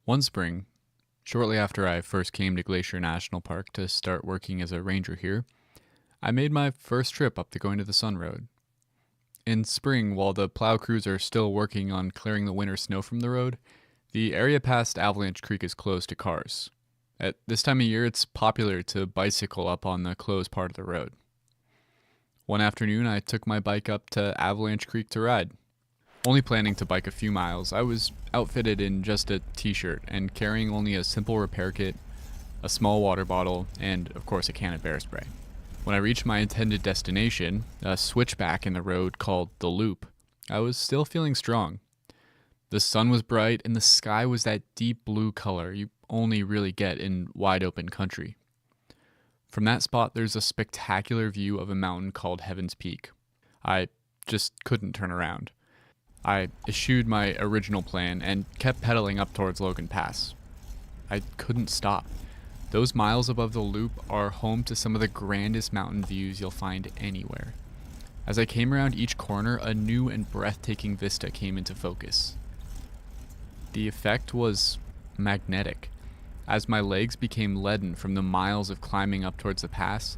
One spring, shortly after I first came to Glacier National Park to start working as a ranger here, I made my first trip up the Going to the Sun Road. In spring, while the plow crews are still working on clearing the winter snow from the road, the area past Avalanche Creek is closed to cars. At this time of year, it's popular to bicycle up on the closed part of the road. One afternoon, I took my bike up to Avalanche Creek to ride. Only planning to bike a few miles, I was outfitted in just a t-shirt and carrying only a simple repair kit, a small water bottle, and of course a can of bear spray. When I reached my intended destination, a switchback in the road called the Loop, I was still feeling strong. The sun was bright and the sky was that deep blue color you only really get in wide open country. From that spot, there's a spectacular view of a mountain called Heaven's Peak. I just couldn't turn around. I eschewed my original plan and kept pedaling up towards Logan Pass. I couldn't stop. Those miles above the Loop are home to some of the grandest mountain views you'll find anywhere. As I came around each corner, a new and breathtaking vista came into focus. The effect was magnetic. As my legs became leaden from the miles of climbing up towards the pass,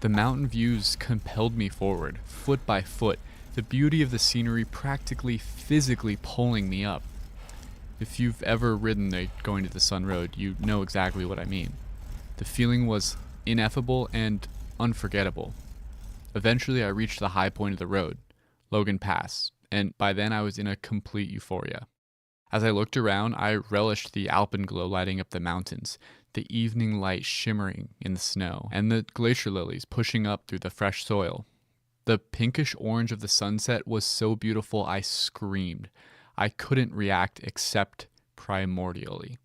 the mountain views compelled me forward, foot by foot, the beauty of the scenery practically physically pulling me up. If you've ever ridden the Going to the Sun Road, you know exactly what I mean. The feeling was ineffable and unforgettable. Eventually, I reached the high point of the road, Logan Pass, and by then I was in a complete euphoria. As I looked around, I relished the alpenglow lighting up the mountains, the evening light shimmering in the snow, and the glacier lilies pushing up through the fresh soil. The pinkish orange of the sunset was so beautiful I screamed. I couldn't react except primordially.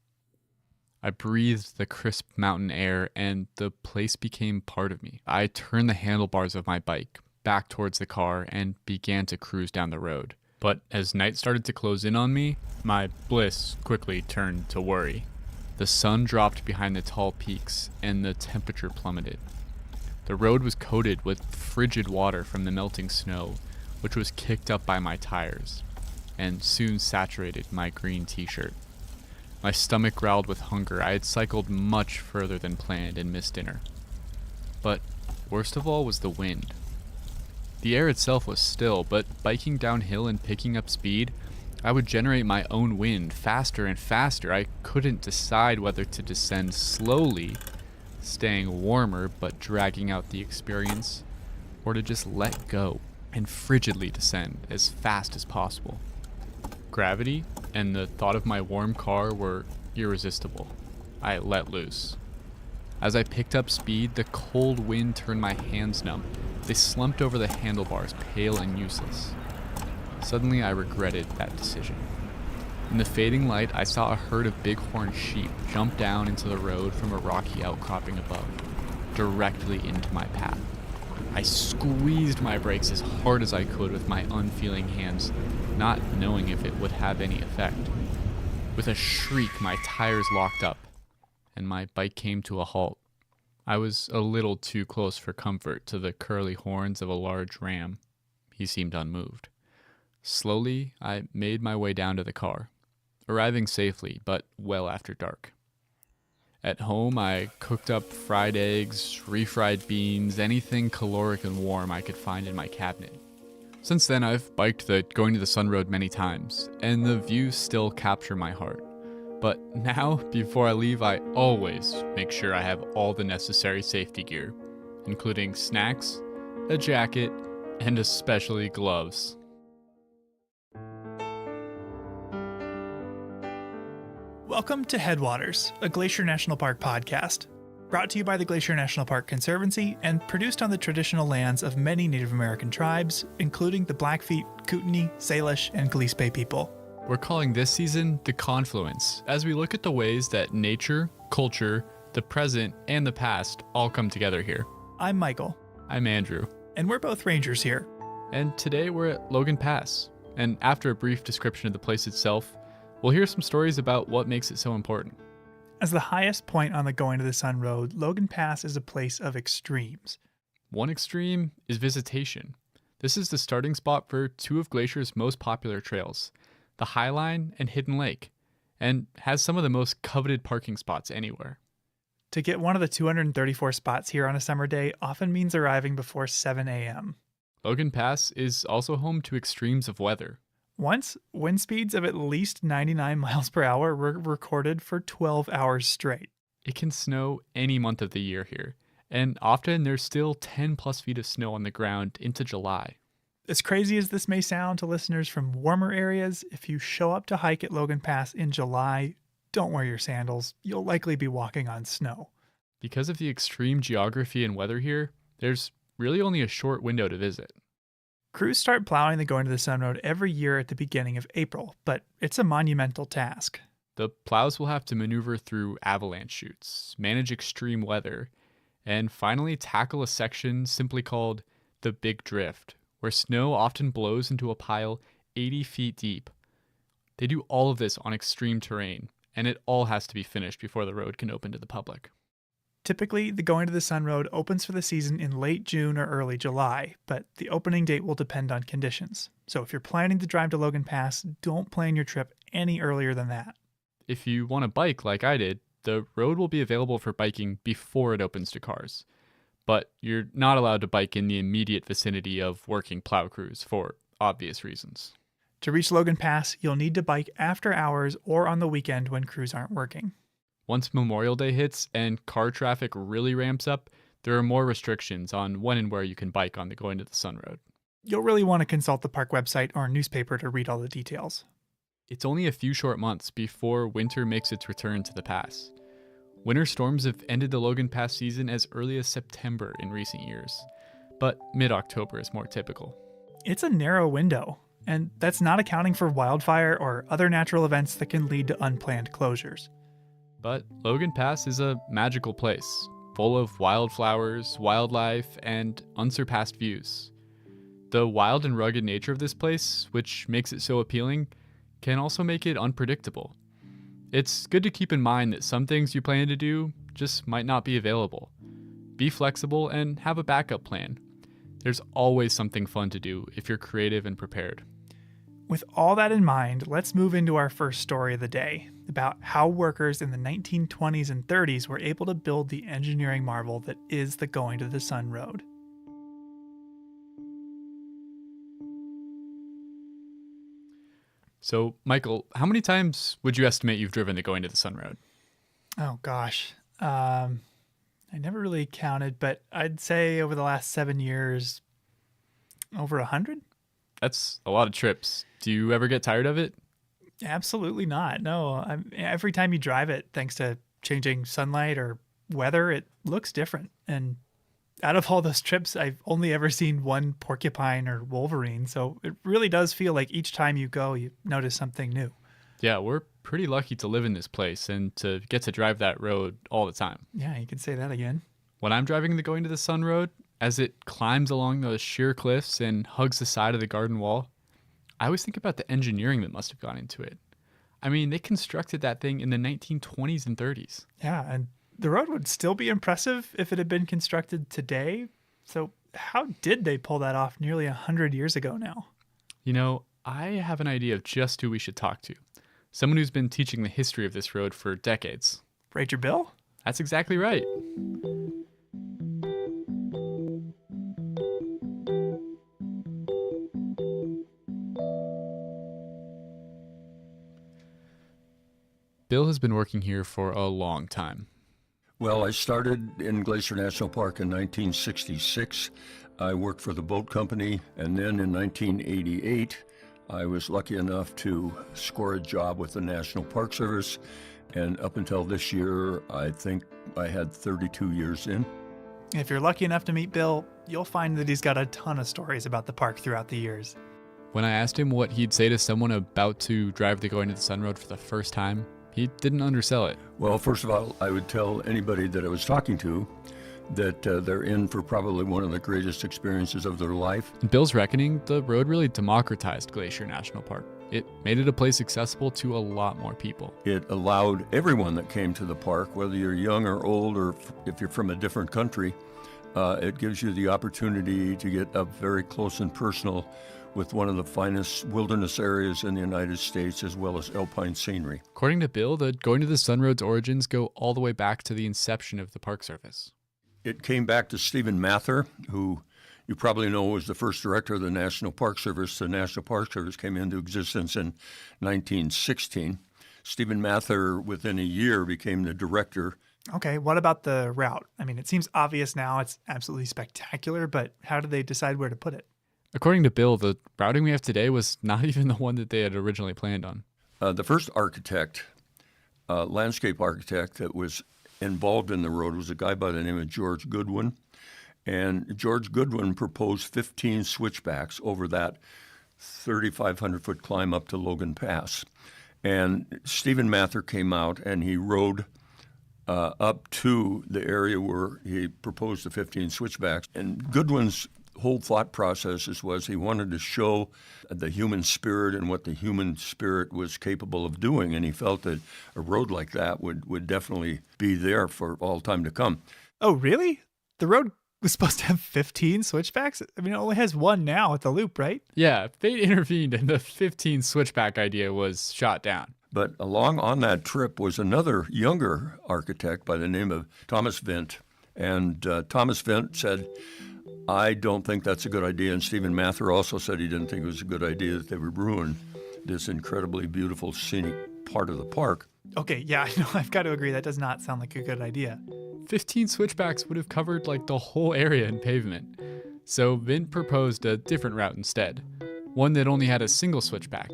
I breathed the crisp mountain air and the place became part of me. I turned the handlebars of my bike back towards the car and began to cruise down the road. But as night started to close in on me, my bliss quickly turned to worry. The sun dropped behind the tall peaks and the temperature plummeted. The road was coated with frigid water from the melting snow, which was kicked up by my tires, and soon saturated my green t-shirt. My stomach growled with hunger. I had cycled much further than planned and missed dinner. But worst of all was the wind. The air itself was still, but biking downhill and picking up speed, I would generate my own wind faster and faster. I couldn't decide whether to descend slowly, staying warmer but dragging out the experience, or to just let go and frigidly descend as fast as possible. Gravity and the thought of my warm car were irresistible. I let loose. As I picked up speed, the cold wind turned my hands numb. They slumped over the handlebars, pale and useless. Suddenly I regretted that decision. In the fading light, I saw a herd of bighorn sheep jump down into the road from a rocky outcropping above, directly into my path. I squeezed my brakes as hard as I could with my unfeeling hands, not knowing if it would have any effect. With a shriek, my tires locked up, and my bike came to a halt. I was a little too close for comfort to the curly horns of a large ram. He seemed unmoved. Slowly, I made my way down to the car, arriving safely, but well after dark. At home, I cooked up fried eggs, refried beans, anything caloric and warm I could find in my cabinet. Since then, I've biked the Going to the Sun Road many times, and the views still capture my heart. But now, before I leave, I always make sure I have all the necessary safety gear, including snacks, a jacket, and especially gloves. Welcome to Headwaters, a Glacier National Park podcast, brought to you by the Glacier National Park Conservancy and produced on the traditional lands of many Native American tribes, including the Blackfeet, Kootenai, Salish, and Gillespie people. We're calling this season The Confluence, as we look at the ways that nature, culture, the present, and the past all come together here. I'm Michael. I'm Andrew. And we're both rangers here. And today we're at Logan Pass. And after a brief description of the place itself, we'll hear some stories about what makes it so important. As the highest point on the Going to the Sun Road, Logan Pass is a place of extremes. One extreme is visitation. This is the starting spot for two of Glacier's most popular trails, the Highline and Hidden Lake. and has some of the most coveted parking spots anywhere. To get one of the 234 spots here on a summer day often means arriving before 7 a.m. Logan Pass is also home to extremes of weather. Once, wind speeds of at least 99 miles per hour were recorded for 12 hours straight. It can snow any month of the year here, and often there's still 10 plus feet of snow on the ground into July. As crazy as this may sound to listeners from warmer areas, if you show up to hike at Logan Pass in July, don't wear your sandals. You'll likely be walking on snow. Because of the extreme geography and weather here, there's really only a short window to visit. Crews start plowing the Going to the Sun Road every year at the beginning of April, but it's a monumental task. The plows will have to maneuver through avalanche chutes, manage extreme weather, and finally tackle a section simply called the Big Drift, where snow often blows into a pile 80 feet deep. They do all of this on extreme terrain, and it all has to be finished before the road can open to the public. Typically, the Going to the Sun Road opens for the season in late June or early July, but the opening date will depend on conditions. So if you're planning to drive to Logan Pass, don't plan your trip any earlier than that. If you want to bike like I did, the road will be available for biking before it opens to cars. But you're not allowed to bike in the immediate vicinity of working plow crews for obvious reasons. To reach Logan Pass, you'll need to bike after hours or on the weekend when crews aren't working. Once Memorial Day hits and car traffic really ramps up, there are more restrictions on when and where you can bike on the Going to the Sun Road. You'll really want to consult the park website or newspaper to read all the details. It's only a few short months before winter makes its return to the pass. Winter storms have ended the Logan Pass season as early as September in recent years, but mid-October is more typical. It's a narrow window, and that's not accounting for wildfire or other natural events that can lead to unplanned closures. But Logan Pass is a magical place, full of wildflowers, wildlife, and unsurpassed views. The wild and rugged nature of this place, which makes it so appealing, can also make it unpredictable. It's good to keep in mind that some things you plan to do just might not be available. Be flexible and have a backup plan. There's always something fun to do if you're creative and prepared. With all that in mind, let's move into our first story of the day, about how workers in the 1920s and 30s were able to build the engineering marvel that is the Going to the Sun Road. So, Michael, how many times would you estimate you've driven the Going to the Sun Road? Oh gosh, I never really counted, but I'd say over the last 7 years, over 100? That's a lot of trips. Do you ever get tired of it? Absolutely not. No, every time you drive it, thanks to changing sunlight or weather, it looks different. And out of all those trips, I've only ever seen one porcupine or wolverine. So it really does feel like each time you go, you notice something new. Yeah, we're pretty lucky to live in this place and to get to drive that road all the time. Yeah, you can say that again. When I'm driving the Going to the Sun Road, as it climbs along those sheer cliffs and hugs the side of the garden wall, I always think about the engineering that must have gone into it. I mean, they constructed that thing in the 1920s and 30s. Yeah, and the road would still be impressive if it had been constructed today. So how did they pull that off nearly 100 years ago now? You know, I have an idea of just who we should talk to. Someone who's been teaching the history of this road for decades. Ranger Bill? That's exactly right. Bill has been working here for a long time. Well, I started in Glacier National Park in 1966. I worked for the boat company, and then in 1988, I was lucky enough to score a job with the National Park Service, and up until this year, I think I had 32 years in. If you're lucky enough to meet Bill, you'll find that he's got a ton of stories about the park throughout the years. When I asked him what he'd say to someone about to drive the Going to the Sun Road for the first time, he didn't undersell it. Well, first of all, I would tell anybody that I was talking to that they're in for probably one of the greatest experiences of their life. In Bill's reckoning, the road really democratized Glacier National Park. It made it a place accessible to a lot more people. It allowed everyone that came to the park, whether you're young or old, or if you're from a different country, it gives you the opportunity to get up very close and personal with one of the finest wilderness areas in the United States, as well as alpine scenery. According to Bill, the Going to the Sun Road's origins go all the way back to the inception of the Park Service. It came back to Stephen Mather, who you probably know was the first director of the National Park Service. The National Park Service came into existence in 1916. Stephen Mather, within a year, became the director. Okay, what about the route? I mean, it seems obvious now. It's absolutely spectacular, but how did they decide where to put it? According to Bill, the routing we have today was not even the one that they had originally planned on. The first architect, landscape architect that was involved in the road was a guy by the name of George Goodwin. And George Goodwin proposed 15 switchbacks over that 3,500-foot climb up to Logan Pass. And Stephen Mather came out and he rode up to the area where he proposed the 15 switchbacks. And Goodwin's whole thought process was he wanted to show the human spirit and what the human spirit was capable of doing. And he felt that a road like that would definitely be there for all time to come. Oh, really? The road was supposed to have 15 switchbacks? I mean, it only has one now at the loop, right? Yeah, fate intervened and the 15 switchback idea was shot down. But along on that trip was another younger architect by the name of Thomas Vint. And Thomas Vint said, I don't think that's a good idea. And Stephen Mather also said he didn't think it was a good idea, that they would ruin this incredibly beautiful scenic part of the park. Okay, yeah, I know. I've got to agree. That does not sound like a good idea. 15 switchbacks would have covered like the whole area in pavement. So Vint proposed a different route instead. One that only had a single switchback.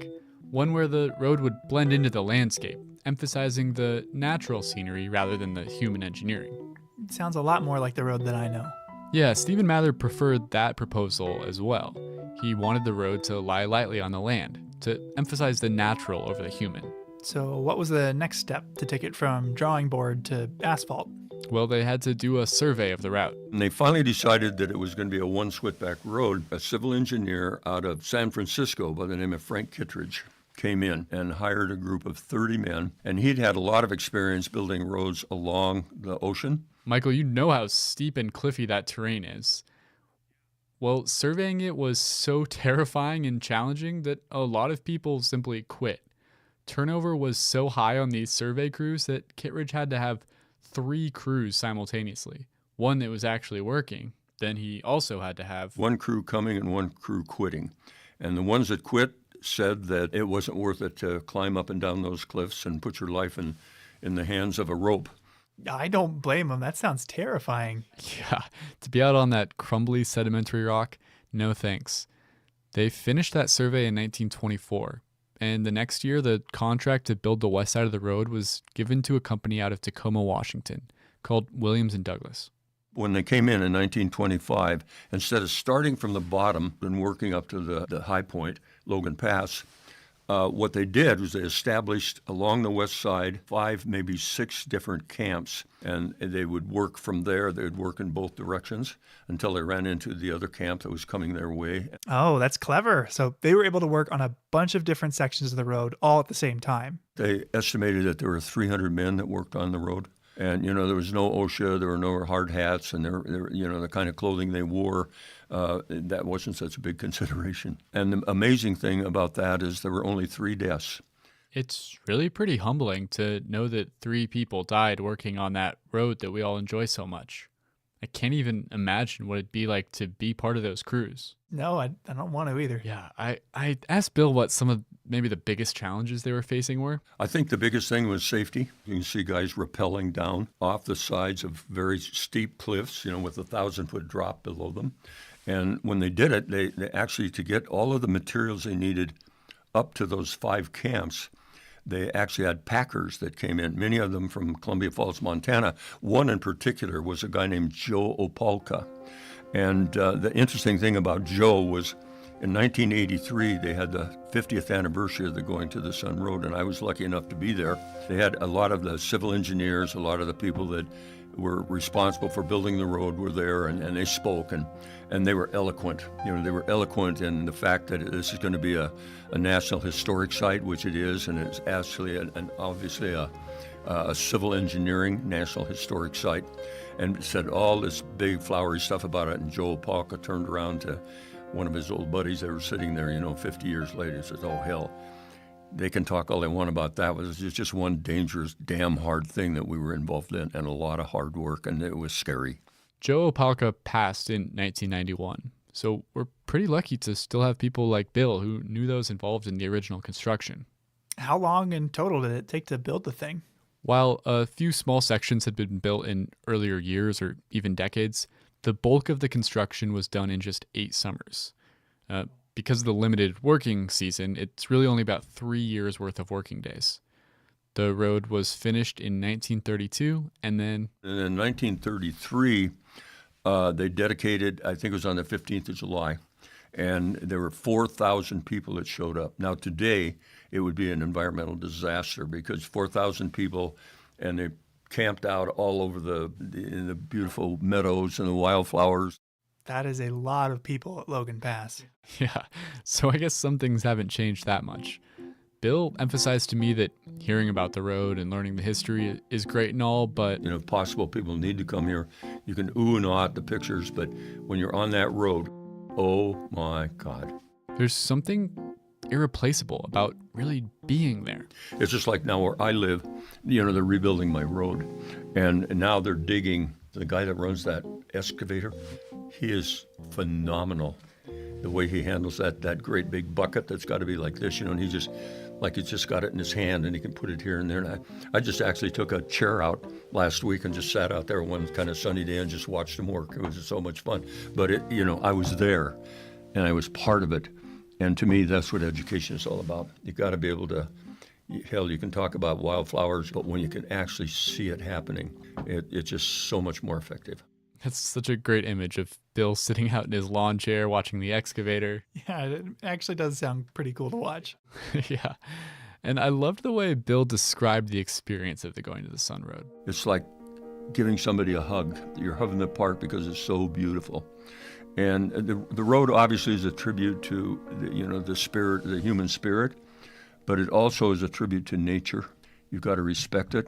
One where the road would blend into the landscape, emphasizing the natural scenery rather than the human engineering. It sounds a lot more like the road that I know. Yeah, Stephen Mather preferred that proposal as well. He wanted the road to lie lightly on the land, to emphasize the natural over the human. So what was the next step to take it from drawing board to asphalt? Well, they had to do a survey of the route. And they finally decided that it was going to be a one switchback road. A civil engineer out of San Francisco by the name of Frank Kittredge came in and hired a group of 30 men. And he'd had a lot of experience building roads along the ocean. Michael, you know how steep and cliffy that terrain is. Well, surveying it was so terrifying and challenging that a lot of people simply quit. Turnover was so high on these survey crews that Kittredge had to have 3 crews simultaneously. One that was actually working. Then he also had to have one crew coming and one crew quitting. And the ones that quit said that it wasn't worth it to climb up and down those cliffs and put your life in the hands of a rope. I don't blame them. That sounds terrifying. Yeah, to be out on that crumbly sedimentary rock, no thanks. They finished that survey in 1924, and the next year the contract to build the west side of the road was given to a company out of Tacoma, Washington, called Williams & Douglas. When they came in 1925, instead of starting from the bottom and working up to the high point, Logan Pass, what they did was they established along the west side 5, maybe 6 different camps, and they would work from there. They would work in both directions until they ran into the other camp that was coming their way. Oh, that's clever. So they were able to work on a bunch of different sections of the road all at the same time. They estimated that there were 300 men that worked on the road. And, there was no OSHA, there were no hard hats, and there the kind of clothing they wore, that wasn't such a big consideration. And the amazing thing about that is there were only 3 deaths. It's really pretty humbling to know that 3 people died working on that road that we all enjoy so much. I can't even imagine what it'd be like to be part of those crews. No, I don't want to either. Yeah, I asked Bill what some of maybe the biggest challenges they were facing were. I think the biggest thing was safety. You can see guys rappelling down off the sides of very steep cliffs, with a 1,000-foot drop below them. And when they did it, they actually, to get all of the materials they needed up to those 5 camps, they actually had packers that came in, many of them from Columbia Falls, Montana. One in particular was a guy named Joe Opalka. And the interesting thing about Joe was in 1983, they had the 50th anniversary of the Going to the Sun Road, and I was lucky enough to be there. They had a lot of the civil engineers, a lot of the people that were responsible for building the road were there, and they spoke, and they were eloquent. They were eloquent in the fact that this is going to be a National Historic Site, which it is, and it's actually obviously a civil engineering National Historic Site, and said all this big flowery stuff about it. And Joe Opalka turned around to one of his old buddies that were sitting there, 50 years later, says, oh, hell, they can talk all they want about that. It was just one dangerous, damn hard thing that we were involved in, and a lot of hard work, and it was scary. Joe Opalka passed in 1991, so we're pretty lucky to still have people like Bill who knew those involved in the original construction. How long in total did it take to build the thing? While a few small sections had been built in earlier years or even decades, the bulk of the construction was done in just 8 summers. Because of the limited working season, it's really only about 3 years worth of working days. The road was finished in 1932, and then in 1933, they dedicated, I think it was on the 15th of July, and there were 4,000 people that showed up. Now today, it would be an environmental disaster because 4,000 people, and they camped out all over in the beautiful meadows and the wildflowers. That is a lot of people at Logan Pass. Yeah, so I guess some things haven't changed that much. Bill emphasized to me that hearing about the road and learning the history is great and all, but if possible, people need to come here. You can ooh and ah at the pictures, but when you're on that road, oh my God. There's something irreplaceable about really being there. It's just like now where I live, they're rebuilding my road, and now they're digging. The guy that runs that excavator, he is phenomenal. The way he handles that great big bucket that's got to be like this, and he's just got it in his hand and he can put it here and there. And I just actually took a chair out last week and just sat out there one kind of sunny day and just watched him work. It was just so much fun. But I was there and I was part of it. And to me, that's what education is all about. You got to be able to, hell, you can talk about wildflowers, but when you can actually see it happening, it's just so much more effective. That's such a great image of Bill sitting out in his lawn chair watching the excavator. Yeah, it actually does sound pretty cool to watch. Yeah. And I loved the way Bill described the experience of the Going to the Sun Road. It's like giving somebody a hug. You're hugging the park because it's so beautiful. And the road obviously is a tribute to the spirit, the human spirit, but it also is a tribute to nature. You've got to respect it.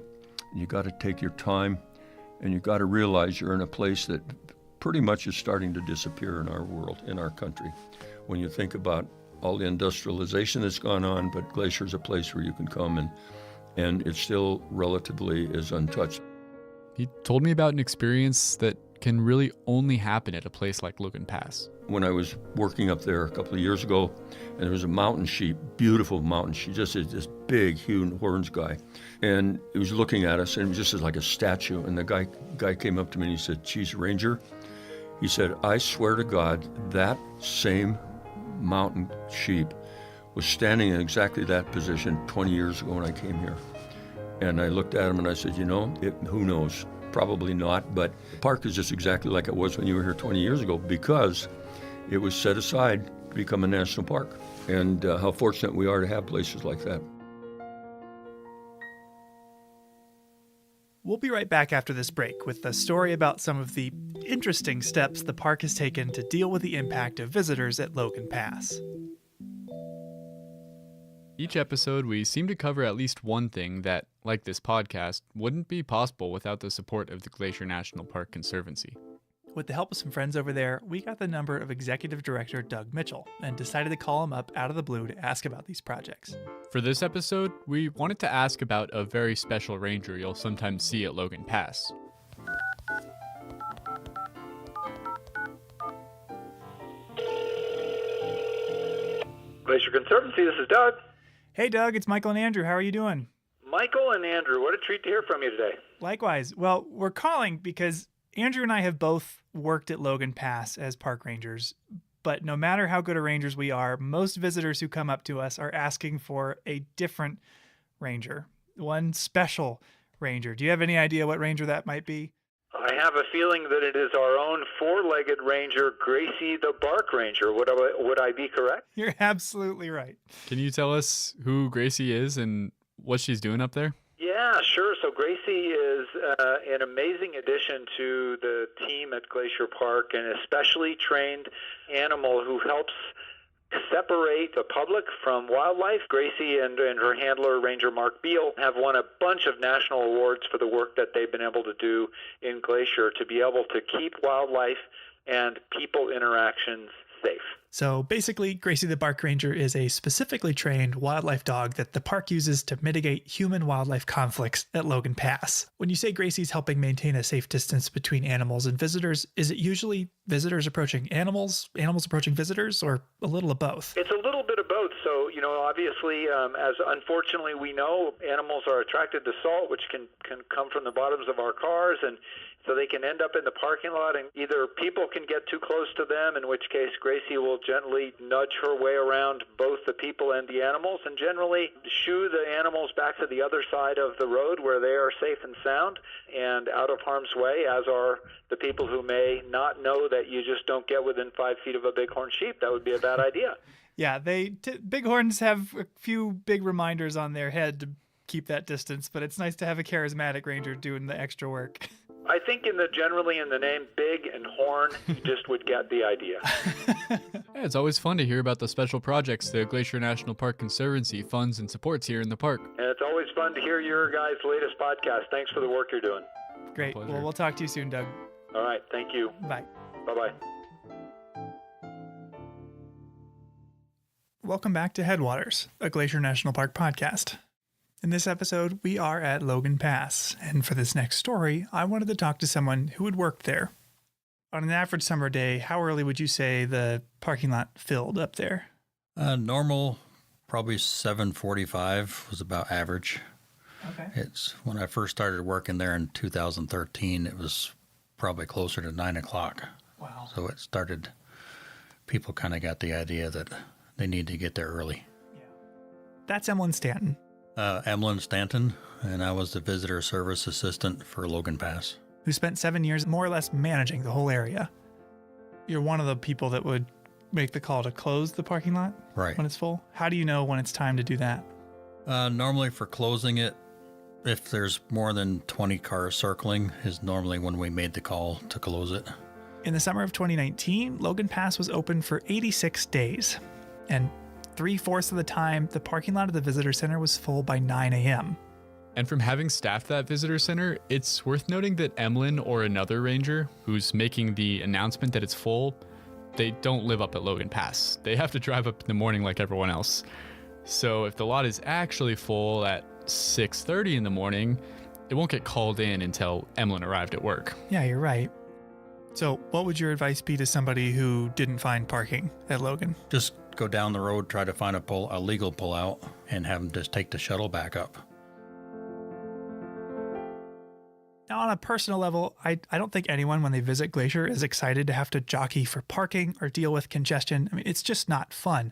You've got to take your time. And you've got to realize you're in a place that pretty much is starting to disappear in our world, in our country. When you think about all the industrialization that's gone on, but Glacier is a place where you can come and it still relatively is untouched. He told me about an experience that can really only happen at a place like Logan Pass. When I was working up there a couple of years ago, and there was a mountain sheep, beautiful mountain sheep, just this big, huge horns guy. And he was looking at us, and it was just like a statue. And the guy came up to me and he said, "Geez, Ranger," he said, "I swear to God, that same mountain sheep was standing in exactly that position 20 years ago when I came here." And I looked at him and I said, who knows? Probably not, but the park is just exactly like it was when you were here 20 years ago because it was set aside to become a national park. And how fortunate we are to have places like that. We'll be right back after this break with a story about some of the interesting steps the park has taken to deal with the impact of visitors at Logan Pass. Each episode, we seem to cover at least one thing that, like this podcast, wouldn't be possible without the support of the Glacier National Park Conservancy. With the help of some friends over there, we got the number of Executive Director Doug Mitchell and decided to call him up out of the blue to ask about these projects. For this episode, we wanted to ask about a very special ranger you'll sometimes see at Logan Pass. Glacier Conservancy, this is Doug. Hey Doug, it's Michael and Andrew. How are you doing? Michael and Andrew, what a treat to hear from you today. Likewise. Well, we're calling because Andrew and I have both worked at Logan Pass as park rangers, but no matter how good a rangers we are, most visitors who come up to us are asking for a different ranger, one special ranger. Do you have any idea what ranger that might be? I have a feeling that it is our own four-legged ranger, Gracie the Bark Ranger. Would I be correct? You're absolutely right. Can you tell us who Gracie is and what she's doing up there? Yeah, sure. So Gracie is an amazing addition to the team at Glacier Park, an especially trained animal who helps separate the public from wildlife. Gracie and her handler, Ranger Mark Beal, have won a bunch of national awards for the work that they've been able to do in Glacier to be able to keep wildlife and people interactions safe. So basically, Gracie the Bark Ranger is a specifically trained wildlife dog that the park uses to mitigate human-wildlife conflicts at Logan Pass. When you say Gracie's helping maintain a safe distance between animals and visitors, is it usually visitors approaching animals, animals approaching visitors, or a little of both? It's a little bit of both. So, obviously, as unfortunately we know, animals are attracted to salt, which can come from the bottoms of our cars, and so they can end up in the parking lot, and either people can get too close to them, in which case Gracie will gently nudge her way around both the people and the animals, and generally shoo the animals back to the other side of the road where they are safe and sound and out of harm's way, as are the people who may not know that you just don't get within 5 feet of a bighorn sheep. That would be a bad idea. Yeah, bighorns have a few big reminders on their head to keep that distance, but it's nice to have a charismatic ranger doing the extra work. I think generally in the name big and horn, you just would get the idea. Yeah, it's always fun to hear about the special projects the Glacier National Park Conservancy funds and supports here in the park. And it's always fun to hear your guys' latest podcast. Thanks for the work you're doing. Great. Well, we'll talk to you soon, Doug. All right. Thank you. Bye. Bye-bye. Welcome back to Headwaters, a Glacier National Park podcast. In this episode, we are at Logan Pass, and for this next story, I wanted to talk to someone who had worked there. On an average summer day, how early would you say the parking lot filled up there? Normal, probably 7:45 was about average. Okay. It's when I first started working there in 2013, it was probably closer to 9 o'clock. Wow. So it started, people kind of got the idea that they need to get there early. Yeah. That's Emlyn Stanton. Emlyn Stanton, and I was the visitor service assistant for Logan Pass. Who spent 7 years more or less managing the whole area. You're one of the people that would make the call to close the parking lot Right. when it's full. How do you know when it's time to do that? Normally for closing it, if there's more than 20 cars circling, is normally when we made the call to close it. In the summer of 2019, Logan Pass was open for 86 days. And 3/4 of the time, the parking lot of the visitor center was full by 9 a.m. And from having staffed that visitor center, it's worth noting that Emlyn or another ranger who's making the announcement that it's full, they don't live up at Logan Pass. They have to drive up in the morning like everyone else. So if the lot is actually full at 6:30 in the morning, it won't get called in until Emlyn arrived at work. Yeah, you're right. So what would your advice be to somebody who didn't find parking at Logan? Just go down the road, try to find a legal pullout, and have them just take the shuttle back up. Now, on a personal level, I don't think anyone, when they visit Glacier, is excited to have to jockey for parking or deal with congestion. I mean, it's just not fun.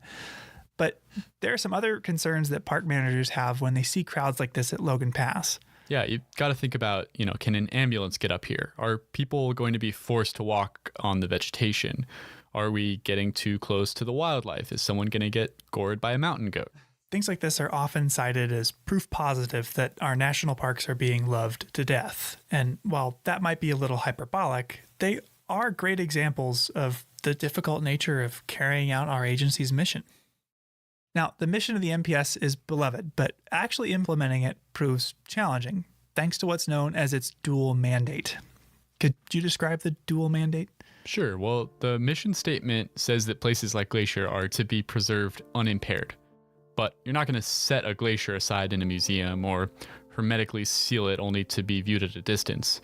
But there are some other concerns that park managers have when they see crowds like this at Logan Pass. Yeah, you've got to think about, can an ambulance get up here? Are people going to be forced to walk on the vegetation? Are we getting too close to the wildlife? Is someone going to get gored by a mountain goat? Things like this are often cited as proof positive that our national parks are being loved to death. And while that might be a little hyperbolic, they are great examples of the difficult nature of carrying out our agency's mission. Now, the mission of the NPS is beloved, but actually implementing it proves challenging, thanks to what's known as its dual mandate. Could you describe the dual mandate? Sure. Well, the mission statement says that places like Glacier are to be preserved unimpaired. But you're not going to set a glacier aside in a museum or hermetically seal it only to be viewed at a distance,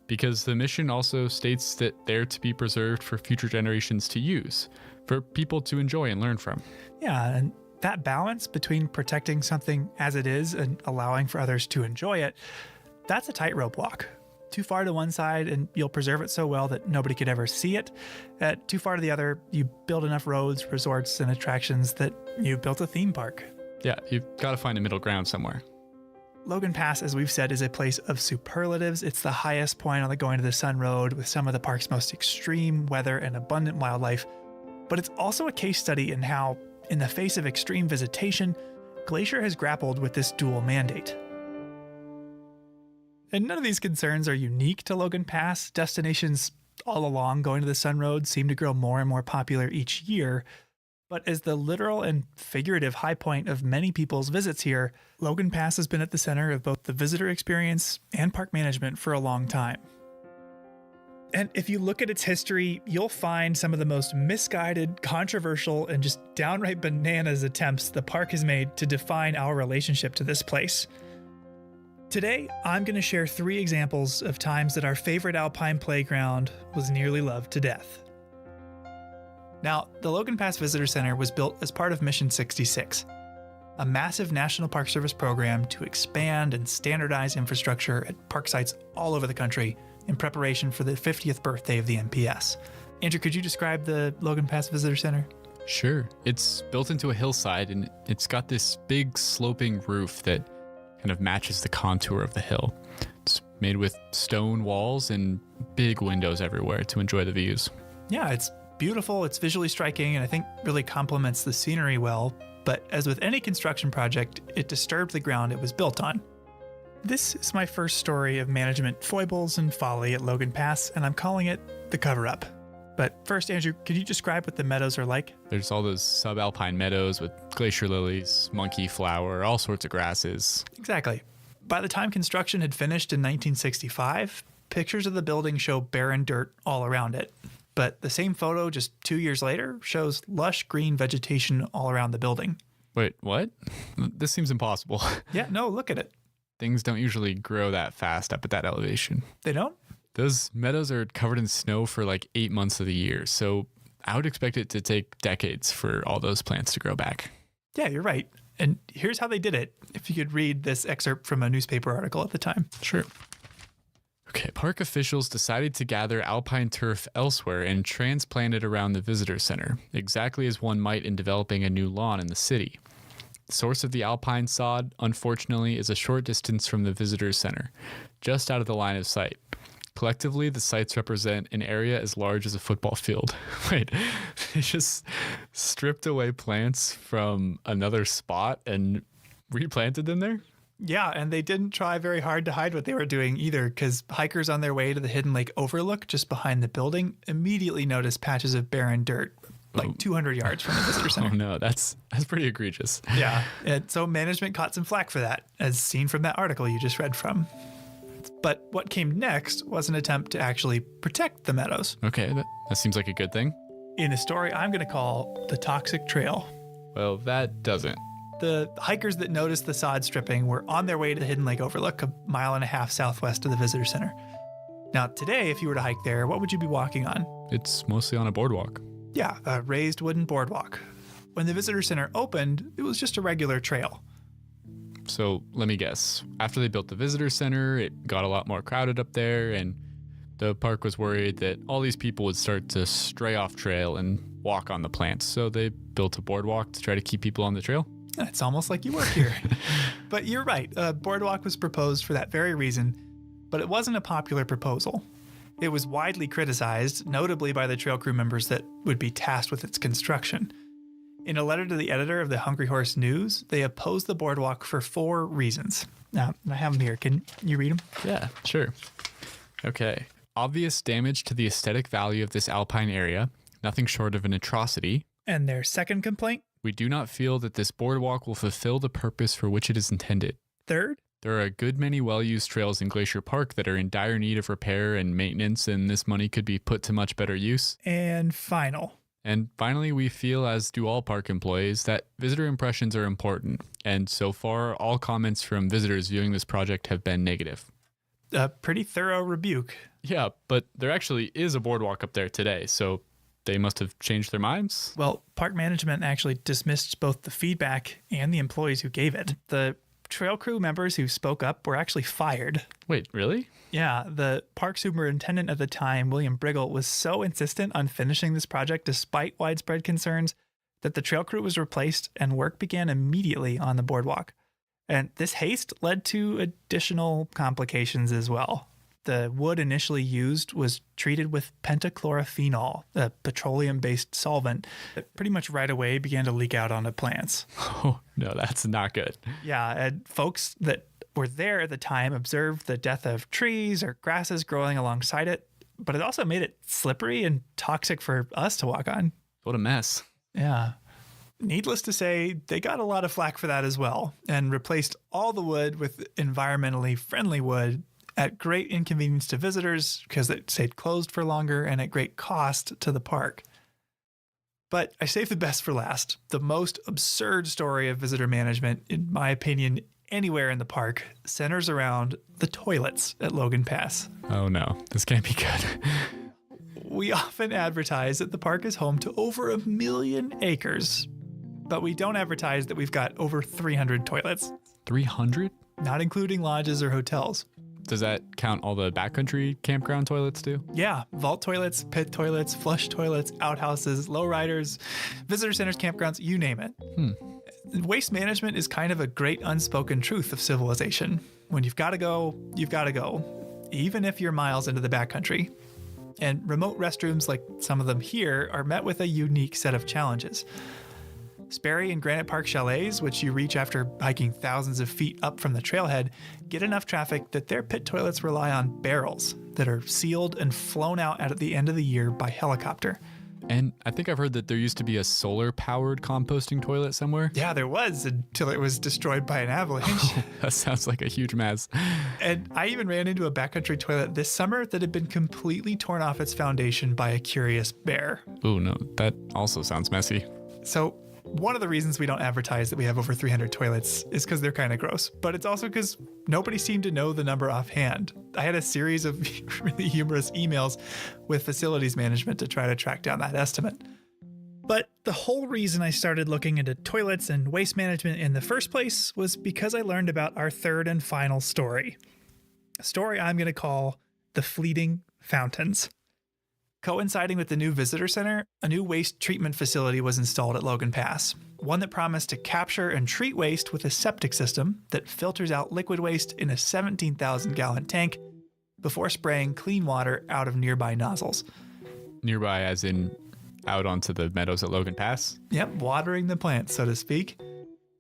because the mission also states that they're to be preserved for future generations to use, for people to enjoy and learn from. Yeah, and that balance between protecting something as it is and allowing for others to enjoy it, that's a tightrope walk. Too far to one side and you'll preserve it so well that nobody could ever see it. Too far to the other, you build enough roads, resorts, and attractions that you've built a theme park. Yeah, you've got to find a middle ground somewhere. Logan Pass, as we've said, is a place of superlatives. It's the highest point on the Going to the Sun Road with some of the park's most extreme weather and abundant wildlife. But it's also a case study in how, in the face of extreme visitation, Glacier has grappled with this dual mandate. And none of these concerns are unique to Logan Pass. Destinations all along Going to the Sun Road seem to grow more and more popular each year. But as the literal and figurative high point of many people's visits here, Logan Pass has been at the center of both the visitor experience and park management for a long time. And if you look at its history, you'll find some of the most misguided, controversial, and just downright bananas attempts the park has made to define our relationship to this place. Today, I'm going to share 3 examples of times that our favorite alpine playground was nearly loved to death. Now, the Logan Pass Visitor Center was built as part of Mission 66, a massive National Park Service program to expand and standardize infrastructure at park sites all over the country in preparation for the 50th birthday of the NPS. Andrew, could you describe the Logan Pass Visitor Center? Sure. It's built into a hillside, and it's got this big sloping roof that kind of matches the contour of the hill. It's made with stone walls and big windows everywhere to enjoy the views. Yeah, it's beautiful, it's visually striking, and I think really complements the scenery well. But as with any construction project, it disturbed the ground it was built on. This is my first story of management foibles and folly at Logan Pass, and I'm calling it the cover-up. But first, Andrew, could you describe what the meadows are like? There's all those subalpine meadows with glacier lilies, monkey flower, all sorts of grasses. Exactly. By the time construction had finished in 1965, pictures of the building show barren dirt all around it. But the same photo just 2 years later shows lush green vegetation all around the building. Wait, what? This seems impossible. Yeah, no, look at it. Things don't usually grow that fast up at that elevation. They don't? Those meadows are covered in snow for like 8 months of the year, so I would expect it to take decades for all those plants to grow back. Yeah, you're right. And here's how they did it, if you could read this excerpt from a newspaper article at the time. Sure. Okay, park officials decided to gather alpine turf elsewhere and transplant it around the visitor center, exactly as one might in developing a new lawn in the city. The source of the alpine sod, unfortunately, is a short distance from the visitor center, just out of the line of sight. Collectively, the sites represent an area as large as a football field. Wait, they just stripped away plants from another spot and replanted them there? Yeah, and they didn't try very hard to hide what they were doing either, because hikers on their way to the Hidden Lake Overlook just behind the building immediately noticed patches of barren dirt like 200 yards from the visitor center. Oh no, that's pretty egregious. Yeah, and so management caught some flack for that, as seen from that article you just read from. But what came next was an attempt to actually protect the meadows. Okay, that seems like a good thing. In a story I'm going to call The Toxic Trail. Well, that doesn't. The hikers that noticed the sod stripping were on their way to the Hidden Lake Overlook, 1.5 miles southwest of the visitor center. Now, today, if you were to hike there, what would you be walking on? It's mostly on a boardwalk. Yeah, a raised wooden boardwalk. When the visitor center opened, it was just a regular trail. So let me guess. After they built the visitor center, it got a lot more crowded up there, and the park was worried that all these people would start to stray off trail and walk on the plants. So they built a boardwalk to try to keep people on the trail. It's almost like you work here. But you're right. A boardwalk was proposed for that very reason, but it wasn't a popular proposal. It was widely criticized, notably by the trail crew members that would be tasked with its construction. In a letter to the editor of the Hungry Horse News, they opposed the boardwalk for 4 reasons. Now, I have them here. Can you read them? Yeah, sure. Okay. Obvious damage to the aesthetic value of this alpine area, nothing short of an atrocity. And their second complaint? We do not feel that this boardwalk will fulfill the purpose for which it is intended. Third? There are a good many well-used trails in Glacier Park that are in dire need of repair and maintenance, and this money could be put to much better use. And final? And finally, we feel, as do all park employees, that visitor impressions are important. And so far, all comments from visitors viewing this project have been negative. A pretty thorough rebuke. Yeah, but there actually is a boardwalk up there today, so they must have changed their minds. Well, park management actually dismissed both the feedback and the employees who gave it. The trail crew members who spoke up were actually fired. Wait, really? Yeah, the park superintendent at the time, William Briggle, was so insistent on finishing this project despite widespread concerns that the trail crew was replaced and work began immediately on the boardwalk. And this haste led to additional complications as well. The wood initially used was treated with pentachlorophenol, a petroleum-based solvent that pretty much right away began to leak out onto plants. Oh, no, that's not good. Yeah, and folks that were there at the time observed the death of trees or grasses growing alongside it, but it also made it slippery and toxic for us to walk on. What a mess. Yeah. Needless to say, they got a lot of flack for that as well and replaced all the wood with environmentally friendly wood at great inconvenience to visitors because it stayed closed for longer and at great cost to the park. But I saved the best for last. The most absurd story of visitor management, in my opinion, anywhere in the park, centers around the toilets at Logan Pass. Oh no, this can't be good. We often advertise that the park is home to over 1 million acres, but we don't advertise that we've got over 300 toilets. 300? Not including lodges or hotels. Does that count all the backcountry campground toilets too? Yeah, vault toilets, pit toilets, flush toilets, outhouses, lowriders, visitor centers, campgrounds, you name it. Waste management is kind of a great unspoken truth of civilization. When you've got to go, you've got to go, even if you're miles into the backcountry. And remote restrooms like some of them here are met with a unique set of challenges. Sperry and Granite Park chalets, which you reach after hiking thousands of feet up from the trailhead, get enough traffic that their pit toilets rely on barrels that are sealed and flown out at the end of the year by helicopter. And I think I've heard that there used to be a solar-powered composting toilet somewhere. Yeah, there was until it was destroyed by an avalanche. That sounds like a huge mess. And I even ran into a backcountry toilet this summer that had been completely torn off its foundation by a curious bear. Ooh, no, that also sounds messy. So one of the reasons we don't advertise that we have over 300 toilets is because they're kind of gross, but it's also because nobody seemed to know the number offhand. I had a series of really humorous emails with facilities management to try to track down that estimate. But the whole reason I started looking into toilets and waste management in the first place was because I learned about our third and final story. A story I'm going to call The Fleeting Fountains. Coinciding with the new visitor center, a new waste treatment facility was installed at Logan Pass, one that promised to capture and treat waste with a septic system that filters out liquid waste in a 17,000-gallon tank before spraying clean water out of nearby nozzles. Nearby as in out onto the meadows at Logan Pass? Yep, watering the plants, so to speak.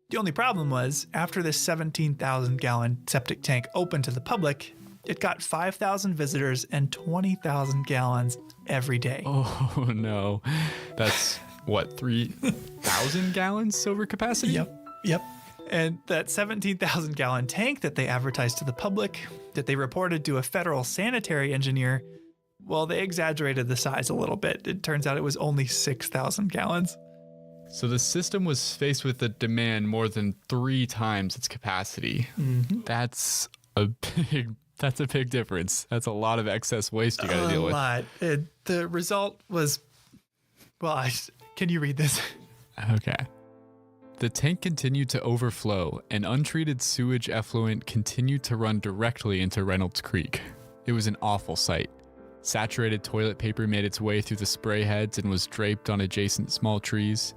The only problem was, after this 17,000-gallon septic tank opened to the public, it got 5,000 visitors and 20,000 gallons every day. Oh, no. That's, what, 3,000 gallons over capacity? Yep. And that 17,000-gallon tank that they advertised to the public, that they reported to a federal sanitary engineer, well, they exaggerated the size a little bit. It turns out it was only 6,000 gallons. So the system was faced with a demand more than 3 times its capacity. Mm-hmm. That's a big difference. That's a lot of excess waste you got to deal with. A lot. The result was, well, can you read this? Okay. The tank continued to overflow, and untreated sewage effluent continued to run directly into Reynolds Creek. It was an awful sight. Saturated toilet paper made its way through the spray heads and was draped on adjacent small trees.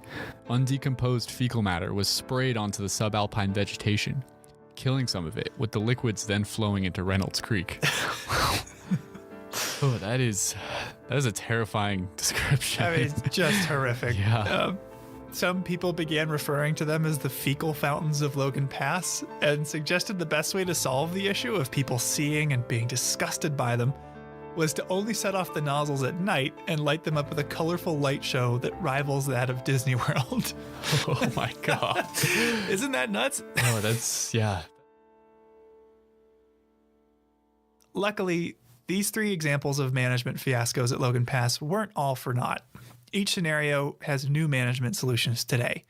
Undecomposed fecal matter was sprayed onto the subalpine vegetation, killing some of it, with the liquids then flowing into Reynolds Creek. Oh, that is a terrifying description. I mean, it's just horrific. Yeah. Some people began referring to them as the fecal fountains of Logan Pass and suggested the best way to solve the issue of people seeing and being disgusted by them was to only set off the nozzles at night and light them up with a colorful light show that rivals that of Disney World. Oh my God. Isn't that nuts? Oh, that's, yeah. Luckily, these 3 examples of management fiascos at Logan Pass weren't all for naught. Each scenario has new management solutions today.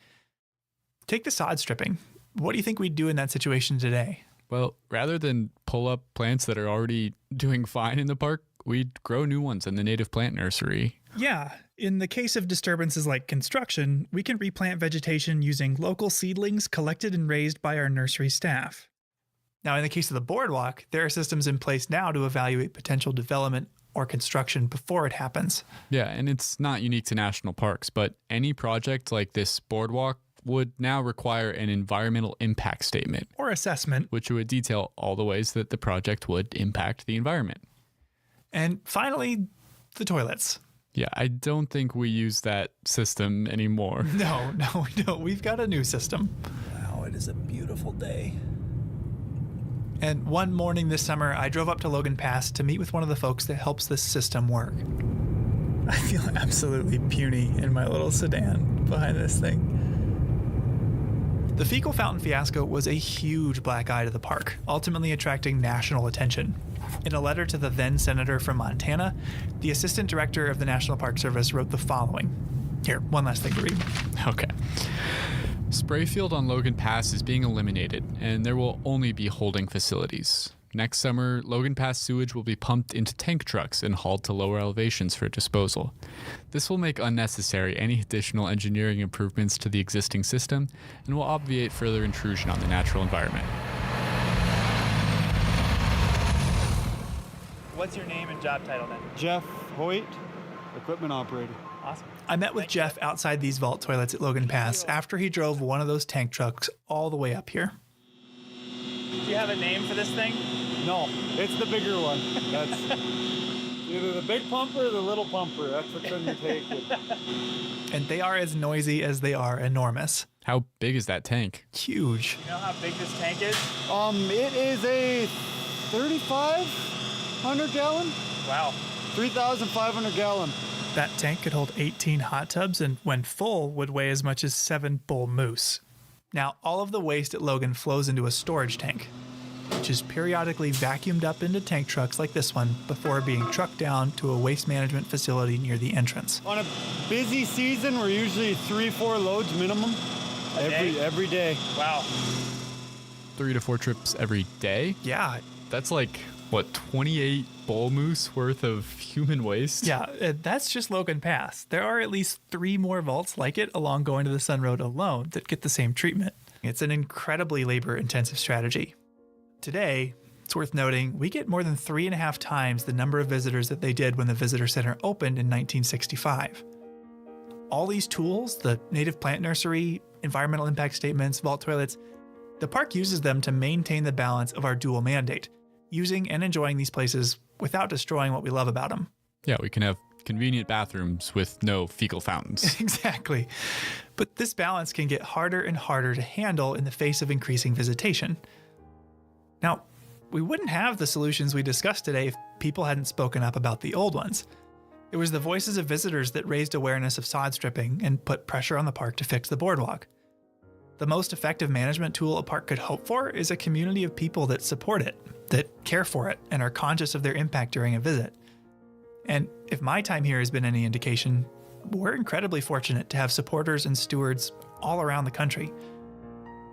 Take the sod stripping. What do you think we'd do in that situation today? Well, rather than pull up plants that are already doing fine in the park, we'd grow new ones in the native plant nursery. Yeah. In the case of disturbances like construction, we can replant vegetation using local seedlings collected and raised by our nursery staff. Now, in the case of the boardwalk, there are systems in place now to evaluate potential development or construction before it happens. Yeah, and it's not unique to national parks, but any project like this boardwalk would now require an environmental impact statement. Or assessment. Which would detail all the ways that the project would impact the environment. And finally, the toilets. Yeah, I don't think we use that system anymore. No, we don't. We've got a new system. Wow, it is a beautiful day. And one morning this summer, I drove up to Logan Pass to meet with one of the folks that helps this system work. I feel absolutely puny in my little sedan behind this thing. The fecal fountain fiasco was a huge black eye to the park, ultimately attracting national attention. In a letter to the then senator from Montana, the assistant director of the National Park Service wrote the following. Here, one last thing to read. Okay. Sprayfield on Logan Pass is being eliminated, and there will only be holding facilities. Next summer, Logan Pass sewage will be pumped into tank trucks and hauled to lower elevations for disposal. This will make unnecessary any additional engineering improvements to the existing system and will obviate further intrusion on the natural environment. What's your name and job title then? Jeff Hoyt, equipment operator. Awesome. I met with Jeff outside these vault toilets at Logan Pass after he drove one of those tank trucks all the way up here. Do you have a name for this thing? No, it's the bigger one. That's either the big pumper or the little pumper. That's what's in the tank. And they are as noisy as they are enormous. How big is that tank? Huge. You know how big this tank is? It is a 3,500 gallon. Wow. 3,500 gallon. That tank could hold 18 hot tubs and when full would weigh as much as 7 bull moose. Now, all of the waste at Logan flows into a storage tank, which is periodically vacuumed up into tank trucks like this one before being trucked down to a waste management facility near the entrance. On a busy season, we're usually 3-4 loads minimum every day. Wow. 3 to 4 trips every day? Yeah. That's like, what, 28 bull moose worth of human waste? Yeah, that's just Logan Pass. There are at least 3 more vaults like it along Going to the Sun Road alone that get the same treatment. It's an incredibly labor-intensive strategy. Today, it's worth noting, we get more than 3.5 times the number of visitors that they did when the visitor center opened in 1965. All these tools, the native plant nursery, environmental impact statements, vault toilets, the park uses them to maintain the balance of our dual mandate, using and enjoying these places without destroying what we love about them. Yeah, we can have convenient bathrooms with no fecal fountains. Exactly. But this balance can get harder and harder to handle in the face of increasing visitation. Now, we wouldn't have the solutions we discussed today if people hadn't spoken up about the old ones. It was the voices of visitors that raised awareness of sod stripping and put pressure on the park to fix the boardwalk. The most effective management tool a park could hope for is a community of people that support it, that care for it, and are conscious of their impact during a visit. And if my time here has been any indication, we're incredibly fortunate to have supporters and stewards all around the country.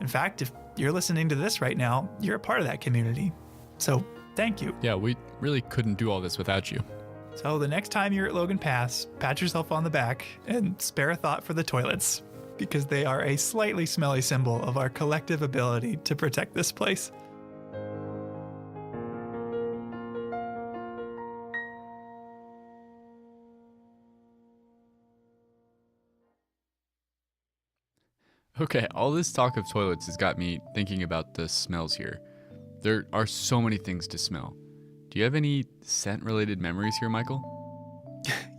In fact, if you're listening to this right now, you're a part of that community. So thank you. Yeah, we really couldn't do all this without you. So the next time you're at Logan Pass, pat yourself on the back and spare a thought for the toilets, because they are a slightly smelly symbol of our collective ability to protect this place. Okay, all this talk of toilets has got me thinking about the smells here. There are so many things to smell. Do you have any scent-related memories here, Michael?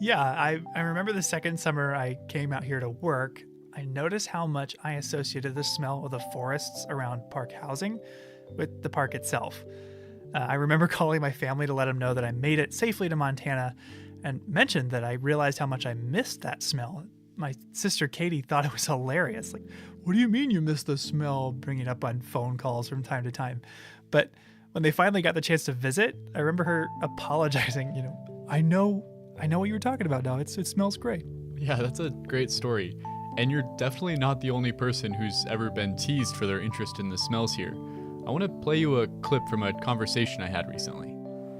Yeah, I remember the second summer I came out here to work, I noticed how much I associated the smell of the forests around park housing with the park itself. I remember calling my family to let them know that I made it safely to Montana and mentioned that I realized how much I missed that smell. My sister Katie thought it was hilarious. Like, what do you mean you missed the smell? Bringing it up on phone calls from time to time. But when they finally got the chance to visit, I remember her apologizing. I know what you were talking about now. It smells great. Yeah, that's a great story. And you're definitely not the only person who's ever been teased for their interest in the smells here. I want to play you a clip from a conversation I had recently.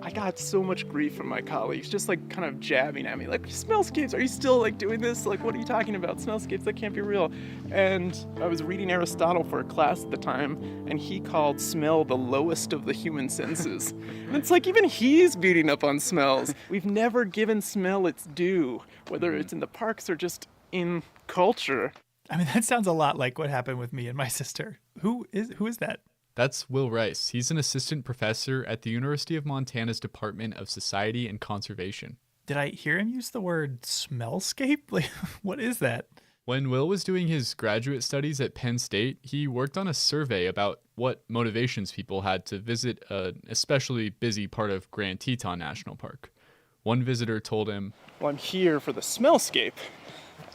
I got so much grief from my colleagues, just kind of jabbing at me, smellscapes, are you still doing this? What are you talking about? Smellscapes, that can't be real. And I was reading Aristotle for a class at the time, and he called smell the lowest of the human senses. And it's even he's beating up on smells. We've never given smell its due, whether it's in the parks or just in culture. I mean, that sounds a lot like what happened with me and my sister. Who is that? That's Will Rice. He's an assistant professor at the University of Montana's Department of Society and Conservation. Did I hear him use the word smellscape? What is that? When Will was doing his graduate studies at Penn State, he worked on a survey about what motivations people had to visit an especially busy part of Grand Teton National Park. One visitor told him, "Well, I'm here for the smellscape."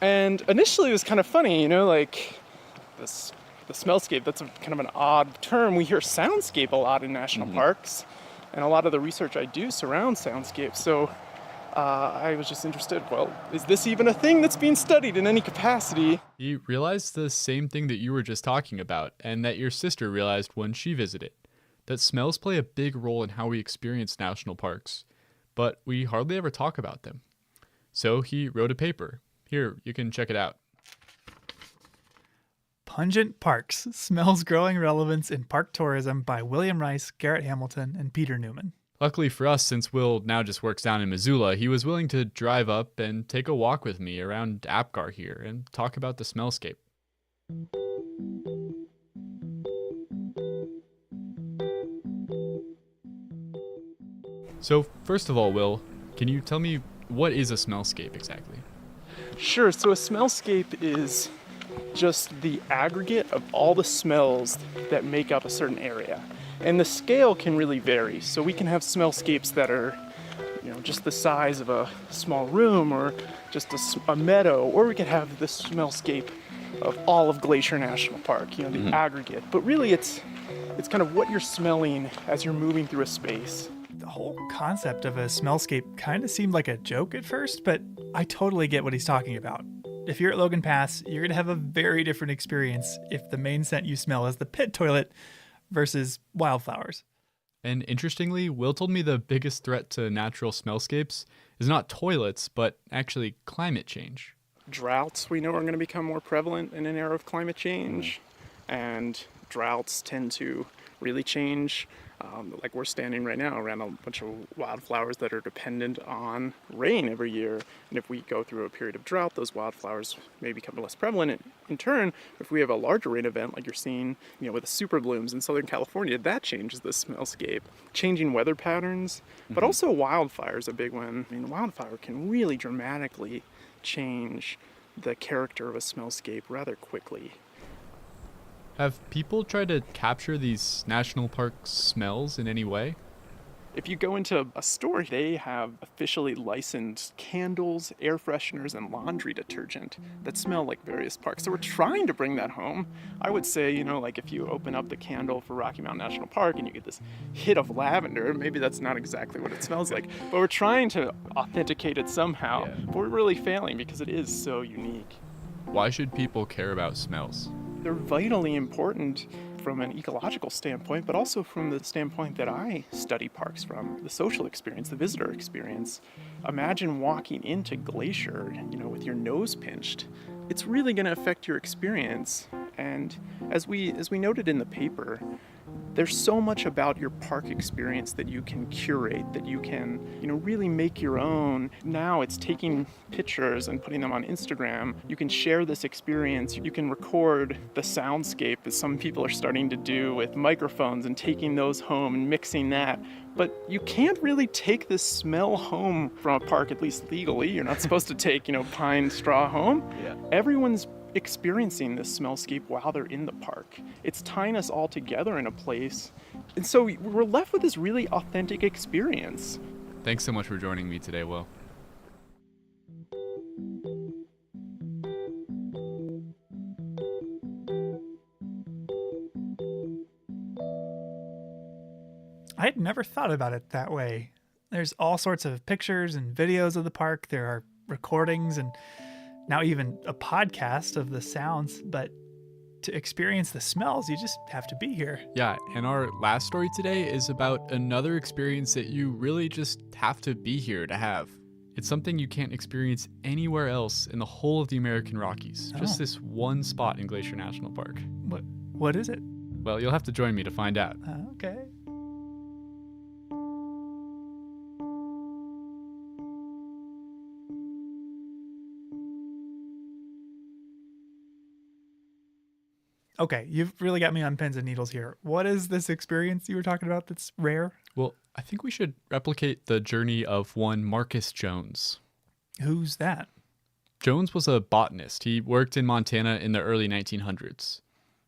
And initially it was kind of funny, the smellscape, that's kind of an odd term. We hear soundscape a lot in national parks. And a lot of the research I do surrounds soundscapes. So I was just interested, well, is this even a thing that's being studied in any capacity? You realized the same thing that you were just talking about, and that your sister realized when she visited, that smells play a big role in how we experience national parks, but we hardly ever talk about them. So he wrote a paper. Here, you can check it out. Pungent Parks, Smells Growing Relevance in Park Tourism by William Rice, Garrett Hamilton, and Peter Newman. Luckily for us, since Will now just works down in Missoula, he was willing to drive up and take a walk with me around Apgar here and talk about the smellscape. So first of all, Will, can you tell me what is a smellscape exactly? Sure, so a smellscape is just the aggregate of all the smells that make up a certain area. And the scale can really vary. So we can have smellscapes that are, just the size of a small room or just a meadow, or we could have the smellscape of all of Glacier National Park, the aggregate. But really it's kind of what you're smelling as you're moving through a space. The whole concept of a smellscape kind of seemed like a joke at first, but I totally get what he's talking about. If you're at Logan Pass, you're going to have a very different experience if the main scent you smell is the pit toilet versus wildflowers. And interestingly, Will told me the biggest threat to natural smellscapes is not toilets, but actually climate change. Droughts we know are going to become more prevalent in an era of climate change, and droughts tend to really change. Like we're standing right now around a bunch of wildflowers that are dependent on rain every year. And if we go through a period of drought, those wildflowers may become less prevalent. In turn, if we have a larger rain event like you're seeing, with the super blooms in Southern California, that changes the smellscape. Changing weather patterns, but also wildfires, a big one. Wildfire can really dramatically change the character of a smellscape rather quickly. Have people tried to capture these national park smells in any way? If you go into a store, they have officially licensed candles, air fresheners, and laundry detergent that smell like various parks. So we're trying to bring that home. I would say, like if you open up the candle for Rocky Mountain National Park and you get this hit of lavender, maybe that's not exactly what it smells like. But we're trying to authenticate it somehow. Yeah. But we're really failing because it is so unique. Why should people care about smells? They're vitally important from an ecological standpoint, but also from the standpoint that I study parks from, the social experience, the visitor experience. Imagine walking into Glacier, with your nose pinched. It's really going to affect your experience. And as we noted in the paper, there's so much about your park experience that you can curate, that you can, really make your own. Now it's taking pictures and putting them on Instagram. You can share this experience. You can record the soundscape, as some people are starting to do with microphones and taking those home and mixing that. But you can't really take this smell home from a park, at least legally. You're not supposed to take, pine straw home. Yeah. Everyone's experiencing this smellscape while they're in the park. It's tying us all together in a place. And so we're left with this really authentic experience. Thanks so much for joining me today, Will. I had never thought about it that way. There's all sorts of pictures and videos of the park. There are recordings and now even a podcast of the sounds, but to experience the smells, you just have to be here. Yeah, and our last story today is about another experience that you really just have to be here to have. It's something you can't experience anywhere else in the whole of the American Rockies. Just this one spot in Glacier National Park. What is it? Well, you'll have to join me to find out. Okay. Okay, you've really got me on pins and needles here. What is this experience you were talking about that's rare? Well, I think we should replicate the journey of one Marcus Jones. Who's that? Jones was a botanist. He worked in Montana in the early 1900s.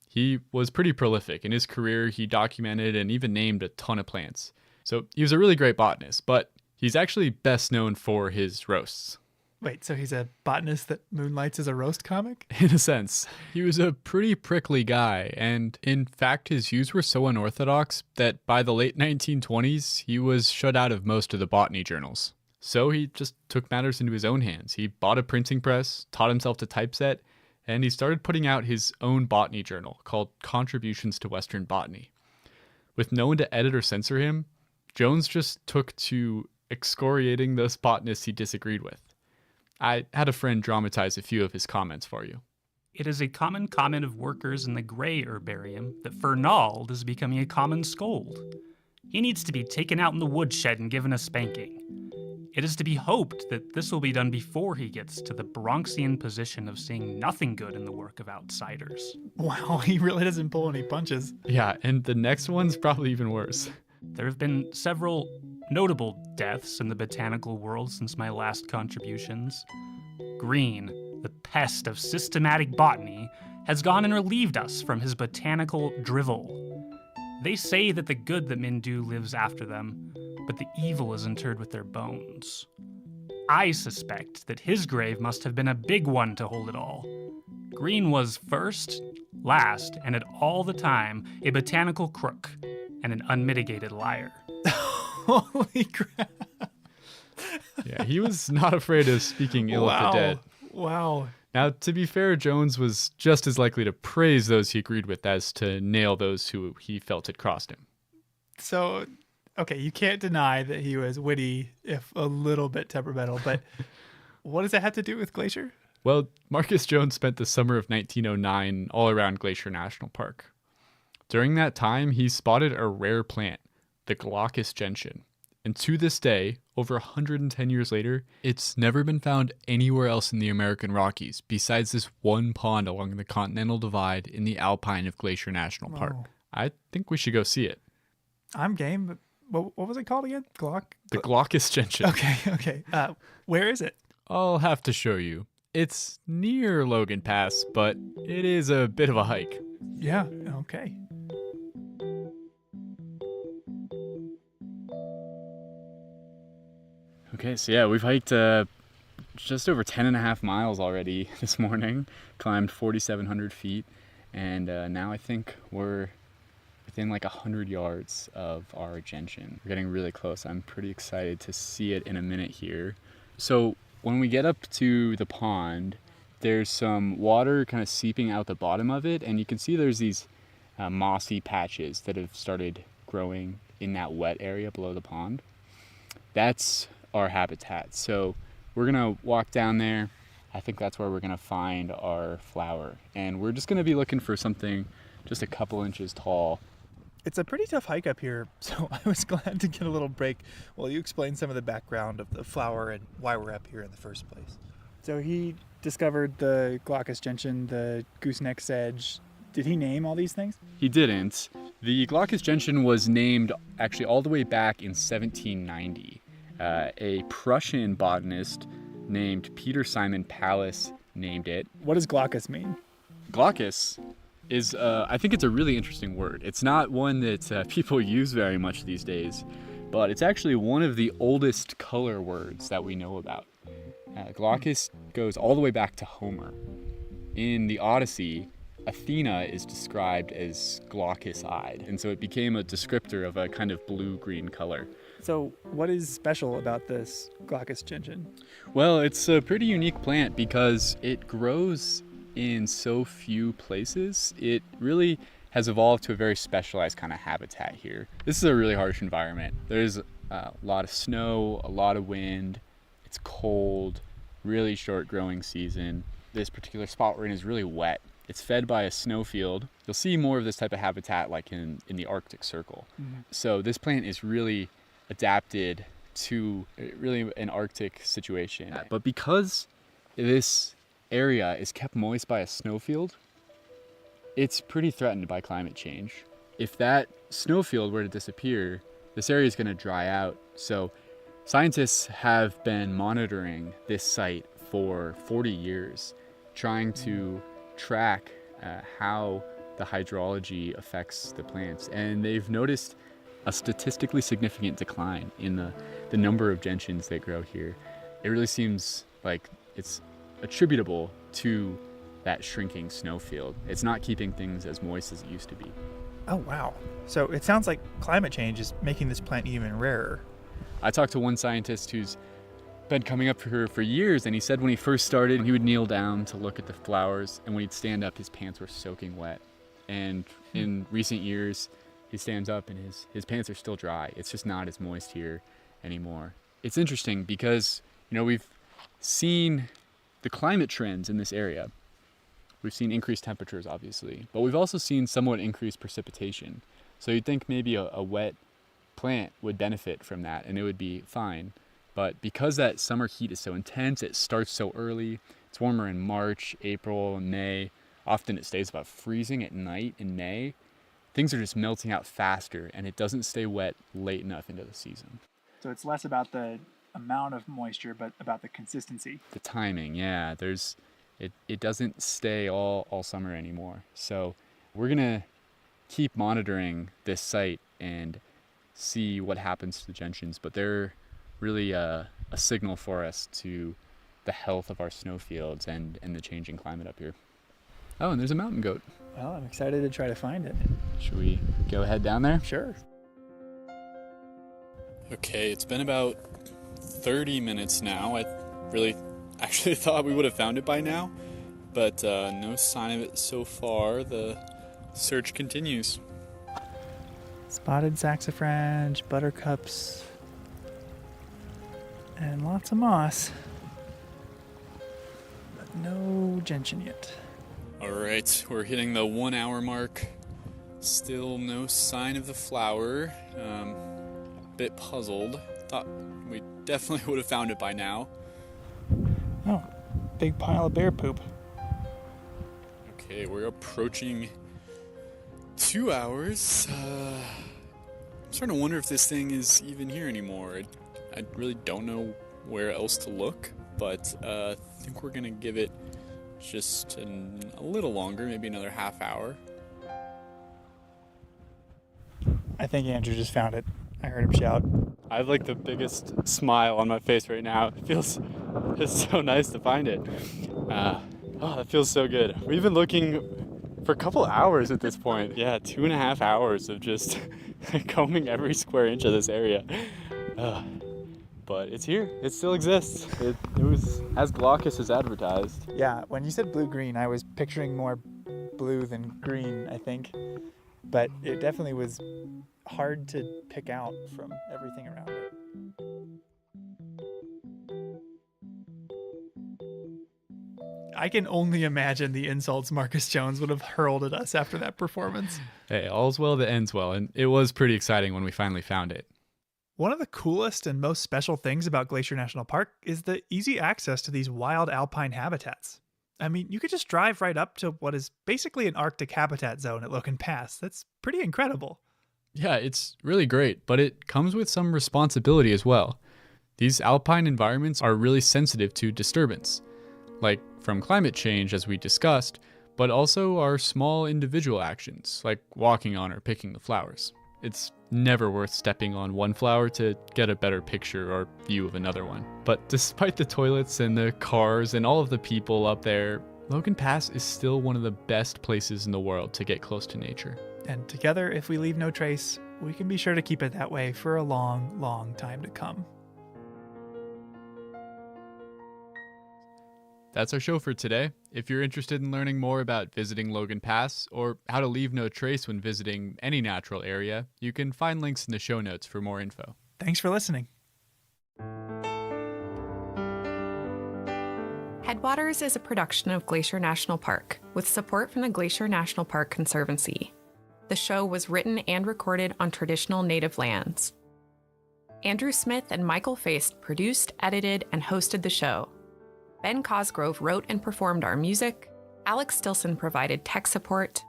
He was pretty prolific. In his career, he documented and even named a ton of plants. So he was a really great botanist, but he's actually best known for his roasts. Wait, so he's a botanist that moonlights as a roast comic? In a sense. He was a pretty prickly guy, and in fact his views were so unorthodox that by the late 1920s he was shut out of most of the botany journals. So he just took matters into his own hands. He bought a printing press, taught himself to typeset, and he started putting out his own botany journal called Contributions to Western Botany. With no one to edit or censor him, Jones just took to excoriating those botanists he disagreed with. I had a friend dramatize a few of his comments for you. It is a common comment of workers in the gray herbarium that Fernald is becoming a common scold. He needs to be taken out in the woodshed and given a spanking. It is to be hoped that this will be done before he gets to the Bronxian position of seeing nothing good in the work of outsiders. Wow, he really doesn't pull any punches. Yeah, and the next one's probably even worse. There have been several notable deaths in the botanical world since my last contributions. Green, the pest of systematic botany, has gone and relieved us from his botanical drivel. They say that the good that men do lives after them, but the evil is interred with their bones. I suspect that his grave must have been a big one to hold it all. Green was first, last, and at all the time, a botanical crook and an unmitigated liar. Holy crap. Yeah, he was not afraid of speaking ill of the dead. Wow. Now, to be fair, Jones was just as likely to praise those he agreed with as to nail those who he felt had crossed him. So, okay, you can't deny that he was witty, if a little bit temperamental, but what does that have to do with Glacier? Well, Marcus Jones spent the summer of 1909 all around Glacier National Park. During that time, he spotted a rare plant, the Glaucus gentian. And to this day, over 110 years later, it's never been found anywhere else in the American Rockies besides this one pond along the Continental Divide in the Alpine of Glacier National Park. Oh. I think we should go see it. I'm game, but what was it called again? The Glaucus gentian. Okay. Where is it? I'll have to show you. It's near Logan Pass, but it is a bit of a hike. Yeah, okay. Okay, so yeah, we've hiked just over 10 and a half miles already this morning, climbed 4,700 feet, and now I think we're within like 100 yards of our gentian. We're getting really close. I'm pretty excited to see it in a minute here. So when we get up to the pond, there's some water kind of seeping out the bottom of it, and you can see there's these mossy patches that have started growing in that wet area below the pond. That's our habitat. So we're gonna walk down there. I think that's where we're gonna find our flower, and we're just gonna be looking for something just a couple inches tall. It's a pretty tough hike up here, so I was glad to get a little break while you explain some of the background of the flower and why we're up here in the first place. So he discovered the Glaucus gentian, the gooseneck sedge. Did he name all these things? He didn't. The Glaucus gentian was named actually all the way back in 1790. A Prussian botanist named Peter Simon Pallas named it. What does Glaucus mean? Glaucus is, I think it's a really interesting word. It's not one that people use very much these days, but it's actually one of the oldest color words that we know about. Glaucus goes all the way back to Homer. In the Odyssey, Athena is described as glaucous-eyed, and so it became a descriptor of a kind of blue-green color. So what is special about this Glaucus gentian? Well, it's a pretty unique plant because it grows in so few places. It really has evolved to a very specialized kind of habitat here. This is a really harsh environment. There's a lot of snow, a lot of wind. It's cold, really short growing season. This particular spot we're in is really wet. It's fed by a snowfield. You'll see more of this type of habitat like in the Arctic Circle. Mm-hmm. So this plant is really adapted to really an Arctic situation. But because this area is kept moist by a snowfield, it's pretty threatened by climate change. If that snowfield were to disappear, this area is going to dry out. So scientists have been monitoring this site for 40 years, trying to track how the hydrology affects the plants. And they've noticed a statistically significant decline in the number of gentians that grow here. It really seems Like, it's attributable to that shrinking snowfield. It's not keeping things as moist as it used to be. Oh, wow. So it sounds like climate change is making this plant even rarer. I talked to one scientist who's been coming up here for years, and he said when he first started, he would kneel down to look at the flowers, and when he'd stand up, his pants were soaking wet. And in recent years, he stands up and his pants are still dry. It's just not as moist here anymore. It's interesting because, we've seen the climate trends in this area. We've seen increased temperatures, obviously, but we've also seen somewhat increased precipitation. So you'd think maybe a wet plant would benefit from that and it would be fine. But because that summer heat is so intense, it starts so early. It's warmer in March, April, and May. Often it stays about freezing at night in May. Things are just melting out faster, and it doesn't stay wet late enough into the season. So it's less about the amount of moisture, but about the consistency. The timing, yeah. It doesn't stay all summer anymore. So we're going to keep monitoring this site and see what happens to the gentians, but they're really a signal for us to the health of our snowfields and the changing climate up here. Oh, and there's a mountain goat. Well, I'm excited to try to find it. Should we go head down there? Sure. Okay, it's been about 30 minutes now. I really actually thought we would have found it by now, but no sign of it so far. The search continues. Spotted saxifrage, buttercups, and lots of moss. But no gentian yet. All right, we're hitting the 1 hour mark. Still no sign of the flower. Bit puzzled. Thought we definitely would have found it by now. Oh, big pile of bear poop. Okay, we're approaching 2 hours. I'm starting to wonder if this thing is even here anymore. I really don't know where else to look, but I think we're gonna give it just a little longer, maybe another half hour. I think Andrew just found it. I heard him shout. I have like the biggest smile on my face right now. It's so nice to find it. That feels so good. We've been looking for a couple hours at this point. Yeah, 2.5 hours of just combing every square inch of this area. But it's here. It still exists. It was as glaucous as advertised. Yeah, when you said blue-green, I was picturing more blue than green, I think. But it definitely was hard to pick out from everything around it. I can only imagine the insults Marcus Jones would have hurled at us after that performance. Hey, all's well that ends well, and it was pretty exciting when we finally found it. One of the coolest and most special things about Glacier National Park is the easy access to these wild alpine habitats. I mean, you could just drive right up to what is basically an Arctic habitat zone at Logan Pass. That's pretty incredible. Yeah, it's really great, but it comes with some responsibility as well. These alpine environments are really sensitive to disturbance, like from climate change, as we discussed, but also our small individual actions, like walking on or picking the flowers. It's never worth stepping on one flower to get a better picture or view of another one. But despite the toilets and the cars and all of the people up there, Logan Pass is still one of the best places in the world to get close to nature. And together, if we leave no trace, we can be sure to keep it that way for a long, long time to come. That's our show for today. If you're interested in learning more about visiting Logan Pass or how to leave no trace when visiting any natural area, you can find links in the show notes for more info. Thanks for listening. Headwaters is a production of Glacier National Park with support from the Glacier National Park Conservancy. The show was written and recorded on traditional native lands. Andrew Smith and Michael Feist produced, edited, and hosted the show. Ben Cosgrove wrote and performed our music. Alex Stilson provided tech support.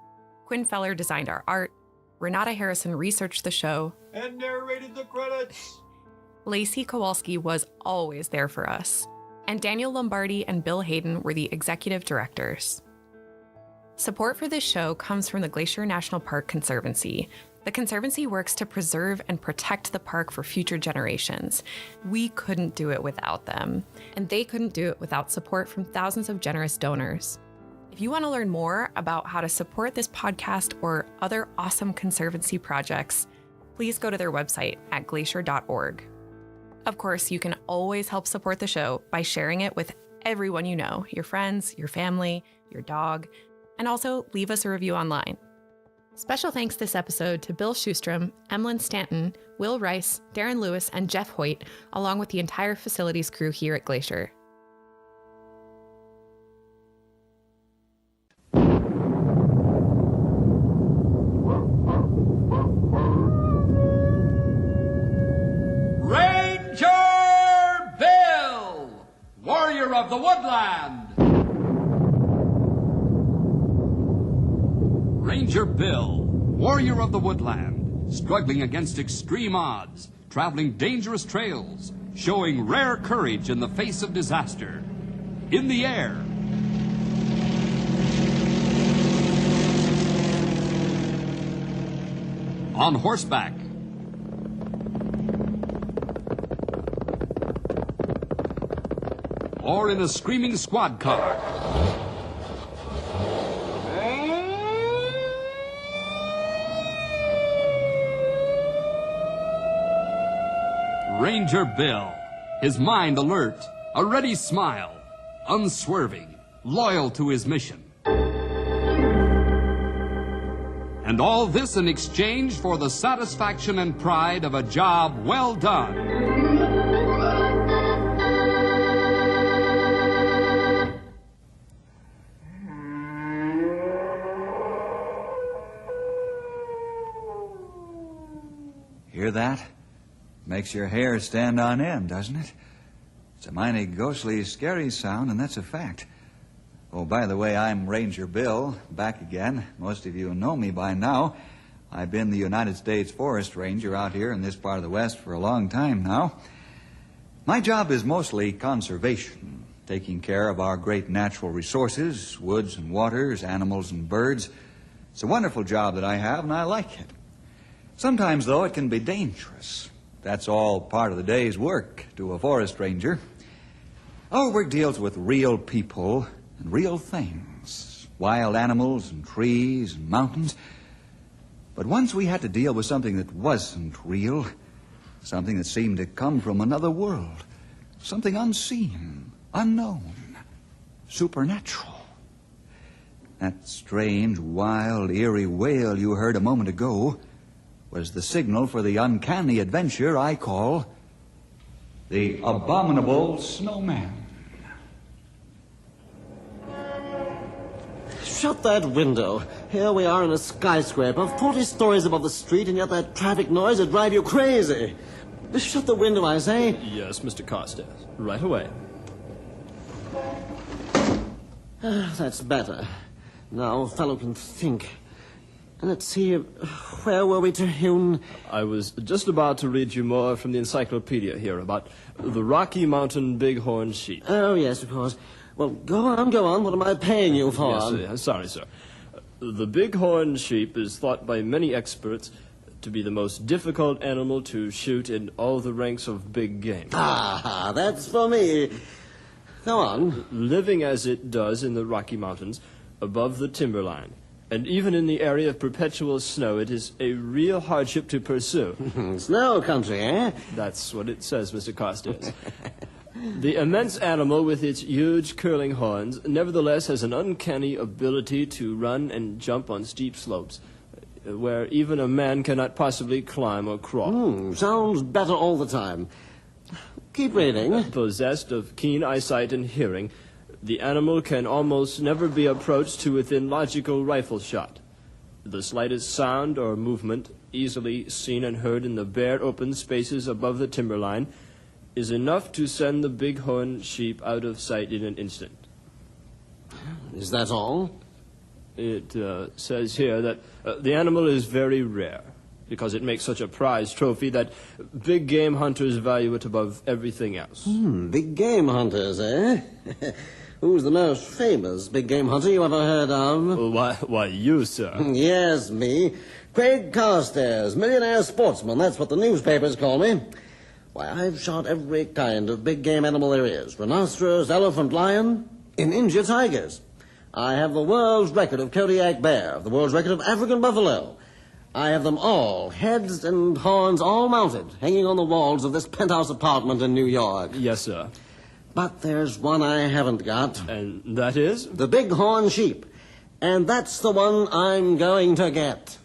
Quinn Feller designed our art. Renata Harrison researched the show. And narrated the credits. Lacey Kowalski was always there for us. And Daniel Lombardi and Bill Hayden were the executive directors. Support for this show comes from the Glacier National Park Conservancy, The Conservancy works to preserve and protect the park for future generations. We couldn't do it without them, and they couldn't do it without support from thousands of generous donors. If you want to learn more about how to support this podcast or other awesome Conservancy projects, please go to their website at glacier.org. Of course, you can always help support the show by sharing it with everyone you know, your friends, your family, your dog, and also leave us a review online. Special thanks this episode to Bill Schustrom, Emlyn Stanton, Will Rice, Darren Lewis, and Jeff Hoyt, along with the entire facilities crew here at Glacier. Ranger Bill, warrior of the woodland. Ranger Bill, warrior of the woodland, struggling against extreme odds, traveling dangerous trails, showing rare courage in the face of disaster. In the air. On horseback. Or in a screaming squad car. Ranger Bill, his mind alert, a ready smile, unswerving, loyal to his mission. And all this in exchange for the satisfaction and pride of a job well done. Hear that? Makes your hair stand on end, doesn't it? It's a mighty ghostly, scary sound, and that's a fact. Oh, by the way, I'm Ranger Bill, back again. Most of you know me by now. I've been the United States Forest Ranger out here in this part of the West for a long time now. My job is mostly conservation, taking care of our great natural resources, woods and waters, animals and birds. It's a wonderful job that I have, and I like it. Sometimes, though, it can be dangerous. That's all part of the day's work to a forest ranger. Our work deals with real people and real things, wild animals and trees and mountains. But once we had to deal with something that wasn't real, something that seemed to come from another world, something unseen, unknown, supernatural. That strange, wild, eerie wail you heard a moment ago was the signal for the uncanny adventure I call the Abominable Snowman. Shut that window. Here we are in a skyscraper, 40 stories above the street, and yet that traffic noise would drive you crazy. Shut the window, I say. Yes, Mr. Carstairs. Right away. That's better. Now a fellow can think. Let's see, where were we, Terhune? I was just about to read you more from the encyclopedia here about the Rocky Mountain bighorn sheep. Oh, yes, of course. Well, go on. What am I paying you for? Yes, sorry, sir. The bighorn sheep is thought by many experts to be the most difficult animal to shoot in all the ranks of big game. Ah, that's for me. Go on. Living as it does in the Rocky Mountains, above the timberline, and even in the area of perpetual snow, it is a real hardship to pursue. Snow country, eh? That's what it says, Mr. Carstairs. The immense animal with its huge curling horns nevertheless has an uncanny ability to run and jump on steep slopes, where even a man cannot possibly climb or crawl. Sounds better all the time. Keep reading. Possessed of keen eyesight and hearing, the animal can almost never be approached to within logical rifle shot. The slightest sound or movement, easily seen and heard in the bare open spaces above the timberline, is enough to send the bighorn sheep out of sight in an instant. Is that all? It says here that the animal is very rare, because it makes such a prized trophy that big game hunters value it above everything else. Big game hunters, eh? Who's the most famous big game hunter you ever heard of? Why, you, sir. Yes, me. Craig Carstairs, millionaire sportsman, that's what the newspapers call me. Why, I've shot every kind of big game animal there is. Rhinoceros, elephant, lion, and India tigers. I have the world's record of Kodiak bear, the world's record of African buffalo. I have them all, heads and horns all mounted, hanging on the walls of this penthouse apartment in New York. Yes, sir. But there's one I haven't got. And that is? The bighorn sheep. And that's the one I'm going to get.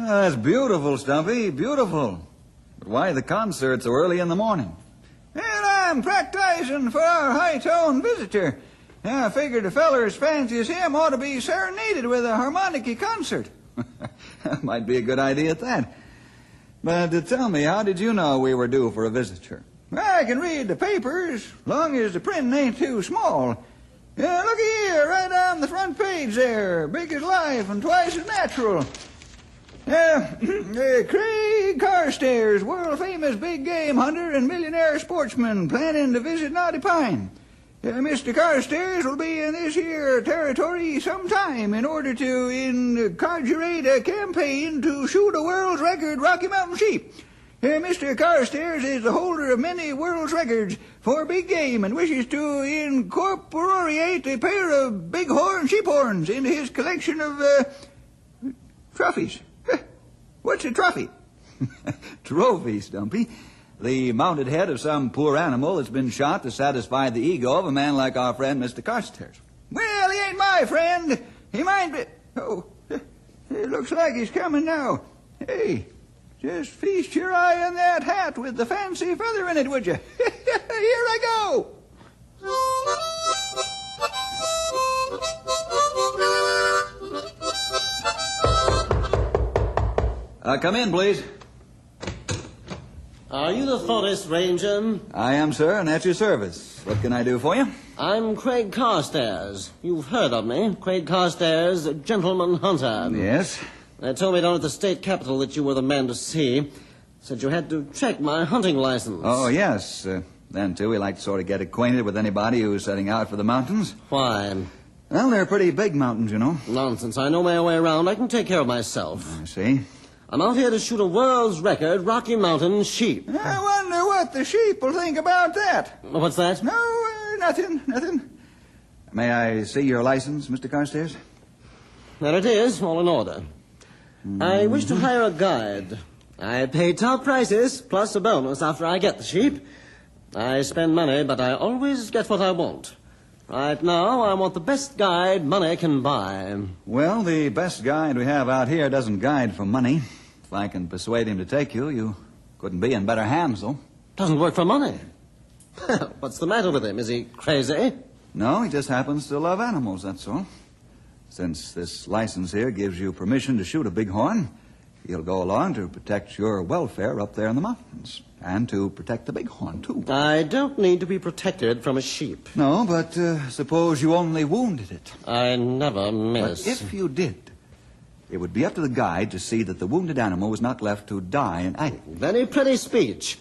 That's beautiful, Stumpy, beautiful. But why the concert so early in the morning? And I'm practicing for our high-tone visitor. I figured a feller as fancy as him ought to be serenaded with a harmonica concert. That might be a good idea at that. But tell me, how did you know we were due for a visitor? I can read the papers, long as the print ain't too small. Look here, right on the front page there, big as life and twice as natural. Craig Carstairs, world-famous big game hunter and millionaire sportsman, planning to visit Knotty Pine. Mr. Carstairs will be in this here territory sometime in order to inaugurate a campaign to shoot a world's record Rocky Mountain sheep. Mr. Carstairs is the holder of many world's records for big game and wishes to incorporate a pair of bighorn sheep horns into his collection of trophies. What's a trophy? Trophy, Stumpy. The mounted head of some poor animal that's been shot to satisfy the ego of a man like our friend Mr. Carstairs. Well, he ain't my friend. He might be... Oh, it looks like he's coming now. Hey, just feast your eye on that hat with the fancy feather in it, would you? Here I go! Come in, please. Are you the Forest Ranger? I am, sir, and at your service. What can I do for you? I'm Craig Carstairs. You've heard of me. Craig Carstairs, gentleman hunter. Yes? They told me down at the state capitol that you were the man to see. Said you had to check my hunting license. Oh, yes. Then, too, we like to sort of get acquainted with anybody who's setting out for the mountains. Why? Well, they're pretty big mountains, you know. Nonsense. I know my way around. I can take care of myself. I see. I'm out here to shoot a world's record Rocky Mountain sheep. I wonder what the sheep will think about that. What's that? No, nothing. May I see your license, Mr. Carstairs? There it is, all in order. I wish to hire a guide. I pay top prices, plus a bonus after I get the sheep. I spend money, but I always get what I want. Right now, I want the best guide money can buy. Well, the best guide we have out here doesn't guide for money. If I can persuade him to take you, you couldn't be in better hands, though. Doesn't work for money. What's the matter with him? Is he crazy? No, he just happens to love animals, that's all. Since this license here gives you permission to shoot a bighorn, he'll go along to protect your welfare up there in the mountains. And to protect the bighorn, too. I don't need to be protected from a sheep. No, but suppose you only wounded it. I never miss. But if you did, it would be up to the guide to see that the wounded animal was not left to die in agony. Very pretty speech.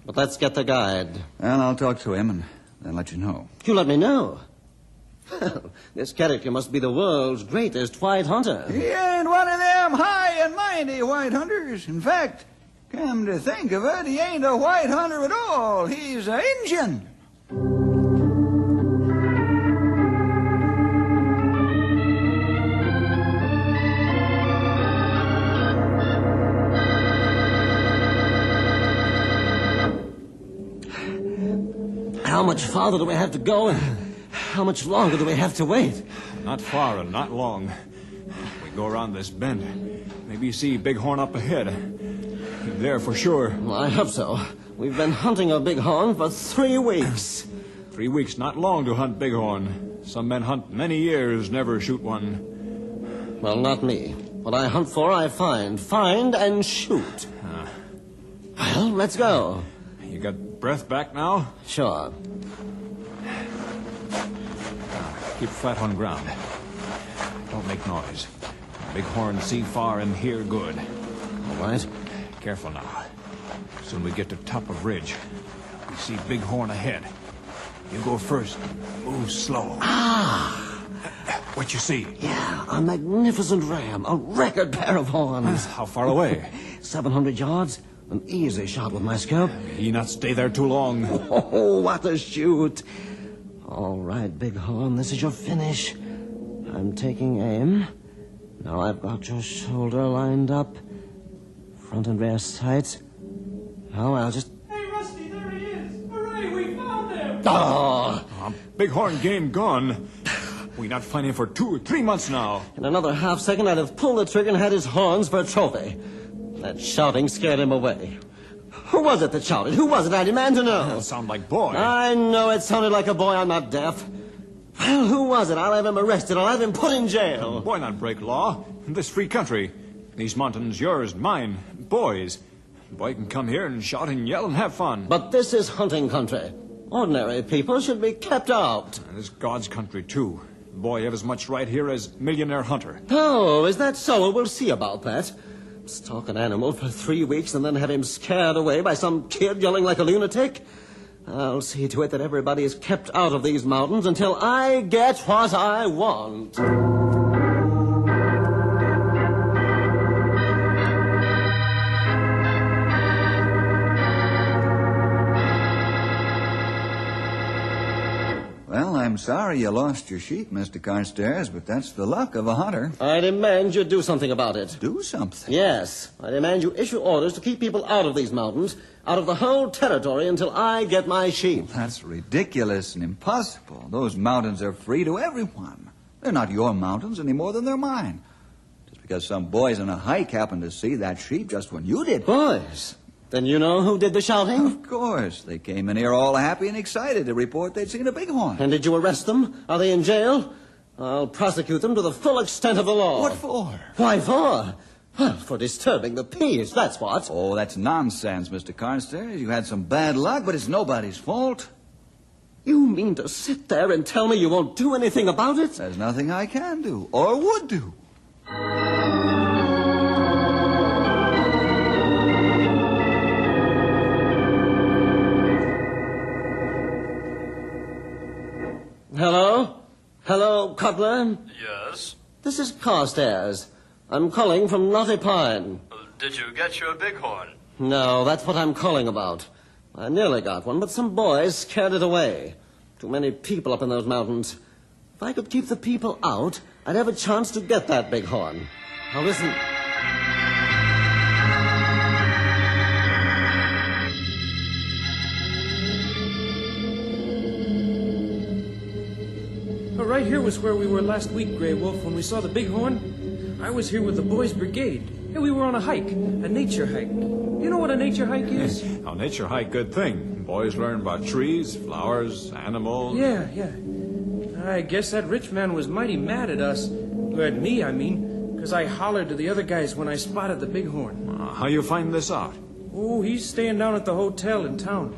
But let's get the guide. Well, I'll talk to him and then let you know. You let me know? This character must be the world's greatest white hunter. He ain't one of them high and mighty white hunters. In fact, come to think of it, he ain't a white hunter at all. He's an Injun. How much farther do we have to go, and how much longer do we have to wait? Not far and not long. We go around this bend. Maybe see bighorn up ahead. There for sure. Well, I hope so. We've been hunting a bighorn for 3 weeks. 3 weeks, not long to hunt bighorn. Some men hunt many years, never shoot one. Well, not me. What I hunt for, I find. Find and shoot. Well, let's go. You got breath back now? Sure. Keep flat on ground. Don't make noise. Bighorn see far and hear good. All right. Careful now. Soon we get to top of ridge. We see Bighorn ahead. You go first. Move slow. Ah! What you see? Yeah, a magnificent ram. A record pair of horns. How far away? 700 yards. An easy shot with my scope. He not stay there too long. Oh, what a shoot. All right, Bighorn, this is your finish. I'm taking aim. Now I've got your shoulder lined up. Front and rear sights. Now I'll just... Hey, Rusty, there he is! Hooray, we found him! Oh! Bighorn game gone. We not find him for 2 or 3 months now. In another half second, I'd have pulled the trigger and had his horns for a trophy. That shouting scared him away. Who was it that shouted? Who was it? I demand to know. That sound like boy. I know it sounded like a boy. I'm not deaf. Well, who was it? I'll have him arrested. I'll have him put in jail. Boy not break law. This free country. These mountains yours, mine, boys. Boy can come here and shout and yell and have fun. But this is hunting country. Ordinary people should be kept out. This is God's country, too. Boy have as much right here as millionaire hunter. Oh, is that so? Well, we'll see about that. Stalk an animal for 3 weeks and then have him scared away by some kid yelling like a lunatic? I'll see to it that everybody is kept out of these mountains until I get what I want. Well, I'm sorry you lost your sheep, Mr. Carstairs, but that's the luck of a hunter. I demand you do something about it. Do something? Yes. I demand you issue orders to keep people out of these mountains, out of the whole territory, until I get my sheep. That's ridiculous and impossible. Those mountains are free to everyone. They're not your mountains any more than they're mine. Just because some boys on a hike happened to see that sheep just when you did. Boys? Then you know who did the shouting? Of course. They came in here all happy and excited to report they'd seen a bighorn. And did you arrest them? Are they in jail? I'll prosecute them to the full extent of the law. What for? Why for? Well, for disturbing the peace, that's what. Oh, that's nonsense, Mr. Carstairs. You had some bad luck, but it's nobody's fault. You mean to sit there and tell me you won't do anything about it? There's nothing I can do, or would do. Hello? Hello, Cutler? Yes? This is Carstairs. I'm calling from Knotty Pine. Did you get your bighorn? No, that's what I'm calling about. I nearly got one, but some boys scared it away. Too many people up in those mountains. If I could keep the people out, I'd have a chance to get that bighorn. Now listen... Right here was where we were last week, Grey Wolf, when we saw the bighorn. I was here with the boys' brigade. And we were on a hike, a nature hike. You know what a nature hike is? A nature hike, good thing. Boys learn about trees, flowers, animals. Yeah. I guess that rich man was mighty mad at us. At me, I mean, because I hollered to the other guys when I spotted the bighorn. How you find this out? Oh, he's staying down at the hotel in town.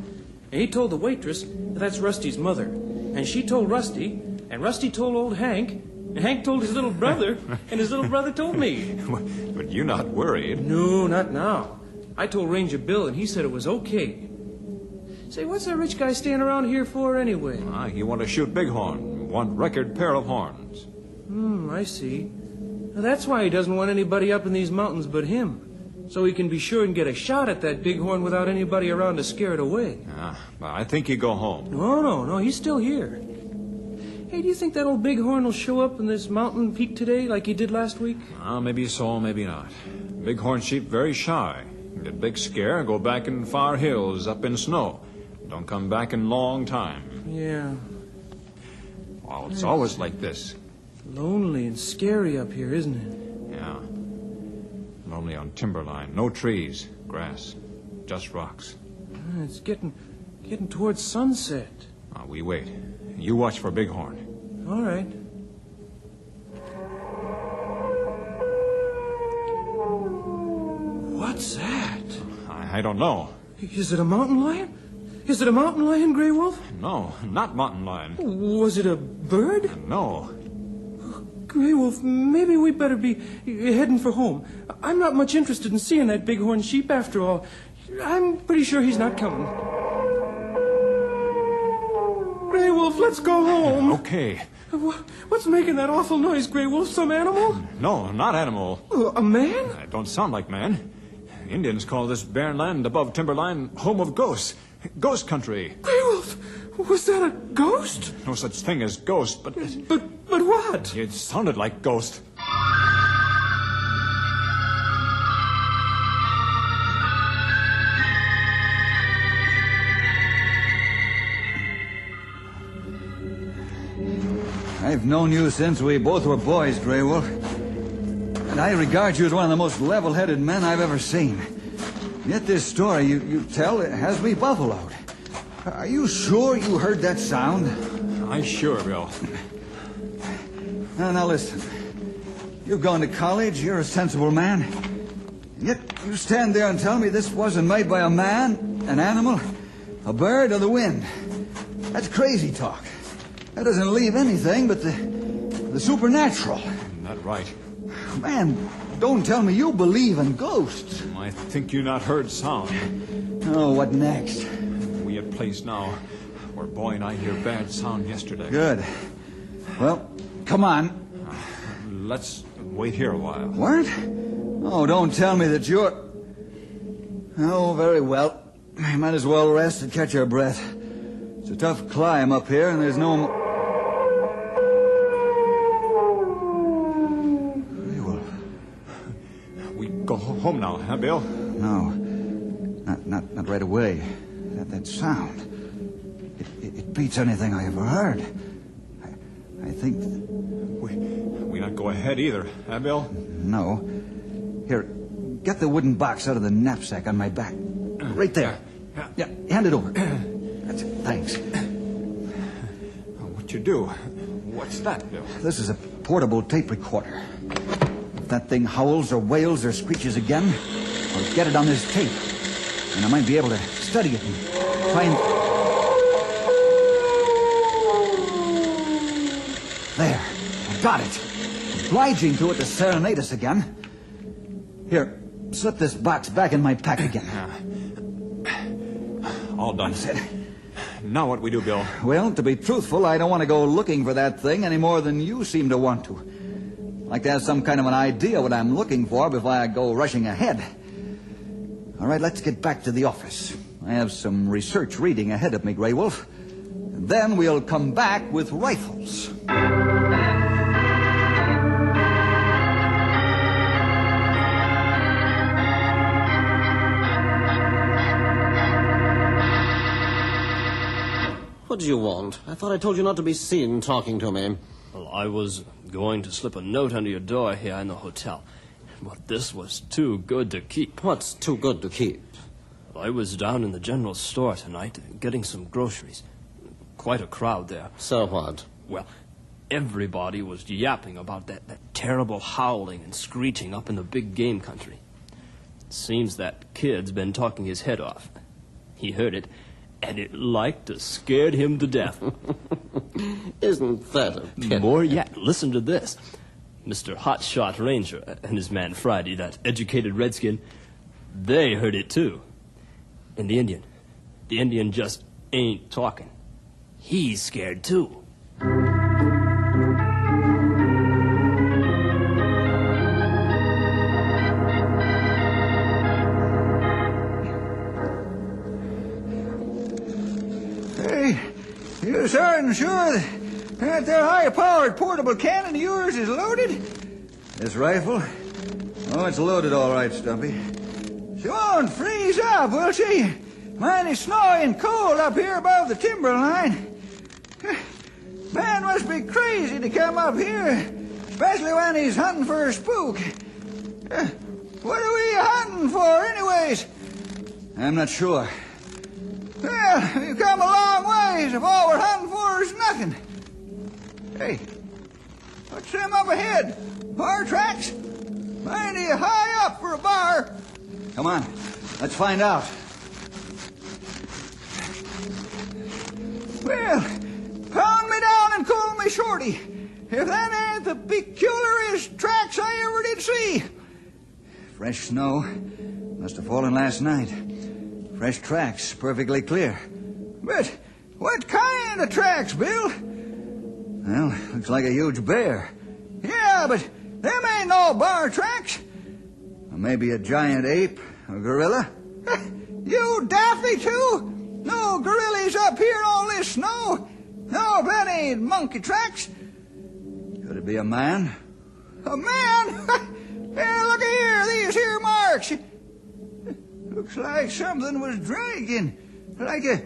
And he told the waitress that's Rusty's mother. And she told Rusty... And Rusty told old Hank, and Hank told his little brother, and his little brother told me. But you're not worried. No, not now. I told Ranger Bill, and he said it was okay. Say, what's that rich guy staying around here for anyway? He want to shoot bighorn. Want record pair of horns. I see. Now, that's why he doesn't want anybody up in these mountains but him. So he can be sure and get a shot at that bighorn without anybody around to scare it away. I think you go home. No, he's still here. Hey, do you think that old bighorn will show up in this mountain peak today like he did last week? Maybe so, maybe not. Bighorn sheep very shy. Get big scare, go back in far hills up in snow. Don't come back in long time. Yeah. Well, it's always like this. Lonely and scary up here, isn't it? Yeah. Lonely on timberline. No trees, grass, just rocks. It's getting towards sunset. We wait. You watch for bighorn. All right. What's that? I don't know. Is it a mountain lion? Is it a mountain lion, Grey Wolf? No, not mountain lion. Was it a bird? No. Grey Wolf, maybe we better be heading for home. I'm not much interested in seeing that bighorn sheep after all. I'm pretty sure he's not coming. Grey Wolf, let's go home. Okay. What's making that awful noise, Grey Wolf? Some animal? No, not animal. A man? It don't sound like man. Indians call this barren land above timberline home of ghosts. Ghost country. Grey Wolf, was that a ghost? No such thing as ghost, but... But what? It sounded like ghost. I've known you since we both were boys, Grey Wolf. And I regard you as one of the most level-headed men I've ever seen. Yet this story you tell has me buffaloed. Are you sure you heard that sound? I sure will. Now listen. You've gone to college, you're a sensible man. Yet you stand there and tell me this wasn't made by a man, an animal, a bird, or the wind. That's crazy talk. That doesn't leave anything but the supernatural. Not right. Man, don't tell me you believe in ghosts. I think you not heard sound. Oh, what next? We at place now where boy and I hear bad sound yesterday. Good. Well, come on. Let's wait here a while. What? Oh, don't tell me that you're... Oh, very well. I might as well rest and catch our breath. It's a tough climb up here, and there's no... Go home now, huh, Bill? No, not right away. That sound, it beats anything I ever heard. I think... We not go ahead either, huh, Bill? No. Here, get the wooden box out of the knapsack on my back. Right there. Yeah, hand it over. That's it, thanks. What you do? What's that, Bill? This is a portable tape recorder. If that thing howls or wails or screeches again, I'll get it on this tape. And I might be able to study it and find... There, I got it. Obliging to it to serenade us again. Here, slip this box back in my pack again. All done. That's it. Now what we do, Bill? Well, to be truthful, I don't want to go looking for that thing any more than you seem to want to. I'd like to have some kind of an idea what I'm looking for before I go rushing ahead. All right, let's get back to the office. I have some research reading ahead of me, Grey Wolf. And then we'll come back with rifles. What do you want? I thought I told you not to be seen talking to me. Well, I was going to slip a note under your door here in the hotel. But this was too good to keep. What's too good to keep? I was down in the general store tonight getting some groceries. Quite a crowd there. So what? Well, everybody was yapping about that terrible howling and screeching up in the big game country. It seems that kid's been talking his head off. He heard it, and it like to scared him to death. Isn't that a pity? More yet, listen to this. Mr. Hotshot Ranger and his man Friday, that educated redskin, they heard it too. And the Indian just ain't talking. He's scared too. Hey, you certain sure that high-powered portable cannon of yours is loaded? This rifle? Oh, it's loaded all right, Stumpy. She won't freeze up, will she? Mighty snowy and cold up here above the timberline. Man must be crazy to come up here, especially when he's hunting for a spook. What are we hunting for, anyways? I'm not sure. Well, we've come a long ways if all we're hunting for is nothing. Hey, what's them up ahead? Bar tracks? Mighty high up for a bar. Come on, let's find out. Well, pound me down and call me Shorty. If that ain't the peculiarest tracks I ever did see. Fresh snow. Must have fallen last night. Fresh tracks, perfectly clear. But what kind of tracks, Bill? Well, looks like a huge bear. Yeah, but them ain't no bar tracks. Or maybe a giant ape or gorilla. You daffy, too? No gorillas up here in all this snow. No, that ain't monkey tracks. Could it be a man? A man? Here, look here, these here marks. Looks like something was dragging. Like a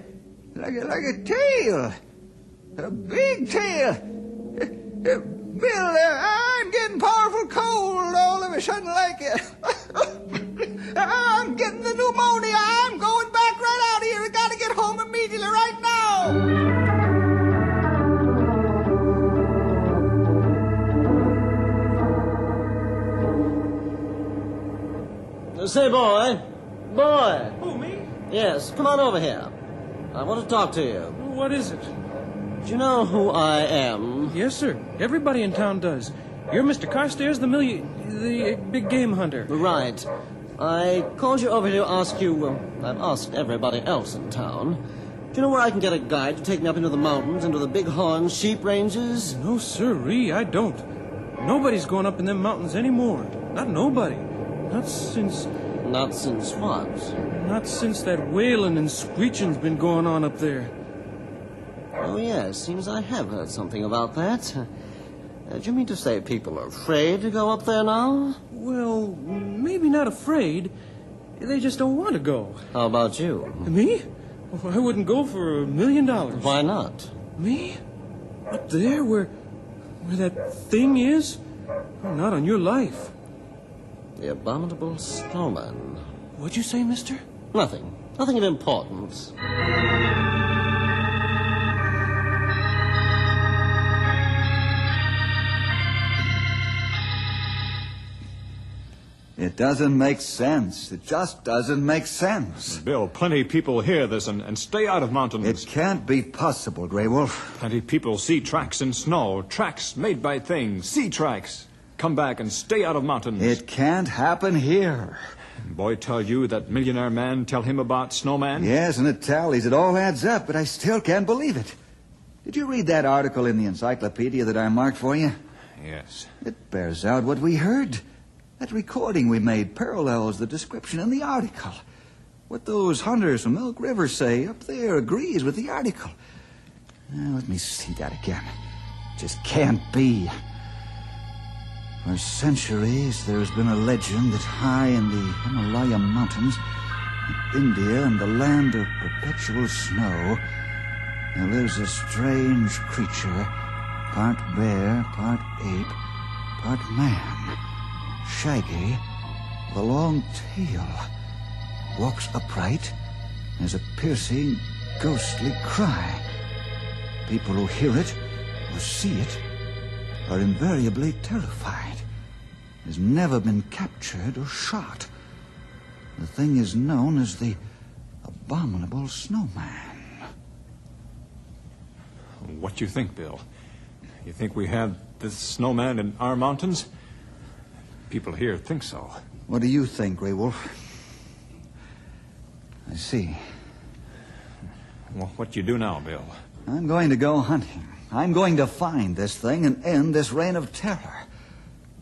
tail. A big tail. Bill, I'm getting powerful cold all of a sudden like I'm getting the pneumonia. I'm going back right out here. I gotta get home immediately right now. Say, boy. Boy. Who, me? Yes, come on over here. I want to talk to you. What is it? Do you know who I am? Yes, sir. Everybody in town does. You're Mr. Carstairs, the big game hunter. Right. I called you over here to ask you, I've asked everybody else in town. Do you know where I can get a guide to take me up into the mountains, into the bighorn sheep ranges? No, sirree, I don't. Nobody's going up in them mountains anymore. Not nobody. Not since... Not since what? Not since that wailing and screeching's been going on up there. Oh, yes, seems I have heard something about that. Do you mean to say people are afraid to go up there now? Well, maybe not afraid. They just don't want to go. How about you? Me? I wouldn't go for $1 million. Why not? Me? Up there where that thing is? Oh, not on your life. The abominable snowman. What'd you say, mister? Nothing. Nothing of importance. It doesn't make sense. It just doesn't make sense. Bill, plenty people hear this and stay out of mountains. It can't be possible, Grey Wolf. Plenty people see tracks in snow, tracks made by things, sea tracks. Come back and stay out of mountains. It can't happen here. Boy tell you that millionaire man tell him about snowman? Yes, and it tallies. It all adds up, but I still can't believe it. Did you read that article in the encyclopedia that I marked for you? Yes. It bears out what we heard. That recording we made parallels the description in the article. What those hunters from Milk River say up there agrees with the article. Now, let me see that again. It just can't be. For centuries, there's been a legend that high in the Himalaya mountains, in India and the land of perpetual snow, there lives a strange creature, part bear, part ape, part man, shaggy, with a long tail, walks upright, has a piercing, ghostly cry. People who hear it or see it are invariably terrified. Has never been captured or shot. The thing is known as the abominable snowman. What do you think, Bill? You think we have this snowman in our mountains? People here think so. What do you think, Grey Wolf? I see. Well, what do you do now, Bill? I'm going to go hunting. I'm going to find this thing and end this reign of terror.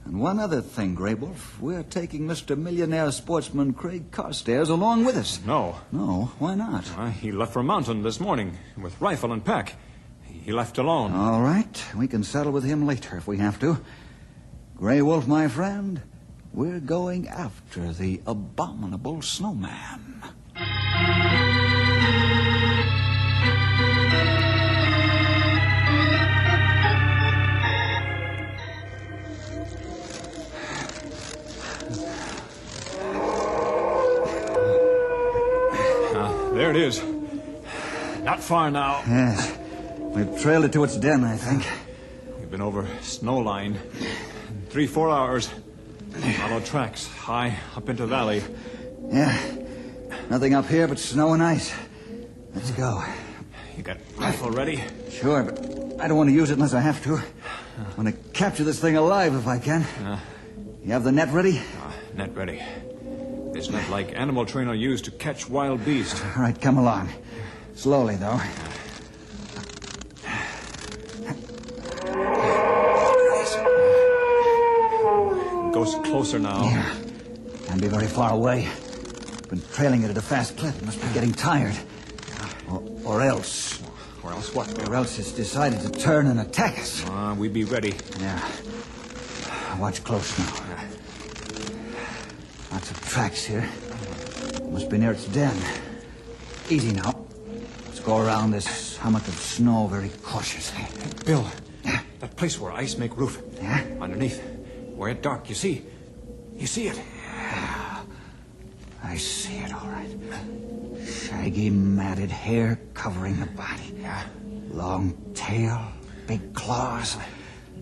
And one other thing, Grey Wolf. We're taking Mr. Millionaire Sportsman Craig Carstairs along with us. No. No? Why not? He left for a mountain this morning with rifle and pack. He left alone. All right. We can settle with him later if we have to. Grey Wolf, my friend, we're going after the abominable snowman. There it is. Not far now. Yes. We've trailed it to its den, I think. We've been over snow line. 3-4 hours. Followed tracks high up into the valley. Yeah. Nothing up here but snow and ice. Let's go. You got rifle ready? Sure, but I don't want to use it unless I have to. I want to capture this thing alive if I can. You have the net ready? Net ready. This net like animal trainer used to catch wild beasts. All right, come along. Slowly, though. Goes closer now. Yeah. Can't be very far away. Been trailing it at a fast clip. Must be getting tired. Or else. Or else what? Or else it's decided to turn and attack us. We be ready. Yeah. Watch close now. Lots of tracks here. Must be near its den. Easy now. Let's go around this hummock of snow very cautiously. Bill, that place where ice make roof. Yeah? Underneath. Where it dark, you see? You see it? Yeah. I see it, all right. Shaggy, matted hair covering the body. Yeah. Long tail, big claws.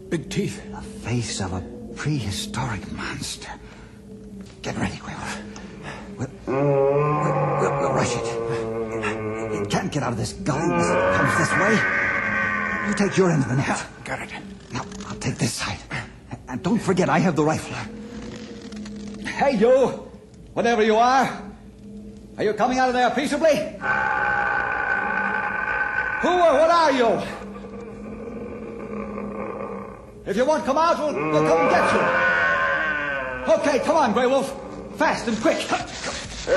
Big teeth. The face of a prehistoric monster. Get ready, Quill. We'll rush it. It can't get out of this gully unless it comes this way. You take your end of the net. Got it. Now, I'll take this side. And don't forget, I have the rifle. Hey, you! Whatever you are. Are you coming out of there peaceably? Who or what are you? If you won't come out, we'll come and get you. Okay, come on, Grey Wolf. Fast and quick. That's it.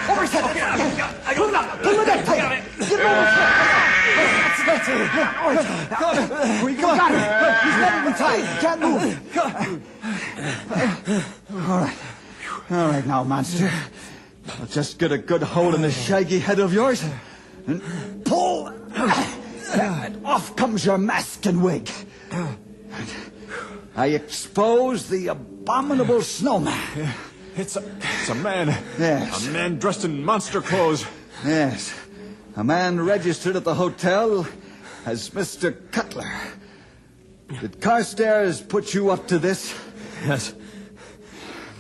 Over his head. Pull it up. Pull it up. Get it over his head. That's it. Come on. We got it. He's not even tied. Can't move. All right, now, monster. I'll just get a good hold in the shaggy head of yours and pull. And off comes your mask and wig. I expose the abominable snowman. It's a man. Yes. A man dressed in monster clothes. Yes. A man registered at the hotel as Mr. Cutler. Did Carstairs put you up to this? Yes.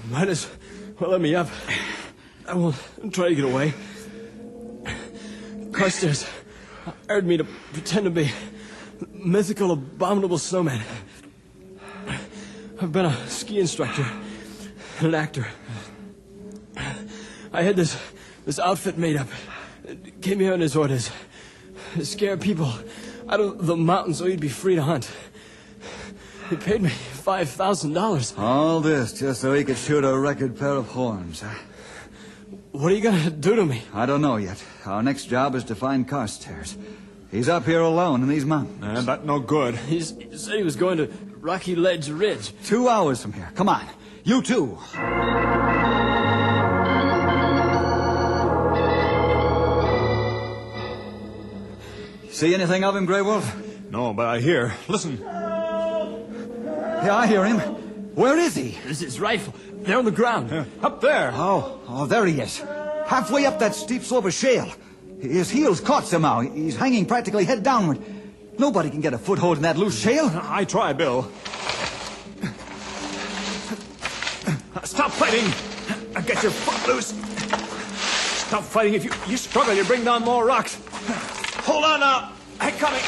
Might as well let me up. I will try to get away. Carstairs hired me to pretend to be mythical, abominable snowman. I've been a ski instructor and an actor. I had this outfit made up. It came here on his orders. To scare people out of the mountains so he'd be free to hunt. He paid me $5,000. All this just so he could shoot a record pair of horns, huh? What are you gonna do to me? I don't know yet. Our next job is to find Carstairs. He's up here alone in these mountains. That no good. He said he was going to Rocky Ledge Ridge. 2 hours from here. Come on. You too. See anything of him, Grey Wolf? No, but I hear. Listen. Yeah, I hear him. Where is he? There's his rifle. They're on the ground. Up there. Oh, there he is. Halfway up that steep slope of shale. His heel's caught somehow. He's hanging practically head downward. Nobody can get a foothold in that loose shale. I try, Bill. Stop fighting! Get your foot loose! Stop fighting. If you struggle, you bring down more rocks. Hold on now. I'm coming.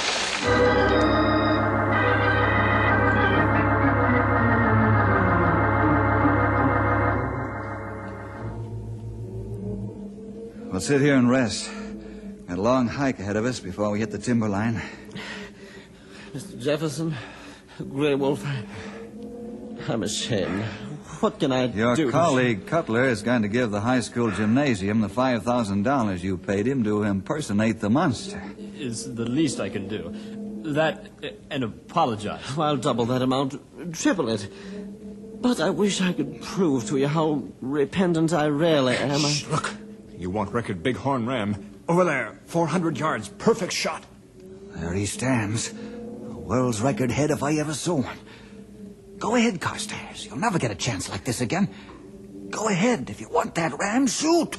We'll sit here and rest. Got a long hike ahead of us before we hit the timberline. Mr. Jefferson, Grey Wolf, I'm ashamed. What can I do? Your colleague Cutler is going to give the high school gymnasium the $5,000 you paid him to impersonate the monster. It's the least I can do. That and apologize. I'll double that amount, triple it. But I wish I could prove to you how repentant I really am. Shh, look. You want record bighorn ram. Over there, 400 yards, perfect shot. There he stands. A world's record head if I ever saw one. Go ahead, Carstairs. You'll never get a chance like this again. Go ahead. If you want that ram, shoot.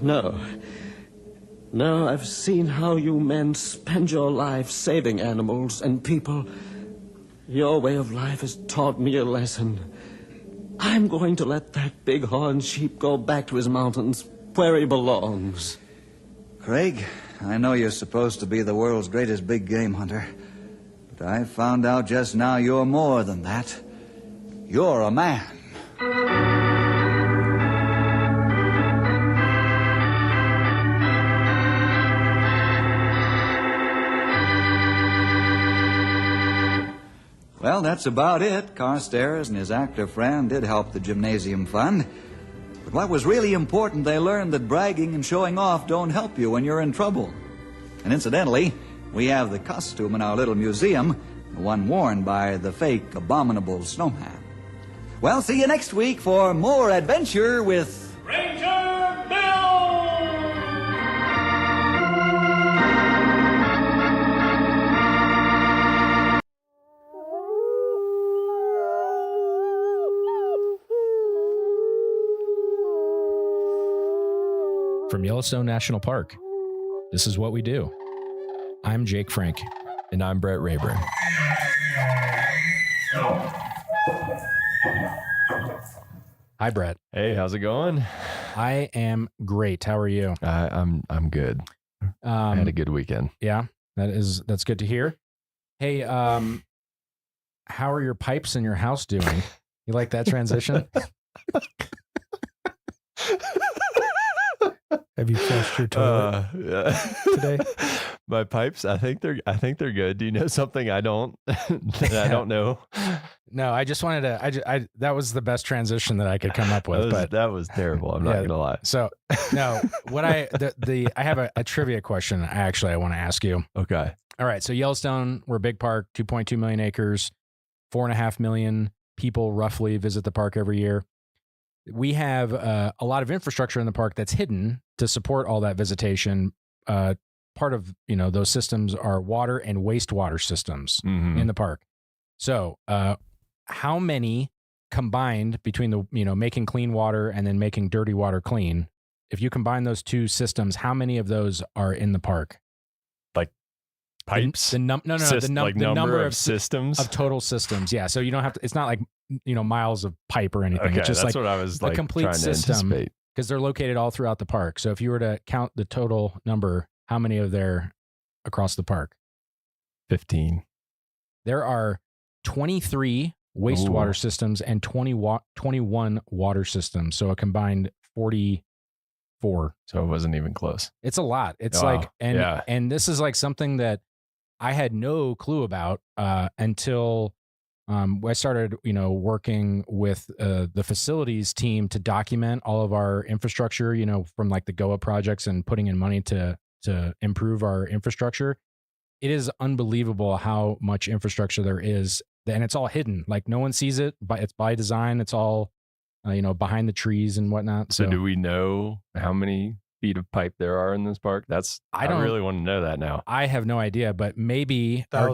No. No, I've seen how you men spend your life saving animals and people. Your way of life has taught me a lesson. I'm going to let that bighorn sheep go back to his mountains where he belongs. Craig, I know you're supposed to be the world's greatest big game hunter, but I found out just now you're more than that. You're a man. Well, that's about it. Carstairs and his actor friend did help the gymnasium fund. But what was really important, they learned that bragging and showing off don't help you when you're in trouble. And incidentally, we have the costume in our little museum, the one worn by the fake abominable snowman. Well, see you next week for more adventure with Ranger Bill! From Yellowstone National Park, this is what we do. I'm Jake Frank. And I'm Brett Rayburn. Hi, Brett. Hey, how's it going? I am great. How are you? I'm good. I had a good weekend. Yeah, that's good to hear. Hey, how are your pipes in your house doing? You like that transition? Have you flushed your toilet today? My pipes, I think they're good. Do you know something I don't that I don't know? No, I just wanted to. That was the best transition that I could come up with. That was terrible. I'm not gonna lie. So no, what I have a trivia question. I want to ask you. Okay. All right. So Yellowstone, we're a big park, 2.2 million acres, 4.5 million people roughly visit the park every year. We have a lot of infrastructure in the park that's hidden to support all that visitation. Part of those systems are water and wastewater systems in the park. So, how many combined between the making clean water and then making dirty water clean? If you combine those two systems, how many of those are in the park? Like pipes? The number of systems of total systems. Yeah. So you don't have to. It's not like miles of pipe or anything. Okay, it's just that's like what I was a complete trying to system anticipate. because they're located all throughout the park. So if you were to count the total number, how many are there across the park? 15. There are 23 wastewater systems and 21 water systems. So a combined 44. So it wasn't even close. It's a lot. It's and this is like something that I had no clue about until I started, working with the facilities team to document all of our infrastructure, from like the GOA projects and putting in money to improve our infrastructure. It is unbelievable how much infrastructure there is, and it's all hidden. Like no one sees it, but it's by design. It's all, behind the trees and whatnot. So do we know how many feet of pipe there are in this park? I really want to know that now. I have no idea, but maybe our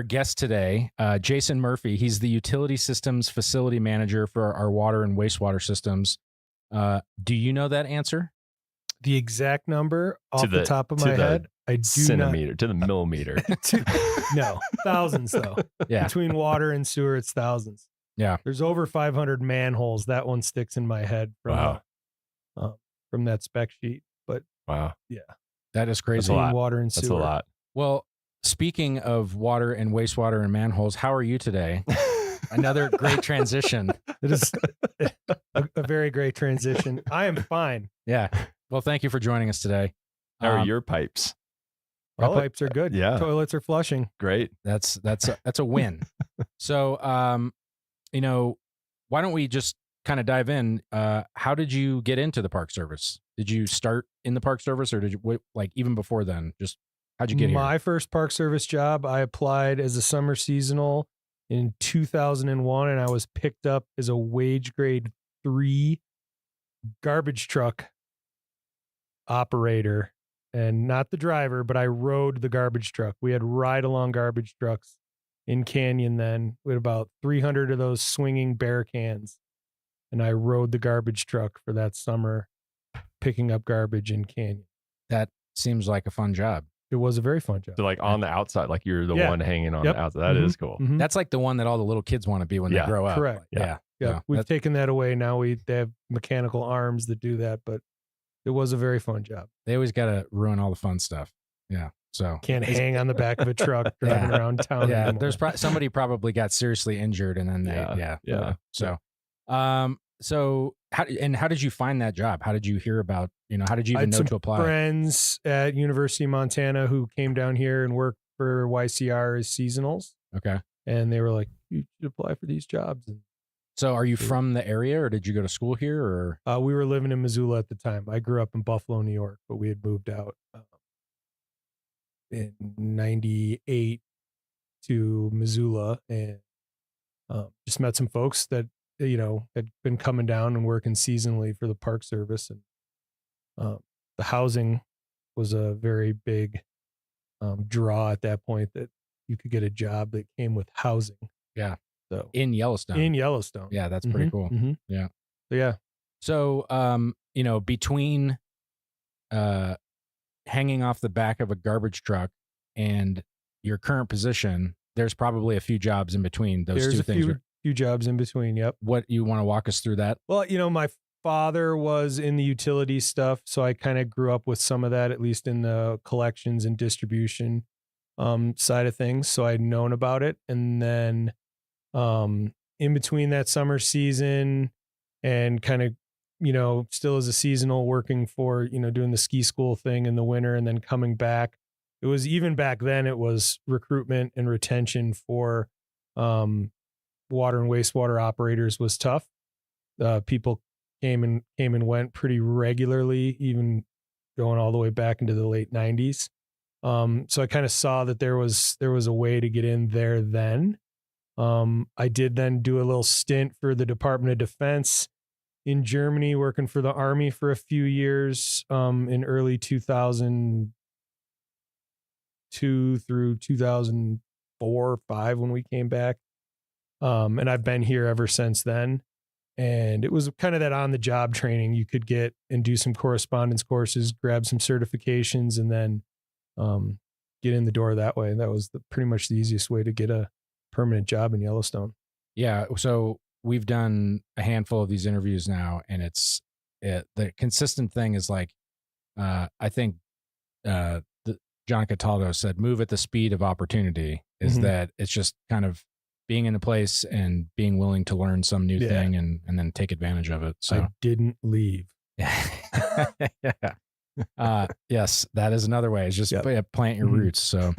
guest today, Jason Murphy, he's the utility systems facility manager for our water and wastewater systems. Do you know that answer? The exact number off the top of my head, I do centimeter not. To the millimeter. No, thousands though. Yeah. Between water and sewer, it's thousands. Yeah. There's over 500 manholes. That one sticks in my head from that spec sheet. But wow. Yeah. That is crazy. That's a lot. Water and sewer. That's a lot. Well, speaking of water and wastewater and manholes, how are you today? Another great transition. It is a very great transition. I am fine. Yeah. Well, thank you for joining us today. How are your pipes? Our pipes are good. Yeah. Toilets are flushing. Great. That's a win. So, why don't we just kind of dive in? How did you get into the Park Service? Did you start in the Park Service, or did you even before then? Just how'd you get here? My first Park Service job, I applied as a summer seasonal in 2001, and I was picked up as a wage grade 3 garbage truck operator, and not the driver, but I rode the garbage truck. We had ride-along garbage trucks in Canyon then. We had about 300 of those swinging bear cans, and I rode the garbage truck for that summer, picking up garbage in Canyon. That seems like a fun job. It was a very fun job. So like on the outside, like you're the one hanging on the outside. That is cool. Mm-hmm. That's like the one that all the little kids want to be when they grow up. Correct. Yeah. We've taken that away. Now they have mechanical arms that do that, but It was a very fun job. They always got to ruin all the fun stuff. Yeah. So can't hang on the back of a truck driving around town. Yeah. Anymore. There's somebody probably got seriously injured, and then So how did you find that job? How did you hear about, how did you even know to apply? Friends at University of Montana who came down here and worked for YCR as seasonals. Okay. And they were like, you should apply for these jobs. And so are you from the area, or did you go to school here, or? We were living in Missoula at the time. I grew up in Buffalo, New York, but we had moved out in 98 to Missoula, and just met some folks that, had been coming down and working seasonally for the Park Service. And the housing was a very big draw at that point, that you could get a job that came with housing. Yeah. So in Yellowstone. Yeah, that's pretty cool. Mm-hmm. Yeah. So, yeah. So, between hanging off the back of a garbage truck and your current position, there's probably a few jobs in between those two things. There's a few jobs in between. Yep. What, you want to walk us through that? Well, my father was in the utility stuff, so I kind of grew up with some of that, at least in the collections and distribution side of things. So I'd known about it. And then in between that summer season and kind of, still as a seasonal, working for, doing the ski school thing in the winter and then coming back. It was, even back then, it was recruitment and retention for water and wastewater operators was tough. People came and went pretty regularly, even going all the way back into the late 90s. So I kind of saw that there was a way to get in there then. I did then do a little stint for the Department of Defense in Germany, working for the Army for a few years in early 2002 through 2004 or 5 when we came back. And I've been here ever since then. And it was kind of that on the job training you could get and do some correspondence courses, grab some certifications, and then get in the door that way. And that was pretty much the easiest way to get a permanent job in Yellowstone. Yeah. So we've done a handful of these interviews now, and the consistent thing is like, I think John Cataldo said, move at the speed of opportunity, is that it's just kind of being in a place and being willing to learn some new thing and then take advantage of it. So I didn't leave. Yes, that is another way. It's just plant your roots. So,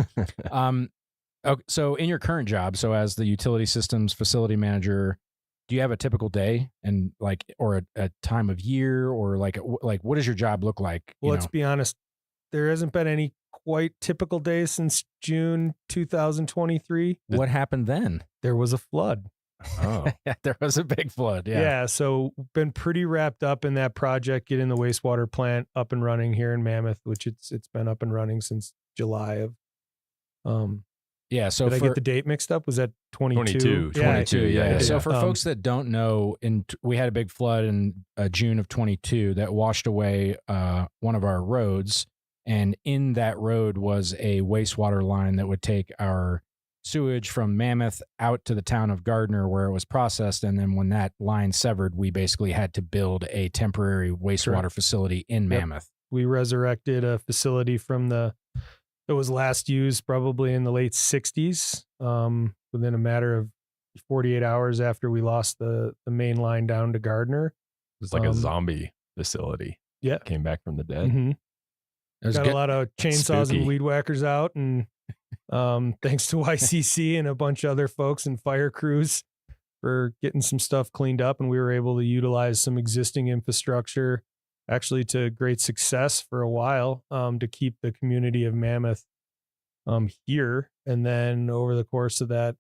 okay, so in your current job, so as the utility systems facility manager, do you have a typical day and or a time of year, or like what does your job look like? Well, let's be honest. There hasn't been any quite typical days since June 2023. What happened then? There was a flood. Oh, there was a big flood. Yeah. Yeah. So been pretty wrapped up in that project, getting the wastewater plant up and running here in Mammoth, which it's been up and running since July of. Yeah. So did I get the date mixed up? Was that 22? 22. Yeah. So for folks that don't know, we had a big flood in June of 22 that washed away one of our roads. And in that road was a wastewater line that would take our sewage from Mammoth out to the town of Gardner, where it was processed. And then when that line severed, we basically had to build a temporary wastewater facility in Mammoth. We resurrected a facility that was last used probably in the late 60s, within a matter of 48 hours after we lost the main line down to Gardner. It was like a zombie facility. Yeah. Came back from the dead. Mm-hmm. Got a lot of chainsaws and weed whackers out, and thanks to YCC and a bunch of other folks and fire crews for getting some stuff cleaned up, and we were able to utilize some existing infrastructure actually to great success for a while to keep the community of Mammoth here. And then over the course of that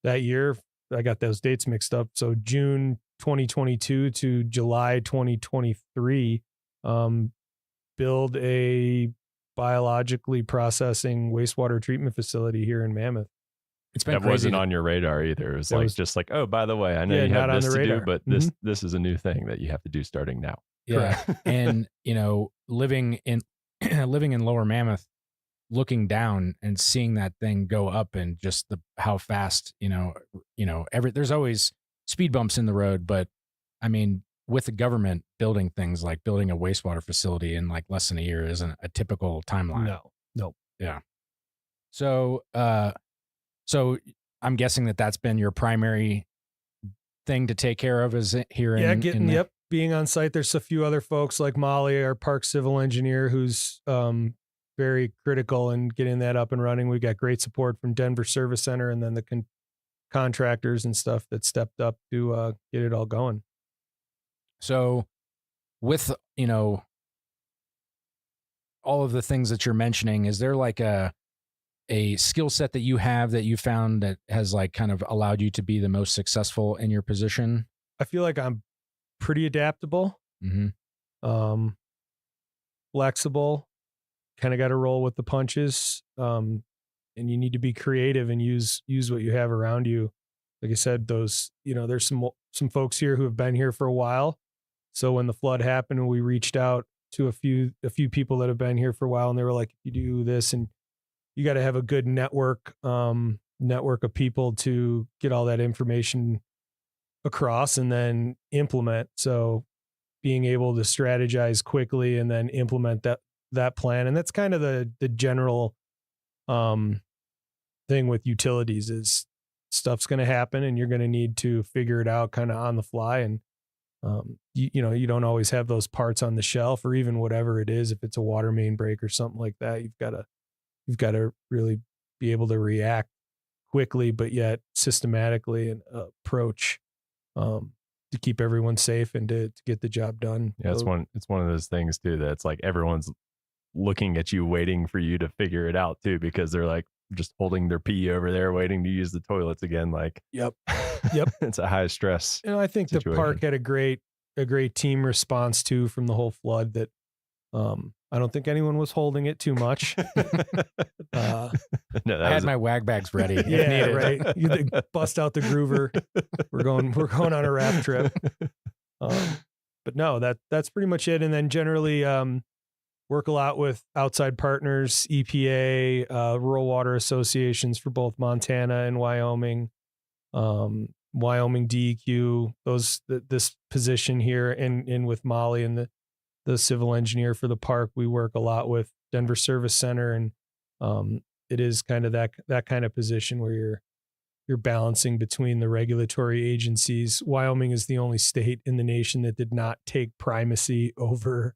year, I got those dates mixed up. So June 2022 to July 2023, build a biologically processing wastewater treatment facility here in Mammoth. It's been that wasn't on your radar either. It was just like, oh, by the way, I know you have this to do, but this is a new thing that you have to do starting now. Yeah. And living in Lower Mammoth, looking down and seeing that thing go up, and just how fast, there's always speed bumps in the road, but I mean, with the government building things like building a wastewater facility in like less than a year isn't a typical timeline. No. Yeah. So, so I'm guessing that's been your primary thing to take care of is here. Being on site. There's a few other folks like Molly, our park civil engineer, who's very critical in getting that up and running. We got great support from Denver Service Center and then the contractors and stuff that stepped up to get it all going. So with, all of the things that you're mentioning, is there like a skill set that you have that you found that has like kind of allowed you to be the most successful in your position? I feel like I'm pretty adaptable, flexible, kind of got to roll with the punches. And you need to be creative and use what you have around you. Like I said, there's some folks here who have been here for a while. So when the flood happened, we reached out to a few people that have been here for a while, and they were like, "You do this, and you got to have a good network of people to get all that information across and then implement." So being able to strategize quickly and then implement that plan, and that's kind of the general thing with utilities is stuff's going to happen, and you're going to need to figure it out kind of on the fly. And you don't always have those parts on the shelf, or even whatever it is. If it's a water main break or something like that, you've got to really be able to react quickly, but yet systematically and approach to keep everyone safe and to get the job done. Yeah, it's one of those things too that's like everyone's looking at you, waiting for you to figure it out too, because they're like just holding their pee over there, waiting to use the toilets again. Like, yep. It's a high stress. I think situation. The park had a great team response too from the whole flood. That I don't think anyone was holding it too much. I had my wag bags ready. Yeah, right. You bust out the groover. We're going on a raft trip. But no, that's pretty much it. And then generally work a lot with outside partners, EPA, rural water associations for both Montana and Wyoming. Wyoming DEQ, this position here, and with Molly and the civil engineer for the park, we work a lot with Denver Service Center, and it is kind of that kind of position where you're balancing between the regulatory agencies. Wyoming is the only state in the nation that did not take primacy over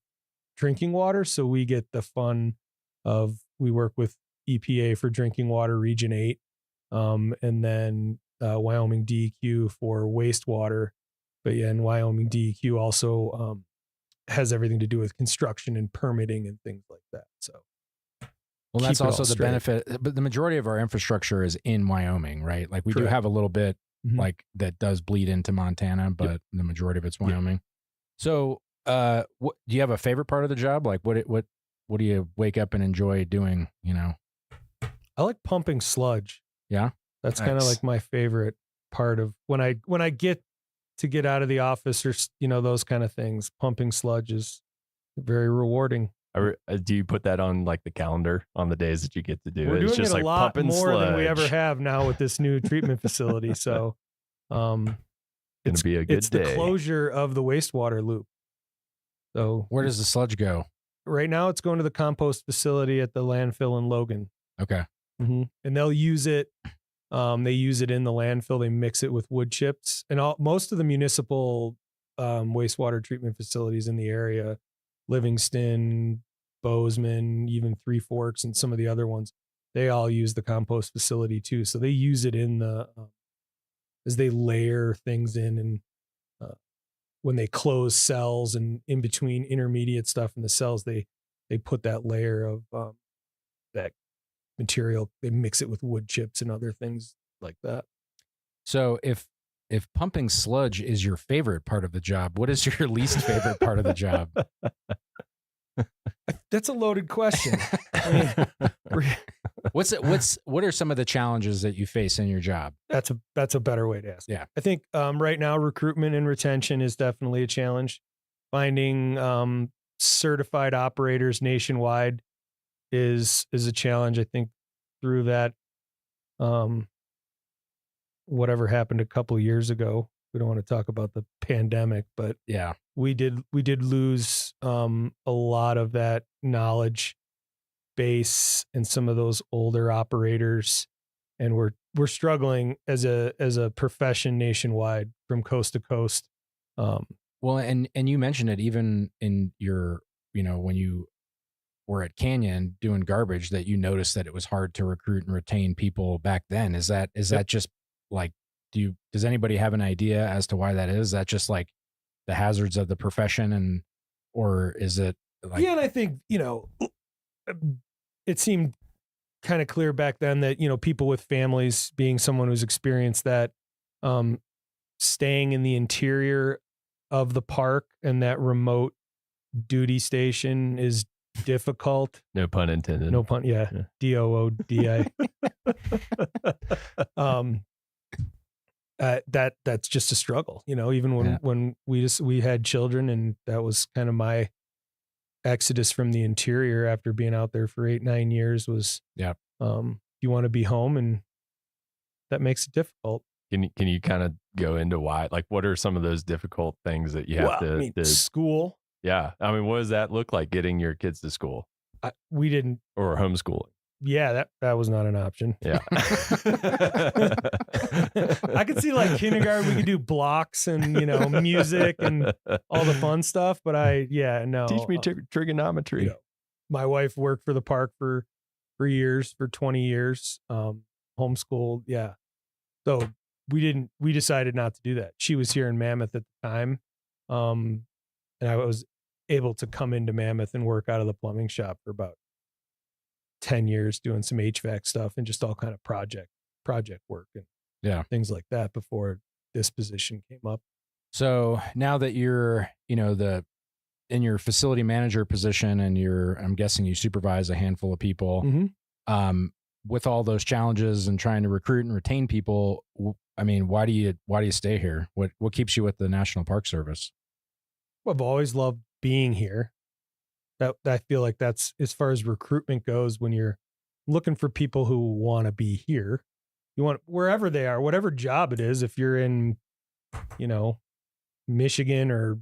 drinking water, so we get the fun of we work with EPA for drinking water Region 8, and then Wyoming DEQ for wastewater. But yeah, and Wyoming DEQ also has everything to do with construction and permitting and things like that. So, well, that's also the benefit. But the majority of our infrastructure is in Wyoming, right? Like we do have a little bit like that does bleed into Montana, but the majority of it's Wyoming. Yep. So, do you have a favorite part of the job? Like what do you wake up and enjoy doing? I like pumping sludge. Yeah. That's kind of like my favorite part of when I get out of the office or, those kind of things. Pumping sludge is very rewarding. Do you put that on like the calendar on the days that you get to do it? We're doing just it like a lot pumping more sludge. than we ever have now with this new treatment facility. So it's be a good it's day. The closure of the wastewater loop. So where does the sludge go? Right now it's going to the compost facility at the landfill in Logan. Okay. Mm-hmm. And they'll use it. They use it in the landfill. They mix it with wood chips, and most of the municipal wastewater treatment facilities in the area, Livingston, Bozeman, even Three Forks, and some of the other ones, they all use the compost facility too. So they use it in the as they layer things in, and when they close cells and in between intermediate stuff in the cells, they put that layer of that material. They mix it with wood chips and other things like that. So if pumping sludge is your favorite part of the job, what is your least favorite part of the job? That's a loaded question. I mean, what are some of the challenges that you face in your job? That's a better way to ask. Yeah. I think right now recruitment and retention is definitely a challenge. Finding certified operators nationwide is a challenge. I think through that whatever happened a couple of years ago we don't want to talk about the pandemic, but yeah, we did lose a lot of that knowledge base and some of those older operators, and we're struggling as a profession nationwide from coast to coast. Well, and you mentioned it even in your, when you were at Canyon doing garbage, that you noticed that it was hard to recruit and retain people back then. Is that just like, does anybody have an idea as to why that is? Is that just like the hazards of the profession, or is it like? Yeah, and I think, it seemed kind of clear back then that, people with families, being someone who's experienced that, staying in the interior of the park and that remote duty station is difficult. No pun intended. No pun. Yeah. DOODI. That's just a struggle, even when we had children, and that was kind of my exodus from the interior after being out there for 8-9 years was, you want to be home, and that makes it difficult. Can you kind of go into why? Like, what are some of those difficult things that you have to school? Yeah. I mean, what does that look like, getting your kids to school? We didn't. Or homeschooling? Yeah, that was not an option. Yeah. I could see like kindergarten, we could do blocks and, music and all the fun stuff, but no. Teach me trigonometry. My wife worked for the park for years, for 20 years, homeschooled. Yeah. So we decided not to do that. She was here in Mammoth at the time. And I was able to come into Mammoth and work out of the plumbing shop for about 10 years, doing some HVAC stuff and just all kind of project work and things like that before this position came up. So now that you're, in your facility manager position, and I'm guessing you supervise a handful of people, with all those challenges and trying to recruit and retain people, I mean, why do you stay here? What keeps you with the National Park Service? Well, I've always loved being here. That I feel like that's, as far as recruitment goes, when you're looking for people who want to be here, you want wherever they are, whatever job it is. If you're in, Michigan or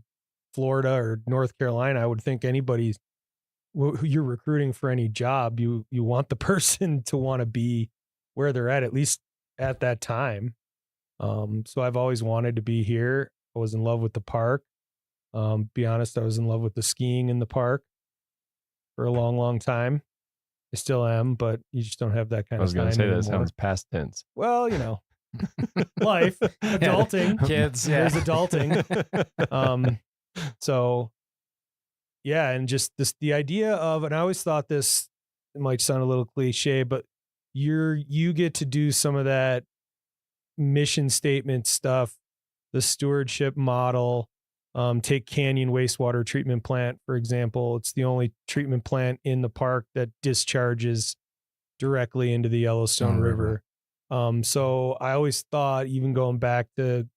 Florida or North Carolina, I would think anybody who you're recruiting for any job, you want the person to want to be where they're at least at that time. So I've always wanted to be here. I was in love with the park. Be honest, I was in love with the skiing in the park for a long, long time. I still am, but you just don't have that kind of time. I was going to say anymore. that sounds past tense. Well, life, adulting, kids, there's adulting. So yeah, and just the idea of, and I always thought this, it might sound a little cliche, but you get to do some of that mission statement stuff, the stewardship model. Take Canyon Wastewater Treatment Plant, for example. It's the only treatment plant in the park that discharges directly into the Yellowstone River. So I always thought, even going back to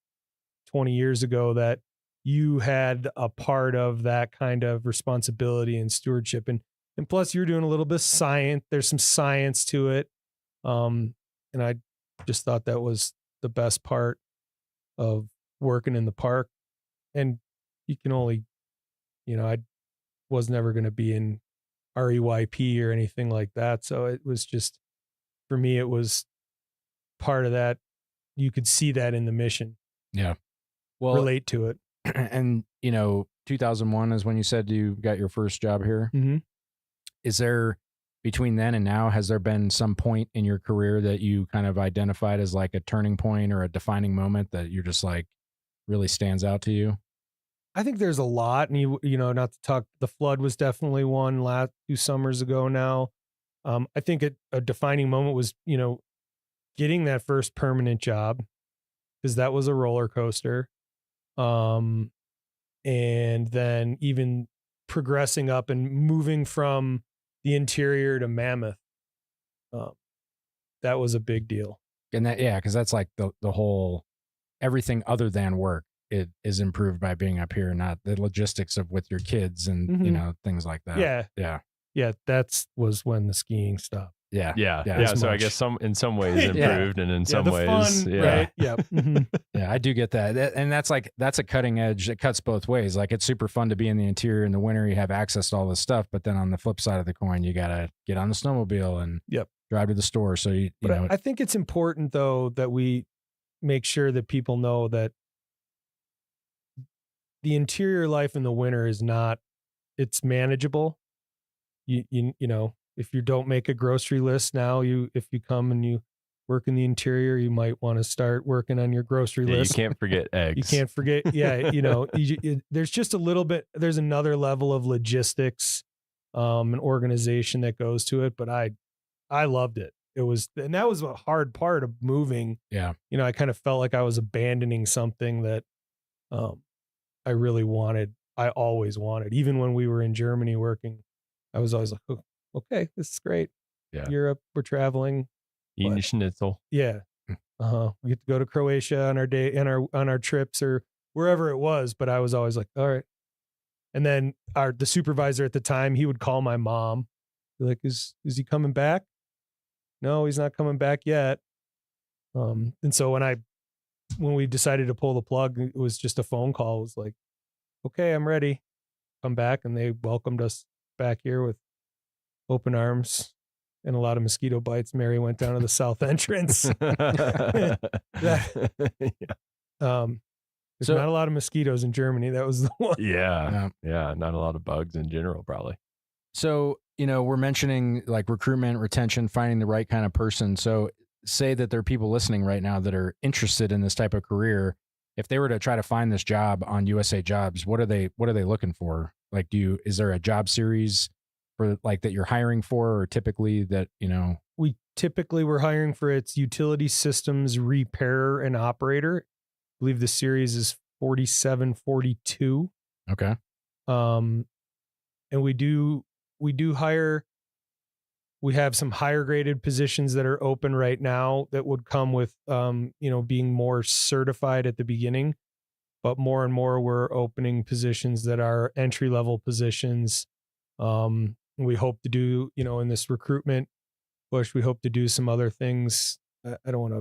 20 years ago, that you had a part of that kind of responsibility and stewardship. And plus you're doing a little bit of science. There's some science to it. And I just thought that was the best part of working in the park. And you can only, I was never going to be in REYP or anything like that. So it was just, for me, it was part of that. You could see that in the mission. Yeah. Well, relate to it. And, 2001 is when you said you got your first job here. Mm-hmm. Is there, between then and now, has there been some point in your career that you kind of identified as like a turning point or a defining moment that you're just like really stands out to you? I think there's a lot, and not to talk, the flood was definitely one 2 summers ago now. I think a defining moment was, getting that first permanent job, because that was a roller coaster. And then even progressing up and moving from the interior to Mammoth. That was a big deal. And that, because that's like the whole, everything other than work, it is improved by being up here, not the logistics of with your kids and, things like that. Yeah. That was when the skiing stopped. Yeah. So I guess in some ways improved, and in some ways, fun, right? Yeah. Yeah, I do get that. And that's a cutting edge. It cuts both ways. Like, it's super fun to be in the interior in the winter. You have access to all this stuff, but then on the flip side of the coin, you got to get on the snowmobile and drive to the store. So you know, I think it's important though that we make sure that people know that the interior life in the winter is not, it's manageable. You know, if you don't make a grocery list now, if you come and you work in the interior, you might want to start working on your grocery list. You can't forget eggs. You can't forget. Yeah. You know, there's just a little bit, there's another level of logistics, and organization that goes to it. But I loved it. And that was a hard part of moving. Yeah. You know, I kind of felt like I was abandoning something that, I really wanted. I always wanted, even when we were in Germany working, I was always like, oh, okay, this is great. Yeah. Europe, we're traveling. Eating schnitzel. Yeah. We get to go to Croatia on our trips or wherever it was. But I was always like, all right. And then the supervisor at the time, he would call my mom, be like, is he coming back? No, he's not coming back yet. And so when we decided to pull the plug, it was just a phone call. It was like, okay, I'm ready. Come back. And they welcomed us back here with open arms and a lot of mosquito bites. Mary went down to the south entrance. There's not a lot of mosquitoes in Germany. That was the one. Yeah. Not a lot of bugs in general, probably. So, you know, we're mentioning like recruitment, retention, finding the right kind of person. So say that there are people listening right now that are interested in this type of career. If they were to try to find this job on USA Jobs, what are they looking for? Like, is there a job series for like that you're hiring for, or typically that, you know? We're hiring for its utility systems repairer and operator. I believe the series is 4742. Okay. And we do hire. We have some higher graded positions that are open right now that would come with, being more certified at the beginning, but more and more we're opening positions that are entry level positions. We hope to do, in this recruitment push, we hope to do some other things. I don't want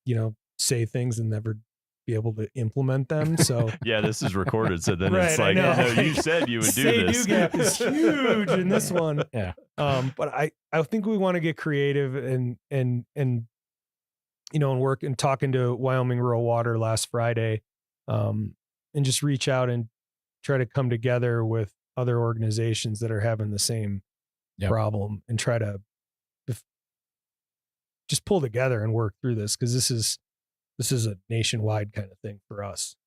to, say things and never be able to implement them. So yeah, this is recorded. So then right, it's like, no, you said you would do this. Say-do gap is huge in this one. Yeah. But I think we want to get creative and work and talking to Wyoming Rural Water last Friday, and just reach out and try to come together with other organizations that are having the same problem and try to just pull together and work through this. 'Cause this is a nationwide kind of thing for us.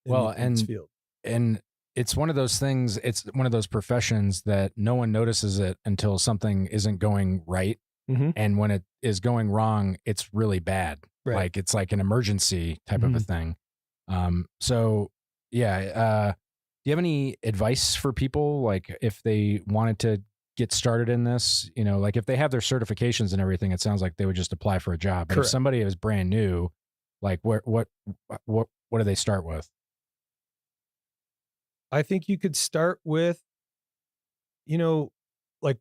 In this field. And it's one of those things, it's one of those professions that no one notices it until something isn't going right. Mm-hmm. And when it is going wrong, it's really bad. Right. Like it's like an emergency type of a thing. Do you have any advice for people? Like if they wanted to get started in this, like if they have their certifications and everything, it sounds like they would just apply for a job. But Correct. if somebody is brand new, like what do they start with? I think you could start with, like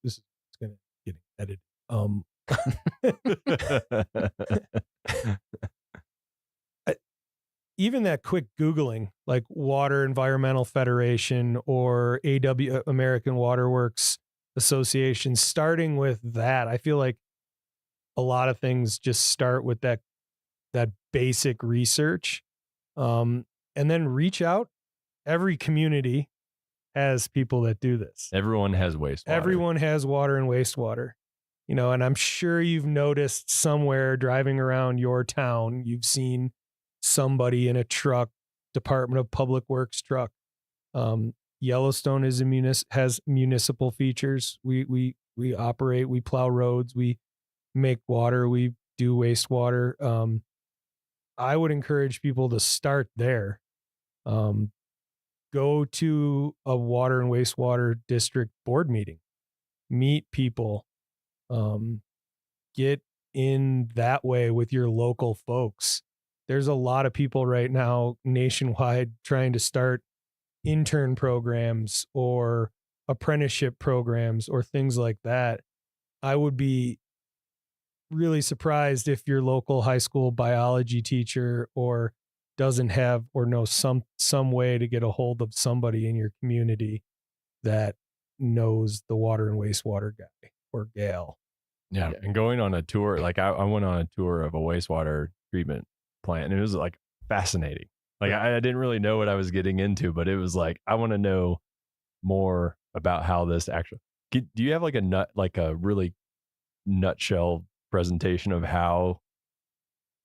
this is going to get edited. Even that quick Googling, like Water Environmental Federation or American Water Works Association, starting with that, I feel like a lot of things just start with that basic research, and then reach out. Every community has people that do this. Everyone has wastewater. Everyone has water and wastewater, and I'm sure you've noticed somewhere driving around your town, you've seen somebody in a truck, Department of Public Works truck. Yellowstone has municipal features. We operate, we plow roads, we make water, we do wastewater. I would encourage people to start there. Go to a water and wastewater district board meeting, meet people, get in that way with your local folks. There's a lot of people right now nationwide trying to start intern programs or apprenticeship programs or things like that, I would be really surprised if your local high school biology teacher or doesn't have or knows some way to get a hold of somebody in your community that knows the water and wastewater guy or gal. Yeah. And going on a tour, like I went on a tour of a wastewater treatment plant, and it was like fascinating. Like I didn't really know what I was getting into, but it was like, I want to know more about how this actually, do you have like a really nutshell presentation of how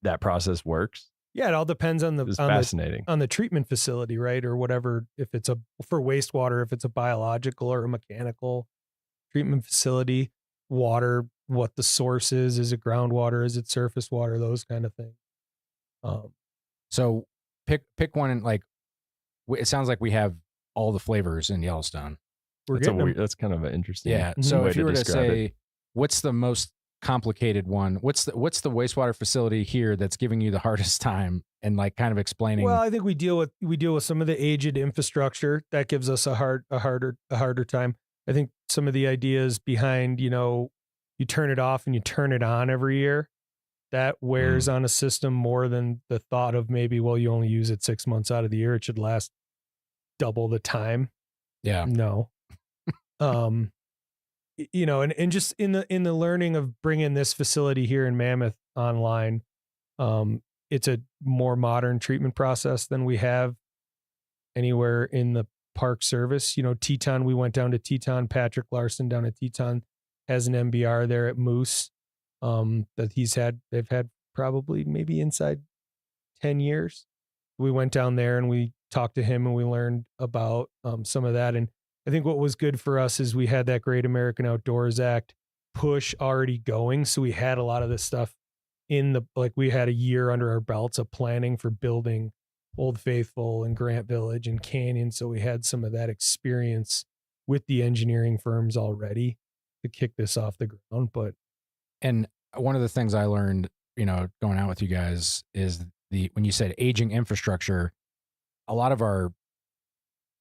that process works? Yeah, it all depends on fascinating. On the treatment facility, right? Or whatever, if it's for wastewater, if it's a biological or a mechanical treatment facility, water, what the source is it groundwater, is it surface water, those kind of things. So pick one, and like, it sounds like we have all the flavors in Yellowstone. That's kind of an interesting. Yeah. So if you were to say, it. What's the most complicated one? What's the wastewater facility here that's giving you the hardest time, and like kind of explaining? Well, I think we deal with some of the aged infrastructure that gives us a harder time. I think some of the ideas behind, you turn it off and you turn it on every year, that wears on a system more than the thought of maybe, well, you only use it 6 months out of the year, it should last double the time. Yeah. No. And just in the learning of bringing this facility here in Mammoth online, it's a more modern treatment process than we have anywhere in the park service. Teton, we went down to Teton. Patrick Larson down at Teton has an MBR there at Moose that they've had probably maybe inside 10 years. We went down there and we talked to him and we learned about some of that. And I think what was good for us is we had that Great American Outdoors Act push already going. So we had a lot of this stuff we had a year under our belts of planning for building Old Faithful and Grant Village and Canyon. So we had some of that experience with the engineering firms already to kick this off the ground. And one of the things I learned, going out with you guys is when you said aging infrastructure, a lot of our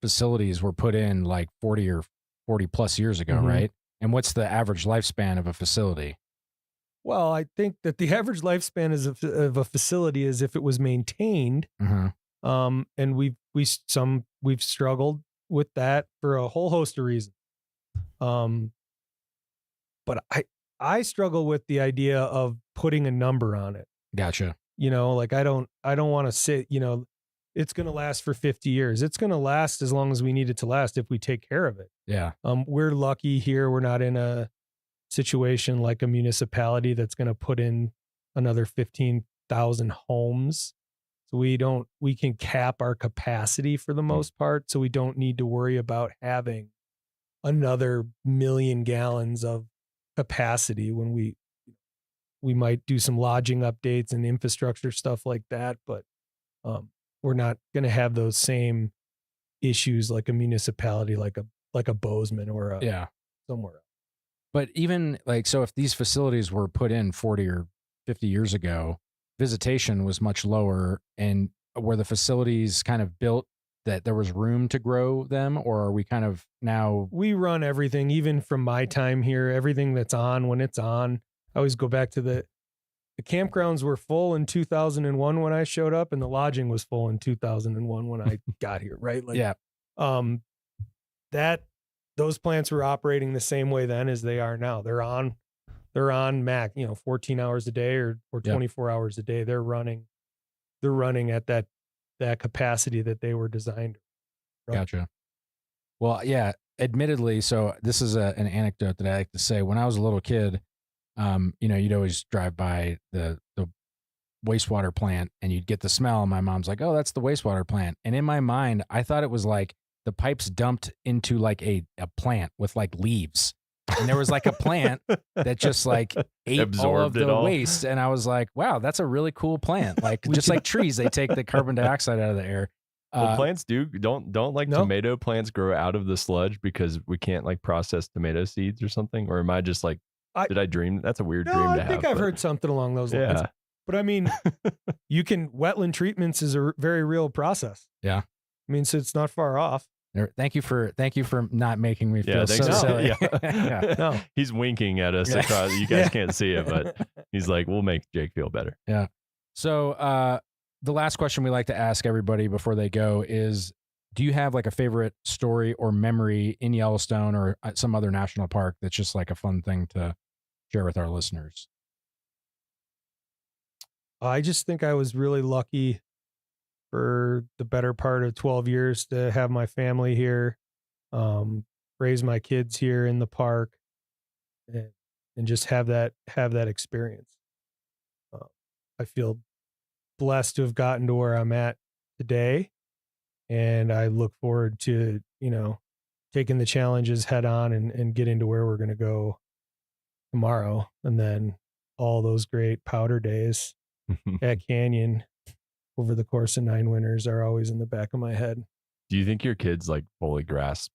facilities were put in like 40 or 40 plus years ago, right? And what's the average lifespan of a facility? Well, I think that the average lifespan of a facility is if it was maintained. And we've struggled with that for a whole host of reasons. But I struggle with the idea of putting a number on it. Gotcha. I don't want to sit, it's going to last for 50 years. It's going to last as long as we need it to last if we take care of it. Yeah. We're lucky here. We're not in a situation like a municipality that's going to put in another 15,000 homes. So we can cap our capacity for the most part. So we don't need to worry about having another 1 million gallons of capacity when we might do some lodging updates and infrastructure stuff like that. But we're not going to have those same issues like a municipality, like a Bozeman or somewhere else. But even so if these facilities were put in 40 or 50 years ago, visitation was much lower, and were the facilities kind of built that there was room to grow them, or are we kind of now? We run everything, even from my time here, everything that's on when it's on. I always go back to the campgrounds were full in 2001 when I showed up, and the lodging was full in 2001 when I got here, right? Those plants were operating the same way then as they are now. They're on max, 14 hours a day or 24 hours a day. They're running at that capacity that they were designed. Gotcha. Well, yeah, admittedly. So this is an anecdote that I like to say. When I was a little kid, you'd always drive by the wastewater plant and you'd get the smell. And my mom's like, "Oh, that's the wastewater plant." And in my mind, I thought it was like the pipes dumped into like a plant with like leaves. And there was like a plant that just like ate absorbed all of the all. waste. And I was like, wow, that's a really cool plant. Like just like trees, they take the carbon dioxide out of the air. Well, plants don't tomato plants grow out of the sludge because we can't like process tomato seeds or something? Or am I just like, did I dream? That's a weird dream to have. I think I've heard something along those lines. But I mean, wetland treatments is a very real process. Yeah. I mean, so it's not far off. Thank you for not making me feel so thanks. silly. Yeah. No. He's winking at us across. You guys can't see it, but he's like, we'll make Jake feel better. Yeah. So the last question we like to ask everybody before they go is, do you have like a favorite story or memory in Yellowstone or some other national park that's just like a fun thing to share with our listeners? I just think I was really lucky for the better part of 12 years to have my family here, raise my kids here in the park, and just have that experience. I feel blessed to have gotten to where I'm at today, and I look forward to, taking the challenges head on and getting to where we're going to go tomorrow. And then all those great powder days at Canyon over the course of 9 winters are always in the back of my head. Do you think your kids like fully grasp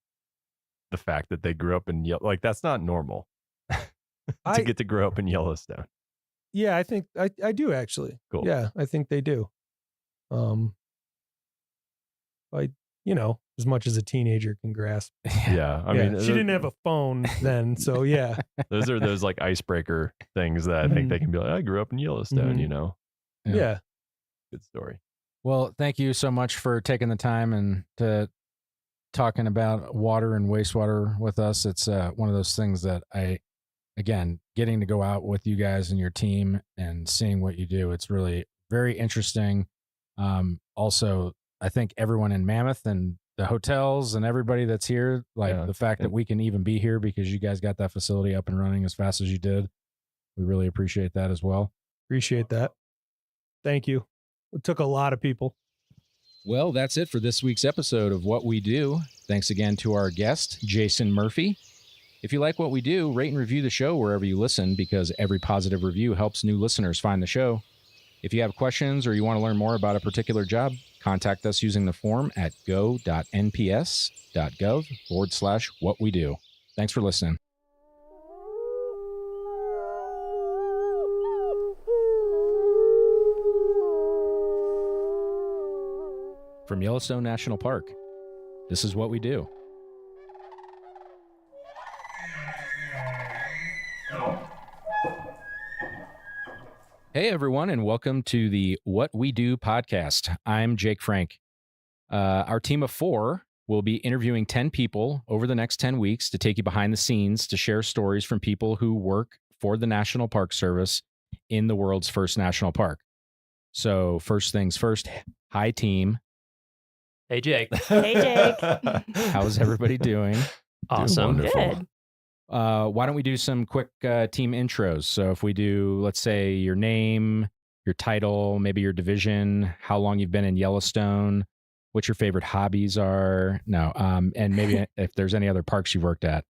the fact that they grew up in like that's not normal to get to grow up in Yellowstone? Yeah, I think I do actually. Cool. Yeah, I think they do. As much as a teenager can grasp. Yeah, I mean, she didn't have a phone then, so yeah. Those are those like icebreaker things that I think they can be like, I grew up in Yellowstone, Yeah. Good story. Well, thank you so much for taking the time and to talking about water and wastewater with us. It's one of those things that again, getting to go out with you guys and your team and seeing what you do, it's really very interesting. Also, I think everyone in Mammoth and the hotels and everybody that's here, the fact that we can even be here because you guys got that facility up and running as fast as you did, we really appreciate that as well. Appreciate that. Thank you. It took a lot of people. Well, that's it for this week's episode of What We Do. Thanks again to our guest, Jason Murphy. If you like what we do, rate and review the show wherever you listen, because every positive review helps new listeners find the show. If you have questions or you want to learn more about a particular job, contact us using the form at go.nps.gov/whatwedo. Thanks for listening. From Yellowstone National Park, this is What We Do. Hey, everyone, and welcome to the What We Do podcast. I'm Jake Frank. Our team of 4 will be interviewing 10 people over the next 10 weeks to take you behind the scenes to share stories from people who work for the National Park Service in the world's first national park. So first things first, hi, team. Hey, Jake. Hey, Jake. How's everybody doing? Awesome. Good. Why don't we do some quick team intros? So if we do, let's say, your name, your title, maybe your division, how long you've been in Yellowstone, what your favorite hobbies are. And maybe if there's any other parks you've worked at.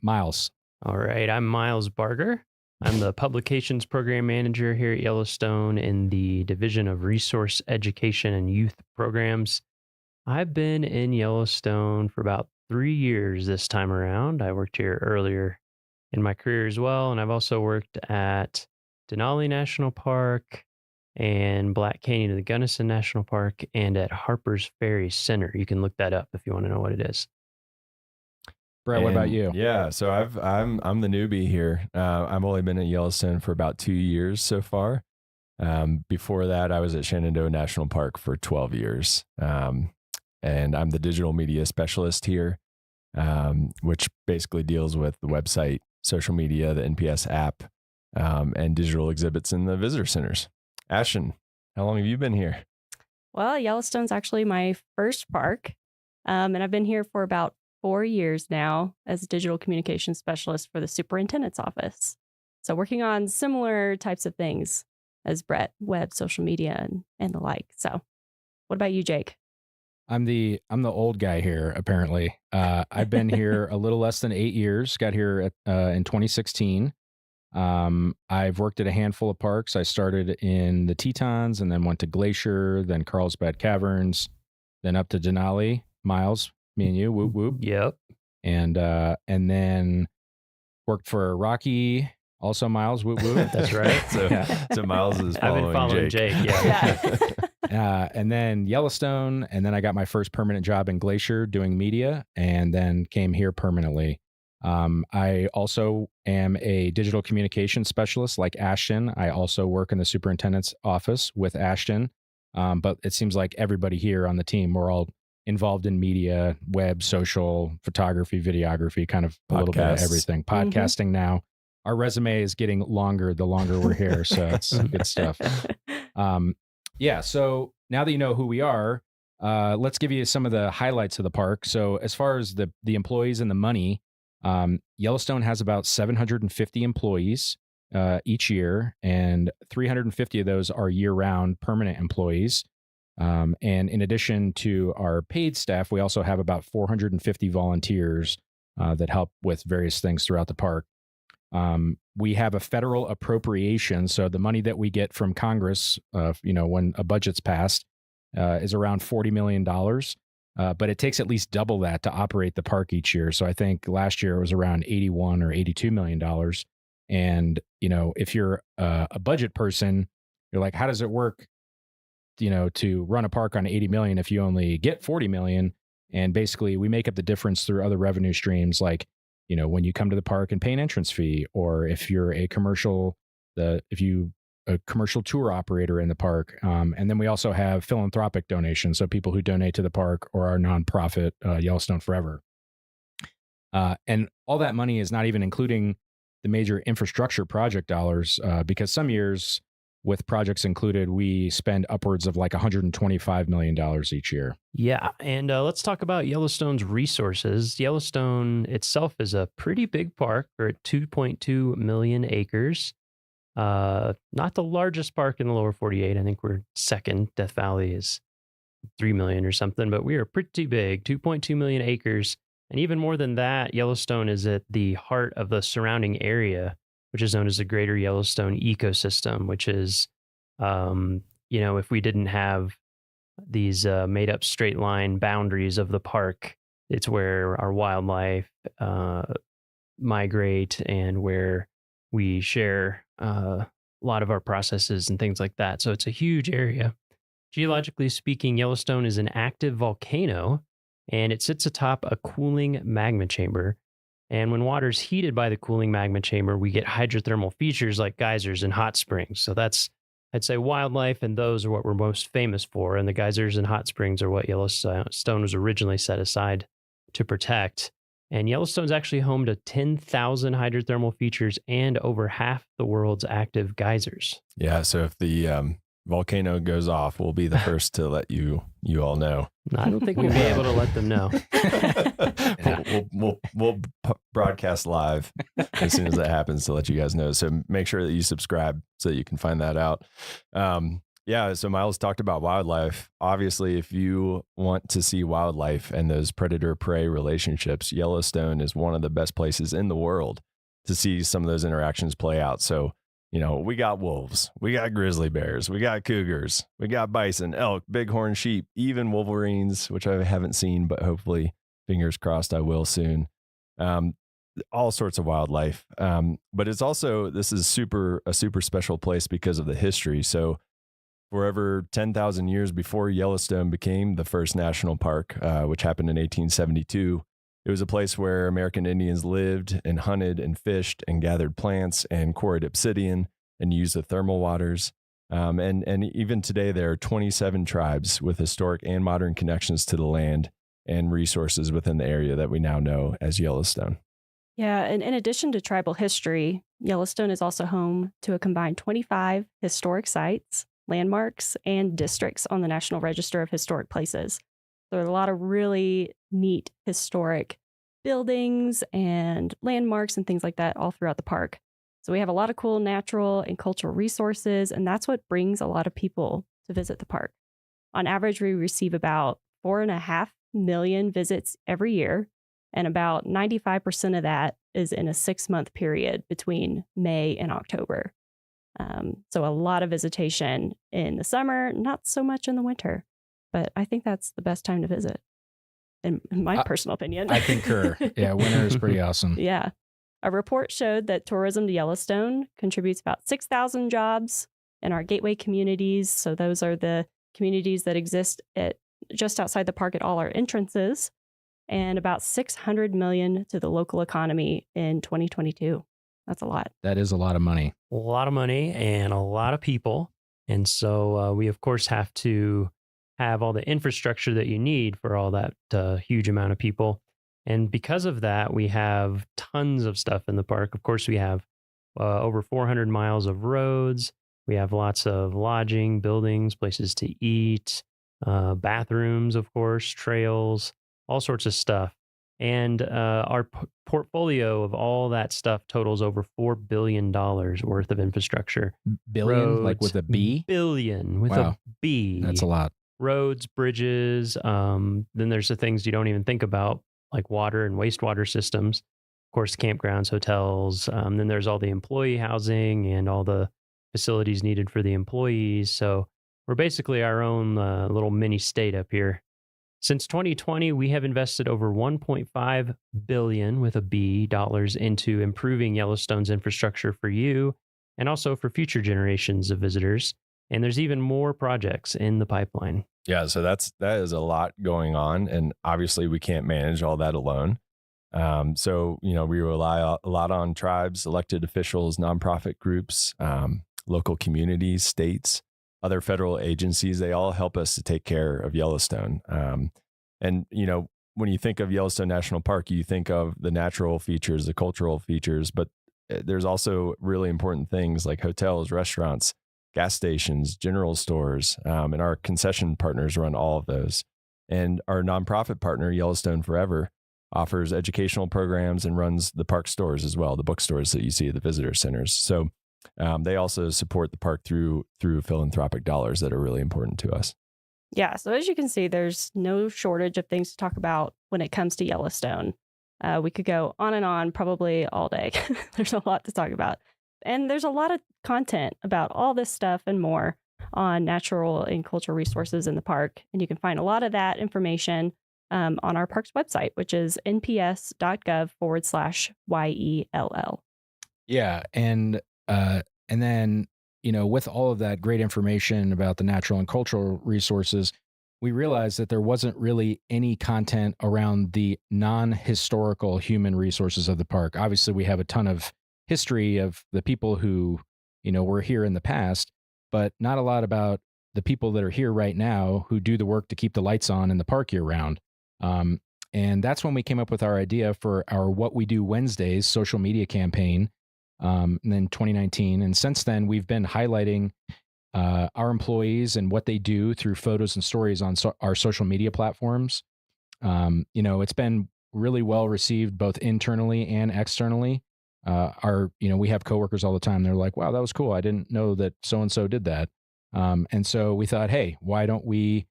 Miles. All right. I'm Miles Barger. I'm the Publications Program Manager here at Yellowstone in the Division of Resource Education and Youth Programs. I've been in Yellowstone for about 3 years this time around. I worked here earlier in my career as well, and I've also worked at Denali National Park and Black Canyon of the Gunnison National Park and at Harper's Ferry Center. You can look that up if you want to know what it is. Brett, what about you? Yeah, so I'm the newbie here. I've only been at Yellowstone for about 2 years so far. Before that, I was at Shenandoah National Park for 12 years. And I'm the digital media specialist here, which basically deals with the website, social media, the NPS app, and digital exhibits in the visitor centers. Ashton, how long have you been here? Well, Yellowstone's actually my first park, and I've been here for about 4 years now as a digital communications specialist for the superintendent's office. So working on similar types of things as Brett, web, social media, and the like. So what about you, Jake? I'm the old guy here, apparently. I've been here a little less than 8 years, got here in 2016. I've worked at a handful of parks. I started in the Tetons and then went to Glacier, then Carlsbad Caverns, then up to Denali. Miles, me and you, whoop, whoop. Yep. And then worked for Rocky, also Miles, whoop, whoop. That's right. So Miles is I've been following Jake. Yeah. And then Yellowstone, and then I got my first permanent job in Glacier doing media, and then came here permanently. I also am a digital communication specialist like Ashton. I also work in the superintendent's office with Ashton. But it seems like everybody here on the team, we're all involved in media, web, social, photography, videography, kind of a little bit of everything. Podcasting now. Our resume is getting longer the longer we're here, so it's good stuff. Yeah, so now that you know who we are, let's give you some of the highlights of the park. So as far as the employees and the money, Yellowstone has about 750 employees each year, and 350 of those are year-round permanent employees. And in addition to our paid staff, we also have about 450 volunteers that help with various things throughout the park. We have a federal appropriation, so the money that we get from Congress, when a budget's passed, is around $40 million. But it takes at least double that to operate the park each year. So I think last year it was around $81 or $82 million. And, if you're a budget person, you're like, how does it work, to run a park on 80 million if you only get 40 million? And basically we make up the difference through other revenue streams, like, when you come to the park and pay an entrance fee, or if you're a commercial tour operator in the park. And then we also have philanthropic donations. So people who donate to the park or our nonprofit, Yellowstone Forever. And all that money is not even including the major infrastructure project dollars, because some years with projects included, we spend upwards of like $125 million each year. Yeah. And let's talk about Yellowstone's resources. Yellowstone itself is a pretty big park. We're at 2.2 million acres. Not the largest park in the lower 48. I think we're second. Death Valley is 3 million or something, but we are pretty big, 2.2 million acres. And even more than that, Yellowstone is at the heart of the surrounding area, which is known as the Greater Yellowstone Ecosystem, which is, if we didn't have these made up straight line boundaries of the park, it's where our wildlife migrate and where we share a lot of our processes and things like that. So it's a huge area. Geologically speaking, Yellowstone is an active volcano, and it sits atop a cooling magma chamber. And when water is heated by the cooling magma chamber, we get hydrothermal features like geysers and hot springs. So that's, I'd say, wildlife, and those are what we're most famous for. And the geysers and hot springs are what Yellowstone was originally set aside to protect. And Yellowstone's actually home to 10,000 hydrothermal features and over half the world's active geysers. Yeah, so if the volcano goes off, we'll be the first to let you all know. I don't think we'll be able to let them know. We'll broadcast live as soon as that happens to let you guys know. So make sure that you subscribe so that you can find that out. Yeah, so Miles talked about wildlife. Obviously, if you want to see wildlife and those predator-prey relationships, Yellowstone is one of the best places in the world to see some of those interactions play out. So, we got wolves, we got grizzly bears, we got cougars, we got bison, elk, bighorn sheep, even wolverines, which I haven't seen, but hopefully, fingers crossed, I will soon. All sorts of wildlife. But it's also, this is a super special place because of the history. So for over 10,000 years before Yellowstone became the first national park, which happened in 1872, it was a place where American Indians lived and hunted and fished and gathered plants and quarried obsidian and used the thermal waters. And even today, there are 27 tribes with historic and modern connections to the land and resources within the area that we now know as Yellowstone. Yeah, and in addition to tribal history, Yellowstone is also home to a combined 25 historic sites, landmarks, and districts on the National Register of Historic Places. There are a lot of really neat historic buildings and landmarks and things like that all throughout the park. So we have a lot of cool natural and cultural resources, and that's what brings a lot of people to visit the park. On average, we receive about 4.5 million visits every year, and about 95% of that is in a 6-month period between May and October. So a lot of visitation in the summer, not so much in the winter. But I think that's the best time to visit, in my personal opinion. I concur. Yeah, winter is pretty awesome. Yeah. A report showed that tourism to Yellowstone contributes about 6,000 jobs in our gateway communities. So those are the communities that exist just outside the park at all our entrances, and about $600 million to the local economy in 2022. That's a lot. That is a lot of money. A lot of money and a lot of people. And so we, of course, have to have all the infrastructure that you need for all that huge amount of people. And because of that, we have tons of stuff in the park. Of course, we have over 400 miles of roads. We have lots of lodging, buildings, places to eat, bathrooms, of course, trails, all sorts of stuff. And our portfolio of all that stuff totals over $4 billion worth of infrastructure. Billion, Roads, like with a B? Billion with Wow. a B. That's a lot. Roads, bridges. Then there's the things you don't even think about, like water and wastewater systems. Of course, campgrounds, hotels. Then there's all the employee housing and all the facilities needed for the employees. So we're basically our own little mini state up here. Since 2020, we have invested over $1.5 billion with a B dollars into improving Yellowstone's infrastructure for you and also for future generations of visitors. And there's even more projects in the pipeline. Yeah, so that is a lot going on, and obviously we can't manage all that alone. So we rely a lot on tribes, elected officials, nonprofit groups, local communities, states, other federal agencies. They all help us to take care of Yellowstone. And when you think of Yellowstone National Park, you think of the natural features, the cultural features, but there's also really important things like hotels, restaurants, gas stations, general stores, and our concession partners run all of those. And our nonprofit partner, Yellowstone Forever, offers educational programs and runs the park stores as well, the bookstores that you see at the visitor centers. So they also support the park through philanthropic dollars that are really important to us. Yeah, so as you can see, there's no shortage of things to talk about when it comes to Yellowstone. We could go on and on probably all day. There's a lot to talk about. And there's a lot of content about all this stuff and more on natural and cultural resources in the park. And you can find a lot of that information on our park's website, which is nps.gov/YELL. Yeah. And then, with all of that great information about the natural and cultural resources, we realized that there wasn't really any content around the non-historical human resources of the park. Obviously, we have a ton of history of the people who, were here in the past, but not a lot about the people that are here right now who do the work to keep the lights on in the park year round. And that's when we came up with our idea for our What We Do Wednesdays social media campaign in 2019. And since then, we've been highlighting our employees and what they do through photos and stories on our social media platforms. It's been really well received both internally and externally. We have coworkers all the time. They're like, wow, that was cool. I didn't know that so-and-so did that. And so we thought, hey, why don't we,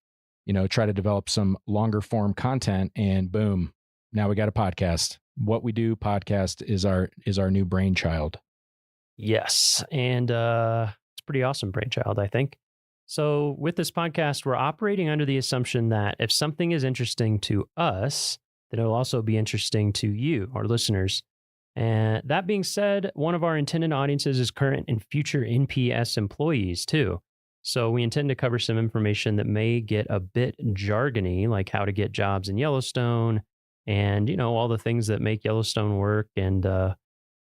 try to develop some longer form content, and boom, now we got a podcast. What We Do podcast is our new brainchild. Yes. And it's a pretty awesome brainchild, I think. So with this podcast, we're operating under the assumption that if something is interesting to us, then it'll also be interesting to you, our listeners. And that being said, one of our intended audiences is current and future NPS employees too. So we intend to cover some information that may get a bit jargony, like how to get jobs in Yellowstone and, all the things that make Yellowstone work. And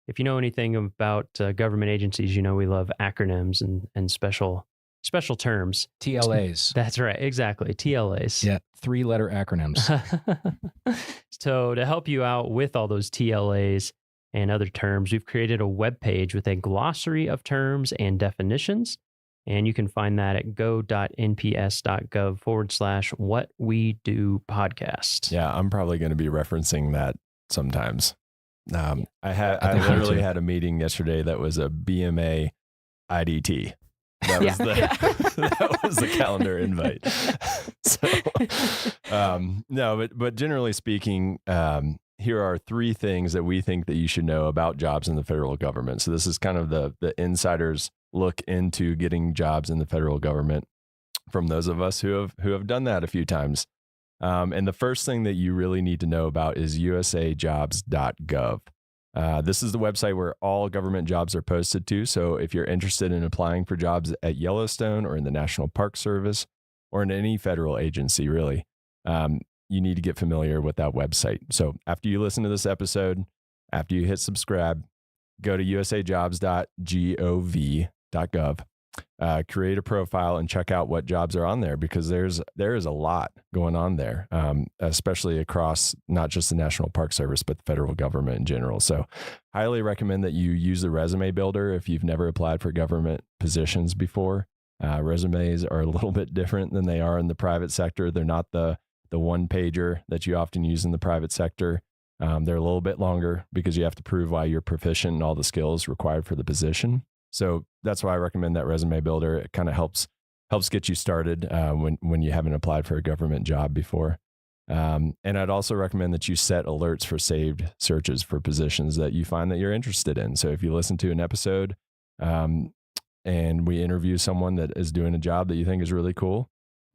if you know anything about government agencies, we love acronyms and special terms. TLAs. That's right. Exactly. TLAs. Yeah. 3-letter acronyms. So to help you out with all those TLAs and other terms, we've created a web page with a glossary of terms and definitions. And you can find that at go.nps.gov/What We Do podcast. Yeah, I'm probably going to be referencing that sometimes. I literally had a meeting yesterday that was a BMA IDT. That was that was the calendar invite. But generally speaking, here are 3 things that we think that you should know about jobs in the federal government. So this is kind of the insider's look into getting jobs in the federal government from those of us who have done that a few times. And the first thing that you really need to know about is usajobs.gov. This is the website where all government jobs are posted to. So if you're interested in applying for jobs at Yellowstone or in the National Park Service or in any federal agency, really, you need to get familiar with that website. So after you listen to this episode, after you hit subscribe, go to usajobs.gov, create a profile and check out what jobs are on there, because there is a lot going on there, especially across not just the National Park Service, but the federal government in general. So highly recommend that you use the resume builder if you've never applied for government positions before. Resumes are a little bit different than they are in the private sector. They're not the one pager that you often use in the private sector. They're a little bit longer because you have to prove why you're proficient in all the skills required for the position. So that's why I recommend that resume builder. It kind of helps get you started when you haven't applied for a government job before. And I'd also recommend that you set alerts for saved searches for positions that you find that you're interested in. So if you listen to an episode and we interview someone that is doing a job that you think is really cool,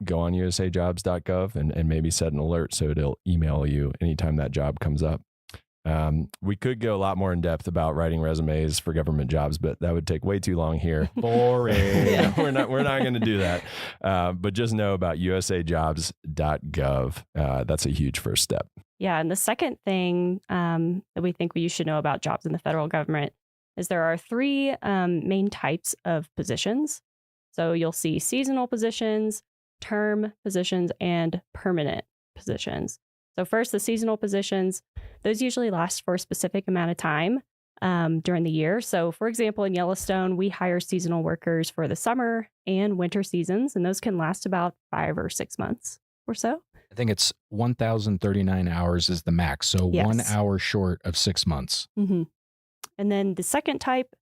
go on usajobs.gov and maybe set an alert so it'll email you anytime that job comes up. We could go a lot more in depth about writing resumes for government jobs, but that would take way too long here. Boring. Yeah, we're not going to do that. But just know about usajobs.gov. That's a huge first step. Yeah. And the second thing that we think you should know about jobs in the federal government is there are three main types of positions. So you'll see seasonal positions, term positions, and permanent positions. So first, the seasonal positions, those usually last for a specific amount of time during the year. So for example, in Yellowstone, we hire seasonal workers for the summer and winter seasons, and those can last about 5 or 6 months or so. I think it's 1,039 hours is the max. So Yes. 1 hour short of 6 months. Mm-hmm. And then the second type,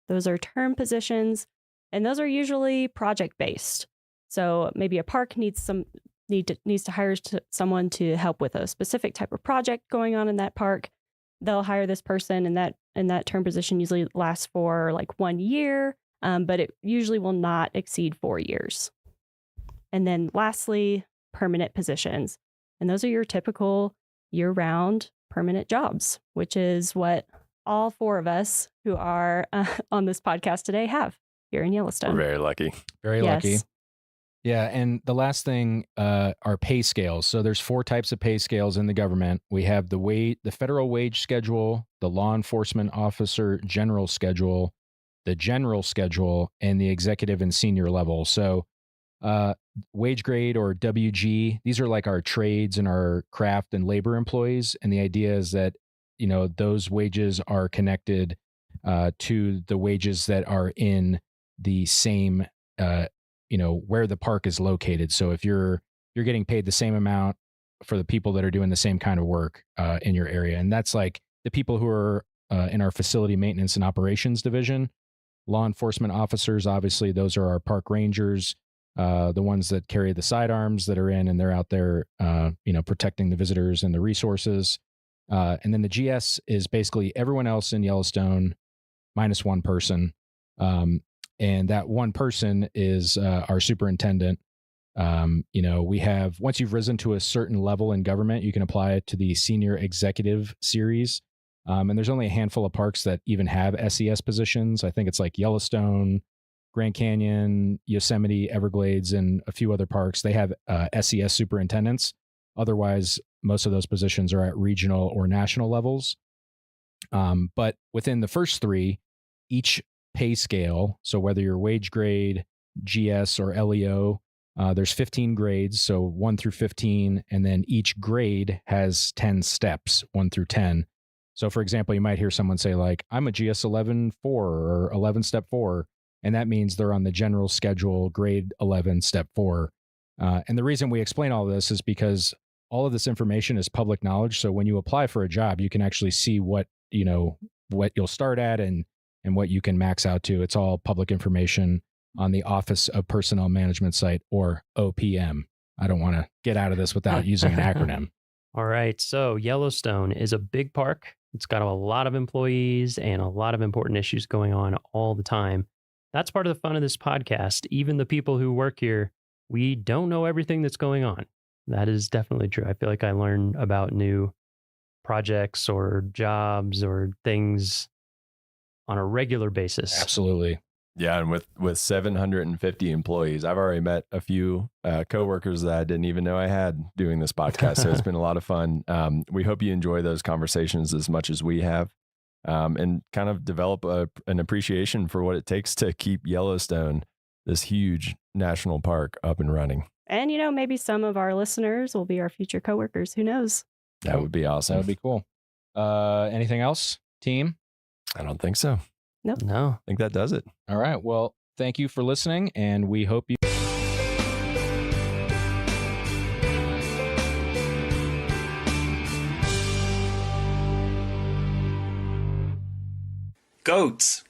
those are term positions, and those are usually project-based. So maybe a park needs to hire someone to help with a specific type of project going on in that park. They'll hire this person, and that term position usually lasts for like 1 year, but it usually will not exceed 4 years. And then lastly, permanent positions. And those are your typical year-round permanent jobs, which is what all four of us who are on this podcast today have here in Yellowstone. We're very lucky. Very Yes. lucky. Yeah. And the last thing are pay scales. So there's 4 types of pay scales in the government. We have the federal wage schedule, the law enforcement officer general schedule, the general schedule, and the executive and senior level. So wage grade or WG, these are like our trades and our craft and labor employees. And the idea is that, those wages are connected to the wages that are in the same, where the park is located. So if you're getting paid the same amount for the people that are doing the same kind of work in your area. And that's like the people who are in our facility maintenance and operations division. Law enforcement officers, obviously, those are our park rangers, the ones that carry the sidearms that are in, and they're out there, protecting the visitors and the resources. And then the GS is basically everyone else in Yellowstone minus one person. And that one person is our superintendent. We have, once you've risen to a certain level in government, you can apply it to the senior executive series. And there's only a handful of parks that even have SES positions. I think it's like Yellowstone, Grand Canyon, Yosemite, Everglades, and a few other parks. They have SES superintendents. Otherwise, most of those positions are at regional or national levels. But within the first 3, each pay scale, so whether you're wage grade, GS, or LEO, there's 15 grades, so 1 through 15, and then each grade has 10 steps, 1 through 10. So for example, you might hear someone say like, I'm a GS 11-4 or 11 step 4, and that means they're on the general schedule, grade 11 step 4. And the reason we explain all this is because all of this information is public knowledge. So when you apply for a job, you can actually see what you'll start at and what you can max out to. It's all public information on the Office of Personnel Management site, or OPM. I don't want to get out of this without using an acronym. All right. So Yellowstone is a big park. It's got a lot of employees and a lot of important issues going on all the time. That's part of the fun of this podcast. Even the people who work here, we don't know everything that's going on. That is definitely true. I feel like I learn about new projects or jobs or things on a regular basis. Absolutely. Yeah, and with 750 employees, I've already met a few coworkers that I didn't even know I had doing this podcast. So it's been a lot of fun. We hope you enjoy those conversations as much as we have, and kind of develop an appreciation for what it takes to keep Yellowstone, this huge national park, up and running. And, maybe some of our listeners will be our future coworkers. Who knows? That would be awesome. That would be cool. Anything else, team? I don't think so. Nope. No. I think that does it. All right. Well, thank you for listening, and we hope you. Goats.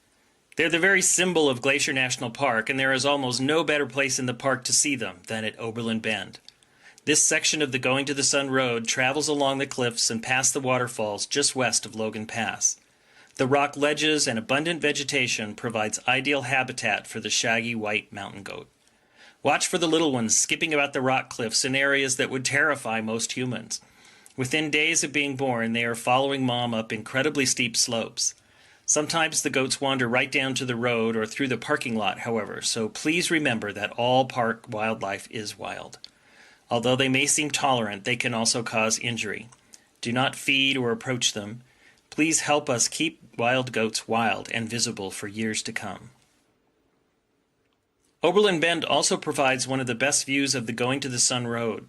They're the very symbol of Glacier National Park, and there is almost no better place in the park to see them than at Oberlin Bend. This section of the Going to the Sun Road travels along the cliffs and past the waterfalls just west of Logan Pass. The rock ledges and abundant vegetation provides ideal habitat for the shaggy white mountain goat. Watch for the little ones skipping about the rock cliffs in areas that would terrify most humans. Within days of being born, they are following mom up incredibly steep slopes. Sometimes the goats wander right down to the road or through the parking lot, however, so please remember that all park wildlife is wild. Although they may seem tolerant, they can also cause injury. Do not feed or approach them. Please help us keep wild goats wild and visible for years to come. Oberlin Bend also provides one of the best views of the Going to the Sun Road.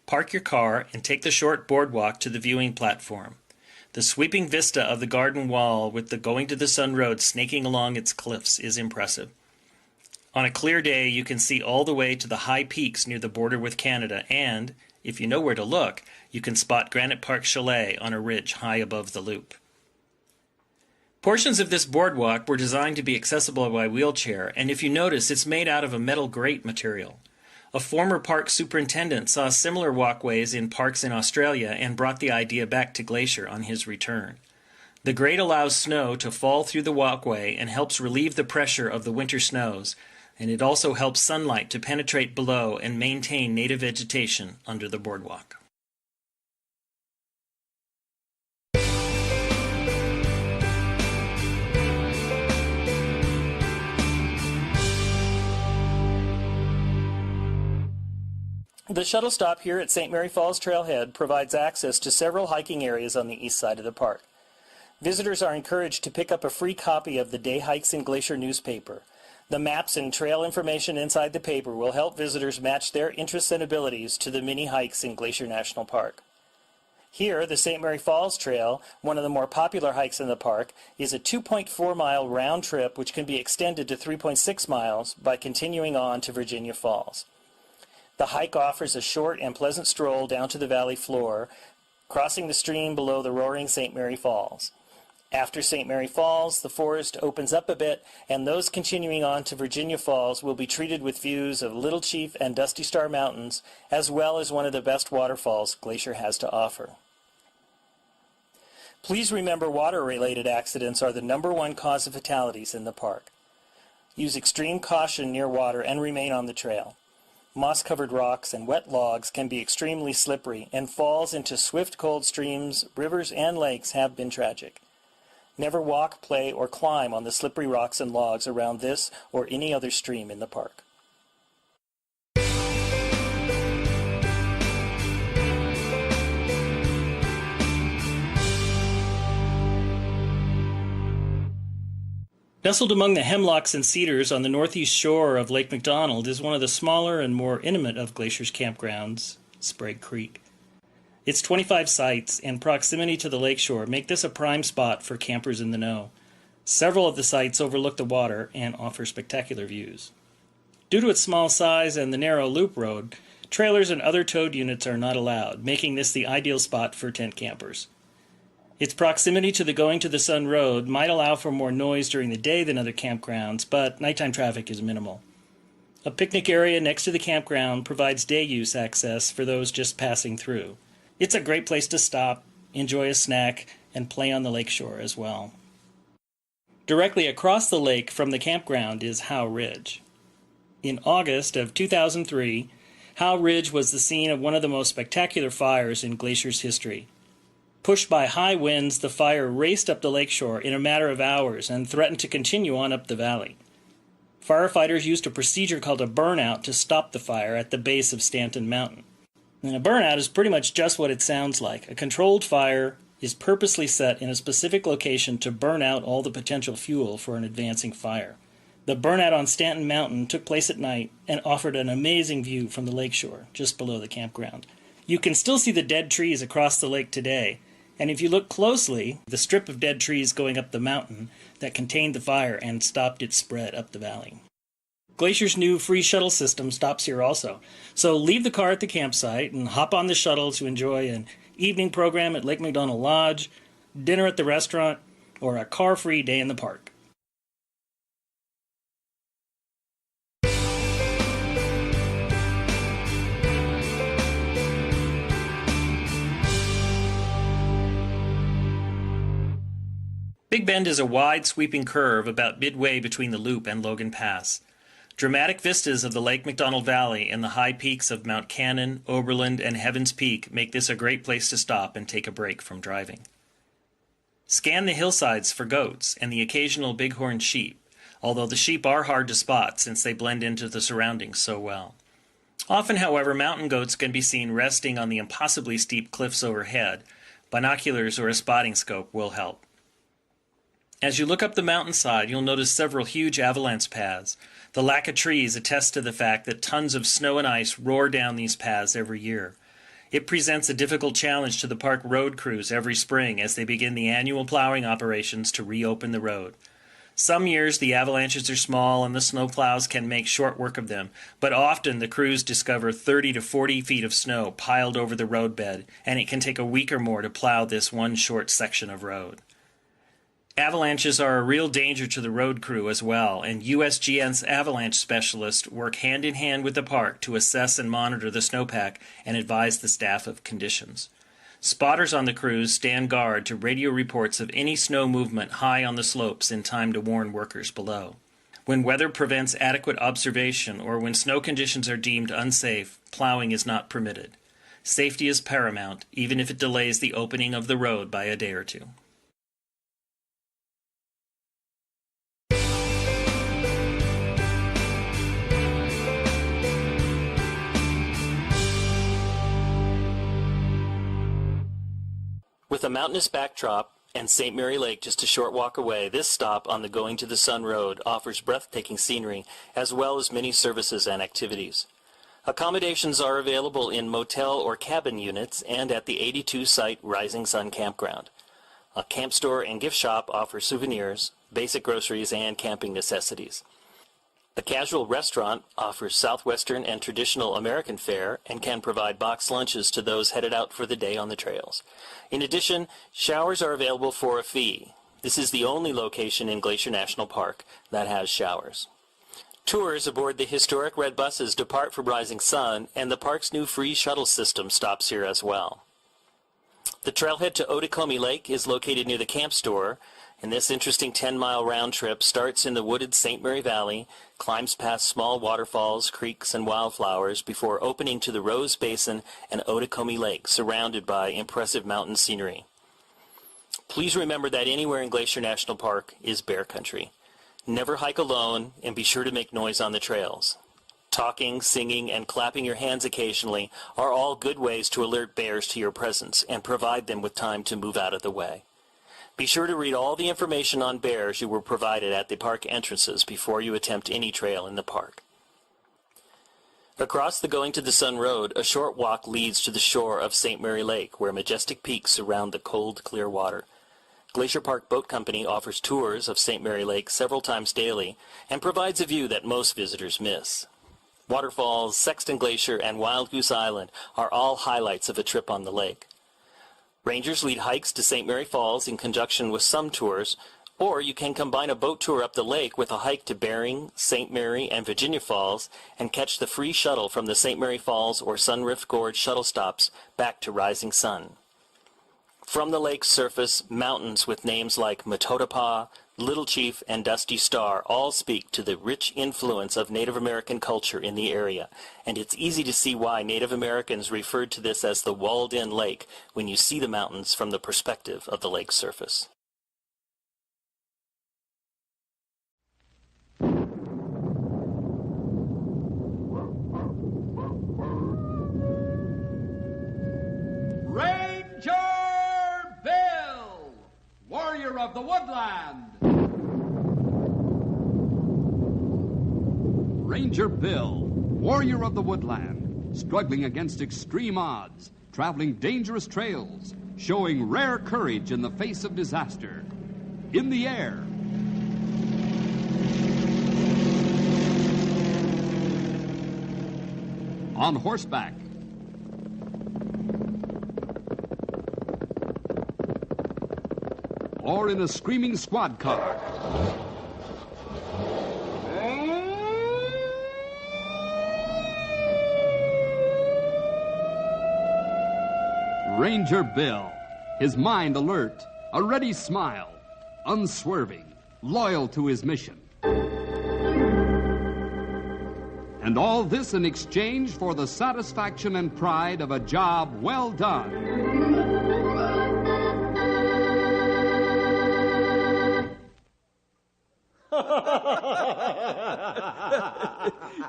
Park your car and take the short boardwalk to the viewing platform. The sweeping vista of the garden wall with the Going to the Sun Road snaking along its cliffs is impressive. On a clear day, you can see all the way to the high peaks near the border with Canada, and, if you know where to look, you can spot Granite Park Chalet on a ridge high above the loop. Portions of this boardwalk were designed to be accessible by wheelchair, and if you notice, it's made out of a metal grate material. A former park superintendent saw similar walkways in parks in Australia and brought the idea back to Glacier on his return. The grate allows snow to fall through the walkway and helps relieve the pressure of the winter snows, and it also helps sunlight to penetrate below and maintain native vegetation under the boardwalk. The shuttle stop here at St. Mary Falls Trailhead provides access to several hiking areas on the east side of the park. Visitors are encouraged to pick up a free copy of the Day Hikes in Glacier newspaper. The maps and trail information inside the paper will help visitors match their interests and abilities to the mini hikes in Glacier National Park. Here, the St. Mary Falls Trail, one of the more popular hikes in the park, is a 2.4-mile round trip which can be extended to 3.6 miles by continuing on to Virginia Falls. The hike offers a short and pleasant stroll down to the valley floor, crossing the stream below the roaring St. Mary Falls. After St. Mary Falls, the forest opens up a bit, and those continuing on to Virginia Falls will be treated with views of Little Chief and Dusty Star Mountains, as well as one of the best waterfalls Glacier has to offer. Please remember water-related accidents are the #1 cause of fatalities in the park. Use extreme caution near water and remain on the trail. Moss-covered rocks and wet logs can be extremely slippery, and falls into swift cold streams, rivers, and lakes have been tragic. Never walk, play, or climb on the slippery rocks and logs around this or any other stream in the park. Nestled among the hemlocks and cedars on the northeast shore of Lake McDonald is one of the smaller and more intimate of Glacier's campgrounds, Sprague Creek. Its 25 sites and proximity to the lakeshore make this a prime spot for campers in the know. Several of the sites overlook the water and offer spectacular views. Due to its small size and the narrow loop road, trailers and other towed units are not allowed, making this the ideal spot for tent campers. Its proximity to the Going to the Sun Road might allow for more noise during the day than other campgrounds, but nighttime traffic is minimal. A picnic area next to the campground provides day use access for those just passing through. It's a great place to stop, enjoy a snack, and play on the lakeshore as well. Directly across the lake from the campground is Howe Ridge. In August of 2003, Howe Ridge was the scene of one of the most spectacular fires in Glacier's history. Pushed by high winds, the fire raced up the lakeshore in a matter of hours and threatened to continue on up the valley. Firefighters used a procedure called a burnout to stop the fire at the base of Stanton Mountain. And a burnout is pretty much just what it sounds like. A controlled fire is purposely set in a specific location to burn out all the potential fuel for an advancing fire. The burnout on Stanton Mountain took place at night and offered an amazing view from the lakeshore, just below the campground. You can still see the dead trees across the lake today, and if you look closely, the strip of dead trees going up the mountain that contained the fire and stopped its spread up the valley. Glacier's new free shuttle system stops here also, so leave the car at the campsite and hop on the shuttle to enjoy an evening program at Lake McDonald Lodge, dinner at the restaurant, or a car-free day in the park. Big Bend is a wide, sweeping curve about midway between the Loop and Logan Pass. Dramatic vistas of the Lake McDonald Valley and the high peaks of Mount Cannon, Oberland, and Heavens Peak make this a great place to stop and take a break from driving. Scan the hillsides for goats and the occasional bighorn sheep, although the sheep are hard to spot since they blend into the surroundings so well. Often, however, mountain goats can be seen resting on the impossibly steep cliffs overhead. Binoculars or a spotting scope will help. As you look up the mountainside, you'll notice several huge avalanche paths. The lack of trees attests to the fact that tons of snow and ice roar down these paths every year. It presents a difficult challenge to the park road crews every spring as they begin the annual plowing operations to reopen the road. Some years the avalanches are small and the snowplows can make short work of them, but often the crews discover 30 to 40 feet of snow piled over the roadbed, and it can take a week or more to plow this one short section of road. Avalanches are a real danger to the road crew as well, and USGN's avalanche specialists work hand in hand with the park to assess and monitor the snowpack and advise the staff of conditions. Spotters on the crews stand guard to radio reports of any snow movement high on the slopes in time to warn workers below. When weather prevents adequate observation or when snow conditions are deemed unsafe, plowing is not permitted. Safety is paramount, even if it delays the opening of the road by a day or two. With a mountainous backdrop and St. Mary Lake just a short walk away, this stop on the Going to the Sun Road offers breathtaking scenery as well as many services and activities. Accommodations are available in motel or cabin units and at the 82-site Rising Sun Campground. A camp store and gift shop offers souvenirs, basic groceries, and camping necessities. A casual restaurant offers Southwestern and traditional American fare and can provide boxed lunches to those headed out for the day on the trails. In addition, showers are available for a fee. This is the only location in Glacier National Park that has showers. Tours aboard the historic red buses depart from Rising Sun, and the park's new free shuttle system stops here as well. The trailhead to Otokomi Lake is located near the camp store, and this interesting 10-mile round trip starts in the wooded St. Mary Valley, climbs past small waterfalls, creeks, and wildflowers before opening to the Rose Basin and Otokomi Lake, surrounded by impressive mountain scenery. Please remember that anywhere in Glacier National Park is bear country. Never hike alone, and be sure to make noise on the trails. Talking, singing, and clapping your hands occasionally are all good ways to alert bears to your presence and provide them with time to move out of the way. Be sure to read all the information on bears you were provided at the park entrances before you attempt any trail in the park. Across the Going to the Sun Road, a short walk leads to the shore of St. Mary Lake, where majestic peaks surround the cold, clear water. Glacier Park Boat Company offers tours of St. Mary Lake several times daily and provides a view that most visitors miss. Waterfalls, Sexton Glacier, and Wild Goose Island are all highlights of a trip on the lake. Rangers lead hikes to St. Mary Falls in conjunction with some tours, or you can combine a boat tour up the lake with a hike to Bering, St. Mary, and Virginia Falls and catch the free shuttle from the St. Mary Falls or Sunrift Gorge shuttle stops back to Rising Sun. From the lake's surface, mountains with names like Matotapa, Little Chief, and Dusty Star all speak to the rich influence of Native American culture in the area, and it's easy to see why Native Americans referred to this as the walled-in lake when you see the mountains from the perspective of the lake's surface. of the woodland. Ranger Bill, warrior of the woodland, struggling against extreme odds, traveling dangerous trails, showing rare courage in the face of disaster. In the air. On horseback. Or in a screaming squad car. Ranger Bill, his mind alert, a ready smile, unswerving, loyal to his mission. And all this in exchange for the satisfaction and pride of a job well done.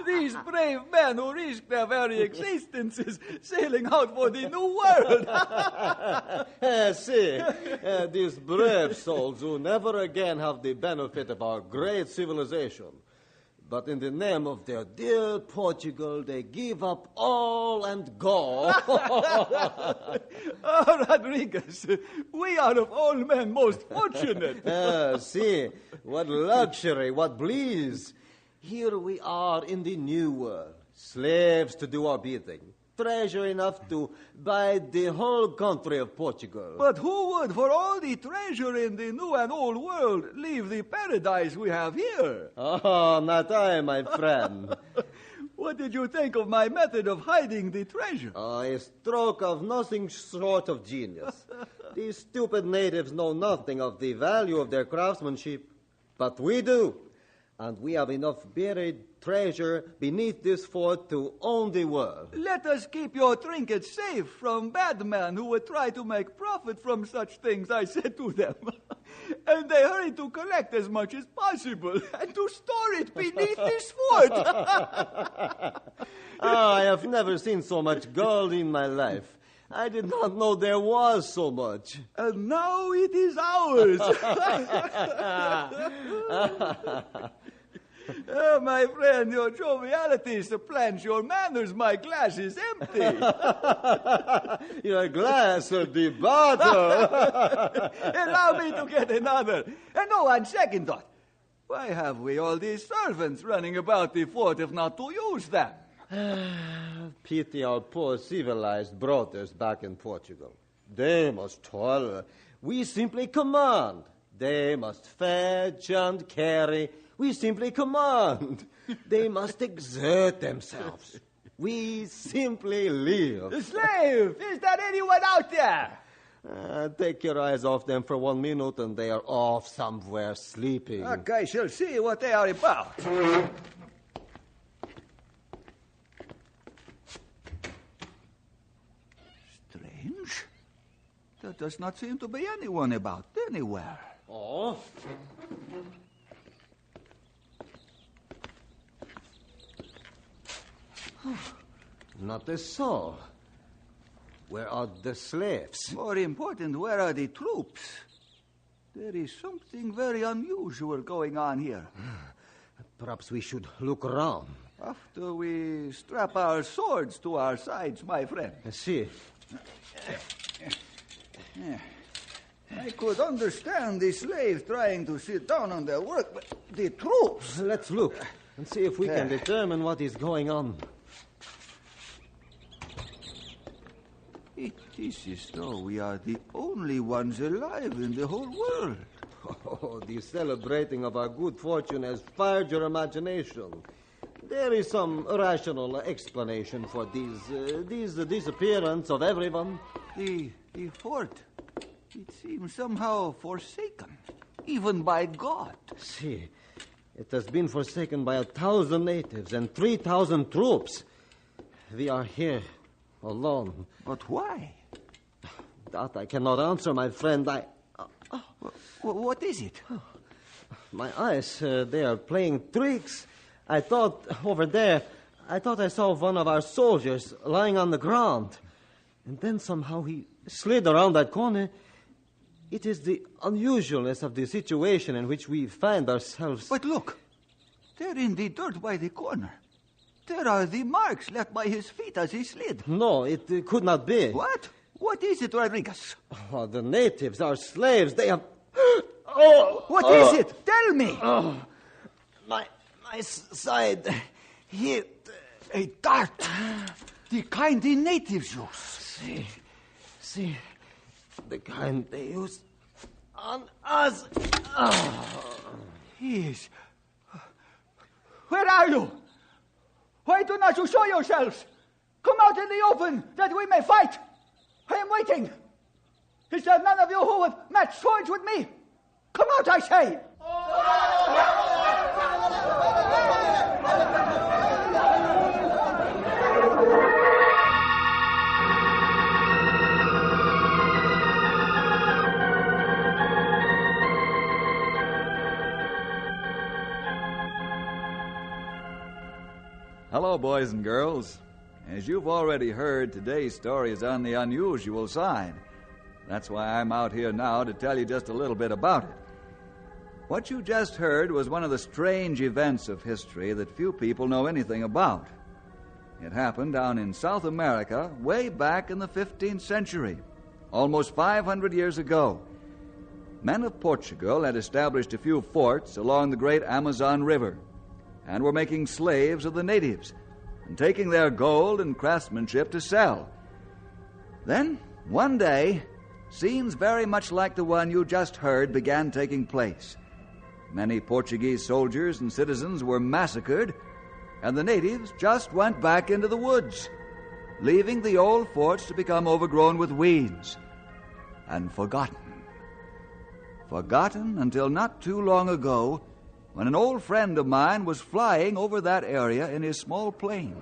These brave men who risk their very existences sailing out for the New World. See, these brave souls who never again have the benefit of our great civilization. But in the name of their dear Portugal, they give up all and go. Oh, Rodriguez, we are of all men most fortunate. See, what luxury, what bliss. Here we are in the New World, slaves to do our bidding, treasure enough to buy the whole country of Portugal. But who would, for all the treasure in the New and Old World, leave the paradise we have here? Oh, not I, my friend. What did you think of my method of hiding the treasure? A stroke of nothing short of genius. These stupid natives know nothing of the value of their craftsmanship, but we do. And we have enough buried treasure beneath this fort to own the world. Let us keep your trinkets safe from bad men who would try to make profit from such things, I said to them. And they hurried to collect as much as possible and to store it beneath this fort. I have never seen so much gold in my life. I did not know there was so much. And now it is ours. Oh, my friend, your joviality supplants your manners. My glass is empty. Your glass of the bottle. Allow me to get another. And no, on second thought, why have we all these servants running about the fort if not to use them? Pity our poor civilized brothers back in Portugal. They must toil. We simply command. They must fetch and carry. We simply command. They must exert themselves. We simply live. Slave! Is there anyone out there? Take your eyes off them for 1 minute and they are off somewhere sleeping. I shall see what they are about. Strange. There does not seem to be anyone about anywhere. Oh? Not a soul. Where are the slaves? More important, where are the troops? There is something very unusual going on here. Perhaps we should look around. After we strap our swords to our sides, my friend. See. I could understand the slaves trying to sit down on their work, but the troops... Let's look and see if we can determine what is going on. It is as though we are the only ones alive in the whole world. Oh, the celebrating of our good fortune has fired your imagination. There is some rational explanation for this disappearance of everyone. The fort, it seems somehow forsaken, even by God. See, it has been forsaken by 1,000 natives and 3,000 troops. We are here, alone. But why? That I cannot answer, my friend. What is it? My eyes, they are playing tricks. I thought, over there, I saw one of our soldiers lying on the ground. And then somehow he slid around that corner It is the unusualness of the situation in which we find ourselves. But look, there in the dirt by the corner. There are the marks left by his feet as he slid. No, it could not be. What? What is it, Rodriguez? Oh, the natives are slaves. They have... What is it? Tell me. My side hit. A dart. The kind the natives use. See, the kind they use on us. Yes. Where are you? Why do not you show yourselves? Come out in the open that we may fight. I am waiting. Is there none of you who have matched swords with me? Come out, I say. Hello, boys and girls. As you've already heard, today's story is on the unusual side. That's why I'm out here now to tell you just a little bit about it. What you just heard was one of the strange events of history that few people know anything about. It happened down in South America way back in the 15th century, almost 500 years ago. Men of Portugal had established a few forts along the great Amazon River and were making slaves of the natives and taking their gold and craftsmanship to sell. Then, one day, scenes very much like the one you just heard began taking place. Many Portuguese soldiers and citizens were massacred, and the natives just went back into the woods, leaving the old forts to become overgrown with weeds and forgotten. Forgotten until not too long ago, when an old friend of mine was flying over that area in his small plane.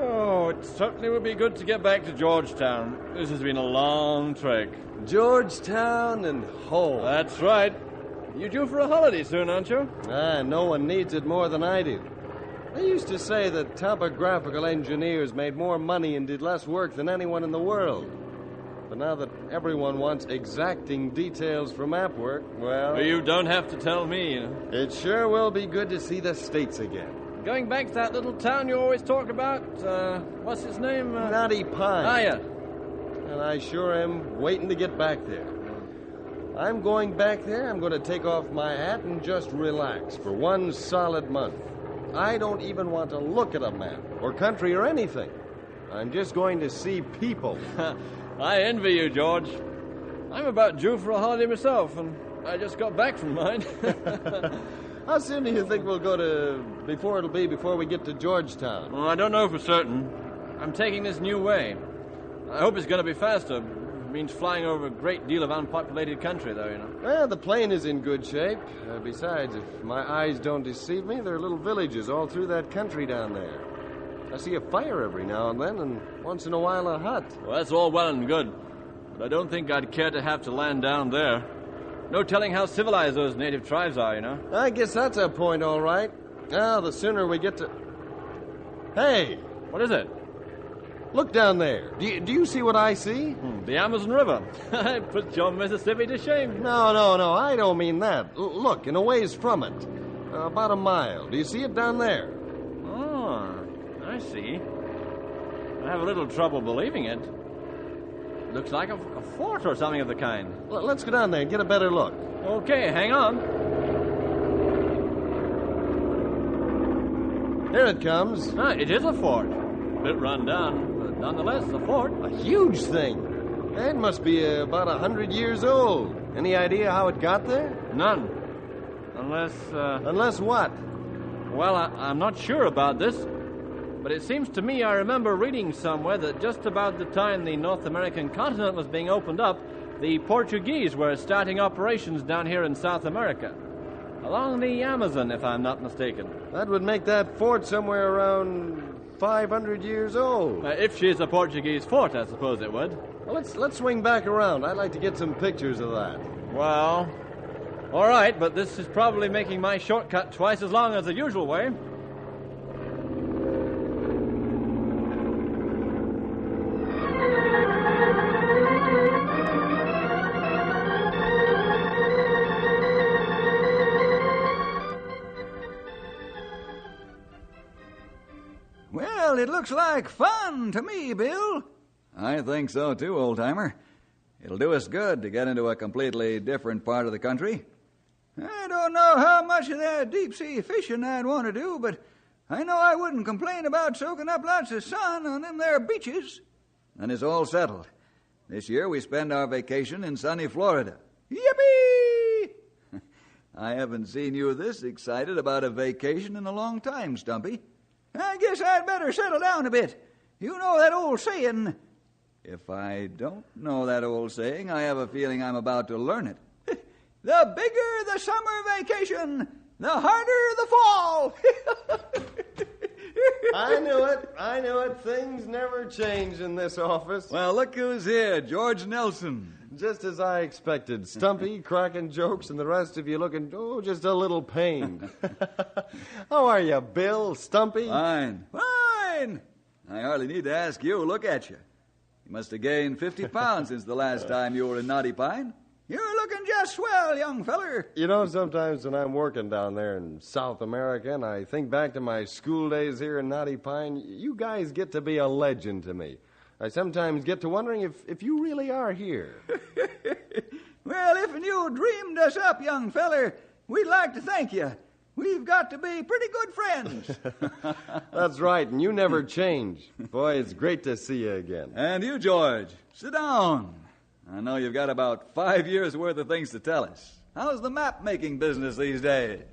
Oh, it certainly would be good to get back to Georgetown. This has been a long trek. Georgetown and home. That's right. You due for a holiday soon, aren't you? No one needs it more than I do. They used to say that topographical engineers made more money and did less work than anyone in the world. But now that everyone wants exacting details for map work, well... You don't have to tell me, you know. It sure will be good to see the States again. Going back to that little town you always talk about, what's its name? Knotty Pine. Ah, yeah. And I sure am waiting to get back there. I'm going back there, I'm going to take off my hat and just relax for one solid month. I don't even want to look at a map, or country, or anything. I'm just going to see people. I envy you, George. I'm about due for a holiday myself, and I just got back from mine. How soon do you think we'll go to... before we get to Georgetown? Well, I don't know for certain. I'm taking this new way. I hope it's going to be faster. It means flying over a great deal of unpopulated country, though, you know. Well, the plane is in good shape. Besides, if my eyes don't deceive me, there are little villages all through that country down there. I see a fire every now and then, and once in a while a hut. Well, that's all well and good, but I don't think I'd care to have to land down there. No telling how civilized those native tribes are, you know. I guess that's a point, all right. Now, the sooner we get to... Hey! What is it? Look down there. Do you see what I see? The Amazon River. It puts your Mississippi to shame. No, I don't mean that. Look, in a ways from it. About a mile. Do you see it down there? Oh, I see. I have a little trouble believing it. Looks like a fort or something of the kind. Well, let's go down there and get a better look. Okay, hang on. Here it comes. It is a fort. A bit run down, but nonetheless, a fort. A huge thing. It must be about 100 years old. Any idea how it got there? None. Unless... Unless what? Well, I'm not sure about this. But it seems to me I remember reading somewhere that just about the time the North American continent was being opened up, the Portuguese were starting operations down here in South America. Along the Amazon, if I'm not mistaken. That would make that fort somewhere around 500 years old. If she's a Portuguese fort, I suppose it would. Well, let's swing back around. I'd like to get some pictures of that. Well, all right, but this is probably making my shortcut twice as long as the usual way. Well, it looks like fun to me, Bill. I think so too, old-timer. It'll do us good to get into a completely different part of the country. I don't know how much of that deep-sea fishing I'd want to do, but I know I wouldn't complain about soaking up lots of sun on them there beaches. And it's all settled. This year we spend our vacation in sunny Florida. Yippee! I haven't seen you this excited about a vacation in a long time, Stumpy. I guess I'd better settle down a bit. You know that old saying... If I don't know that old saying, I have a feeling I'm about to learn it. The bigger the summer vacation, the harder the fall. I knew it. Things never change in this office. Well, look who's here, George Nelson. Just as I expected. Stumpy, cracking jokes, and the rest of you looking, just a little pained. How are you, Bill? Stumpy? Fine. I hardly need to ask you. Look at you. You must have gained 50 pounds since the last time you were in Knotty Pine. You're looking just swell, young feller. You know, sometimes when I'm working down there in South America and I think back to my school days here in Knotty Pine, you guys get to be a legend to me. I sometimes get to wondering if you really are here. Well, if you dreamed us up, young feller, we'd like to thank you. We've got to be pretty good friends. That's right, and you never change. Boy, it's great to see you again. And you, George, sit down. I know you've got about 5 years' worth of things to tell us. How's the map-making business these days?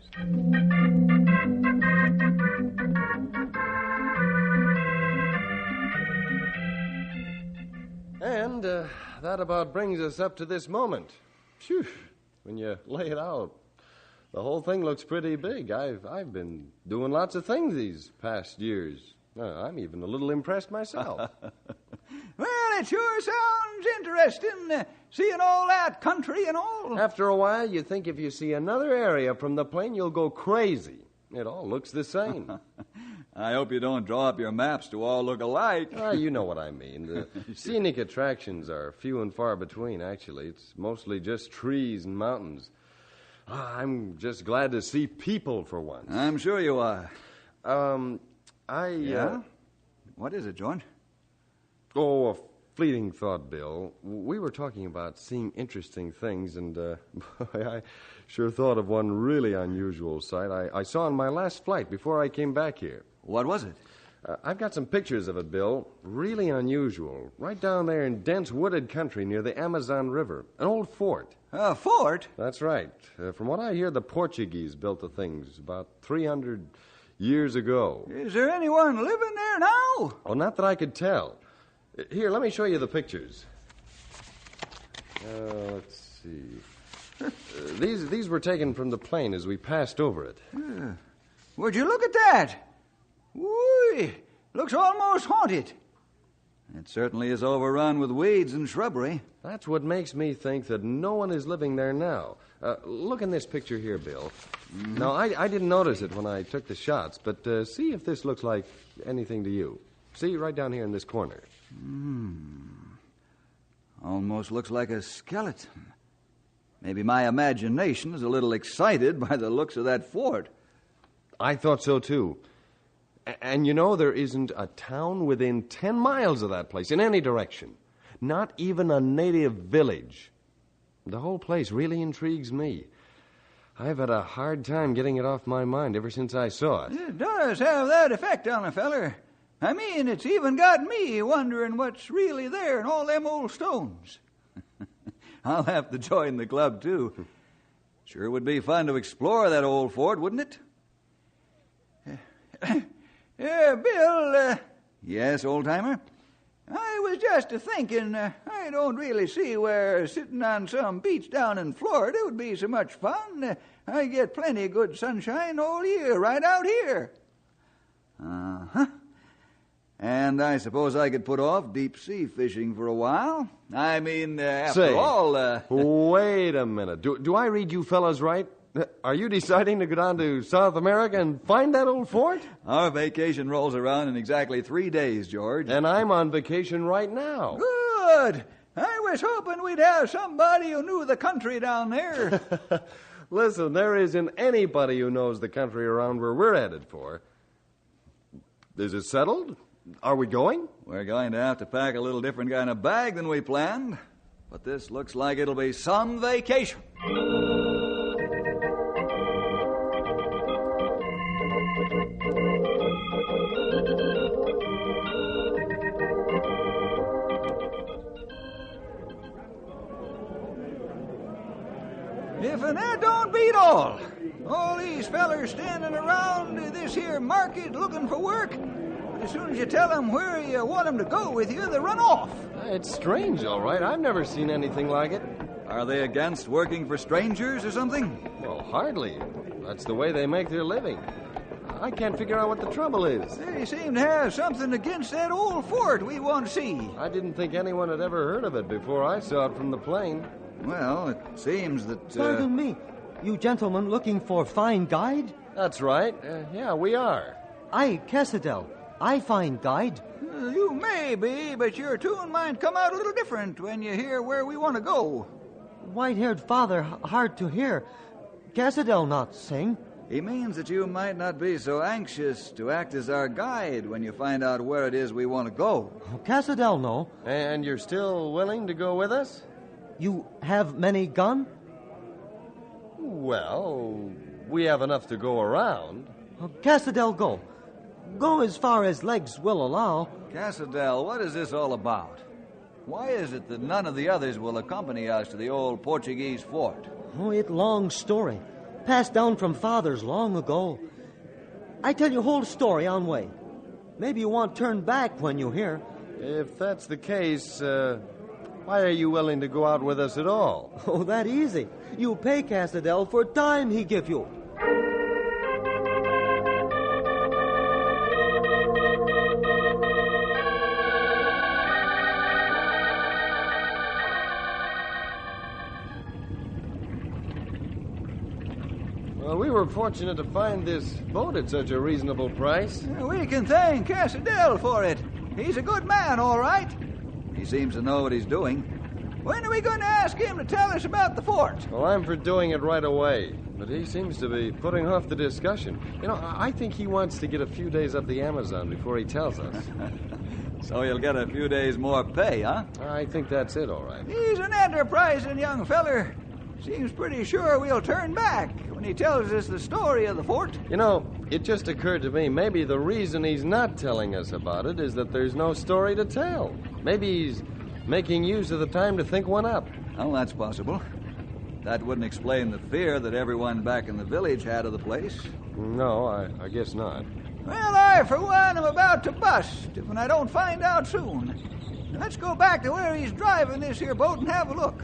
And that about brings us up to this moment. Phew, when you lay it out, the whole thing looks pretty big. I've been doing lots of things these past years. I'm even a little impressed myself. Well, it sure sounds interesting, seeing all that country and all. After a while, you think if you see another area from the plain, you'll go crazy. It all looks the same. I hope you don't draw up your maps to all look alike. You know what I mean. The scenic attractions are few and far between, actually. It's mostly just trees and mountains. I'm just glad to see people for once. I'm sure you are. Yeah? What is it, George? Oh, a fleeting thought, Bill. We were talking about seeing interesting things, and boy, I sure thought of one really unusual sight I saw on my last flight before I came back here. What was it? I've got some pictures of it, Bill. Really unusual. Right down there in dense wooded country near the Amazon River. An old fort. A fort? That's right. From what I hear, the Portuguese built the things about 300 years ago. Is there anyone living there now? Oh, not that I could tell. Here, let me show you the pictures. Let's see. These were taken from the plane as we passed over it. Would you look at that? Whee! Looks almost haunted. It certainly is overrun with weeds and shrubbery. That's what makes me think that no one is living there now. Look in this picture here, Bill. Mm-hmm. Now, I didn't notice it when I took the shots, but see if this looks like anything to you. See, right down here in this corner. Almost looks like a skeleton. Maybe my imagination is a little excited by the looks of that fort. I thought so, too. And you know, there isn't a town within 10 miles of that place in any direction. Not even a native village. The whole place really intrigues me. I've had a hard time getting it off my mind ever since I saw it. It does have that effect on a feller. I mean, it's even got me wondering what's really there in all them old stones. I'll have to join the club, too. Sure would be fun to explore that old fort, wouldn't it? Bill. Yes, old-timer? I was just thinking, I don't really see where sitting on some beach down in Florida would be so much fun. I get plenty of good sunshine all year right out here. Uh-huh. And I suppose I could put off deep-sea fishing for a while. I mean, after all... Wait a minute. Do I read you fellas right? Are you deciding to go down to South America and find that old fort? Our vacation rolls around in exactly 3 days, George. And I'm on vacation right now. Good. I was hoping we'd have somebody who knew the country down there. Listen, there isn't anybody who knows the country around where we're headed for. Is it settled? Are we going? We're going to have to pack a little different kind of bag than we planned, but this looks like it'll be some vacation. If that don't beat all these fellers standing around this here market looking for work, as soon as you tell them where you want them to go with you, they run off. It's strange, all right. I've never seen anything like it. Are they against working for strangers or something? Well, hardly. That's the way they make their living. I can't figure out what the trouble is. They seem to have something against that old fort we want to see. I didn't think anyone had ever heard of it before I saw it from the plane. Well, it seems that... Pardon me. You gentlemen looking for fine guide? That's right. Yeah, we are. I, Cassadell. I find guide. You may be, but your tune might come out a little different when you hear where we want to go. White-haired father, hard to hear. Cassadell not sing. He means that you might not be so anxious to act as our guide when you find out where it is we want to go. Cassadell no. And you're still willing to go with us? You have many gun? Well, we have enough to go around. Cassadell go. Go as far as legs will allow. Cassadell, what is this all about? Why is it that none of the others will accompany us to the old Portuguese fort? Oh, it long story. Passed down from fathers long ago. I tell you whole story on way. Maybe you want turn back when you hear. If that's the case, why are you willing to go out with us at all? Oh, that easy. You pay Cassadell for time he give you. Well, we were fortunate to find this boat at such a reasonable price. We can thank Cassadell for it. He's a good man, all right. He seems to know what he's doing. When are we going to ask him to tell us about the fort? Well, I'm for doing it right away, but he seems to be putting off the discussion. You know, I think he wants to get a few days up the Amazon before he tells us. So you'll get a few days more pay, huh? I think that's it, all right. He's an enterprising young feller. Seems pretty sure we'll turn back when he tells us the story of the fort. You know, it just occurred to me, maybe the reason he's not telling us about it is that there's no story to tell. Maybe he's making use of the time to think one up. Well, that's possible. That wouldn't explain the fear that everyone back in the village had of the place. No, I guess not. Well, I, for one, am about to bust if I don't find out soon. Let's go back to where he's driving this here boat and have a look.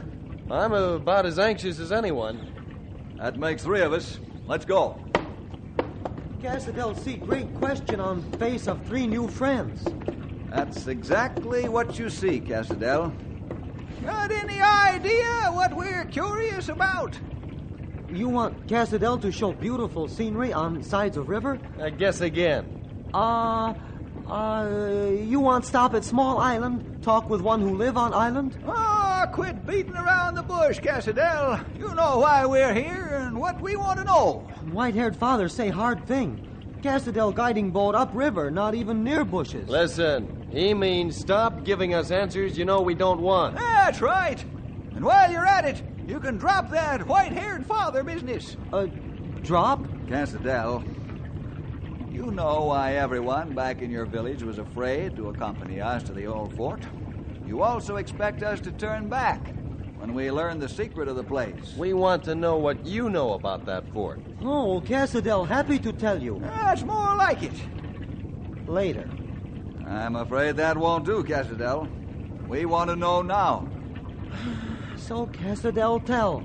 I'm about as anxious as anyone. That makes three of us. Let's go. Cassadell see great question on face of three new friends. That's exactly what you see, Cassadell. Got any idea what we're curious about? You want Cassadell to show beautiful scenery on sides of river? Guess again. You want stop at small island, talk with one who live on island? Oh, quit beating around the bush, Cassadell. You know why we're here and what we want to know. White-haired father say hard thing. Cassadell guiding boat upriver, not even near bushes. Listen, he means stop giving us answers you know we don't want. That's right. And while you're at it, you can drop that white-haired father business. Drop? Cassadell, you know why everyone back in your village was afraid to accompany us to the old fort. You also expect us to turn back when we learn the secret of the place. We want to know what you know about that fort. Oh, Cassadell, happy to tell you. That's more like it. Later. I'm afraid that won't do, Cassadell. We want to know now. So Cassadell tell.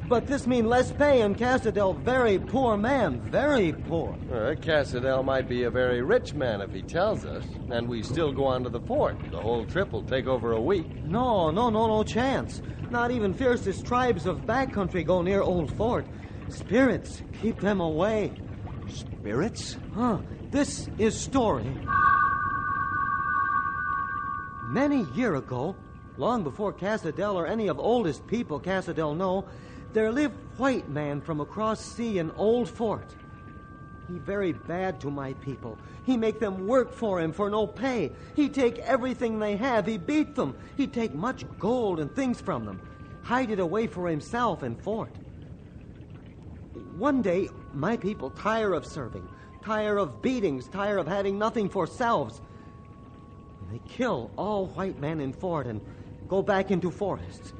But this mean less pay and Cassadell very poor man, very poor. Cassadell might be a very rich man if he tells us, and we still go on to the fort. The whole trip will take over a week. No chance. Not even fiercest tribes of backcountry go near old fort. Spirits, keep them away. Spirits? This is story. Many year ago, long before Cassadell or any of oldest people Cassadell know, there lived white man from across sea in old fort. He very bad to my people. He make them work for him for no pay. He take everything they have. He beat them. He take much gold and things from them. Hide it away for himself in fort. One day, my people tire of serving, tire of beatings, tire of having nothing for selves. They kill all white men in fort and go back into forests.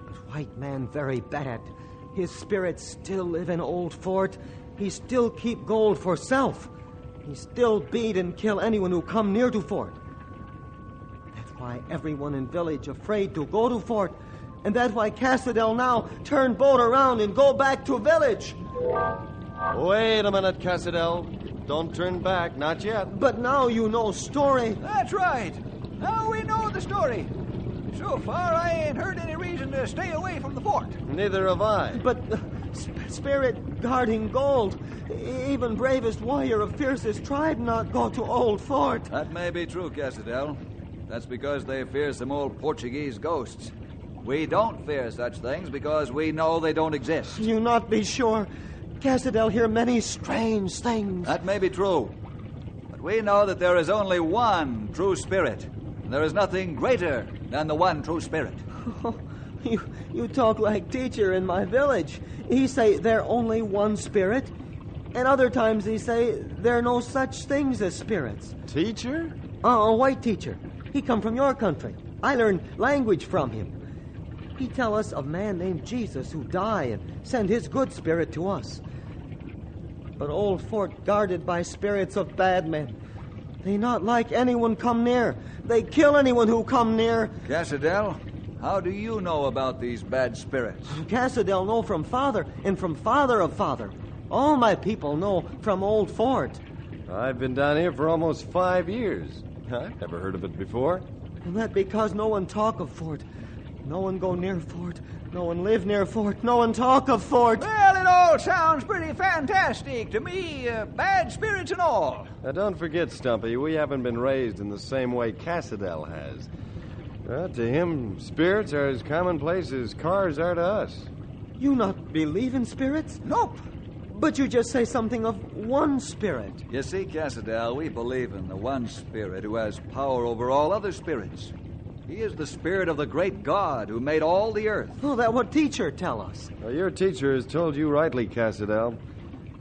But white man very bad. His spirits still live in old fort. He still keep gold for self. He still beat and kill anyone who come near to fort. That's why everyone in village afraid to go to fort. And that's why Cassadell now turn boat around and go back to village. Wait a minute, Cassadell. Don't turn back, not yet. But now you know story. That's right. Now we know the story. So far, I ain't heard any reason to stay away from the fort. Neither have I. But spirit guarding gold. Even bravest warrior of fiercest tribe not go to old fort. That may be true, Cassadell. That's because they fear some old Portuguese ghosts. We don't fear such things because we know they don't exist. You not be sure. Cassadell hear many strange things. That may be true. But we know that there is only one true spirit. And there is nothing greater than the one true spirit. Oh, you talk like teacher in my village. He say there only one spirit. And other times he say there are no such things as spirits. Teacher? A white teacher. He come from your country. I learned language from him. He tell us of man named Jesus who die and send his good spirit to us. But old fort guarded by spirits of bad men. They not like anyone come near. They kill anyone who come near. Cassadell, how do you know about these bad spirits? Cassadell know from father and from father of father. All my people know from old fort. I've been down here for almost 5 years. I've never heard of it before. And that because no one talk of fort. No one go near fort. No one live near fort. No one talk of fort. Well, it all sounds pretty fantastic to me, bad spirits and all. Now, don't forget, Stumpy, we haven't been raised in the same way Cassadell has. To him, spirits are as commonplace as cars are to us. You not believe in spirits? Nope. But you just say something of one spirit. You see, Cassadell, we believe in the one spirit who has power over all other spirits. He is the spirit of the great God who made all the earth. Oh, that what teacher tell us. Well, your teacher has told you rightly, Cassadell.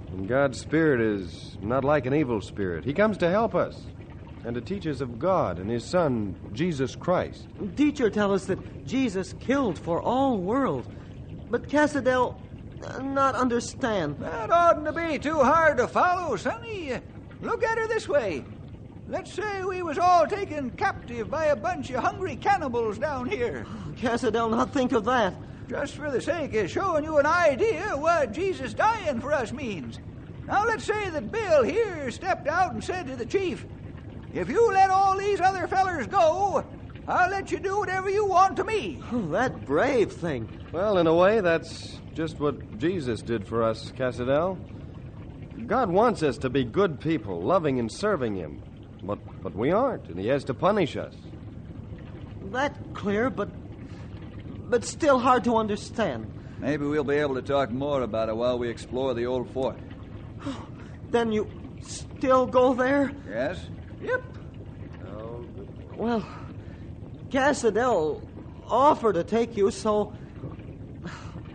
And God's spirit is not like an evil spirit. He comes to help us and to teach us of God and his son, Jesus Christ. Teacher tell us that Jesus killed for all world. But Cassadell not understand. That oughtn't to be too hard to follow, Sonny. Look at her this way. Let's say we was all taken captive by a bunch of hungry cannibals down here. Cassadell not think of that. Just for the sake of showing you an idea what Jesus dying for us means. Now let's say that Bill here stepped out and said to the chief, "If you let all these other fellers go, I'll let you do whatever you want to me." Oh, that brave thing. Well, in a way, that's just what Jesus did for us, Cassadell. God wants us to be good people, loving and serving him. But we aren't, and he has to punish us. That clear, but still hard to understand. Maybe we'll be able to talk more about it while we explore the old fort. Then you still go there? Yes? Yep. Oh, well, Cassadell offered to take you, so...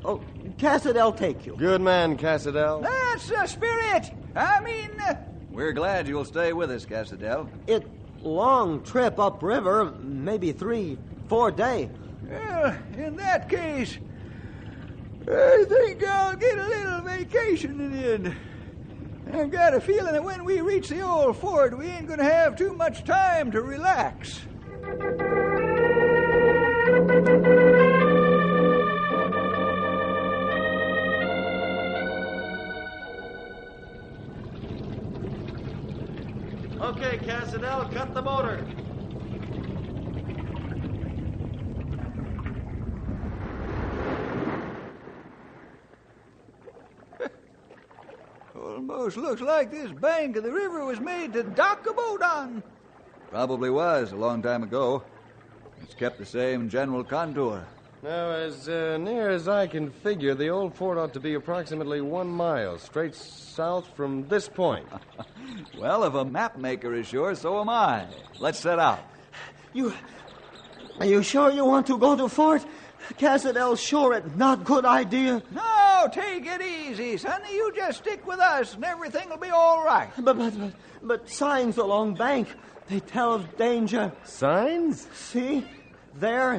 Oh, Cassadell take you. Good man, Cassadell. That's the spirit. I mean... We're glad you'll stay with us, Cassadell. It long trip upriver, maybe 3-4 days. Well, in that case, I think I'll get a little vacation in. I've got a feeling that when we reach the old fort, we ain't going to have too much time to relax. Okay, Cassadell, cut the motor. Almost looks like this bank of the river was made to dock a boat on. Probably was a long time ago. It's kept the same general contour. Now, as near as I can figure, the old fort ought to be approximately 1 mile straight south from this point. Well, if a map maker is sure, so am I. Let's set out. Are you sure you want to go to fort? Cassadel's sure it's not good idea. No, take it easy, sonny. You just stick with us and everything will be all right. But signs along bank, they tell of danger. Signs? See? There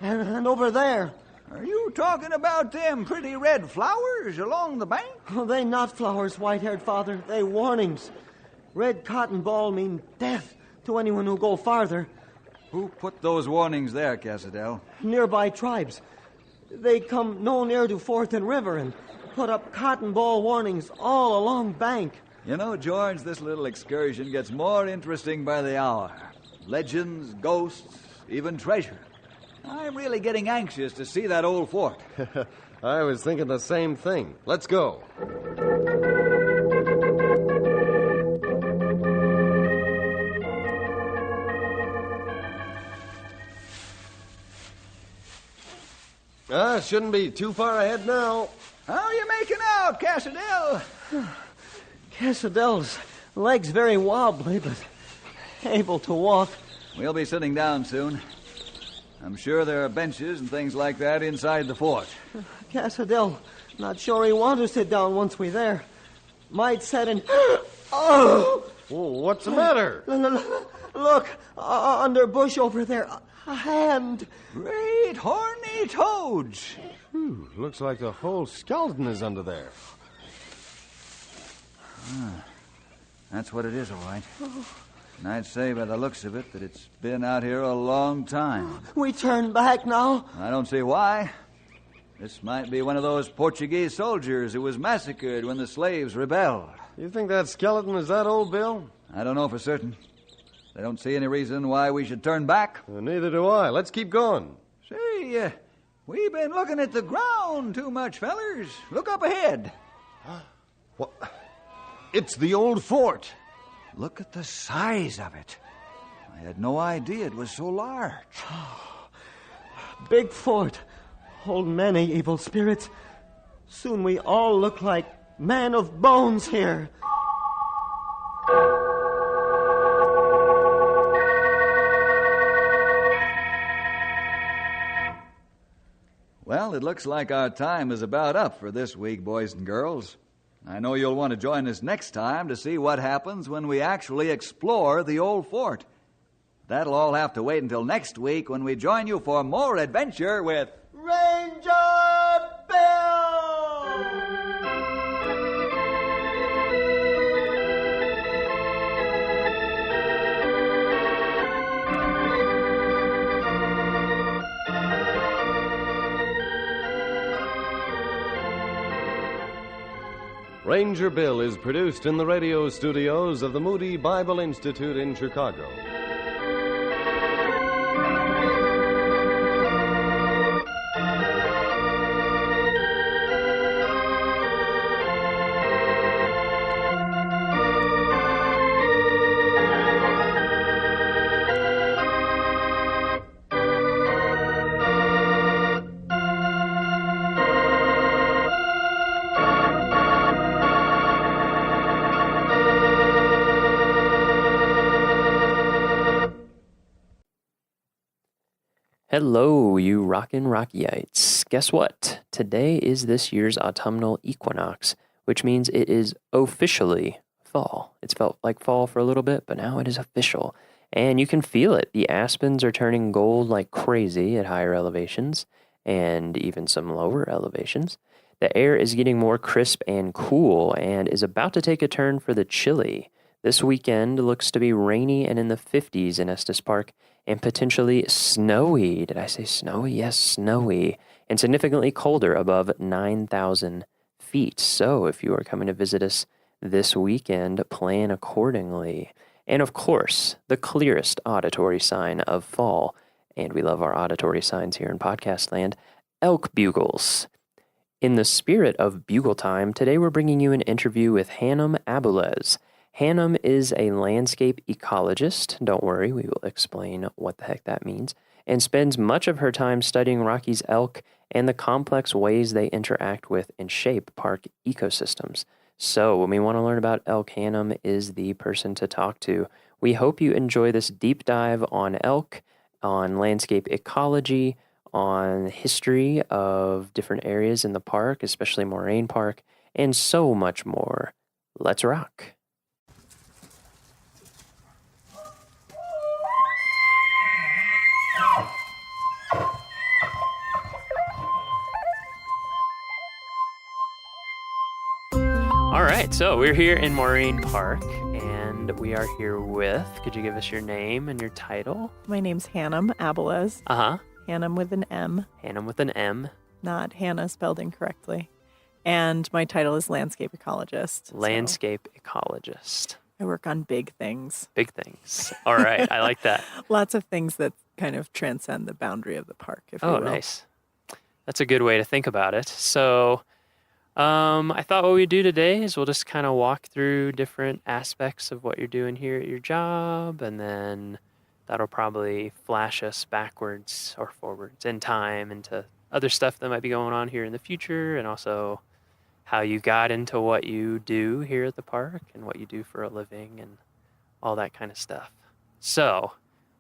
and over there. Are you talking about them pretty red flowers along the bank? Oh, they not flowers, white-haired father. They warnings. Red cotton ball mean death to anyone who go farther. Who put those warnings there, Cassadel? Nearby tribes. They come no near to Fort and River and put up cotton ball warnings all along bank. You know, George, this little excursion gets more interesting by the hour. Legends, ghosts, even treasure. I'm really getting anxious to see that old fort. I was thinking the same thing. Let's go. Shouldn't be too far ahead now. How are you making out, Cassadel? Cassadel's legs very wobbly, but able to walk. We'll be sitting down soon. I'm sure there are benches and things like that inside the fort. Cassadel, not sure he want to sit down once we there. Might set in... Oh! What's the matter? Look, under bush over there, a hand. Great horny toads. Looks like the whole skeleton is under there. That's what it is, all right. And I'd say by the looks of it that it's been out here a long time. We turn back now? I don't see why. This might be one of those Portuguese soldiers who was massacred when the slaves rebelled. You think that skeleton is that old, Bill? I don't know for certain. I don't see any reason why we should turn back. Neither do I. Let's keep going. Say, we've been looking at the ground too much, fellers. Look up ahead. What? It's the old fort. Look at the size of it. I had no idea it was so large. Big fort. Hold many evil spirits. Soon we all look like men of bones here. Well, it looks like our time is about up for this week, boys and girls. I know you'll want to join us next time to see what happens when we actually explore the old fort. That'll all have to wait until next week when we join you for more adventure with Ranger Bill! Ranger Bill is produced in the radio studios of the Moody Bible Institute in Chicago. Hello, you rockin' Rockyites. Guess what? Today is this year's autumnal equinox, which means it is officially fall. It's felt like fall for a little bit, but now it is official. And you can feel it. The aspens are turning gold like crazy at higher elevations, and even some lower elevations. The air is getting more crisp and cool, and is about to take a turn for the chilly. This weekend looks to be rainy and in the 50s in Estes Park, and potentially snowy. Did I say snowy? Yes, snowy. And significantly colder, above 9,000 feet. So if you are coming to visit us this weekend, plan accordingly. And of course, the clearest auditory sign of fall, and we love our auditory signs here in podcast land, elk bugles. In the spirit of bugle time, today we're bringing you an interview with Hannum Abulez. Hannum is a landscape ecologist. Don't worry, we will explain what the heck that means. And spends much of her time studying Rocky's elk and the complex ways they interact with and shape park ecosystems. So when we want to learn about elk, Hannum is the person to talk to. We hope you enjoy this deep dive on elk, on landscape ecology, on history of different areas in the park, especially Moraine Park, and so much more. Let's rock. All right, so we're here in Moraine Park, and we are here with, could you give us your name and your title? My name's Hannum Abeles. Uh-huh. Hannum with an M. Hannum with an M. Not Hannah spelled incorrectly. And my title is landscape ecologist. Landscape ecologist. I work on big things. Big things. All right, I like that. Lots of things that kind of transcend the boundary of the park, if you will. Oh, nice. That's a good way to think about it. So, I thought what we'd do today is we'll just kind of walk through different aspects of what you're doing here at your job, and then that'll probably flash us backwards or forwards in time into other stuff that might be going on here in the future, and also how you got into what you do here at the park and what you do for a living and all that kind of stuff. So,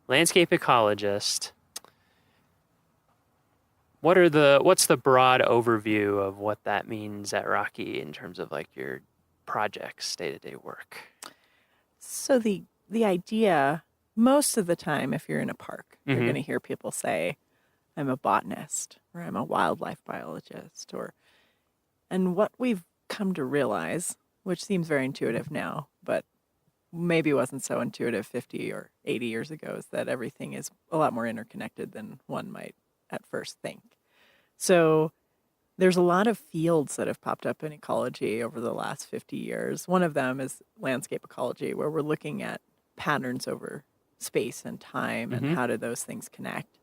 landscape ecologist. What's the broad overview of what that means at Rocky in terms of like your projects, day-to-day work? So the idea, most of the time, if you're in a park, you're going to hear people say, I'm a botanist, or I'm a wildlife biologist, and what we've come to realize, which seems very intuitive now, but maybe wasn't so intuitive 50 or 80 years ago, is that everything is a lot more interconnected than one might at first think. So there's a lot of fields that have popped up in ecology over the last 50 years. One of them is landscape ecology, where we're looking at patterns over space and time and how do those things connect.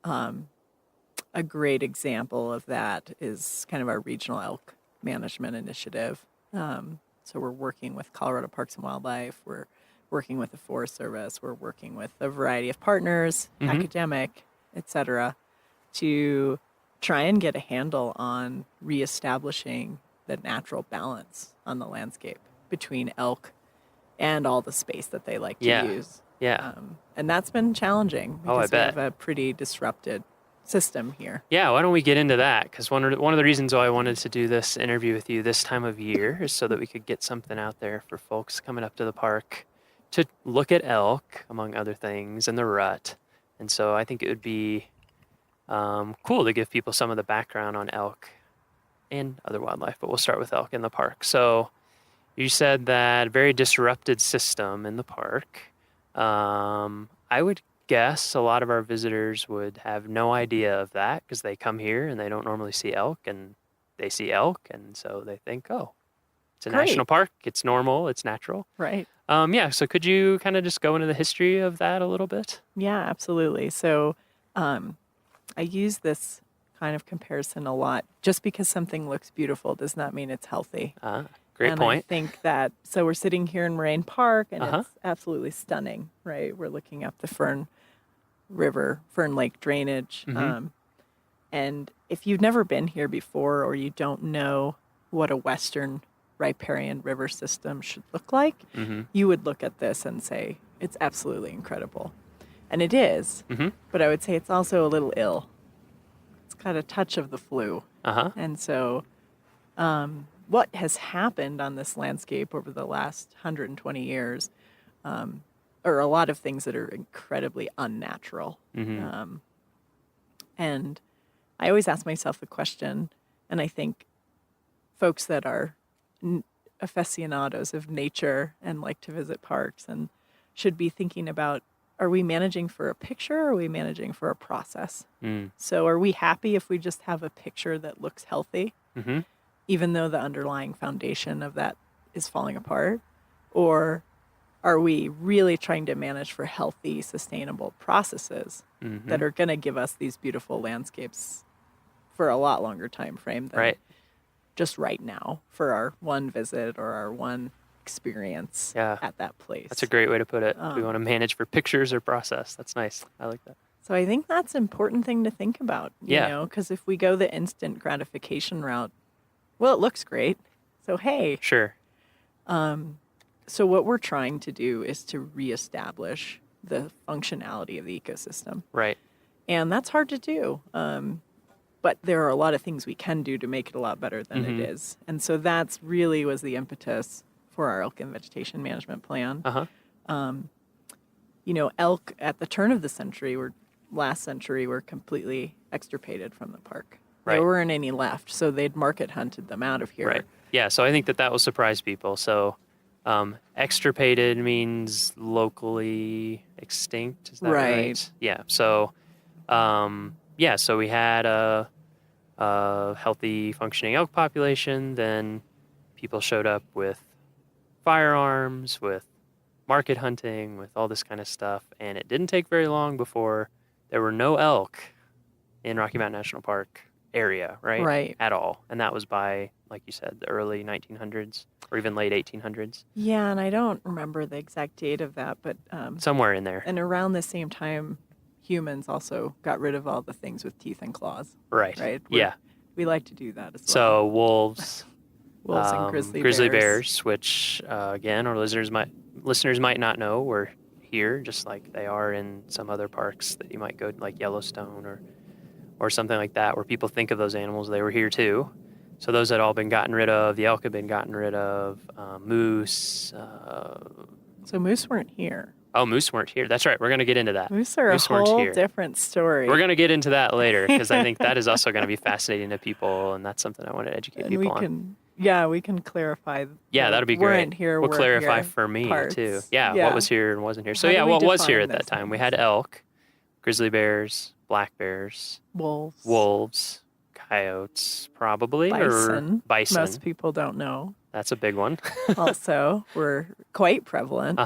A great example of that is kind of our regional elk management initiative. So we're working with Colorado Parks and Wildlife. We're working with the Forest Service. We're working with a variety of partners, academic, et cetera, to try and get a handle on reestablishing the natural balance on the landscape between elk and all the space that they like to use. Yeah. And that's been challenging because I we bet. have a pretty disrupted system here. Yeah, why don't we get into that? Because one of the reasons why I wanted to do this interview with you this time of year is so that we could get something out there for folks coming up to the park to look at elk, among other things, and the rut. And so I think it would be cool to give people some of the background on elk and other wildlife, but we'll start with elk in the park. So you said that very disrupted system in the park. I would guess a lot of our visitors would have no idea of that because they come here and they don't normally see elk, and they see elk, and so they think, oh, it's a national park, it's normal, it's natural. Right. Yeah, so could you kind of just go into the history of that a little bit? Yeah, absolutely. So I use this kind of comparison a lot. Just because something looks beautiful does not mean it's healthy. Great point. I think that, so we're sitting here in Moraine Park, and it's absolutely stunning, right? We're looking up the Fern Lake drainage. And if you've never been here before, or you don't know what a Western riparian river system should look like, you would look at this and say, it's absolutely incredible. And it is, but I would say it's also a little ill. It's got a touch of the flu. And so what has happened on this landscape over the last 120 years are a lot of things that are incredibly unnatural. And I always ask myself the question, and I think folks that are aficionados of nature and like to visit parks and should be thinking about, are we managing for a picture, or are we managing for a process? So are we happy if we just have a picture that looks healthy, even though the underlying foundation of that is falling apart? Or are we really trying to manage for healthy, sustainable processes that are going to give us these beautiful landscapes for a lot longer time frame than just right now for our one visit or our one experience Yeah. at that place. That's a great way to put it. Do we want to manage for pictures or process? That's nice. I like that. So I think that's an important thing to think about, you know, because if we go the instant gratification route, well, it looks great. So, hey. Sure. So what we're trying to do is to reestablish the functionality of the ecosystem. Right. And that's hard to do. But there are a lot of things we can do to make it a lot better than it is. And so that's really was the impetus for our elk and vegetation management plan. You know, elk at the turn of the century last century were completely extirpated from the park. Right. There weren't any left, so they'd market hunted them out of here. Right. Yeah, so I think that will surprise people. So extirpated means locally extinct. Is that right? Yeah. So, so we had a healthy, functioning elk population. Then people showed up with firearms, with market hunting, with all this kind of stuff. And it didn't take very long before there were no elk in Rocky Mountain National Park area, right? Right. At all. And that was by, like you said, the early 1900s or even late 1800s. Yeah, and I don't remember the exact date of that, but somewhere in there. And around the same time, humans also got rid of all the things with teeth and claws. Right. Right. Yeah. We like to do that as well. So wolves, and grizzly bears, which again, our listeners might not know were here, just like they are in some other parks that you might go, like Yellowstone or something like that, where people think of those animals. They were here too. So those had all been gotten rid of. The elk had been gotten rid of. Moose. So moose weren't here. Oh, moose weren't here. That's right. We're going to get into that. Moose are a whole different story. We're going to get into that later because I think that is also going to be fascinating to people, and that's something I want to educate people on. We can clarify. Yeah, that'll be great. Weren't here. We'll clarify here for me parts. too. Yeah, what was here and wasn't here. So what was here at that time? We had elk, grizzly bears, black bears, wolves, coyotes, probably, bison. Or bison. Most people don't know. That's a big one. Also, were quite prevalent.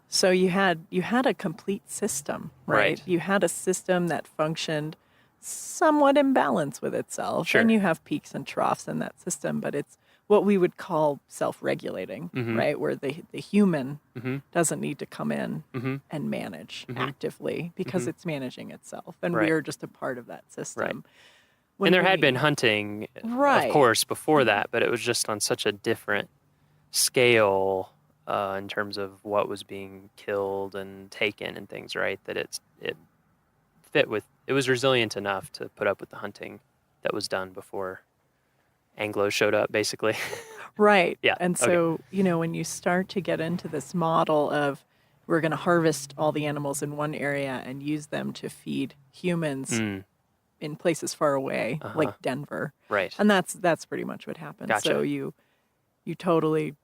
So you had a complete system, right? You had a system that functioned somewhat in balance with itself. Sure. And you have peaks and troughs in that system, but it's what we would call self-regulating, right? Where the human doesn't need to come in and manage actively because it's managing itself. And we are just a part of that system. And there had been hunting, of course, before that, but it was just on such a different scale in terms of what was being killed and taken and things, right? That it fit with, it was resilient enough to put up with the hunting that was done before Anglos showed up, basically. Right. Yeah. And so, when you start to get into this model of we're going to harvest all the animals in one area and use them to feed humans in places far away, like Denver. Right. And that's pretty much what happened. Gotcha. So you totally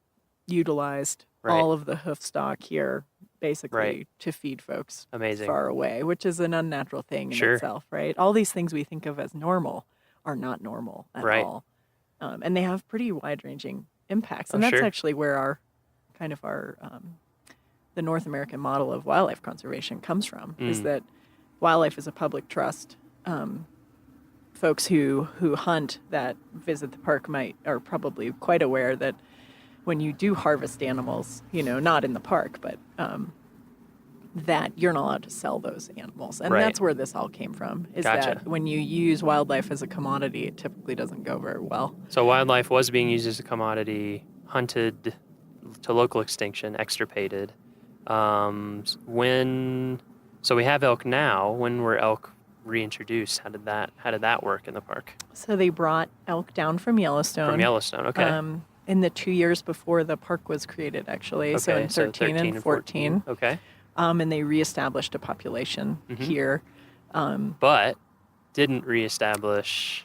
utilized all of the hoof stock here, basically, to feed folks far away, which is an unnatural thing in itself, right? All these things we think of as normal are not normal at all. And they have pretty wide-ranging impacts. And that's actually where the North American model of wildlife conservation comes from, is that wildlife is a public trust. Folks who hunt that visit the park are probably quite aware that when you do harvest animals, not in the park, but that you're not allowed to sell those animals. And that's where this all came from, is that when you use wildlife as a commodity, it typically doesn't go very well. So wildlife was being used as a commodity, hunted to local extinction, extirpated. So we have elk now. When were elk reintroduced? How did that work in the park? So they brought elk down from Yellowstone. Okay. In the 2 years before the park was created, actually. Okay, so in 13 and 14. Okay. And they reestablished a population here. But didn't reestablish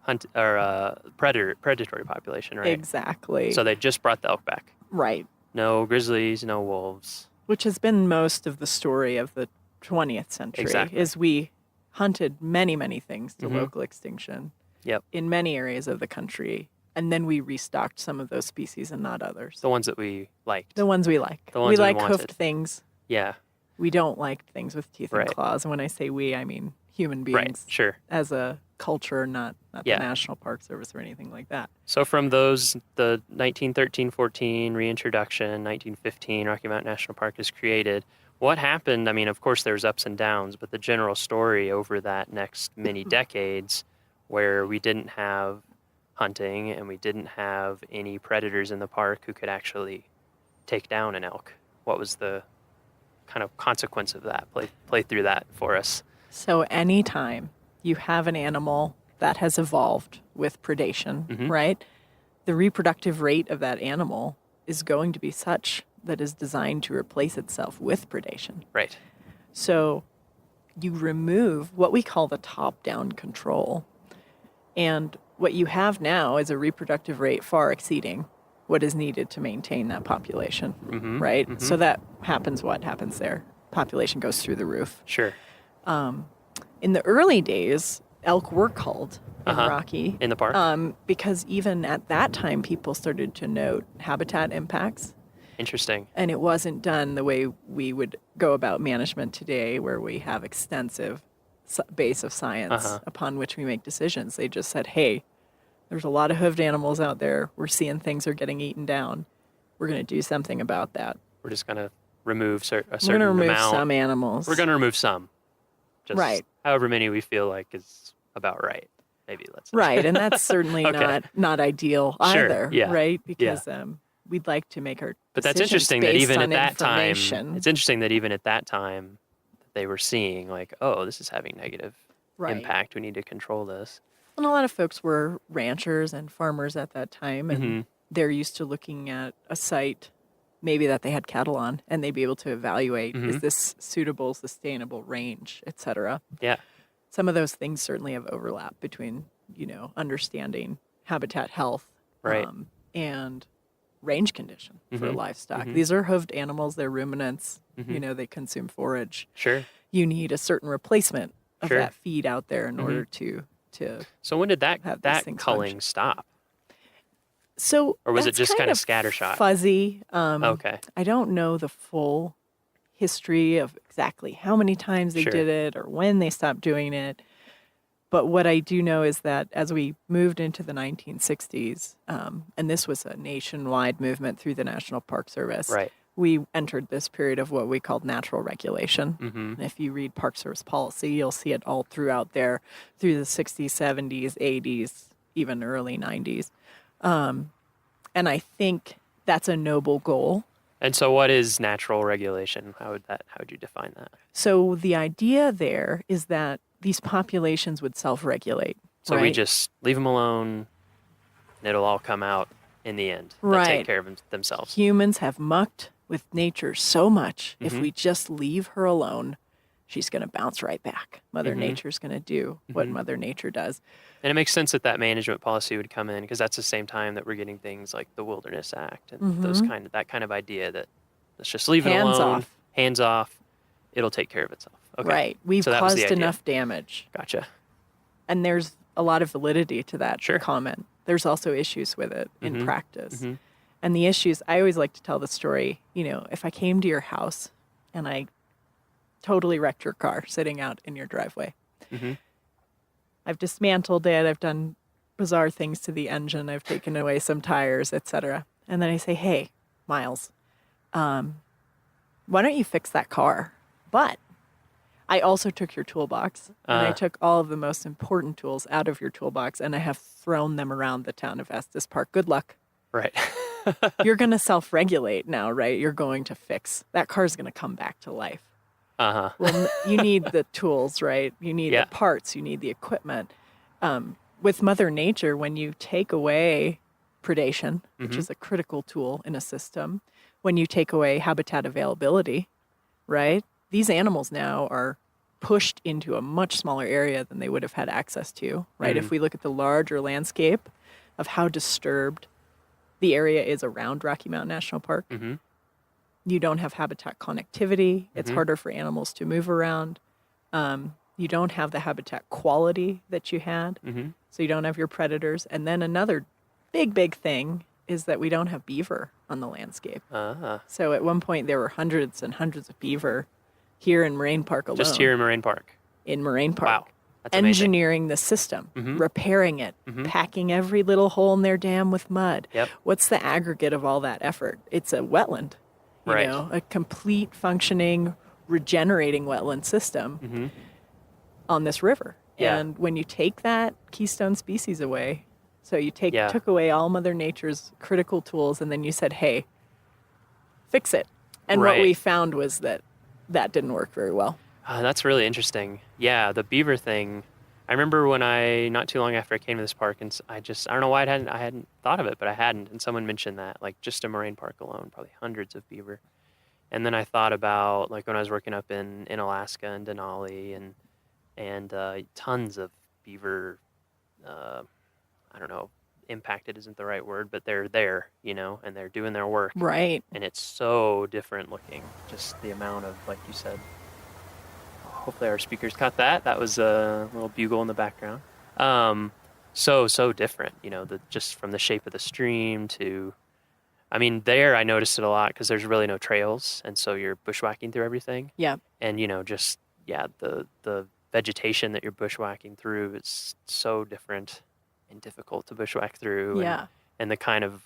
predatory population, right? Exactly. So they just brought the elk back. Right. No grizzlies, no wolves. Which has been most of the story of the 20th century. Exactly. Is we hunted many, many things to local extinction. Yep. In many areas of the country. And then we restocked some of those species and not others. The ones that we liked. The ones we like. The ones we like wanted. hoofed things. Yeah. We don't like things with teeth and claws. And when I say we, I mean human beings. Right, sure. As a culture, not Yeah. the National Park Service or anything like that. So from those, the 1913-14 reintroduction, 1915 Rocky Mountain National Park is created. What happened? I mean, of course, there's ups and downs, but the general story over that next many decades where we didn't have hunting and we didn't have any predators in the park who could actually take down an elk. What was the kind of consequence of that? Play through that for us. So anytime you have an animal that has evolved with predation, right? The reproductive rate of that animal is going to be such that is designed to replace itself with predation. Right. So you remove what we call the top-down control. And what you have now is a reproductive rate far exceeding what is needed to maintain that population, right? So that happens, what happens there? Population goes through the roof. Sure. In the early days, elk were culled in Rocky. In the park? Because even at that time, people started to note habitat impacts. Interesting. And it wasn't done the way we would go about management today, where we have extensive base of science upon which we make decisions. They just said, hey, there's a lot of hoofed animals out there. We're seeing things are getting eaten down. We're going to do something about that. We're just going to remove a certain amount. We're going to remove some animals. We're going to remove some. Just right. However many we feel like is about right. Maybe let's say. Right, and that's certainly not ideal either, right? Because we'd like to make our But that's interesting that even at that time, information. it's interesting that even at that time, they were seeing like, oh, this is having negative impact. We need to control this. And a lot of folks were ranchers and farmers at that time, and they're used to looking at a site maybe that they had cattle on, and they'd be able to evaluate, is this suitable, sustainable range, et cetera. Yeah. Some of those things certainly have overlap between, understanding habitat health and range condition for livestock. These are hoofed animals. They're ruminants. They consume forage. Sure. You need a certain replacement of that feed out there in order to So when did that culling function. stop? So or was it that's just kind of of scattershot? Fuzzy. Okay. I don't know the full history of exactly how many times they did it or when they stopped doing it. But what I do know is that as we moved into the 1960s, and this was a nationwide movement through the National Park Service, we entered this period of what we called natural regulation. And if you read Park Service policy, you'll see it all throughout there, through the 60s, 70s, 80s, even early 90s. And I think that's a noble goal. And so what is natural regulation? How would you define that? So the idea there is that these populations would self-regulate. So we just leave them alone and it'll all come out in the end. They'll take care of themselves. Humans have mucked with nature so much. If we just leave her alone, she's going to bounce right back. Mother Nature's going to do what Mother Nature does. And it makes sense that management policy would come in because that's the same time that we're getting things like the Wilderness Act and that kind of idea that let's just leave it alone. Hands off. It'll take care of itself. Okay. Right. We've caused enough damage. Gotcha. And there's a lot of validity to that comment. There's also issues with it in practice. And the issues, I always like to tell the story, if I came to your house and I totally wrecked your car sitting out in your driveway. I've dismantled it. I've done bizarre things to the engine. I've taken away some tires, etc. And then I say, hey, Miles, why don't you fix that car? But I also took your toolbox and I took all of the most important tools out of your toolbox and I have thrown them around the town of Estes Park. Good luck. Right. You're going to self-regulate now, right? You're going to fix. That car's going to come back to life. Well, you need the tools, right? You need the parts. You need the equipment. With Mother Nature, when you take away predation, which is a critical tool in a system, when you take away habitat availability, right? These animals now are pushed into a much smaller area than they would have had access to, right? If we look at the larger landscape of how disturbed the area is around Rocky Mountain National Park, you don't have habitat connectivity. It's harder for animals to move around. You don't have the habitat quality that you had. So you don't have your predators. And then another big thing is that we don't have beaver on the landscape. So at one point there were hundreds and hundreds of beaver here in Moraine Park alone. Just here in Moraine Park? In Moraine Park. Wow. That's amazing. engineering the system, Mhm. repairing it, Mhm. packing every little hole in their dam with mud. Yep. What's the aggregate of all that effort? It's a wetland, Right. a complete functioning, regenerating wetland system Mhm. on this river. Yeah. And when you take that keystone species away, so you Yeah. took away all Mother Nature's critical tools, and then you said, hey, fix it. And what Right. we found was that didn't work very well. That's really interesting. Yeah, the beaver thing. I remember when not too long after I came to this park, and I don't know why I hadn't thought of it, but I hadn't. And someone mentioned that, like just a moraine park alone, probably hundreds of beaver. And then I thought about like when I was working up in Alaska and Denali, and tons of beaver. I don't know, impacted isn't the right word, but they're there, and they're doing their work. Right. And it's so different looking. Just the amount of, like you said. Hopefully our speakers caught that. That was a little bugle in the background. So different, just from the shape of the stream to, there I noticed it a lot because there's really no trails, and so you're bushwhacking through everything. Yeah. And the vegetation that you're bushwhacking through is so different and difficult to bushwhack through. Yeah. And the kind of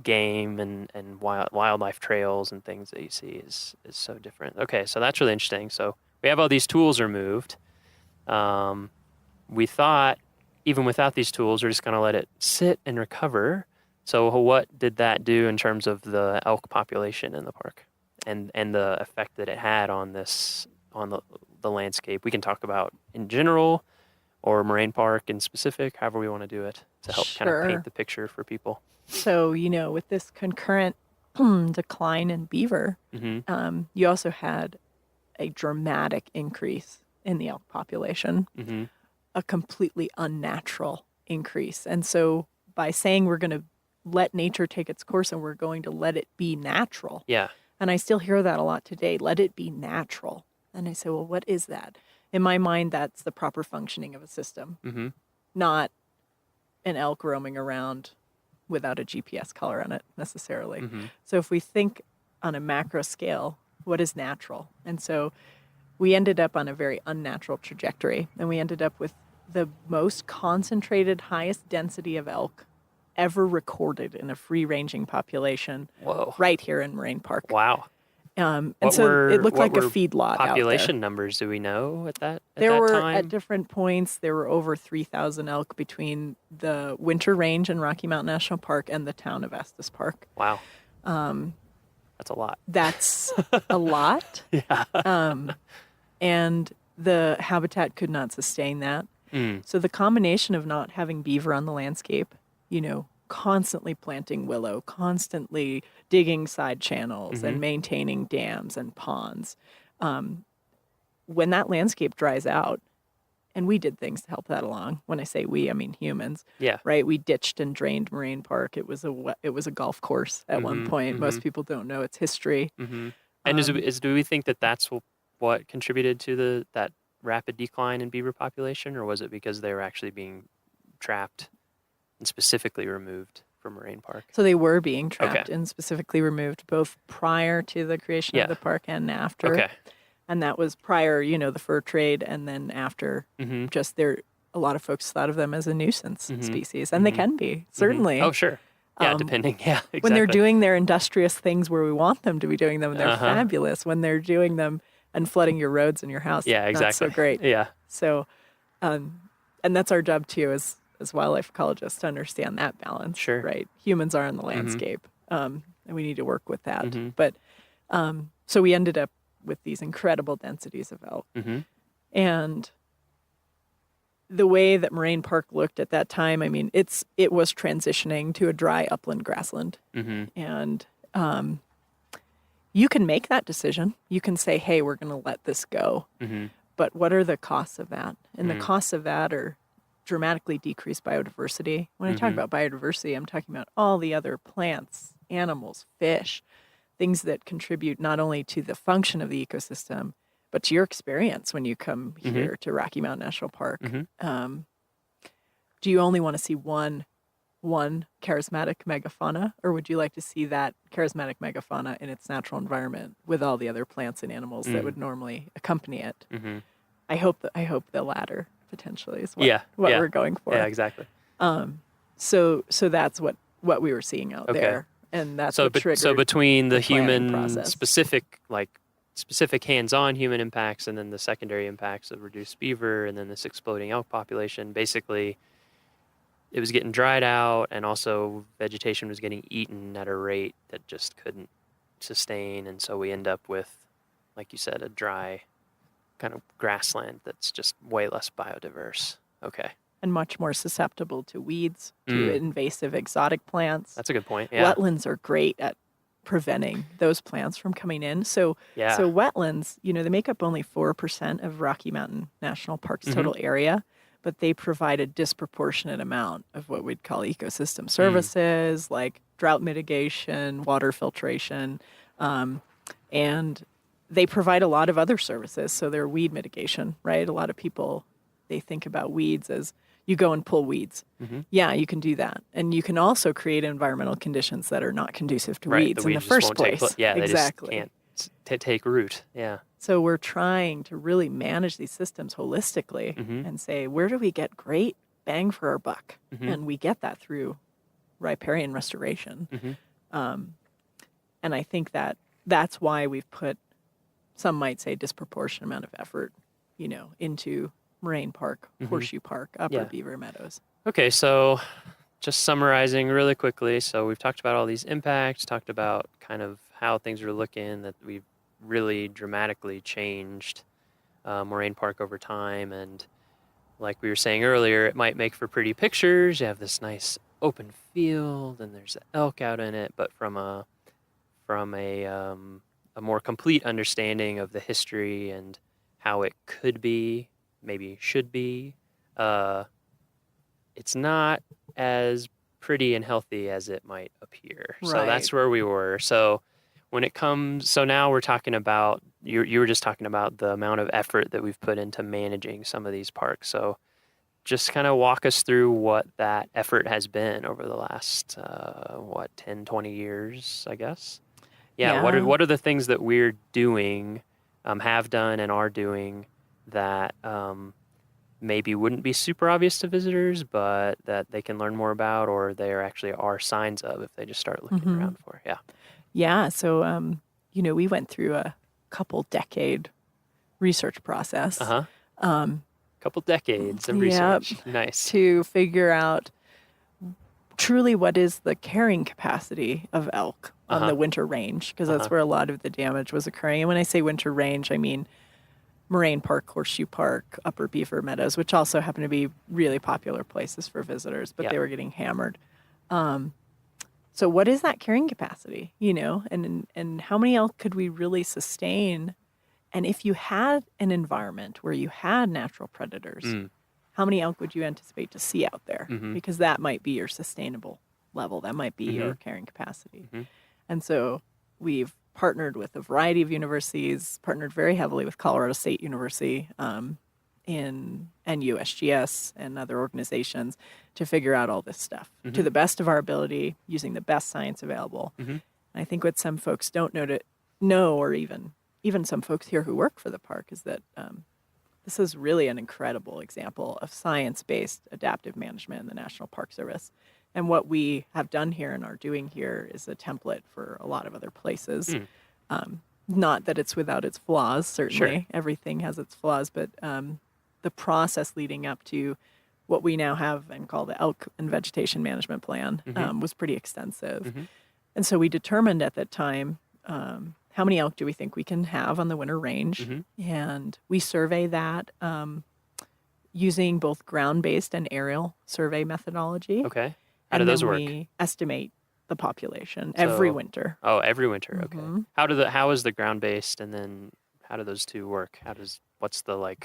game and wildlife trails and things that you see is so different. Okay, so that's really interesting. So we have all these tools removed. We thought, even without these tools, we're just going to let it sit and recover. So what did that do in terms of the elk population in the park and the effect that it had on the landscape? We can talk about in general or moraine park in specific, however we want to do it to help kind of Sure. paint the picture for people. So, with this concurrent decline in beaver, Mm-hmm. you also had a dramatic increase in the elk population, Mm-hmm. a completely unnatural increase. And so by saying we're going to let nature take its course and we're going to let it be natural. Yeah. And I still hear that a lot today, let it be natural. And I say, well, what is that? In my mind, that's the proper functioning of a system, Mm-hmm. not an elk roaming around without a GPS collar on it necessarily. Mm-hmm. So if we think on a macro scale, what is natural? And so we ended up on a very unnatural trajectory, and we ended up with the most concentrated, highest density of elk ever recorded in a free-ranging population. Whoa. Right here in Moraine Park. Wow. And so it looked like a feedlot population out there. numbers do we know at that There were, time? at different points, there were over 3,000 elk between the Winter Range in Rocky Mountain National Park and the town of Estes Park. Wow. That's a lot. That's a lot. Yeah. And the habitat could not sustain that. So the combination of not having beaver on the landscape, constantly planting willow, constantly digging side channels and maintaining dams and ponds. When that landscape dries out, and we did things to help that along. When I say we, I mean humans. Yeah. Right. We ditched and drained Moraine Park. It was a golf course at one point. Most people don't know its history. Mm-hmm. And do we think that that's what contributed to that rapid decline in beaver population, or was it because they were actually being trapped and specifically removed from Moraine Park? So they were being trapped and specifically removed both prior to the creation of the park and after. Okay. And that was prior, the fur trade, and then after just a lot of folks thought of them as a nuisance species, and they can be, certainly. Oh, sure. Yeah, depending. Yeah, exactly. When they're doing their industrious things where we want them to be doing them, they're fabulous. When they're doing them and flooding your roads and your house, yeah, exactly. not so great. Yeah. So, and that's our job too as wildlife ecologists to understand that balance. Sure. Right. Humans are in the landscape, and we need to work with that. But so we ended up with these incredible densities of elk. And the way that Moraine Park looked at that time, it was transitioning to a dry upland grassland. And you can make that decision. You can say, hey, we're going to let this go. But what are the costs of that? And the costs of that are dramatically decreased biodiversity. When I talk about biodiversity, I'm talking about all the other plants, animals, fish, things that contribute not only to the function of the ecosystem, but to your experience when you come here to Rocky Mountain National Park. Do you only want to see one charismatic megafauna, or would you like to see that charismatic megafauna in its natural environment with all the other plants and animals that would normally accompany it? I hope the latter. potentially is what we're going for. Yeah, exactly. So that's what we were seeing out there, and that's what triggered. So between the human process. specific hands-on human impacts and then the secondary impacts of reduced beaver and then this exploding elk population, basically it was getting dried out, and also vegetation was getting eaten at a rate that just couldn't sustain, and so we end up with, like you said, a dry kind of grassland that's just way less biodiverse. Okay. And much more susceptible to weeds, to invasive exotic plants. That's a good point. Yeah. Wetlands are great at preventing those plants from coming in. So wetlands, they make up only 4% of Rocky Mountain National Park's total area, but they provide a disproportionate amount of what we'd call ecosystem services, like drought mitigation, water filtration, and they provide a lot of other services. So they're weed mitigation, right? A lot of people, they think about weeds as you go and pull weeds. Yeah, you can do that. And you can also create environmental conditions that are not conducive to weeds in the first place. Exactly. They just can't take root. Yeah. So we're trying to really manage these systems holistically and say, where do we get great bang for our buck? And we get that through riparian restoration. And I think that that's why we've put, some might say, disproportionate amount of effort, into Moraine Park, Horseshoe Park, Upper Beaver Meadows. Okay, so just summarizing really quickly. So we've talked about all these impacts, talked about kind of how things are looking, that we've really dramatically changed Moraine Park over time. And like we were saying earlier, it might make for pretty pictures. You have this nice open field and there's elk out in it, but from a more complete understanding of the history and how it could be, maybe should be, it's not as pretty and healthy as it might appear. Right. So that's where we were. So when it comes, so now we're talking about, you were just talking about the amount of effort that we've put into managing some of these parks. So just kind of walk us through what that effort has been over the last, 10, 20 years, I guess. Yeah. What are the things that we're doing, have done and are doing that maybe wouldn't be super obvious to visitors, but that they can learn more about, or there actually are signs of if they just start looking around for? Yeah. Yeah. So, we went through a couple decade research process. Couple decades of research. Nice. To figure out truly what is the carrying capacity of elk on the winter range, because that's where a lot of the damage was occurring. And when I say winter range, I mean Moraine Park, Horseshoe Park, Upper Beaver Meadows, which also happen to be really popular places for visitors, but they were getting hammered. So what is that carrying capacity, and how many elk could we really sustain? And if you had an environment where you had natural predators, how many elk would you anticipate to see out there? Because that might be your sustainable level. That might be your carrying capacity. And so we've partnered with a variety of universities, partnered very heavily with Colorado State University and USGS and other organizations to figure out all this stuff to the best of our ability, using the best science available. And I think what some folks don't know, or even some folks here who work for the park, is that this is really an incredible example of science-based adaptive management in the National Park Service. And what we have done here and are doing here is a template for a lot of other places. Not that it's without its flaws, certainly. Sure. Everything has its flaws, but the process leading up to what we now have and call the Elk and Vegetation Management Plan was pretty extensive. And so we determined at that time, how many elk do we think we can have on the winter range? And we survey that using both ground-based and aerial survey methodology. Okay. How do those work? We estimate the population every winter. Oh, every winter. Okay. How is the ground-based, and then how do those two work? What's the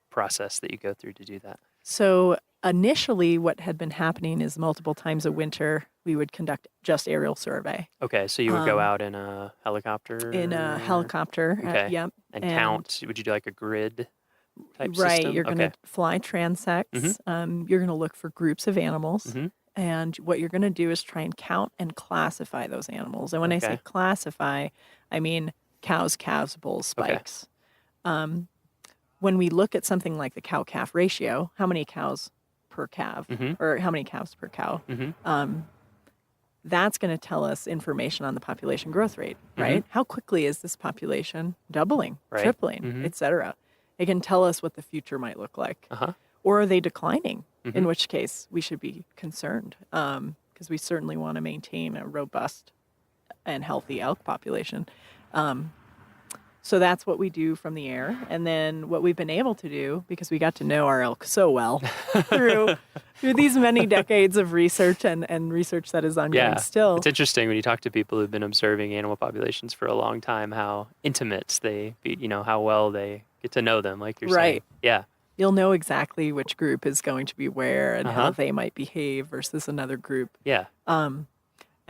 process that you go through to do that? So initially what had been happening is multiple times a winter we would conduct just aerial survey. Okay, so you would go out in a helicopter? In a helicopter, okay. Yep. And count, would you do like a grid type right, system? You're going to fly transects. You're going to look for groups of animals. And what you're going to do is try and count and classify those animals. And when I say classify, I mean cows, calves, bulls, spikes. when we look at something like the cow-calf ratio, how many cows per calf, or how many calves per cow, that's going to tell us information on the population growth rate, right? How quickly is this population doubling, tripling, et cetera? It can tell us what the future might look like. Or are they declining? In which case, we should be concerned, because we certainly want to maintain a robust and healthy elk population. So that's what we do from the air. And then what we've been able to do, because we got to know our elk so well through these many decades of research and research that is ongoing still. It's interesting when you talk to people who've been observing animal populations for a long time, how intimate how well they get to know them, like you're saying. Yeah. You'll know exactly which group is going to be where and how they might behave versus another group. Yeah. And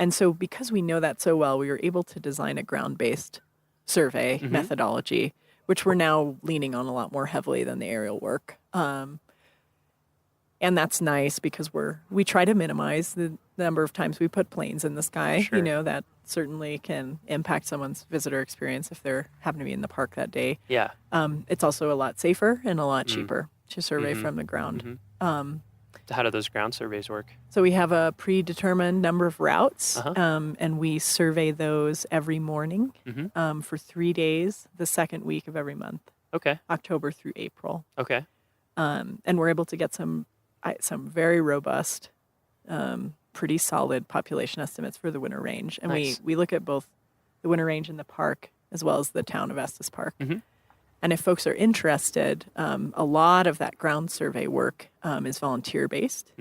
so because we know that so well, we were able to design a ground-based survey methodology, which we're now leaning on a lot more heavily than the aerial work. And that's nice because we try to minimize the number of times we put planes in the sky. Sure. That certainly can impact someone's visitor experience if they're happen to be in the park that day. Yeah. It's also a lot safer and a lot cheaper to survey from the ground. How do those ground surveys work? So we have a predetermined number of routes, and we survey those every morning for 3 days, the second week of every month. Okay. October through April. Okay. And we're able to get some very robust, pretty solid population estimates for the winter range. And nice. we look at both the winter range in the park as well as the town of Estes Park. And if folks are interested, a lot of that ground survey work is volunteer-based,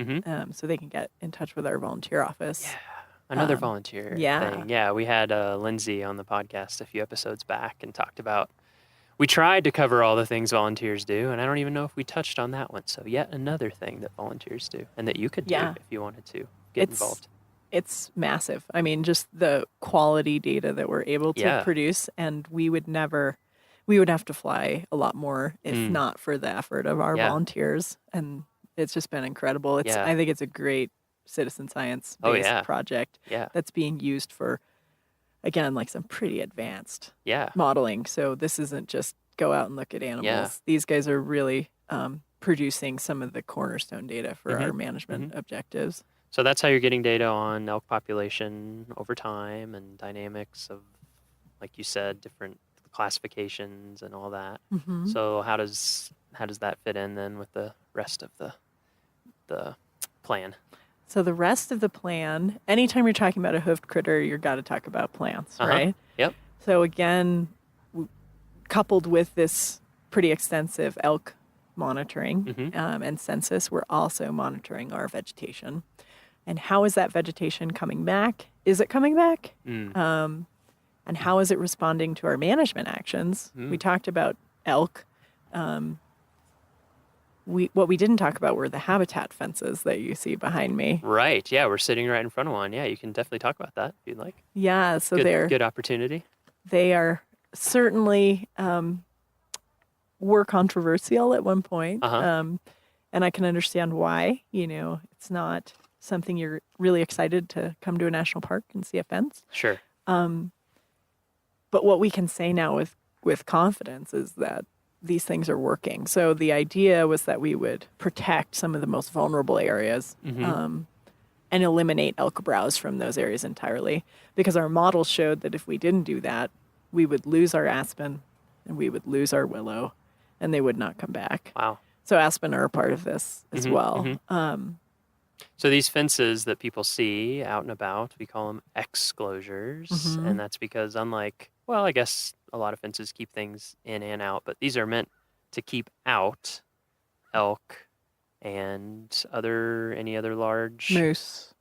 so they can get in touch with our volunteer office. Yeah, another volunteer thing. Yeah, we had Lindsay on the podcast a few episodes back and talked about, we tried to cover all the things volunteers do, and I don't even know if we touched on that one. So yet another thing that volunteers do and that you could do if you wanted to get involved. It's massive. I mean, just the quality data that we're able to produce, and we would have to fly a lot more if not for the effort of our volunteers. And it's just been incredible. I think it's a great citizen science-based project that's being used for, again, like some pretty advanced modeling. So this isn't just go out and look at animals. These guys are really producing some of the cornerstone data for our management objectives. So that's how you're getting data on elk population over time and dynamics of, like you said, different classifications and all that. So how does that fit in then with the rest of the plan? So the rest of the plan, anytime you're talking about a hoofed critter, you've got to talk about plants, right? Yep. So again, coupled with this pretty extensive elk monitoring and census, we're also monitoring our vegetation. And how is that vegetation coming back? Is it coming back? And how is it responding to our management actions? We talked about elk. What we didn't talk about were the habitat fences that you see behind me. Right. Yeah, we're sitting right in front of one. Yeah, you can definitely talk about that if you'd like. Yeah, so they're good opportunity. They are certainly were controversial at one point, and I can understand why. It's not something you're really excited to come to a national park and see a fence. Sure. But what we can say now with confidence is that these things are working. So the idea was that we would protect some of the most vulnerable areas and eliminate elk browse from those areas entirely, because our models showed that if we didn't do that, we would lose our aspen and we would lose our willow and they would not come back. Wow. So aspen are a part of this as well. So these fences that people see out and about, we call them exclosures. And that's because unlike, well, I guess a lot of fences keep things in and out, but these are meant to keep out elk and any other large... Moose.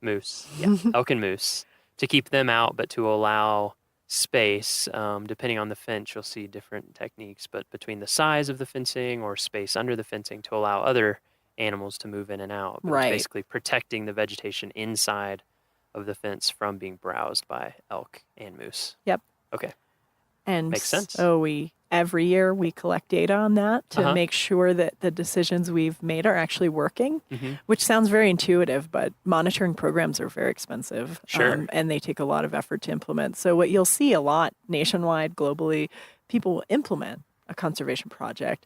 Yeah, elk and moose. To keep them out, but to allow space, depending on the fence, you'll see different techniques, but between the size of the fencing or space under the fencing to allow other animals to move in and out. But it's basically protecting the vegetation inside of the fence from being browsed by elk and moose. Yep. Okay. And makes sense. So every year we collect data on that to make sure that the decisions we've made are actually working, which sounds very intuitive, but monitoring programs are very expensive. Sure. And they take a lot of effort to implement. So what you'll see a lot nationwide, globally, people will implement a conservation project.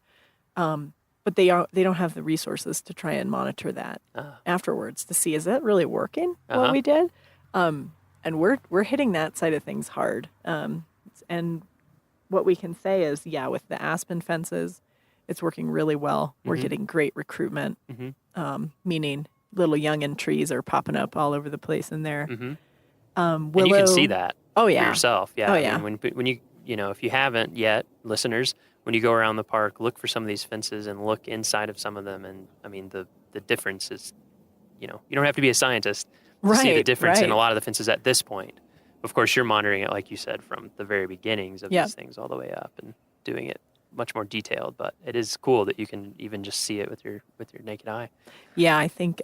But they don't have the resources to try and monitor that afterwards to see, is that really working what we did? And we're hitting that side of things hard. And what we can say is, with the aspen fences, it's working really well. We're getting great recruitment, meaning little youngin trees are popping up all over the place in there. Willow, and you can see that for yourself. Yeah. Oh, I yeah. mean, when you, if you haven't yet, listeners, when you go around the park, look for some of these fences and look inside of some of them. And I mean, the difference is, you don't have to be a scientist to see the difference in a lot of the fences at this point. Of course, you're monitoring it, like you said, from the very beginnings of these things all the way up and doing it much more detailed. But it is cool that you can even just see it with your naked eye. Yeah, I think,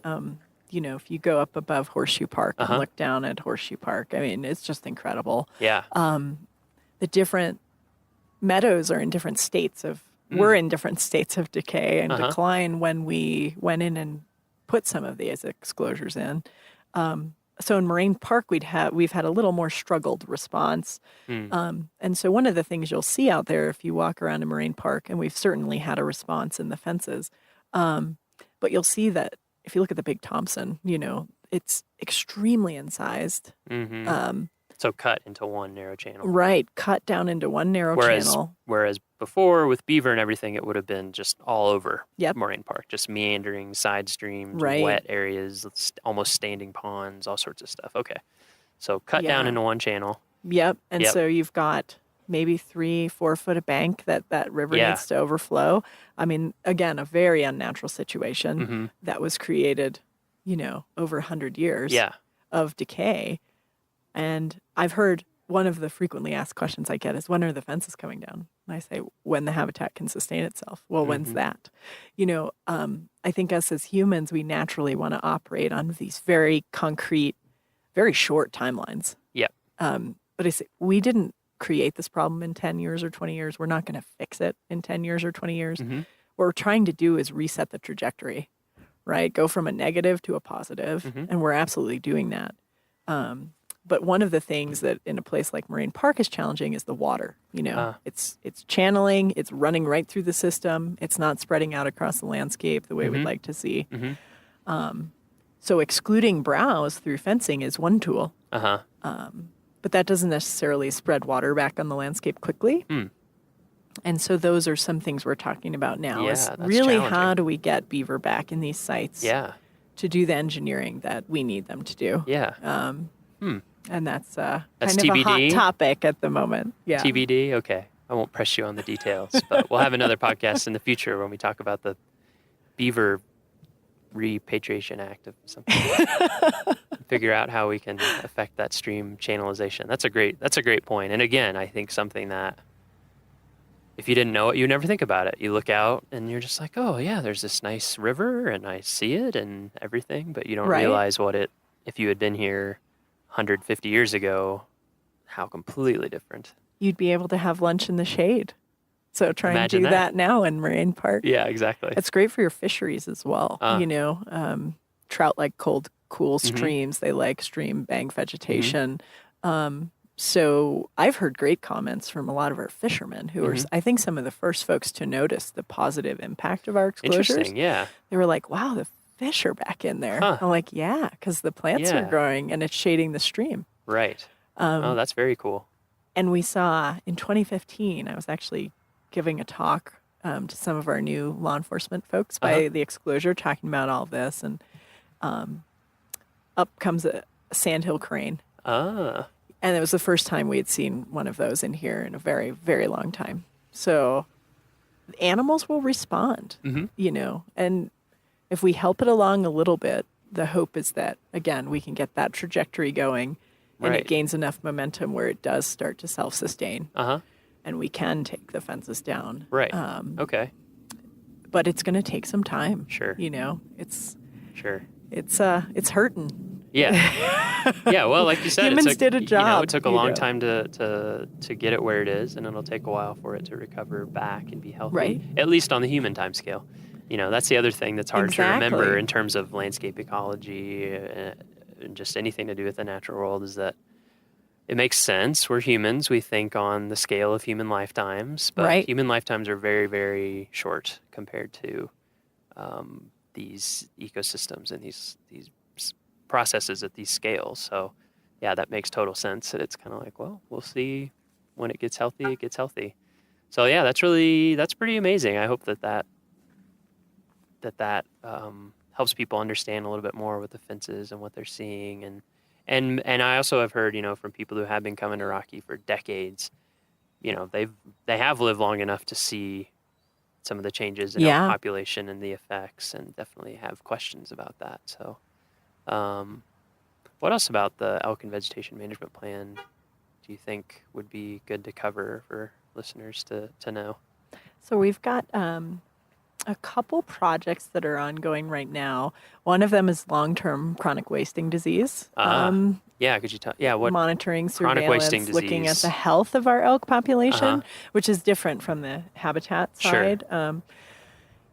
if you go up above Horseshoe Park and look down at Horseshoe Park, I mean, it's just incredible. Yeah. The different meadows are in different states of, we're in different states of decay and decline when we went in and put some of these exclosures in. So in Moraine Park, we've had a little more struggled response. And so one of the things you'll see out there if you walk around in Moraine Park, and we've certainly had a response in the fences, but you'll see that if you look at the Big Thompson, it's extremely incised. So cut into one narrow channel. Right, cut down into one narrow channel. Whereas before, with beaver and everything, it would have been just all over Moraine Park, just meandering side streams, wet areas, almost standing ponds, all sorts of stuff. Okay, so cut down into one channel. Yep, and so you've got maybe 3-4 foot of bank that river needs to overflow. I mean, again, a very unnatural situation that was created, over 100 years of decay. And I've heard one of the frequently asked questions I get is, when are the fences coming down? And I say, when the habitat can sustain itself. Well, when's that? I think us as humans, we naturally want to operate on these very concrete, very short timelines. Yep. But I say, we didn't create this problem in 10 years or 20 years. We're not going to fix it in 10 years or 20 years. What we're trying to do is reset the trajectory, right? Go from a negative to a positive. And we're absolutely doing that. But one of the things that in a place like Moraine Park is challenging is the water. It's channeling, it's running right through the system. It's not spreading out across the landscape the way we'd like to see. So excluding browse through fencing is one tool. But that doesn't necessarily spread water back on the landscape quickly. And so those are some things we're talking about now. Is really how do we get beaver back in these sites to do the engineering that we need them to do. And that's kind of TBD? a hot topic at the moment. TBD? Okay. I won't press you on the details, but we'll have another podcast in the future when we talk about the Beaver Repatriation Act of something. Figure out how we can affect that stream channelization. That's a great point. And again, I think something that if you didn't know it, you never think about it. You look out and you're just like, oh yeah, there's this nice river and I see it and everything, but you don't realize if you had been here 150 years ago, how completely different. You'd be able to have lunch in the shade. So try and do that now in Moraine Park. Yeah, exactly. It's great for your fisheries as well. Trout like cold, cool streams. They like stream bank vegetation. So I've heard great comments from a lot of our fishermen who are, I think, some of the first folks to notice the positive impact of our exclosures. Interesting, yeah. They were like, wow, the fish are back in there. I'm like, yeah, because the plants are growing and it's shading the stream. Right. That's very cool. And we saw in 2015, I was actually giving a talk to some of our new law enforcement folks by the exclosure, talking about all this. And up comes a sandhill crane. And it was the first time we had seen one of those in here in a very, very long time. So animals will respond, and if we help it along a little bit, the hope is that, again, we can get that trajectory going and it gains enough momentum where it does start to self-sustain. And we can take the fences down. Right. Okay. But it's going to take some time. Sure. It's hurting. Yeah. Yeah. Well, like you said, humans did a job. It took a long time to get it where it is, and it'll take a while for it to recover back and be healthy. Right. At least on the human time scale. That's the other thing that's hard to remember in terms of landscape ecology and just anything to do with the natural world is that it makes sense. We're humans. We think on the scale of human lifetimes, but Right. human lifetimes are very, very short compared to these ecosystems and these processes at these scales. So, yeah, that makes total sense. That it's kind of like, well, we'll see when it gets healthy. It gets healthy. So, yeah, that's pretty amazing. I hope that helps people understand a little bit more with the fences and what they're seeing. And I also have heard, from people who have been coming to Rocky for decades, they have lived long enough to see some of the changes in elk population and the effects, and definitely have questions about that. So, what else about the elk and vegetation management plan do you think would be good to cover for listeners to know? So we've got a couple projects that are ongoing right now. One of them is long-term chronic wasting disease. Yeah, could you tell? Yeah, what monitoring, chronic wasting surveillance, looking at disease? the health of our elk population, which is different from the habitat Sure. side.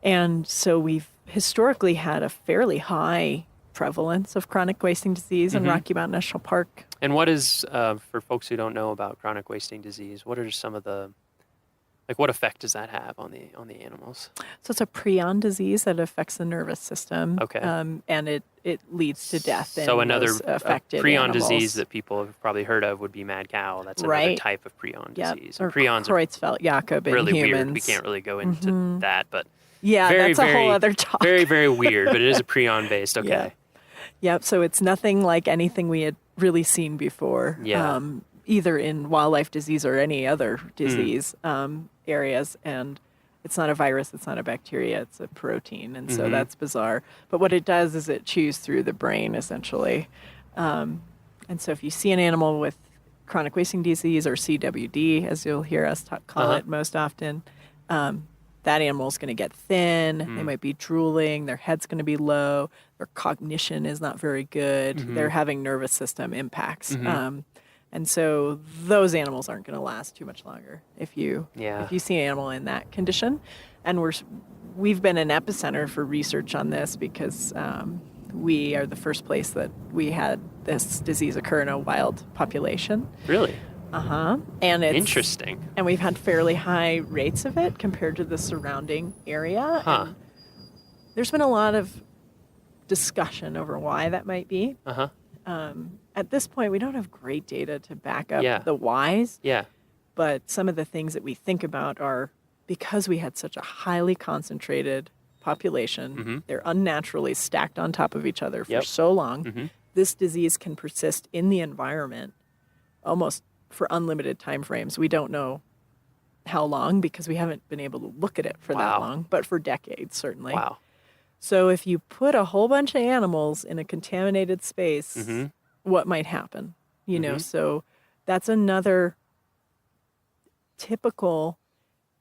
And so we've historically had a fairly high prevalence of chronic wasting disease in Mhm. Rocky Mountain National Park. And what is, for folks who don't know about chronic wasting disease, what are some of the, what effect does that have on the animals? So it's a prion disease that affects the nervous system. Okay. And it leads to death in So another those affected prion animals. disease that people have probably heard of would be mad cow. That's another Right. type of prion Yep. disease. Or And prions are Creutzfeldt-Jakob in really humans. weird. We can't really go into Mhm. that, but Yeah, very, that's a very, whole other talk. Very, very weird, but it is a prion based. Okay. Yeah. Yep. So it's nothing like anything we had really seen before. Yeah. Either in wildlife disease or any other disease areas. And it's not a virus, it's not a bacteria, it's a protein. And so Mhm. that's bizarre. But what it does is it chews through the brain, essentially. And so if you see an animal with chronic wasting disease, or CWD, as you'll hear us call it most often, that animal's going to get thin. They might be drooling. Their head's going to be low. Their cognition is not very good. Mhm. They're having nervous system impacts. Mhm. And so those animals aren't going to last too much longer if you Yeah. see an animal in that condition. And we've been an epicenter for research on this because we are the first place that we had this disease occur in a wild population. Really? And it's Interesting. And we've had fairly high rates of it compared to the surrounding area. Huh. And there's been a lot of discussion over why that might be. At this point, we don't have great data to back up Yeah. the whys. Yeah. But some of the things that we think about are because we had such a highly concentrated population, Mhm. they're unnaturally stacked on top of each other for Yep. so long. Mhm. This disease can persist in the environment almost for unlimited time frames. We don't know how long because we haven't been able to look at it for that Wow. long, but for decades, certainly. Wow. So if you put a whole bunch of animals in a contaminated space, Mhm. what might happen? Mhm. So that's another typical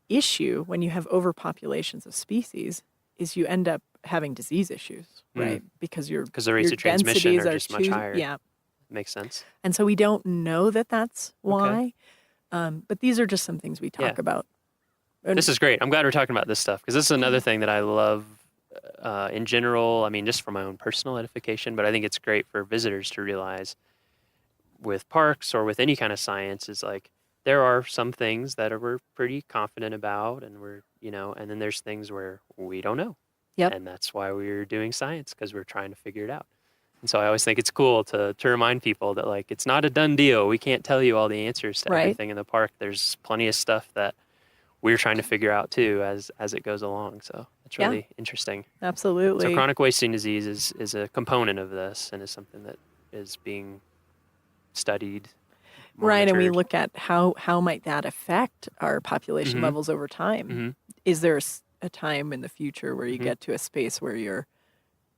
issue when you have overpopulations of species is you end up having disease issues, right? Because the rates your of transmission densities are just much higher. Yeah. Makes sense. And so we don't know that that's why. But these are just some things we talk Yeah. about. This is great. I'm glad we're talking about this stuff because this is another thing that I love in general. I mean, just for my own personal edification, but I think it's great for visitors to realize with parks or with any kind of science is like there are some things that we're pretty confident about and and then there's things where we don't know. Yep. And that's why we're doing science because we're trying to figure it out. And so I always think it's cool to remind people that like it's not a done deal. We can't tell you all the answers to Right. everything in the park. There's plenty of stuff that we're trying to figure out too as it goes along. So it's Yeah. really interesting. Absolutely. So chronic wasting disease is a component of this and is something that is being studied. Right, and we monitored. look at how might that affect our population Mhm. levels over time. Mhm. Is there a time in the future where you Mhm. get to a space where you're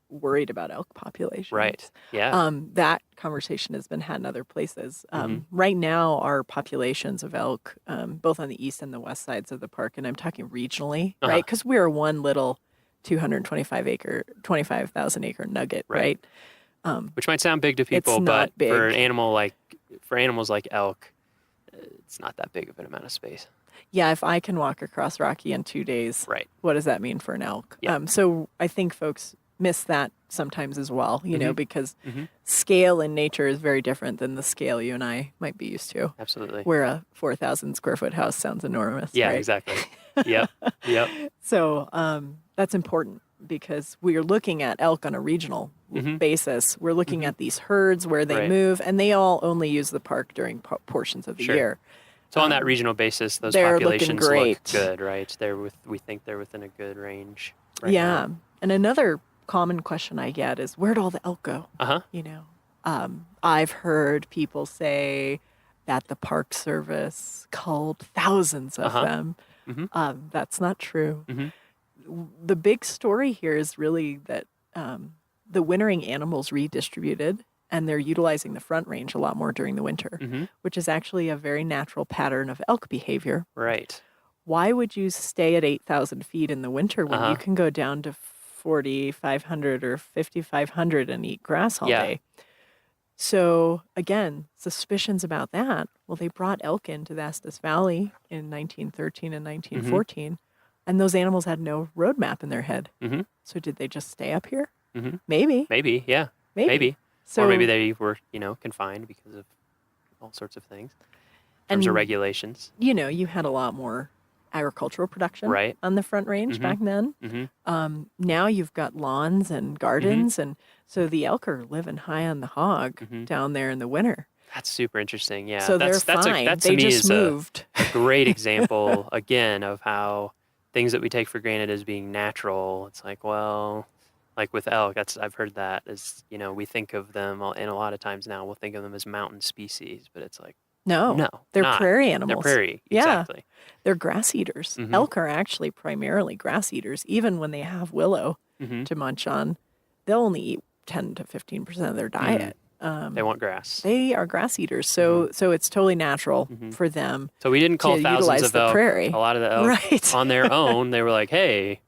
worried about elk populations? Right. Yeah. That conversation has been had in other places. Mhm. Right now, our populations of elk, both on the east and the west sides of the park, and I'm talking regionally, Uh-huh. right? Because we're one little 25,000 acre nugget, right? Which might sound big to people, not but for big. animals like elk, it's not that big of an amount of space. Yeah, if I can walk across Rocky in 2 days, Right. what does that mean for an elk? Yeah. So I think folks miss that sometimes as well, you know, Mhm. because Mhm. scale in nature is very different than the scale you and I might be used to. Absolutely. Where a 4,000 square foot house sounds enormous, Yeah, right? exactly. Yep. Yep. So that's important because we are looking at elk on a regional Mhm. basis. We're looking at these herds where they Right. move, and they all only use the park during portions of the Sure. year. So on that regional basis, those they're looking populations look great. good, right? We think they're within a good range right Yeah. now. And another common question I get is, where'd all the elk go? Uh-huh. You know, I've heard people say that the Park Service culled thousands of Uh-huh. them. Mhm. That's not true. Mhm. The big story here is really that the wintering animals redistributed, and they're utilizing the Front Range a lot more during the winter, Mhm. which is actually a very natural pattern of elk behavior. Right. Why would you stay at 8,000 feet in the winter when you Uh-huh. can go down to 4,500 or 5,500 and eat grass all Yeah. day? So again, suspicions about that. Well, they brought elk into the Estes Valley in 1913 and 1914, and those animals had no roadmap in their head. Mhm. So did they just stay up here? Mhm. Maybe. Maybe, yeah. Maybe. Or maybe So- they were, confined because of all sorts of things. In terms of And, regulations. You know, you had a lot more agricultural production Right. on the Front Range Mhm. back then. Mhm. Now you've got lawns and gardens, and so the elk are living high on the hog Mhm. down there in the winter. That's super interesting. Yeah. So they're that's fine. That to They me just is moved. a great example again of how things that we take for granted as being natural. It's like, well, like with elk, I've heard that as, we think of them, and a lot of times now we'll think of them as mountain species, but it's like, No, they're not. prairie They're animals. prairie. Yeah. Exactly. They're grass eaters. Mhm. Elk are actually primarily grass eaters. Even when they have willow Mhm. to munch on, they'll only eat 10 to 15% of their diet. They want grass. They are grass eaters, so it's totally natural for them. So we didn't call to thousands utilize of the elk. prairie. A lot of the elk Right. on their own, they were like, hey,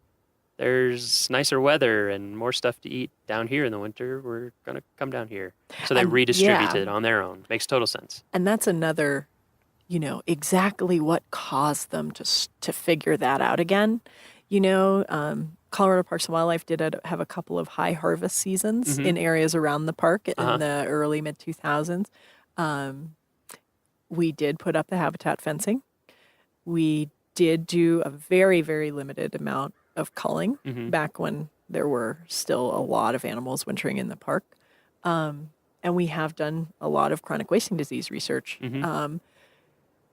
there's nicer weather and more stuff to eat down here in the winter. We're going to come down here. So they And- redistributed yeah. on their own. Makes total sense. And that's another, exactly what caused them to figure that out again. Colorado Parks and Wildlife did have a couple of high harvest seasons Mhm. in areas around the park in Uh-huh. the early mid 2000s. We did put up the habitat fencing. We did do a very, very limited amount of culling Mhm. back when there were still a lot of animals wintering in the park. And we have done a lot of chronic wasting disease research. Mhm.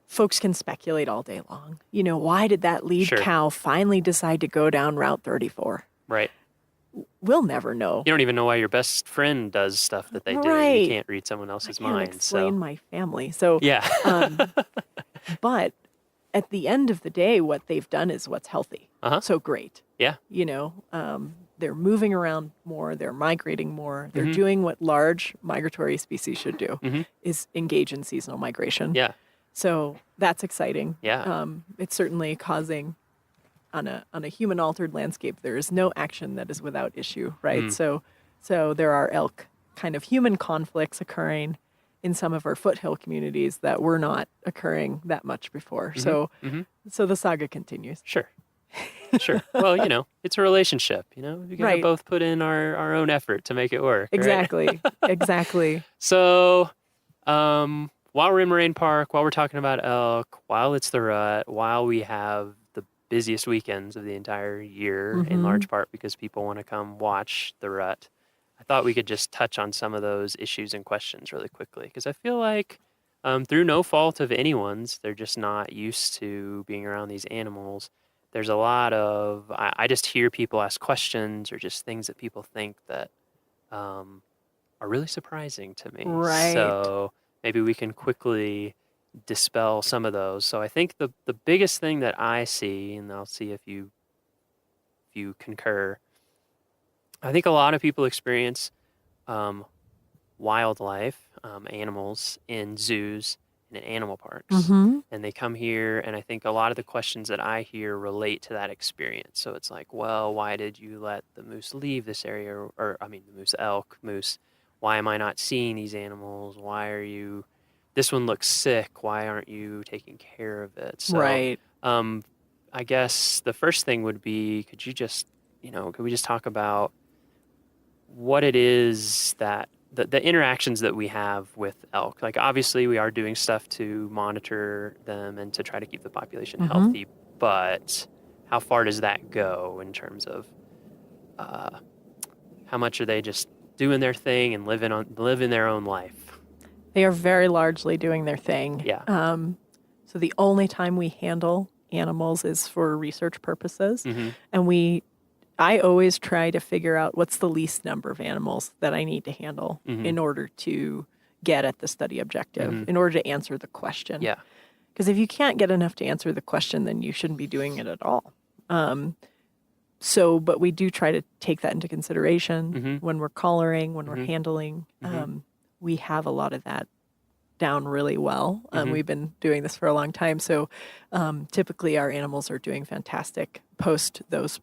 Folks can speculate all day long. Why did that lead Sure. cow finally decide to go down Route 34? Right. We'll never know. You don't even know why your best friend does stuff that they do. Right. You can't read someone else's I can't mind. explain So my family. So yeah. but at the end of the day, what they've done is what's healthy. Uh-huh. So great. Yeah. They're moving around more. They're migrating more. They're Mhm. doing what large migratory species should do, Mhm. is engage in seasonal migration. Yeah. So that's exciting. Yeah. It's certainly causing on a human altered landscape. There is no action that is without issue, right? Mm. So there are elk kind of human conflicts occurring in some of our foothill communities that were not occurring that much before. Mhm. So the saga continues. Sure. Sure. Well, it's a relationship, We got to Right. both put in our own effort to make it work. right? Exactly. Exactly. So, while we're in Moraine Park, while we're talking about elk, while it's the rut, while we have the busiest weekends of the entire year, in Mhm. large part because people want to come watch the rut, I thought we could just touch on some of those issues and questions really quickly because I feel like, through no fault of anyone's, they're just not used to being around these animals. There's a lot of, I just hear people ask questions or just things that people think that are really surprising to me. Right. So maybe we can quickly dispel some of those. So I think the biggest thing that I see, and I'll see if you concur, I think a lot of people experience wildlife, animals in zoos and in animal parks. Mhm. And they come here, and I think a lot of the questions that I hear relate to that experience. So it's like, well, why did you let the moose leave this area? Or the moose, elk, moose. Why am I not seeing these animals? Why are you, this one looks sick. Why aren't you taking care of it? So, Right. I guess the first thing would be, could we just talk about what it is that the interactions that we have with elk. Like, obviously we are doing stuff to monitor them and to try to keep the population healthy, but how far does that go in terms of how much are they just doing their thing and living their own life? They are very largely doing their thing. Yeah. So the only time we handle animals is for research purposes. Mm-hmm. And I always try to figure out what's the least number of animals that I need to handle in order to get at the study objective, in order to answer the question. Yeah. Because if you can't get enough to answer the question, then you shouldn't be doing it at all. But we do try to take that into consideration when we're collaring, when we're handling. We have a lot of that down really well. We've been doing this for a long time. So typically our animals are doing fantastic post those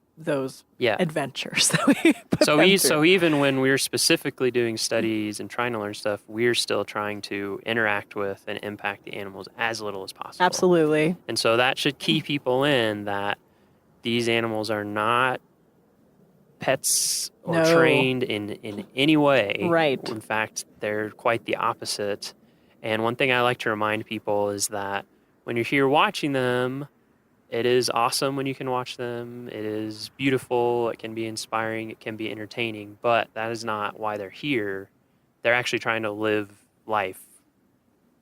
adventures that we put them through. So even when we're specifically doing studies and trying to learn stuff, we're still trying to interact with and impact the animals as little as possible. Absolutely. And so that should key people in that these animals are not pets or trained in any way. Right. In fact, they're quite the opposite. And one thing I like to remind people is that when you're here watching them, it is awesome when you can watch them. It is beautiful. It can be inspiring. It can be entertaining. But that is not why they're here. They're actually trying to live life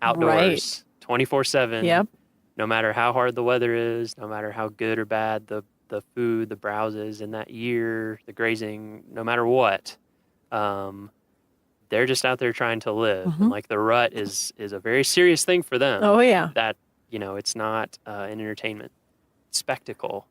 outdoors 24/7. Yep. No matter how hard the weather is, no matter how good or bad the food, the browses in that year, the grazing, no matter what, they're just out there trying to live. And like the rut is a very serious thing for them. Oh, yeah. That, it's not an entertainment spectacle.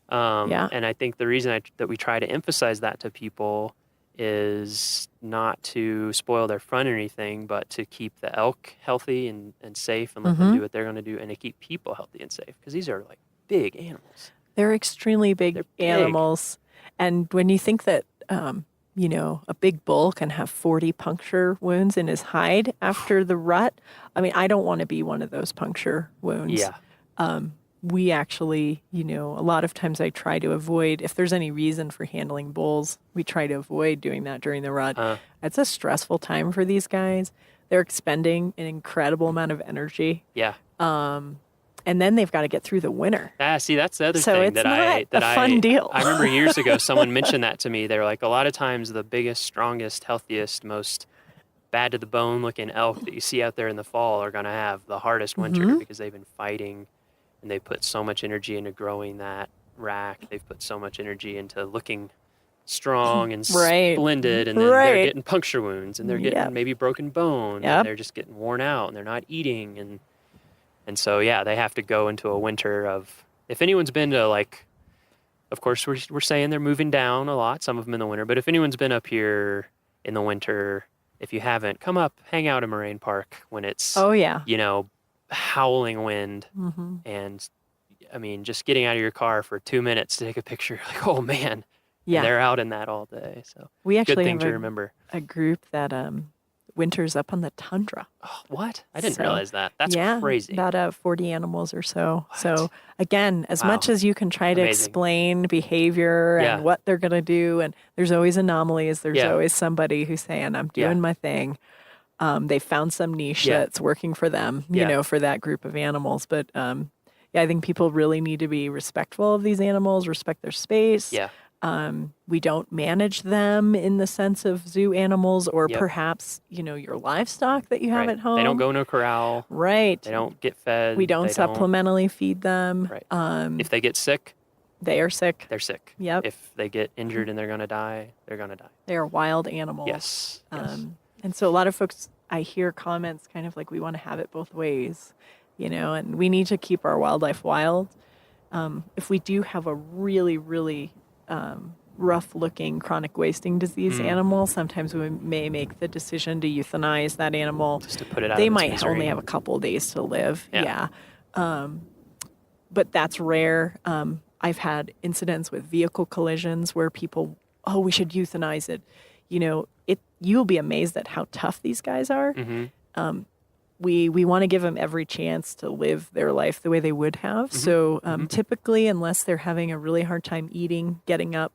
And I think the reason that we try to emphasize that to people is not to spoil their fun or anything, but to keep the elk healthy and safe and let them do what they're going to do, and to keep people healthy and safe, because these are like big animals. They're extremely big animals. And when you think that, a big bull can have 40 puncture wounds in his hide after the rut, I mean, I don't want to be one of those puncture wounds. Yeah. We actually, a lot of times I try to avoid, if there's any reason for handling bulls, we try to avoid doing that during the rut. It's a stressful time for these guys. They're expending an incredible amount of energy. Yeah. And then they've got to get through the winter. See, that's the other So thing it's that not I a fun deal. I remember years ago someone mentioned that to me. They were like, a lot of times the biggest, strongest, healthiest, most bad to the bone looking elk that you see out there in the fall are going to have the hardest winter because they've been fighting, and they put so much energy into growing that rack. They've put so much energy into looking strong and splendid, and then they're getting puncture wounds, and they're getting maybe broken bone, and they're just getting worn out, and they're not eating, and so they have to go into a winter of, if anyone's been to, like, of course we're saying they're moving down a lot, some of them in the winter, but if anyone's been up here in the winter, if you haven't, come up, hang out in Moraine Park when it's howling wind, and I mean, just getting out of your car for 2 minutes to take a picture, like, oh man, they're out in that all day. So we actually good thing have to remember. A group that winters up on the tundra. Oh, what? I didn't realize that. That's crazy. About 40 animals or so. What? So again, as much as you can try to explain behavior and what they're going to do, and there's always anomalies. There's always somebody who's saying, I'm doing my thing. They found some niche that's working for them, for that group of animals. But I think people really need to be respectful of these animals, respect their space. Yeah. We don't manage them in the sense of zoo animals or perhaps, your livestock that you have at home. They don't go in a corral. Right. They don't get fed. We don't supplementally feed them. Right. If they get sick, they are sick. They're sick. Yep. If they get injured and they're going to die, they're going to die. They are wild animals. Yes. And so a lot of folks, I hear comments kind of like, we want to have it both ways, and we need to keep our wildlife wild. If we do have a really, really rough-looking chronic wasting disease animal, sometimes we may make the decision to euthanize that animal. Just to put it out They of its might misery. only have a couple days to live. Yeah. But that's rare. I've had incidents with vehicle collisions where people, we should euthanize it. You'll be amazed at how tough these guys are. We want to give them every chance to live their life the way they would have. So typically, unless they're having a really hard time eating, getting up,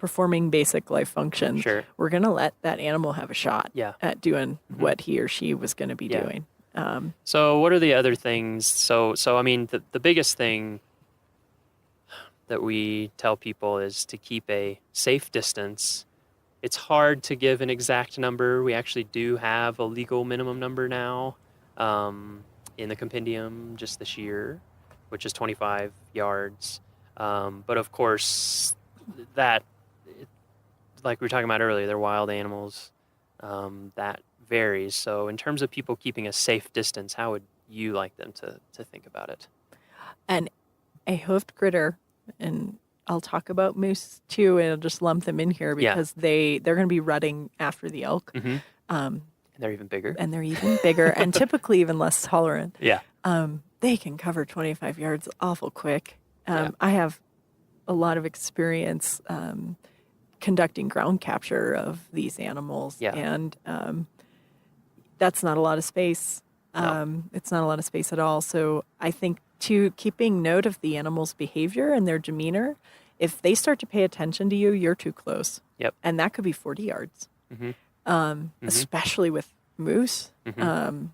performing basic life functions, Sure. we're going to let that animal have a shot Yeah. at doing what he or she was going to be Yeah. doing. So what are the other things? So I mean, the biggest thing that we tell people is to keep a safe distance. It's hard to give an exact number. We actually do have a legal minimum number now in the compendium just this year, which is 25 yards. But of course, that, like we were talking about earlier, they're wild animals. That varies. So in terms of people keeping a safe distance, how would you like them to think about it? And a hoofed critter, and I'll talk about moose too, and I'll just lump them in here because they're going to be rutting after the elk. Mm-hmm. And they're even bigger. And typically even less tolerant. Yeah. They can cover 25 yards awful quick. I have a lot of experience conducting ground capture of these animals. Yeah. And that's not a lot of space. It's not a lot of space at all. So I think keeping note of the animal's behavior and their demeanor, if they start to pay attention to you, you're too close. Yep. And that could be 40 yards, Mm-hmm. especially with moose. Mm-hmm.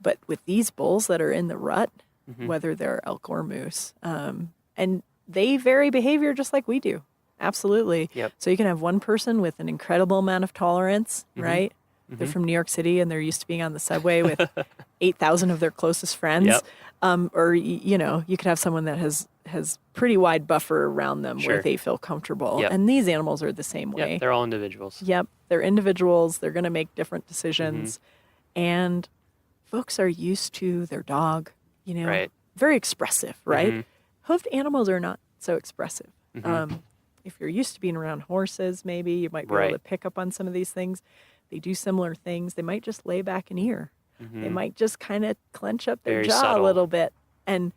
But with these bulls that are in the rut, Mhm. whether they're elk or moose, and they vary behavior just like we do. Absolutely. Yep. So you can have one person with an incredible amount of tolerance, Mhm. right? They're Mhm. from New York City and they're used to being on the subway with 8,000 of their closest friends. Yep. Or, you could have someone that has pretty wide buffer around them where Sure. they feel comfortable. Yep. And these animals are the same way. Yep, they're all individuals. Yep. They're individuals. They're going to make different decisions. And folks are used to their dog, Right. very expressive, right? Mhm. Hoofed animals are not so expressive. Mhm. If you're used to being around horses, maybe you might be able Right. to pick up on some of these things. They do similar things. They might just lay back an ear. They Mhm. might just kind of clench up their Very jaw subtle. a little bit, and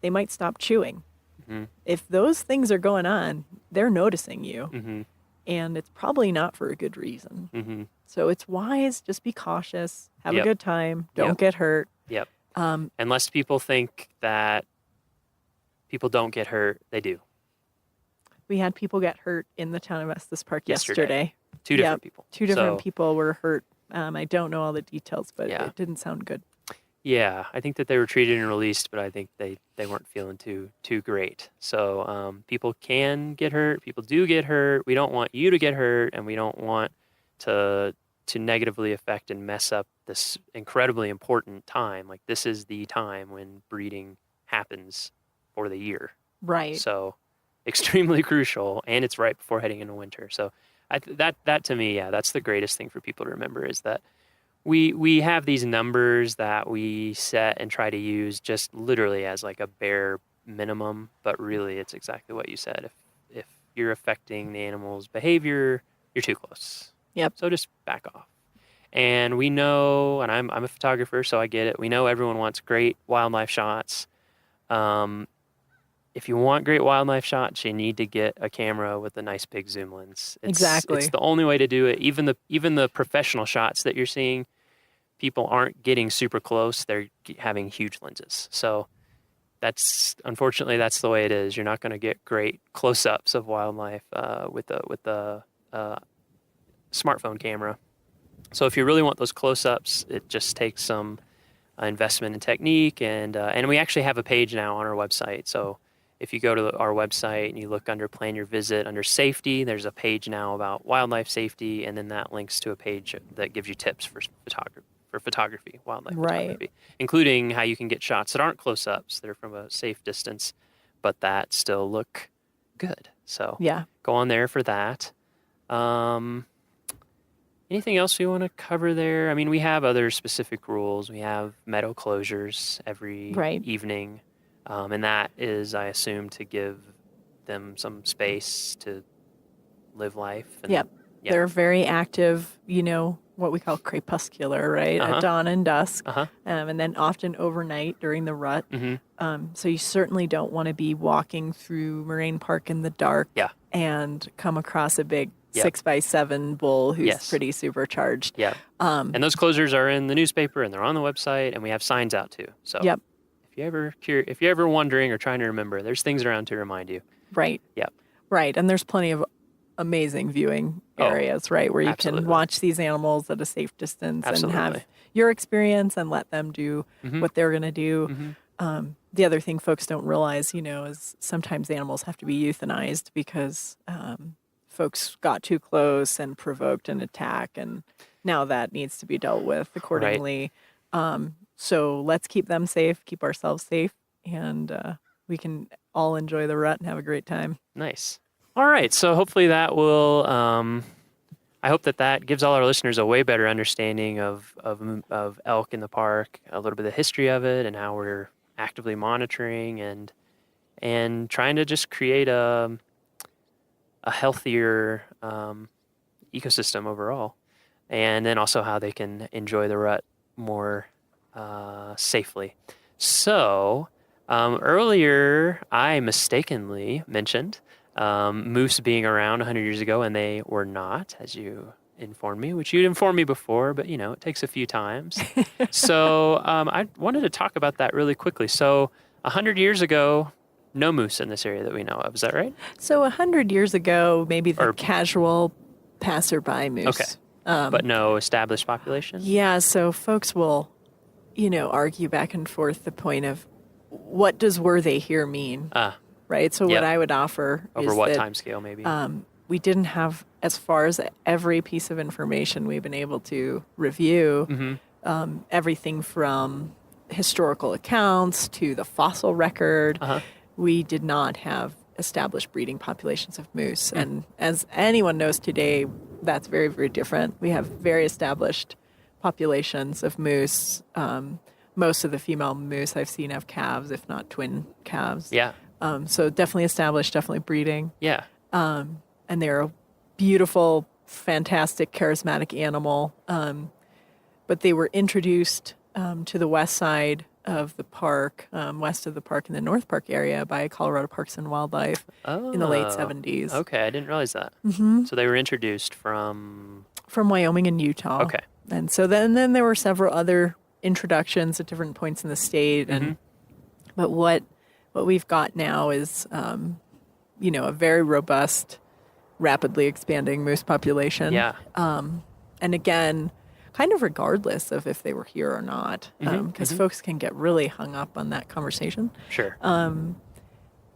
they might stop chewing. Mhm. If those things are going on, they're noticing you, Mhm. and it's probably not for a good reason. Mhm. So it's wise, just be cautious, have Yep. a good time, don't Yep. get hurt. Yep. Um, Unless people think that people don't get hurt, they do. We had people get hurt in the town of Estes Park yesterday. Two different people. Two different So- people were hurt. I don't know all the details, but Yeah. it didn't sound good. Yeah, I think that they were treated and released, but I think they weren't feeling too great. So people can get hurt. People do get hurt. We don't want you to get hurt, and we don't want to negatively affect and mess up this incredibly important time. Like, this is the time when breeding happens for the year. Right. So extremely crucial, and it's right before heading into winter. So that to me, yeah, that's the greatest thing for people to remember, is that we have these numbers that we set and try to use just literally as like a bare minimum, but really it's exactly what you said. If you're affecting the animal's behavior, you're too close. Yep. So just back off. And we know, and I'm a photographer, so I get it. We know everyone wants great wildlife shots. If you want great wildlife shots, you need to get a camera with a nice big zoom lens. Exactly. It's the only way to do it. Even the professional shots that you're seeing, people aren't getting super close. They're having huge lenses. So unfortunately that's the way it is. You're not going to get great close-ups of wildlife with the smartphone camera. So if you really want those close-ups, it just takes some investment in technique, and we actually have a page now on our website. So if you go to our website and you look under Plan Your Visit, under Safety, there's a page now about wildlife safety, and then that links to a page that gives you tips for photography, wildlife Right. photography, including how you can get shots that aren't close-ups, that are from a safe distance, but that still look good. So Yeah. go on there for that. Anything else we want to cover there? I mean, we have other specific rules. We have meadow closures every Right. evening. And that is, I assume, to give them some space to live life. And, Yep. yeah. They're very active, what we call crepuscular, right? Uh-huh. At dawn and dusk. Uh-huh. And then often overnight during the rut. Mm-hmm. So you certainly don't want to be walking through Moraine Park in the dark and come across a big Yep. 6x7 bull who's Yes. pretty supercharged. Yeah. And those closures are in the newspaper and they're on the website, and we have signs out too. So Yep. if you're ever wondering or trying to remember, there's things around to remind you. Right. Yep. Right. And there's plenty of amazing viewing areas, right? Where you can watch these animals at a safe distance and have your experience and let them do what they're going to do. The other thing folks don't realize, is sometimes animals have to be euthanized because folks got too close and provoked an attack, and now that needs to be dealt with accordingly. So let's keep them safe, keep ourselves safe, and we can all enjoy the rut and have a great time. Nice. All right. So hopefully that will, I hope that gives all our listeners a way better understanding of elk in the park, a little bit of the history of it and how we're actively monitoring and trying to just create a healthier ecosystem overall. And then also how they can enjoy the rut more safely. So earlier I mistakenly mentioned moose being around 100 years ago, and they were not, as you informed me, which you'd informed me before, but it takes a few times. So I wanted to talk about that really quickly. So 100 years ago, no moose in this area that we know of. Is that right? So 100 years ago, maybe the casual passerby moose. Okay. But no established population? Yeah, so folks will, argue back and forth the point of what does were they here mean? Right? So what I would offer over is what that, time scale maybe? We didn't have, as far as every piece of information we've been able to review, everything from historical accounts to the fossil record, we did not have established breeding populations of moose. And as anyone knows today, that's very, very different. We have very established populations of moose. Most of the female moose I've seen have calves, if not twin calves. Yeah. So definitely established, definitely breeding. Yeah. And they're a beautiful, fantastic, charismatic animal. But they were introduced to the west side of the park, west of the park in the North Park area by Colorado Parks and Wildlife in the late 70s. Okay, I didn't realize that. So they were introduced from Wyoming and Utah. Okay. And so then there were several other introductions at different points in the state. And but what we've got now is a very robust, rapidly expanding moose population. Yeah. And again, kind of regardless of if they were here or not, because folks can get really hung up on that conversation. Sure.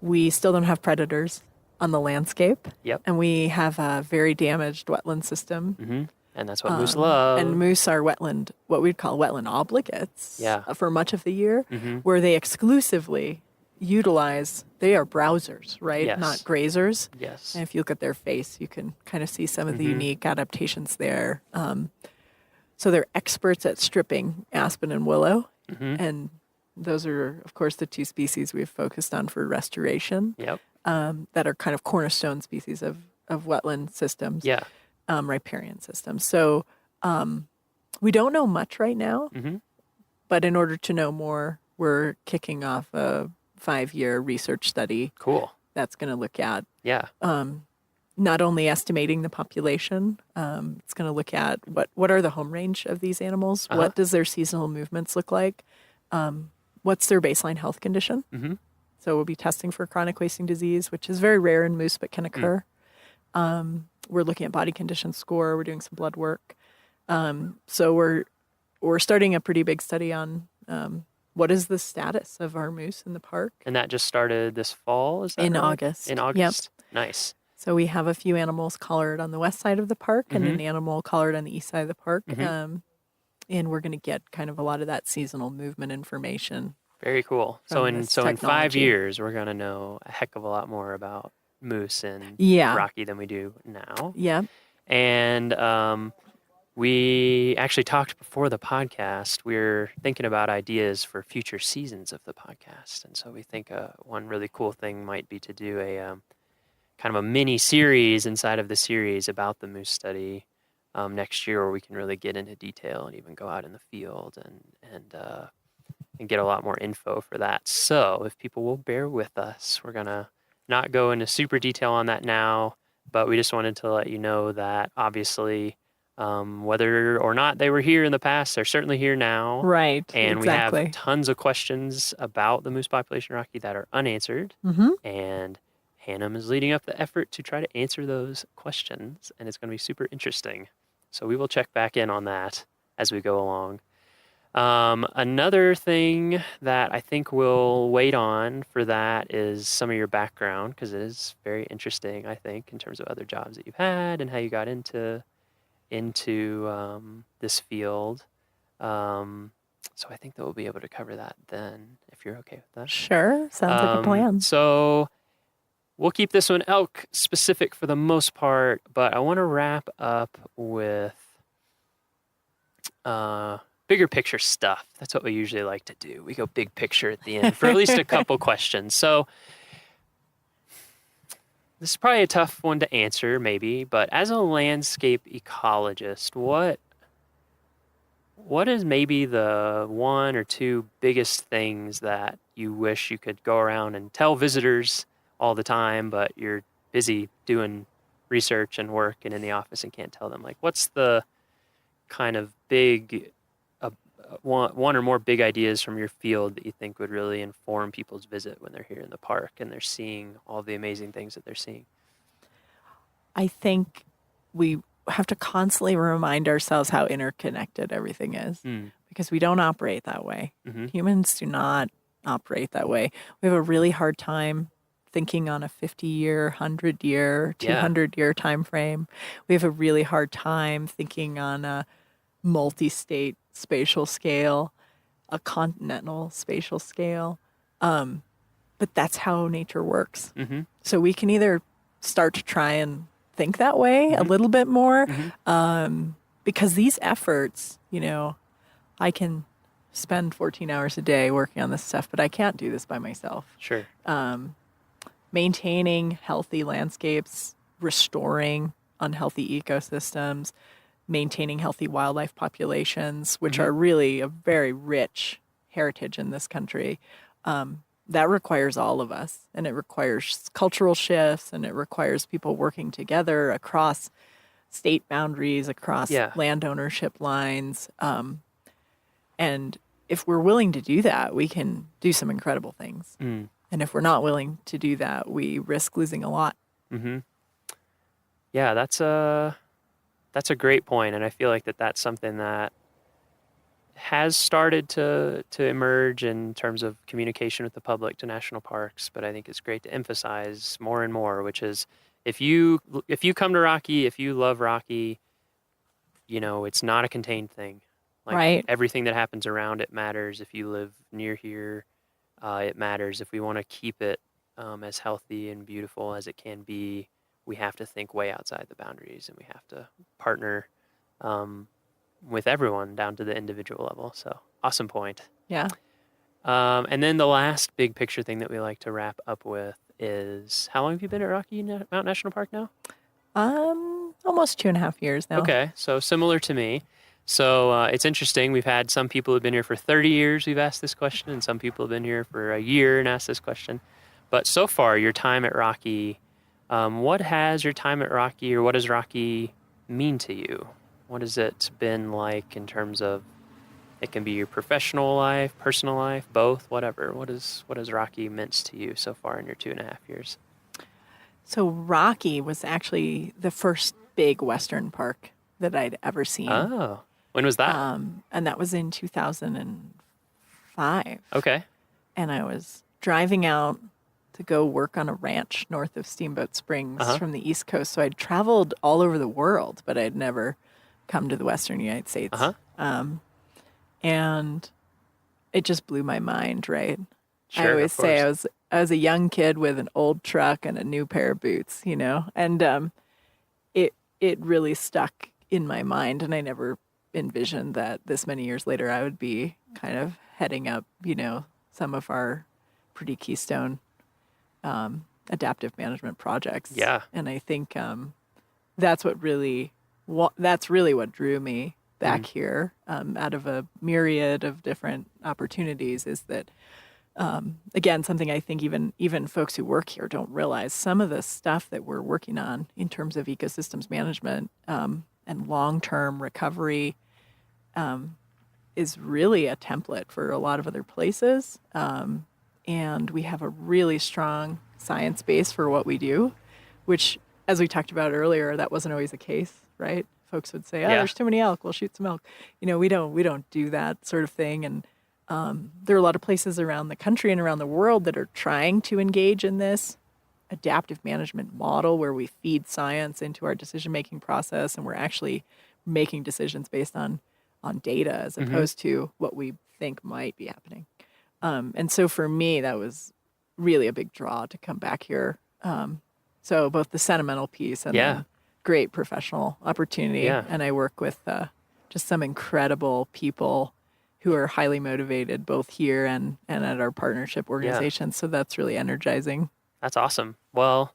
We still don't have predators on the landscape. Yep. And we have a very damaged wetland system. And that's what moose love. And moose are wetland, what we'd call wetland obligates for much of the year, where they exclusively utilize, they are browsers, right? Yes. Not grazers. Yes. And if you look at their face, you can kind of see some of the unique adaptations there. So they're experts at stripping aspen and willow. And those are, of course, the two species we've focused on for restoration. Yep. That are kind of cornerstone species of wetland systems. Yeah. Riparian systems. So we don't know much right now, but in order to know more, we're kicking off a 5-year research study. Cool. That's going to look at not only estimating the population, it's going to look at what are the home range of these animals, what does their seasonal movements look like, what's their baseline health condition. So we'll be testing for chronic wasting disease, which is very rare in moose but can occur. We're looking at body condition score. We're doing some blood work. So we're starting a pretty big study on what is the status of our moose in the park. And that just started this fall, is that in right? August? In August. Yep. Nice. So we have a few animals collared on the west side of the park and an animal collared on the east side of the park. And we're going to get kind of a lot of that seasonal movement information. Very cool. So in 5 years, we're going to know a heck of a lot more about moose and Rocky than we do now. Yeah. And we actually talked before the podcast. We're thinking about ideas for future seasons of the podcast. And so we think one really cool thing might be to do a kind of a mini series inside of the series about the moose study next year, where we can really get into detail and even go out in the field and get a lot more info for that. So if people will bear with us, we're going to not go into super detail on that now, but we just wanted to let you know that obviously whether or not they were here in the past, they're certainly here now. Right. And we have tons of questions about the moose population, Rocky, that are unanswered. And Hannum is leading up the effort to try to answer those questions, and it's going to be super interesting. So we will check back in on that as we go along. Another thing that I think we'll wait on for that is some of your background, because it is very interesting, I think, in terms of other jobs that you've had and how you got into this field. So I think that we'll be able to cover that then, if you're okay with that. Sure. Sounds like a plan. So we'll keep this one elk specific for the most part, but I want to wrap up with bigger picture stuff. That's what we usually like to do. We go big picture at the end for at least a couple questions. So this is probably a tough one to answer, maybe, but as a landscape ecologist, what is maybe the one or two biggest things that you wish you could go around and tell visitors all the time, but you're busy doing research and work and in the office and can't tell them? Like, what's the kind of big, one or more big ideas from your field that you think would really inform people's visit when they're here in the park and they're seeing all the amazing things that they're seeing? I think we have to constantly remind ourselves how interconnected everything is, because we don't operate that way. Humans do not operate that way. We have a really hard time thinking on a 50-year, 100-year, 200-year time frame. We have a really hard time thinking on a multi-state spatial scale, a continental spatial scale. But that's how nature works. So we can either start to try and think that way a little bit more, because these efforts, I can spend 14 hours a day working on this stuff, but I can't do this by myself. Sure. Maintaining healthy landscapes, restoring unhealthy ecosystems, maintaining healthy wildlife populations, which are really a very rich heritage in this country. That requires all of us, and it requires cultural shifts, and it requires people working together across state boundaries, across land ownership lines. And if we're willing to do that, we can do some incredible things. And if we're not willing to do that, we risk losing a lot. Yeah, that's a great point, and I feel like that's something that has started to emerge in terms of communication with the public to national parks, but I think it's great to emphasize more and more, which is if you come to Rocky, if you love Rocky, it's not a contained thing. Like everything that happens around it matters. If you live near here, it matters. If we want to keep it as healthy and beautiful as it can be, we have to think way outside the boundaries, and we have to partner with everyone down to the individual level. So awesome point. Yeah. And then the last big picture thing that we like to wrap up with is, how long have you been at Rocky Mountain National Park now? Almost 2.5 years now. Okay, so similar to me. So it's interesting. We've had some people who've been here for 30 years we've asked this question, and some people have been here for a year and asked this question. But so far, your time at Rocky, what has your time at Rocky, or what does Rocky mean to you? What has it been like in terms of, it can be your professional life, personal life, both, whatever. What has Rocky meant to you so far in your 2.5 years? So Rocky was actually the first big Western park that I'd ever seen. Oh, when was that? And that was in 2005. Okay. And I was driving out to go work on a ranch north of Steamboat Springs from the East Coast. So I'd traveled all over the world, but I'd never come to the Western United States. And it just blew my mind, right? Sure, I always say I was a young kid with an old truck and a new pair of boots, and it really stuck in my mind, and I never envisioned that this many years later I would be kind of heading up, some of our pretty keystone adaptive management projects. Yeah. And I think that's really what drew me back here, out of a myriad of different opportunities, is that again, something I think even folks who work here don't realize, some of the stuff that we're working on in terms of ecosystems management and long-term recovery is really a template for a lot of other places. And we have a really strong science base for what we do, which, as we talked about earlier, that wasn't always the case, right? Folks would say, there's too many elk, we'll shoot some elk. We don't do that sort of thing. And there are a lot of places around the country and around the world that are trying to engage in this adaptive management model where we feed science into our decision-making process and we're actually making decisions based on data as opposed to what we think might be happening. And so for me, that was really a big draw to come back here. So both the sentimental piece and the great professional opportunity. Yeah. And I work with just some incredible people who are highly motivated both here and at our partnership organizations. So that's really energizing. That's awesome. Well,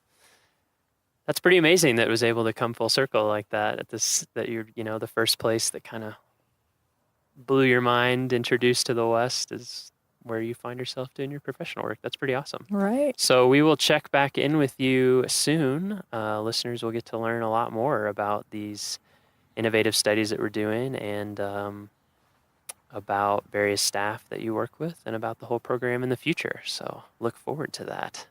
that's pretty amazing that it was able to come full circle like that that you're, the first place that kind of blew your mind, introduced to the West is where you find yourself doing your professional work. That's pretty awesome. Right. So we will check back in with you soon. Listeners will get to learn a lot more about these innovative studies that we're doing and about various staff that you work with and about the whole program in the future. So look forward to that.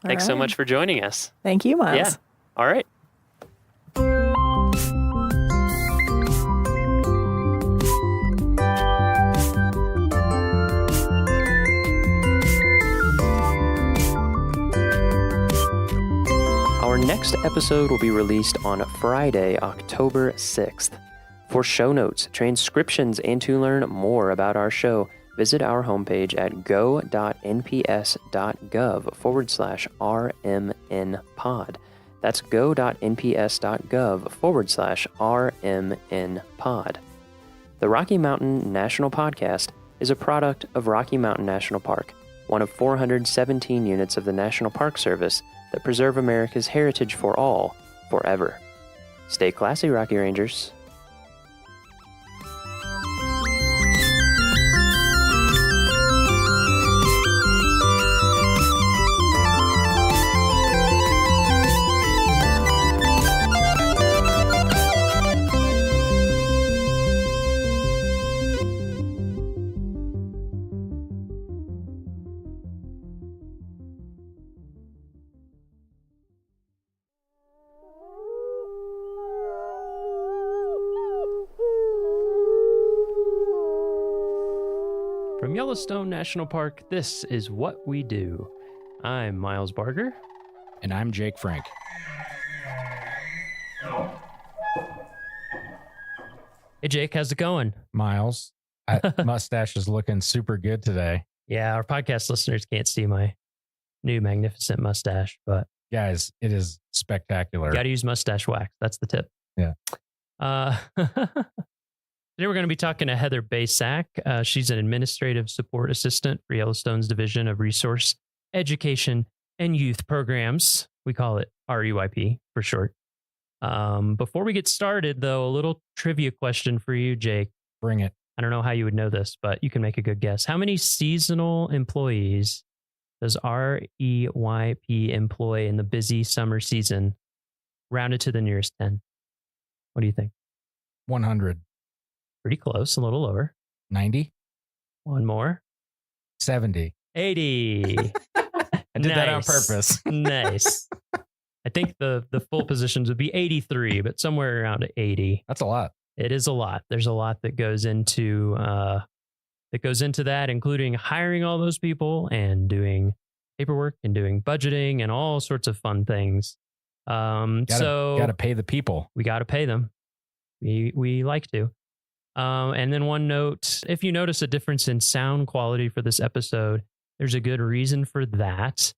Thanks so much for joining us. Thank you, Miles. Yeah. All right. Our next episode will be released on Friday, October 6th. For show notes, transcriptions, and to learn more about our show, visit our homepage at go.nps.gov/RMNpod. That's go.nps.gov/RMNpod. The Rocky Mountain National Podcast is a product of Rocky Mountain National Park, one of 417 units of the National Park Service that preserve America's heritage for all, forever. Stay classy, Rocky Rangers. From Yellowstone National Park, this is What We Do. I'm Miles Barger. And I'm Jake Frank. Hey, Jake, how's it going? Miles, mustache is looking super good today. Yeah, our podcast listeners can't see my new magnificent mustache, but guys, it is spectacular. Got to use mustache wax. That's the tip. Yeah. Today we're going to be talking to Heather Basak. She's an administrative support assistant for Yellowstone's Division of Resource Education and Youth Programs. We call it REYP for short. Before we get started, though, a little trivia question for you, Jake. Bring it. I don't know how you would know this, but you can make a good guess. How many seasonal employees does REYP employ in the busy summer season, rounded to the nearest 10? What do you think? 100. Pretty close, a little lower. 90. One more. 70. 80. I did that on purpose. Nice. I think the full positions would be 83, but somewhere around 80. That's a lot. It is a lot. There's a lot that goes into that, including hiring all those people and doing paperwork and doing budgeting and all sorts of fun things. Gotta pay the people. We got to pay them. We like to. And then one note, if you notice a difference in sound quality for this episode, there's a good reason for that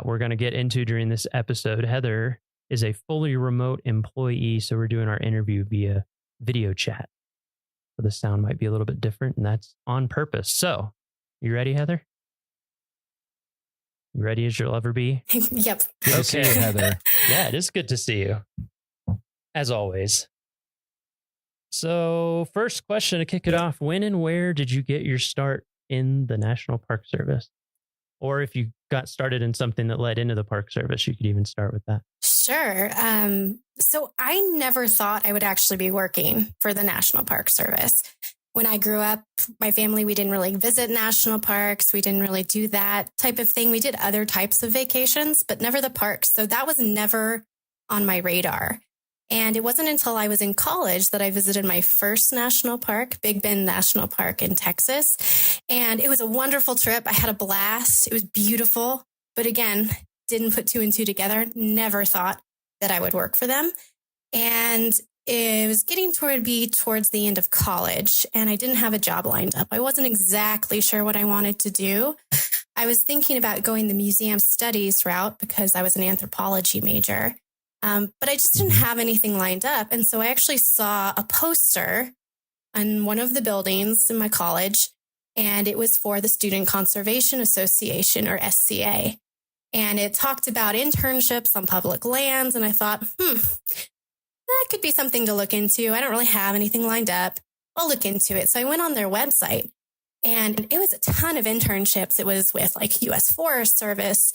we're going to get into during this episode. Heather is a fully remote employee, so we're doing our interview via video chat. So the sound might be a little bit different, and that's on purpose. So, you ready, Heather? You ready as you'll ever be? Yep. Good to see you, Heather. Yeah, it is good to see you. As always. So, first question to kick it off. When and where did you get your start in the National Park Service? Or if you got started in something that led into the Park Service, you could even start with that. Sure. So I never thought I would actually be working for the National Park Service. when I grew up, my family, we didn't really visit national parks. We didn't really do that type of thing. We did other types of vacations, but never the parks. So that was never on my radar. And it wasn't until I was in college that I visited my first national park, Big Bend National Park in Texas. And it was a wonderful trip. I had a blast. It was beautiful. But again, didn't put two and two together. Never thought that I would work for them. And it was getting towards the end of college, and I didn't have a job lined up. I wasn't exactly sure what I wanted to do. I was thinking about going the museum studies route because I was an anthropology major, but I just didn't have anything lined up. And so I actually saw a poster on one of the buildings in my college, and it was for the Student Conservation Association, or SCA. And it talked about internships on public lands, and I thought, that could be something to look into. I don't really have anything lined up. I'll look into it. So I went on their website, and it was a ton of internships. It was with like U.S. Forest Service,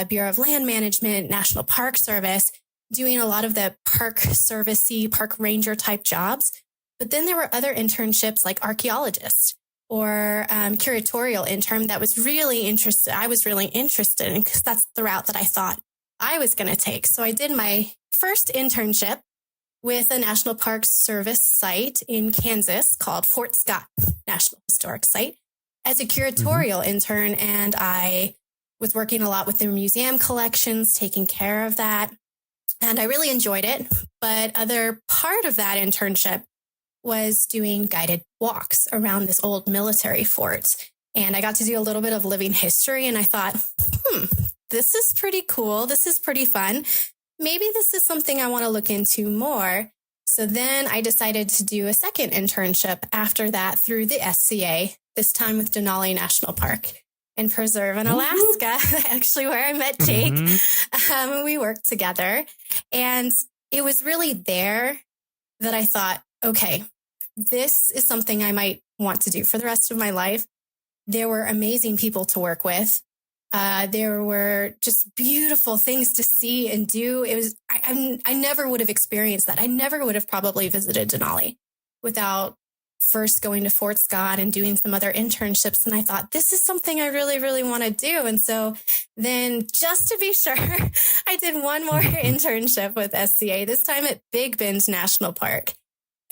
Bureau of Land Management, National Park Service, doing a lot of the park servicey, park ranger type jobs. But then there were other internships like archaeologist or curatorial intern that was really interested. I was really interested in, because that's the route that I thought I was going to take. So I did my first internship with a National Park Service site in Kansas called Fort Scott National Historic Site as a curatorial intern. And I was working a lot with their museum collections, taking care of that. And I really enjoyed it. But other part of that internship was doing guided walks around this old military fort. And I got to do a little bit of living history. And I thought, this is pretty cool. This is pretty fun. Maybe this is something I want to look into more. So then I decided to do a second internship after that through the SCA, this time with Denali National Park and Preserve in Alaska, actually where I met Jake. We worked together. And it was really there that I thought, okay, this is something I might want to do for the rest of my life. There were amazing people to work with. There were just beautiful things to see and do. It was, I never would have experienced that. I never would have probably visited Denali without first going to Fort Scott and doing some other internships. And I thought, this is something I really, really want to do. And so then just to be sure, I did one more internship with SCA, this time at Big Bend National Park.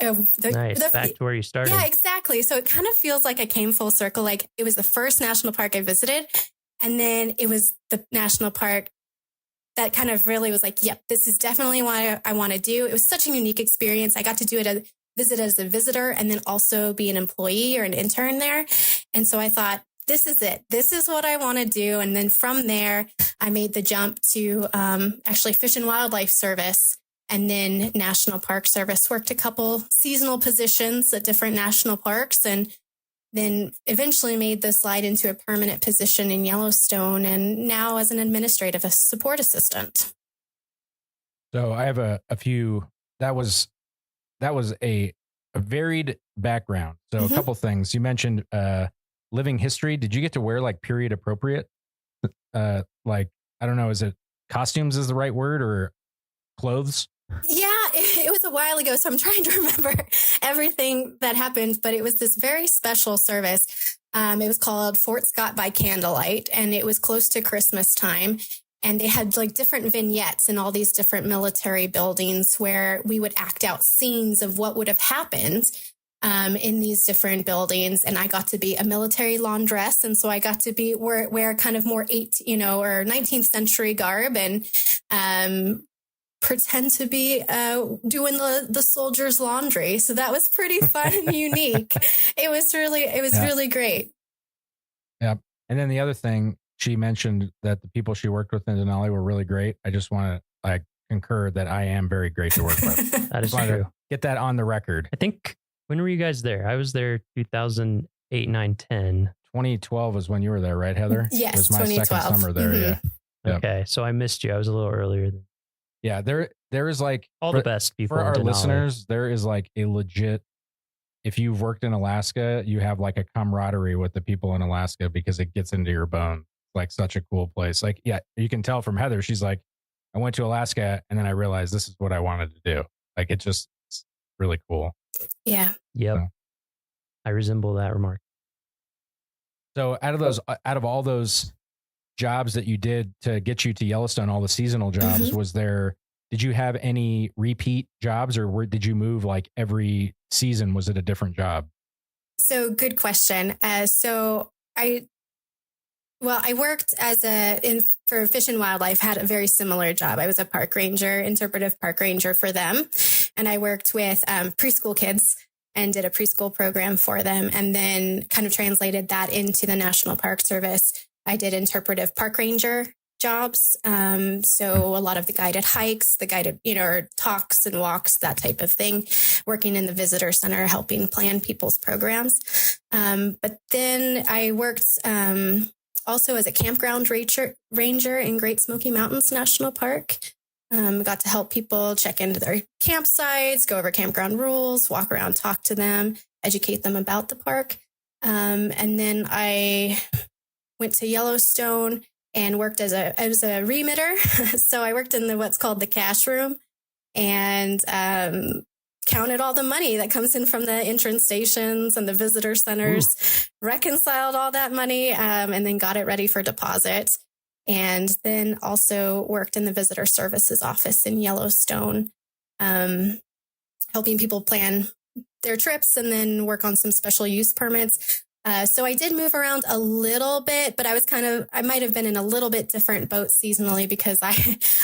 Nice. Back to where you started. Yeah, exactly. So it kind of feels like I came full circle. Like it was the first national park I visited. And then it was the national park that kind of really was like, yep, this is definitely what I want to do. It was such a unique experience. I got to do it visit as a visitor and then also be an employee or an intern there. And so I thought, this is it. This is what I want to do. And then from there, I made the jump to actually Fish and Wildlife Service and then National Park Service. Worked a couple seasonal positions at different national parks, and then eventually made the slide into a permanent position in Yellowstone, and now as an administrative support assistant. So I have a few. That was a varied background. So a couple things. You mentioned living history. Did you get to wear like period appropriate? Like, I don't know, is it costumes is the right word, or clothes? Yeah, it was a while ago, so I'm trying to remember everything that happened, but it was this very special service. It was called Fort Scott by Candlelight, and it was close to Christmas time. And they had like different vignettes in all these different military buildings where we would act out scenes of what would have happened in these different buildings. And I got to be a military laundress. And so I got to be wear kind of more or 19th century garb and pretend to be doing the soldiers' laundry. So that was pretty fun and unique. It was really great. Yeah. And then the other thing, she mentioned that the people she worked with in Denali were really great. I just want to concur that I am very great to work with. That is true. Get that on the record. I think, when were you guys there? I was there 2008, 9, 10. 2012 was when you were there, right, Heather? Yes, it was my 2012. second summer there. Yeah. Yep. Okay, so I missed you. I was a little earlier than. Yeah, there is like all the best people for our in Denali. listeners. There is like a legit. If you've worked in Alaska, you have like a camaraderie with the people in Alaska because it gets into your bone. Like such a cool place. Like, yeah, you can tell from Heather. She's like, I went to Alaska and then I realized this is what I wanted to do. Like, it's really cool. Yeah. Yep. I resemble that remark. So out of all those jobs that you did to get you to Yellowstone, all the seasonal jobs, did you have any repeat jobs, or did you move like every season? Was it a different job? So good question. I worked for Fish and Wildlife, had a very similar job. I was a park ranger, interpretive park ranger for them. And I worked with preschool kids and did a preschool program for them, and then kind of translated that into the National Park Service. I did interpretive park ranger jobs. So a lot of the guided hikes, the guided, or talks and walks, that type of thing, working in the visitor center, helping plan people's programs. But then I worked also as a campground ranger in Great Smoky Mountains National Park. Got to help people check into their campsites, go over campground rules, walk around, talk to them, educate them about the park. And then I went to Yellowstone and worked as a remitter. So I worked in what's called the cash room, and counted all the money that comes in from the entrance stations and the visitor centers, reconciled all that money, and then got it ready for deposit. And then also worked in the visitor services office in Yellowstone, helping people plan their trips and then work on some special use permits. So I did move around a little bit, but I might have been in a little bit different boat seasonally, because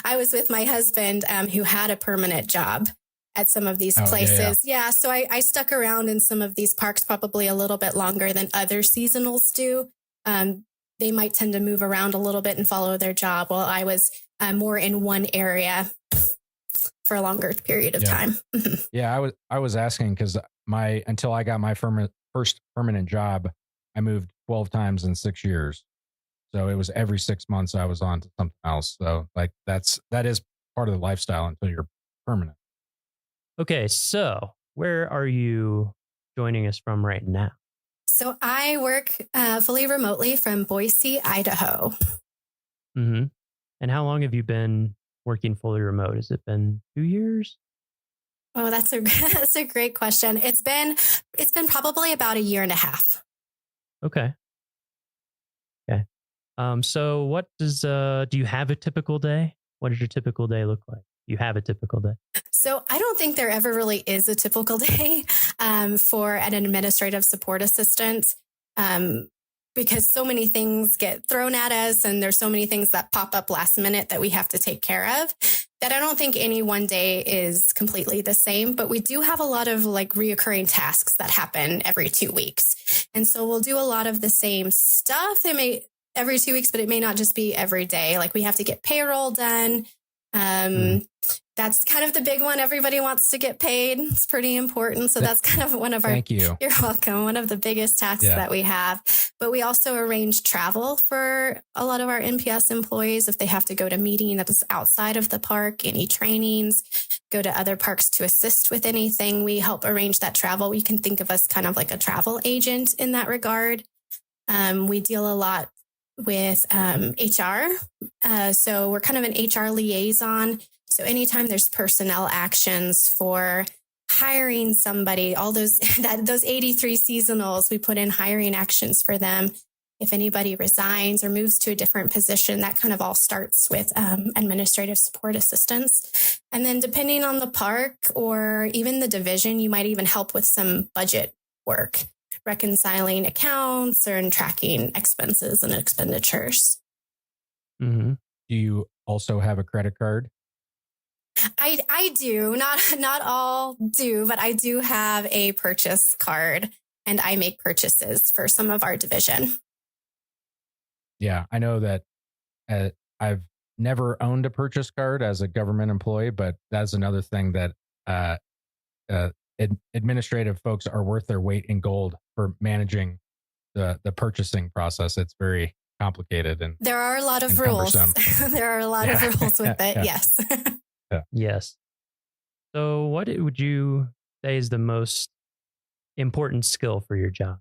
I was with my husband, who had a permanent job at some of these places. Yeah. So I stuck around in some of these parks probably a little bit longer than other seasonals do. They might tend to move around a little bit and follow their job, while I was more in one area for a longer period of time. Yeah, I was asking because until I got my first permanent job, I moved 12 times in 6 years. So it was every 6 months I was on to something else. So that is part of the lifestyle until you're permanent. Okay, so where are you joining us from right now? So I work fully remotely from Boise, Idaho. Mm-hmm. And how long have you been working fully remote? Has it been 2 years? Oh, that's a great question. It's been probably about 1.5 years. Okay. So what do you have a typical day? What does your typical day look like? You have a typical day? So I don't think there ever really is a typical day for an administrative support assistant, because so many things get thrown at us, and there's so many things that pop up last minute that we have to take care of, that I don't think any one day is completely the same. But we do have a lot of reoccurring tasks that happen every 2 weeks. And so we'll do a lot of the same stuff. Every 2 weeks, but it may not just be every day. Like we have to get payroll done. That's kind of the big one. Everybody wants to get paid. It's pretty important. So that's kind of one of our, Thank you. You're welcome. One of the biggest tasks that we have. But we also arrange travel for a lot of our NPS employees. If they have to go to meeting that is outside of the park, any trainings, go to other parks to assist with anything, we help arrange that travel. You can think of us kind of like a travel agent in that regard. We deal a lot with HR. So we're kind of an HR liaison. So anytime there's personnel actions for hiring somebody, all those 83 seasonals, we put in hiring actions for them. If anybody resigns or moves to a different position, that kind of all starts with administrative support assistance. And then depending on the park or even the division, you might even help with some budget work, reconciling accounts or tracking expenses and expenditures. Mm-hmm. Do you also have a credit card? I do. Not all do, but I do have a purchase card, and I make purchases for some of our division. Yeah, I know that I've never owned a purchase card as a government employee, but that's another thing that administrative folks are worth their weight in gold for managing the purchasing process. It's very complicated, and there are a lot of rules. There are a lot of rules with it. Yes. Yes. So what would you say is the most important skill for your job?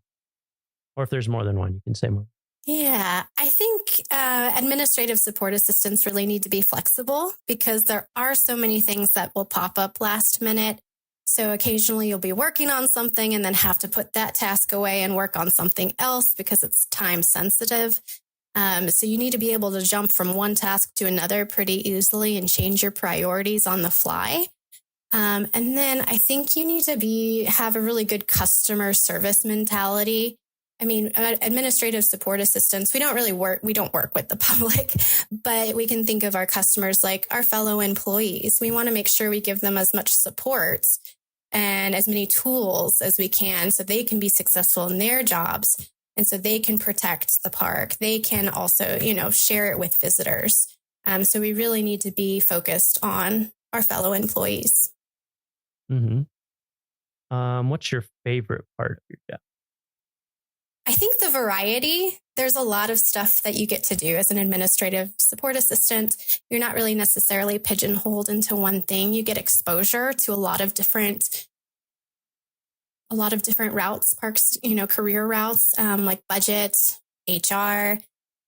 Or if there's more than one, you can say more. Yeah, I think administrative support assistants really need to be flexible, because there are so many things that will pop up last minute. So occasionally you'll be working on something and then have to put that task away and work on something else because it's time sensitive. So you need to be able to jump from one task to another pretty easily and change your priorities on the fly. And then I think you need to have a really good customer service mentality. I mean, administrative support assistants, we don't work with the public, but we can think of our customers like our fellow employees. We want to make sure we give them as much support and as many tools as we can so they can be successful in their jobs. And so they can protect the park. They can also, share it with visitors. So we really need to be focused on our fellow employees. Mm-hmm. What's your favorite part of your job? I think the variety. There's a lot of stuff that you get to do as an administrative support assistant. You're not really necessarily pigeonholed into one thing. You get exposure to a lot of different routes, parks, career routes, like budget, HR.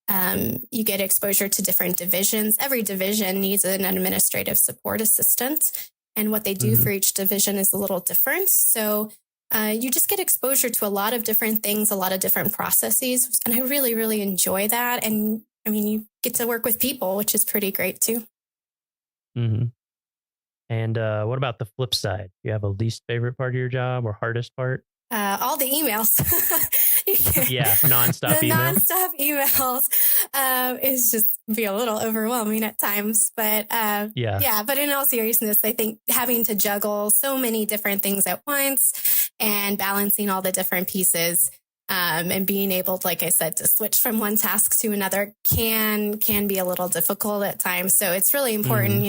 You get exposure to different divisions. Every division needs an administrative support assistant, and what they do for each division is a little different. So you just get exposure to a lot of different things, a lot of different processes. And I really, really enjoy that. And I mean, you get to work with people, which is pretty great too. Mm-hmm. And what about the flip side? Do you have a least favorite part of your job or hardest part? All the emails. Yeah, nonstop emails. Nonstop emails is just be a little overwhelming at times. But but in all seriousness, I think having to juggle so many different things at once and balancing all the different pieces and being able, like I said, to switch from one task to another can be a little difficult at times. So it's really important,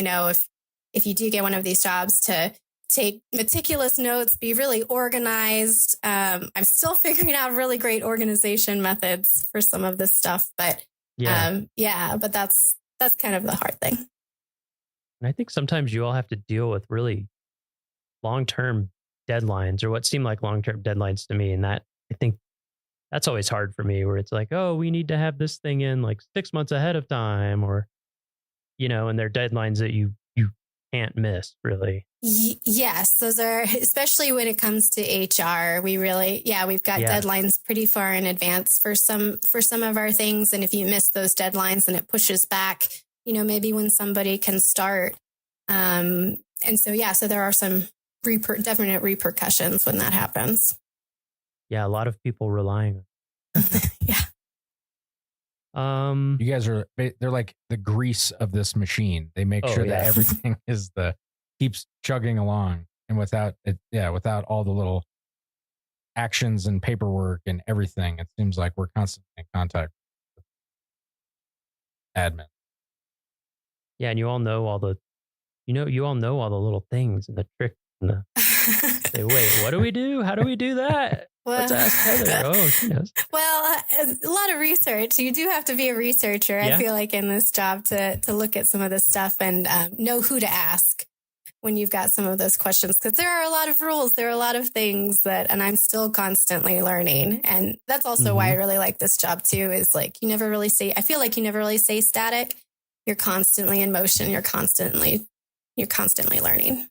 if you do get one of these jobs, to take meticulous notes, be really organized. I'm still figuring out really great organization methods for some of this stuff, but but that's kind of the hard thing. And I think sometimes you all have to deal with really long-term deadlines, or what seem like long-term deadlines to me. And that, I think that's always hard for me, where it's like, oh, we need to have this thing in like 6 months ahead of time, or, and they're deadlines that you can't miss, really. Yes, those are, especially when it comes to HR, we've got deadlines pretty far in advance for some of our things. And if you miss those deadlines, then it pushes back, maybe when somebody can start. And so there are some definite repercussions when that happens. Yeah, a lot of people relying on Yeah. You guys they're like the grease of this machine. They make sure that everything keeps chugging along, and without all the little actions and paperwork and everything, it seems like we're constantly in contact with admin. Yeah, and you all know all the little things and the tricks and the say, wait, what do we do? How do we do that? Let's ask Heather. Oh, she knows. Well, a lot of research. You do have to be a researcher, I feel like, in this job to look at some of this stuff and know who to ask when you've got some of those questions, because there are a lot of rules. There are a lot of things and I'm still constantly learning. And that's also why I really like this job too, is like, I feel like you never really stay static. You're constantly in motion. You're constantly learning.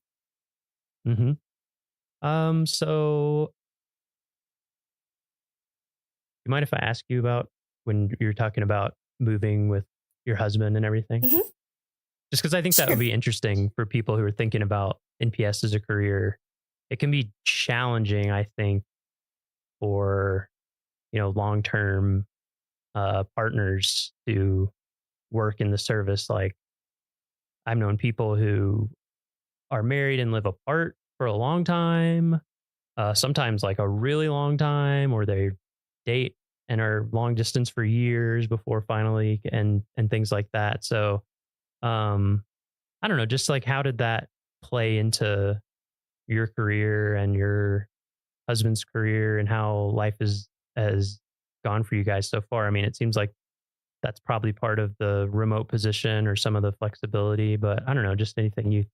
Mm-hmm. So you mind if I ask you about when you're talking about moving with your husband and everything? Mm-hmm. Just because I think that would be interesting for people who are thinking about NPS as a career. It can be challenging, I think, for, long-term partners to work in the service. Like, I've known people who are married and live apart for a long time, sometimes like a really long time, or they date and are long distance for years before finally, and things like that. So I don't know, just like, how did that play into your career and your husband's career, and how life has gone for you guys so far? I mean, it seems like that's probably part of the remote position or some of the flexibility, but I don't know, just anything you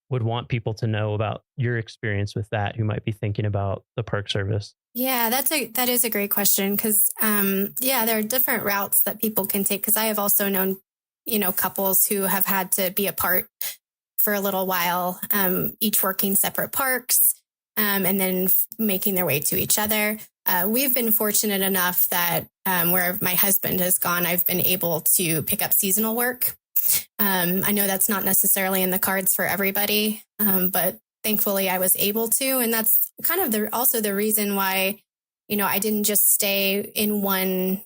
would want people to know about your experience with that, who might be thinking about the park service. Yeah, that is a great question, because there are different routes that people can take, because I have also known couples who have had to be apart for a little while, each working separate parks, and then making their way to each other. We've been fortunate enough that where my husband has gone, I've been able to pick up seasonal work. I know that's not necessarily in the cards for everybody, but thankfully I was able to. And that's kind of also the reason why, I didn't just stay in one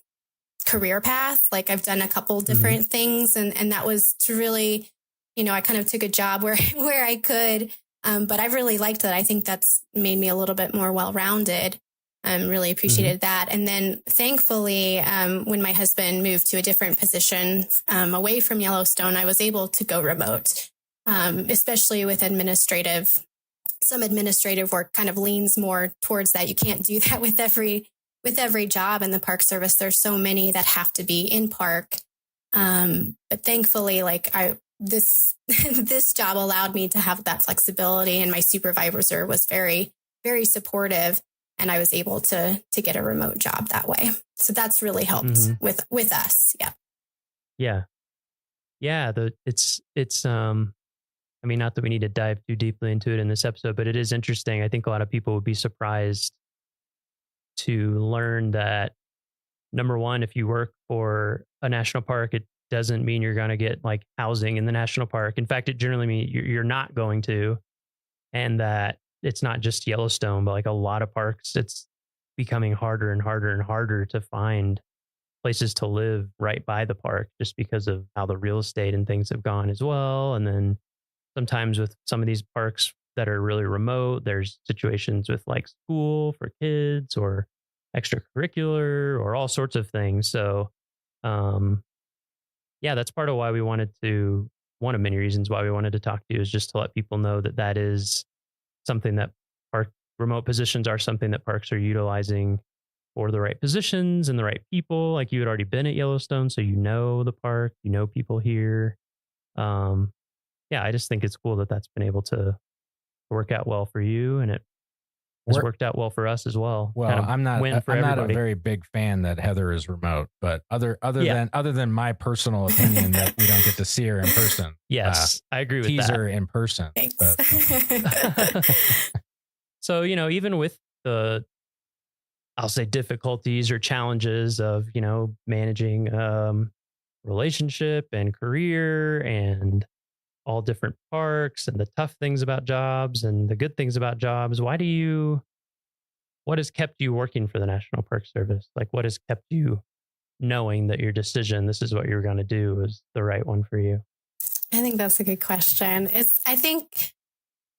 career path. Like I've done a couple different things, and that was to really, I kind of took a job where I could, but I really liked that. I think that's made me a little bit more well-rounded. Really appreciated that. And then thankfully, when my husband moved to a different position away from Yellowstone, I was able to go remote, especially with some administrative work kind of leans more towards that. You can't do that with every job in the Park Service. There's so many that have to be in park. But thankfully, this job allowed me to have that flexibility, and my supervisor was very, very supportive. And I was able to get a remote job that way. So that's really helped with us. Yeah. Yeah. Yeah. I mean, not that we need to dive too deeply into it in this episode, but it is interesting. I think a lot of people would be surprised to learn that, number one, if you work for a national park, it doesn't mean you're going to get like housing in the national park. In fact, it generally means you're not going to, and that it's not just Yellowstone, but like a lot of parks, it's becoming harder and harder and harder to find places to live right by the park, just because of how the real estate and things have gone as well. And then sometimes with some of these parks that are really remote, there's situations with like school for kids or extracurricular or all sorts of things. So, yeah, that's part of why one of many reasons why we wanted to talk to you, is just to let people know that is something that remote positions are something that parks are utilizing for the right positions and the right people. Like you had already been at Yellowstone, so the park, people here. Yeah, I just think it's cool that that's been able to work out well for you, and it has worked out well for us as well. Well, I'm not a very big fan that Heather is remote, but other than my personal opinion that we don't get to see her in person. Yes, I agree with that. Tease her in person. So, even with the, I'll say, difficulties or challenges of, managing relationship and career and all different parks, and the tough things about jobs and the good things about jobs, what has kept you working for the National Park Service? Like, what has kept you knowing that your decision, this is what you're going to do, is the right one for you? I think that's a good question. I think,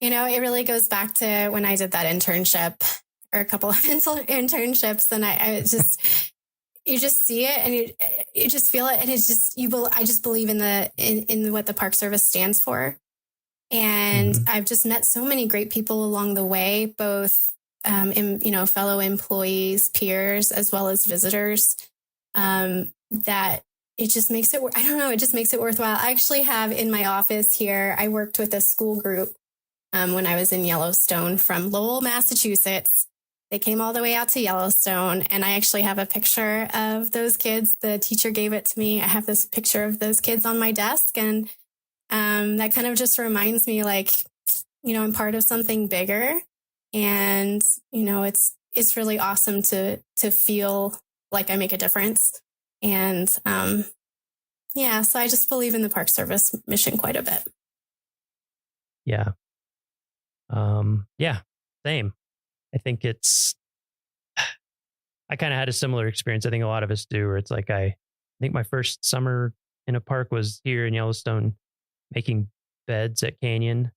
it really goes back to when I did that internship, or a couple of internships, and you just see it and you just feel it. And it's just, I just believe in what the Park Service stands for. And I've just met so many great people along the way, both, fellow employees, peers, as well as visitors, that it just makes it, it just makes it worthwhile. I actually have in my office here, I worked with a school group when I was in Yellowstone from Lowell, Massachusetts. They came all the way out to Yellowstone, and I actually have a picture of those kids. The teacher gave it to me. I have this picture of those kids on my desk, and that kind of just reminds me, I'm part of something bigger, and it's really awesome to feel like I make a difference. And so I just believe in the Park Service mission quite a bit. Yeah. Same. I think I kind of had a similar experience. I think a lot of us do, where it's like, I think my first summer in a park was here in Yellowstone, making beds at Canyon.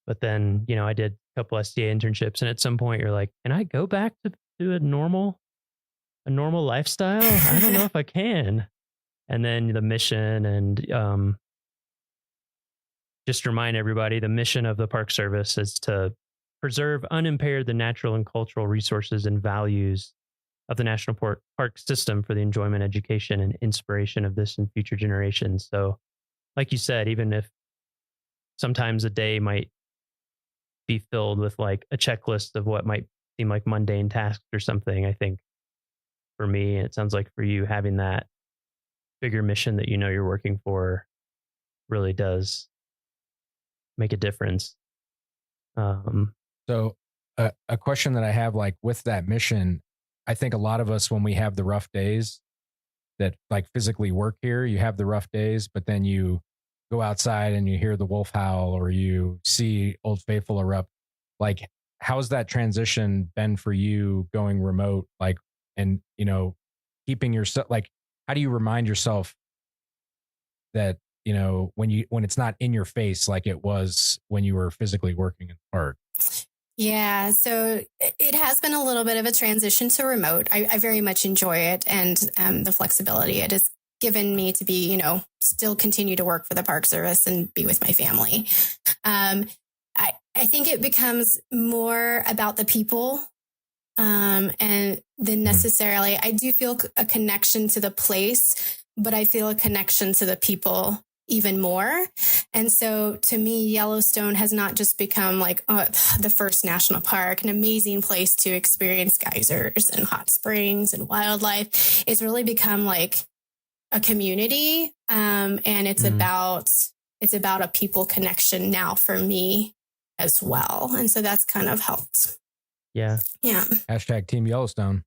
But then, I did a couple STA internships, and at some point you're like, can I go back to a normal lifestyle? I don't know if I can. And then the mission, and just remind everybody, the mission of the Park Service is to preserve unimpaired the natural and cultural resources and values of the national park system for the enjoyment, education, and inspiration of this and future generations. So, like you said, even if sometimes a day might be filled with like a checklist of what might seem like mundane tasks or something, I think for me, and it sounds like for you, having that bigger mission that you're working for really does make a difference. So a question that I have, like with that mission, I think a lot of us, when we have the rough days that like physically work here, you have the rough days, but then you go outside and you hear the wolf howl or you see Old Faithful erupt. Like, how's that transition been for you going remote? Like, and, you know, keeping yourself, like, how do you remind yourself that, you know, when it's not in your face, like it was when you were physically working in the park? Yeah, so it has been a little bit of a transition to remote. I very much enjoy it, and the flexibility it has given me to be, you know, still continue to work for the Park Service and be with my family. I think it becomes more about the people, and than necessarily, I do feel a connection to the place, but I feel a connection to the people even more. And so to me, Yellowstone has not just become like the first national park, an amazing place to experience geysers and hot springs and wildlife. It's really become like a community. And it's about a people connection now for me as well. And so that's kind of helped. Yeah. Yeah. Hashtag Team Yellowstone.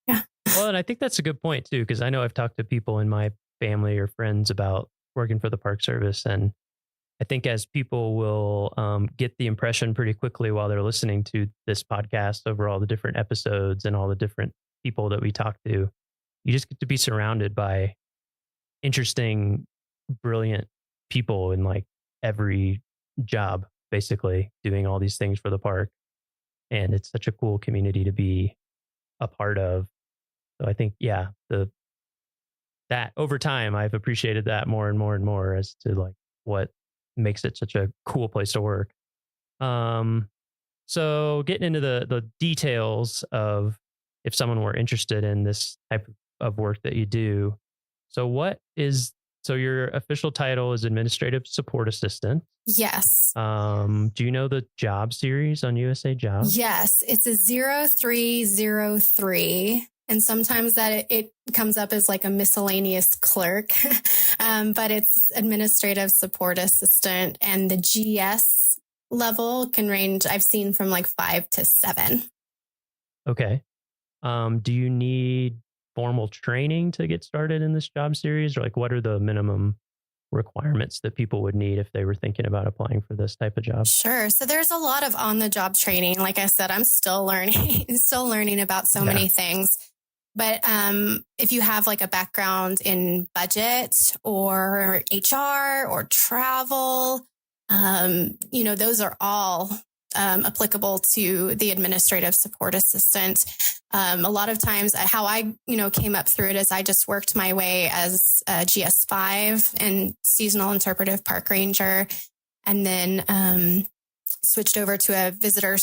Yeah. Well, and I think that's a good point too, because I know I've talked to people in my family or friends about working for the Park Service. And I think as people will get the impression pretty quickly while they're listening to this podcast over all the different episodes and all the different people that we talk to, you just get to be surrounded by interesting, brilliant people in like every job, basically doing all these things for the park. And it's such a cool community to be a part of. So I think, yeah, that over time, I've appreciated that more and more and more as to like what makes it such a cool place to work. So getting into the details of if someone were interested in this type of work that you do. So your official title is Administrative Support Assistant. Yes. Do you know the job series on USA Jobs? Yes. It's a 0303. And sometimes that it comes up as like a miscellaneous clerk, but it's Administrative Support Assistant, and the GS level can range, I've seen from like 5 to 7. Okay. Do you need formal training to get started in this job series, or like what are the minimum requirements that people would need if they were thinking about applying for this type of job? Sure. So there's a lot of on-the-job training. Like I said, I'm still learning about so many things. But if you have like a background in budget or HR or travel, you know, those are all applicable to the administrative support assistant. A lot of times how I, you know, came up through it is I just worked my way as a GS5 and seasonal interpretive park ranger, and then switched over to a visitor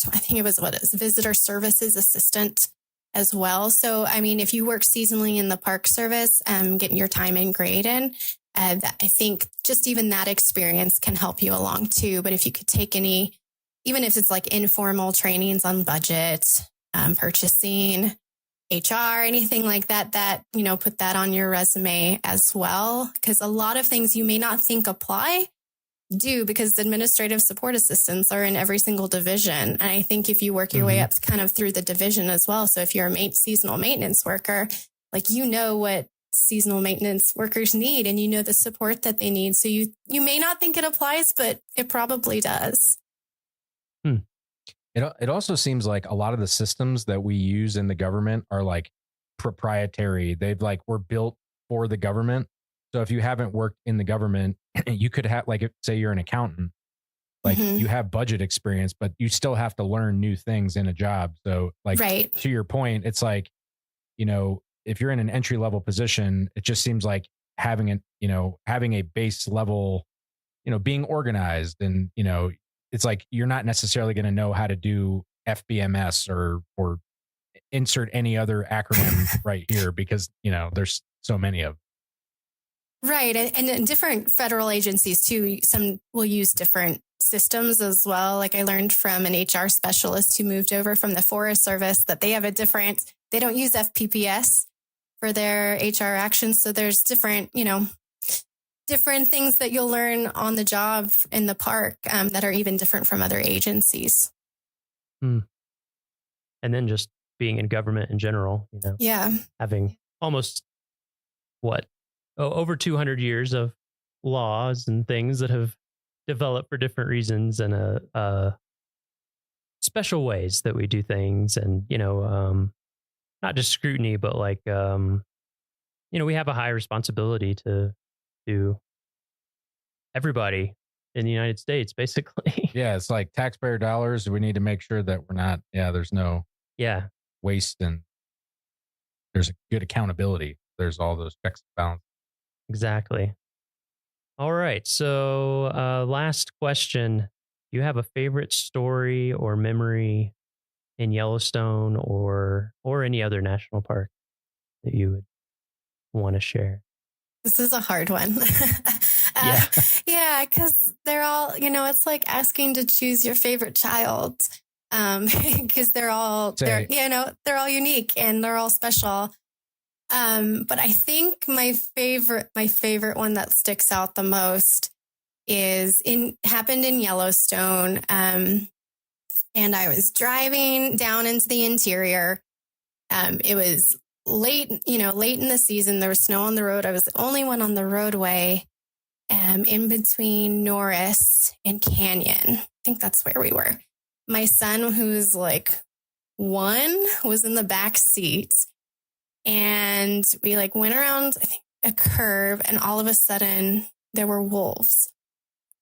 services assistant as well. So, I mean, if you work seasonally in the Park Service, getting your time and grade in, I think just even that experience can help you along too. But if you could take any, even if it's like informal trainings on budget, purchasing, HR, anything like that, you know, put that on your resume as well. Because a lot of things you may not think apply do, because the administrative support assistants are in every single division. And I think if you work your way up kind of through the division as well. So if you're a seasonal maintenance worker, like, you know what seasonal maintenance workers need, and you know the support that they need. So you may not think it applies, but it probably does. It also seems like a lot of the systems that we use in the government are like proprietary. They've like were built for the government. So if you haven't worked in the government, you could have, like, say you're an accountant, like you have budget experience, but you still have to learn new things in a job. So like, to your point, it's like, you know, if you're in an entry level position, it just seems like having a base level, you know, being organized, and, you know, it's like, you're not necessarily going to know how to do FBMS or insert any other acronym right here, because, you know, there's so many of them. Right. And different federal agencies too, some will use different systems as well. Like I learned from an HR specialist who moved over from the Forest Service that they have they don't use FPPS for their HR actions. So there's different different things that you'll learn on the job in the park that are even different from other agencies. And then just being in government in general, Yeah. having almost over 200 years of laws and things that have developed for different reasons and special ways that we do things, and not just scrutiny, but like we have a high responsibility to everybody in the United States, basically. Yeah, it's like taxpayer dollars. We need to make sure that we're not, there's no waste, and there's a good accountability. There's all those checks and balances. Exactly. All right. So last question. Do you have a favorite story or memory in Yellowstone or any other national park that you would want to share? This is a hard one. Yeah, because they're all, it's like asking to choose your favorite child, because they're all unique and they're all special. But I think my favorite one that sticks out the most happened in Yellowstone. And I was driving down into the interior. It was late in the season. There was snow on the road. I was the only one on the roadway, in between Norris and Canyon. I think that's where we were. My son, who's like 1, was in the back seat, and we went around, I think, a curve, and all of a sudden there were wolves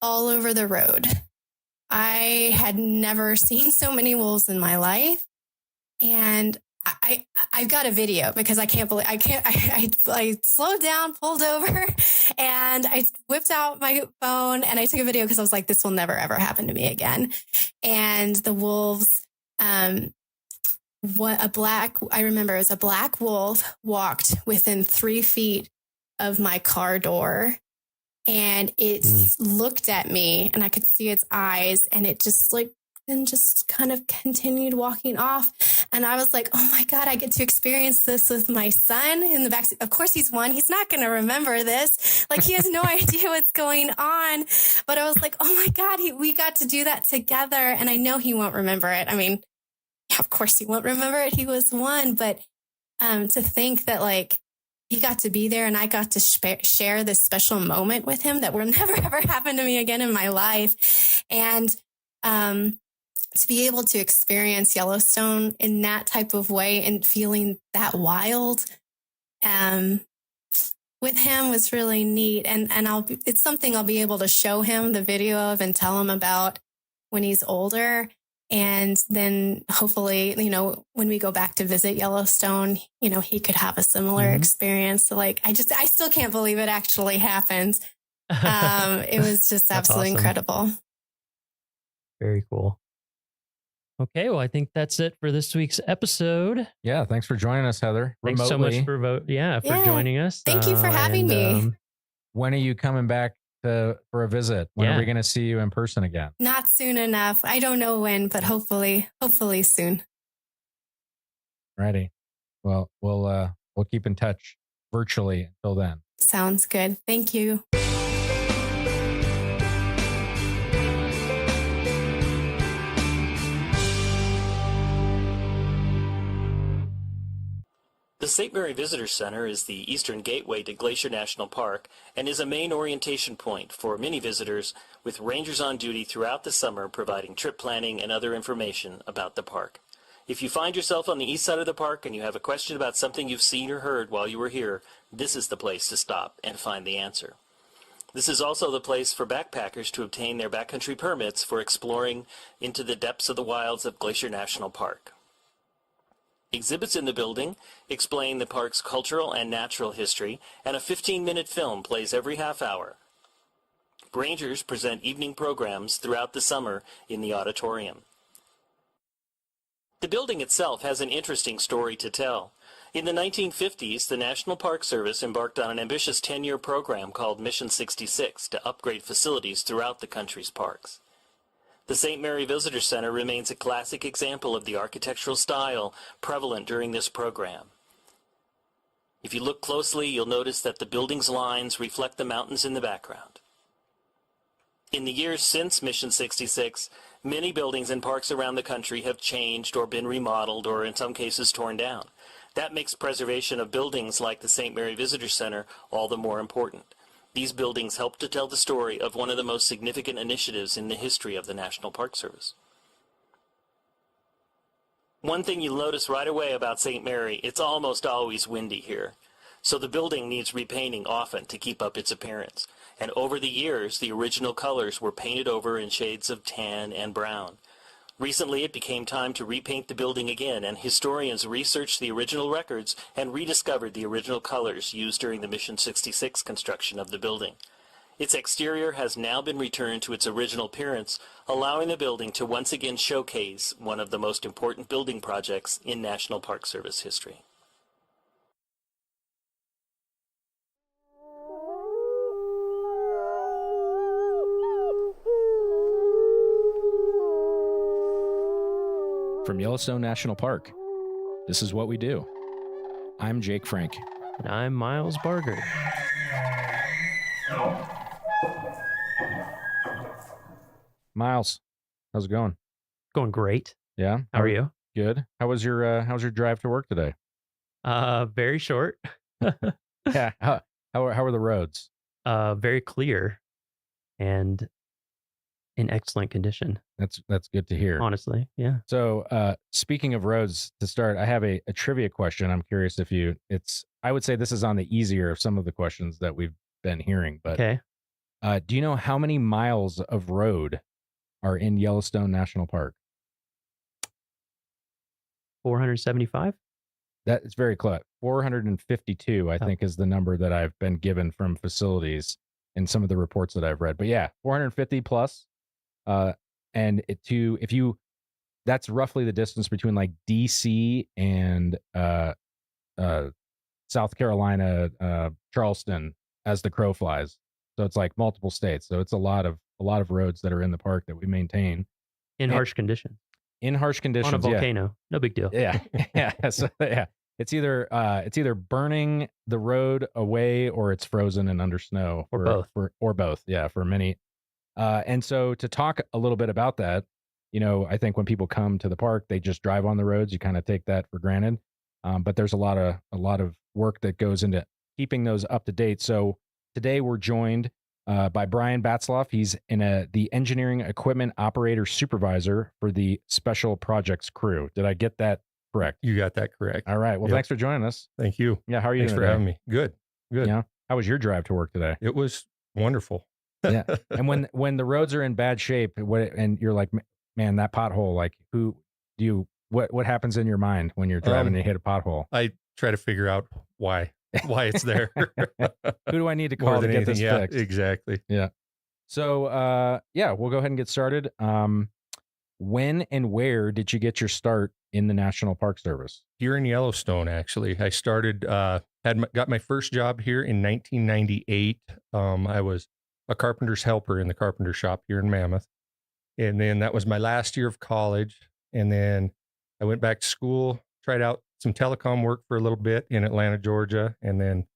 all over the road. I had never seen so many wolves in my life. And I've got a video because I slowed down, pulled over, and I whipped out my phone and I took a video because I was like, this will never, ever happen to me again. And the wolves, I remember it was a black wolf walked within 3 feet of my car door, and it looked at me and I could see its eyes, and it just kind of continued walking off. And I was like, oh my God, I get to experience this with my son in the backseat. Of course, he's 1. He's not going to remember this. He has no idea what's going on. But I was like, oh my God, we got to do that together. And I know he won't remember it. I mean, yeah, of course he won't remember it. He was 1. But to think that he got to be there and I got to share this special moment with him that will never, ever happen to me again in my life. And to be able to experience Yellowstone in that type of way and feeling that wild with him was really neat. And it's something I'll be able to show him the video of and tell him about when he's older. And then hopefully, when we go back to visit Yellowstone, he could have a similar experience. I still can't believe it actually happened. It was just absolutely incredible. Very cool. Okay, well, I think that's it for this week's episode. Yeah, thanks for joining us, Heather. Thanks so much for joining us. Thank you for having me. When are you coming back for a visit? When are we going to see you in person again? Not soon enough. I don't know when, but hopefully soon. Righty. Well, we'll keep in touch virtually until then. Sounds good. Thank you. The St. Mary Visitor Center is the eastern gateway to Glacier National Park and is a main orientation point for many visitors, with rangers on duty throughout the summer providing trip planning and other information about the park. If you find yourself on the east side of the park and you have a question about something you've seen or heard while you were here, this is the place to stop and find the answer. This is also the place for backpackers to obtain their backcountry permits for exploring into the depths of the wilds of Glacier National Park. Exhibits in the building explain the park's cultural and natural history, and a 15-minute film plays every half hour. Rangers present evening programs throughout the summer in the auditorium. The building itself has an interesting story to tell. In the 1950s, the National Park Service embarked on an ambitious 10-year program called Mission 66 to upgrade facilities throughout the country's parks. The St. Mary Visitor Center remains a classic example of the architectural style prevalent during this program. If you look closely, you'll notice that the building's lines reflect the mountains in the background. In the years since Mission 66, many buildings and parks around the country have changed or been remodeled or in some cases torn down. That makes preservation of buildings like the St. Mary Visitor Center all the more important. These buildings help to tell the story of one of the most significant initiatives in the history of the National Park Service. One thing you'll notice right away about St. Mary, it's almost always windy here. So the building needs repainting often to keep up its appearance. And over the years, the original colors were painted over in shades of tan and brown. Recently, it became time to repaint the building again, and historians researched the original records and rediscovered the original colors used during the Mission 66 construction of the building. Its exterior has now been returned to its original appearance, allowing the building to once again showcase one of the most important building projects in National Park Service history. From Yellowstone National Park, this is what we do. I'm Jake Frank. And I'm Miles Barger. Miles, how's it going? Going great. Yeah? How are you? Good. How's your drive to work today? Very short. Yeah. How are the roads? Very clear and in excellent condition. That's good to hear. Honestly, yeah. So, speaking of roads, to start, I have a trivia question. I'm curious if I would say this is on the easier of some of the questions that we've been hearing, but okay. Do you know how many miles of road are in Yellowstone National Park? 475? That is very close. 452, I think, is the number that I've been given from facilities in some of the reports that I've read. But yeah, 450 plus. And that's roughly the distance between like DC and South Carolina, Charleston, as the crow flies. So it's like multiple states. So it's a lot of roads that are in the park that we maintain in harsh conditions. In harsh conditions, on a volcano, no big deal. Yeah, yeah. So yeah, it's either burning the road away or it's frozen and under snow, or both. Or both. Yeah, for many. And so to talk a little bit about that, I think when people come to the park, they just drive on the roads. You kind of take that for granted, but there's a lot of work that goes into keeping those up to date. So today we're joined by Brian Batzloff. He's the engineering equipment operator supervisor for the special projects crew. Did I get that correct? You got that correct. All right. Well, Yep. Thanks for joining us. Thank you. Yeah. How are you Thanks doing for today? having me. Good. Yeah. How was your drive to work today? It was wonderful. Yeah. And when the roads are in bad shape, and you're like, man, that pothole, like what happens in your mind when you're driving and you hit a pothole? I try to figure out why it's there. Who do I need to call to get this fixed? Exactly. Yeah. So, we'll go ahead and get started. When and where did you get your start in the National Park Service? Here in Yellowstone, actually. I started, got my first job here in 1998. I was a carpenter's helper in the carpenter shop here in Mammoth. And then that was my last year of college. And then I went back to school, tried out some telecom work for a little bit in Atlanta, Georgia, and then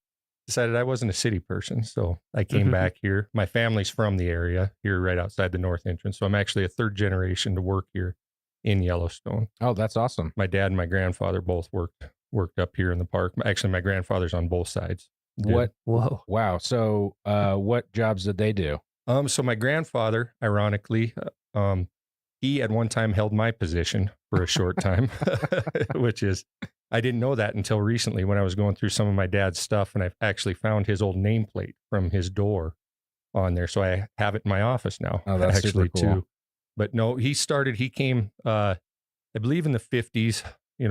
decided I wasn't a city person. So I came back here. My family's from the area here right outside the north entrance. So I'm actually a third generation to work here in Yellowstone. Oh, that's awesome. My dad and my grandfather both worked up here in the park. Actually, my grandfather's on both sides. What? Whoa. Wow. So what jobs did they do? So my grandfather, ironically, he at one time held my position for a short time, which is, I didn't know that until recently when I was going through some of my dad's stuff, and I actually found his old nameplate from his door on there. So I have it in my office now. Oh, that's actually super cool. too. But no, he came, I believe in the 50s,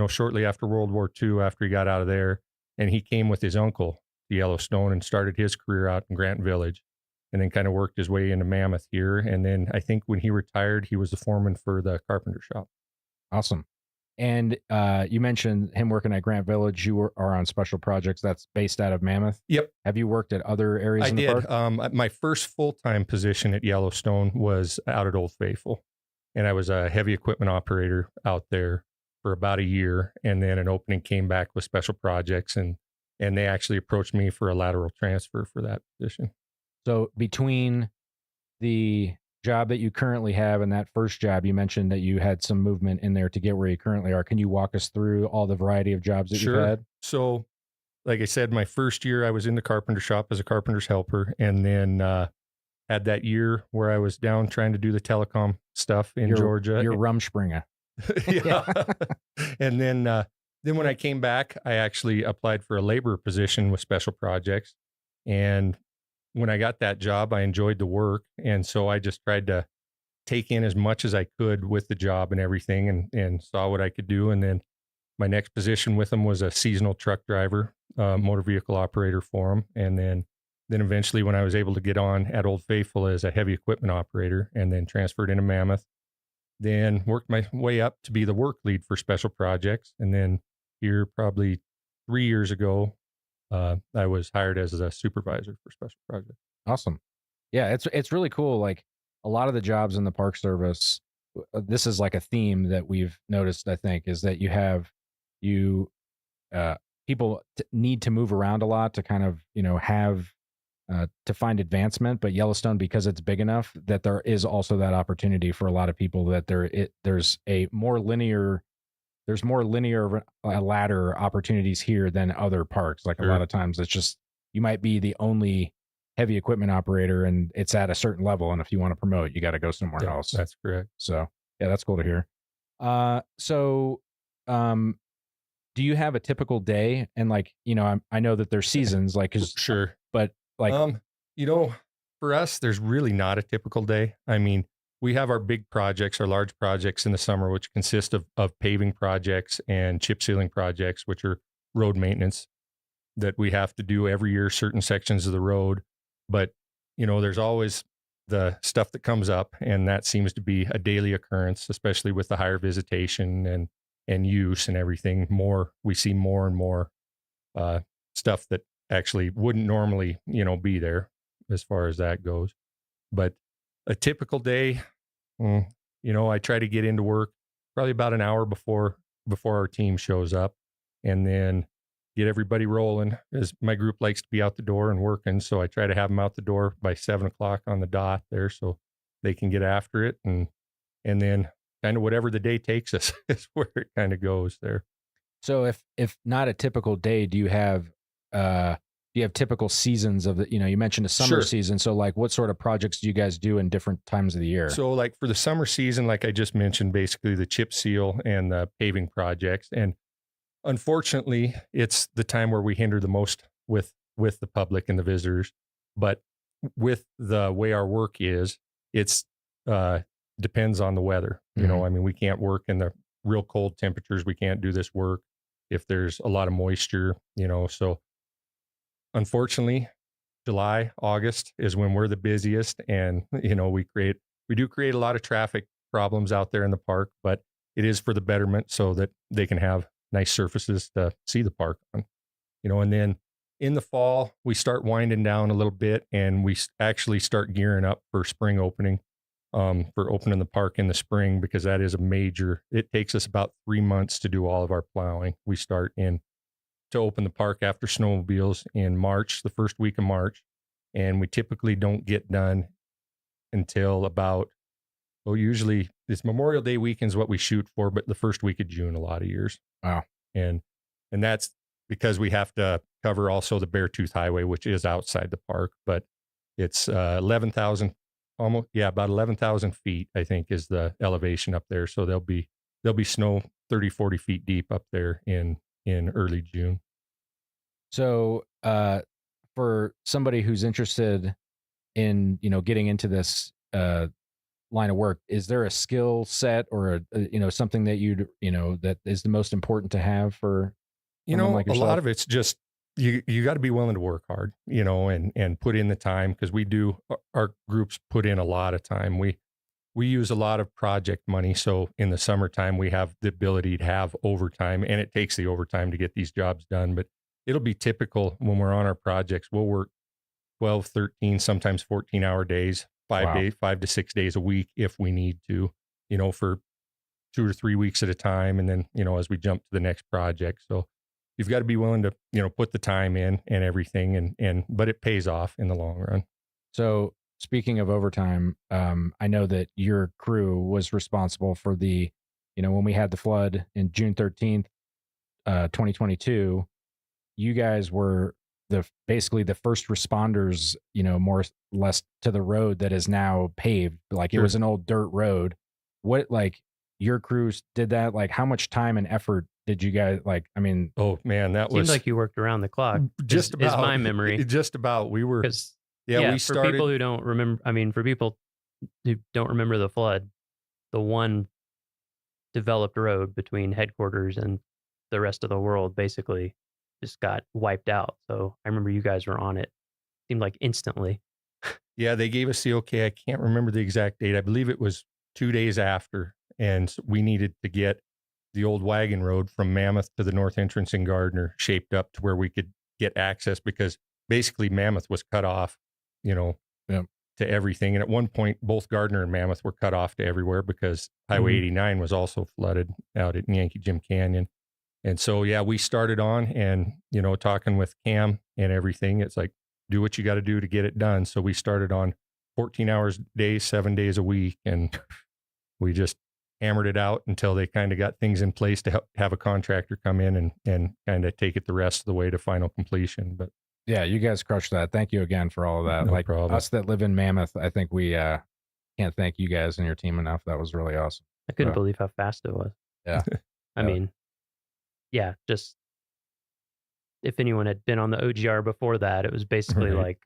shortly after World War II, after he got out of there, and he came with his uncle to Yellowstone and started his career out in Grant Village, and then kind of worked his way into Mammoth here. And then I think when he retired, he was the foreman for the carpenter shop. Awesome. And you mentioned him working at Grant Village. You are on special projects. That's based out of Mammoth. Yep. Have you worked at other areas in the did. park? My first full-time position at Yellowstone was out at Old Faithful. And I was a heavy equipment operator out there for about a year. And then an opening came back with special projects. And and they actually approached me for a lateral transfer for that position. So between the job that you currently have and that first job, you mentioned that you had some movement in there to get where you currently are. Can you walk us through all the variety of jobs that you've had? So, like I said, my first year I was in the carpenter shop as a carpenter's helper, and then had that year where I was down trying to do the telecom stuff in Georgia. Your Rumspringa. Yeah. And then when I came back, I actually applied for a labor position with special projects. And when I got that job, I enjoyed the work. And so I just tried to take in as much as I could with the job and everything, and saw what I could do. And then my next position with them was a seasonal truck driver, motor vehicle operator for them. And then eventually when I was able to get on at Old Faithful as a heavy equipment operator, and then transferred into Mammoth, then worked my way up to be the work lead for special projects. And then here probably 3 years ago, I was hired as a supervisor for special projects. Awesome. Yeah, it's really cool. Like a lot of the jobs in the Park Service, this is like a theme that we've noticed, I think, is that people need to move around a lot to kind of, have to find advancement. But Yellowstone, because it's big enough, that there is also that opportunity for a lot of people, that there's more linear ladder opportunities here than other parks. Like a lot of times it's just, you might be the only heavy equipment operator and it's at a certain level. And if you want to promote, you got to go somewhere else. That's correct. So yeah, that's cool to hear. Do you have a typical day? And I know that there's seasons, sure. But for us, there's really not a typical day. I mean, we have our big projects, our large projects in the summer, which consist of paving projects and chip sealing projects, which are road maintenance that we have to do every year, certain sections of the road. But, there's always the stuff that comes up, and that seems to be a daily occurrence, especially with the higher visitation and use and everything. We see more and more stuff that actually wouldn't normally, be there as far as that goes. But a typical day, I try to get into work probably about an hour before our team shows up, and then get everybody rolling, as my group likes to be out the door and working. So I try to have them out the door by 7:00 on the dot there, so they can get after it. And then kind of whatever the day takes us is where it kind of goes there. So if not a typical day, do you have typical seasons of you mentioned a summer season. So what sort of projects do you guys do in different times of the year? So for the summer season, like I just mentioned, basically the chip seal and the paving projects. And unfortunately, it's the time where we hinder the most with the public and the visitors. But with the way our work is, it's depends on the weather. I mean, we can't work in the real cold temperatures. We can't do this work if there's a lot of moisture, so unfortunately, July, August is when we're the busiest, and we do create a lot of traffic problems out there in the park, but it is for the betterment so that they can have nice surfaces to see the park on. And then in the fall, we start winding down a little bit, and we actually start gearing up for spring opening, for opening the park in the spring, because that is it takes us about 3 months to do all of our plowing. We start to open the park after snowmobiles in March, the first week of March. And we typically don't get done until usually it's Memorial Day weekend is what we shoot for, but the first week of June, a lot of years. Wow. And that's because we have to cover also the Beartooth Highway, which is outside the park, but it's 11,000, about 11,000 feet, I think, is the elevation up there. So there'll be snow 30, 40 feet deep up there in early June. So for somebody who's interested in, getting into this line of work, is there a skill set or something that that is the most important to have for like a lot of it's just you got to be willing to work hard, and put in the time, because our groups put in a lot of time. We use a lot of project money. So in the summertime, we have the ability to have overtime, and it takes the overtime to get these jobs done. But it'll be typical when we're on our projects. We'll work 12, 13, sometimes 14-hour days, 5 to 6 days a week if we need to, for 2 or 3 weeks at a time. And then, as we jump to the next project. So you've got to be willing to, put the time in and everything, but it pays off in the long run. So speaking of overtime, I know that your crew was responsible for when we had the flood in June 13th, 2022, you guys were basically the first responders, more or less to the road that is now paved. Like Sure. It was an old dirt road. What, your crews did that? Like how much time and effort did you guys oh man, that Seems was like you worked around the clock. just about is my memory. Just about. We were, we for started. people who don't remember, for people who don't remember the flood, the one developed road between headquarters and the rest of the world basically just got wiped out. So I remember you guys were on it. Seemed like instantly. Yeah, they gave us the okay. I can't remember the exact date. I believe it was 2 days after, and we needed to get the old wagon road from Mammoth to the north entrance in Gardner shaped up to where we could get access, because basically Mammoth was cut off, to everything. And at one point, both Gardner and Mammoth were cut off to everywhere because Highway 89 was also flooded out at Yankee Jim Canyon. And so, we started on and, talking with Cam and everything. It's like, do what you got to do to get it done. So we started on 14 hours a day, 7 days a week. And we just hammered it out until they kind of got things in place to have a contractor come in and kind of take it the rest of the way to final completion. But yeah, you guys crushed that. Thank you again for all of that. No problem. Us that live in Mammoth, I think we can't thank you guys and your team enough. That was really awesome. I couldn't believe how fast it was. Yeah. Just if anyone had been on the OGR before that, it was basically like,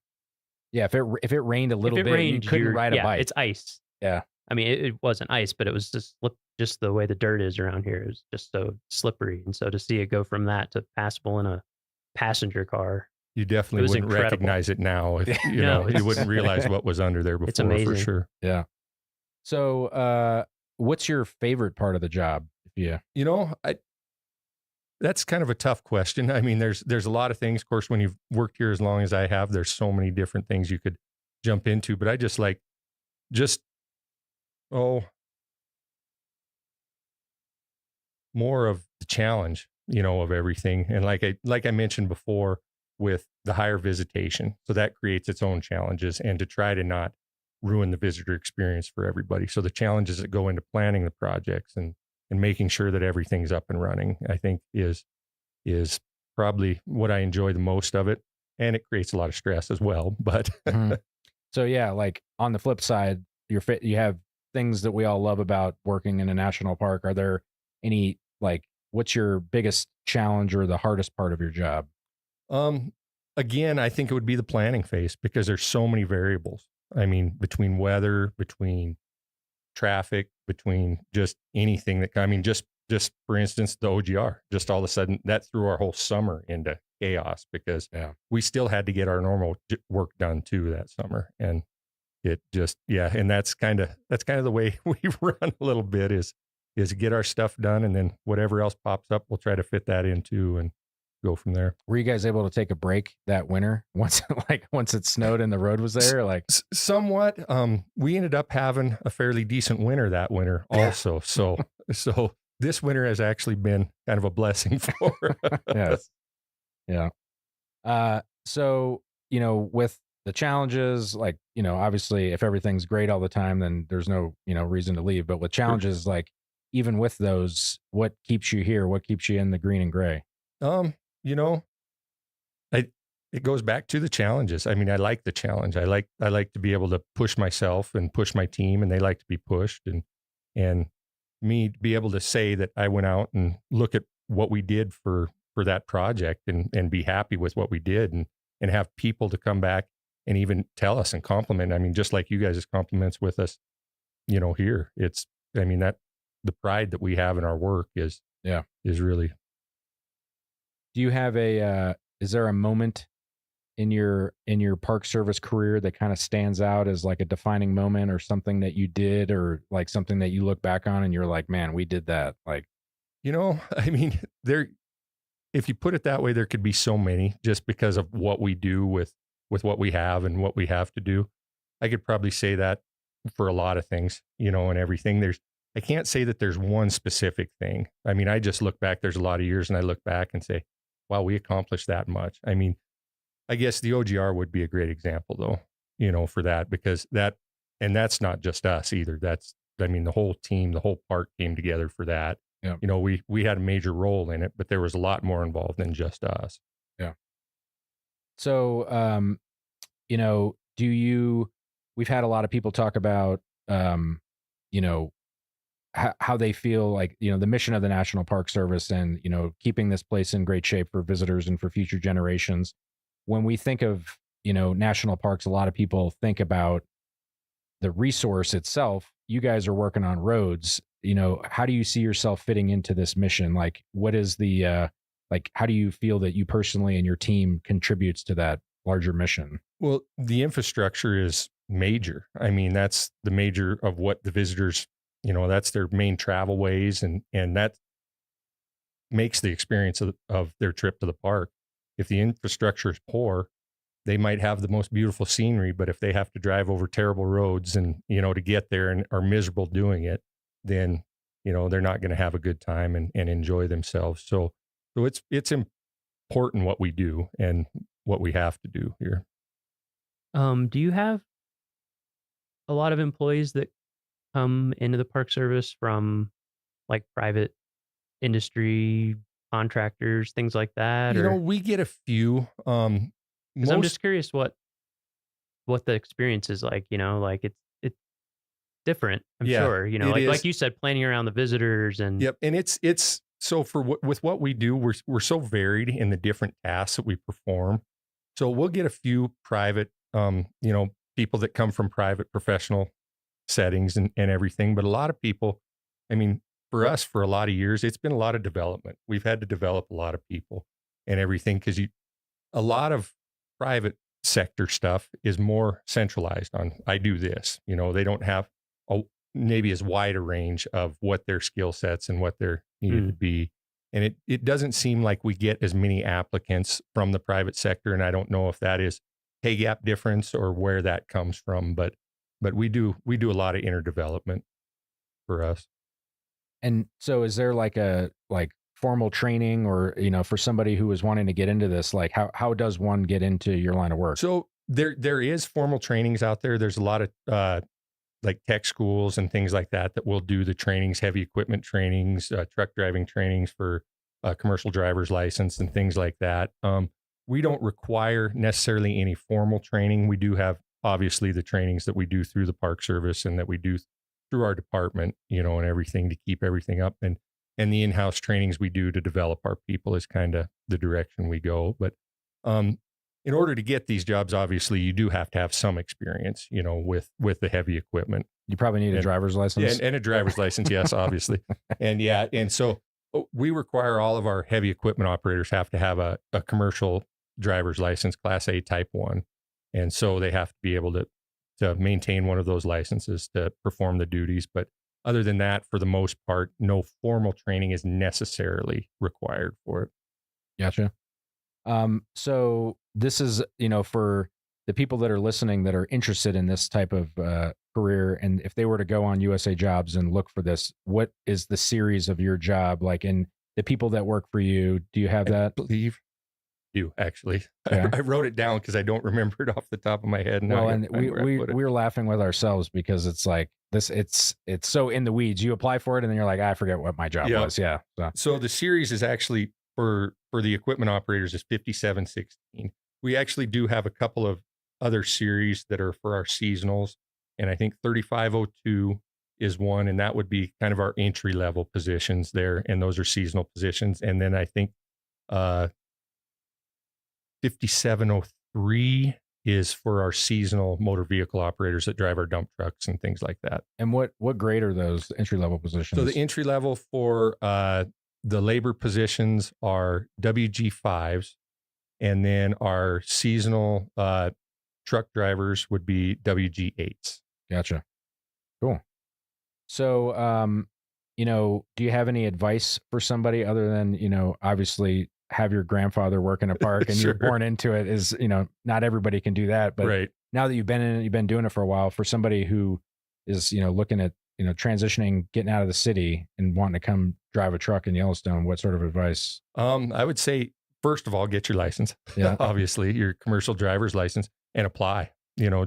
if it rained a little bit, you couldn't ride a bike. It's ice. Yeah. It wasn't ice, but it was just the way the dirt is around here. It was just so slippery. And so to see it go from that to passable in a passenger car, you definitely wouldn't recognize it now. If you wouldn't realize what was under there before. It's amazing. For sure. Yeah. So, what's your favorite part of the job? That's kind of a tough question. There's a lot of things. Of course, when you've worked here as long as I have, there's so many different things you could jump into. But I just like, more of the challenge, of everything. And like I mentioned before, with the higher visitation, so that creates its own challenges, and to try to not ruin the visitor experience for everybody. So the challenges that go into planning the projects and making sure that everything's up and running, I think is probably what I enjoy the most of it. And it creates a lot of stress as well. But so on the flip side, you have things that we all love about working in a national park. Are there any, what's your biggest challenge or the hardest part of your job? Again, I think it would be the planning phase, because there's so many variables. Between weather, between traffic, between just anything just for instance, the OGR, just all of a sudden that threw our whole summer into chaos, because we still had to get our normal work done too that summer. And it just, and that's kind of the way we run a little bit, is get our stuff done, and then whatever else pops up, we'll try to fit that into and go from there. Were you guys able to take a break that winter once it snowed and the road was there? Somewhat. We ended up having a fairly decent winter that winter also. So this winter has actually been kind of a blessing for us. Yeah. So, with the challenges, obviously if everything's great all the time, then there's no, reason to leave. But with challenges, even with those, what keeps you here? What keeps you in the green and gray? It goes back to the challenges. I like the challenge. I like to be able to push myself and push my team, and they like to be pushed, and me to be able to say that I went out and look at what we did for that project and be happy with what we did, and have people to come back and even tell us and compliment. Just like you guys' compliments with us, here, it's, that the pride that we have in our work is really. Do you have is there a moment in your Park Service career that kind of stands out as a defining moment, or something that you did, or something that you look back on and you're like, man, we did that? There, if you put it that way, there could be so many, just because of what we do with what we have and what we have to do. I could probably say that for a lot of things, and everything. I can't say that there's one specific thing. I just look back, there's a lot of years, and I look back and say, wow, we accomplished that much. I mean, I guess the OGR would be a great example though, you know, for that, because that's not just us either. I mean, the whole team, the whole park came together for that. Yeah. You know, we had a major role in it, but there was a lot more involved than just us. Yeah. So, you know, we've had a lot of people talk about, you know, how they feel like, you know, the mission of the National Park Service and, you know, keeping this place in great shape for visitors and for future generations. When we think of, you know, national parks, a lot of people think about the resource itself. You guys are working on roads. You know, how do you see yourself fitting into this mission? Like, what is the, like, how do you feel that you personally and your team contributes to that larger mission? Well, the infrastructure is major. I mean, that's the major of what the visitors, you know, that's their main travel ways, and that makes the experience of their trip to the park. If the infrastructure is poor, they might have the most beautiful scenery, but if they have to drive over terrible roads and, you know, to get there and are miserable doing it, then, you know, they're not going to have a good time and enjoy themselves. So it's important what we do and what we have to do here. Do you have a lot of employees that come into the Park Service from like private industry, contractors, things like that? You know, we get a few. Because I'm just curious what the experience is like. You know, like it's different. I'm sure. You know, like you said, planning around the visitors and yep. And it's so with what we do, we're so varied in the different tasks that we perform. So we'll get a few private, you know, people that come from private professional settings and everything. But a lot of people, I mean, for us, for a lot of years, it's been a lot of development. We've had to develop a lot of people and everything because a lot of private sector stuff is more centralized on, I do this, you know, they don't have maybe as wide a range of what their skill sets and what they're needed to be. And it doesn't seem like we get as many applicants from the private sector. And I don't know if that is pay gap difference or where that comes from, but we do a lot of inner development for us. And so is there like formal training or, you know, for somebody who is wanting to get into this, like how does one get into your line of work? So there is formal trainings out there. There's a lot of like tech schools and things like that will do the trainings, heavy equipment trainings, truck driving trainings for commercial driver's license and things like that. We don't require necessarily any formal training. We do have obviously the trainings that we do through the Park Service and that we do through our department, you know, and everything to keep everything up. And the in-house trainings we do to develop our people is kind of the direction we go. But in order to get these jobs, obviously, you do have to have some experience, you know, with the heavy equipment. You probably need a driver's license. And a driver's license, yes, obviously. And so we require all of our heavy equipment operators have to have a commercial driver's license, Class A Type 1. And so they have to be able to maintain one of those licenses to perform the duties. But other than that, for the most part, no formal training is necessarily required for it. Gotcha. So this is, you know, for the people that are listening that are interested in this type of career, and if they were to go on USA Jobs and look for this, what is the series of your job like? And the people that work for you, do you have that? I believe you actually. Yeah. I wrote it down because I don't remember it off the top of my head. Well, and we're laughing with ourselves because it's like this. It's so in the weeds. You apply for it and then you're like, I forget what my job was. Yeah. So the series is actually for the equipment operators is 5716. We actually do have a couple of other series that are for our seasonals, and I think 3502 is one, and that would be kind of our entry level positions there, and those are seasonal positions. And then I think 5703 is for our seasonal motor vehicle operators that drive our dump trucks and things like that. And what grade are those entry level positions? So the entry level for the labor positions are WG5s, and then our seasonal truck drivers would be WG8s. Gotcha. Cool. So, you know, do you have any advice for somebody other than, you know, obviously have your grandfather work in a park and Sure. you're born into it is, you know, not everybody can do that. But Right. now that you've been in it, you've been doing it for a while, for somebody who is, you know, looking at, you know, transitioning, getting out of the city and wanting to come drive a truck in Yellowstone, what sort of advice? I would say first of all, get your license. Yeah. Obviously, your commercial driver's license, and apply.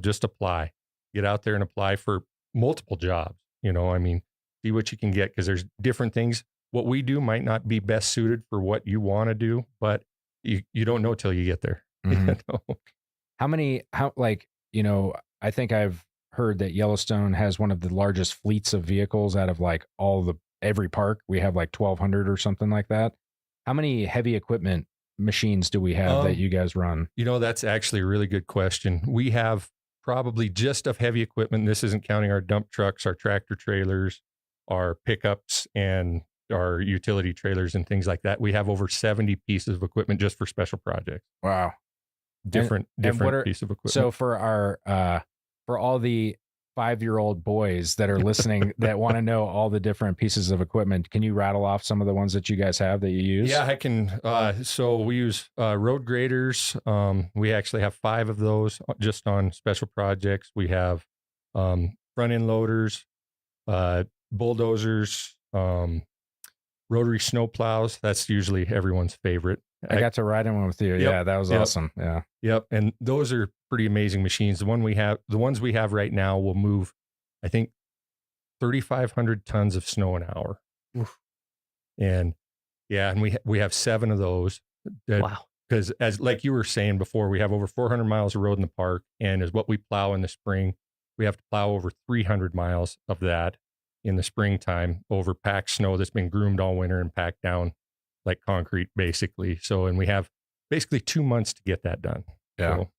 Just apply. Get out there and apply for multiple jobs. I mean, see what you can get, because there's different things. What we do might not be best suited for what you want to do, but you don't know till you get there. I think I've heard that Yellowstone has one of the largest fleets of vehicles out of like every park. We have like 1,200 or something like that. How many heavy equipment machines do we have that you guys run? That's actually a really good question. We have probably just of heavy equipment. This isn't counting our dump trucks, our tractor trailers, our pickups, and our utility trailers and things like that. We have over 70 pieces of equipment just for special projects. Wow. Different piece of equipment. So for for all the 5-year-old boys that are listening that want to know all the different pieces of equipment, can you rattle off some of the ones that you guys have that you use? Yeah, I can. So we use road graders. We actually have 5 of those just on special projects. We have front end loaders, bulldozers, rotary snow plows. That's usually everyone's favorite. I got to ride in one with you. Yep, Yeah, that was awesome. Yeah. Yep. And those are pretty amazing machines. The ones we have right now will move, I think, 3,500 tons of snow an hour. Oof. And we have 7 of those. Wow. Because like you were saying before, we have over 400 miles of road in the park, and as what we plow in the spring, we have to plow over 300 miles of that in the springtime over packed snow that's been groomed all winter and packed down like concrete, basically. So, and we have basically 2 months to get that done. Yeah. So,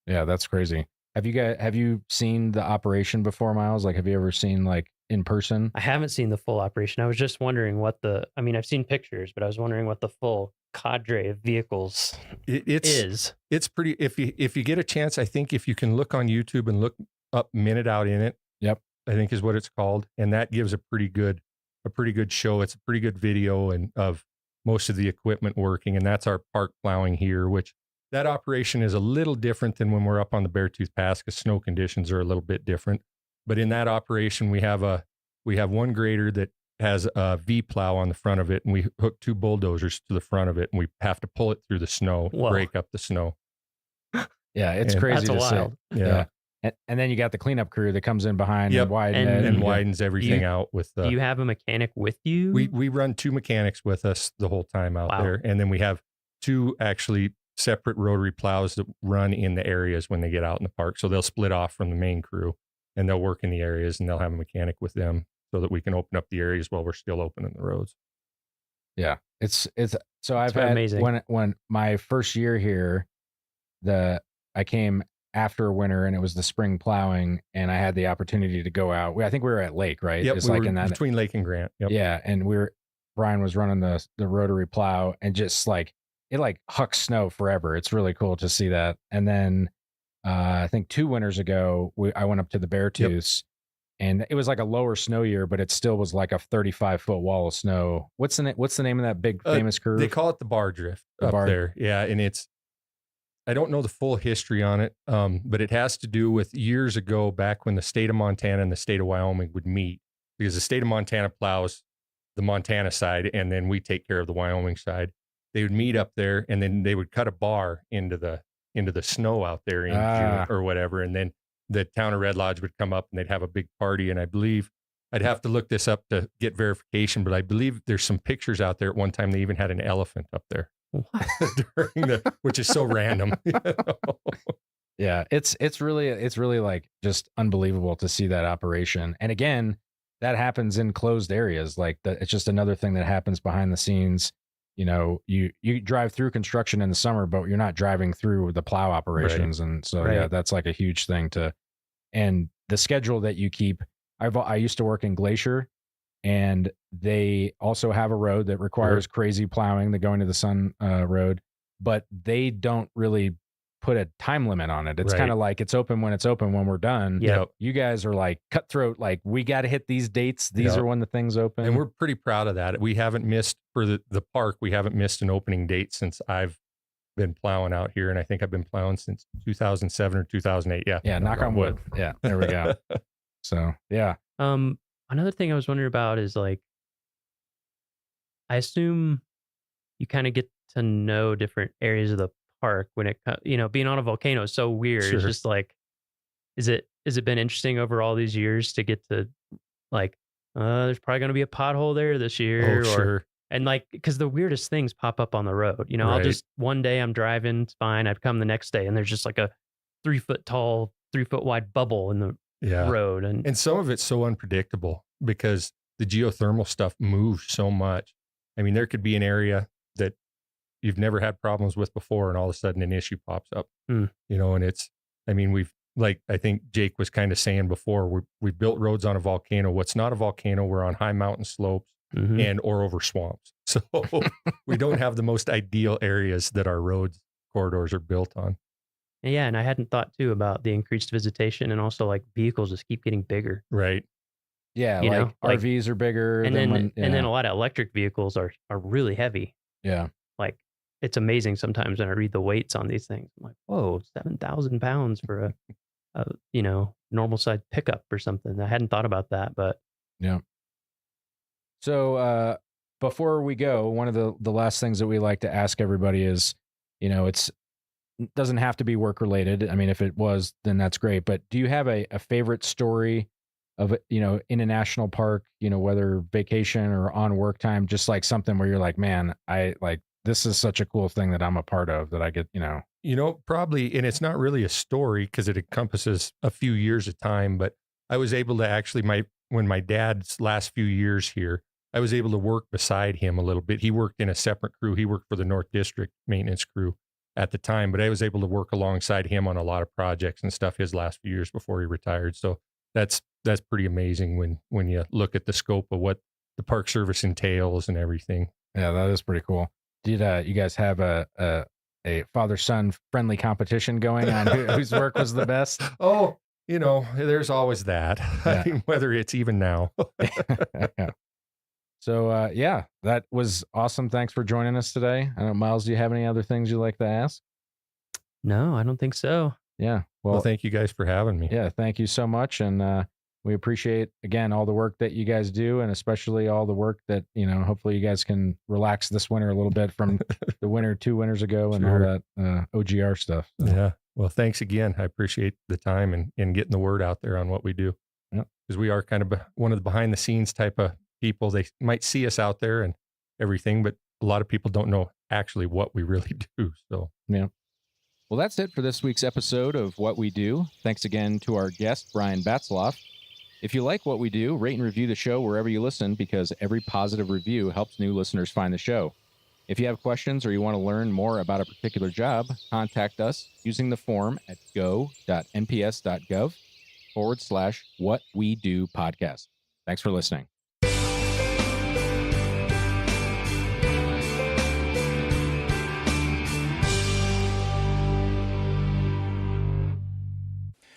yeah, that's crazy. Have you seen the operation before, Miles? Like, have you ever seen like in person? I haven't seen the full operation. I was just wondering I've seen pictures, but I was wondering what the full cadre of vehicles is. It's pretty, if you get a chance, I think if you can look on YouTube and look up Minute Out in It. Yep. I think is what it's called. And that gives a pretty good show. It's a pretty good video of most of the equipment working. And that's our park plowing here, which that operation is a little different than when we're up on the Beartooth Pass, because snow conditions are a little bit different. But in that operation, we have one grader that has a V plow on the front of it, and we hook 2 bulldozers to the front of it, and we have to pull it through the snow, break up the snow. Yeah, it's crazy to see. Yeah. And then you got the cleanup crew that comes in behind and widens everything out with do you have a mechanic with you? We run 2 mechanics with us the whole time out there. And then we have 2 actually separate rotary plows that run in the areas when they get out in the park. So they'll split off from the main crew and they'll work in the areas, and they'll have a mechanic with them so that we can open up the areas while we're still opening the roads. Yeah. It's so I've had amazing. When my first year here, I came after winter, and it was the spring plowing, and I had the opportunity to go out. I think we were at Lake, right? Yep, it's like in that between Lake and Grant. Yep. Yeah, and Brian was running the rotary plow, and just like it like hucks snow forever. It's really cool to see that. And then I think 2 winters ago, I went up to the Beartooths, and it was like a lower snow year, but it still was like a 35-foot wall of snow. What's the name of that big famous curve? They call it the bar drift there. Yeah, and I don't know the full history on it, but it has to do with years ago, back when the state of Montana and the state of Wyoming would meet, because the state of Montana plows the Montana side, and then we take care of the Wyoming side. They would meet up there, and then they would cut a bar into the snow out there in June or whatever, and then the town of Red Lodge would come up, and they'd have a big party. And I believe, I'd have to look this up to get verification, but I believe there's some pictures out there. At one time, they even had an elephant up there. Which is so random. Yeah, it's really like just unbelievable to see that operation. And again, that happens in closed areas. Like it's just another thing that happens behind the scenes. You drive through construction in the summer, but you're not driving through the plow operations. Right. And so yeah, that's like a huge thing and the schedule that you keep. I used to work in Glacier, and they also have a road that requires crazy plowing, the Going to the Sun road, but they don't really put a time limit on it. It's kind of like it's open when we're done. Yeah. You guys are like cutthroat, like we got to hit these dates. These are when the things open. And we're pretty proud of that. We haven't missed for the park. We haven't missed an opening date since I've been plowing out here. And I think I've been plowing since 2007 or 2008. Yeah. Yeah. Knock on wood. Yeah. There we go. So, yeah. Another thing I was wondering about is like, I assume you kind of get to know different areas of the park when it, being on a volcano is so weird. Sure. It's just like, has it been interesting over all these years to get to like, there's probably going to be a pothole there this year. Sure. And like, because the weirdest things pop up on the road. I'll Right. just, one day I'm driving, it's fine. I'd come the next day and there's just like a 3 foot tall, 3 foot wide bubble in the road. And some of it's so unpredictable because the geothermal stuff moves so much. I mean, there could be an area that you've never had problems with before, and all of a sudden an issue pops up. And it's, I mean, I think Jake was kind of saying before, we built roads on a volcano. What's not a volcano, we're on high mountain slopes or over swamps. So we don't have the most ideal areas that our roads corridors are built on. Yeah, and I hadn't thought too about the increased visitation, and also like vehicles just keep getting bigger. Right. Yeah, like RVs are bigger, and then a lot of electric vehicles are really heavy. Yeah, like it's amazing sometimes when I read the weights on these things. I'm like, whoa, 7,000 pounds for a normal size pickup or something. I hadn't thought about that, but yeah. So before we go, one of the last things that we like to ask everybody is, it doesn't have to be work related. I mean, if it was, then that's great. But do you have a favorite story of, in a national park, whether vacation or on work time, just like something where you're like, man, this is such a cool thing that I'm a part of that I get, probably, and it's not really a story because it encompasses a few years of time, but I was able to actually, when my dad's last few years here, I was able to work beside him a little bit. He worked in a separate crew. He worked for the North District maintenance crew at the time, but I was able to work alongside him on a lot of projects and stuff his last few years before he retired. So that's pretty amazing when you look at the scope of what the Park Service entails and everything. Yeah, that is pretty cool. Did you guys have a father-son friendly competition going on whose work was the best? Oh, there's always that. Yeah. I mean, whether it's even now. Yeah. So, that was awesome. Thanks for joining us today. I don't know, Miles, do you have any other things you'd like to ask? No, I don't think so. Yeah. Well, thank you guys for having me. Yeah, thank you so much. And we appreciate, again, all the work that you guys do, and especially all the work that, hopefully you guys can relax this winter a little bit from the winter 2 winters ago and all that OGR stuff. So. Yeah. Well, thanks again. I appreciate the time and getting the word out there on what we do. Yeah. Because we are kind of one of the behind the scenes type of people. They might see us out there and everything, but a lot of people don't know actually what we really do. So, yeah. Well, that's it for this week's episode of What We Do. Thanks again to our guest, Brian Batzloff. If you like what we do, rate and review the show wherever you listen, because every positive review helps new listeners find the show. If you have questions or you want to learn more about a particular job, contact us using the form at go.nps.gov/whatwedopodcast. Thanks for listening.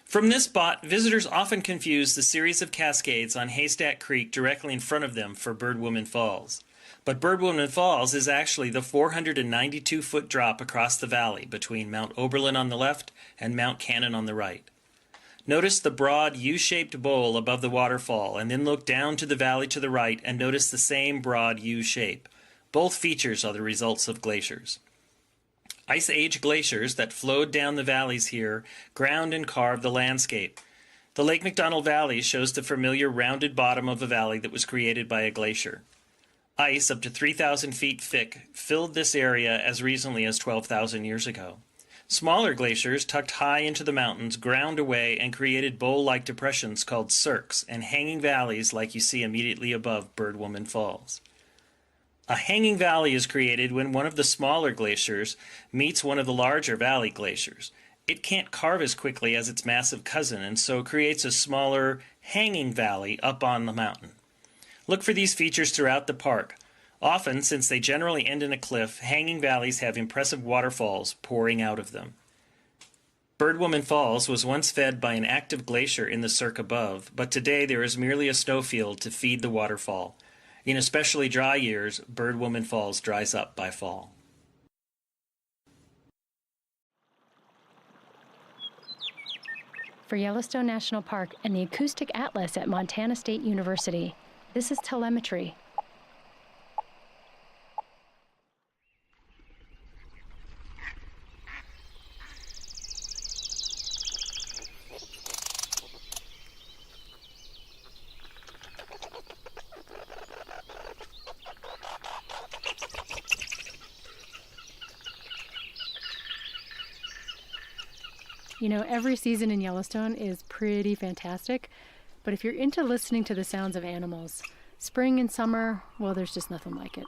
From this spot, visitors often confuse the series of cascades on Haystack Creek directly in front of them for Birdwoman Falls. But Birdwoman Falls is actually the 492-foot drop across the valley between Mount Oberlin on the left and Mount Cannon on the right. Notice the broad U-shaped bowl above the waterfall, and then look down to the valley to the right and notice the same broad U shape. Both features are the results of glaciers. Ice Age glaciers that flowed down the valleys here ground and carved the landscape. The Lake McDonald Valley shows the familiar rounded bottom of a valley that was created by a glacier. Ice up to 3,000 feet thick filled this area as recently as 12,000 years ago. Smaller glaciers tucked high into the mountains ground away and created bowl-like depressions called cirques and hanging valleys like you see immediately above Birdwoman Falls. A hanging valley is created when one of the smaller glaciers meets one of the larger valley glaciers. It can't carve as quickly as its massive cousin, and so creates a smaller hanging valley up on the mountain. Look for these features throughout the park. Often, since they generally end in a cliff, hanging valleys have impressive waterfalls pouring out of them. Birdwoman Falls was once fed by an active glacier in the cirque above, but today there is merely a snowfield to feed the waterfall. In especially dry years, Birdwoman Falls dries up by fall. For Yellowstone National Park and the Acoustic Atlas at Montana State University, this is telemetry. You know, every season in Yellowstone is pretty fantastic, but if you're into listening to the sounds of animals, spring and summer, well, there's just nothing like it.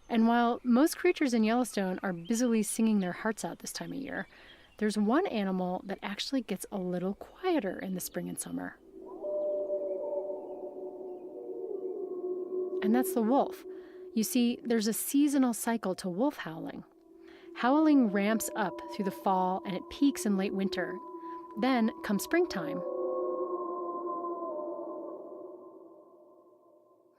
And while most creatures in Yellowstone are busily singing their hearts out this time of year, there's one animal that actually gets a little quieter in the spring and summer. And that's the wolf. You see, there's a seasonal cycle to wolf howling. Howling ramps up through the fall and it peaks in late winter. Then comes springtime.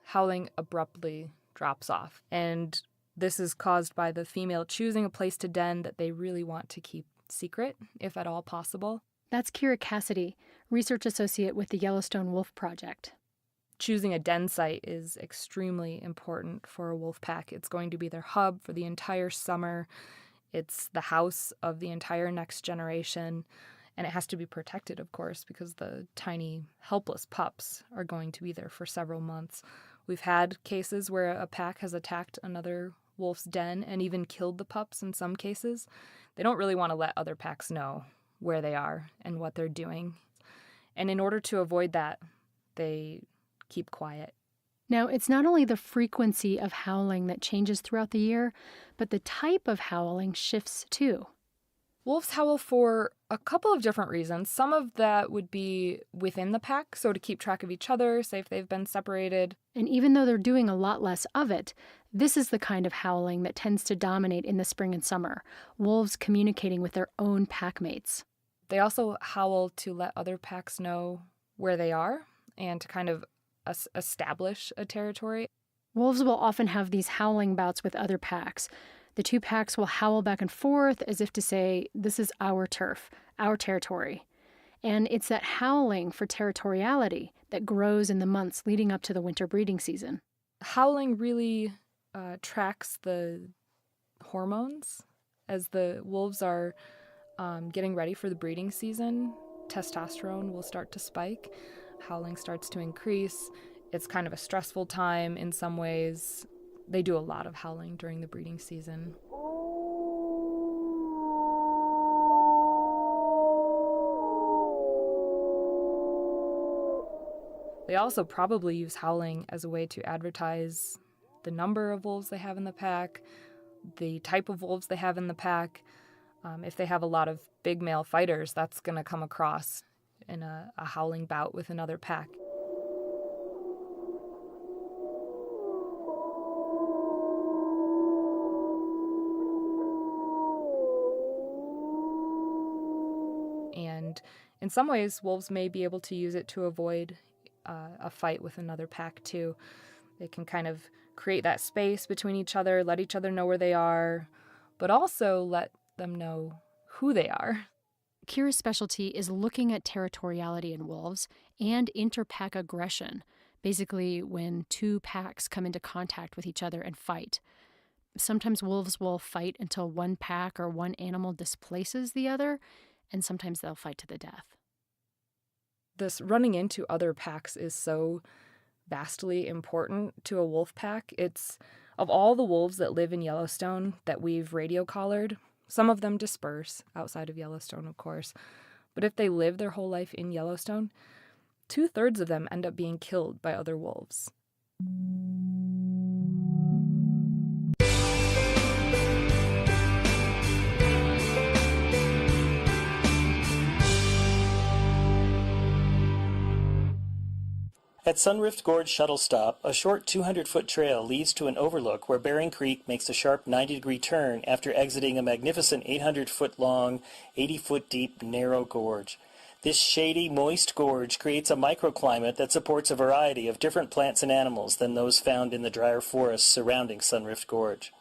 Howling abruptly drops off, and this is caused by the female choosing a place to den that they really want to keep secret, if at all possible. That's Kira Cassidy, research associate with the Yellowstone Wolf Project. Choosing a den site is extremely important for a wolf pack. It's going to be their hub for the entire summer. It's the house of the entire next generation. And it has to be protected, of course, because the tiny, helpless pups are going to be there for several months. We've had cases where a pack has attacked another wolf's den and even killed the pups in some cases. They don't really want to let other packs know where they are and what they're doing. And in order to avoid that, they keep quiet. Now, it's not only the frequency of howling that changes throughout the year, but the type of howling shifts too. Wolves howl for a couple of different reasons. Some of that would be within the pack, so to keep track of each other, say if they've been separated. And even though they're doing a lot less of it, this is the kind of howling that tends to dominate in the spring and summer. Wolves communicating with their own pack mates. They also howl to let other packs know where they are and to kind of establish a territory. Wolves will often have these howling bouts with other packs. The two packs will howl back and forth as if to say, this is our turf, our territory. And it's that howling for territoriality that grows in the months leading up to the winter breeding season. Howling really tracks the hormones. As the wolves are getting ready for the breeding season, testosterone will start to spike. Howling starts to increase. It's kind of a stressful time in some ways. They do a lot of howling during the breeding season. They also probably use howling as a way to advertise the number of wolves they have in the pack, the type of wolves they have in the pack. If they have a lot of big male fighters, that's going to come across in a howling bout with another pack. And in some ways, wolves may be able to use it to avoid a fight with another pack too. They can kind of create that space between each other, let each other know where they are, but also let them know who they are. Kira's specialty is looking at territoriality in wolves and interpack aggression, basically when two packs come into contact with each other and fight. Sometimes wolves will fight until one pack or one animal displaces the other, and sometimes they'll fight to the death. This running into other packs is so vastly important to a wolf pack. It's, of all the wolves that live in Yellowstone that we've radio collared, some of them disperse outside of Yellowstone, of course. But if they live their whole life in Yellowstone, 2/3 of them end up being killed by other wolves. At Sunrift Gorge Shuttle Stop, a short 200-foot trail leads to an overlook where Bering Creek makes a sharp 90-degree turn after exiting a magnificent 800-foot-long, 80-foot-deep, narrow gorge. This shady, moist gorge creates a microclimate that supports a variety of different plants and animals than those found in the drier forests surrounding Sunrift Gorge.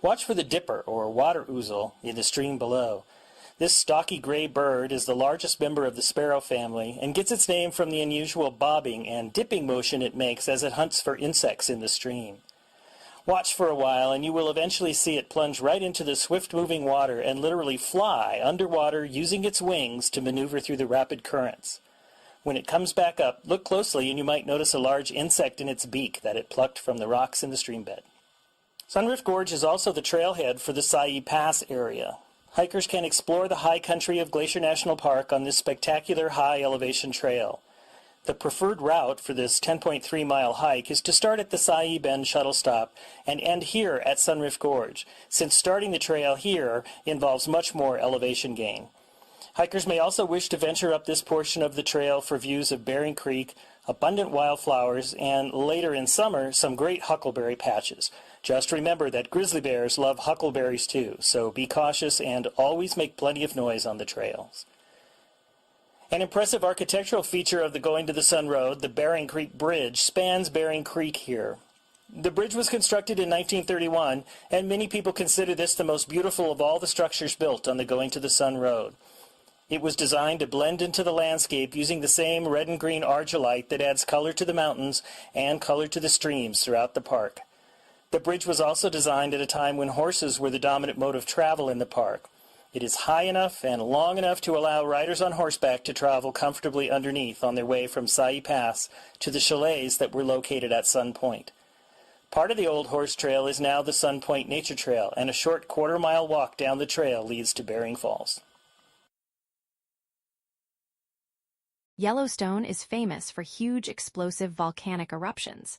Watch for the dipper, or water ouzel, in the stream below. This stocky gray bird is the largest member of the sparrow family and gets its name from the unusual bobbing and dipping motion it makes as it hunts for insects in the stream. Watch for a while and you will eventually see it plunge right into the swift-moving water and literally fly underwater using its wings to maneuver through the rapid currents. When it comes back up, look closely and you might notice a large insect in its beak that it plucked from the rocks in the streambed. Sunrift Gorge is also the trailhead for the Sayee Pass area. Hikers can explore the high country of Glacier National Park on this spectacular high-elevation trail. The preferred route for this 10.3-mile hike is to start at the Sayee Bend shuttle stop and end here at Sunrift Gorge, since starting the trail here involves much more elevation gain. Hikers may also wish to venture up this portion of the trail for views of Bering Creek, abundant wildflowers, and later in summer, some great huckleberry patches. Just remember that grizzly bears love huckleberries too, so be cautious and always make plenty of noise on the trails. An impressive architectural feature of the Going to the Sun Road, the Bering Creek Bridge, spans Bering Creek here. The bridge was constructed in 1931, and many people consider this the most beautiful of all the structures built on the Going to the Sun Road. It was designed to blend into the landscape using the same red and green argillite that adds color to the mountains and color to the streams throughout the park. The bridge was also designed at a time when horses were the dominant mode of travel in the park. It is high enough and long enough to allow riders on horseback to travel comfortably underneath on their way from Sayee Pass to the chalets that were located at Sun Point. Part of the Old Horse Trail is now the Sun Point Nature Trail, and a short quarter-mile walk down the trail leads to Bering Falls. Yellowstone is famous for huge explosive volcanic eruptions.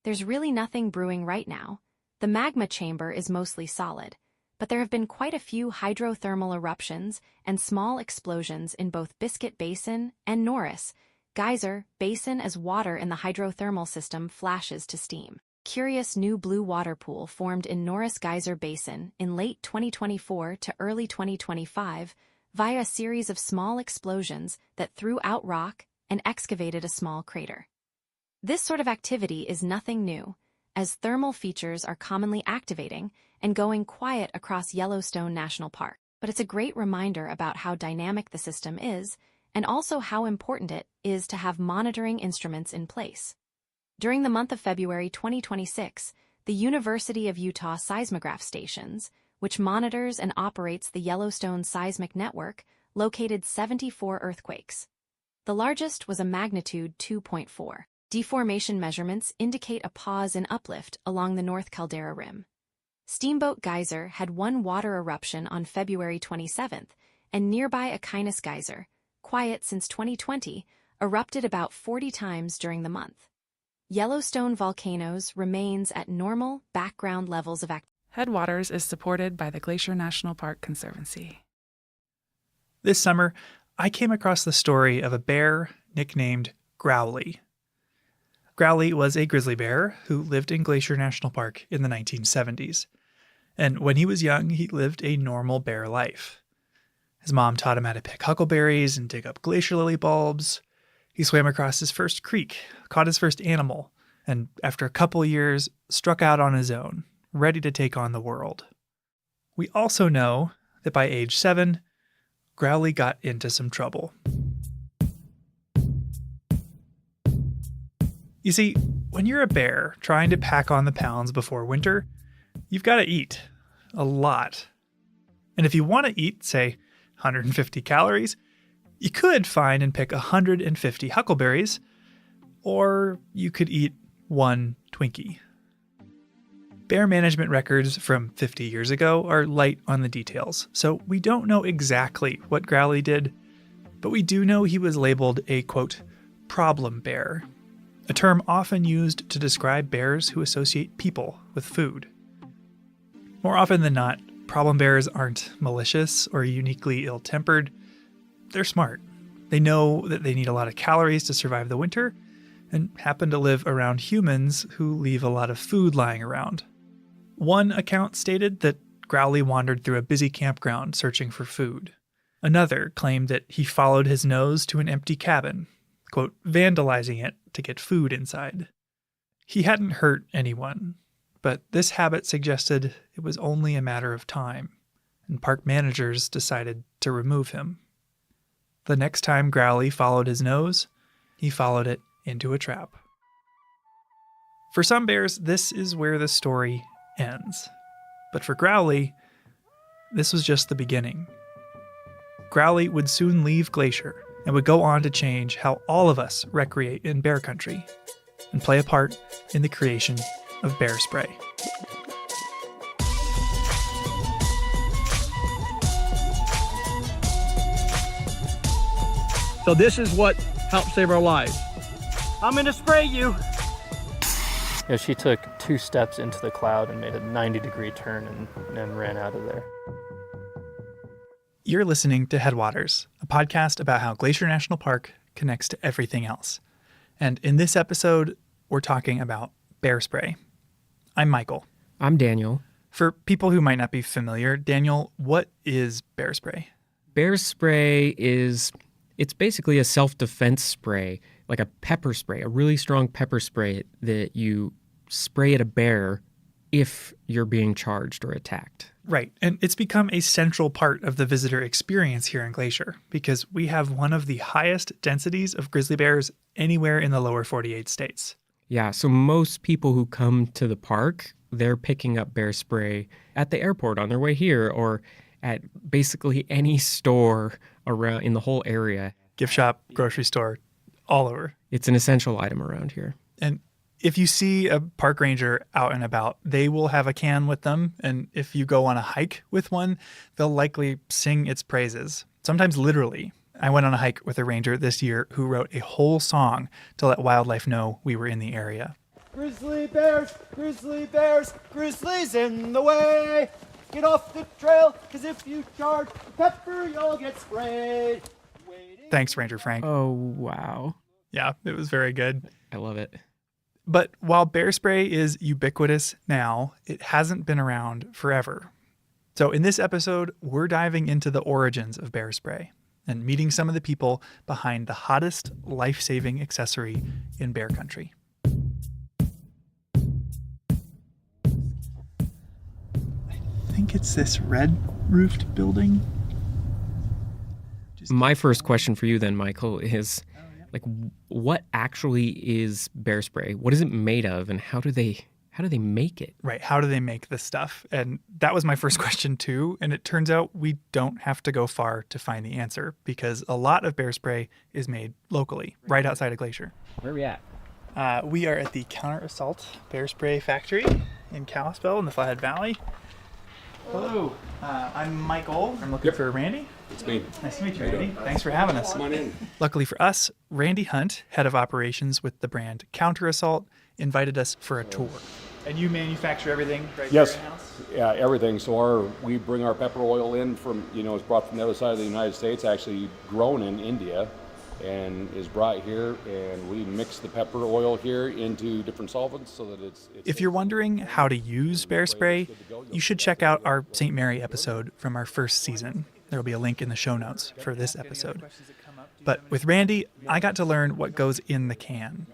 There's really nothing brewing right now. The magma chamber is mostly solid, but there have been quite a few hydrothermal eruptions and small explosions in both Biscuit Basin and Norris Geyser Basin as water in the hydrothermal system flashes to steam. Curious new blue water pool formed in Norris Geyser Basin in late 2024 to early 2025 via a series of small explosions that threw out rock and excavated a small crater. This sort of activity is nothing new, as thermal features are commonly activating and going quiet across Yellowstone National Park. But it's a great reminder about how dynamic the system is, and also how important it is to have monitoring instruments in place. During the month of February 2026, the University of Utah seismograph stations, which monitors and operates the Yellowstone seismic network, located 74 earthquakes. The largest was a magnitude 2.4. Deformation measurements indicate a pause in uplift along the North Caldera Rim. Steamboat Geyser had one water eruption on February 27th, and nearby Aquinas Geyser, quiet since 2020, erupted about 40 times during the month. Yellowstone volcanoes remains at normal background levels of activity. Headwaters is supported by the Glacier National Park Conservancy. This summer, I came across the story of a bear nicknamed Growly. Growly was a grizzly bear who lived in Glacier National Park in the 1970s. And when he was young, he lived a normal bear life. His mom taught him how to pick huckleberries and dig up glacier lily bulbs. He swam across his first creek, caught his first animal, and after a couple years, struck out on his own, ready to take on the world. We also know that by age 7, Growly got into some trouble. You see, when you're a bear trying to pack on the pounds before winter, you've got to eat a lot. And if you want to eat, say, 150 calories, you could find and pick 150 huckleberries, or you could eat one Twinkie. Bear management records from 50 years ago are light on the details, so we don't know exactly what Growly did, but we do know he was labeled a, quote, problem bear, a term often used to describe bears who associate people with food. More often than not, problem bears aren't malicious or uniquely ill-tempered. They're smart. They know that they need a lot of calories to survive the winter, and happen to live around humans who leave a lot of food lying around. One account stated that Growly wandered through a busy campground searching for food. Another claimed that he followed his nose to an empty cabin, quote, vandalizing it to get food inside. He hadn't hurt anyone, but this habit suggested it was only a matter of time, and park managers decided to remove him. The next time Growly followed his nose, he followed it into a trap. For some bears, this is where the story ends. But for Growly, this was just the beginning. Growly would soon leave Glacier and would go on to change how all of us recreate in bear country and play a part in the creation of bear spray. So this is what helped save our lives. I'm going to spray you. Yeah, she took 2 steps into the cloud and made a 90-degree turn and ran out of there. You're listening to Headwaters, a podcast about how Glacier National Park connects to everything else. And in this episode, we're talking about bear spray. I'm Michael. I'm Daniel. For people who might not be familiar, Daniel, what is bear spray? Bear spray it's basically a self-defense spray, like a pepper spray, a really strong pepper spray that you spray at a bear if you're being charged or attacked. Right. And it's become a central part of the visitor experience here in Glacier because we have one of the highest densities of grizzly bears anywhere in the lower 48 states. Yeah, so most people who come to the park, they're picking up bear spray at the airport on their way here or at basically any store around in the whole area. Gift shop, grocery store, all over. It's an essential item around here. And if you see a park ranger out and about, they will have a can with them. And if you go on a hike with one, they'll likely sing its praises, sometimes literally. I went on a hike with a ranger this year who wrote a whole song to let wildlife know we were in the area. Grizzly bears, grizzlies in the way. Get off the trail, because if you charge the pepper, you'll get sprayed. Thanks, Ranger Frank. Oh, wow. Yeah, it was very good. I love it. But while bear spray is ubiquitous now, it hasn't been around forever. So in this episode, we're diving into the origins of bear spray and meeting some of the people behind the hottest life-saving accessory in bear country. I think it's this red-roofed building. My first question for you then, Michael, is what actually is bear spray? What is it made of, and how do they make it? Right, how do they make this stuff? And that was my first question too, and it turns out we don't have to go far to find the answer because a lot of bear spray is made locally, right outside of Glacier. Where are we at? We are at the Counter Assault Bear Spray Factory in Kalispell in the Flathead Valley. Hello, I'm Michael. I'm looking for Randy. It's me. Nice to meet you, Randy. Thanks for having us. Come on in. Luckily for us, Randy Hunt, head of operations with the brand Counter Assault, invited us for a tour. And you manufacture everything right Yes. here in-house? Yeah, everything. So we bring our pepper oil in from, it's brought from the other side of the United States, actually grown in India, and is brought here, and we mix the pepper oil here into different solvents so that it's If you're wondering how to use bear spray, you should check out our St. Mary episode from our first season. There will be a link in the show notes for this episode. But with Randy, I got to learn what goes in the can.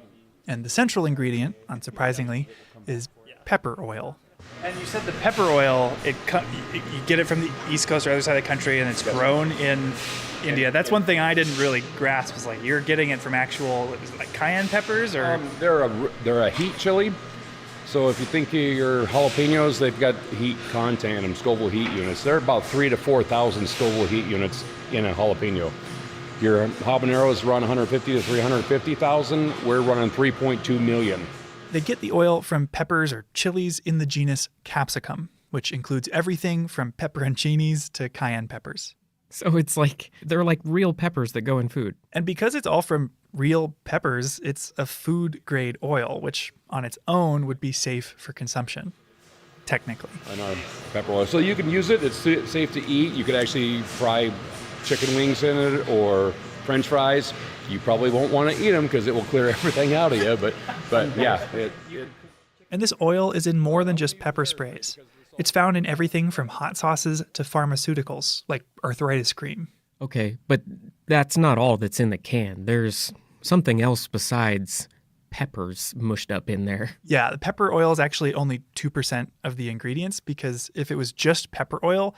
And the central ingredient, unsurprisingly, is pepper oil. And you said the pepper oil, you get it from the East Coast or other side of the country, and it's grown in India. That's one thing I didn't really grasp. Was like you're getting it from actual, like cayenne peppers, or they're a heat chili. So if you think of your jalapenos, they've got heat content in them, Scoville heat units. They're about 3,000 to 4,000 Scoville heat units in a jalapeno. Your habaneros run 150 to 350,000. We're running 3.2 million. They get the oil from peppers or chilies in the genus capsicum, which includes everything from pepperoncinis to cayenne peppers. So they're like real peppers that go in food. And because it's all from real peppers, it's a food-grade oil, which on its own would be safe for consumption, technically. And our pepper oil. So you can use it. It's safe to eat. You could actually fry chicken wings in it or French fries. You probably won't want to eat them because it will clear everything out of you. But yeah. And this oil is in more than just pepper sprays. It's found in everything from hot sauces to pharmaceuticals, like arthritis cream. Okay, but that's not all that's in the can. There's something else besides peppers mushed up in there. Yeah, the pepper oil is actually only 2% of the ingredients because if it was just pepper oil,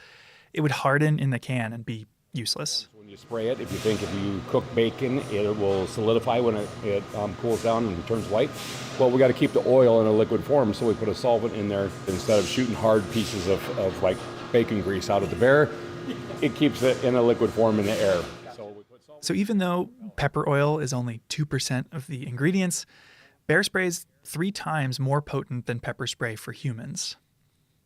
it would harden in the can and be useless. When you spray it, if you cook bacon, it will solidify when it cools down and turns white. Well, we got to keep the oil in a liquid form, so we put a solvent in there instead of shooting hard pieces of like bacon grease out of the bear. It keeps it in a liquid form in the air. So even though pepper oil is only 2% of the ingredients, bear spray is 3 times more potent than pepper spray for humans.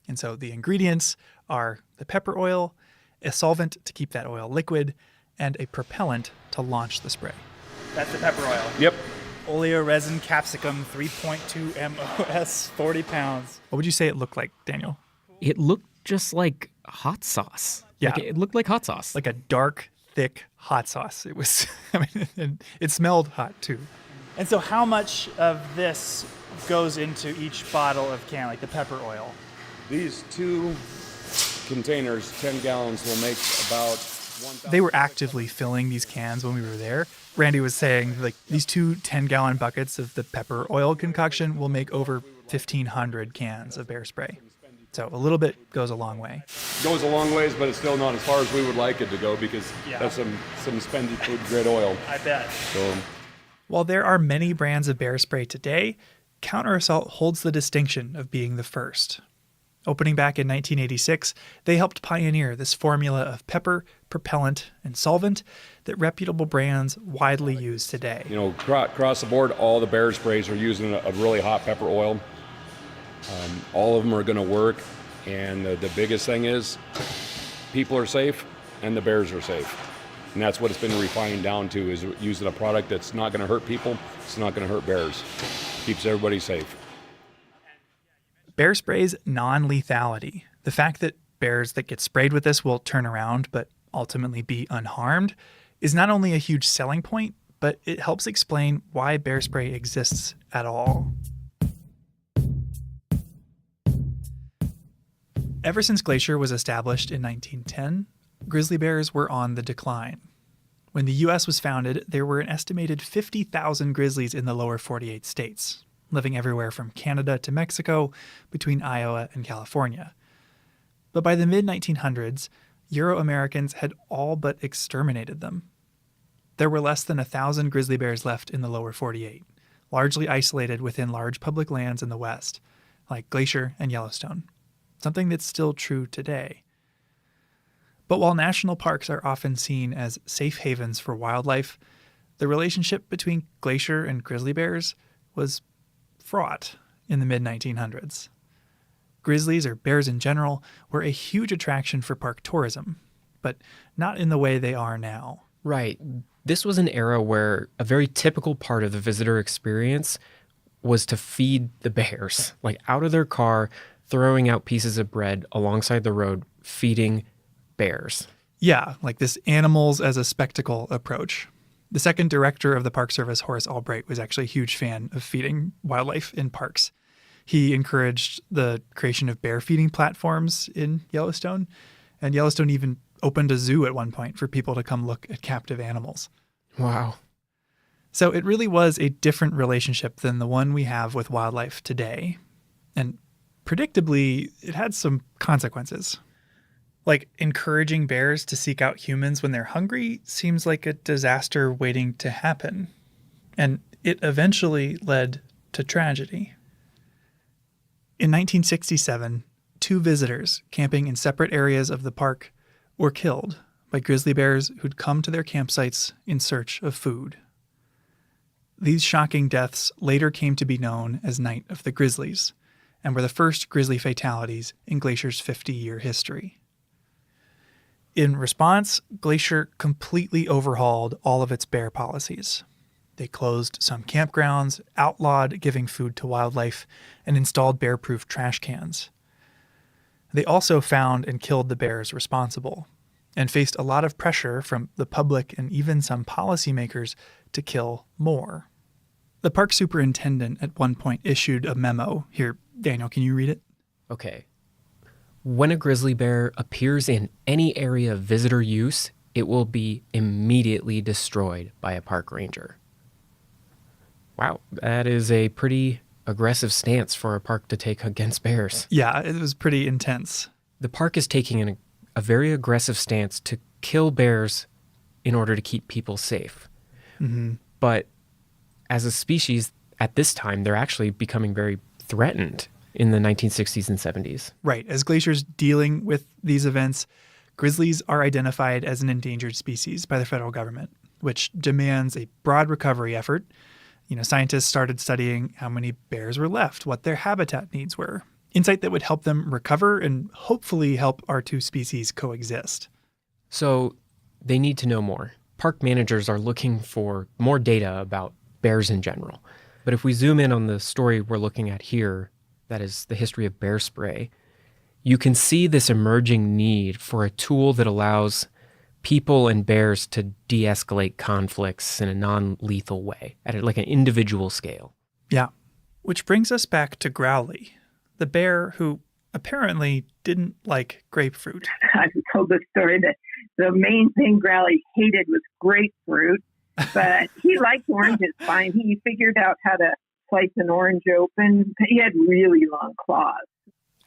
And so the ingredients are the pepper oil, a solvent to keep that oil liquid, and a propellant to launch the spray. That's the pepper oil. Yep. Oleoresin capsicum, 3.2 MOS, 40 pounds. What would you say it looked like, Daniel? It looked just like hot sauce. Yeah. Like, it looked like hot sauce. Like a dark, thick hot sauce. It was, and it smelled hot too. And so how much of this goes into each bottle of can, like the pepper oil? These 2 containers, 10 gallons, will make about 1,000. They were actively filling these cans when we were there. Randy was saying, like, these 2 10-gallon buckets of the pepper oil concoction will make over 1,500 cans of bear spray. So a little bit goes a long way. Goes a long ways, but it's still not as far as we would like it to go because that's some spendy food grade oil. I bet. So, while there are many brands of bear spray today, Counter Assault holds the distinction of being the first. Opening back in 1986, they helped pioneer this formula of pepper, propellant, and solvent that reputable brands widely use today. you know, across the board, all the bear sprays are using a really hot pepper oil. All of them are going to work, and the biggest thing is people are safe and the bears are safe. And that's what it's been refined down to, is using a product that's not going to hurt people, it's not going to hurt bears. Keeps everybody safe. Bear spray's non-lethality, the fact that bears that get sprayed with this will turn around but ultimately be unharmed, is not only a huge selling point, but it helps explain why bear spray exists at all. Ever since Glacier was established in 1910, grizzly bears were on the decline. When the U.S. was founded, there were an estimated 50,000 grizzlies in the lower 48 states, living everywhere from Canada to Mexico, between Iowa and California. But by the mid-1900s, Euro-Americans had all but exterminated them. There were less than 1,000 grizzly bears left in the lower 48, largely isolated within large public lands in the West, like Glacier and Yellowstone, something that's still true today. But while national parks are often seen as safe havens for wildlife, the relationship between Glacier and grizzly bears was fraught in the mid-1900s. Grizzlies, or bears in general, were a huge attraction for park tourism, but not in the way they are now. Right. This was an era where a very typical part of the visitor experience was to feed the bears, like out of their car, throwing out pieces of bread alongside the road, feeding bears. Yeah, like this animals as a spectacle approach. The second director of the Park Service, Horace Albright, was actually a huge fan of feeding wildlife in parks. He encouraged the creation of bear feeding platforms in Yellowstone, and Yellowstone even opened a zoo at one point for people to come look at captive animals. Wow. So it really was a different relationship than the one we have with wildlife today. And predictably, it had some consequences. Like, encouraging bears to seek out humans when they're hungry seems like a disaster waiting to happen. And it eventually led to tragedy. In 1967, 2 visitors camping in separate areas of the park were killed by grizzly bears who'd come to their campsites in search of food. These shocking deaths later came to be known as Night of the Grizzlies, and were the first grizzly fatalities in Glacier's 50-year history. In response, Glacier completely overhauled all of its bear policies. They closed some campgrounds, outlawed giving food to wildlife, and installed bear-proof trash cans. They also found and killed the bears responsible, and faced a lot of pressure from the public and even some policymakers to kill more. The park superintendent at one point issued a memo. Here, Daniel, can you read it? Okay. When a grizzly bear appears in any area of visitor use, it will be immediately destroyed by a park ranger. Wow, that is a pretty aggressive stance for a park to take against bears. Yeah, it was pretty intense. The park is taking a very aggressive stance to kill bears in order to keep people safe. Mm-hmm. But as a species, at this time, they're actually becoming very threatened in the 1960s and 70s. Right. As Glacier's dealing with these events, grizzlies are identified as an endangered species by the federal government, which demands a broad recovery effort. Scientists started studying how many bears were left, what their habitat needs were, insight that would help them recover and hopefully help our 2 species coexist. So they need to know more. Park managers are looking for more data about bears in general. But if we zoom in on the story we're looking at here, that is the history of bear spray, you can see this emerging need for a tool that allows people and bears to de-escalate conflicts in a non-lethal way at like an individual scale. Yeah. Which brings us back to Growly, the bear who apparently didn't like grapefruit. I've told the story that the main thing Growly hated was grapefruit, but he liked oranges fine. He figured out how to slice an orange open. He had really long claws.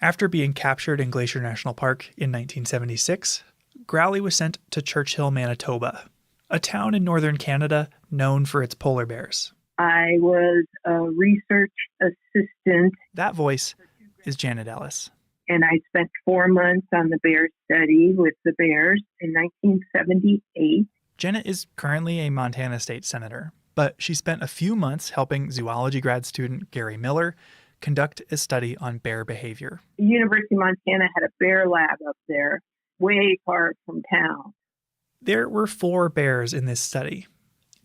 After being captured in Glacier National Park in 1976, Growly was sent to Churchill, Manitoba, a town in northern Canada known for its polar bears. I was a research assistant. That voice is Janet Ellis. And I spent 4 months on the bear study with the bears in 1978. Janet is currently a Montana state senator, but she spent a few months helping zoology grad student Gary Miller conduct a study on bear behavior. The University of Montana had a bear lab up there, way far from town. There were 4 bears in this study.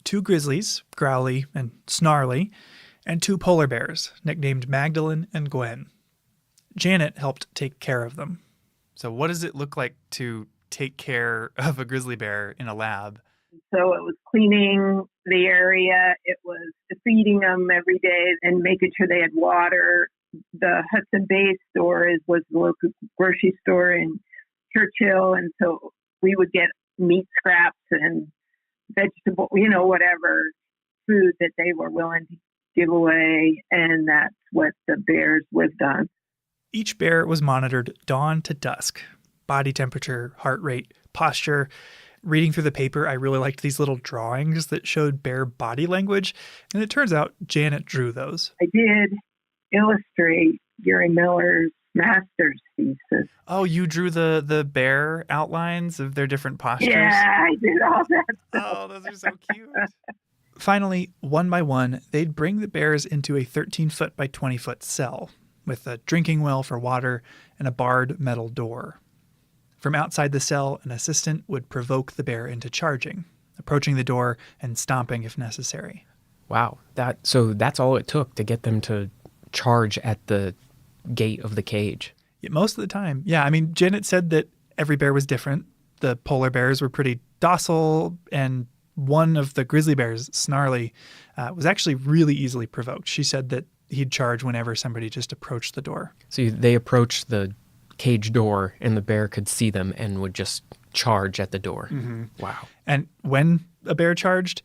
2 grizzlies, Growly and Snarly, and 2 polar bears, nicknamed Magdalene and Gwen. Janet helped take care of them. So what does it look like to take care of a grizzly bear in a lab? So it was cleaning the area. It was feeding them every day and making sure they had water. The Hudson Bay store was the local grocery store in Churchill. And so we would get meat scraps and vegetable, whatever food that they were willing to give away. And that's what the bears lived on. Each bear was monitored dawn to dusk. Body temperature, heart rate, posture. Reading through the paper, I really liked these little drawings that showed bear body language. And it turns out Janet drew those. I did illustrate Gary Miller's master's thesis. Oh, you drew the bear outlines of their different postures? Yeah, I did all that stuff. Oh, those are so cute. Finally, one by one, they'd bring the bears into a 13-foot by 20-foot cell with a drinking well for water and a barred metal door. From outside the cell, an assistant would provoke the bear into charging, approaching the door and stomping if necessary. Wow. So that's all it took to get them to charge at the gate of the cage. Yeah, most of the time. Yeah, I mean, Janet said that every bear was different. The polar bears were pretty docile, and one of the grizzly bears, Snarly, was actually really easily provoked. She said that he'd charge whenever somebody just approached the door. So they approached the cage door and the bear could see them and would just charge at the door. Mm-hmm. Wow. And when a bear charged,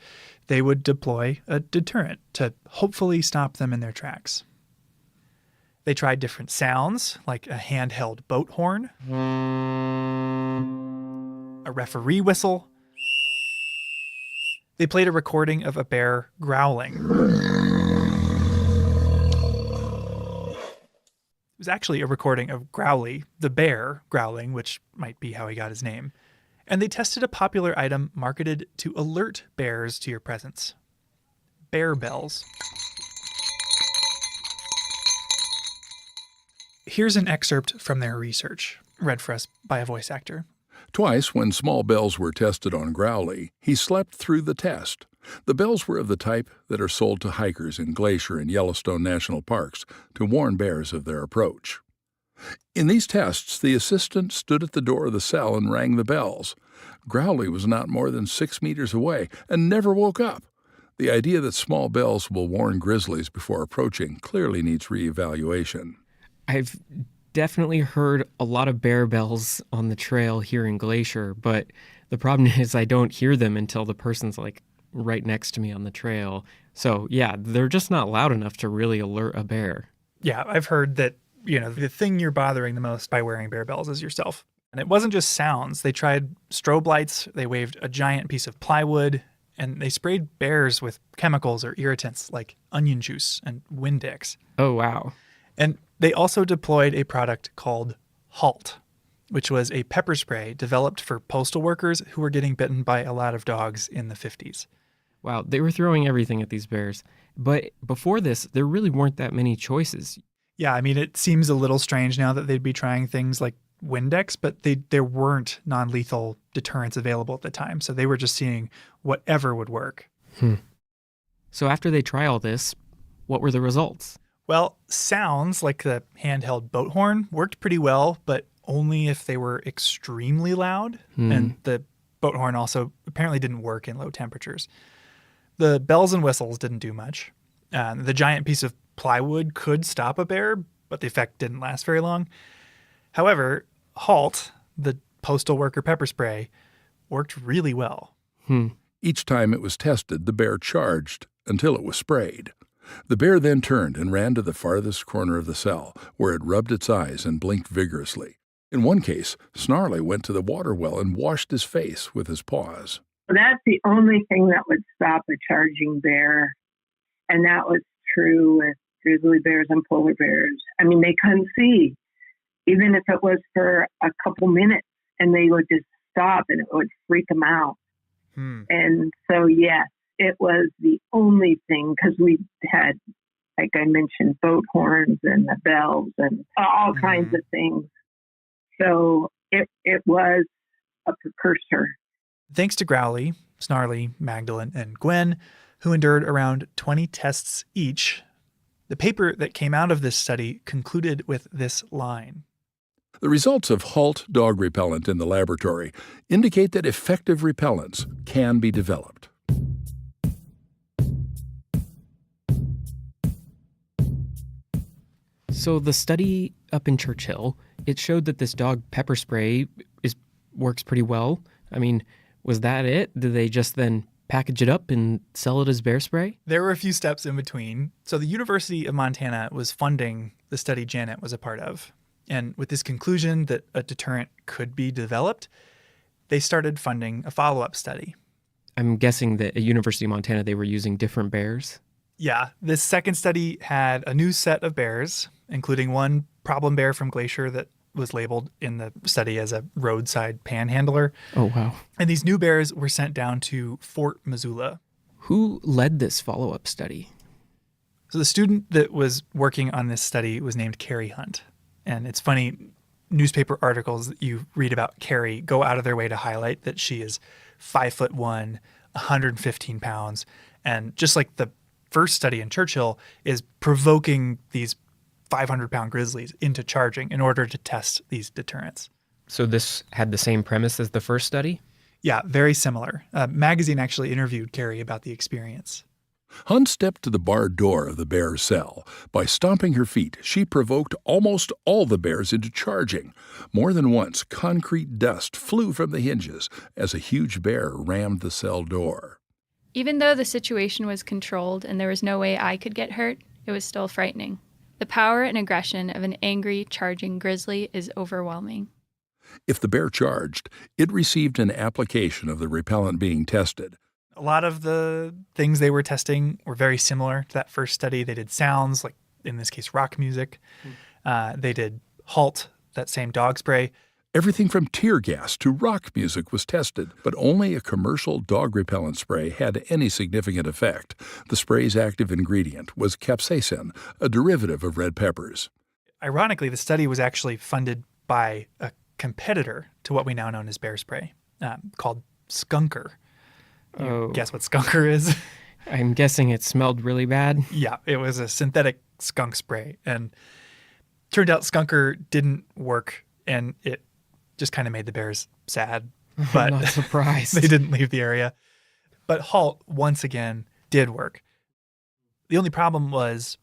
they would deploy a deterrent to hopefully stop them in their tracks. They tried different sounds, like a handheld boat horn, a referee whistle. They played a recording of a bear growling. It was actually a recording of Growly, the bear, growling, which might be how he got his name. And they tested a popular item marketed to alert bears to your presence. Bear bells. Here's an excerpt from their research, read for us by a voice actor. Twice, when small bells were tested on Growly, he slept through the test. The bells were of the type that are sold to hikers in Glacier and Yellowstone national parks to warn bears of their approach. In these tests, the assistant stood at the door of the cell and rang the bells. Growly was not more than 6 meters away and never woke up. The idea that small bells will warn grizzlies before approaching clearly needs reevaluation. I've definitely heard a lot of bear bells on the trail here in Glacier, but the problem is I don't hear them until the person's like right next to me on the trail. So yeah, they're just not loud enough to really alert a bear. Yeah, I've heard that, the thing you're bothering the most by wearing bear bells is yourself. And it wasn't just sounds. They tried strobe lights, they waved a giant piece of plywood, and they sprayed bears with chemicals or irritants like onion juice and Windex. Oh, wow. And they also deployed a product called Halt, which was a pepper spray developed for postal workers who were getting bitten by a lot of dogs in the 50s. Wow, they were throwing everything at these bears. But before this, there really weren't that many choices. Yeah, I mean, it seems a little strange now that they'd be trying things like Windex, but there weren't non-lethal deterrents available at the time. So they were just seeing whatever would work. So after they try all this, what were the results? Well, sounds like the handheld boat horn worked pretty well, but only if they were extremely loud. And the boat horn also apparently didn't work in low temperatures. The bells and whistles didn't do much. The giant piece of plywood could stop a bear, but the effect didn't last very long. However, Halt, the postal worker pepper spray, worked really well. Each time it was tested, the bear charged until it was sprayed. The bear then turned and ran to the farthest corner of the cell, where it rubbed its eyes and blinked vigorously. In one case, Snarly went to the water well and washed his face with his paws. That's the only thing that would stop a charging bear. And that was true with grizzly bears and polar bears. I mean, they couldn't see, even if it was for a couple minutes, and they would just stop and it would freak them out. And so, yes, it was the only thing, because we had, like I mentioned, boat horns and the bells and all kinds of things. So it was a precursor. Thanks to Growly, Snarly, Magdalene, and Gwen, who endured around 20 tests each, the paper that came out of this study concluded with this line. The results of Halt dog repellent in the laboratory indicate that effective repellents can be developed. So the study up in Churchill, it showed that this dog pepper spray works pretty well. I mean, was that it? Did they just then package it up and sell it as bear spray? There were a few steps in between. So the University of Montana was funding the study Janet was a part of. And with this conclusion that a deterrent could be developed, they started funding a follow-up study. I'm guessing that at University of Montana, they were using different bears. Yeah, this second study had a new set of bears, including one problem bear from Glacier that was labeled in the study as a roadside panhandler. Oh, wow. And these new bears were sent down to Fort Missoula. Who led this follow-up study? So the student that was working on this study was named Carrie Hunt. And it's funny, newspaper articles that you read about Carrie go out of their way to highlight that she is 5'1", 115 pounds. And just like the first study in Churchill, is provoking these 500-pound grizzlies into charging in order to test these deterrents. So this had the same premise as the first study? Yeah, very similar. A magazine actually interviewed Carrie about the experience. Hunt stepped to the barred door of the bear's cell. By stomping her feet, she provoked almost all the bears into charging. More than once, concrete dust flew from the hinges as a huge bear rammed the cell door. Even though the situation was controlled and there was no way I could get hurt, it was still frightening. The power and aggression of an angry, charging grizzly is overwhelming. If the bear charged, it received an application of the repellent being tested. A lot of the things they were testing were very similar to that first study. They did sounds, like in this case, rock music. They did Halt, that same dog spray. Everything from tear gas to rock music was tested, but only a commercial dog repellent spray had any significant effect. The spray's active ingredient was capsaicin, a derivative of red peppers. Ironically, the study was actually funded by a competitor to what we now know as bear spray, called Skunker. Guess what Skunker is? I'm guessing it smelled really bad. Yeah, it was a synthetic skunk spray. And turned out Skunker didn't work, and it just kind of made the bears sad. But I'm not surprised. They didn't leave the area. But Halt, once again, did work. The only problem was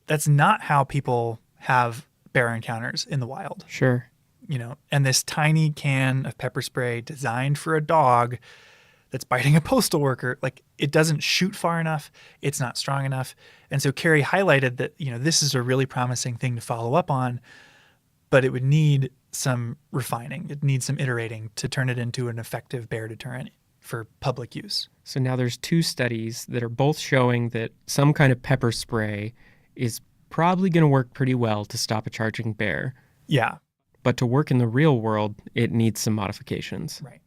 that's not how people have bear encounters in the wild. Sure. You know, and this tiny can of pepper spray designed for a dog that's biting a postal worker, like, it doesn't shoot far enough. It's not strong enough. And so Carrie highlighted that, you know, this is a really promising thing to follow up on, but it would need some refining. It needs some iterating to turn it into an effective bear deterrent for public use. So now there's two studies that are both showing that some kind of pepper spray is probably going to work pretty well to stop a charging bear. Yeah. But to work in the real world, it needs some modifications. Right.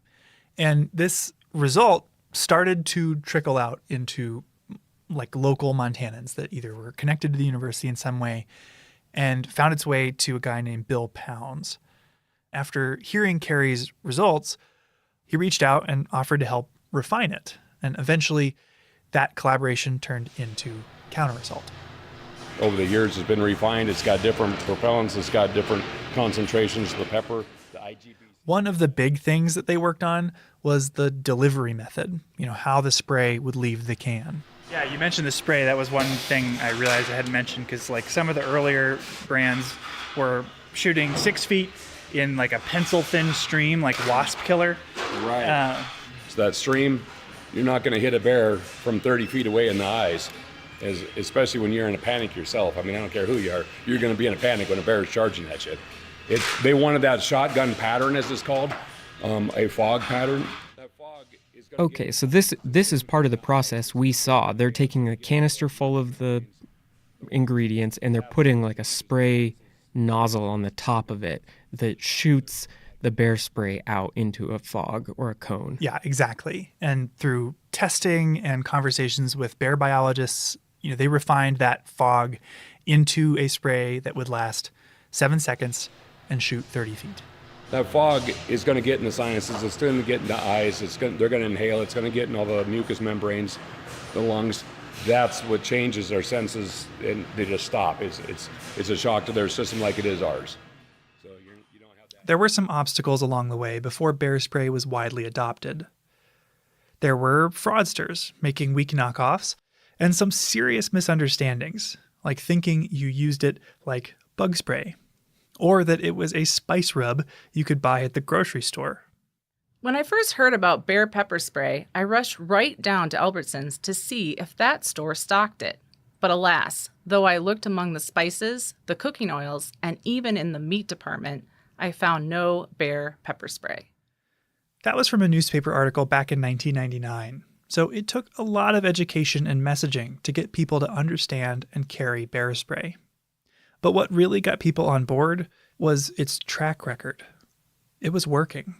And this result started to trickle out into like local Montanans that either were connected to the university in some way and found its way to a guy named Bill Pounds. After hearing Carey's results, he reached out and offered to help refine it. And eventually, that collaboration turned into Counterassault. Over the years, it's been refined. It's got different propellants. It's got different concentrations of the pepper. The IGB. One of the big things that they worked on was the delivery method, how the spray would leave the can. Yeah, you mentioned the spray. That was one thing I realized I hadn't mentioned, because some of the earlier brands were shooting 6 feet in a pencil-thin stream, like Wasp Killer. Right. So that stream, you're not going to hit a bear from 30 feet away in the eyes. Especially when you're in a panic yourself. I mean, I don't care who you are. You're going to be in a panic when a bear is charging that shit. They wanted that shotgun pattern, as it's called, a fog pattern. That fog is Okay, so this is part of the process we saw. They're taking a canister full of the ingredients and they're putting a spray nozzle on the top of it that shoots the bear spray out into a fog or a cone. Yeah, exactly. And through testing and conversations with bear biologists, they refined that fog into a spray that would last 7 seconds and shoot 30 feet. That fog is going to get in the sinuses. It's going to get in the eyes. They're going to inhale. It's going to get in all the mucous membranes, the lungs. That's what changes their senses, and they just stop. It's a shock to their system like it is ours. So you don't have that. There were some obstacles along the way before bear spray was widely adopted. There were fraudsters making weak knockoffs, and some serious misunderstandings, like thinking you used it like bug spray, or that it was a spice rub you could buy at the grocery store. When I first heard about bear pepper spray, I rushed right down to Albertsons to see if that store stocked it. But alas, though I looked among the spices, the cooking oils, and even in the meat department, I found no bear pepper spray. That was from a newspaper article back in 1999. So it took a lot of education and messaging to get people to understand and carry bear spray. But what really got people on board was its track record. It was working.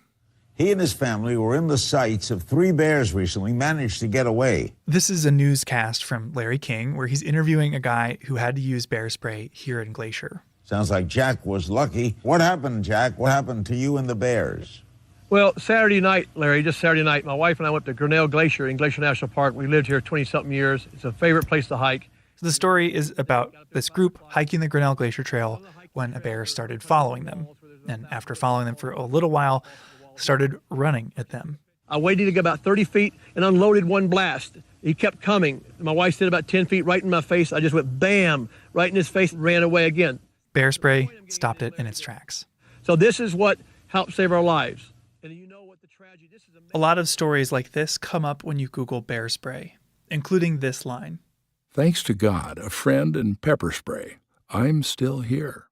He and his family were in the sights of 3 bears recently, managed to get away. This is a newscast from Larry King where he's interviewing a guy who had to use bear spray here in Glacier. Sounds like Jack was lucky. What happened, Jack? What happened to you and the bears? Well, Saturday night, Larry, just Saturday night, my wife and I went to Grinnell Glacier in Glacier National Park. We lived here 20-something years. It's a favorite place to hike. So the story is about this group hiking the Grinnell Glacier Trail when a bear started following them. And after following them for a little while, started running at them. I waited to get about 30 feet and unloaded one blast. He kept coming. My wife stood about 10 feet right in my face. I just went bam, right in his face and ran away again. Bear spray stopped it in its tracks. So this is what helped save our lives. And you know what the tragedy, this is amazing. A lot of stories like this come up when you Google bear spray, including this line. Thanks to God, a friend, and pepper spray, I'm still here.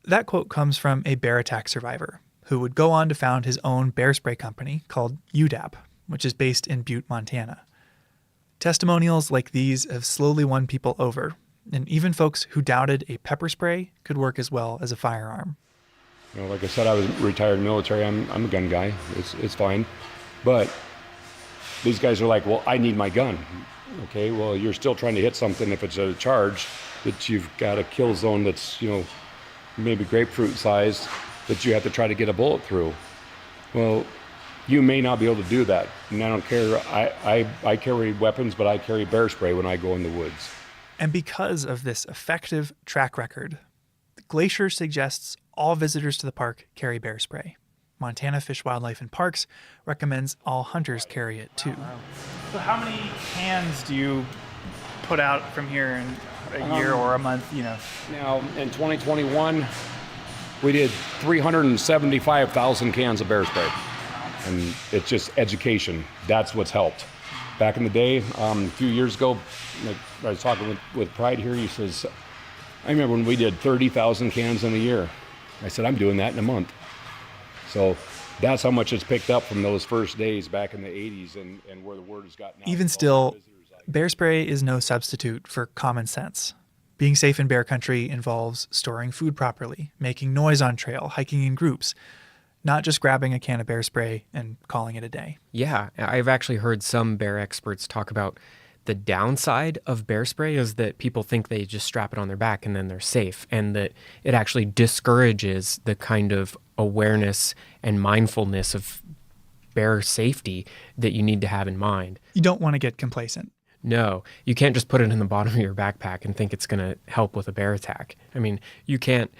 That quote comes from a bear attack survivor who would go on to found his own bear spray company called UDAP, which is based in Butte, Montana. Testimonials like these have slowly won people over, and even folks who doubted a pepper spray could work as well as a firearm. Like I said, I was retired military. I'm a gun guy. It's fine. But these guys are like, well, I need my gun. Okay, well, you're still trying to hit something if it's a charge that you've got a kill zone that's, maybe grapefruit sized that you have to try to get a bullet through. Well, you may not be able to do that. And I don't care. I carry weapons, but I carry bear spray when I go in the woods. And because of this effective track record, the Glacier suggests all visitors to the park carry bear spray. Montana Fish, Wildlife, and Parks recommends all hunters carry it too. So how many cans do you put out from here in a year or a month, Now, in 2021, we did 375,000 cans of bear spray. And it's just education. That's what's helped. Back in the day, a few years ago, I was talking with Pride here. He says, I remember when we did 30,000 cans in a year. I said, I'm doing that in a month. So that's how much it's picked up from those first days back in the 80s and where the word has gotten out. Even still, bear spray is no substitute for common sense. Being safe in bear country involves storing food properly, making noise on trail, hiking in groups, not just grabbing a can of bear spray and calling it a day. Yeah, I've actually heard some bear experts talk about the downside of bear spray is that people think they just strap it on their back and then they're safe, and that it actually discourages the kind of awareness and mindfulness of bear safety that you need to have in mind. You don't want to get complacent. No, you can't just put it in the bottom of your backpack and think it's going to help with a bear attack. I mean, you can't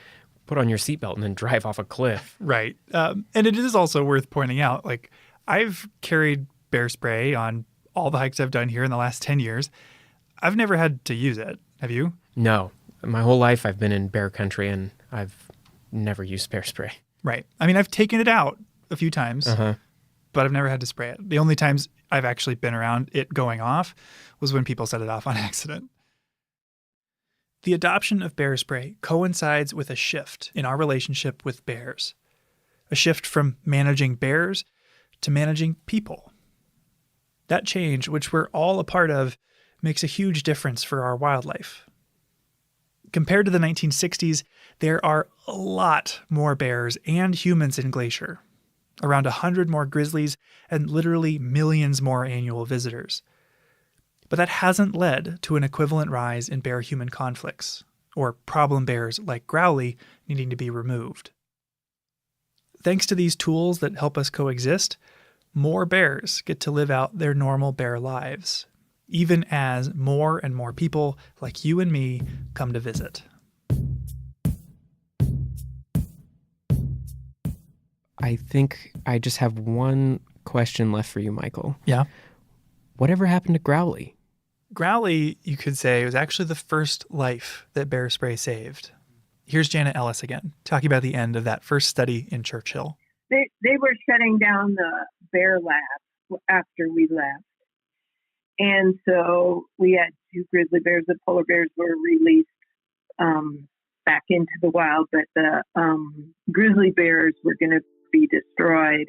put on your seatbelt and then drive off a cliff. Right. And it is also worth pointing out, like, I've carried bear spray on all the hikes I've done here in the last 10 years. I've never had to use it. Have you? No. My whole life I've been in bear country and I've never used bear spray. Right. I mean, I've taken it out a few times, but I've never had to spray it. The only times I've actually been around it going off was when people set it off on accident. The adoption of bear spray coincides with a shift in our relationship with bears. A shift from managing bears to managing people. That change, which we're all a part of, makes a huge difference for our wildlife. Compared to the 1960s, there are a lot more bears and humans in Glacier. Around 100 more grizzlies and literally millions more annual visitors. But that hasn't led to an equivalent rise in bear-human conflicts, or problem bears like Growly needing to be removed. Thanks to these tools that help us coexist, more bears get to live out their normal bear lives, even as more and more people like you and me come to visit. I think I just have one question left for you, Michael. Yeah? Whatever happened to Growly? Growly, you could say, was actually the first life that bear spray saved. Here's Janet Ellis again, talking about the end of that first study in Churchill. They were shutting down the bear lab after we left. And so we had 2 grizzly bears. The polar bears were released back into the wild, but the grizzly bears were going to be destroyed.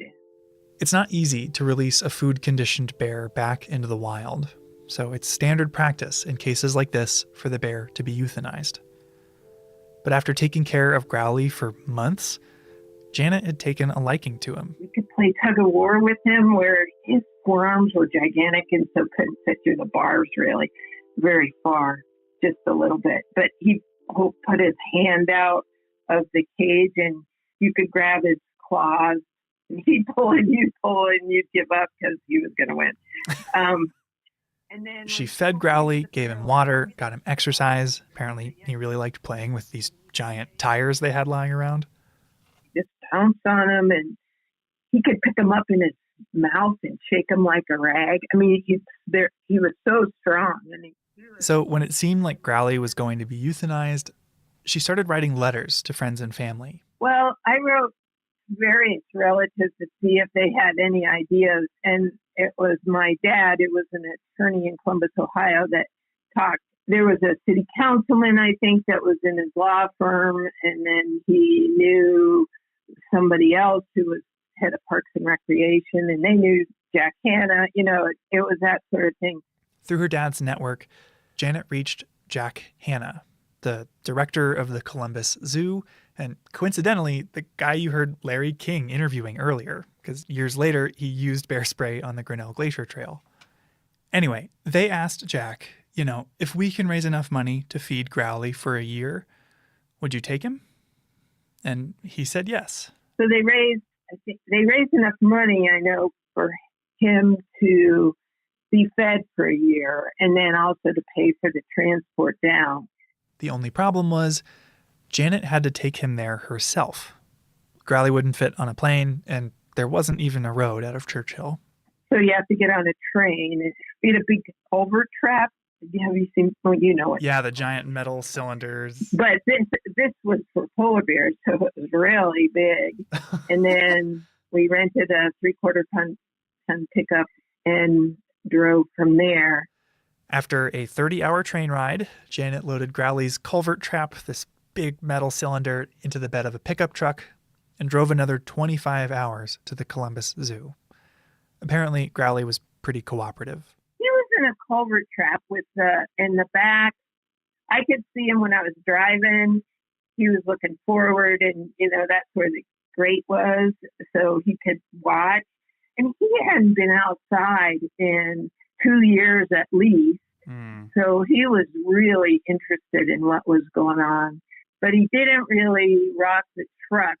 It's not easy to release a food-conditioned bear back into the wild. So it's standard practice in cases like this for the bear to be euthanized. But after taking care of Growly for months, Janet had taken a liking to him. We could play tug-of-war with him where his forearms were gigantic and so couldn't fit through the bars really very far, just a little bit. But he put his hand out of the cage and you could grab his claws. And he'd pull and you'd give up because he was going to win. And then she fed Growly, gave him water, got him exercise. Apparently, he really liked playing with these giant tires they had lying around. Just pounced on him, and he could pick them up in his mouth and shake them like a rag. I mean, he was so strong. So when it seemed like Growly was going to be euthanized, she started writing letters to friends and family. Well, I wrote various relatives to see if they had any ideas, and it was my dad. It was an attorney in Columbus, Ohio, that talked. There was a city councilman, I think, that was in his law firm, and then he knew somebody else who was head of Parks and Recreation, and they knew Jack Hanna. You know, it was that sort of thing. Through her dad's network, Janet reached Jack Hanna, the director of the Columbus Zoo, and coincidentally, the guy you heard Larry King interviewing earlier, because years later, he used bear spray on the Grinnell Glacier Trail. Anyway, they asked Jack, if we can raise enough money to feed Growly for a year, would you take him? And he said yes. So they raised enough money, I know, for him to be fed for a year and then also to pay for the transport down. The only problem was Janet had to take him there herself. Growly wouldn't fit on a plane, and there wasn't even a road out of Churchill. So you have to get on a train. We had a big culvert trap. Have you seen? Well, you know it. Yeah, the giant metal cylinders. But this was for polar bears, so it was really big. And then we rented a 3/4 ton pickup and drove from there. After a 30-hour train ride, Janet loaded Growly's culvert trap, this big metal cylinder, into the bed of a pickup truck and drove another 25 hours to the Columbus Zoo. Apparently, Growly was pretty cooperative. He was in a culvert trap in the back. I could see him when I was driving. He was looking forward, and, that's where the grate was, so he could watch. And he hadn't been outside in 2 years at least. So he was really interested in what was going on, but he didn't really rock the truck.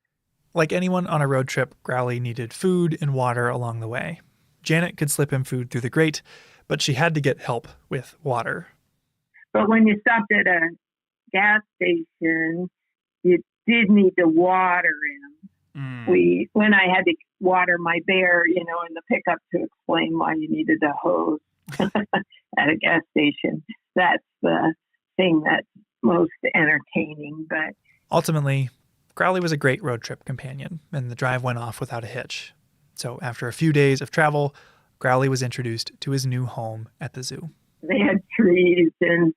Like anyone on a road trip, Growly needed food and water along the way. Janet could slip him food through the grate, but she had to get help with water. But when you stopped at a gas station, you did need to water him. When I had to water my bear, in the pickup to explain why you needed a hose at a gas station, that's the thing that's most entertaining. But ultimately, Growly was a great road trip companion, and the drive went off without a hitch. So after a few days of travel, Growly was introduced to his new home at the zoo. They had trees and,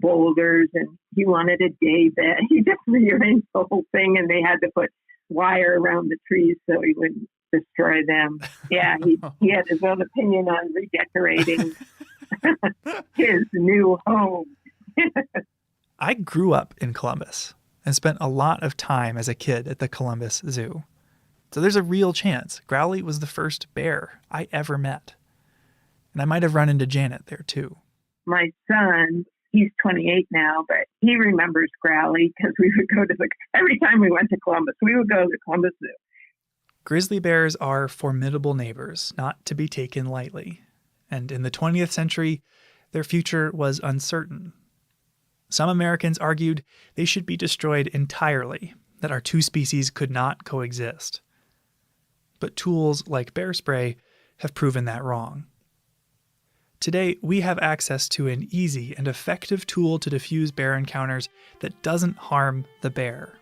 boulders, and he wanted a day bed. He just rearranged the whole thing, and they had to put wire around the trees so he wouldn't destroy them. Yeah, he had his own opinion on redecorating his new home. I grew up in Columbus and spent a lot of time as a kid at the Columbus Zoo. So there's a real chance Growly was the first bear I ever met. And I might have run into Janet there too. My son, he's 28 now, but he remembers Growly because we would go to every time we went to Columbus, we would go to the Columbus Zoo. Grizzly bears are formidable neighbors, not to be taken lightly. And in the 20th century, their future was uncertain. Some Americans argued they should be destroyed entirely, that our two species could not coexist. But tools like bear spray have proven that wrong. Today, we have access to an easy and effective tool to diffuse bear encounters that doesn't harm the bear.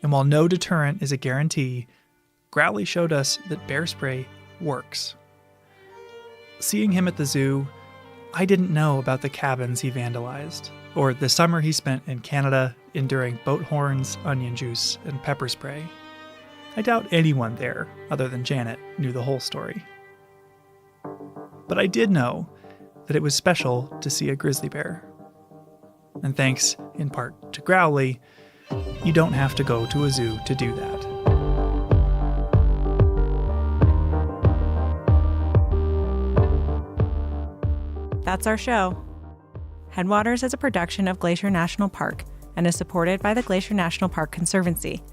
And while no deterrent is a guarantee, Growly showed us that bear spray works. Seeing him at the zoo, I didn't know about the cabins he vandalized, or the summer he spent in Canada enduring boat horns, onion juice, and pepper spray. I doubt anyone there, other than Janet, knew the whole story. But I did know that it was special to see a grizzly bear. And thanks, in part, to Growly, you don't have to go to a zoo to do that. That's our show. Headwaters is a production of Glacier National Park and is supported by the Glacier National Park Conservancy.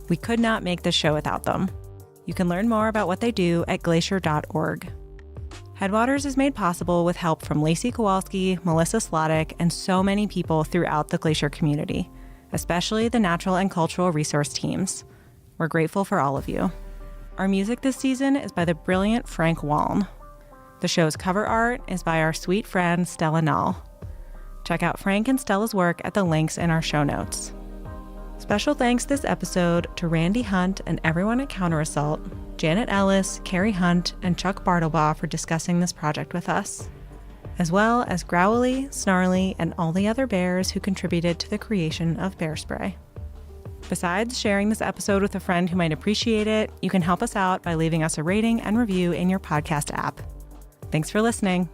We could not make this show without them. You can learn more about what they do at glacier.org. Headwaters is made possible with help from Lacey Kowalski, Melissa Slottick, and so many people throughout the Glacier community, especially the natural and cultural resource teams. We're grateful for all of you. Our music this season is by the brilliant Frank Waln. The show's cover art is by our sweet friend Stella Nall. Check out Frank and Stella's work at the links in our show notes. Special thanks this episode to Randy Hunt and everyone at Counter Assault, Janet Ellis, Carrie Hunt, and Chuck Bartlebaugh for discussing this project with us, as well as Growly, Snarly, and all the other bears who contributed to the creation of bear spray. Besides sharing this episode with a friend who might appreciate it, you can help us out by leaving us a rating and review in your podcast app. Thanks for listening.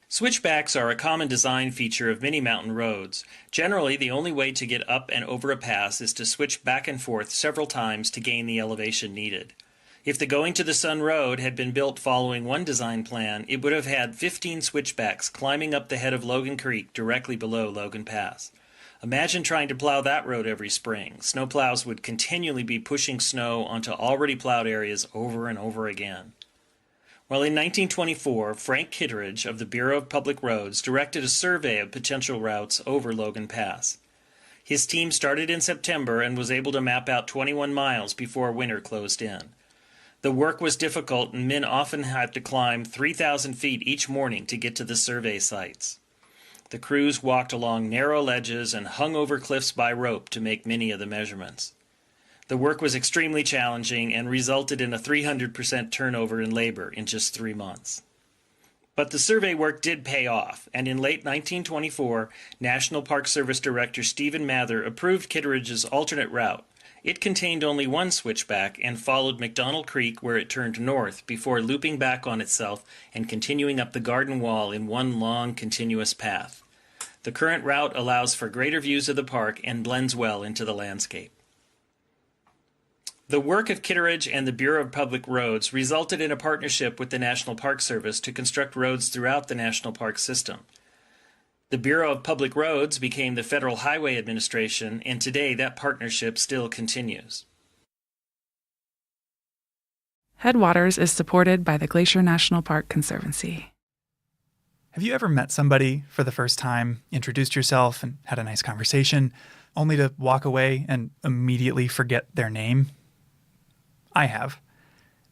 Switchbacks are a common design feature of many mountain roads. Generally, the only way to get up and over a pass is to switch back and forth several times to gain the elevation needed. If the Going to the Sun Road had been built following one design plan, it would have had 15 switchbacks climbing up the head of Logan Creek directly below Logan Pass. Imagine trying to plow that road every spring. Snowplows would continually be pushing snow onto already plowed areas over and over again. Well, in 1924, Frank Kitteridge of the Bureau of Public Roads directed a survey of potential routes over Logan Pass. His team started in September and was able to map out 21 miles before winter closed in. The work was difficult, and men often had to climb 3,000 feet each morning to get to the survey sites. The crews walked along narrow ledges and hung over cliffs by rope to make many of the measurements. The work was extremely challenging and resulted in a 300% turnover in labor in just 3 months. But the survey work did pay off, and in late 1924, National Park Service Director Stephen Mather approved Kitteridge's alternate route. It contained only one switchback and followed McDonald Creek where it turned north before looping back on itself and continuing up the garden wall in one long, continuous path. The current route allows for greater views of the park and blends well into the landscape. The work of Kitteridge and the Bureau of Public Roads resulted in a partnership with the National Park Service to construct roads throughout the national park system. The Bureau of Public Roads became the Federal Highway Administration, and today that partnership still continues. Headwaters is supported by the Glacier National Park Conservancy. Have you ever met somebody for the first time, introduced yourself, and had a nice conversation, only to walk away and immediately forget their name? I have.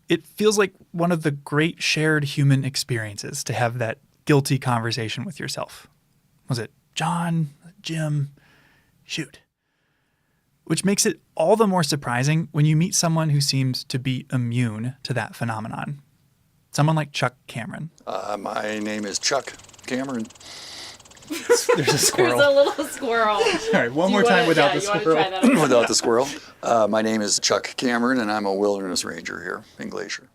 It feels like one of the great shared human experiences to have that guilty conversation with yourself. Was it John? Jim? Shoot. Which makes it all the more surprising when you meet someone who seems to be immune to that phenomenon. Someone like Chuck Cameron. My name is Chuck Cameron. There's a squirrel. There's a little squirrel. All right, one more time without the squirrel. Without the squirrel. My name is Chuck Cameron, and I'm a wilderness ranger here in Glacier.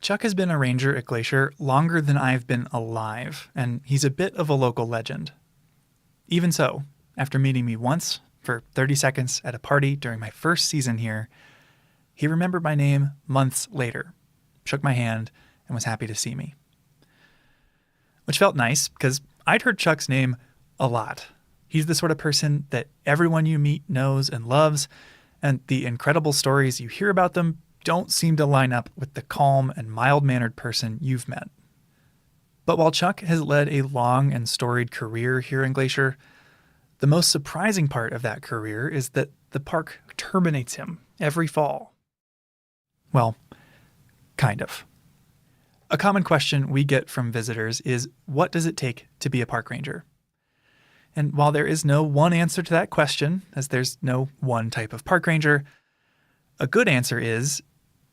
Chuck has been a ranger at Glacier longer than I've been alive, and he's a bit of a local legend. Even so, after meeting me once for 30 seconds at a party during my first season here, he remembered my name months later, shook my hand, and was happy to see me. Which felt nice, because I'd heard Chuck's name a lot. He's the sort of person that everyone you meet knows and loves, and the incredible stories you hear about them don't seem to line up with the calm and mild-mannered person you've met. But while Chuck has led a long and storied career here in Glacier, the most surprising part of that career is that the park terminates him every fall. Well, kind of. A common question we get from visitors is, what does it take to be a park ranger? And while there is no one answer to that question, as there's no one type of park ranger, a good answer is,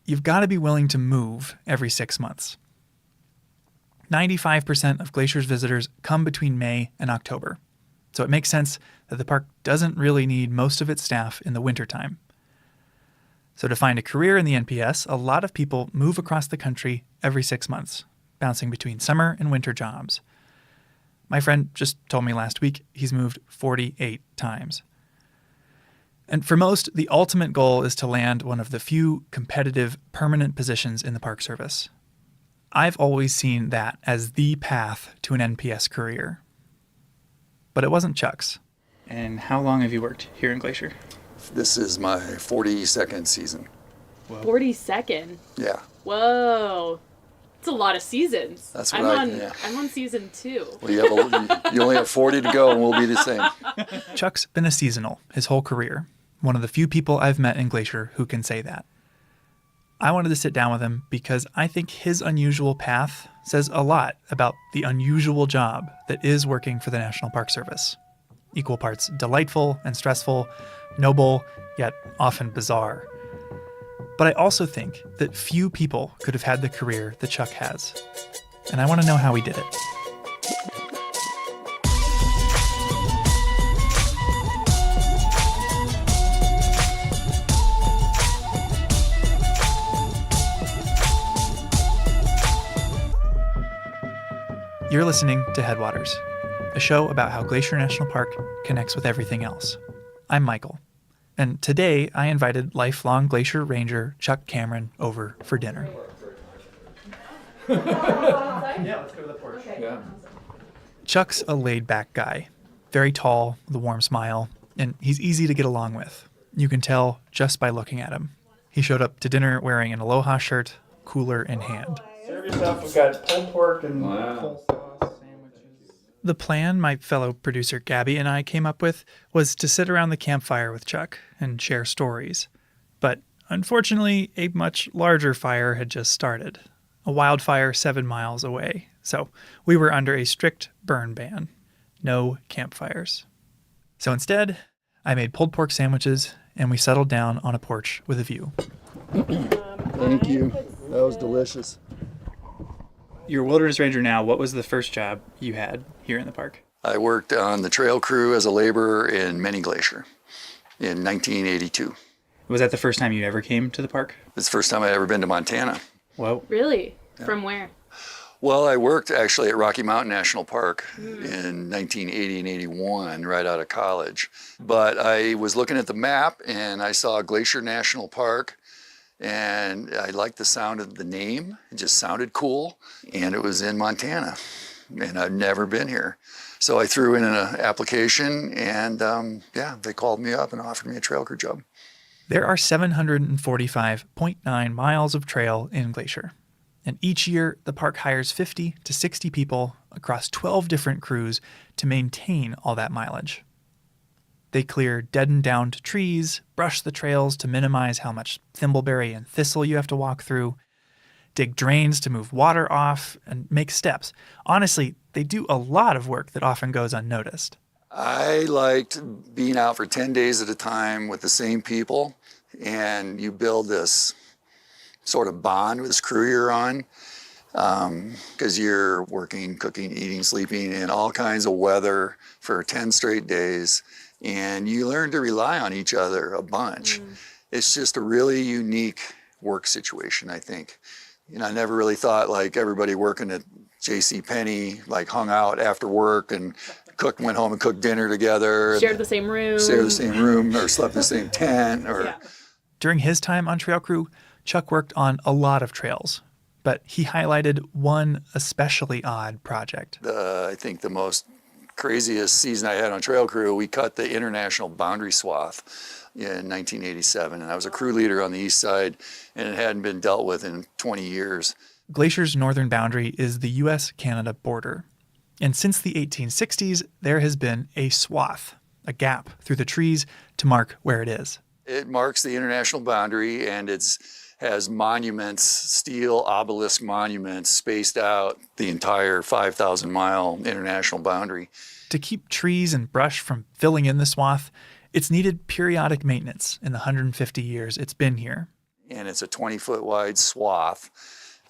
you've got to be willing to move every 6 months. 95% of Glacier's visitors come between May and October, so it makes sense that the park doesn't really need most of its staff in the wintertime. So to find a career in the NPS, a lot of people move across the country every 6 months, bouncing between summer and winter jobs. My friend just told me last week he's moved 48 times. And for most, the ultimate goal is to land one of the few competitive, permanent positions in the Park Service. I've always seen that as the path to an NPS career. But it wasn't Chuck's. And how long have you worked here in Glacier? This is my 42nd season. 42nd? Yeah. Whoa. It's a lot of seasons. That's what I'm on season 2. Well, you only have 40 to go, and we'll be the same. Chuck's been a seasonal his whole career. One of the few people I've met in Glacier who can say that. I wanted to sit down with him because I think his unusual path says a lot about the unusual job that is working for the National Park Service. Equal parts delightful and stressful, noble, yet often bizarre. But I also think that few people could have had the career that Chuck has. And I want to know how he did it. You're listening to Headwaters, a show about how Glacier National Park connects with everything else. I'm Michael, and today I invited lifelong Glacier Ranger Chuck Cameron over for dinner. Yeah, let's go to the porch. Okay. Yeah. Chuck's a laid-back guy, very tall, with a warm smile, and he's easy to get along with. You can tell just by looking at him. He showed up to dinner wearing an Aloha shirt, cooler in hand. Serve yourself. We've got pulled pork and coleslaw sandwiches. The plan my fellow producer Gabby and I came up with was to sit around the campfire with Chuck and share stories. But unfortunately, a much larger fire had just started. A wildfire 7 miles away. So we were under a strict burn ban. No campfires. So instead, I made pulled pork sandwiches and we settled down on a porch with a view. Thank you. That was delicious. You're a wilderness ranger now. What was the first job you had here in the park? I worked on the trail crew as a laborer in Many Glacier in 1982. Was that the first time you ever came to the park? It's the first time I'd ever been to Montana. Whoa. Really? Yeah. From where? Well, I worked actually at Rocky Mountain National Park in 1980 and 81, right out of college. But I was looking at the map and I saw Glacier National Park, and I liked the sound of the name. It just sounded cool, and it was in Montana, and I've never been here. So I threw in an application, and they called me up and offered me a trail crew job. There are 745.9 miles of trail in Glacier. And each year, the park hires 50 to 60 people across 12 different crews to maintain all that mileage. They clear dead and downed trees, brush the trails to minimize how much thimbleberry and thistle you have to walk through, dig drains to move water off, and make steps. Honestly, they do a lot of work that often goes unnoticed. I liked being out for 10 days at a time with the same people, and you build this sort of bond with this crew you're on, because you're working, cooking, eating, sleeping in all kinds of weather for 10 straight days, and you learn to rely on each other a bunch. It's just a really unique work situation, I think. I never really thought like everybody working at JCPenney like hung out after work and went home and cooked dinner together. Shared the same room. Or slept in the same tent. During his time on trail crew, Chuck worked on a lot of trails, but he highlighted one especially odd project. I think the most craziest season I had on trail crew, we cut the international boundary swath in 1987, and I was a crew leader on the east side, and it hadn't been dealt with in 20 years. Glacier's northern boundary is the U.S.-Canada border. And since the 1860s, there has been a swath, a gap through the trees to mark where it is. It marks the international boundary, and has monuments, steel obelisk monuments spaced out the entire 5,000-mile international boundary. To keep trees and brush from filling in the swath, it's needed periodic maintenance in the 150 years it's been here. And it's a 20-foot wide swath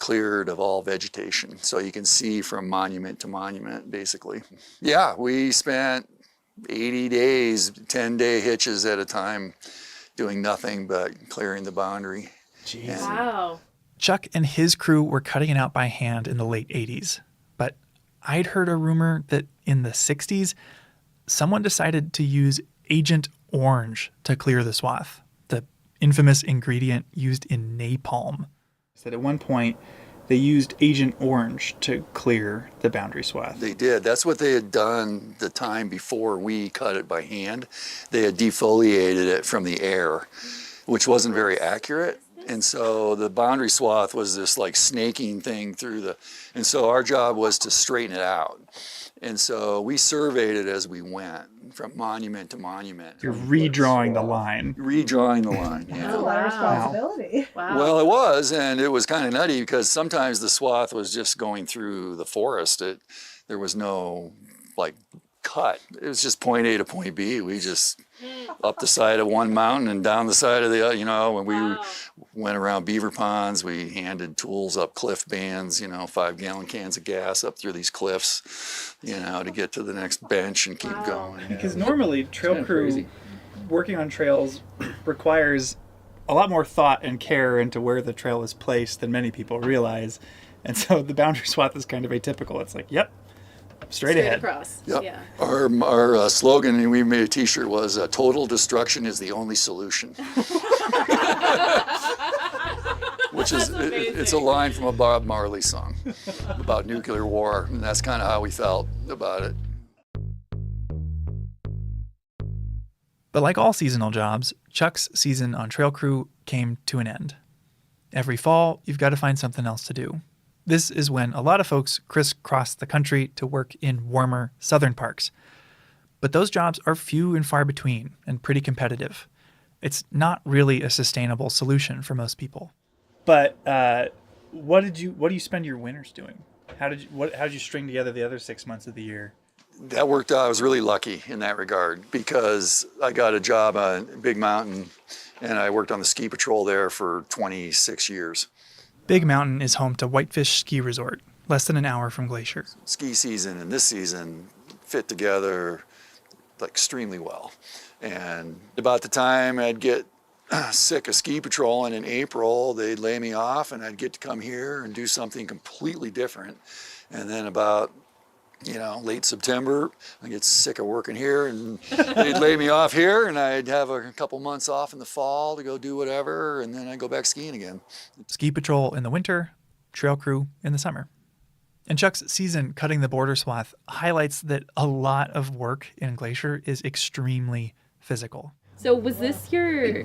cleared of all vegetation. So you can see from monument to monument, basically. Yeah, we spent 80 days, 10-day hitches at a time, doing nothing but clearing the boundary. Jeez. Wow. Chuck and his crew were cutting it out by hand in the late 80s. But I'd heard a rumor that in the 60s, someone decided to use Agent Orange to clear the swath, the infamous ingredient used in napalm. Said at one point, they used Agent Orange to clear the boundary swath. They did. That's what they had done the time before we cut it by hand. They had defoliated it from the air, which wasn't very accurate. And so the boundary swath was this like snaking thing and so our job was to straighten it out. And so we surveyed it as we went from monument to monument. You're redrawing the line. Redrawing the line, yeah. That's a lot of responsibility. Wow. Well, it was, and it was kind of nutty because sometimes the swath was just going through the forest. There was no cut. It was just point A to point B. We just up the side of one mountain and down the side of the other, when we went around beaver ponds, we handed tools up cliff bands, 5-gallon cans of gas up through these cliffs, to get to the next bench and keep going. Because normally trail crew working on trails requires a lot more thought and care into where the trail is placed than many people realize. And so the boundary swath is kind of atypical. It's like, yep, straight ahead. Across. Yep. Yeah. Our slogan, and we made a t-shirt, was total destruction is the only solution. Which is, it's a line from a Bob Marley song about nuclear war, and that's kind of how we felt about it. But like all seasonal jobs, Chuck's season on trail crew came to an end. Every fall, you've got to find something else to do. This is when a lot of folks crisscross the country to work in warmer southern parks. But those jobs are few and far between and pretty competitive. It's not really a sustainable solution for most people. But what do you spend your winters doing? How did you string together the other 6 months of the year? That worked out. I was really lucky in that regard because I got a job on Big Mountain and I worked on the ski patrol there for 26 years. Big Mountain is home to Whitefish Ski Resort, less than an hour from Glacier. Ski season and this season fit together extremely well. And about the time I'd get sick of ski patrol, and in April they'd lay me off and I'd get to come here and do something completely different. And then about late September, I get sick of working here and they'd lay me off here and I'd have a couple months off in the fall to go do whatever, and then I'd go back skiing again. Ski patrol in the winter, trail crew in the summer. And Chuck's season cutting the border swath highlights that a lot of work in Glacier is extremely physical. So was this your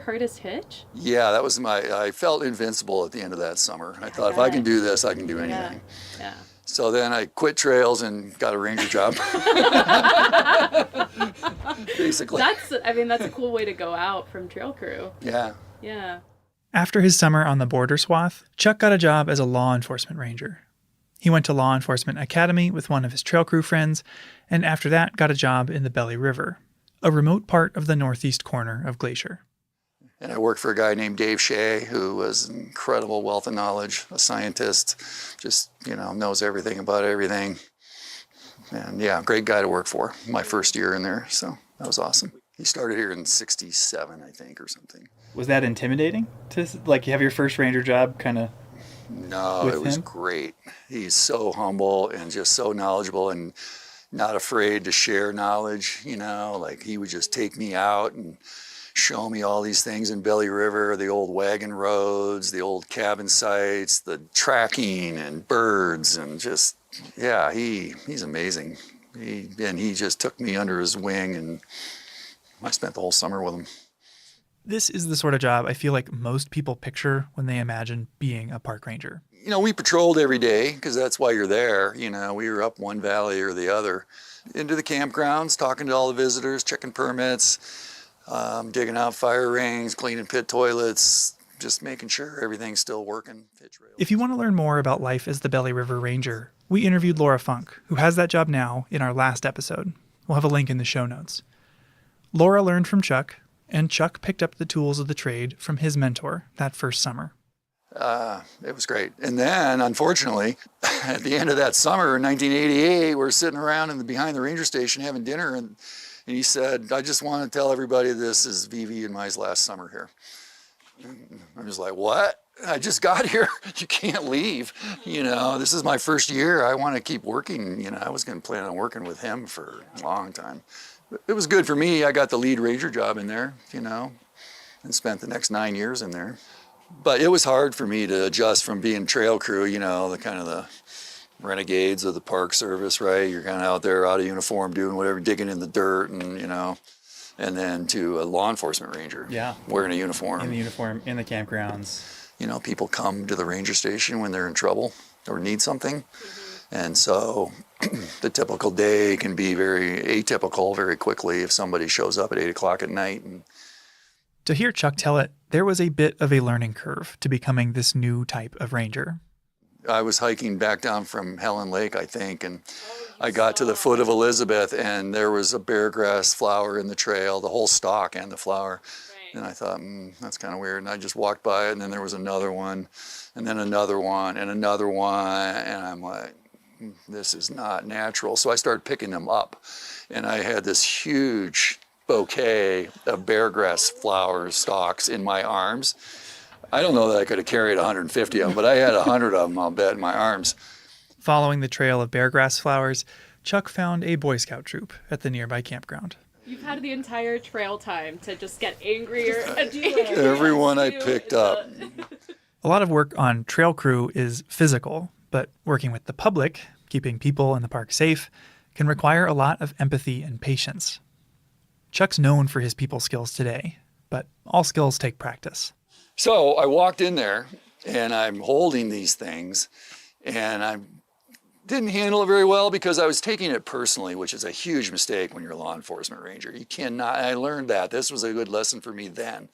hardest hitch? Yeah, that was I felt invincible at the end of that summer. I thought, if I can do this, I can do anything. Yeah. So then I quit trails and got a ranger job. Basically. That's a cool way to go out from trail crew. Yeah. Yeah. After his summer on the border swath, Chuck got a job as a law enforcement ranger. He went to law enforcement academy with one of his trail crew friends, and after that got a job in the Belly River, a remote part of the northeast corner of Glacier. And I worked for a guy named Dave Shea, who was an incredible wealth of knowledge, a scientist, just, knows everything about everything. And yeah, great guy to work for, my first year in there, so that was awesome. He started here in 67, I think, or something. Was that intimidating to have your first ranger job kind of? No, it was great. He's so humble and just so knowledgeable and not afraid to share knowledge, he would just take me out and show me all these things in Belly River, the old wagon roads, the old cabin sites, the tracking and birds, and just, yeah, he's amazing. He just took me under his wing, and I spent the whole summer with him. This is the sort of job I feel like most people picture when they imagine being a park ranger. We patrolled every day because that's why you're there. We were up one valley or the other, into the campgrounds, talking to all the visitors, checking permits, digging out fire rings, cleaning pit toilets, just making sure everything's still working. If you want to learn more about life as the Belly River Ranger, we interviewed Laura Funk, who has that job now, in our last episode. We'll have a link in the show notes. Laura learned from Chuck, and Chuck picked up the tools of the trade from his mentor that first summer. It was great. And then, unfortunately, at the end of that summer in 1988, we're sitting around behind the ranger station having dinner, and he said, "I just want to tell everybody this is Vivi and my last summer here." And I'm just like, "What? I just got here. You can't leave. This is my first year. I want to keep working." I was going to plan on working with him for a long time. It was good for me. I got the lead ranger job in there, and spent the next 9 years in there. But it was hard for me to adjust from being trail crew, the kind of the renegades of the Park Service, right? You're kind of out there out of uniform doing whatever, digging in the dirt and then to a law enforcement ranger. Yeah. Wearing a uniform. In the uniform, in the campgrounds. People come to the ranger station when they're in trouble or need something. And so the typical day can be very atypical very quickly if somebody shows up at 8 o'clock at night. And to hear Chuck tell it, there was a bit of a learning curve to becoming this new type of ranger. I was hiking back down from Helen Lake, I think, and I got to the foot of Elizabeth, and there was a beargrass flower in the trail, the whole stalk and the flower. And I thought, that's kind of weird. And I just walked by it, and then there was another one, and then another one, and another one, and I'm like, this is not natural. So I started picking them up, and I had this huge bouquet of beargrass flower stalks in my arms. I don't know that I could have carried 150 of them, but I had 100 of them, I'll bet, in my arms. Following the trail of beargrass flowers, Chuck found a Boy Scout troop at the nearby campground. You've had the entire trail time to just get angrier and everyone I picked up. A lot of work on trail crew is physical, but working with the public, keeping people in the park safe, can require a lot of empathy and patience. Chuck's known for his people skills today, but all skills take practice. So I walked in there, and I'm holding these things, and I didn't handle it very well because I was taking it personally, which is a huge mistake when you're a law enforcement ranger. You cannot, I learned that. This was a good lesson for me then.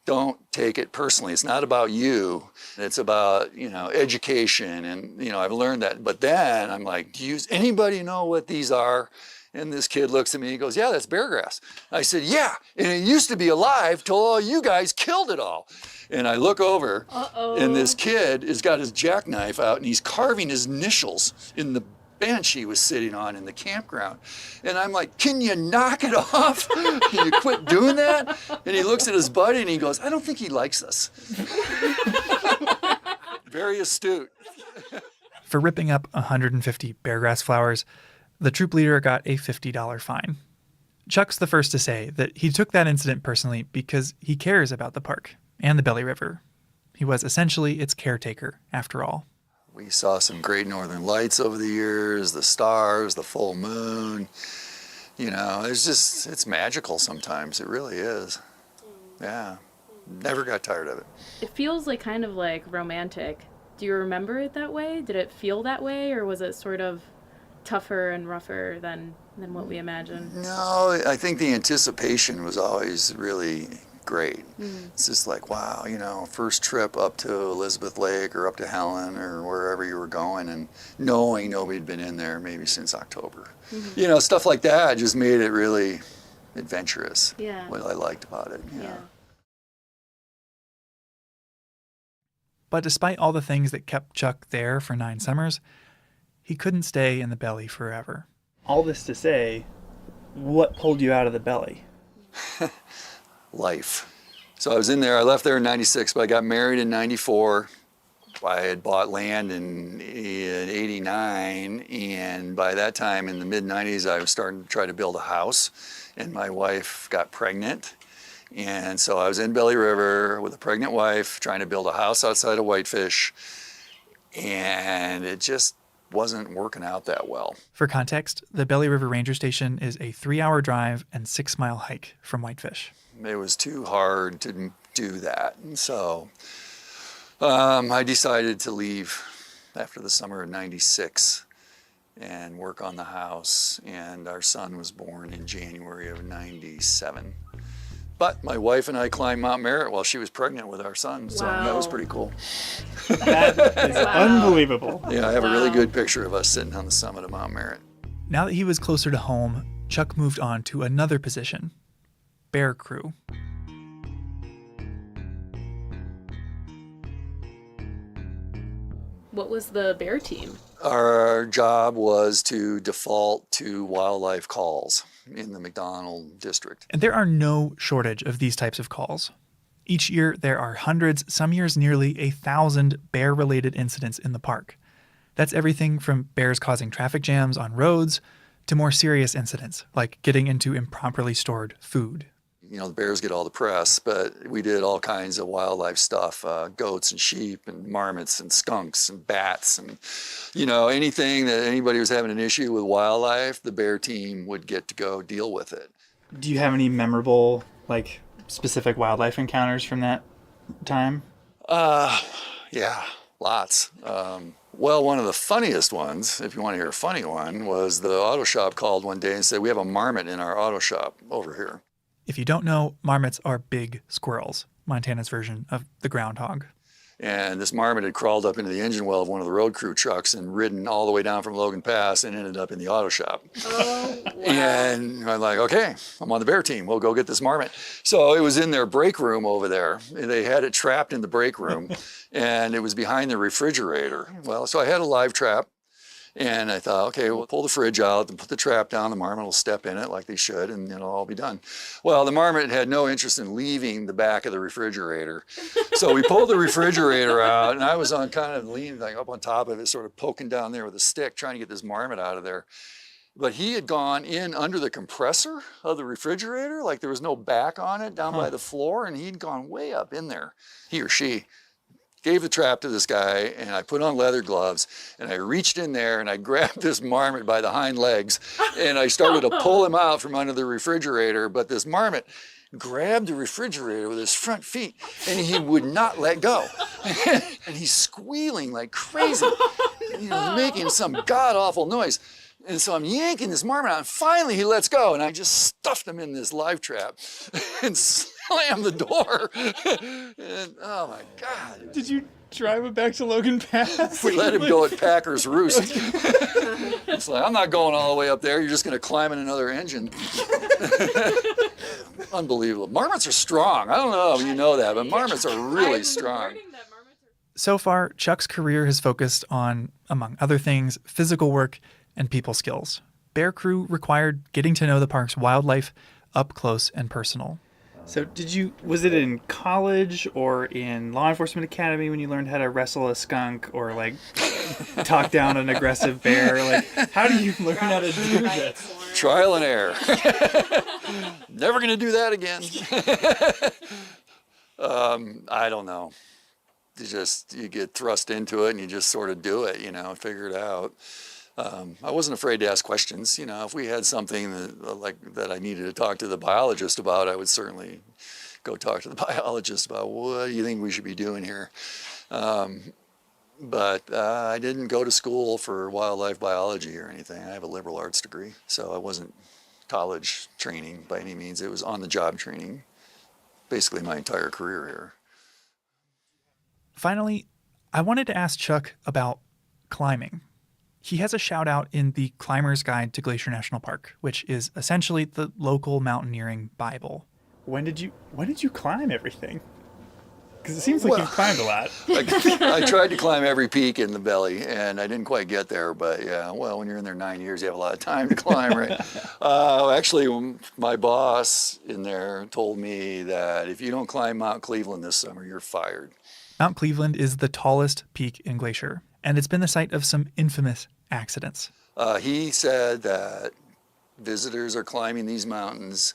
Don't take it personally. It's not about you. It's about, education. And, I've learned that. But then I'm like, does anybody know what these are? And this kid looks at me and he goes, "Yeah, that's beargrass." I said, "Yeah, and it used to be alive till all you guys killed it all." And I look over, and this kid has got his jackknife out, and he's carving his initials in the bench he was sitting on in the campground. And I'm like, can you knock it off? Can you quit doing that? And he looks at his buddy and he goes, I don't think he likes us. Very astute. For ripping up 150 beargrass flowers, the troop leader got a $50 fine. Chuck's the first to say that he took that incident personally because he cares about the park and the Belly River. He was essentially its caretaker, after all. We saw some great northern lights over the years, the stars, the full moon. You know, it's magical sometimes. It really is. Yeah. Never got tired of it. It feels like kind of like romantic. Do you remember it that way? Did it feel that way, or was it sort of tougher and rougher than what we imagined? No, I think the anticipation was always really great. It's just like, wow, you know, first trip up to Elizabeth Lake or up to Helen or wherever you were going, and knowing nobody'd been in there maybe since October. You know, stuff like that just made it really adventurous. Yeah. What I liked about it. Yeah. But despite all the things that kept Chuck there for 9 summers, he couldn't stay in the Belly forever. All this to say, what pulled you out of the Belly? Life. So I was in there, I left there in 96, but I got married in 94. I had bought land in 89, and by that time in the mid-90s I was starting to try to build a house, and my wife got pregnant. And so I was in Belly River with a pregnant wife trying to build a house outside of Whitefish, and it just wasn't working out that well. For context, the Belly River Ranger Station is a 3-hour drive and 6-mile hike from Whitefish. It was too hard to do that. And so I decided to leave after the summer of 96 and work on the house. And our son was born in January of 97. But my wife and I climbed Mount Merritt while she was pregnant with our son. So that was pretty cool. That is unbelievable. Yeah, I have a really good picture of us sitting on the summit of Mount Merritt. Now that he was closer to home, Chuck moved on to another position, bear crew. What was the bear team? Our job was to default to wildlife calls in the McDonald district. And there are no shortage of these types of calls. Each year, there are hundreds, some years nearly 1,000 bear-related incidents in the park. That's everything from bears causing traffic jams on roads to more serious incidents, like getting into improperly stored food. You know, the bears get all the press, but we did all kinds of wildlife stuff, goats and sheep and marmots and skunks and bats and, you know, anything that anybody was having an issue with wildlife, the bear team would get to go deal with it. Do you have any memorable, like, specific wildlife encounters from that time? Yeah, lots. Well, one of the funniest ones, if you want to hear a funny one, was the auto shop called one day and said, we have a marmot in our auto shop over here. If you don't know, marmots are big squirrels, Montana's version of the groundhog. And this marmot had crawled up into the engine well of one of the road crew trucks and ridden all the way down from Logan Pass and ended up in the auto shop. Oh, wow. And I'm like, okay, I'm on the bear team. We'll go get this marmot. So it was in their break room over there. They had it trapped in the break room, and it was behind the refrigerator. Well, so I had a live trap. And I thought, okay, we'll pull the fridge out and put the trap down. The marmot will step in it like they should, and it'll all be done. Well, the marmot had no interest in leaving the back of the refrigerator. So we pulled the refrigerator out, and I was on kind of leaning like up on top of it, sort of poking down there with a stick, trying to get this marmot out of there. But he had gone in under the compressor of the refrigerator, like there was no back on it, down by the floor, and he'd gone way up in there, he or she. Gave the trap to this guy, and I put on leather gloves, and I reached in there, and I grabbed this marmot by the hind legs, and I started to pull him out from under the refrigerator, but this marmot grabbed the refrigerator with his front feet, and he would not let go. And he's squealing like crazy, and he was making some god-awful noise. And so I'm yanking this marmot out, and finally he lets go, and I just stuffed him in this live trap and slammed the door. And oh my God. Did you drive it back to Logan Pass? We let him go at Packer's Roost. It's like, I'm not going all the way up there. You're just going to climb in another engine. Unbelievable. Marmots are strong. I don't know if you know that, but marmots are really strong. So far, Chuck's career has focused on, among other things, physical work and people skills. Bear Crew required getting to know the park's wildlife up close and personal. So was it in college or in law enforcement academy when you learned how to wrestle a skunk or like talk down an aggressive bear? Like, how do you learn how to do this? Trial and error. Never going to do that again. I don't know. You get thrust into it and you just sort of do it, figure it out. I wasn't afraid to ask questions. If we had something that I needed to talk to the biologist about, I would certainly go talk to the biologist about what do you think we should be doing here. But I didn't go to school for wildlife biology or anything. I have a liberal arts degree, so I wasn't college training by any means. It was on-the-job training, basically my entire career here. Finally, I wanted to ask Chuck about climbing. He has a shout out in the Climber's Guide to Glacier National Park, which is essentially the local mountaineering Bible. When did you climb everything? Because it seems like you've climbed a lot. I tried to climb every peak in the Belly, and I didn't quite get there. But yeah, well, when you're in there 9 years, you have a lot of time to climb, right? Actually, my boss in there told me that if you don't climb Mount Cleveland this summer, you're fired. Mount Cleveland is the tallest peak in Glacier, and it's been the site of some infamous accidents. He said that visitors are climbing these mountains.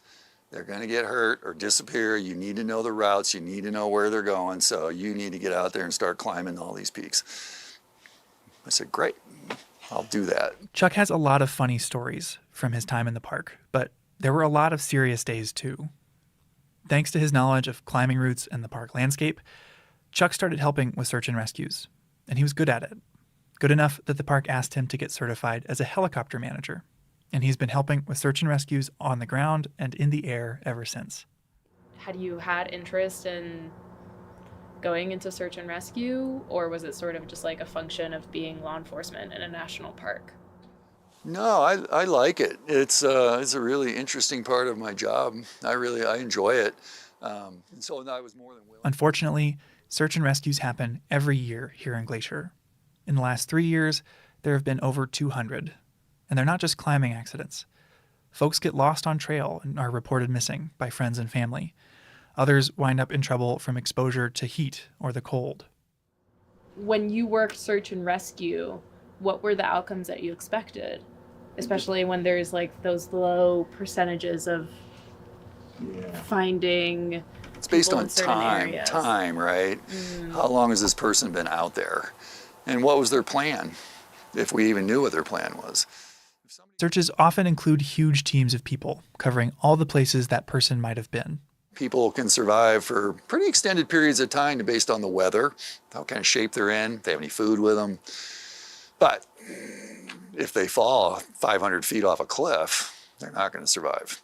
They're going to get hurt or disappear. You need to know the routes. You need to know where they're going. So you need to get out there and start climbing all these peaks. I said, great, I'll do that. Chuck has a lot of funny stories from his time in the park, but there were a lot of serious days too. Thanks to his knowledge of climbing routes and the park landscape, Chuck started helping with search and rescues, and he was good at it. Good enough that the park asked him to get certified as a helicopter manager. And he's been helping with search and rescues on the ground and in the air ever since. Had you had interest in going into search and rescue, or was it sort of just like a function of being law enforcement in a national park? No, I like it. It's a really interesting part of my job. I enjoy it. And so I was more than willing. Unfortunately, search and rescues happen every year here in Glacier. In the last 3 years, there have been over 200. And they're not just climbing accidents. Folks get lost on trail and are reported missing by friends and family. Others wind up in trouble from exposure to heat or the cold. When you worked search and rescue, what were the outcomes that you expected? Especially when there's like those low percentages of finding. It's based people on in certain areas. time, right? How long has this person been out there? And what was their plan? If we even knew what their plan was. Searches often include huge teams of people covering all the places that person might have been. People can survive for pretty extended periods of time based on the weather, what kind of shape they're in, if they have any food with them. But if they fall 500 feet off a cliff, they're not going to survive.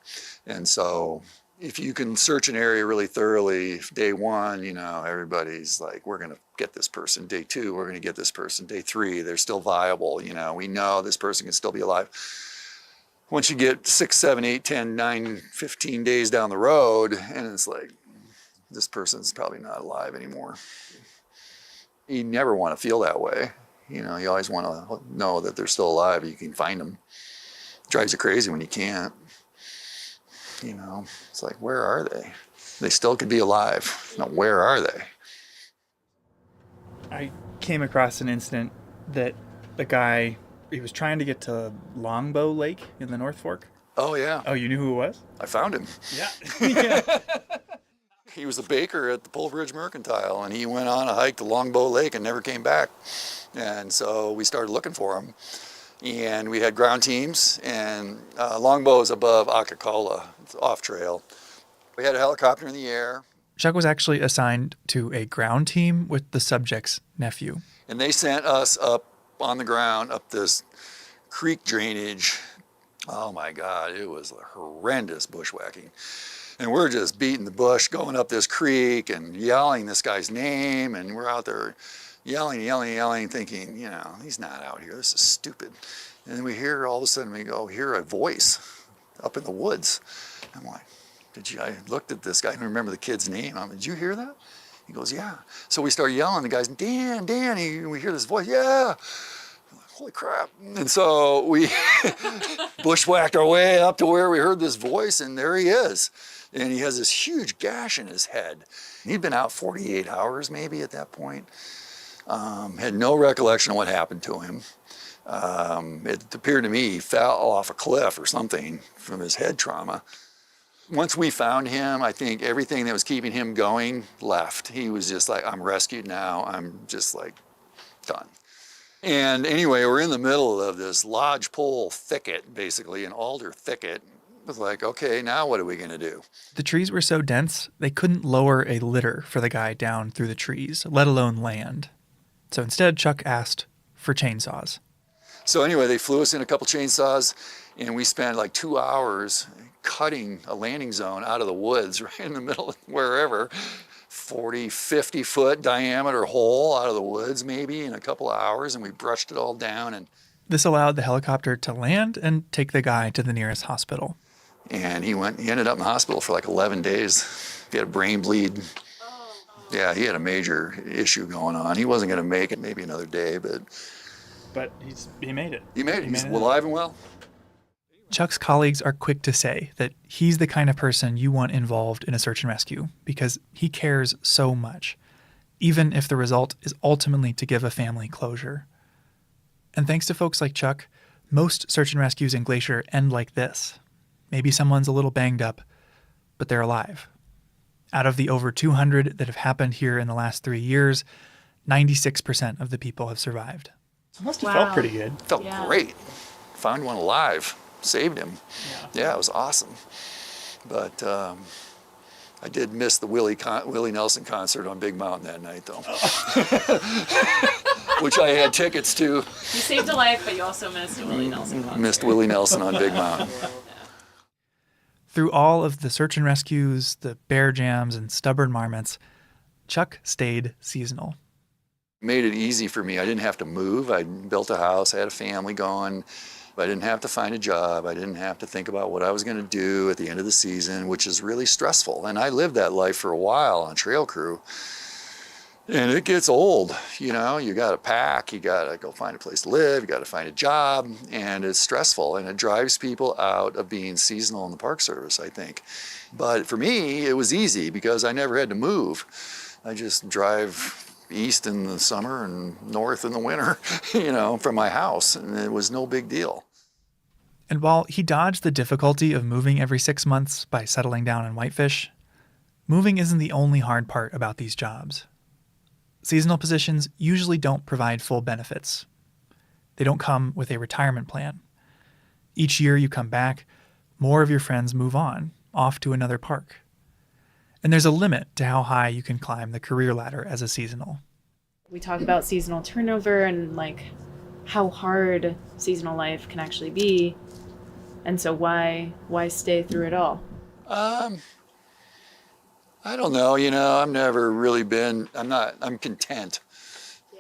And so if you can search an area really thoroughly, day one, everybody's like, we're going to get this person. Day two, we're going to get this person. Day three, they're still viable. We know this person can still be alive. Once you get 6, 7, 8, 10, 9, 15 days down the road, and it's like, this person's probably not alive anymore. You never want to feel that way. You always want to know that they're still alive. You can find them. It drives you crazy when you can't. It's like, where are they? They still could be alive. Now, where are they? I came across an incident that the guy, he was trying to get to Longbow Lake in the North Fork. Oh, yeah. Oh, you knew who it was? I found him. Yeah. He was a baker at the Pole Bridge Mercantile, and he went on a hike to Longbow Lake and never came back. And so we started looking for him. And we had ground teams, and Longbow is above Akakala. It's off trail. We had a helicopter in the air. Chuck was actually assigned to a ground team with the subject's nephew. And they sent us up on the ground, up this creek drainage. Oh my God, it was horrendous bushwhacking. And we're just beating the bush, going up this creek and yelling this guy's name, and we're out there yelling, thinking, he's not out here. This is stupid. And then we hear, all of a sudden, hear a voice up in the woods. I'm like, I looked at this guy, I don't remember the kid's name. Did you hear that? He goes, yeah. So we start yelling. The guy's, Dan, we hear this voice, yeah. holy crap. And so we bushwhacked our way up to where we heard this voice, and there he is. And he has this huge gash in his head. He'd been out 48 hours maybe at that point. Had no recollection of what happened to him. It appeared to me he fell off a cliff or something from his head trauma. Once we found him, I think everything that was keeping him going left. He was just like, I'm rescued now. I'm just like done. And anyway, we're in the middle of this lodgepole thicket, basically, an alder thicket. It was like, okay, now what are we going to do? The trees were so dense, they couldn't lower a litter for the guy down through the trees, let alone land. So instead, Chuck asked for chainsaws. So anyway, they flew us in a couple chainsaws, and we spent like 2 hours cutting a landing zone out of the woods right in the middle of wherever, 40, 50-foot diameter hole out of the woods maybe in a couple of hours, and we brushed it all down. And this allowed the helicopter to land and take the guy to the nearest hospital. And he ended up in the hospital for like 11 days. He had a brain bleed. Yeah, he had a major issue going on. He wasn't going to make it maybe another day, but he made it. He made it. He's alive and well. Chuck's colleagues are quick to say that he's the kind of person you want involved in a search and rescue because he cares so much, even if the result is ultimately to give a family closure. And thanks to folks like Chuck, most search and rescues in Glacier end like this. Maybe someone's a little banged up, but they're alive. Out of the over 200 that have happened here in the last 3 years, 96% of the people have survived. So it must have felt pretty good. Felt great. Found one alive. Saved him. Yeah, it was awesome. But I did miss the Willie Nelson concert on Big Mountain that night, though. Which I had tickets to. You saved a life, but you also missed a Willie Nelson concert. Missed Willie Nelson on Big Mountain. Through all of the search and rescues, the bear jams, and stubborn marmots, Chuck stayed seasonal. Made it easy for me. I didn't have to move. I built a house. I had a family going. I didn't have to find a job. I didn't have to think about what I was going to do at the end of the season, which is really stressful. And I lived that life for a while on trail crew. And it gets old, you know, you got to pack, you got to go find a place to live, you got to find a job, and it's stressful, and it drives people out of being seasonal in the Park Service, I think. But for me, it was easy because I never had to move. I just drive east in the summer and north in the winter, you know, from my house, and it was no big deal. And while he dodged the difficulty of moving every 6 months by settling down in Whitefish, moving isn't the only hard part about these jobs. Seasonal positions usually don't provide full benefits. They don't come with a retirement plan. Each year you come back, more of your friends move on, off to another park. And there's a limit to how high you can climb the career ladder as a seasonal. We talk about seasonal turnover and like how hard seasonal life can actually be. And so why stay through it all? I don't know, you know, I've never really been, I'm content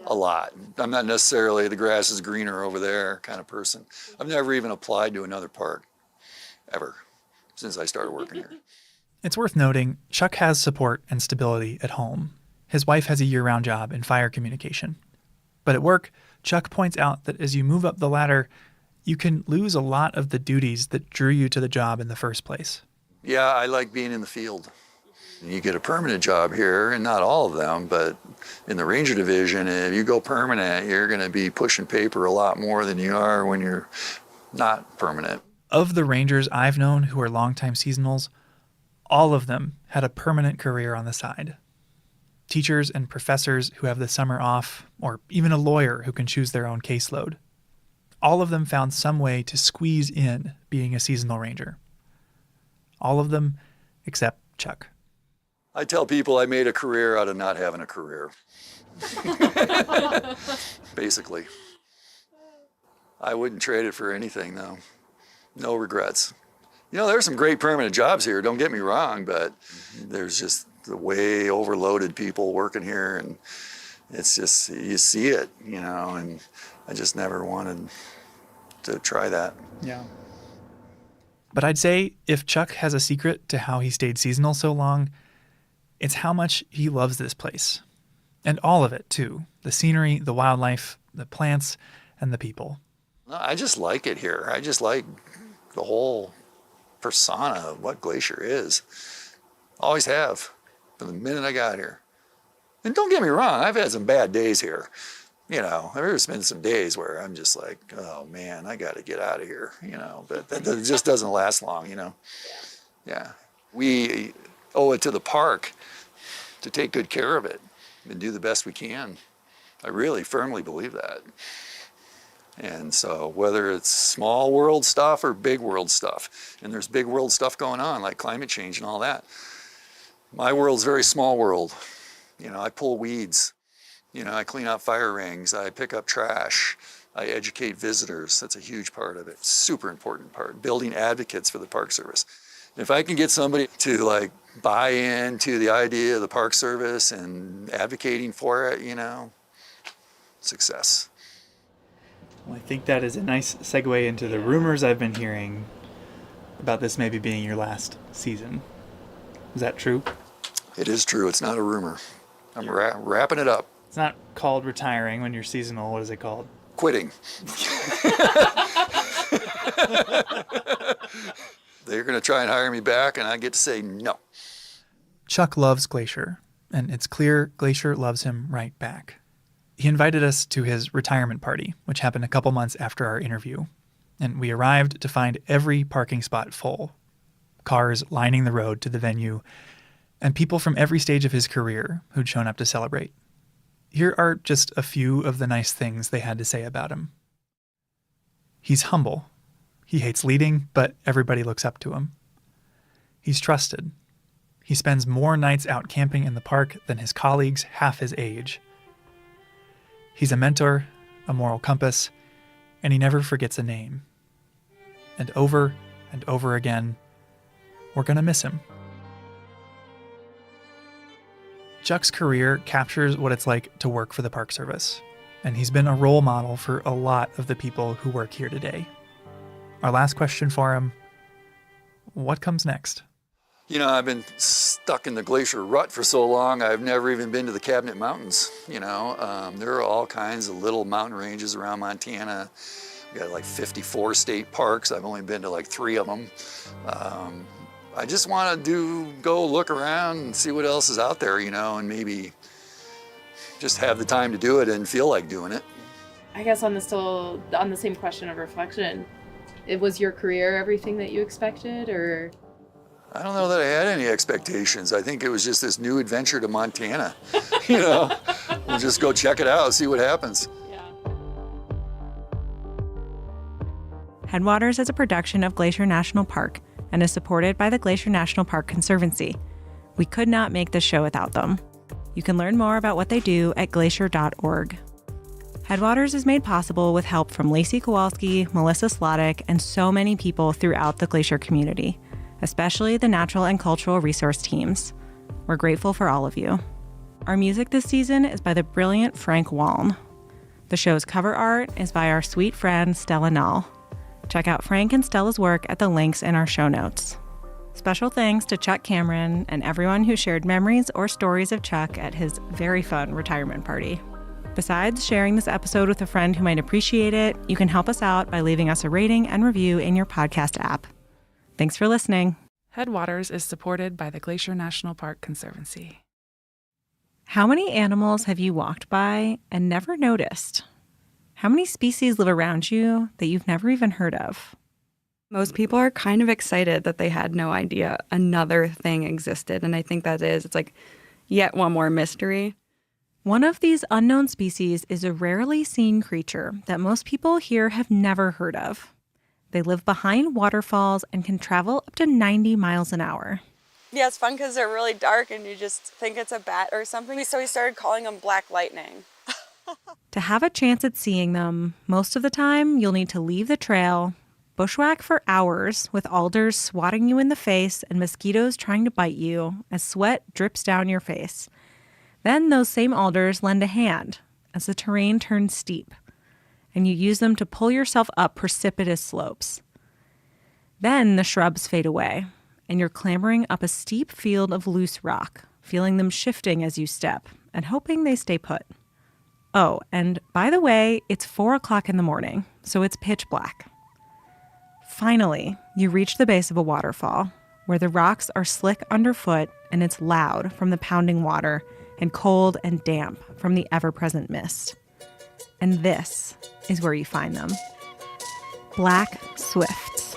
a lot. I'm not necessarily the grass is greener over there kind of person. I've never even applied to another park, ever, since I started working here. It's worth noting, Chuck has support and stability at home. His wife has a year-round job in fire communication. But at work, Chuck points out that as you move up the ladder, you can lose a lot of the duties that drew you to the job in the first place. Yeah, I like being in the field. You get a permanent job here, and not all of them, but in the Ranger Division, if you go permanent, you're going to be pushing paper a lot more than you are when you're not permanent. Of the Rangers I've known who are longtime seasonals, all of them had a permanent career on the side. Teachers and professors who have the summer off, or even a lawyer who can choose their own caseload. All of them found some way to squeeze in being a seasonal ranger. All of them except Chuck. I tell people I made a career out of not having a career. Basically. I wouldn't trade it for anything, though. No regrets. You know, there's some great permanent jobs here, don't get me wrong, but there's just the way overloaded people working here, and it's just, you see it, you know, and I just never wanted to try that. Yeah. But I'd say if Chuck has a secret to how he stayed seasonal so long, it's how much he loves this place. And all of it, too. The scenery, the wildlife, the plants, and the people. No, I just like it here. I just like the whole persona of what Glacier is. Always have, from the minute I got here. And don't get me wrong, I've had some bad days here. You know, there's been some days where I'm just like, oh man, I got to get out of here, you know, but that just doesn't last long, you know. Yeah. We owe it to the park to take good care of it and do the best we can. I really firmly believe that. And so whether it's small world stuff or big world stuff, and there's big world stuff going on like climate change and all that. My world's very small world. You know, I pull weeds. You know, I clean out fire rings, I pick up trash, I educate visitors. That's a huge part of it, super important part. Building advocates for the Park Service. And if I can get somebody to like buy into the idea of the Park Service and advocating for it, you know, success. Well, I think that is a nice segue into the rumors I've been hearing about this maybe being your last season. Is that true? It is true. It's not a rumor. I'm wrapping it up. It's not called retiring when you're seasonal. What is it called? Quitting. They're going to try and hire me back, and I get to say no. Chuck loves Glacier, and it's clear Glacier loves him right back. He invited us to his retirement party, which happened a couple months after our interview, and we arrived to find every parking spot full, cars lining the road to the venue, and people from every stage of his career who'd shown up to celebrate. Here are just a few of the nice things they had to say about him. He's humble. He hates leading, but everybody looks up to him. He's trusted. He spends more nights out camping in the park than his colleagues half his age. He's a mentor, a moral compass, and he never forgets a name. And over again, we're going to miss him. Chuck's career captures what it's like to work for the Park Service, and he's been a role model for a lot of the people who work here today. Our last question for him, what comes next? You know, I've been stuck in the glacier rut for so long, I've never even been to the Cabinet Mountains, you know. There are all kinds of little mountain ranges around Montana. We got like 54 state parks. I've only been to like 3 of them. I just want to go look around and see what else is out there, you know, and maybe just have the time to do it and feel like doing it. I guess on the same question of reflection, was your career everything that you expected, or? I don't know that I had any expectations. I think it was just this new adventure to Montana. You know, we'll just go check it out, see what happens. Headwaters is a production of Glacier National Park and is supported by the Glacier National Park Conservancy. We could not make this show without them. You can learn more about what they do at glacier.org. Headwaters is made possible with help from Lacey Kowalski, Melissa Slottick, and so many people throughout the Glacier community, especially the natural and cultural resource teams. We're grateful for all of you. Our music this season is by the brilliant Frank Waln. The show's cover art is by our sweet friend Stella Nall. Check out Frank and Stella's work at the links in our show notes. Special thanks to Chuck Cameron and everyone who shared memories or stories of Chuck at his very fun retirement party. Besides sharing this episode with a friend who might appreciate it, you can help us out by leaving us a rating and review in your podcast app. Thanks for listening. Headwaters is supported by the Glacier National Park Conservancy. How many animals have you walked by and never noticed? How many species live around you that you've never even heard of? Most people are kind of excited that they had no idea another thing existed. And I think it's like yet one more mystery. One of these unknown species is a rarely seen creature that most people here have never heard of. They live behind waterfalls and can travel up to 90 miles an hour. Yeah, it's fun because they're really dark and you just think it's a bat or something. So we started calling them black lightning. To have a chance at seeing them, most of the time you'll need to leave the trail, bushwhack for hours with alders swatting you in the face and mosquitoes trying to bite you as sweat drips down your face. Then those same alders lend a hand as the terrain turns steep, and you use them to pull yourself up precipitous slopes. Then the shrubs fade away, and you're clambering up a steep field of loose rock, feeling them shifting as you step and hoping they stay put. Oh, and by the way, it's 4 o'clock in the morning, so it's pitch black. Finally, you reach the base of a waterfall where the rocks are slick underfoot and it's loud from the pounding water and cold and damp from the ever-present mist. And this is where you find them. Black swifts.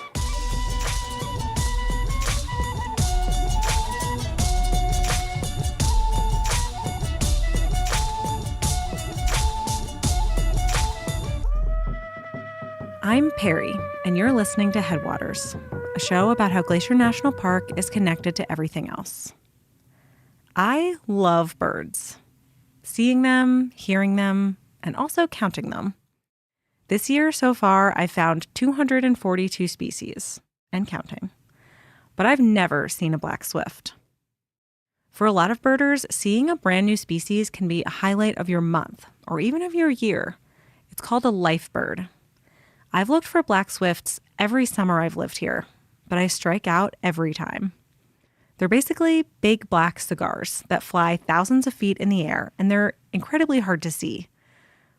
I'm Perry, and you're listening to Headwaters, a show about how Glacier National Park is connected to everything else. I love birds. Seeing them, hearing them, and also counting them. This year so far, I've found 242 species, and counting. But I've never seen a black swift. For a lot of birders, seeing a brand new species can be a highlight of your month, or even of your year. It's called a life bird. I've looked for black swifts every summer I've lived here, but I strike out every time. They're basically big black cigars that fly thousands of feet in the air, and they're incredibly hard to see.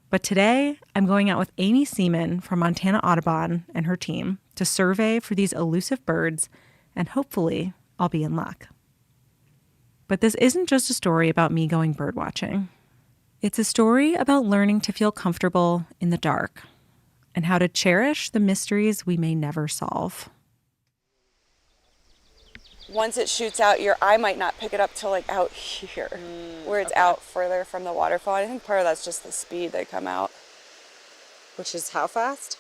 But today, I'm going out with Amy Seaman from Montana Audubon and her team to survey for these elusive birds, and hopefully, I'll be in luck. But this isn't just a story about me going bird watching. It's a story about learning to feel comfortable in the dark, and how to cherish the mysteries we may never solve. Once it shoots out, your eye might not pick it up till like out here, where it's out further from the waterfall. I think part of that's just the speed they come out. Which is how fast?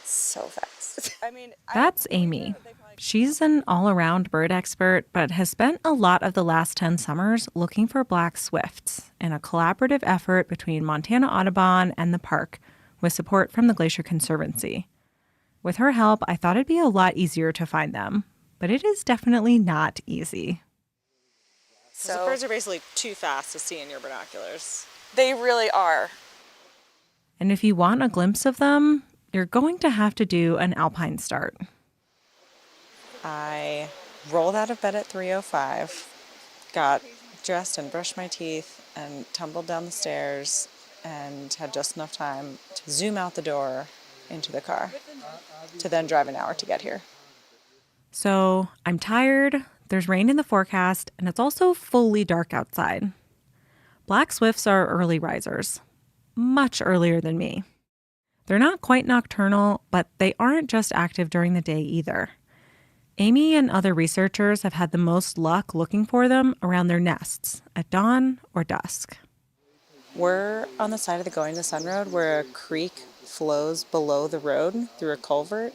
So fast. I mean, That's Amy. She's an all-around bird expert, but has spent a lot of the last 10 summers looking for black swifts in a collaborative effort between Montana Audubon and the park, with support from the Glacier Conservancy. With her help, I thought it'd be a lot easier to find them, but it is definitely not easy. So the birds are basically too fast to see in your binoculars. They really are. And if you want a glimpse of them, you're going to have to do an alpine start. I rolled out of bed at 3:05, got dressed and brushed my teeth, and tumbled down the stairs, and had just enough time to zoom out the door into the car to then drive an hour to get here. So I'm tired, there's rain in the forecast, and it's also fully dark outside. Black swifts are early risers, much earlier than me. They're not quite nocturnal, but they aren't just active during the day either. Amy and other researchers have had the most luck looking for them around their nests at dawn or dusk. We're on the side of the Going to the Sun Road where a creek flows below the road through a culvert.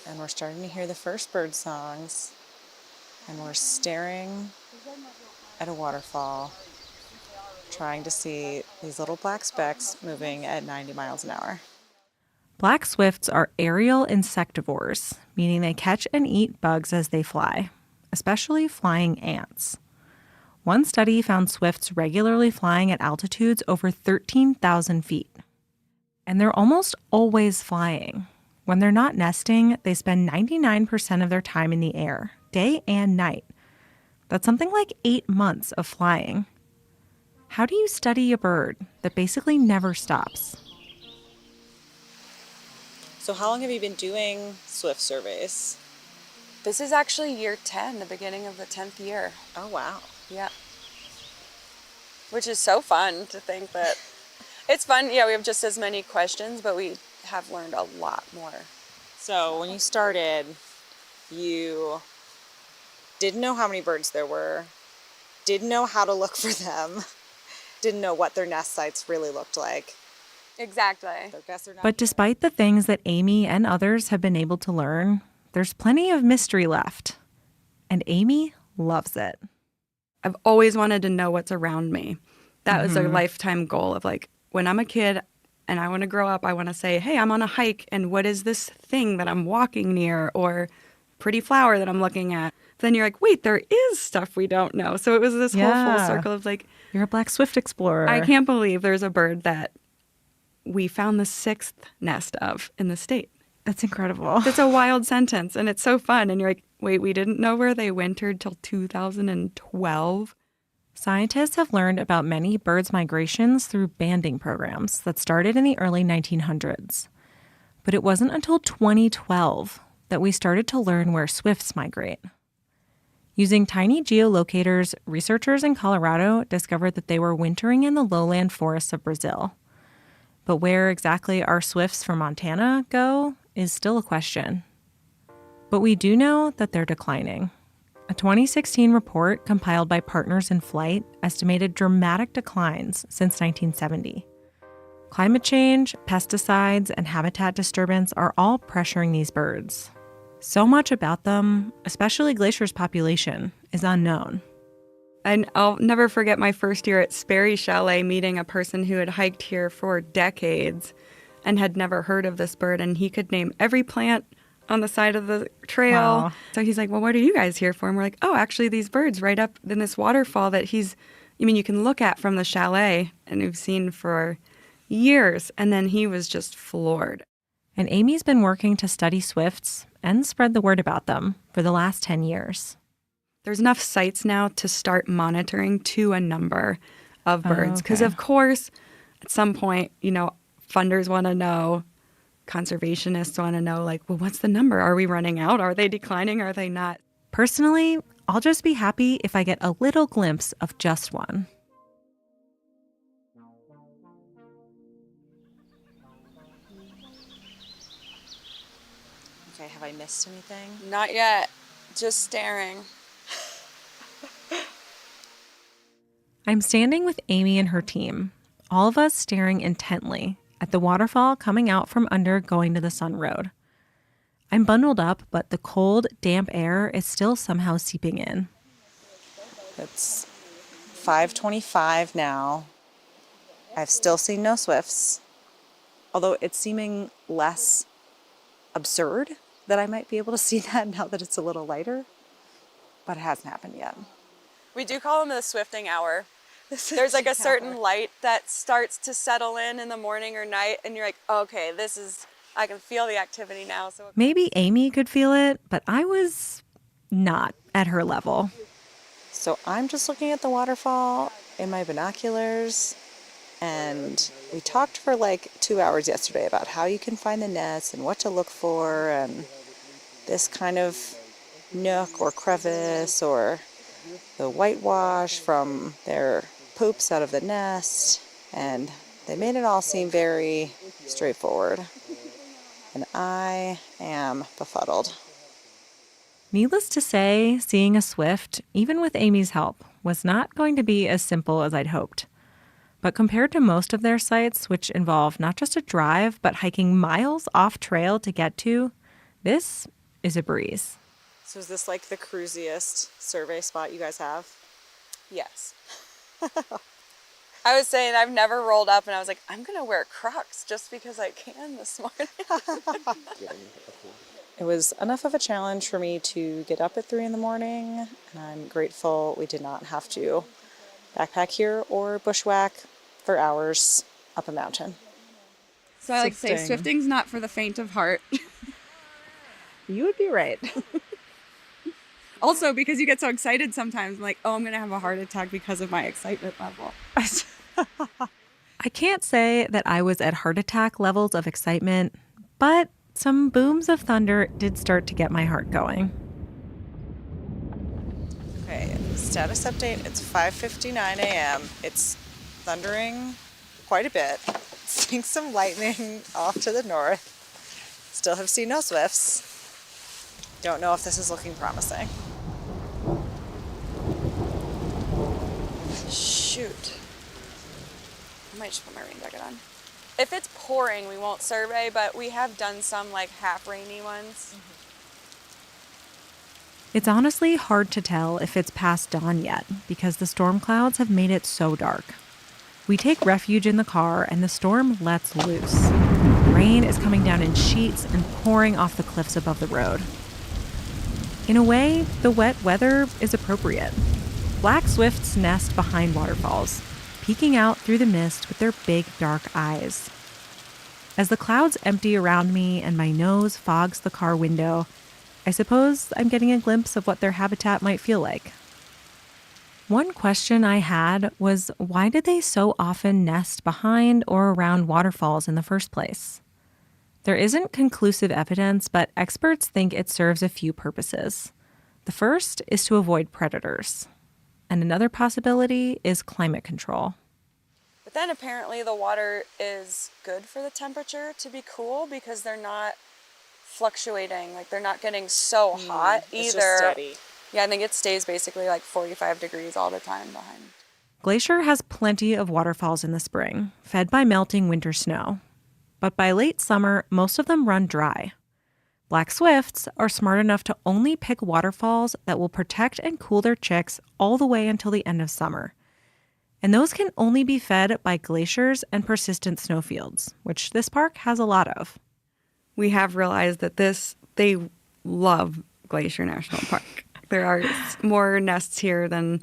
And we're starting to hear the first bird songs. And we're staring at a waterfall, trying to see these little black specks moving at 90 miles an hour. Black swifts are aerial insectivores, meaning they catch and eat bugs as they fly, especially flying ants. One study found swifts regularly flying at altitudes over 13,000 feet. And they're almost always flying. When they're not nesting, they spend 99% of their time in the air, day and night. That's something like 8 months of flying. How do you study a bird that basically never stops? So how long have you been doing swift surveys? This is actually year 10, the beginning of the 10th year. Oh, wow. Yeah. Which is so fun to think that it's fun. Yeah, we have just as many questions, but we have learned a lot more. So when you started, you didn't know how many birds there were, didn't know how to look for them, didn't know what their nest sites really looked like. Exactly. But despite the things that Amy and others have been able to learn, there's plenty of mystery left. And Amy loves it. I've always wanted to know what's around me. That was a lifetime goal of like, when I'm a kid and I want to grow up, I want to say, hey, I'm on a hike and what is this thing that I'm walking near or pretty flower that I'm looking at? Then you're like, wait, there is stuff we don't know. So it was this whole full circle of like, you're a black swift explorer. I can't believe there's a bird that we found the 6th nest of in the state. That's incredible. It's a wild sentence and it's so fun. And you're like, wait, we didn't know where they wintered till 2012. Scientists have learned about many birds' migrations through banding programs that started in the early 1900s. But it wasn't until 2012 that we started to learn where swifts migrate. Using tiny geolocators, researchers in Colorado discovered that they were wintering in the lowland forests of Brazil. But where exactly our swifts from Montana go is still a question. But we do know that they're declining. A 2016 report compiled by Partners in Flight estimated dramatic declines since 1970. Climate change, pesticides, and habitat disturbance are all pressuring these birds. So much about them, especially Glacier's population, is unknown. And I'll never forget my first year at Sperry Chalet meeting a person who had hiked here for decades and had never heard of this bird, and he could name every plant on the side of the trail. Wow. So he's like, well, what are you guys here for? And we're like, oh, actually these birds right up in this waterfall that you can look at from the chalet and we've seen for years. And then he was just floored. And Amy's been working to study swifts and spread the word about them for the last 10 years. There's enough sites now to start monitoring to a number of birds. Because, okay. of course, at some point, funders want to know, conservationists want to know, like, well, what's the number? Are we running out? Are they declining? Are they not? Personally, I'll just be happy if I get a little glimpse of just one. Okay, have I missed anything? Not yet. Just staring. I'm standing with Amy and her team, all of us staring intently at the waterfall coming out from under Going to the Sun Road. I'm bundled up, but the cold, damp air is still somehow seeping in. It's 5:25 now. I've still seen no swifts, although it's seeming less absurd that I might be able to see that now that it's a little lighter, but it hasn't happened yet. We do call them the swifting hour. There's like a certain light that starts to settle in the morning or night, and you're like, okay, I can feel the activity now. So Maybe Amy could feel it, but I was not at her level. So I'm just looking at the waterfall in my binoculars, and we talked for like 2 hours yesterday about how you can find the nests and what to look for, and this kind of nook or crevice or the whitewash from their poops out of the nest, and they made it all seem very straightforward. And I am befuddled. Needless to say, seeing a swift, even with Amy's help, was not going to be as simple as I'd hoped. But compared to most of their sites, which involve not just a drive, but hiking miles off trail to get to, this is a breeze. So is this like the cruisiest survey spot you guys have? yes. I was saying I've never rolled up and I was like, I'm going to wear Crocs just because I can this morning. It was enough of a challenge for me to get up at 3 a.m, and I'm grateful we did not have to backpack here or bushwhack for hours up a mountain. So I like to say swifting's not for the faint of heart. You would be right. Also, because you get so excited sometimes, I'm like, oh, I'm going to have a heart attack because of my excitement level. I can't say that I was at heart attack levels of excitement, but some booms of thunder did start to get my heart going. Okay, status update, it's 5:59 a.m. It's thundering quite a bit. Seeing some lightning off to the north. Still have seen no swifts. Don't know if this is looking promising. Shoot. I might just put my rain jacket on. If it's pouring, we won't survey, but we have done some like half rainy ones. It's honestly hard to tell if it's past dawn yet because the storm clouds have made it so dark. We take refuge in the car and the storm lets loose. Rain is coming down in sheets and pouring off the cliffs above the road. In a way, the wet weather is appropriate. Black swifts nest behind waterfalls, peeking out through the mist with their big dark eyes. As the clouds empty around me and my nose fogs the car window, I suppose I'm getting a glimpse of what their habitat might feel like. One question I had was, why did they so often nest behind or around waterfalls in the first place? There isn't conclusive evidence, but experts think it serves a few purposes. The first is to avoid predators. And another possibility is climate control. But then apparently the water is good for the temperature to be cool because they're not fluctuating. Like they're not getting so hot either. It's just steady. Yeah, I think it stays basically like 45 degrees all the time behind. Glacier has plenty of waterfalls in the spring, fed by melting winter snow. But by late summer, most of them run dry. Black swifts are smart enough to only pick waterfalls that will protect and cool their chicks all the way until the end of summer. And those can only be fed by glaciers and persistent snowfields, which this park has a lot of. We have realized that they love Glacier National Park. There are more nests here than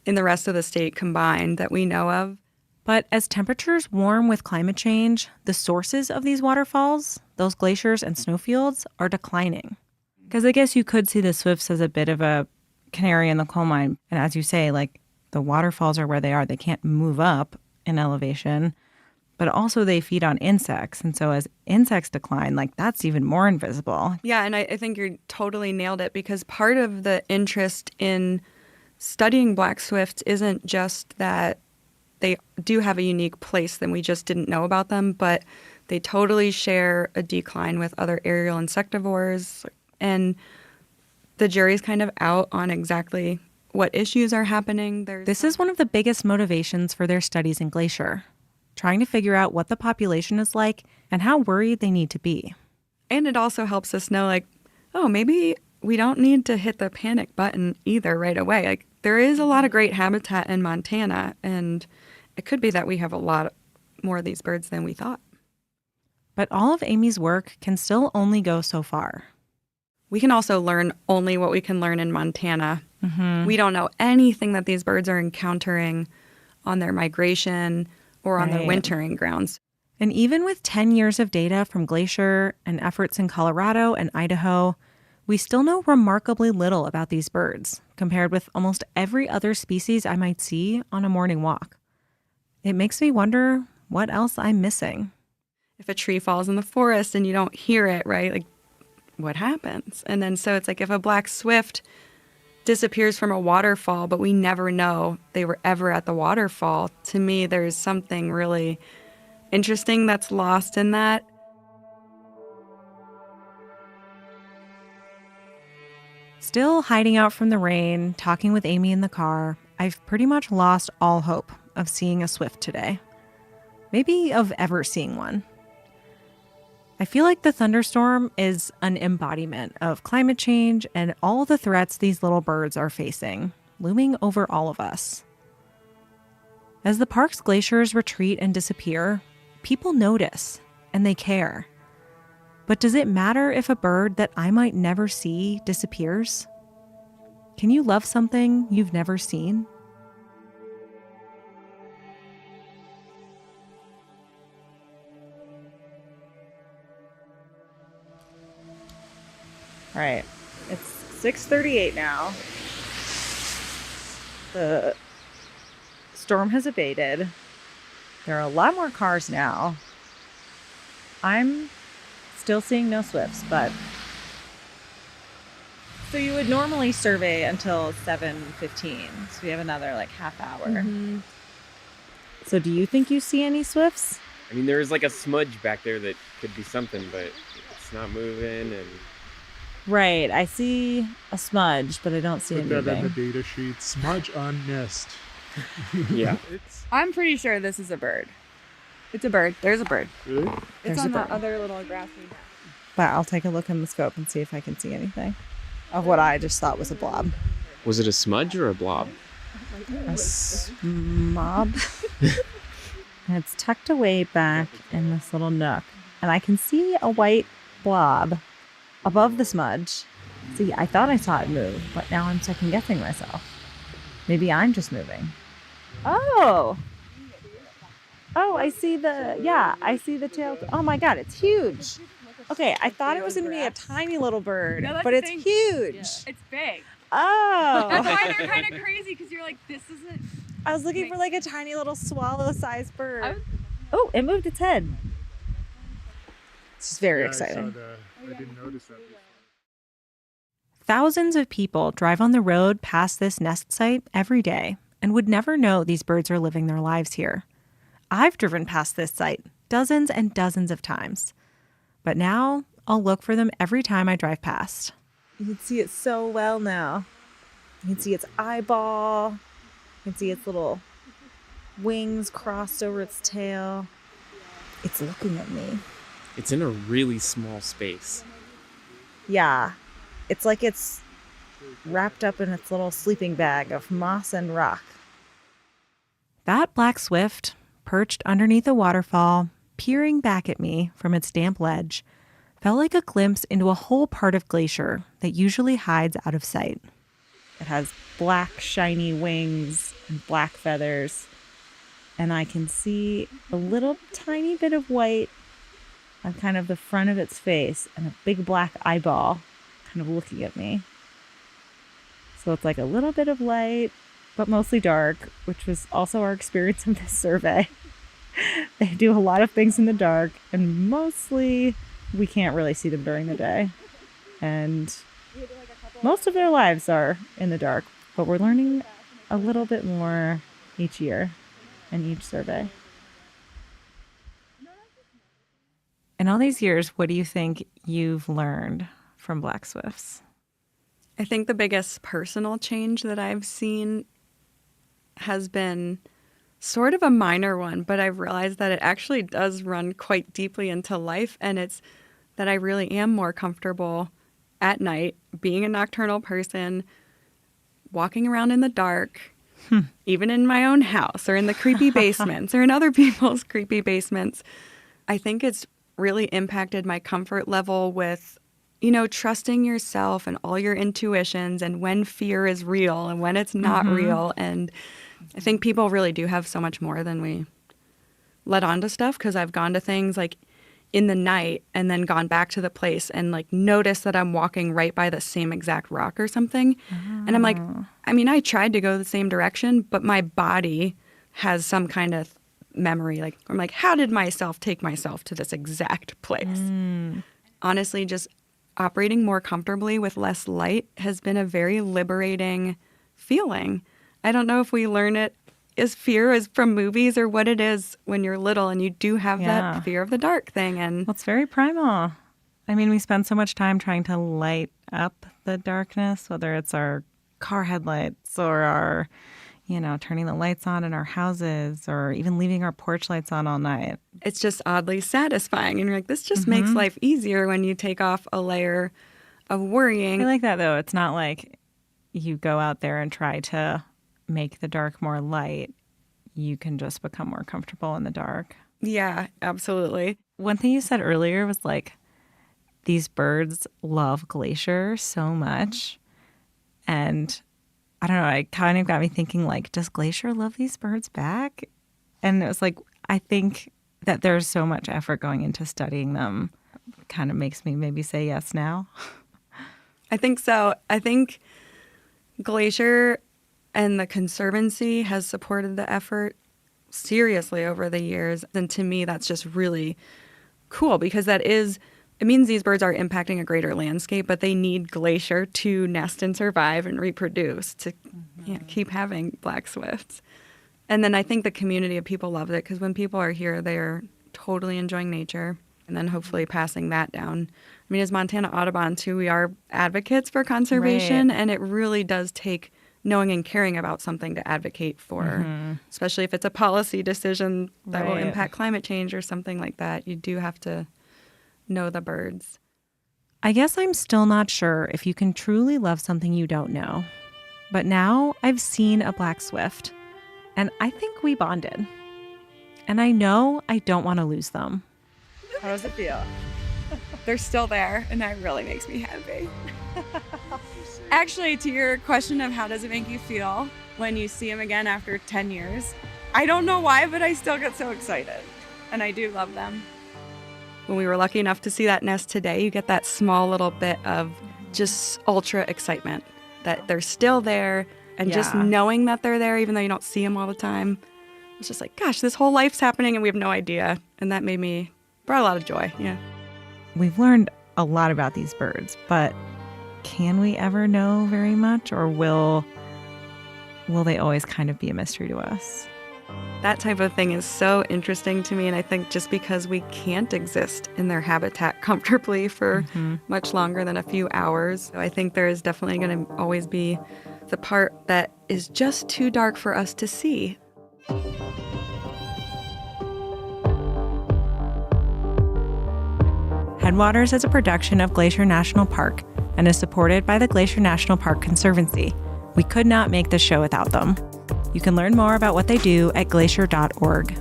in the rest of the state combined that we know of. But as temperatures warm with climate change, the sources of these waterfalls, those glaciers and snowfields, are declining. Because I guess you could see the swifts as a bit of a canary in the coal mine. And as you say, like, the waterfalls are where they are. They can't move up in elevation. But also they feed on insects. And so as insects decline, like, that's even more invisible. Yeah, and I think you totally nailed it, because part of the interest in studying black swifts isn't just that they do have a unique place that we just didn't know about them, but they totally share a decline with other aerial insectivores. And the jury's kind of out on exactly what issues are happening. This is one of the biggest motivations for their studies in Glacier, trying to figure out what the population is like and how worried they need to be. And it also helps us know, like, oh, maybe we don't need to hit the panic button either right away. Like, there is a lot of great habitat in Montana, and it could be that we have a lot more of these birds than we thought. But all of Amy's work can still only go so far. We can also learn only what we can learn in Montana. Mm-hmm. We don't know anything that these birds are encountering on their migration or on their wintering grounds. And even with 10 years of data from Glacier and efforts in Colorado and Idaho, we still know remarkably little about these birds compared with almost every other species I might see on a morning walk. It makes me wonder what else I'm missing. If a tree falls in the forest and you don't hear it, right? Like, what happens? And then so it's like if a black swift disappears from a waterfall, but we never know they were ever at the waterfall, to me, there's something really interesting that's lost in that. Still hiding out from the rain, talking with Amy in the car, I've pretty much lost all hope of seeing a swift today. Maybe of ever seeing one. I feel like the thunderstorm is an embodiment of climate change and all the threats these little birds are facing, looming over all of us. As the park's glaciers retreat and disappear, people notice and they care. But does it matter if a bird that I might never see disappears? Can you love something you've never seen? All right, it's 6:38 now. The storm has abated. There are a lot more cars now. I'm still seeing no swifts, but so you would normally survey until 7:15. So we have another like half hour. Mm-hmm. So do you think you see any swifts? I mean, there's like a smudge back there that could be something, but it's not moving. And Right, I see a smudge, but I don't see Put that in anything. the data sheet. Smudge on nest. Yeah. I'm pretty sure this is a bird. It's a bird. There's a bird. Really? It's There's on a that bird. other little grassy. But I'll take a look in the scope and see if I can see anything of what I just thought was a blob. was it a smudge or a blob? A mob. And it's tucked away back in this little nook. And I can see a white blob above the smudge. See, I thought I saw it move, but now I'm second guessing myself. Maybe I'm just moving. Oh! Oh, I see the tail. Oh my God, it's huge. Okay, I thought it was going to be a tiny little bird, No, that's but the it's thing. huge. Yeah. It's big. Oh. That's why they're kind of crazy, because you're like, this isn't. I was looking for like a tiny little swallow-sized bird. Oh, it moved its head. This is very exciting. I didn't notice that before. Thousands of people drive on the road past this nest site every day and would never know these birds are living their lives here. I've driven past this site dozens and dozens of times. But now I'll look for them every time I drive past. You can see it so well now. You can see its eyeball. You can see its little wings crossed over its tail. It's looking at me. It's in a really small space. Yeah. It's like it's wrapped up in its little sleeping bag of moss and rock. That black swift, perched underneath a waterfall, peering back at me from its damp ledge, felt like a glimpse into a whole part of Glacier that usually hides out of sight. It has black, shiny wings and black feathers, and I can see a little tiny bit of white on kind of the front of its face and a big black eyeball kind of looking at me. So it's like a little bit of light, but mostly dark, which was also our experience of this survey. They do a lot of things in the dark, and mostly we can't really see them during the day. And most of their lives are in the dark, but we're learning a little bit more each year and each survey. In all these years, what do you think you've learned from black swifts? I think the biggest personal change that I've seen has been sort of a minor one, but I've realized that it actually does run quite deeply into life, and it's that I really am more comfortable at night being a nocturnal person, walking around in the dark, even in my own house or in the creepy basements or in other people's creepy basements. I think it's really impacted my comfort level with, you know, trusting yourself and all your intuitions and when fear is real and when it's not real. And I think people really do have so much more than we let on to stuff, because I've gone to things like in the night and then gone back to the place and like noticed that I'm walking right by the same exact rock or something. And I'm like, I mean, I tried to go the same direction, but my body has some kind of memory. Like, I'm like, how did myself take myself to this exact place? Honestly, just operating more comfortably with less light has been a very liberating feeling. I don't know if we learn it as fear as from movies or what it is when you're little and you do have that fear of the dark thing. And well, it's very primal. I mean, we spend so much time trying to light up the darkness, whether it's our car headlights or our, you know, turning the lights on in our houses or even leaving our porch lights on all night. It's just oddly satisfying. And you're like, this just makes life easier when you take off a layer of worrying. I like that, though. It's not like you go out there and try to make the dark more light. You can just become more comfortable in the dark. Yeah, absolutely. One thing you said earlier was like, these birds love Glacier so much. And I don't know, it kind of got me thinking, like, does Glacier love these birds back? And it was like, I think that there's so much effort going into studying them. Kind of makes me maybe say yes now. I think so. I think Glacier and the Conservancy has supported the effort seriously over the years. And to me, that's just really cool, because it means these birds are impacting a greater landscape, but they need Glacier to nest and survive and reproduce, to keep having black swifts. And then I think the community of people loves it, because when people are here, they're totally enjoying nature, and then hopefully passing that down. I mean, as Montana Audubon, too, we are advocates for conservation, and it really does take knowing and caring about something to advocate for, especially if it's a policy decision that will impact climate change or something like that. You do have to know the birds. I guess I'm still not sure if you can truly love something you don't know. But now I've seen a black swift, and I think we bonded. And I know I don't want to lose them. How does it feel? They're still there, and that really makes me happy. Actually, to your question of how does it make you feel when you see them again after 10 years, I don't know why, but I still get so excited, and I do love them. When we were lucky enough to see that nest today, you get that small little bit of just ultra excitement that they're still there, and just Yeah. knowing that they're there, even though you don't see them all the time. It's just like, gosh, this whole life's happening and we have no idea. And that brought a lot of joy. Yeah. We've learned a lot about these birds, but can we ever know very much, or will they always kind of be a mystery to us? That type of thing is so interesting to me, and I think just because we can't exist in their habitat comfortably for much longer than a few hours, I think there is definitely going to always be the part that is just too dark for us to see. Headwaters is a production of Glacier National Park and is supported by the Glacier National Park Conservancy. We could not make this show without them. You can learn more about what they do at glacier.org.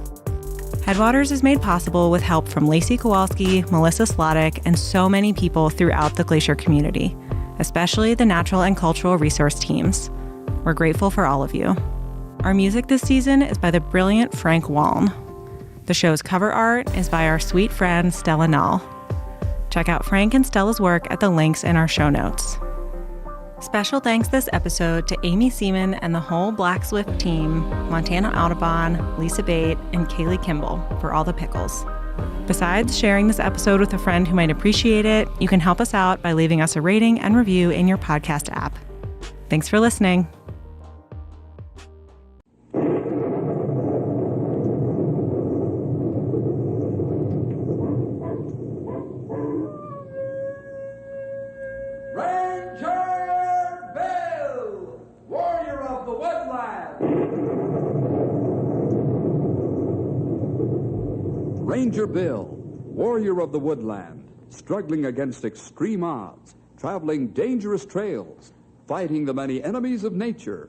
Headwaters is made possible with help from Lacey Kowalski, Melissa Slottick, and so many people throughout the Glacier community, especially the natural and cultural resource teams. We're grateful for all of you. Our music this season is by the brilliant Frank Waln. The show's cover art is by our sweet friend Stella Nall. Check out Frank and Stella's work at the links in our show notes. Special thanks this episode to Amy Seaman and the whole Black Swift team, Montana Audubon, Lisa Bate, and Kaylee Kimball for all the pickles. Besides sharing this episode with a friend who might appreciate it, you can help us out by leaving us a rating and review in your podcast app. Thanks for listening. Ranger Bill, warrior of the woodland, struggling against extreme odds, traveling dangerous trails, fighting the many enemies of nature.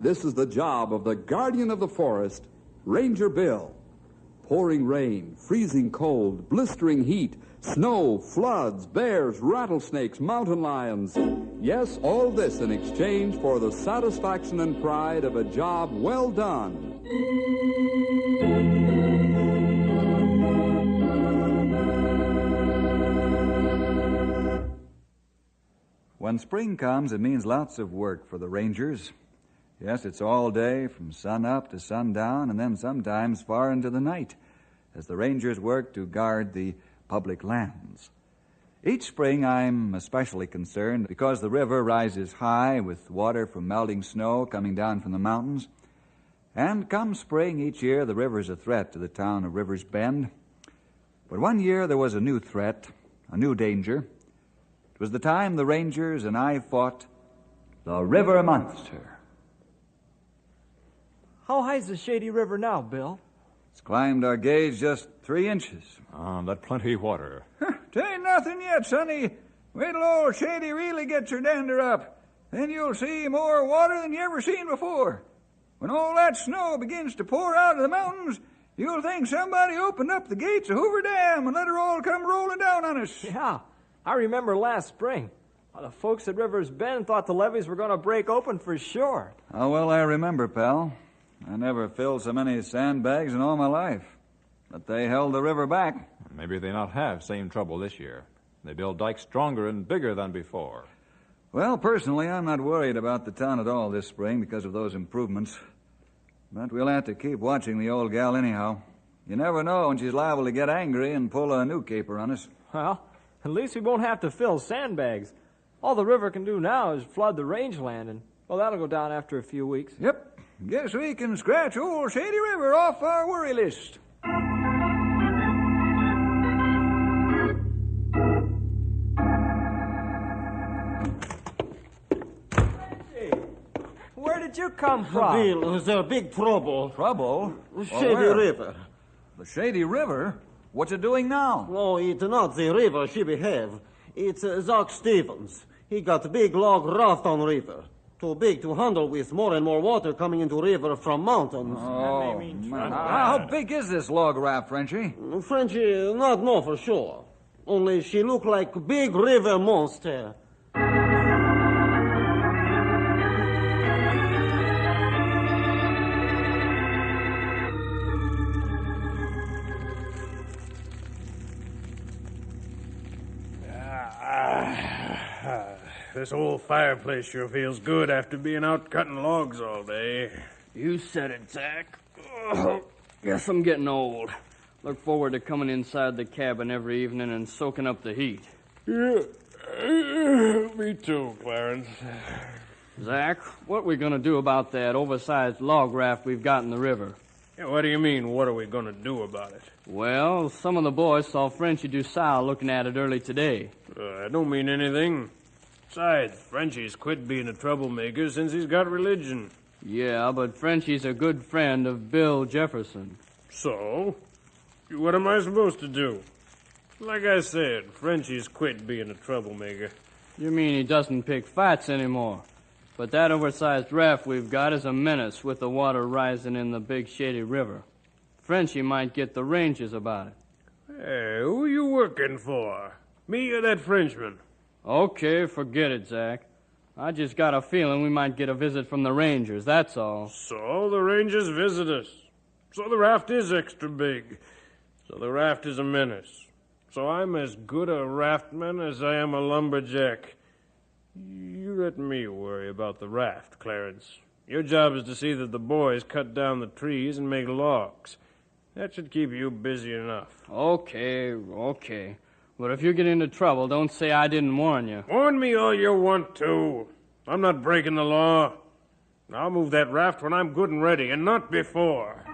This is the job of the guardian of the forest, Ranger Bill. Pouring rain, freezing cold, blistering heat, snow, floods, bears, rattlesnakes, mountain lions. Yes, all this in exchange for the satisfaction and pride of a job well done. When spring comes, it means lots of work for the rangers. Yes, it's all day from sun up to sundown, and then sometimes far into the night, as the rangers work to guard the public lands. Each spring I'm especially concerned because the river rises high with water from melting snow coming down from the mountains. And come spring each year, the river's a threat to the town of Rivers Bend. But one year there was a new threat, a new danger. It was the time the rangers and I fought the river monster. How high is the Shady River now, Bill? It's climbed our gauge just 3 inches. That's plenty of water. Tain't nothing yet, Sonny. Wait till old Shady really gets her dander up. Then you'll see more water than you ever seen before. When all that snow begins to pour out of the mountains, you'll think somebody opened up the gates of Hoover Dam and let her all come rolling down on us. Yeah, I remember last spring. The folks at Rivers Bend thought the levees were going to break open for sure. How well I remember, pal. I never filled so many sandbags in all my life. But they held the river back. Maybe they not have same trouble this year. They build dikes stronger and bigger than before. Well, personally, I'm not worried about the town at all this spring because of those improvements. But we'll have to keep watching the old gal anyhow. You never know when she's liable to get angry and pull a new caper on us. Well, at least we won't have to fill sandbags. All the river can do now is flood the rangeland, and, well, that'll go down after a few weeks. Yep. Guess we can scratch old Shady River off our worry list. Where did you come from? Bill, there's big trouble. Trouble? Shady River. The Shady River? What's it doing now? Oh, it's not the river she behave. It's Zach Stevens. He got a big log raft on river. Too big to handle with more and more water coming into river from mountains. Oh, man. How big is this log raft, Frenchie? Frenchie, not know for sure. Only she look like big river monster. This old fireplace sure feels good after being out cutting logs all day. You said it, Zach. Oh, guess I'm getting old. Look forward to coming inside the cabin every evening and soaking up the heat. Yeah, me too, Clarence. Zach, what are we going to do about that oversized log raft we've got in the river? Yeah, what do you mean, what are we going to do about it? Well, some of the boys saw Frenchy DuSalle looking at it early today. I don't mean anything. Besides, Frenchie's quit being a troublemaker since he's got religion. Yeah, but Frenchy's a good friend of Bill Jefferson. So? What am I supposed to do? Like I said, Frenchie's quit being a troublemaker. You mean he doesn't pick fights anymore? But that oversized raft we've got is a menace with the water rising in the big shady river. Frenchy might get the Rangers about it. Hey, who are you working for? Me or that Frenchman? Okay, forget it, Zach. I just got a feeling we might get a visit from the Rangers, that's all. So the Rangers visit us. So the raft is extra big. So the raft is a menace. So I'm as good a raftman as I am a lumberjack. You let me worry about the raft, Clarence. Your job is to see that the boys cut down the trees and make logs. That should keep you busy enough. Okay. But if you get into trouble, don't say I didn't warn you. Warn me all you want to. I'm not breaking the law. I'll move that raft when I'm good and ready, and not before.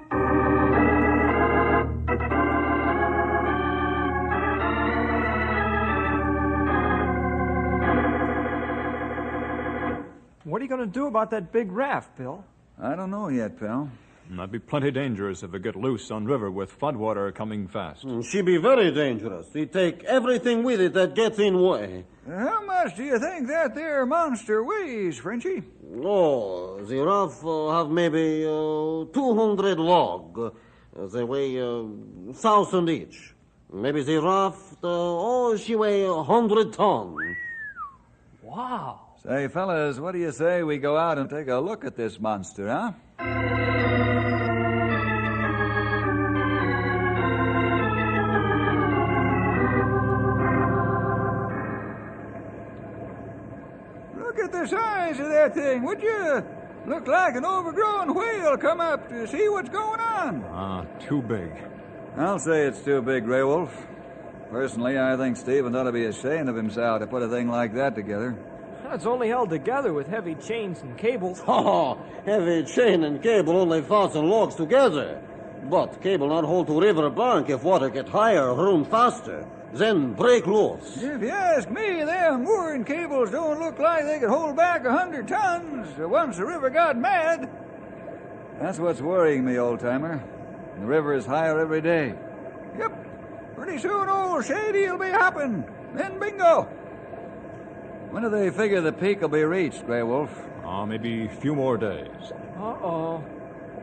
What are you going to do about that big raft, Bill? I don't know yet, pal. That'd be plenty dangerous if it get loose on river with floodwater coming fast. She be very dangerous. He take everything with it that gets in way. How much do you think that there monster weighs, Frenchie? Oh, the raft have maybe 200 log. They weigh 1,000 each. Maybe the raft, she weigh 100 ton. Wow. Say, fellas, what do you say we go out and take a look at this monster, huh? Look at the size of that thing, would you? Look like an overgrown whale come up to see what's going on. Too big. I'll say it's too big, Grey Wolf. Personally, I think Stevens ought to be ashamed of himself to put a thing like that together. It's only held together with heavy chains and cables. Oh, heavy chain and cable only fasten logs together. But cable not hold to river bank if water get higher, run faster. Then break loose. If you ask me, them mooring cables don't look like they could hold back 100 tons once the river got mad. That's what's worrying me, old-timer. The river is higher every day. Yep. Pretty soon old Shady'll be hopping. Then bingo. When do they figure the peak will be reached, Grey Wolf? Maybe a few more days. Uh-oh.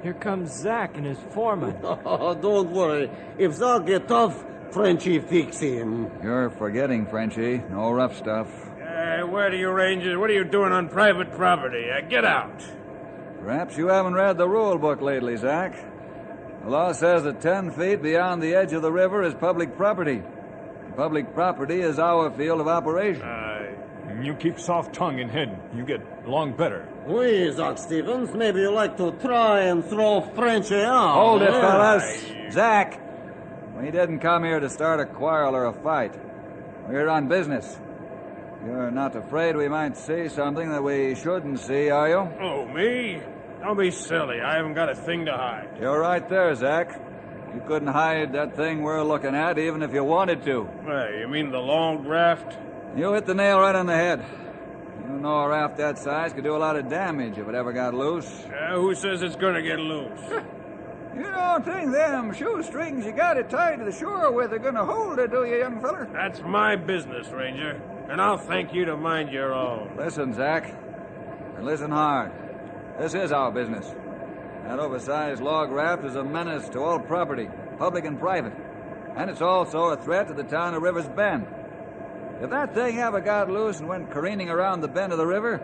Here comes Zach and his foreman. Don't worry. If Zach get tough, Frenchie fix him. You're forgetting, Frenchie. No rough stuff. Where do you Rangers? What are you doing on private property? Get out. Perhaps you haven't read the rule book lately, Zach. The law says that 10 feet beyond the edge of the river is public property. Public property is our field of operation. You keep soft tongue and head, you get along better. Oui, Zach Stevens, maybe you like to try and throw Frenchie out. Hold it, fellas. Zach, we didn't come here to start a quarrel or a fight. We're here on business. You're not afraid we might see something that we shouldn't see, are you? Oh, me? Don't be silly. I haven't got a thing to hide. You're right there, Zach. You couldn't hide that thing we're looking at even if you wanted to. Hey, you mean the long raft? You hit the nail right on the head. You know a raft that size could do a lot of damage if it ever got loose. Who says it's gonna get loose? You don't think them shoestrings you got it tied to the shore with are gonna hold it, do you, young feller? That's my business, Ranger. And I'll thank you to mind your own. Listen, Zach. And listen hard. This is our business. That oversized log raft is a menace to all property, public and private. And it's also a threat to the town of River's Bend. If that thing ever got loose and went careening around the bend of the river,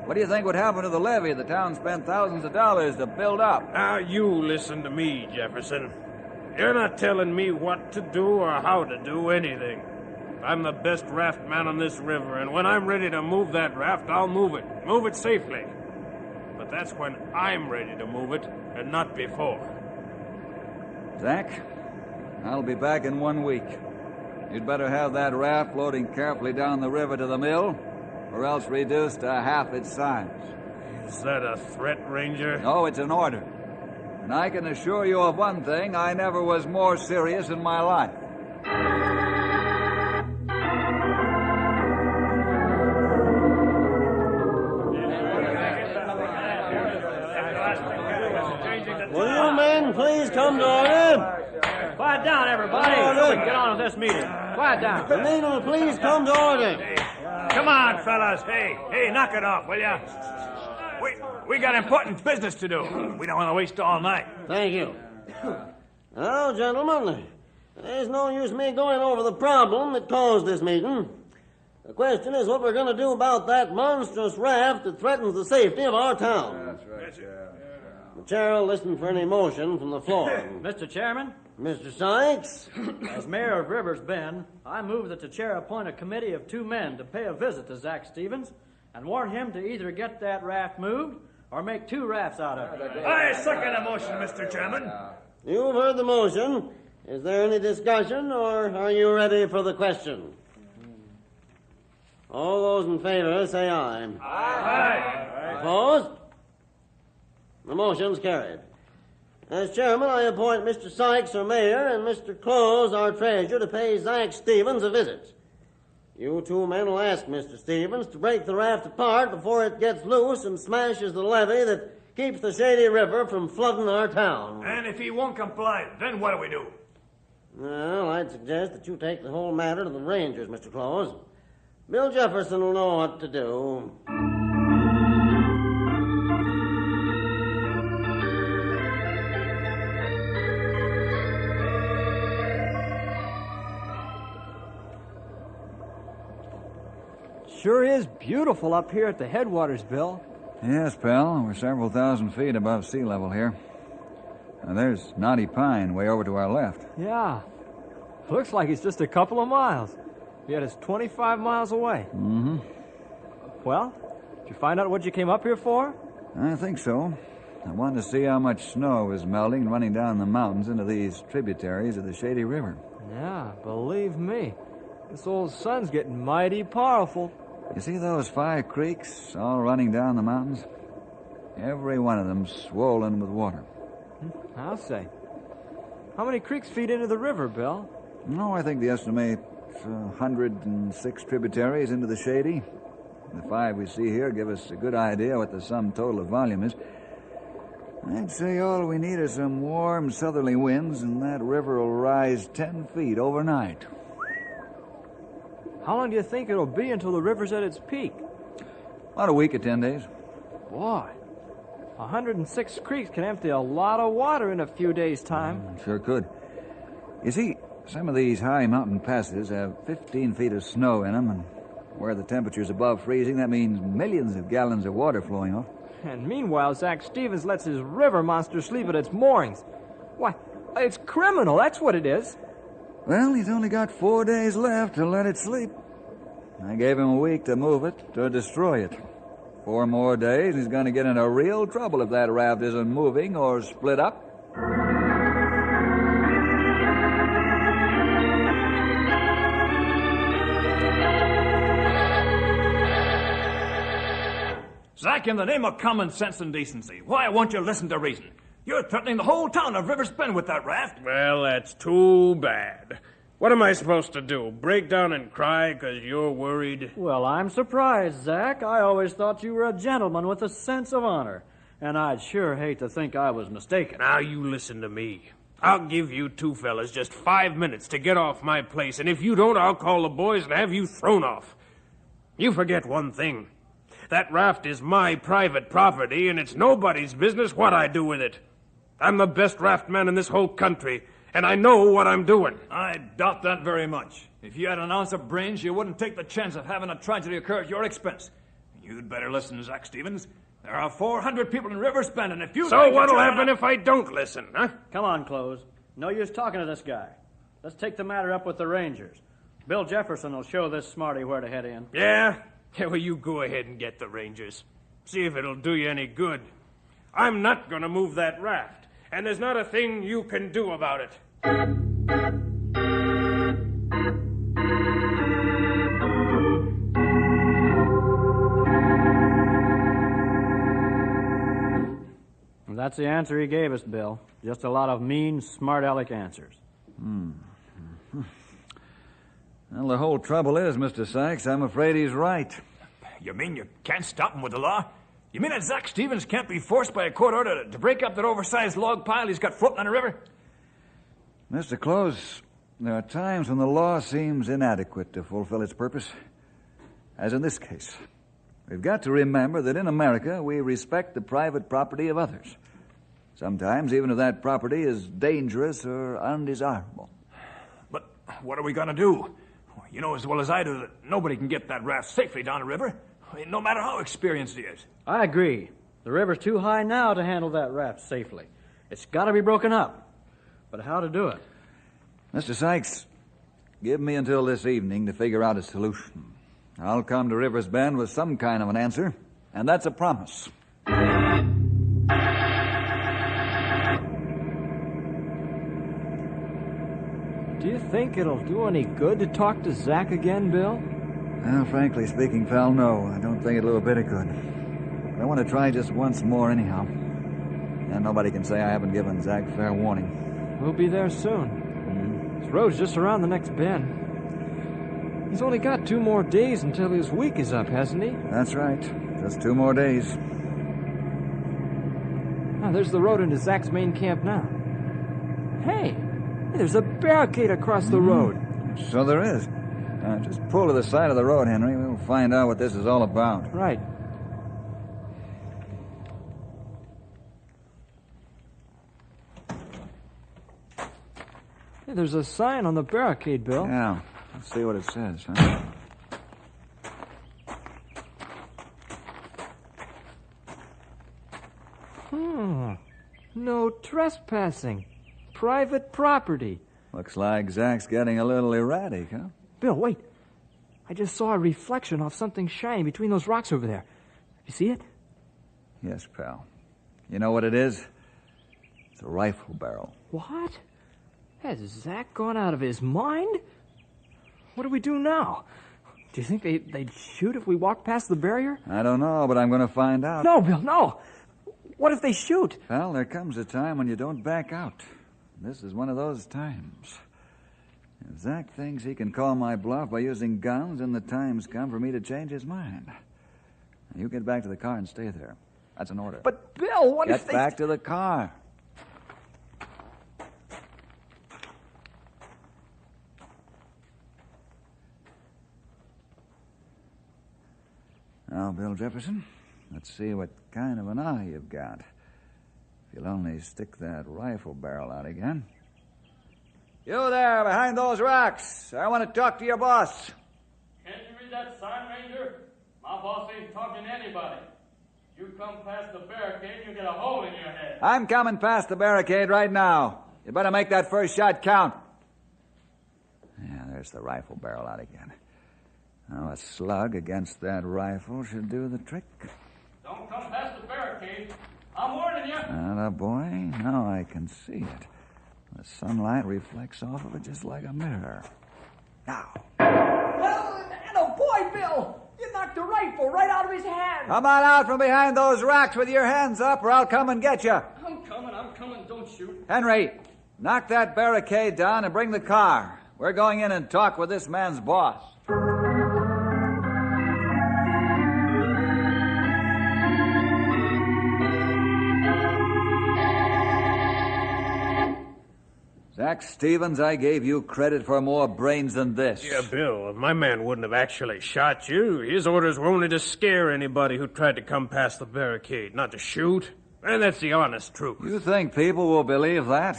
what do you think would happen to the levee the town spent thousands of dollars to build up? Now, you listen to me, Jefferson. You're not telling me what to do or how to do anything. I'm the best raft man on this river, and when I'm ready to move that raft, I'll move it. Move it safely. But that's when I'm ready to move it, and not before. Zach, I'll be back in 1 week. You'd better have that raft floating carefully down the river to the mill, or else reduced to half its size. Is that a threat, Ranger? No, it's an order. And I can assure you of one thing, I never was more serious in my life. Will you men please come to order? Quiet down, everybody. So we can get on with this meeting. Quiet down. The men will please come to order. Come on, fellas. Hey, knock it off, will ya? We got important business to do. We don't want to waste all night. Thank you. Now, gentlemen, there's no use me going over the problem that caused this meeting. The question is what we're going to do about that monstrous raft that threatens the safety of our town. That's right, yeah. The chair will listen for any motion from the floor. Mr. Chairman? Mr. Sykes? As mayor of Rivers Bend, I move that the chair appoint a committee of 2 men to pay a visit to Zach Stevens and warn him to either get that raft moved or make 2 rafts out of it. I second the motion, Mr. Chairman. You've heard the motion. Is there any discussion, or are you ready for the question? All those in favor say aye. Aye. Opposed? The motion's carried. As chairman, I appoint Mr. Sykes, our mayor, and Mr. Close, our treasurer, to pay Zach Stevens a visit. You 2 men will ask Mr. Stevens to break the raft apart before it gets loose and smashes the levee that keeps the Shady River from flooding our town. And if he won't comply, then what do we do? Well, I'd suggest that you take the whole matter to the Rangers, Mr. Close. Bill Jefferson will know what to do. Sure is beautiful up here at the headwaters, Bill. Yes, pal. We're several thousand feet above sea level here. Now, there's Knotty Pine way over to our left. Yeah. Looks like it's just a couple of miles. Yet it's 25 miles away. Mm-hmm. Well, did you find out what you came up here for? I think so. I wanted to see how much snow is melting and running down the mountains into these tributaries of the Shady River. Yeah, believe me. This old sun's getting mighty powerful. You see those 5 creeks all running down the mountains? Every one of them swollen with water. I'll say. How many creeks feed into the river, Bill? No, I think they estimate 106 tributaries into the Shady. The 5 we see here give us a good idea what the sum total of volume is. I'd say all we need are some warm southerly winds, and that river will rise 10 feet overnight. How long do you think it'll be until the river's at its peak? About a week or 10 days. Boy, 106 creeks can empty a lot of water in a few days' time. Sure could. You see, some of these high mountain passes have 15 feet of snow in them, and where the temperature's above freezing, that means millions of gallons of water flowing off. And meanwhile, Zach Stevens lets his river monster sleep at its moorings. Why, it's criminal, that's what it is. Well, he's only got 4 days left to let it sleep. I gave him a week to move it, to destroy it. 4 more days, he's going to get into real trouble if that raft isn't moving or split up. Zach, in the name of common sense and decency, why won't you listen to reason? You're threatening the whole town of Rivers Bend with that raft. Well, that's too bad. What am I supposed to do? Break down and cry because you're worried? Well, I'm surprised, Zach. I always thought you were a gentleman with a sense of honor. And I'd sure hate to think I was mistaken. Now you listen to me. I'll give you 2 fellas just 5 minutes to get off my place, and if you don't, I'll call the boys and have you thrown off. You forget one thing. That raft is my private property, and it's nobody's business what I do with it. I'm the best raftman in this whole country, and I know what I'm doing. I doubt that very much. If you had an ounce of brains, you wouldn't take the chance of having a tragedy occur at your expense. You'd better listen, Zach Stevens. There are 400 people in Rivers Bend, and if you... So what'll happen if I don't listen, huh? Come on, Close. No use talking to this guy. Let's take the matter up with the Rangers. Bill Jefferson will show this smarty where to head in. Yeah? Yeah, well, you go ahead and get the Rangers. See if it'll do you any good. I'm not going to move that raft, and there's not a thing you can do about it. That's the answer he gave us, Bill. Just a lot of mean, smart-aleck answers. Well, the whole trouble is, Mr. Sykes, I'm afraid he's right. You mean you can't stop him with the law? You mean that Zach Stevens can't be forced by a court order to break up that oversized log pile he's got floating on the river? Mr. Close, there are times when the law seems inadequate to fulfill its purpose. As in this case. We've got to remember that in America, we respect the private property of others. Sometimes, even if that property is dangerous or undesirable. But what are we going to do? You know as well as I do that nobody can get that raft safely down the river, no matter how experienced he is. I agree. The river's too high now to handle that raft safely. It's got to be broken up. But how to do it? Mr. Sykes, give me until this evening to figure out a solution. I'll come to River's Bend with some kind of an answer, and that's a promise. Do you think it'll do any good to talk to Zach again, Bill? Well, frankly speaking, pal, no. I don't think it'll do a bit of good. But I want to try just once more anyhow. And nobody can say I haven't given Zach fair warning. We'll be there soon. This road's just around the next bend. He's only got 2 more days until his week is up, hasn't he? That's right. Just 2 more days. Oh, there's the road into Zach's main camp now. Hey, there's a barricade across the road. So there is. Just pull to the side of the road, Henry. We'll find out what this is all about. Right. Hey, there's a sign on the barricade, Bill. Yeah. Let's see what it says, huh? No trespassing. Private property. Looks like Zach's getting a little erratic, huh? Bill, wait. I just saw a reflection of something shiny between those rocks over there. You see it? Yes, pal. You know what it is? It's a rifle barrel. What? Has Zach gone out of his mind? What do we do now? Do you think they'd shoot if we walked past the barrier? I don't know, but I'm going to find out. No, Bill, no. What if they shoot? Pal, there comes a time when you don't back out. This is one of those times. If Zach thinks he can call my bluff by using guns, then the time's come for me to change his mind. Now, you get back to the car and stay there. That's an order. But, Bill, what if they... Get back to the car. Now, Bill Jefferson, let's see what kind of an eye you've got. If you'll only stick that rifle barrel out again. You there, behind those rocks. I want to talk to your boss. Can't you read that sign, Ranger? My boss ain't talking to anybody. You come past the barricade, you get a hole in your head. I'm coming past the barricade right now. You better make that first shot count. Yeah, there's the rifle barrel out again. Now, a slug against that rifle should do the trick. Don't come past the barricade. I'm warning you. Atta boy, now I can see it. The sunlight reflects off of it just like a mirror. Now. And a boy, Bill! You knocked the rifle right out of his hand! Come on out from behind those rocks with your hands up, or I'll come and get you. I'm coming, don't shoot. Henry, knock that barricade down and bring the car. We're going in and talk with this man's boss. Zach Stevens, I gave you credit for more brains than this. Yeah, Bill, my man wouldn't have actually shot you. His orders were only to scare anybody who tried to come past the barricade, not to shoot. And that's the honest truth. You think people will believe that?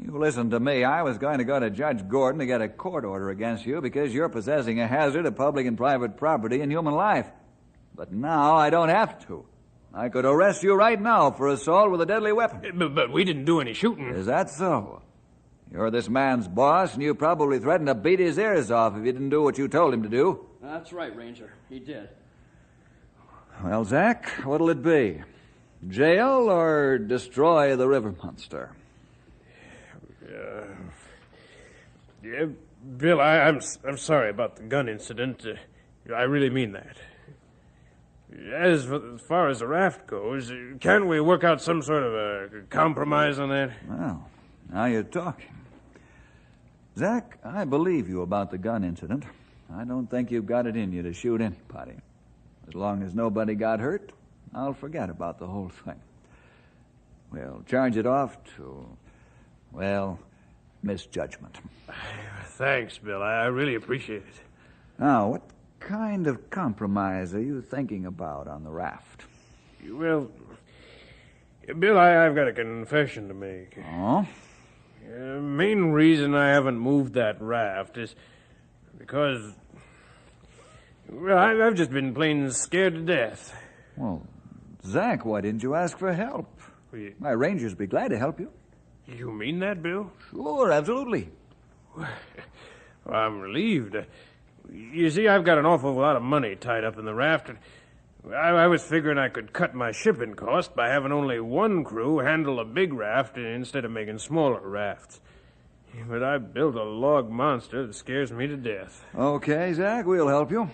You listen to me. I was going to go to Judge Gordon to get a court order against you because you're possessing a hazard of public and private property and human life. But now I don't have to. I could arrest you right now for assault with a deadly weapon. But we didn't do any shooting. Is that so? You're this man's boss, and you probably threatened to beat his ears off if he didn't do what you told him to do. That's right, Ranger. He did. Well, Zach, what'll it be? Jail or destroy the river monster? Yeah, Bill, I'm sorry about the gun incident. I really mean that. As far as the raft goes, can't we work out some sort of a compromise on that? Well, now you're talking. Zach, I believe you about the gun incident. I don't think you've got it in you to shoot anybody. As long as nobody got hurt, I'll forget about the whole thing. We'll charge it off to, well, misjudgment. Thanks, Bill. I really appreciate it. Now, what kind of compromise are you thinking about on the raft? Well, Bill, I've got a confession to make. Oh? Main reason I haven't moved that raft is because, well, I've just been plain scared to death. Well, Zach, why didn't you ask for help? My rangers would be glad to help you. You mean that, Bill? Sure, absolutely. Well, I'm relieved. You see, I've got an awful lot of money tied up in the raft. I was figuring I could cut my shipping cost by having only one crew handle a big raft instead of making smaller rafts. But I built a log monster that scares me to death. Okay, Zach, we'll help you.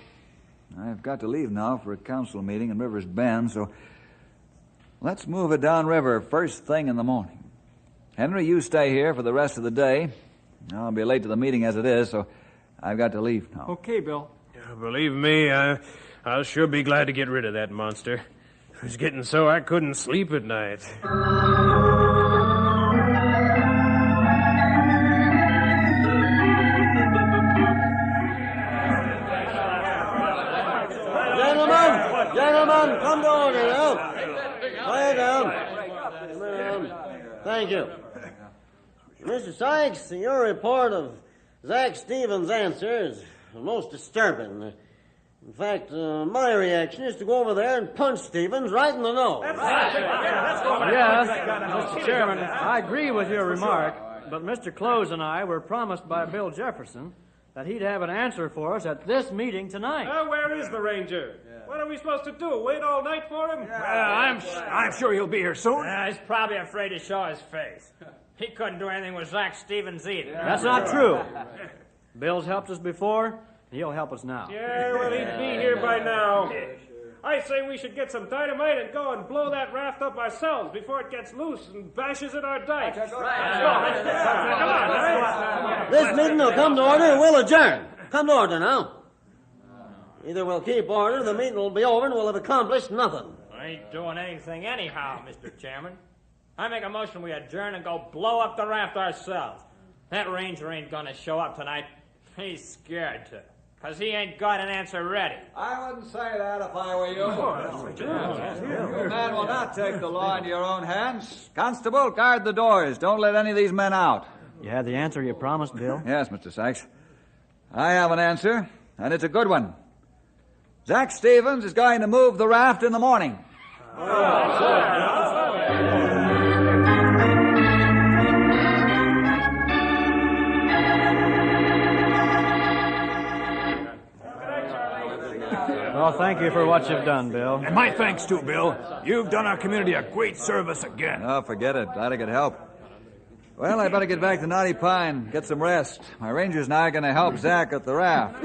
I've got to leave now for a council meeting in River's Bend, so let's move it downriver first thing in the morning. Henry, you stay here for the rest of the day. I'll be late to the meeting as it is, so I've got to leave now. Okay, Bill. Believe me, I'll sure be glad to get rid of that monster. It was getting so I couldn't sleep at night. Gentlemen, come to order now. Quiet down. Thank you. Mr. Sykes, your report of Zach Stevens' answers is most disturbing. In fact, my reaction is to go over there and punch Stevens right in the nose. Yes, Mr. Chairman, I agree with your remark, but Mr. Close and I were promised by Bill Jefferson that he'd have an answer for us at this meeting tonight. Where is the ranger? What are we supposed to do? Wait all night for him? I'm sure he'll be here soon. He's probably afraid to show his face. He couldn't do anything with Zach Stevens either. That's not true. Bill's helped us before. He'll help us now. Yeah, well, he'd be here by now. I say we should get some dynamite and go and blow that raft up ourselves before it gets loose and bashes at our dike. Come on. This meeting will come to order and we'll adjourn. Come to order now. Either we'll keep order, the meeting will be over, and we'll have accomplished nothing. I ain't doing anything anyhow, Mr. Chairman. I make a motion we adjourn and go blow up the raft ourselves. That ranger ain't gonna show up tonight. He's scared to, 'cause he ain't got an answer ready. I wouldn't say that if I were you. You man will not take the law into your own hands. Constable, guard the doors. Don't let any of these men out. You had the answer you promised, Bill? Yes, Mr. Sykes. I have an answer, and it's a good one. Zach Stevens is going to move the raft in the morning. Well, thank you for what you've done, Bill. And my thanks too, Bill. You've done our community a great service again. Oh, forget it. Glad I could help. Well, I better get back to Knotty Pine, get some rest. My rangers and I are going to help Zach at the raft.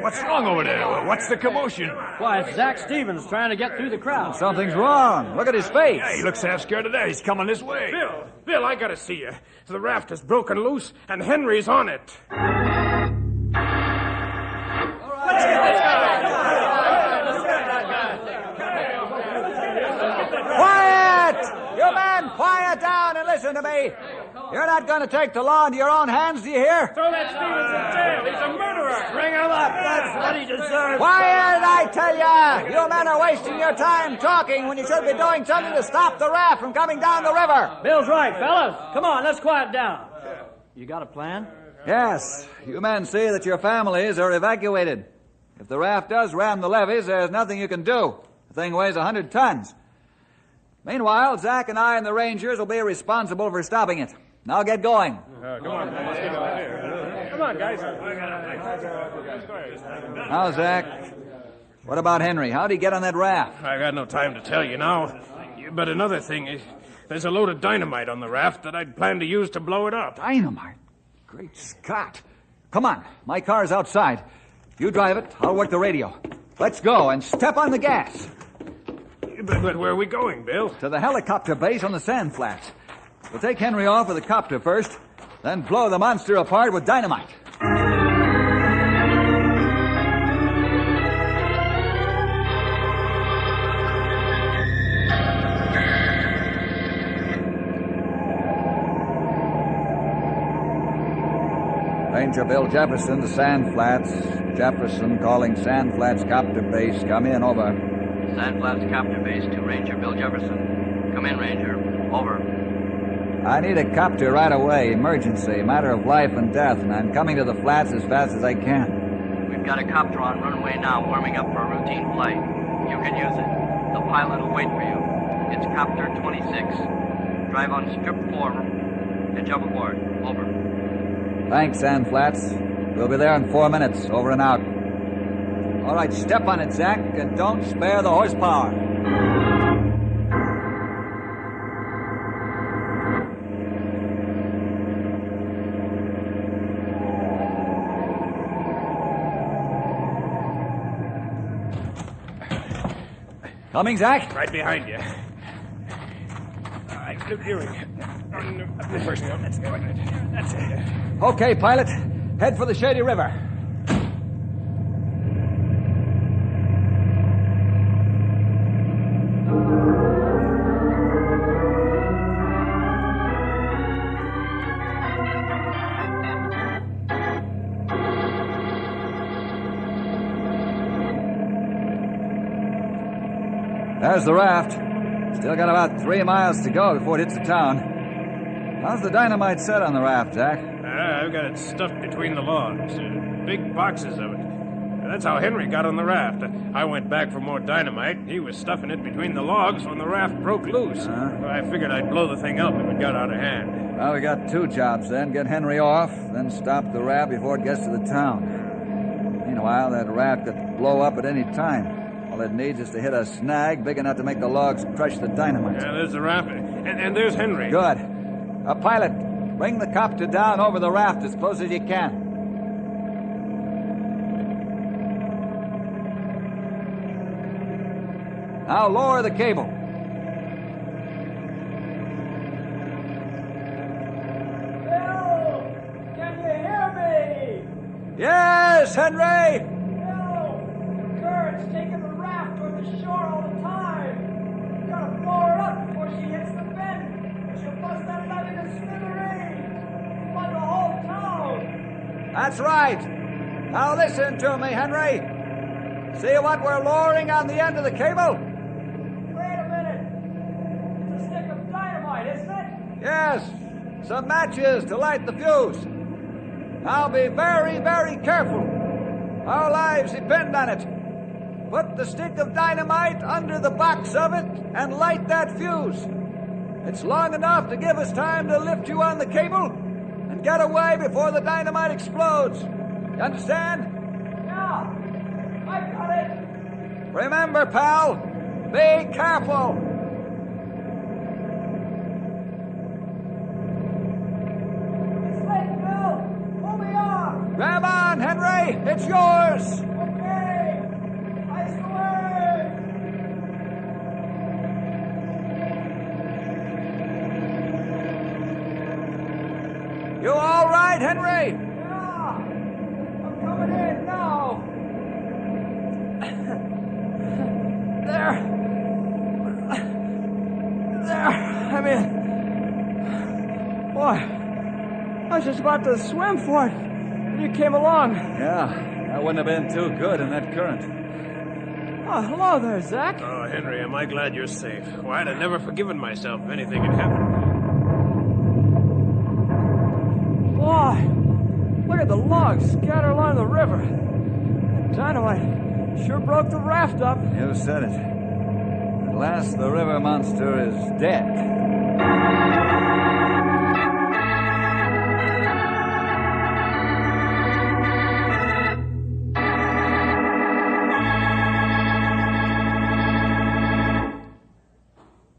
What's wrong over there? What's the commotion? Why, it's Zach Stevens trying to get through the crowd. Something's wrong. Look at his face. Yeah, he looks half scared to death. He's coming this way. Bill, I gotta see you. The raft is broken loose, and Henry's on it. Quiet! You men, quiet down and listen to me. You're not going to take the law into your own hands, do you hear? Throw that Stevens in jail. He's a murderer. Bring him up. That's what he deserves. Quiet, I tell ya! You men are wasting your time talking when you should be doing something to stop the raft from coming down the river. Bill's right, fellas. Come on, let's quiet down. You got a plan? Yes. You men see that your families are evacuated. If the raft does ram the levees, there's nothing you can do. The thing weighs 100 tons. Meanwhile, Zach and I and the Rangers will be responsible for stopping it. Now get going. Come on, let's get out here. Come on, guys. Now, Zach, what about Henry? How'd he get on that raft? I got no time to tell you now. But another thing is, there's a load of dynamite on the raft that I'd planned to use to blow it up. Dynamite? Great Scott. Come on, my car's outside. You drive it, I'll work the radio. Let's go and step on the gas. But where are we going, Bill? To the helicopter base on the sand flats. We'll take Henry off with the copter first, then blow the monster apart with dynamite. Ranger Bill Jefferson to Sand Flats. Jefferson calling Sand Flats copter base. Come in, over. Sand Flats copter base to Ranger Bill Jefferson. Come in, Ranger. Over. I need a copter right away. Emergency. Matter of life and death, and I'm coming to the flats as fast as I can. We've got a copter on runway now, warming up for a routine flight. You can use it. The pilot will wait for you. It's copter 26. Drive on strip 4 and jump aboard. Over. Thanks, Sand Flats. We'll be there in 4 minutes. Over and out. All right, step on it, Zach, and don't spare the horsepower. Coming, Zach? Right behind you. All right, look here. The first one. That's it. Okay, pilot. Head for the Shady River. There's the raft. Still got about 3 miles to go before it hits the town. How's the dynamite set on the raft, Zach? I've got it stuffed between the logs. Big boxes of it. That's how Henry got on the raft. I went back for more dynamite. He was stuffing it between the logs when the raft broke loose. I figured I'd blow the thing up if it got out of hand. Well, we got 2 jobs then. Get Henry off, then stop the raft before it gets to the town. Meanwhile, that raft could blow up at any time. All it needs is to hit a snag big enough to make the logs crush the dynamite. Yeah, there's the raft. And there's Henry. Good. Pilot, bring the copter down over the raft as close as you can. Now lower the cable. Bill! Can you hear me? Yes, Henry! Bill! The current's taking the raft toward the shore all the time. You gotta blow her up before she hits the bend. She'll bust that nut into smithereens. Flood the whole town. That's right. Now listen to me, Henry. See what we're lowering on the end of the cable? Wait a minute. It's a stick of dynamite, isn't it? Yes. Some matches to light the fuse. Now be very, very careful. Our lives depend on it. Put the stick of dynamite under the box of it and light that fuse. It's long enough to give us time to lift you on the cable and get away before the dynamite explodes. You understand? Yeah. I've got it. Remember, pal, be careful. It's late, Bill. Pull me off. Grab on, Henry. It's yours. Okay. Ice away. You all right, Henry? Yeah. I'm coming in now. There. I'm in. Boy, I was just about to swim for it when you came along. Yeah, that wouldn't have been too good in that current. Oh, hello there, Zach. Oh, Henry, am I glad you're safe. Why, I'd have never forgiven myself if anything had happened. Boy, look at the logs scattered along the river. That dynamite sure broke the raft up. You said it. That Unless the river monster is dead.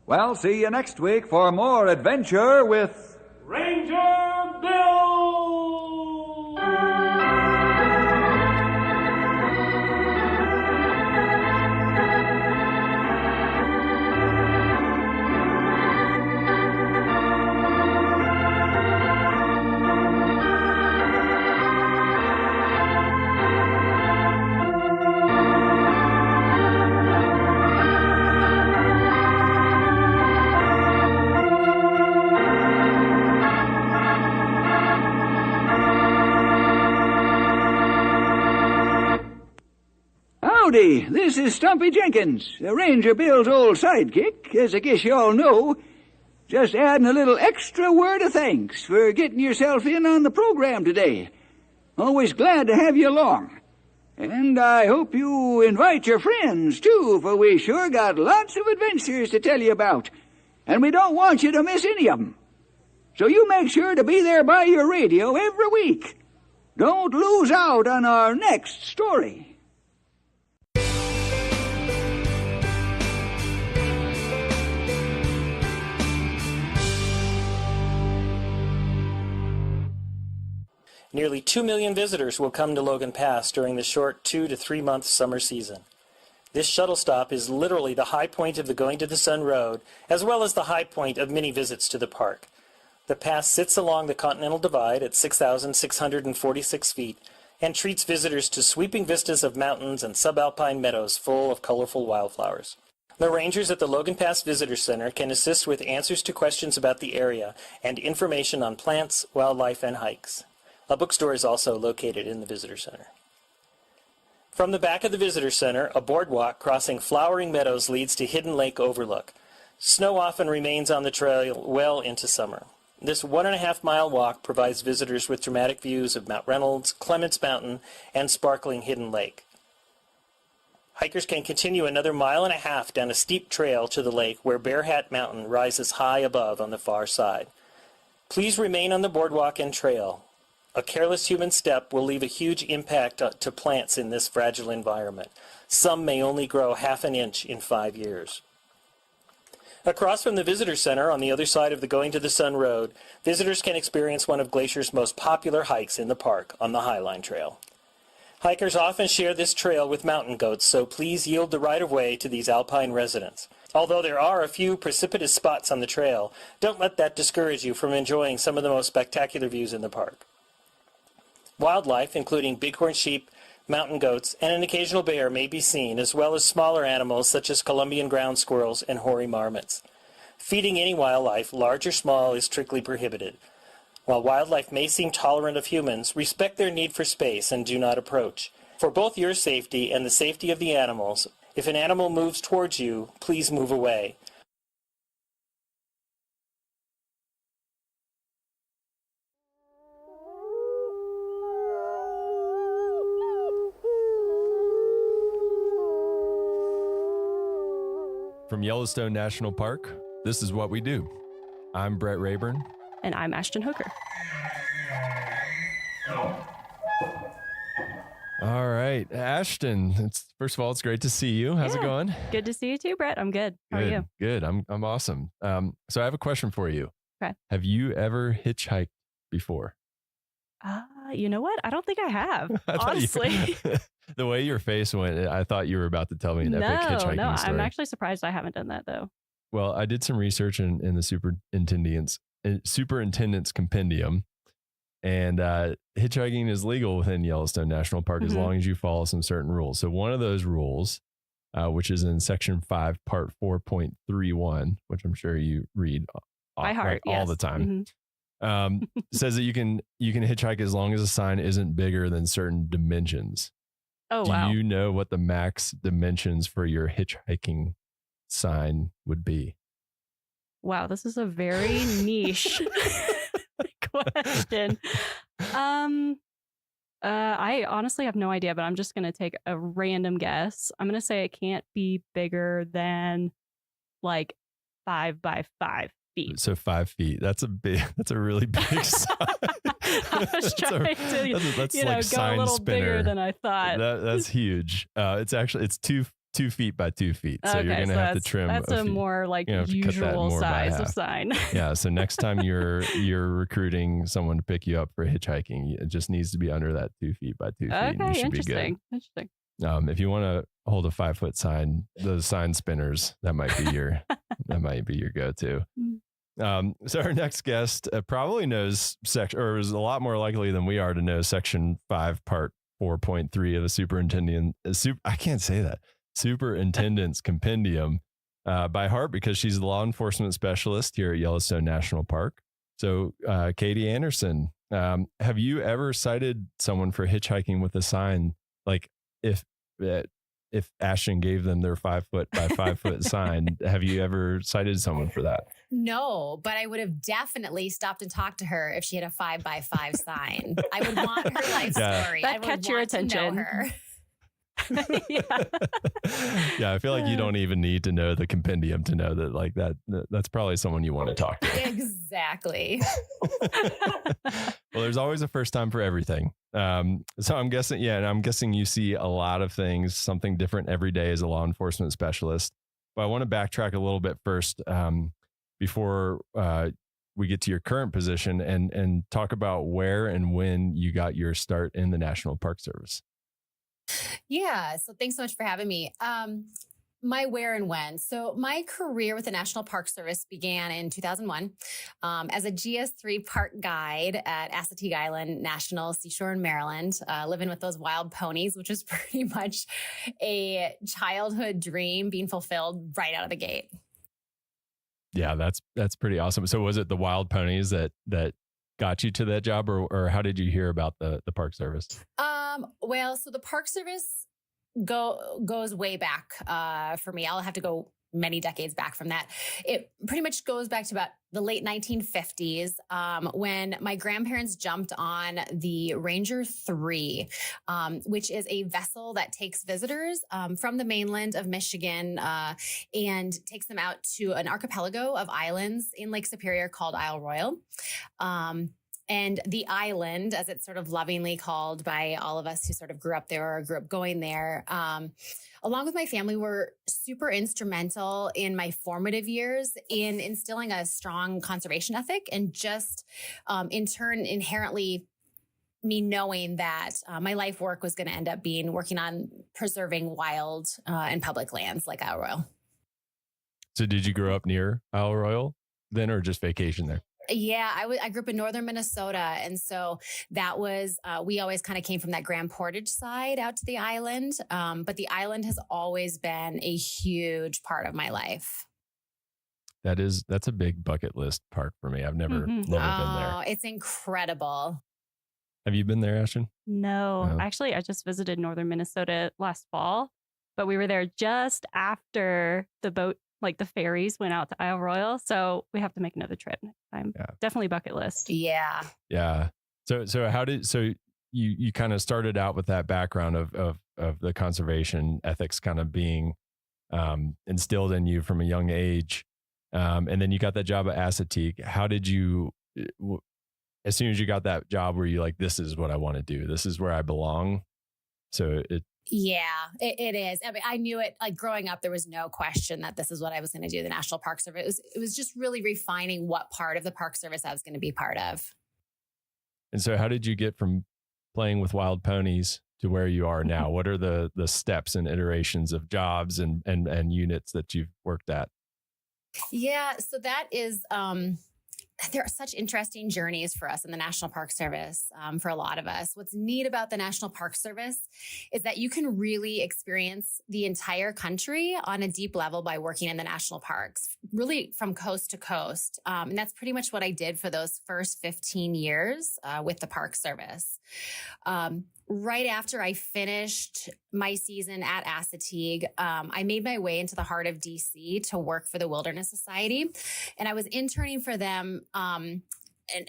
Well, see you next week for more adventure with Ranger Bill! Howdy, this is Stumpy Jenkins, Ranger Bill's old sidekick, as I guess you all know. Just adding a little extra word of thanks for getting yourself in on the program today. Always glad to have you along. And I hope you invite your friends, too, for we sure got lots of adventures to tell you about. And we don't want you to miss any of them. So you make sure to be there by your radio every week. Don't lose out on our next story. Nearly 2 million visitors will come to Logan Pass during the short 2 to 3 month summer season. This shuttle stop is literally the high point of the Going to the Sun Road, as well as the high point of many visits to the park. The pass sits along the Continental Divide at 6,646 feet and treats visitors to sweeping vistas of mountains and subalpine meadows full of colorful wildflowers. The rangers at the Logan Pass Visitor Center can assist with answers to questions about the area and information on plants, wildlife, and hikes. A bookstore is also located in the Visitor Center. From the back of the Visitor Center, a boardwalk crossing flowering meadows leads to Hidden Lake Overlook. Snow often remains on the trail well into summer. This 1.5-mile walk provides visitors with dramatic views of Mount Reynolds, Clements Mountain, and sparkling Hidden Lake. Hikers can continue another 1.5 miles down a steep trail to the lake where Bear Hat Mountain rises high above on the far side. Please remain on the boardwalk and trail. A careless human step will leave a huge impact to plants in this fragile environment. Some may only grow 1/2 inch in 5 years. Across from the Visitor Center on the other side of the Going to the Sun Road, visitors can experience one of Glacier's most popular hikes in the park on the Highline Trail. Hikers often share this trail with mountain goats, so please yield the right-of-way to these alpine residents. Although there are a few precipitous spots on the trail, don't let that discourage you from enjoying some of the most spectacular views in the park. Wildlife, including bighorn sheep, mountain goats, and an occasional bear may be seen, as well as smaller animals such as Columbian ground squirrels and hoary marmots. Feeding any wildlife, large or small, is strictly prohibited. While wildlife may seem tolerant of humans, respect their need for space and do not approach. For both your safety and the safety of the animals, if an animal moves towards you, please move away. From Yellowstone National Park, this is What We Do. I'm Brett Rayburn. And I'm Ashton Hooker. All right, Ashton, first of all, it's great to see you. How's it going? Good to see you too, Brett. I'm good. How are you? Good. I'm awesome. So I have a question for you. Okay. Have you ever hitchhiked before? You know what? I don't think I have, I thought honestly. The way your face went, I thought you were about to tell me an epic hitchhiking story. I'm actually surprised I haven't done that though. Well, I did some research in the superintendent's compendium, and hitchhiking is legal within Yellowstone National Park as long as you follow some certain rules. So one of those rules, which is in Section 5, Part 4.31, which I'm sure you read by heart, all yes. the time, says that you can hitchhike as long as a sign isn't bigger than certain dimensions. Oh, Do wow. you know what the max dimensions for your hitchhiking sign would be? Wow, this is a very niche question. I honestly have no idea, but I'm just going to take a random guess. I'm going to say it can't be bigger than like 5 by 5 feet. So 5 feet. That's a really big sign. I was trying to, that's you know, like go sign a little spinner. bigger than I thought. That's huge. It's 2 feet by 2 feet. So you're going to have to trim. That's a more like usual size of sign. Yeah. So next time you're recruiting someone to pick you up for hitchhiking, it just needs to be under that 2 feet by 2 feet. Okay, and you should interesting. Be good. Interesting. If you want to hold a 5-foot sign, those sign spinners, that might be your go-to. So our next guest probably knows or is a lot more likely than we are to know Section 5, Part 4.3 of the Superintendent's Compendium by heart, because she's the law enforcement specialist here at Yellowstone National Park. So, Katie Anderson, have you ever cited someone for hitchhiking with a sign? Like if Ashton gave them their 5-foot by 5-foot sign, have you ever cited someone for that? No, but I would have definitely stopped and talked to her if she had a 5 by 5 sign. I would want her life story. That catch your attention. Her. Yeah, I feel like you don't even need to know the compendium to know that, like, that's probably someone you want to talk to. Exactly. Well, there's always a first time for everything. So I'm guessing you see a lot of things, something different every day as a law enforcement specialist. But I want to backtrack a little bit first before we get to your current position and talk about where and when you got your start in the National Park Service. Yeah. So thanks so much for having me. My where and when. So my career with the National Park Service began in 2001 as a GS3 park guide at Assateague Island National Seashore in Maryland, living with those wild ponies, which was pretty much a childhood dream being fulfilled right out of the gate. Yeah, that's pretty awesome. So was it the wild ponies that got you to that job, or how did you hear about the Park Service? Well, so the Park Service goes way back for me. I'll have to go many decades back from that. It pretty much goes back to about the late 1950s when my grandparents jumped on the Ranger 3, which is a vessel that takes visitors from the mainland of Michigan and takes them out to an archipelago of islands in Lake Superior called Isle Royale. And the island, as it's sort of lovingly called by all of us who sort of grew up there or grew up going there, along with my family, were super instrumental in my formative years in instilling a strong conservation ethic and just in turn inherently me knowing that my life work was going to end up being working on preserving wild and public lands like Isle Royale. So did you grow up near Isle Royale then, or just vacation there? Yeah, I grew up in northern Minnesota. And so that was, we always kind of came from that Grand Portage side out to the island. But the island has always been a huge part of my life. That's a big bucket list park for me. I've never been there. Oh, it's incredible. Have you been there, Ashton? No, actually, I just visited northern Minnesota last fall, but we were there just after the boat, like the ferries, went out to Isle Royale. So we have to make another trip next time. Yeah. Definitely bucket list. Yeah. Yeah. So you kind of started out with that background of the conservation ethics kind of being instilled in you from a young age. And then you got that job at Assateague. How did you, as soon as you got that job, were you like, this is what I want to do? This is where I belong. Yeah, it is. I mean, I knew it, like growing up, there was no question that this is what I was going to do. The National Park Service. It was just really refining what part of the Park Service I was going to be part of. And so how did you get from playing with wild ponies to where you are now? What are the steps and iterations of jobs and units that you've worked at? Yeah, so that is, there are such interesting journeys for us in the National Park Service, for a lot of us. What's neat about the National Park Service is that you can really experience the entire country on a deep level by working in the national parks, really from coast to coast. And that's pretty much what I did for those first 15 years with the Park Service. Right after I finished my season at Assateague, I made my way into the heart of DC to work for the Wilderness Society. And I was interning for them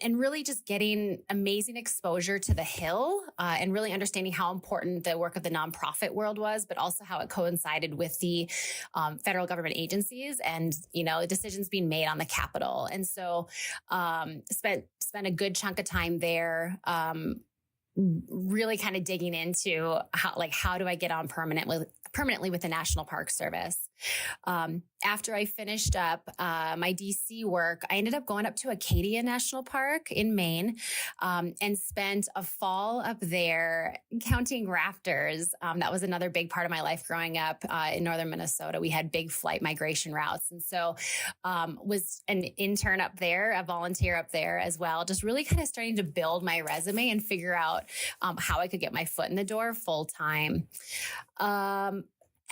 and really just getting amazing exposure to the hill and really understanding how important the work of the nonprofit world was, but also how it coincided with the federal government agencies and, decisions being made on the Capitol. And so spent a good chunk of time there, really kind of digging into how do I get on permanently with the National Park Service. After I finished up my DC work, I ended up going up to Acadia National Park in Maine and spent a fall up there counting raptors. That was another big part of my life growing up in northern Minnesota. We had big flight migration routes. And so was an intern up there, a volunteer up there as well, just really kind of starting to build my resume and figure out how I could get my foot in the door full time.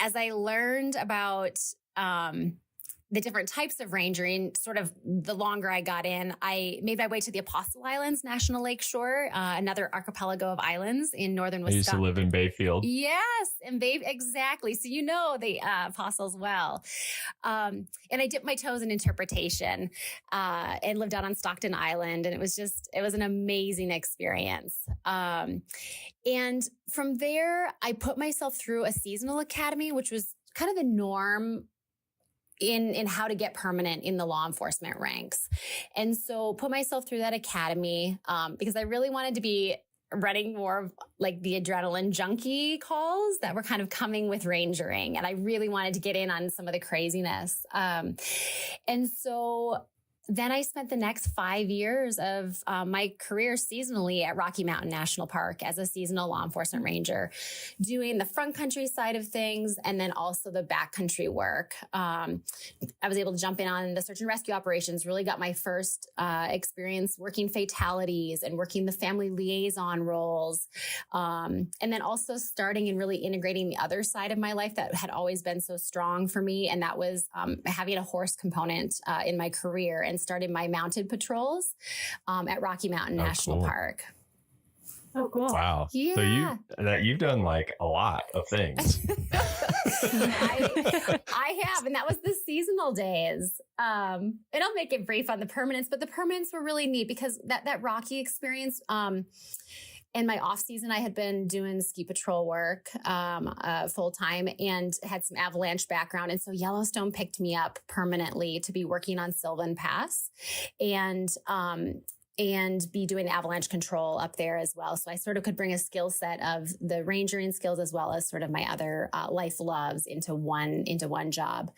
As I learned about the different types of rangering, sort of the longer I got in, I made my way to the Apostle Islands National Lakeshore, another archipelago of islands in northern Wisconsin. I used to live in Bayfield. Yes, and exactly. So the Apostles well. And I dipped my toes in interpretation and lived out on Stockton Island. And it was an amazing experience. And from there, I put myself through a seasonal academy, which was kind of the norm in how to get permanent in the law enforcement ranks. And so put myself through that academy because I really wanted to be running more of like the adrenaline junkie calls that were kind of coming with rangering. And I really wanted to get in on some of the craziness. And so then I spent the next 5 years of my career seasonally at Rocky Mountain National Park as a seasonal law enforcement ranger, doing the front country side of things and then also the backcountry work. I was able to jump in on the search and rescue operations, really got my first experience working fatalities and working the family liaison roles. And then also starting and really integrating the other side of my life that had always been so strong for me. And that was having a horse component in my career, and started my mounted patrols at Rocky Mountain National Park. Oh, cool. Wow. Yeah. So you've done like a lot of things. I have, and that was the seasonal days. And I'll make it brief on the permanents, but the permanents were really neat because that Rocky experience, in my off season, I had been doing ski patrol work full time and had some avalanche background. And so Yellowstone picked me up permanently to be working on Sylvan Pass and be doing avalanche control up there as well. So I sort of could bring a skill set of the rangering skills as well as sort of my other life loves into one job.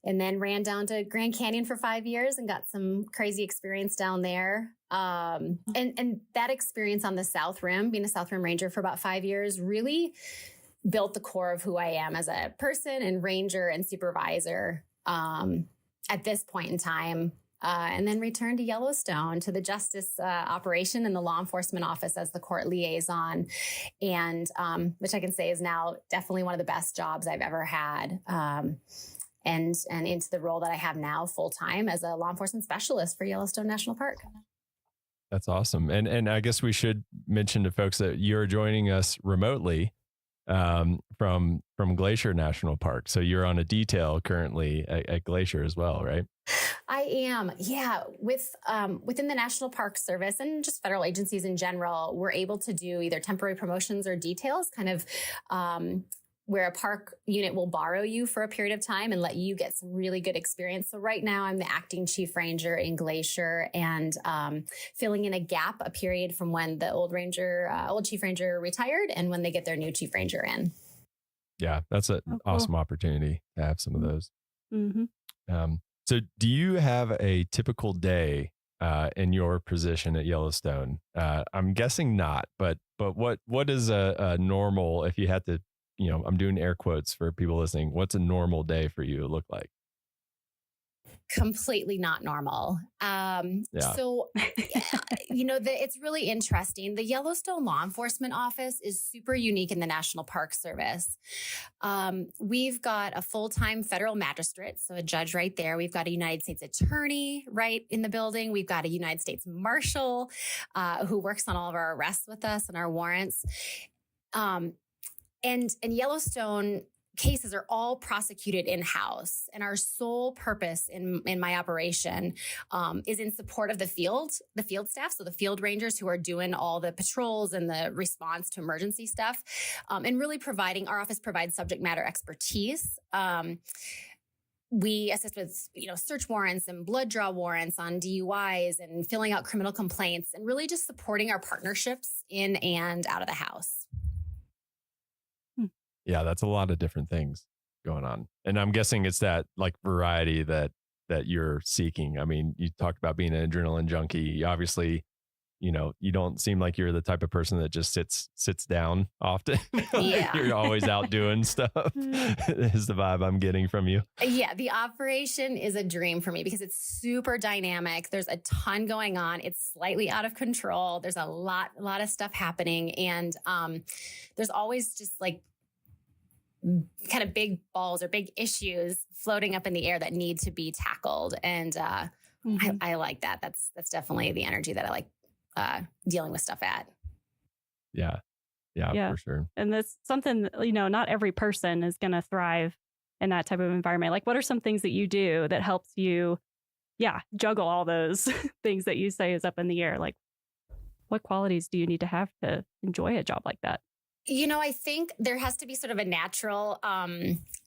And then ran down to Grand Canyon for 5 years and got some crazy experience down there. And that experience on the South Rim, being a South Rim Ranger for about 5 years, really built the core of who I am as a person and ranger and supervisor at this point in time. And then returned to Yellowstone to the justice operation and the law enforcement office as the court liaison, and which I can say is now definitely one of the best jobs I've ever had. And into the role that I have now full time as a law enforcement specialist for Yellowstone National Park. That's awesome. And I guess we should mention to folks that you're joining us remotely from Glacier National Park. So you're on a detail currently at Glacier as well, right? I am. Yeah. Within the National Park Service and just federal agencies in general, we're able to do either temporary promotions or details, kind of where a park unit will borrow you for a period of time and let you get some really good experience. So right now I'm the acting chief ranger in Glacier and filling in a period from when the old chief ranger retired and when they get their new chief ranger in. Yeah, that's an awesome opportunity to have some of those. Mm-hmm. So do you have a typical day in your position at Yellowstone? I'm guessing not, but what is a normal, if you had to, I'm doing air quotes for people listening, what's a normal day for you look like? Completely not normal. So, it's really interesting. The Yellowstone Law Enforcement Office is super unique in the National Park Service. We've got a full-time federal magistrate, so a judge right there. We've got a United States attorney right in the building. We've got a United States marshal who works on all of our arrests with us and our warrants. And Yellowstone cases are all prosecuted in-house, and our sole purpose in my operation is in support of the field staff, so the field rangers who are doing all the patrols and the response to emergency stuff, and really our office provides subject matter expertise. We assist with, search warrants and blood draw warrants on DUIs and filling out criminal complaints, and really just supporting our partnerships in and out of the house. Yeah, that's a lot of different things going on. And I'm guessing it's that like variety that you're seeking. I mean, you talked about being an adrenaline junkie. Obviously, you don't seem like you're the type of person that just sits down often. Yeah. You're always out doing stuff is the vibe I'm getting from you. Yeah, the operation is a dream for me because it's super dynamic. There's a ton going on. It's slightly out of control. There's a lot of stuff happening. And there's always just like kind of big balls or big issues floating up in the air that need to be tackled. And I like that. That's definitely the energy that I like dealing with stuff at. Yeah, for sure. And that's something, not every person is going to thrive in that type of environment. Like, what are some things that you do that helps you, juggle all those things that you say is up in the air? Like, what qualities do you need to have to enjoy a job like that? I think there has to be sort of a natural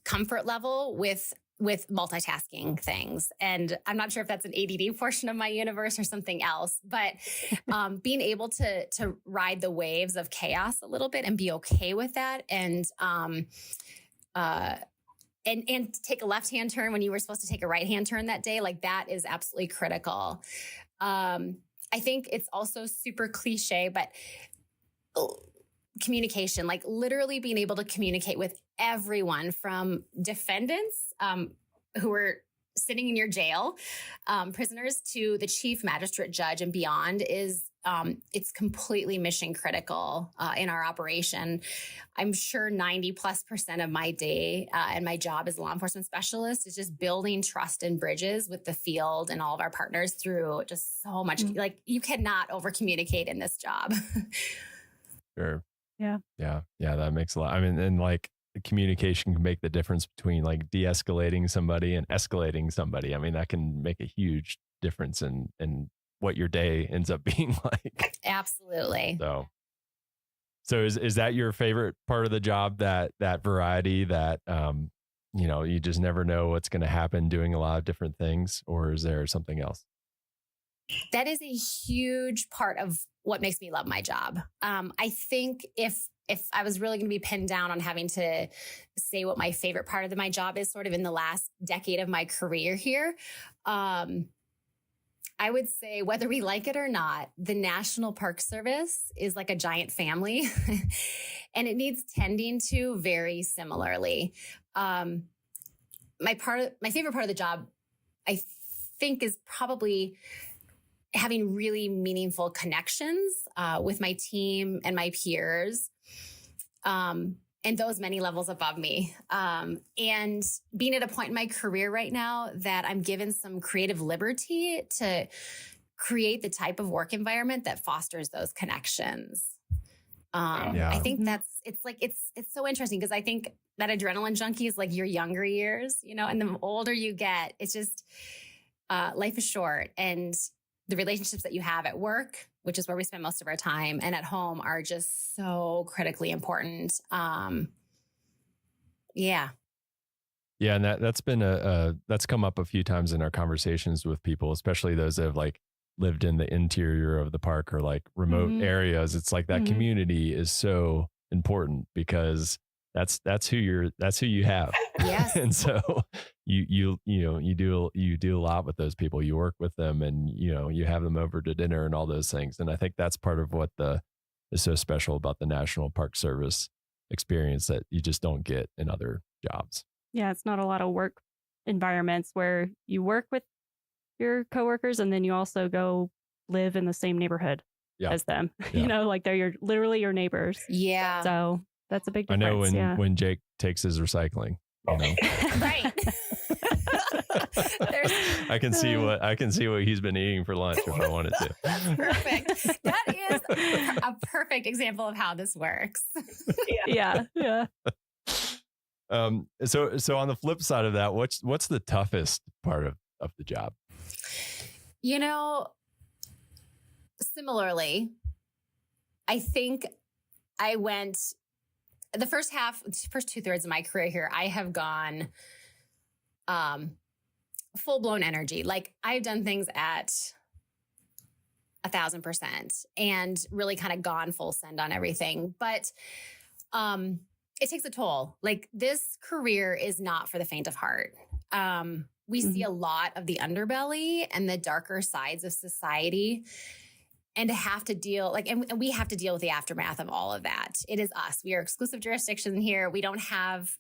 comfort level with multitasking things. And I'm not sure if that's an ADD portion of my universe or something else, but being able to ride the waves of chaos a little bit and be okay with that. And take a left-hand turn when you were supposed to take a right-hand turn that day. Like, that is absolutely critical. I think it's also super cliche, but communication, like literally being able to communicate with everyone from defendants who are sitting in your jail, prisoners, to the chief magistrate judge and beyond is it's completely mission critical in our operation. I'm sure 90+% of my day and my job as a law enforcement specialist is just building trust and bridges with the field and all of our partners through just so much. Like, you cannot over communicate in this job. Sure. Yeah. That makes a lot. I mean, and like communication can make the difference between like de-escalating somebody and escalating somebody. I mean, that can make a huge difference in what your day ends up being like. Absolutely. So is that your favorite part of the job, that variety, that you just never know what's going to happen doing a lot of different things, or is there something else? That is a huge part of what makes me love my job. I think if I was really going to be pinned down on having to say what my favorite part of my job is sort of in the last decade of my career here, I would say, whether we like it or not, the National Park Service is like a giant family and it needs tending to very similarly. My favorite part of the job, I think, is probably having really meaningful connections with my team and my peers, and those many levels above me. And being at a point in my career right now that I'm given some creative liberty to create the type of work environment that fosters those connections. I think it's so interesting because I think that adrenaline junkie is like your younger years, and the older you get, it's just life is short, and the relationships that you have at work, which is where we spend most of our time, and at home are just so critically important. Yeah, and that's been that's come up a few times in our conversations with people, especially those that have like lived in the interior of the park or like remote areas. It's like that community is so important because that's who you have. Yes. And so you do a lot with those people. You work with them, and you have them over to dinner and all those things. And I think that's part of what is so special about the National Park Service experience that you just don't get in other jobs. Yeah, it's not a lot of work environments where you work with your coworkers and then you also go live in the same neighborhood as them. Yeah. Like they're literally your neighbors. Yeah. So that's a big difference. I know when Jake takes his recycling. Right. I can see what he's been eating for lunch if I wanted to. Perfect. That is a perfect example of how this works. Yeah. So on the flip side of that, what's the toughest part of the job? Similarly, I think I went the first 2/3 of my career here. I have gone full blown energy. Like I've done things at 1,000% and really kind of gone full send on everything. But it takes a toll. Like this career is not for the faint of heart. We see a lot of the underbelly and the darker sides of society, and to have to deal and we have to deal with the aftermath of all of that. It is us. We are exclusive jurisdiction here. We don't have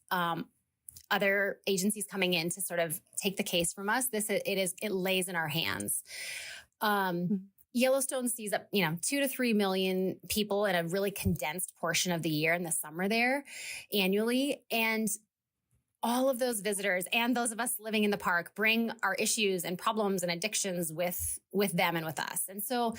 other agencies coming in to sort of take the case from us. It lays in our hands. Yellowstone sees up, 2 to 3 million people in a really condensed portion of the year in the summer there annually. And all of those visitors and those of us living in the park bring our issues and problems and addictions with them and with us. And so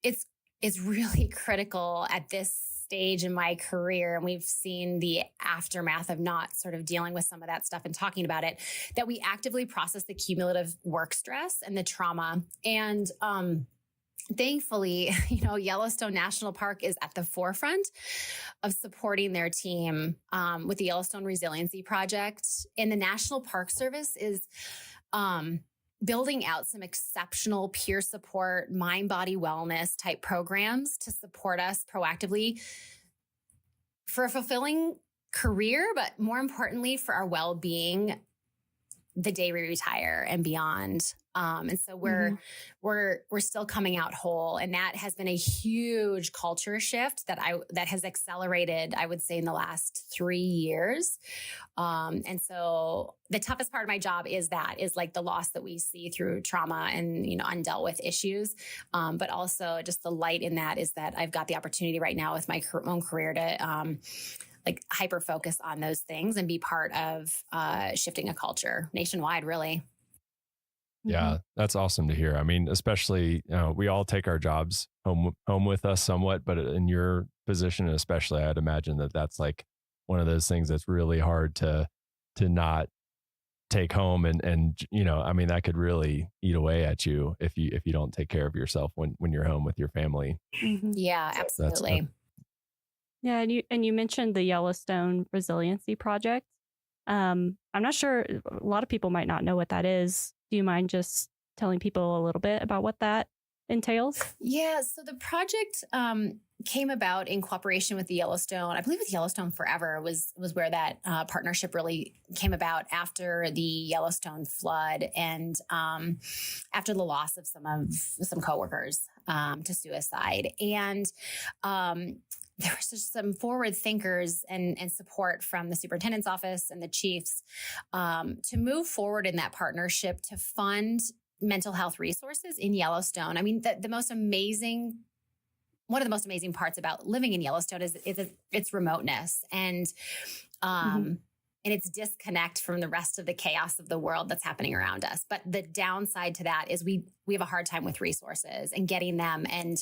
it's really critical at this stage in my career, and we've seen the aftermath of not sort of dealing with some of that stuff and talking about it, that we actively process the cumulative work stress and the trauma. And thankfully, Yellowstone National Park is at the forefront of supporting their team with the Yellowstone Resiliency Project. And the National Park Service is building out some exceptional peer support, mind body wellness type programs to support us proactively for a fulfilling career, but more importantly for our well-being the day we retire and beyond. And so we're still coming out whole. And that has been a huge culture shift that has accelerated, I would say, in the last 3 years. And so the toughest part of my job is like the loss that we see through trauma and, undealt with issues. But also just the light in that is that I've got the opportunity right now with my own career to, hyper focus on those things and be part of shifting a culture nationwide, really. Yeah, that's awesome to hear. I mean, especially, we all take our jobs home with us somewhat, but in your position, especially, I'd imagine that that's like one of those things that's really hard to not take home. And, I mean, that could really eat away at you if you don't take care of yourself when you're home with your family. Mm-hmm. Yeah, absolutely. Yeah, and you mentioned the Yellowstone Resiliency Project. I'm not sure, a lot of people might not know what that is. Do you mind just telling people a little bit about what that entails? Yeah, so the project came about in cooperation with the Yellowstone. I believe with Yellowstone Forever was where that partnership really came about after the Yellowstone flood and after the loss of some coworkers to suicide. And there was just some forward thinkers and support from the superintendent's office and the chiefs to move forward in that partnership to fund mental health resources in Yellowstone. I mean, one of the most amazing parts about living in Yellowstone is its remoteness and its disconnect from the rest of the chaos of the world that's happening around us. But the downside to that is we have a hard time with resources and getting them. And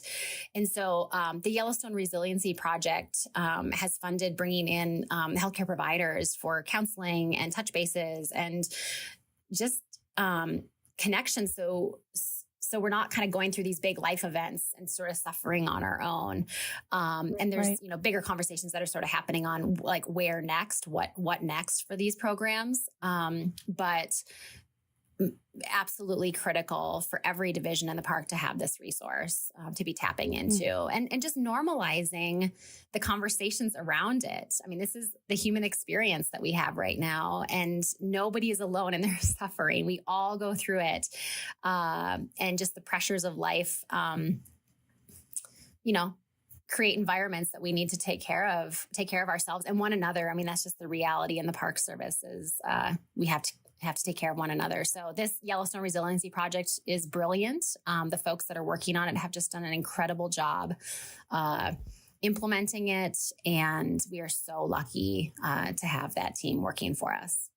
so the Yellowstone Resiliency Project has funded bringing in healthcare providers for counseling and touch bases and just connections. So we're not kind of going through these big life events and sort of suffering on our own. And there's, bigger conversations that are sort of happening on like where next, what next for these programs. But absolutely critical for every division in the park to have this resource to be tapping into and just normalizing the conversations around it. I mean, this is the human experience that we have right now, and nobody is alone in their suffering. We all go through it. And just the pressures of life, create environments that we need to take care of ourselves and one another. I mean, that's just the reality in the Park Service is we have to take care of one another. So this Yellowstone Resiliency Project is brilliant. The folks that are working on it have just done an incredible job implementing it. And we are so lucky to have that team working for us.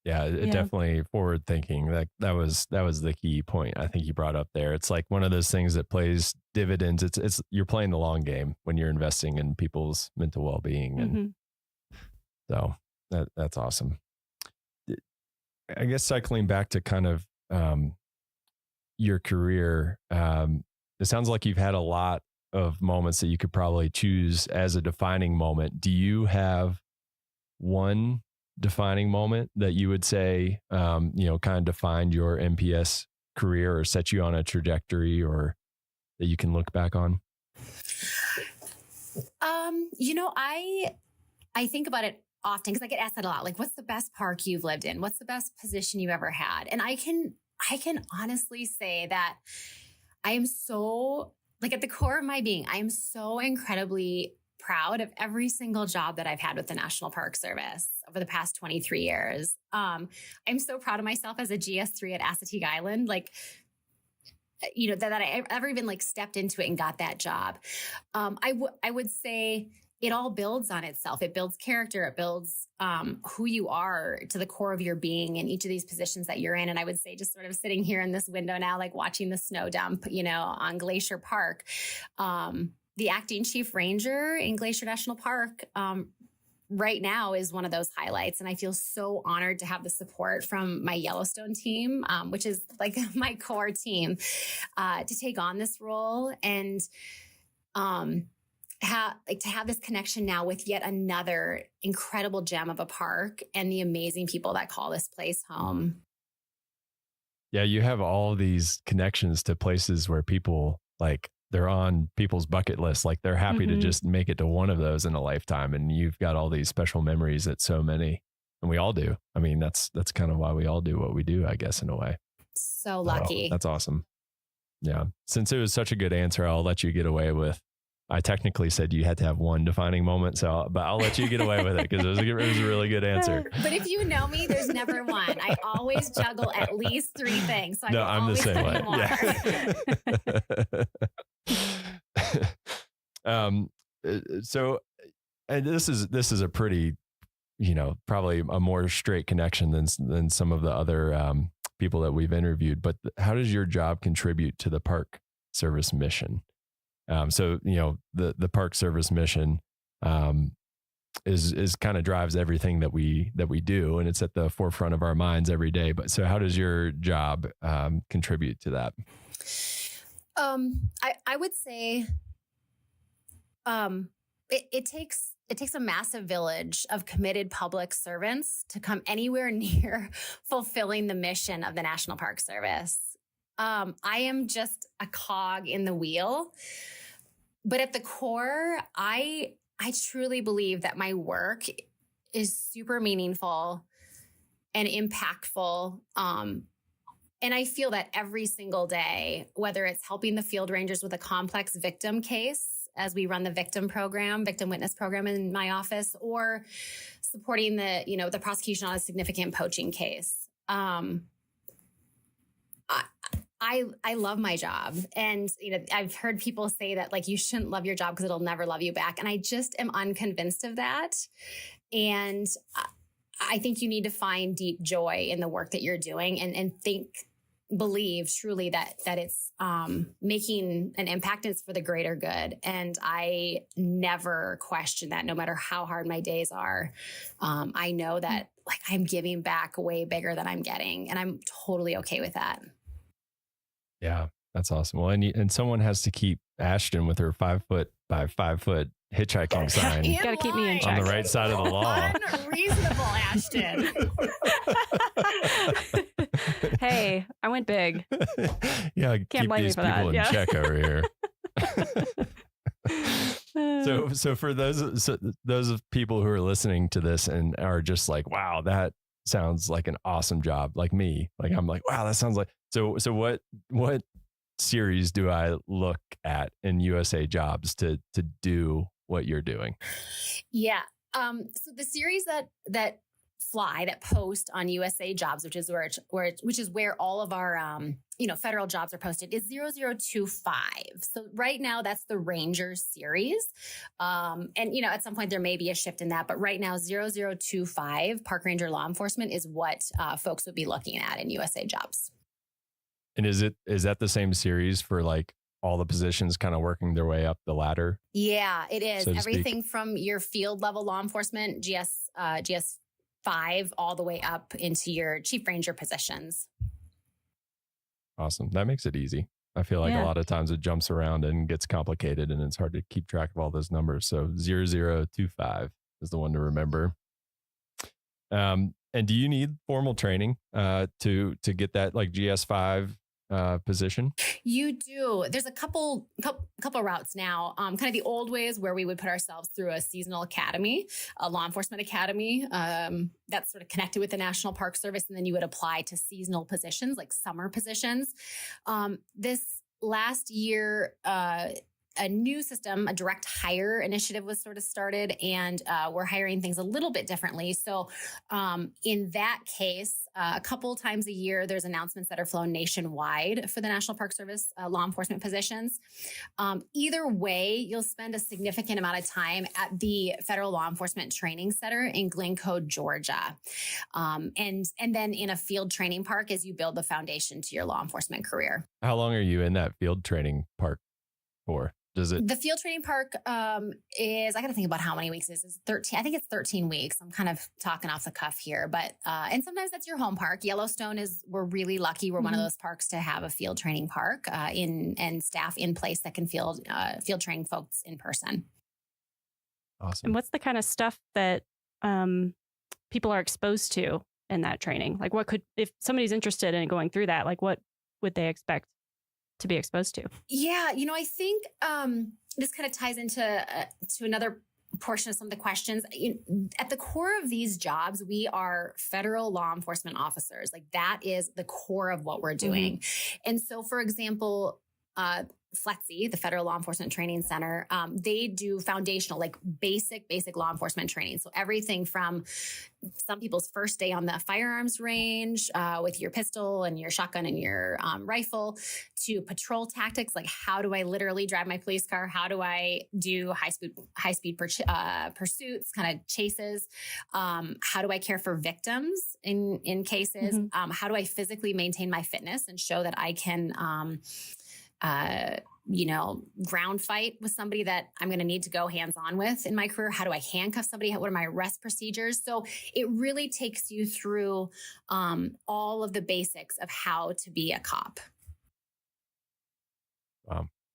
Yeah, definitely forward thinking. That was the key point I think you brought up there. It's like one of those things that plays dividends. It's you're playing the long game when you're investing in people's mental well-being and So that's awesome. I guess cycling back to kind of your career, it sounds like you've had a lot of moments that you could probably choose as a defining moment. Do you have one defining moment that you would say, kind of defined your NPS career or set you on a trajectory, or that you can look back on? I think about it often because I get asked that a lot. Like, what's the best park you've lived in? What's the best position you ever had? And I can honestly say that I am so, like, at the core of my being, I am so incredibly proud of every single job that I've had with the National Park Service over the past 23 years. I'm so proud of myself as a GS3 at Assateague Island. Like, that I ever even like stepped into it and got that job. I would say it all builds on itself. It builds character. It builds who you are to the core of your being in each of these positions that you're in. And I would say, just sort of sitting here in this window now, like watching the snow dump, on Glacier Park, the acting chief ranger in Glacier National Park, right now is one of those highlights. And I feel so honored to have the support from my Yellowstone team, which is like my core team, to take on this role and to have this connection now with yet another incredible gem of a park and the amazing people that call this place home. Yeah, you have all these connections to places where people, like, they're on people's bucket list. Like, they're happy to just make it to one of those in a lifetime. And you've got all these special memories that so many, and we all do. I mean, that's kind of why we all do what we do, I guess, in a way. So lucky. That's awesome. Yeah. Since it was such a good answer, I'll let you get away with, I technically said you had to have one defining moment, but I'll let you get away with it because it was a really good answer. But if you know me, there's never one. I always juggle at least 3 things. So I'm the same way. Yeah. So, and this is a pretty, probably a more straight connection than some of the other people that we've interviewed. But how does your job contribute to the Park Service mission? So, the Park Service mission is kind of drives everything that we do, and it's at the forefront of our minds every day. But so how does your job contribute to that? I would say it takes a massive village of committed public servants to come anywhere near fulfilling the mission of the National Park Service. I am just a cog in the wheel, but at the core, I truly believe that my work is super meaningful and impactful. And I feel that every single day, whether it's helping the field rangers with a complex victim case as we run the victim witness program in my office, or supporting the prosecution on a significant poaching case. I love my job. And, I've heard people say that, like, you shouldn't love your job because it'll never love you back. And I just am unconvinced of that. And I think you need to find deep joy in the work that you're doing and believe truly that it's making an impact and it's for the greater good. And I never question that, no matter how hard my days are. I know that, like, I'm giving back way bigger than I'm getting, and I'm totally okay with that. Yeah, that's awesome. Well, and someone has to keep Ashton with her 5 foot by 5 foot hitchhiking sign. You got to keep me in check. On the right side of the law. Unreasonable, Ashton. Hey, I went big. Yeah, Can't keep blame these me for people that. in check over here. So for those people who are listening to this and are just like, wow, that sounds like an awesome job. Like me, like I'm like, wow, that sounds like. So what series do I look at in USA Jobs to do what you're doing? Yeah. So the series that post on USA Jobs, which is where all of our federal jobs are posted, is 0025. So right now that's the Ranger series. And at some point there may be a shift in that, but right now 0025 Park Ranger Law Enforcement is what folks would be looking at in USA Jobs. And is that the same series for like all the positions kind of working their way up the ladder. Yeah, it is. So to Everything from your field level law enforcement, GS 5, all the way up into your chief ranger positions. Awesome. That makes it easy. I feel like a lot of times it jumps around and gets complicated and it's hard to keep track of all those numbers. So 0025 is the one to remember. And do you need formal training to get that like GS5 position? You do. There's a couple routes now. Kind of the old ways where we would put ourselves through a seasonal academy, a law enforcement academy that's sort of connected with the National Park Service, and then you would apply to seasonal positions like summer positions. This last year, a new system, a direct hire initiative was sort of started, and we're hiring things a little bit differently. So in that case, a couple times a year, there's announcements that are flown nationwide for the National Park Service law enforcement positions. Either way, you'll spend a significant amount of time at the Federal Law Enforcement Training Center in Glencoe, Georgia. And then in a field training park as you build the foundation to your law enforcement career. How long are you in that field training park for? The field training park is, I got to think about how many weeks it is. 13. I think it's 13 weeks. I'm kind of talking off the cuff here, but, and sometimes that's your home park. Yellowstone we're really lucky. We're one of those parks to have a field training park and staff in place that can field train folks in person. Awesome. And what's the kind of stuff that people are exposed to in that training? Like if somebody's interested in going through that, like what would they expect to be exposed to? Yeah, I think this kind of ties into to another portion of some of the questions. At the core of these jobs, we are federal law enforcement officers. Like that is the core of what we're doing. And so, for example, FLETC, the Federal Law Enforcement Training Center, they do foundational, like basic law enforcement training. So everything from some people's first day on the firearms range with your pistol and your shotgun and your rifle, to patrol tactics, like how do I literally drive my police car? How do I do high speed pursuits, kind of chases? How do I care for victims in cases? How do I physically maintain my fitness and show that I can ground fight with somebody that I'm going to need to go hands-on with in my career? How do I handcuff somebody? What are my arrest procedures? So it really takes you through all of the basics of how to be a cop.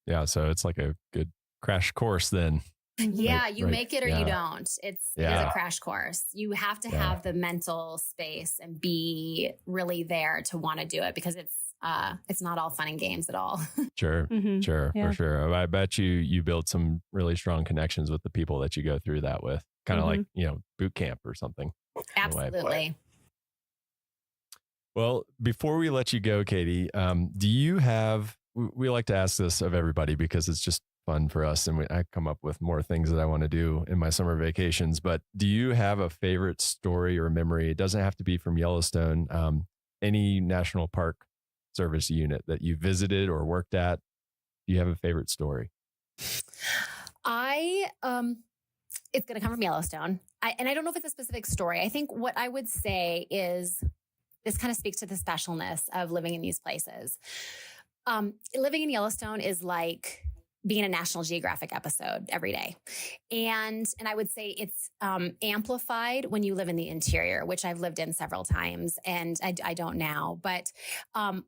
Yeah. So it's like a good crash course then. Yeah, you make it or you don't. It is a crash course. You have to have the mental space and be really there to want to do it, because it's not all fun and games at all. Sure. For sure. I bet you build some really strong connections with the people that you go through that with, kind of like, boot camp or something. Absolutely. Well, before we let you go, Katie, do you have, we like to ask this of everybody because it's just fun for us, and I come up with more things that I want to do in my summer vacations, but do you have a favorite story or memory? It doesn't have to be from Yellowstone, any National Park Service unit that you visited or worked at. Do you have a favorite story? It's going to come from Yellowstone. And I don't know if it's a specific story. I think what I would say is this kind of speaks to the specialness of living in these places. Living in Yellowstone is like being a National Geographic episode every day. And I would say it's amplified when you live in the interior, which I've lived in several times, and I don't now. But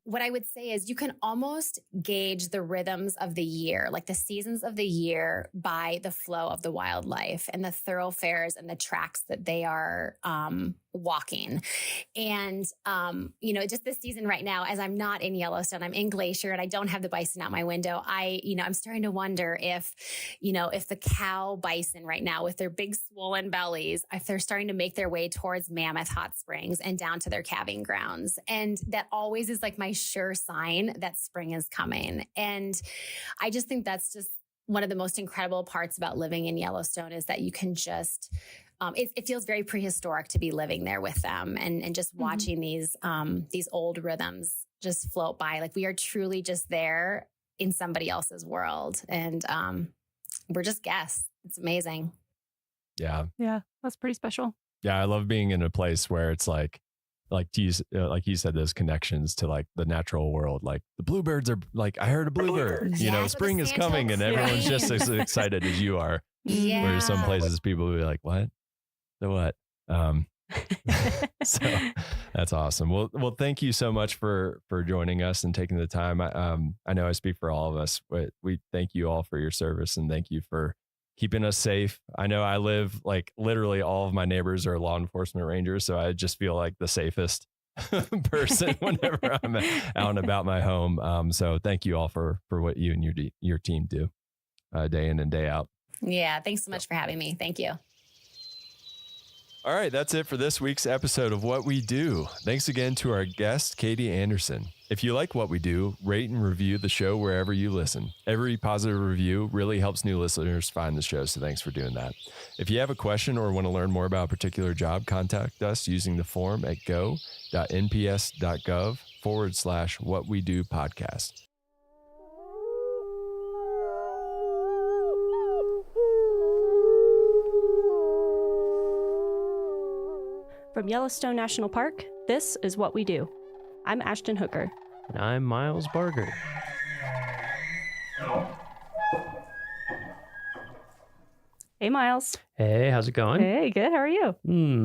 what I would say is you can almost gauge the rhythms of the year, like the seasons of the year, by the flow of the wildlife and the thoroughfares and the tracks that they are walking. And, just this season right now, as I'm not in Yellowstone, I'm in Glacier and I don't have the bison out my window. I'm starting to wonder if the cow bison right now with their big swollen bellies, if they're starting to make their way towards Mammoth Hot Springs and down to their calving grounds. And that always is like my sure sign that spring is coming. And I just think that's just one of the most incredible parts about living in Yellowstone, is that you can just, it feels very prehistoric to be living there with them and just watching these old rhythms just float by. Like we are truly just there in somebody else's world. And we're just guests. It's amazing. Yeah. Yeah. That's pretty special. Yeah. I love being in a place where it's like, like you said, those connections to like the natural world. Like the bluebirds are like, I heard a bluebird, you know, spring is coming and everyone's just as excited as you are. Yeah. Whereas some places people will be like, what? The what? So that's awesome. Well, thank you so much for joining us and taking the time. I know I speak for all of us, but we thank you all for your service and thank you for keeping us safe. I know I live like literally all of my neighbors are law enforcement rangers, so I just feel like the safest person whenever I'm out and about my home. So thank you all for what you and your team do day in and day out. Yeah. Thanks so much for having me. Thank you. All right, that's it for this week's episode of What We Do. Thanks again to our guest, Katie Anderson. If you like what we do, rate and review the show wherever you listen. Every positive review really helps new listeners find the show, so thanks for doing that. If you have a question or want to learn more about a particular job, contact us using the form at go.nps.gov/whatwedopodcast. From Yellowstone National Park, this is What We Do. I'm Ashton Hooker. And I'm Miles Barger. Hey, Miles. Hey, how's it going? Hey, good. How are you?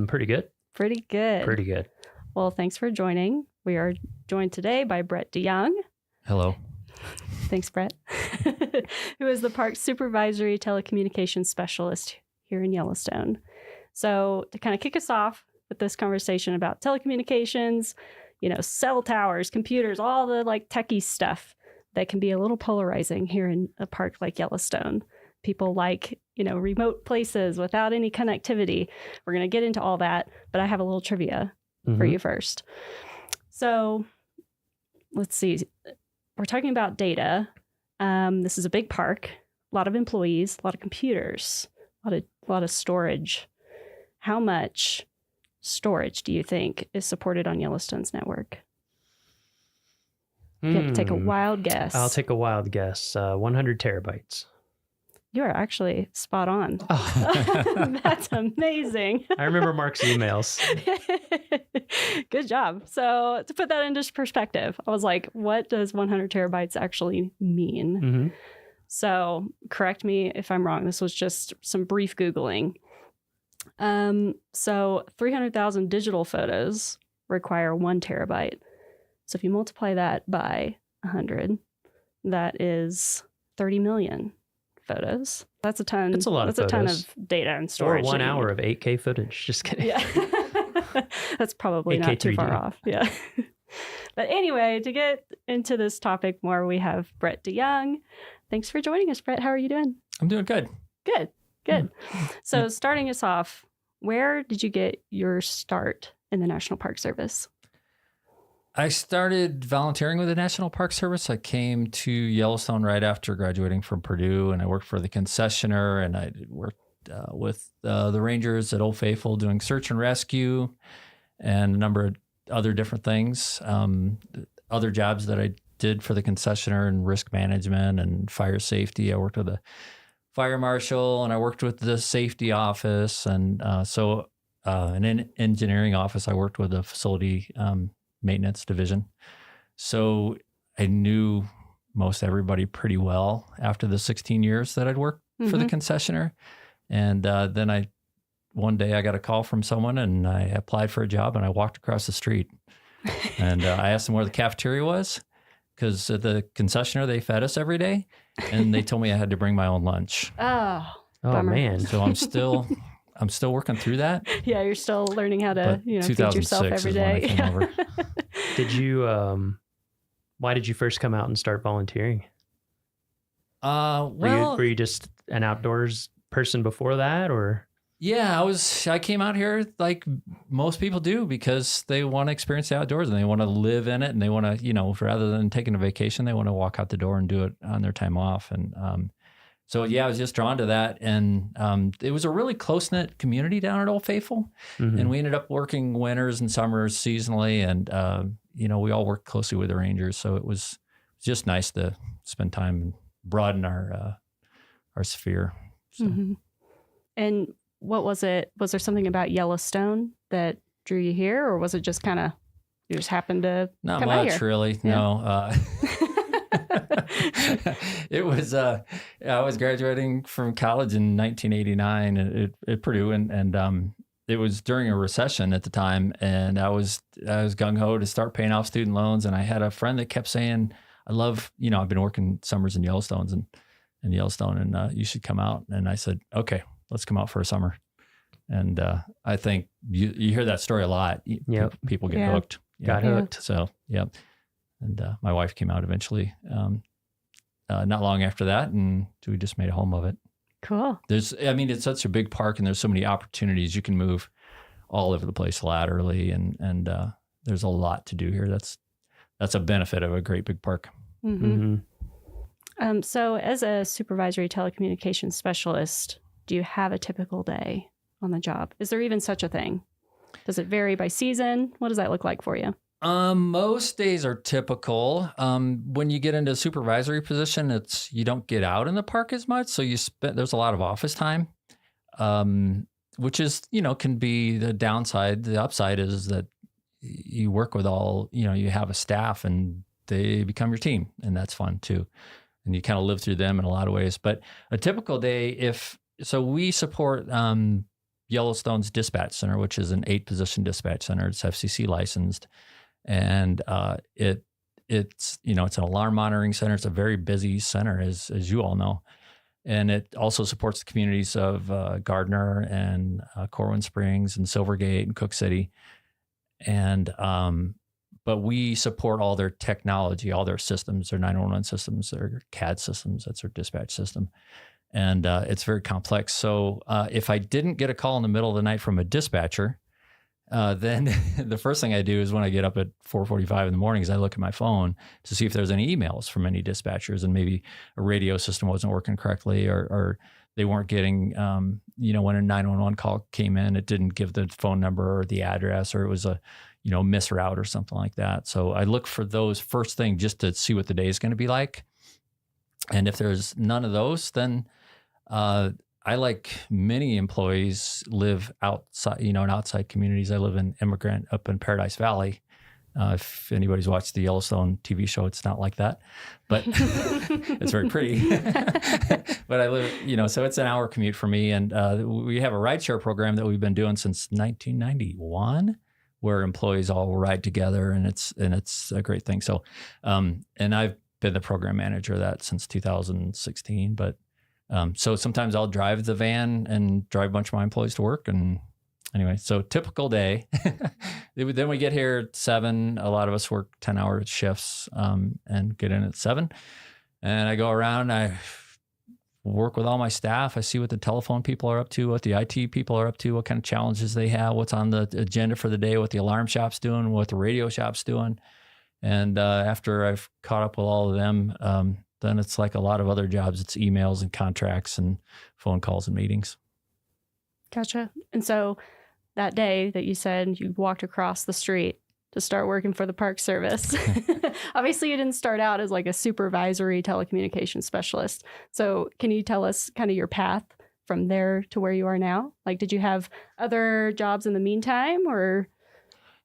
Pretty good. Pretty good. Pretty good. Well, thanks for joining. We are joined today by Brett DeYoung. Hello. Thanks, Brett. Who is the park's supervisory telecommunications specialist here in Yellowstone. So to kind of kick us off with this conversation about telecommunications, you know, cell towers, computers, all the like techie stuff that can be a little polarizing here in a park like Yellowstone. People like, you know, remote places without any connectivity. We're going to get into all that, but I have a little trivia for you first. So let's see. We're talking about data. This is a big park, a lot of employees, a lot of computers, a lot of storage. How much storage do you think is supported on Yellowstone's network? You have to take a wild guess. I'll take a wild guess. 100 terabytes. You are actually spot on. Oh. That's amazing. I remember Mark's emails. Good job. So to put that into perspective, I was like, what does 100 terabytes actually mean? So correct me if I'm wrong. This was just some brief Googling. So 300,000 digital photos require 1 terabyte. So if you multiply that by 100, that is 30 million photos. That's a ton. That's a lot of photos. That's a ton of data and storage. Or 1 hour of 8K footage. Just kidding. Yeah. That's probably 8K not too 3D. far off. Yeah. But anyway, to get into this topic more, we have Brett DeYoung. Thanks for joining us, Brett. How are you doing? I'm doing good. Good. So starting us off, where did you get your start in the National Park Service? I started volunteering with the National Park Service. I came to Yellowstone right after graduating from Purdue, and I worked for the concessioner, and I worked with the rangers at Old Faithful doing search and rescue and a number of other different things. Other jobs that I did for the concessioner and risk management and fire safety. I worked with a fire marshal, and I worked with the safety office, and an engineering office. I worked with the facility maintenance division. So I knew most everybody pretty well after the 16 years that I'd worked for the concessioner. And then one day I got a call from someone, and I applied for a job, and I walked across the street. And I asked them where the cafeteria was, because at the concessioner, they fed us every day. And they told me I had to bring my own lunch. Oh, bummer. Man. So I'm still working through that. Yeah, you're still learning how to, feed yourself every day. Is when I came over. Did you, why did you first come out and start volunteering? Were you just an outdoors person before that, or? Yeah, I came out here like most people do because they want to experience the outdoors and they want to live in it, and they want to, rather than taking a vacation, they want to walk out the door and do it on their time off. And so, I was just drawn to that. And it was a really close-knit community down at Old Faithful. And we ended up working winters and summers seasonally. And, we all worked closely with the rangers. So it was just nice to spend time and broaden our sphere. So. And what was it? Was there something about Yellowstone that drew you here, or was it just kind of you just happened to Not come out much, here? really. Yeah. No. It was, I was graduating from college in 1989 at Purdue, and it was during a recession at the time, and I was gung-ho to start paying off student loans, and I had a friend that kept saying, I love, I've been working summers in Yellowstone, and you should come out. And I said, okay, let's come out for a summer. And I think you hear that story a lot. Yep. People get hooked. Got hooked. So, yep. And my wife came out eventually, not long after that, and we just made a home of it. Cool. It's such a big park, and there's so many opportunities. You can move all over the place laterally, and there's a lot to do here. That's a benefit of a great big park. Mm-hmm. So as a supervisory telecommunications specialist, do you have a typical day on the job? Is there even such a thing? Does it vary by season? What does that look like for you? Most days are typical. When you get into a supervisory position, you don't get out in the park as much. So there's a lot of office time, which is, can be the downside. The upside is that you work with you have a staff and they become your team, and that's fun too. And you kind of live through them in a lot of ways. But a typical day, we support Yellowstone's dispatch center, which is an 8-position dispatch center. It's FCC licensed. And it's an alarm monitoring center. It's a very busy center, as you all know. And it also supports the communities of Gardner and Corwin Springs and Silvergate and Cook City. And but we support all their technology, all their systems, their 911 systems, their CAD systems. That's their dispatch system. And it's very complex. So if I didn't get a call in the middle of the night from a dispatcher, then the first thing I do is when I get up at 4:45 in the morning is I look at my phone to see if there's any emails from any dispatchers, and maybe a radio system wasn't working correctly, or they weren't getting, when a 911 call came in, it didn't give the phone number or the address, or it was a, misroute or something like that. So I look for those first thing just to see what the day is going to be like. And if there's none of those, then I, like many employees, live outside, in outside communities. I live in Immigrant up in Paradise Valley. If anybody's watched the Yellowstone TV show, it's not like that, but it's very pretty. But I live, so it's an hour commute for me. And we have a rideshare program that we've been doing since 1991, where employees all ride together, and it's a great thing. So, and I've been the program manager of that since 2016, but so sometimes I'll drive the van and drive a bunch of my employees to work. And anyway, so typical day. Then we get here at 7. A lot of us work 10-hour shifts and get in at 7. And I go around, I work with all my staff. I see what the telephone people are up to, what the IT people are up to, what kind of challenges they have, what's on the agenda for the day, what the alarm shop's doing, what the radio shop's doing. And after I've caught up with all of them, then it's like a lot of other jobs. It's emails and contracts and phone calls and meetings. Gotcha. And so that day that you said you walked across the street to start working for the Park Service, obviously you didn't start out as like a supervisory telecommunications specialist. So can you tell us kind of your path from there to where you are now? Like, did you have other jobs in the meantime, or?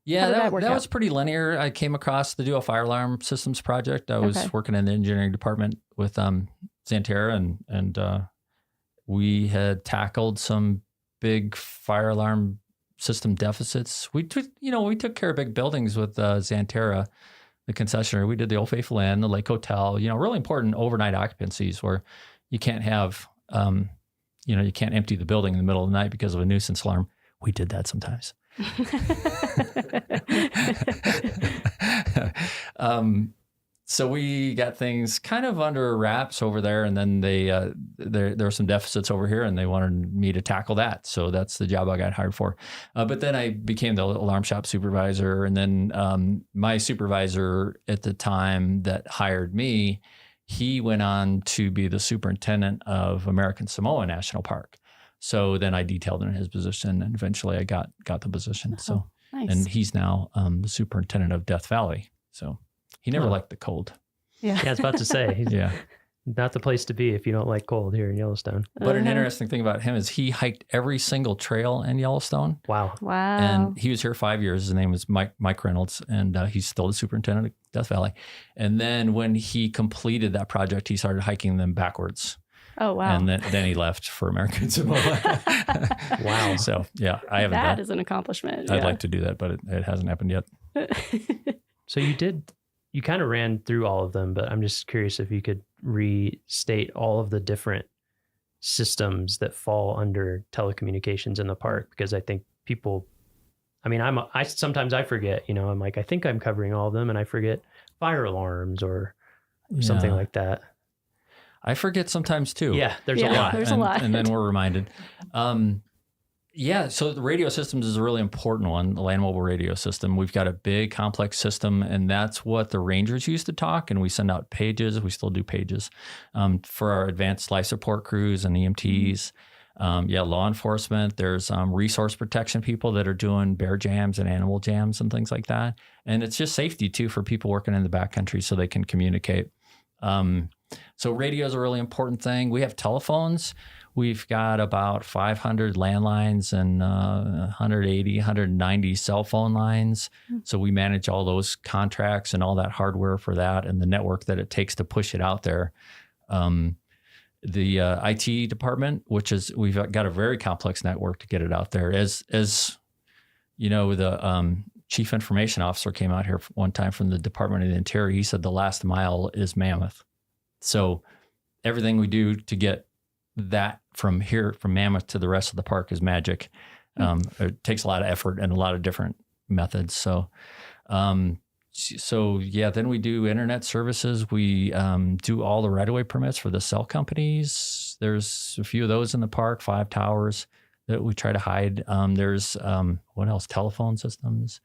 Yeah, that was pretty linear. I came across the Duo Fire Alarm Systems project. I was working in the engineering department with Xanterra, and we had tackled some big fire alarm system deficits. We took care of big buildings with Xanterra, the concessionaire. We did the Old Faithful Inn, the Lake Hotel. Really important overnight occupancies where you can't have, you can't empty the building in the middle of the night because of a nuisance alarm. We did that sometimes. So we got things kind of under wraps over there, and then there were some deficits over here, and they wanted me to tackle that. So that's the job I got hired for. But then I became the alarm shop supervisor, and then my supervisor at the time that hired me, he went on to be the superintendent of American Samoa National Park. So then I detailed in his position, and eventually I got the position. Nice. And he's now the superintendent of Death Valley. So he never liked the cold. Yeah, I was about to say. Yeah. not the place to be if you don't like cold here in Yellowstone. But an interesting thing about him is he hiked every single trail in Yellowstone. Wow. Wow. And he was here 5 years. His name was Mike Reynolds, and he's still the superintendent of Death Valley. And then when he completed that project, he started hiking them backwards. Oh, wow. And then he left for American Samoa. Wow. So, yeah, I haven't That done. is an accomplishment. I'd yeah. like to do that, but it hasn't happened yet. So you kind of ran through all of them, but I'm just curious if you could restate all of the different systems that fall under telecommunications in the park, because I think people, I mean, sometimes I forget, I'm like, I think I'm covering all of them and I forget fire alarms or something like that. I forget sometimes too. Yeah, there's a lot. There's a lot. And then we're reminded. So the radio systems is a really important one, the land mobile radio system. We've got a big complex system, and that's what the rangers use to talk, and we send out pages. We still do pages for our advanced life support crews and EMTs. Law enforcement. There's resource protection people that are doing bear jams and animal jams and things like that. And it's just safety too for people working in the backcountry so they can communicate. So radio is a really important thing. We have telephones. We've got about 500 landlines and 180, 190 cell phone lines. So we manage all those contracts and all that hardware for that and the network that it takes to push it out there. The IT department, we've got a very complex network to get it out there. As the chief information officer came out here one time from the Department of the Interior. He said the last mile is Mammoth. So everything we do to get that from Mammoth to the rest of the park is magic. It takes a lot of effort and a lot of different methods. So then we do internet services. We do all the right-of-way permits for the cell companies. There's a few of those in the park, 5 towers that we try to hide. There's what else? Telephone systems.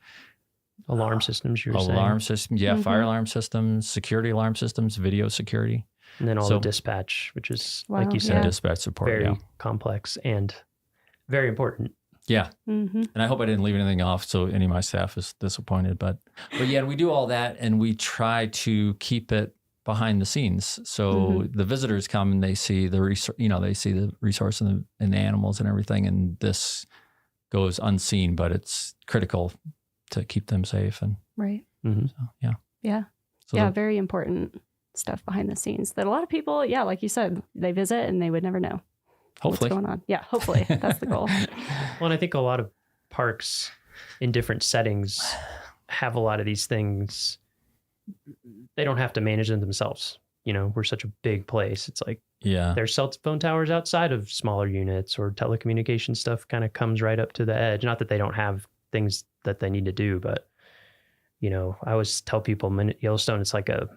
Alarm systems, you were saying. Alarm systems, fire alarm systems, security alarm systems, video security. And then all the dispatch, which is, like you said, dispatch support, very complex and very important. Yeah. And I hope I didn't leave anything off so any of my staff is disappointed. But yeah, we do all that and we try to keep it behind the scenes. So the visitors come and they see the resource and the animals and everything. And this goes unseen, but it's critical to keep them safe. And right. So Very important stuff behind the scenes that a lot of people, like you said, they visit and they would never know. Hopefully. What's going on. Yeah, hopefully. That's the goal. Well, and I think a lot of parks in different settings have a lot of these things. They don't have to manage them themselves. We're such a big place. It's like, there's cell phone towers outside of smaller units, or telecommunication stuff kind of comes right up to the edge. Not that they don't have things that they need to do, but I always tell people Yellowstone, it's like a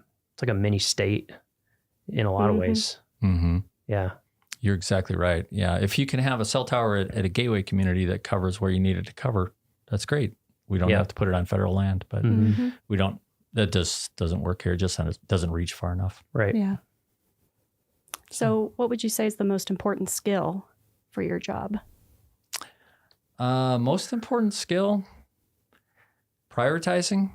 mini state in a lot of ways. Yeah. You're exactly right. Yeah. If you can have a cell tower at a gateway community that covers where you need it to cover, that's great. We don't have to put it on federal land, but that just doesn't work here. It just doesn't reach far enough. Right. Yeah. So what would you say is the most important skill for your job? Most important skill, prioritizing.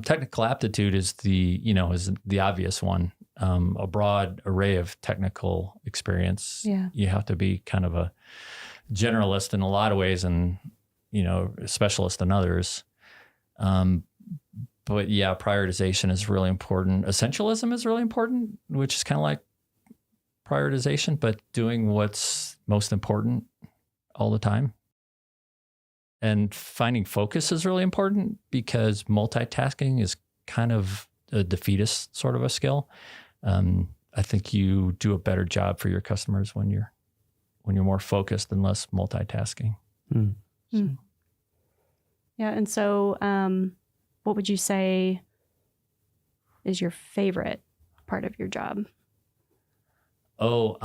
Technical aptitude is the obvious one. A broad array of technical experience. Yeah. You have to be kind of a generalist in a lot of ways and, a specialist in others. But yeah, prioritization is really important. Essentialism is really important, which is kind of like prioritization, but doing what's most important all the time. And finding focus is really important because multitasking is kind of a defeatist sort of a skill. I think you do a better job for your customers when you're more focused and less multitasking. Yeah. And so, what would you say is your favorite part of your job? Well,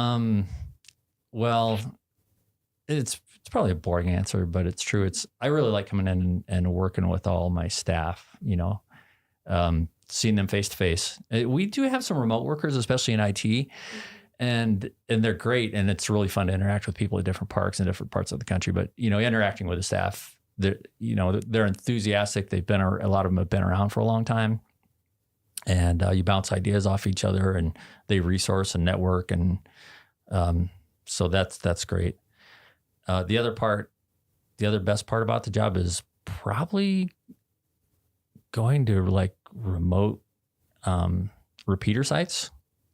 it's probably a boring answer, but it's true. I really like coming in and working with all my staff, seeing them face to face. We do have some remote workers, especially in IT, and they're great. And it's really fun to interact with people at different parks and different parts of the country. But, interacting with the staff, they're enthusiastic. A lot of them have been around for a long time. and you bounce ideas off each other, and they resource and network, and so that's great. The other best part about the job is probably going to like remote repeater sites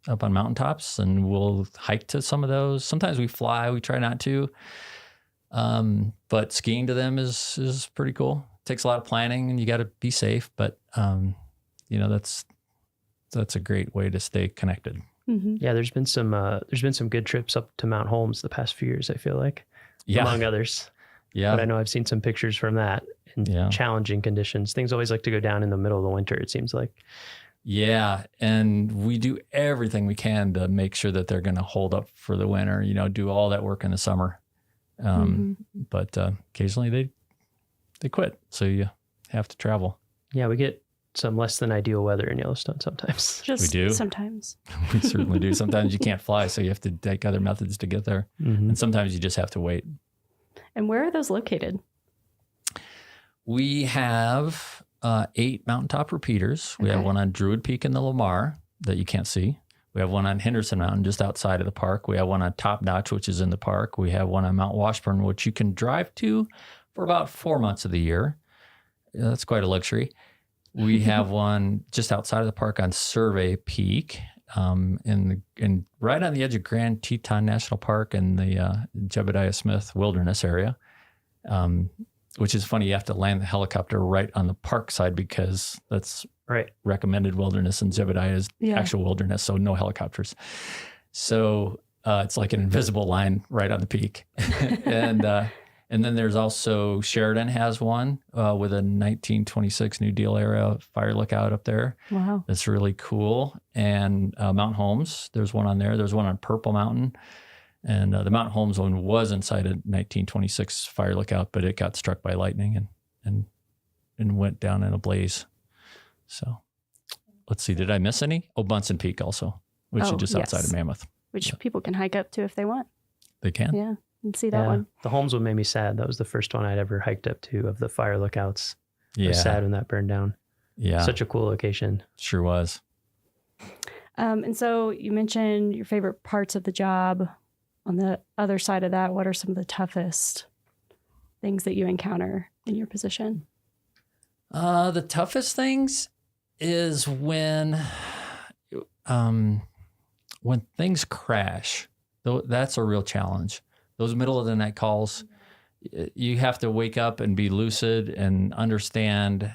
up on mountaintops, and we'll hike to some of those. Sometimes we fly, we try not to. But skiing to them is pretty cool. It takes a lot of planning, and you got to be safe, but that's a great way to stay connected. Mm-hmm. Yeah, there's been some good trips up to Mount Holmes the past few years, I feel like. Yeah. Among others. Yeah. But I know I've seen some pictures from that in challenging conditions. Things always like to go down in the middle of the winter, it seems like. Yeah, and we do everything we can to make sure that they're going to hold up for the winter, do all that work in the summer. But occasionally they quit, so you have to travel. Yeah, we get some less than ideal weather in Yellowstone sometimes. Just we do. Sometimes. We certainly do. Sometimes you can't fly, so you have to take other methods to get there. Mm-hmm. And sometimes you just have to wait. And where are those located? We have 8 mountaintop repeaters. We have one on Druid Peak in the Lamar that you can't see. We have one on Henderson Mountain just outside of the park. We have one on Top Notch, which is in the park. We have one on Mount Washburn, which you can drive to for about 4 months of the year. That's quite a luxury. We have one just outside of the park on Survey Peak, in right on the edge of Grand Teton National Park in the Jebediah Smith Wilderness area. Which is funny, you have to land the helicopter right on the park side because that's right recommended wilderness, and Jebediah is actual wilderness, so no helicopters. So it's like an invisible line right on the peak. And then there's also Sheridan has one with a 1926 New Deal era fire lookout up there. Wow. That's really cool. And Mount Holmes, there's one on there. There's one on Purple Mountain. And the Mount Holmes one was inside a 1926 fire lookout, but it got struck by lightning and went down in a blaze. So let's see, did I miss any? Oh, Bunsen Peak also, which is just outside of Mammoth. Which people can hike up to if they want. They can? Yeah, and see that one. The Holmes one made me sad. That was the first one I'd ever hiked up to of the fire lookouts. I was sad when that burned down. Yeah. Such a cool location. Sure was. And so you mentioned your favorite parts of the job. On the other side of that, what are some of the toughest things that you encounter in your position? The toughest things is when things crash. That's a real challenge. Those middle of the night calls, you have to wake up and be lucid and understand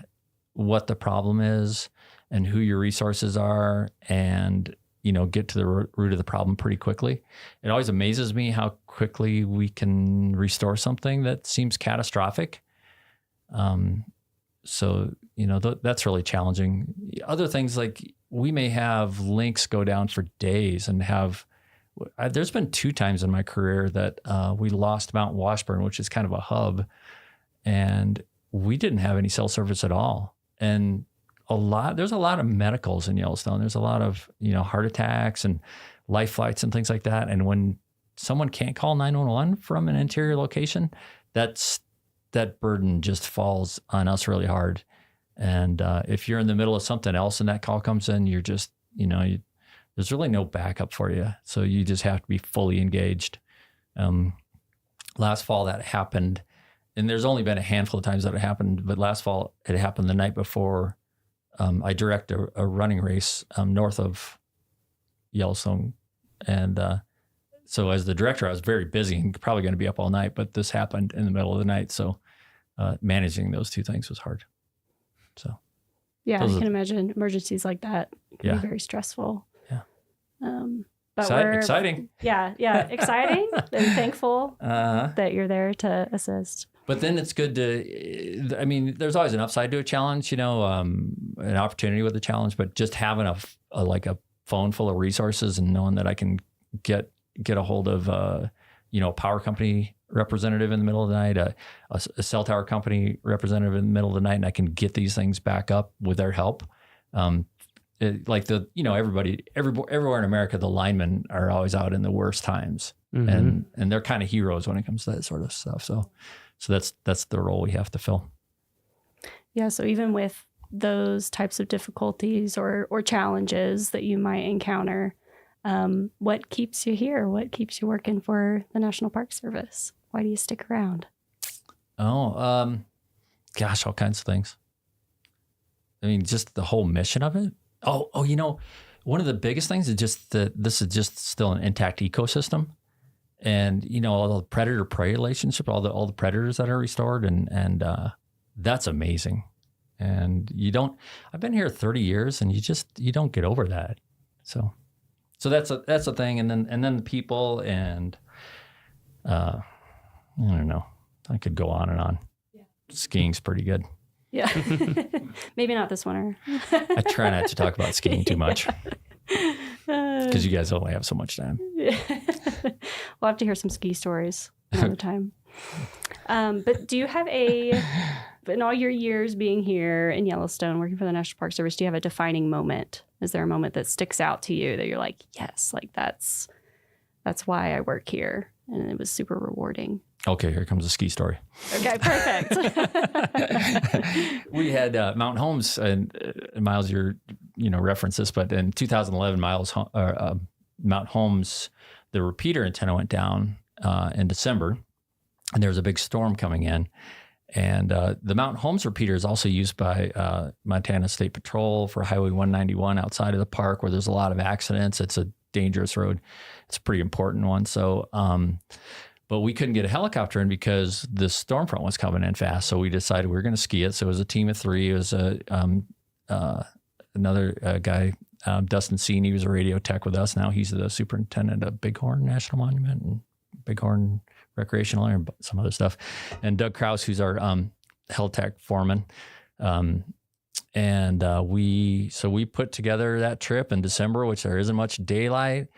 what the problem is and who your resources are, and get to the root of the problem pretty quickly. It always amazes me how quickly we can restore something that seems catastrophic. So that's really challenging. Other things, like we may have links go down for days and there's been 2 times in my career that we lost Mount Washburn, which is kind of a hub, and we didn't have any cell service at all. And there's a lot of medicals in Yellowstone. There's a lot of, heart attacks and life flights and things like that. And when someone can't call 911 from an interior location, that burden just falls on us really hard. And if you're in the middle of something else and that call comes in, you're just, there's really no backup for you. So you just have to be fully engaged. Last fall that happened, and there's only been a handful of times that it happened, but last fall it happened the night before I direct a running race north of Yellowstone. And so as the director, I was very busy and probably going to be up all night, but this happened in the middle of the night. So managing those 2 things was hard. So yeah, I can imagine emergencies like that can be very stressful. Yeah. But exciting. Yeah, exciting and thankful that you're there to assist. But then it's good there's always an upside to a challenge, an opportunity with a challenge, but just having a phone full of resources and knowing that I can get a hold of, a power company representative in the middle of the night, a cell tower company representative in the middle of the night, and I can get these things back up with their help. Everywhere in America, the linemen are always out in the worst times, and they're kind of heroes when it comes to that sort of stuff. So that's the role we have to fill. Yeah. So even with those types of difficulties or challenges that you might encounter, what keeps you here? What keeps you working for the National Park Service? Why do you stick around? Oh, gosh, all kinds of things. I mean, just the whole mission of it. Oh, you know, one of the biggest things is just that this is just still an intact ecosystem. And, you know, all the predator-prey relationship, all the predators that are restored, and that's amazing. And I've been here 30 years and you don't get over that. So that's a thing. And then the people and, I don't know, I could go on and on. Yeah. Skiing's pretty good. Yeah. Maybe not this winter. I try not to talk about skiing too much because you guys only have so much time. Yeah. We'll have to hear some ski stories another time. But do you have in all your years being here in Yellowstone, working for the National Park Service, do you have a defining moment? Is there a moment that sticks out to you that you're like, yes, like that's why I work here, and it was super rewarding? Okay, here comes a ski story. Okay, perfect. We had Mount Holmes, and Miles, you reference this, but in 2011, Mount Holmes, the repeater antenna went down in December, and there was a big storm coming in. And the Mount Holmes repeater is also used by Montana State Patrol for Highway 191 outside of the park, where there's a lot of accidents. It's a dangerous road. It's a pretty important one. So, but we couldn't get a helicopter in because the storm front was coming in fast. So we decided we were going to ski it. So it was a team of three. It was another guy, Dustin Seen. He was a radio tech with us. Now he's the superintendent of Bighorn National Monument and Bighorn Recreational Area and some other stuff. And Doug Krause, who's our Hell-Tech foreman. We put together that trip in December, which there isn't much daylight.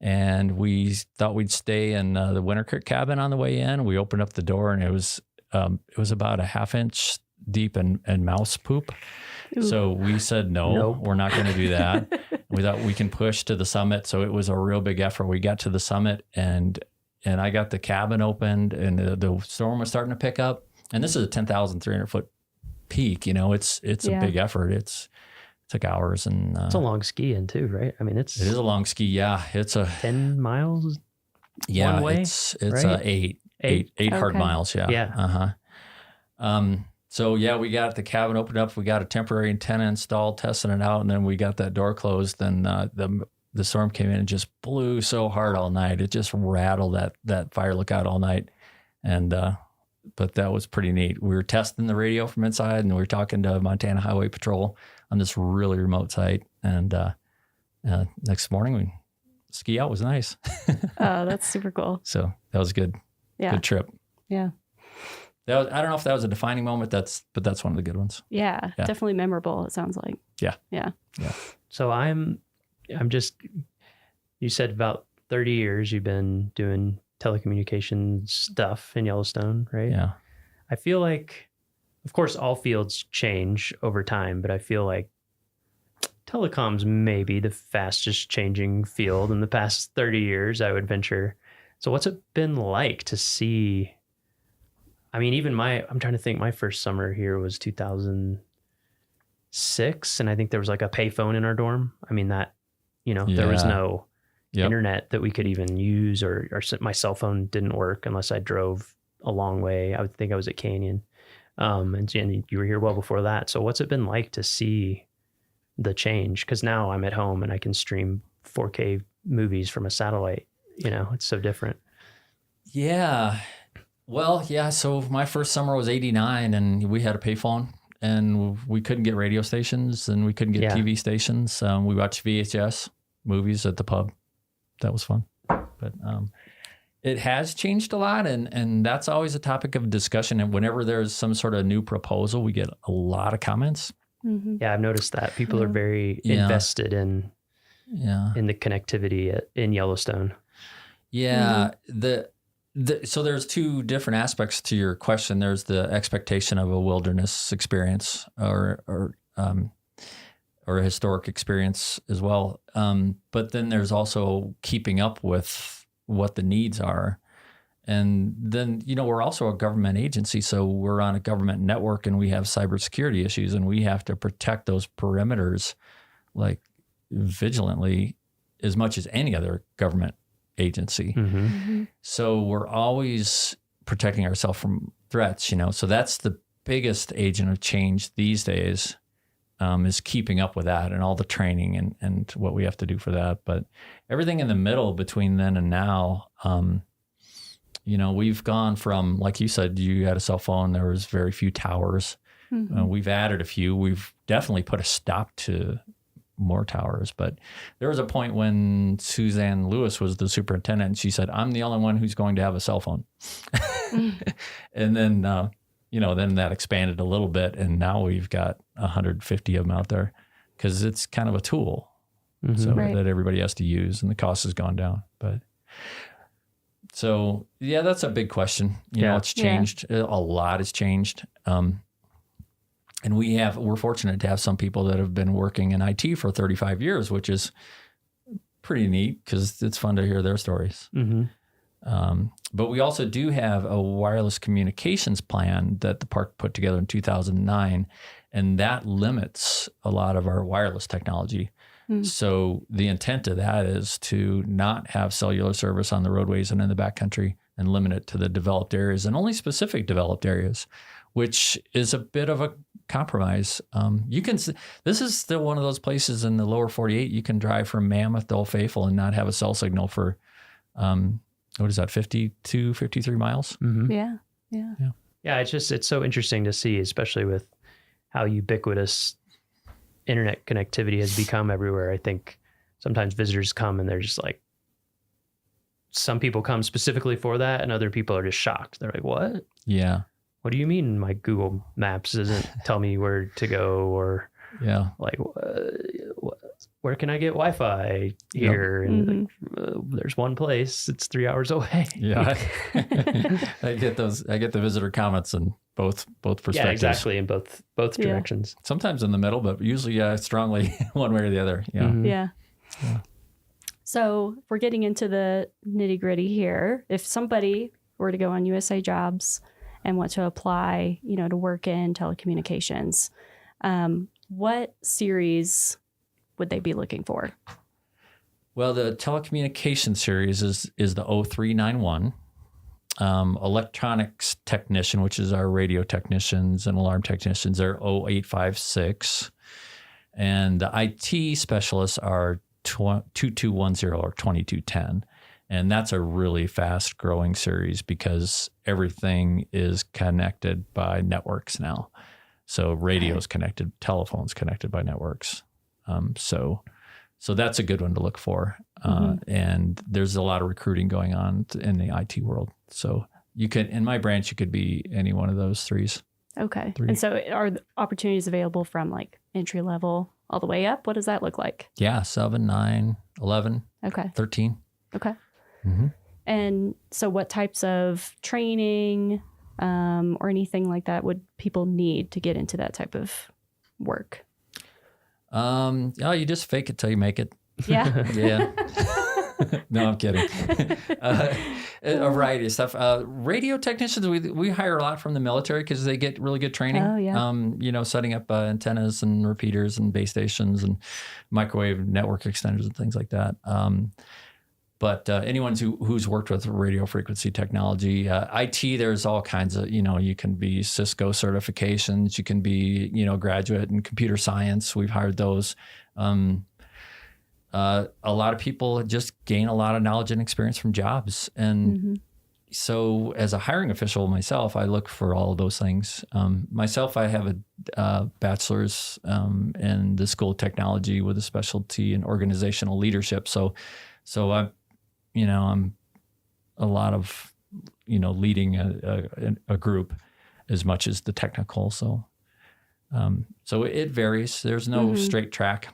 And we thought we'd stay in the Winter Creek cabin on the way in. We opened up the door and it was about a half-inch deep in mouse poop. Ooh. So we said, nope. We're not going to do that. We thought we can push to the summit. So it was a real big effort. We got to the summit and I got the cabin opened and the storm was starting to pick up. And this is a 10,300 foot peak. You know, it's a big effort. It took hours and it's a long ski in too, right? I mean, it is a long ski. Yeah. It's 10 miles. Yeah. One way, it's right? eight hard Okay. miles. Yeah. Yeah. So yeah, we got the cabin opened up. We got a temporary antenna installed, testing it out. And then we got that door closed and the storm came in and just blew so hard all night. It just rattled that fire lookout all night. And, but that was pretty neat. We were testing the radio from inside and we were talking to Montana Highway Patrol on this really remote site. And next morning, ski out was nice. Oh, that's super cool. So that was good. Yeah. Good trip. Yeah. I don't know if that was a defining moment, but that's one of the good ones. Yeah. Definitely memorable, it sounds like. Yeah. Yeah. Yeah. So I'm just, you said about 30 years you've been doing telecommunications stuff in Yellowstone, right? Yeah. I feel like, of course, all fields change over time, but I feel like telecom's maybe the fastest changing field in the past 30 years, I would venture. So what's it been like to see? I mean, even I'm trying to think, my first summer here was 2006, and I think there was like a payphone in our dorm. I mean, there was no internet that we could even use, or my cell phone didn't work unless I drove a long way. I would think I was at Canyon. And you were here well before that. So what's it been like to see the change? Because now I'm at home and I can stream 4K movies from a satellite. You know, it's so different. Yeah. Well, yeah. So my first summer was 89 and we had a payphone and we couldn't get radio stations and we couldn't get TV stations. We watched VHS movies at the pub. That was fun. But it has changed a lot, and that's always a topic of discussion. And whenever there's some sort of new proposal, we get a lot of comments. Mm-hmm. Yeah, I've noticed that people are very invested in the connectivity in Yellowstone. Yeah, so there's two different aspects to your question. There's the expectation of a wilderness experience or a historic experience as well. But then there's also keeping up with what the needs are. And then, we're also a government agency, so we're on a government network and we have cybersecurity issues and we have to protect those perimeters like vigilantly as much as any other government agency. So we're always protecting ourselves from threats, So that's the biggest agent of change these days, is keeping up with that and all the training and what we have to do for that. But everything in the middle between then and now, we've gone from, like you said, you had a cell phone, there was very few towers. We've added a few. We've definitely put a stop to more towers. But there was a point when Suzanne Lewis was the superintendent, and she said, I'm the only one who's going to have a cell phone. And then, then that expanded a little bit, and now we've got 150 of them out there because it's kind of a tool that everybody has to use, and the cost has gone down. But so, yeah, that's a big question. It's changed. A lot has changed. And we're fortunate to have some people that have been working in IT for 35 years, which is pretty neat because it's fun to hear their stories. But we also do have a wireless communications plan that the park put together in 2009, and that limits a lot of our wireless technology. So the intent of that is to not have cellular service on the roadways and in the backcountry and limit it to the developed areas and only specific developed areas, which is a bit of a compromise. This is still one of those places in the lower 48, you can drive from Mammoth to Old Faithful and not have a cell signal for, 52, 53 miles? Yeah. It's so interesting to see, especially with how ubiquitous internet connectivity has become everywhere. I think sometimes visitors come and they're just like, some people come specifically for that and other people are just shocked. They're like, what? Yeah. What do you mean my Google Maps doesn't tell me where to go? Or like, where can I get Wi-Fi here? And there's one place, it's 3 hours away. Yeah. I get the visitor comments in both perspectives. Yeah, exactly, in both directions. Sometimes in the middle, but usually strongly one way or the other. Yeah. So we're getting into the nitty gritty here. If somebody were to go on USA Jobs and want to apply, to work in telecommunications, what series would they be looking for? Well, the telecommunication series is the 0391. Electronics technician, which is our radio technicians and alarm technicians, are 0856. And the IT specialists are 2210 or 2210. And that's a really fast growing series because everything is connected by networks now. So radio's connected, telephone's connected by networks. So that's a good one to look for. And there's a lot of recruiting going on in the IT world. So in my branch, you could be any one of those threes. Okay. And so are the opportunities available from like entry level all the way up? What does that look like? Yeah. 7, 9, 11, 13. Okay. And so what types of training or anything like that would people need to get into that type of work? You just fake it till you make it. Yeah. Yeah. No, I'm kidding. A variety of stuff. Radio technicians, we hire a lot from the military because they get really good training. Oh, yeah. Setting up antennas and repeaters and base stations and microwave network extenders and things like that. But anyone who's worked with radio frequency technology, IT, there's all kinds of, you can be Cisco certifications, you can be, graduate in computer science. We've hired those. A lot of people just gain a lot of knowledge and experience from jobs. And so as a hiring official myself, I look for all of those things. Myself, I have a bachelor's in the School of Technology with a specialty in organizational leadership. So I'm a lot of, leading a group as much as the technical. So it varies. There's no straight track.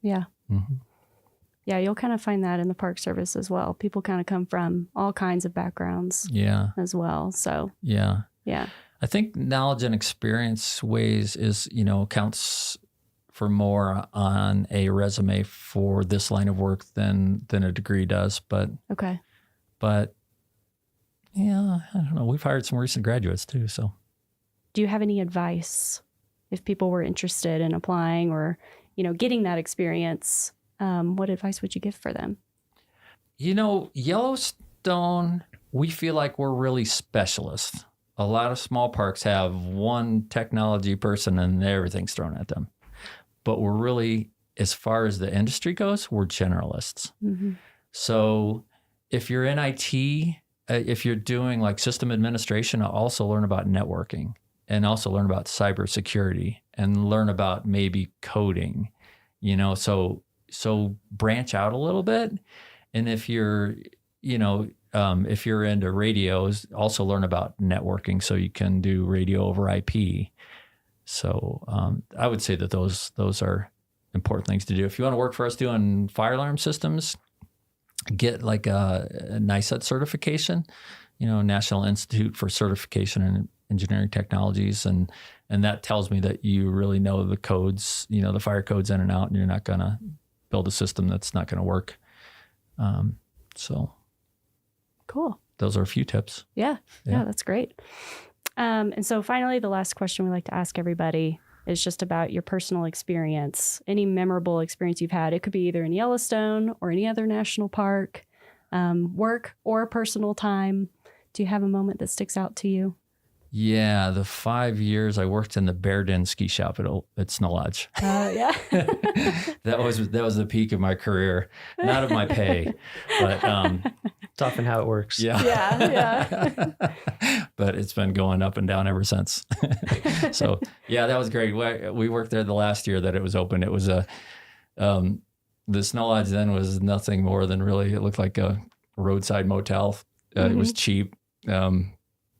Yeah. Yeah, you'll kind of find that in the Park Service as well. People kind of come from all kinds of backgrounds. Yeah. As well. So. Yeah. Yeah. I think knowledge and experience counts for more on a resume for this line of work than a degree does. But Yeah, I don't know. We've hired some recent graduates too, so. Do you have any advice if people were interested in applying or, getting that experience? What advice would you give for them? Yellowstone, we feel like we're really specialists. A lot of small parks have one technology person and everything's thrown at them. But we're really, as far as the industry goes, we're generalists. Mm-hmm. So if you're in IT, if you're doing like system administration, also learn about networking and also learn about cybersecurity and learn about maybe coding, so branch out a little bit. And if you're, if you're into radios, also learn about networking so you can do radio over IP. So I would say that those are important things to do. If you want to work for us doing fire alarm systems, get like a NICET certification, National Institute for Certification in Engineering Technologies. And that tells me that you really know the codes, the fire codes in and out, and you're not going to build a system that's not going to work. So cool. Those are a few tips. Yeah, that's great. And so finally, the last question we like to ask everybody is just about your personal experience, any memorable experience you've had. It could be either in Yellowstone or any other national park, work or personal time. Do you have a moment that sticks out to you? Yeah, the 5 years I worked in the Bear Den ski shop at Snow Lodge. Yeah. That was the peak of my career, not of my pay, but it's often how it works. Yeah. But it's been going up and down ever since. So yeah, that was great. We worked there the last year that it was open. It was the Snow Lodge then was nothing more than really, it looked like a roadside motel. It was cheap.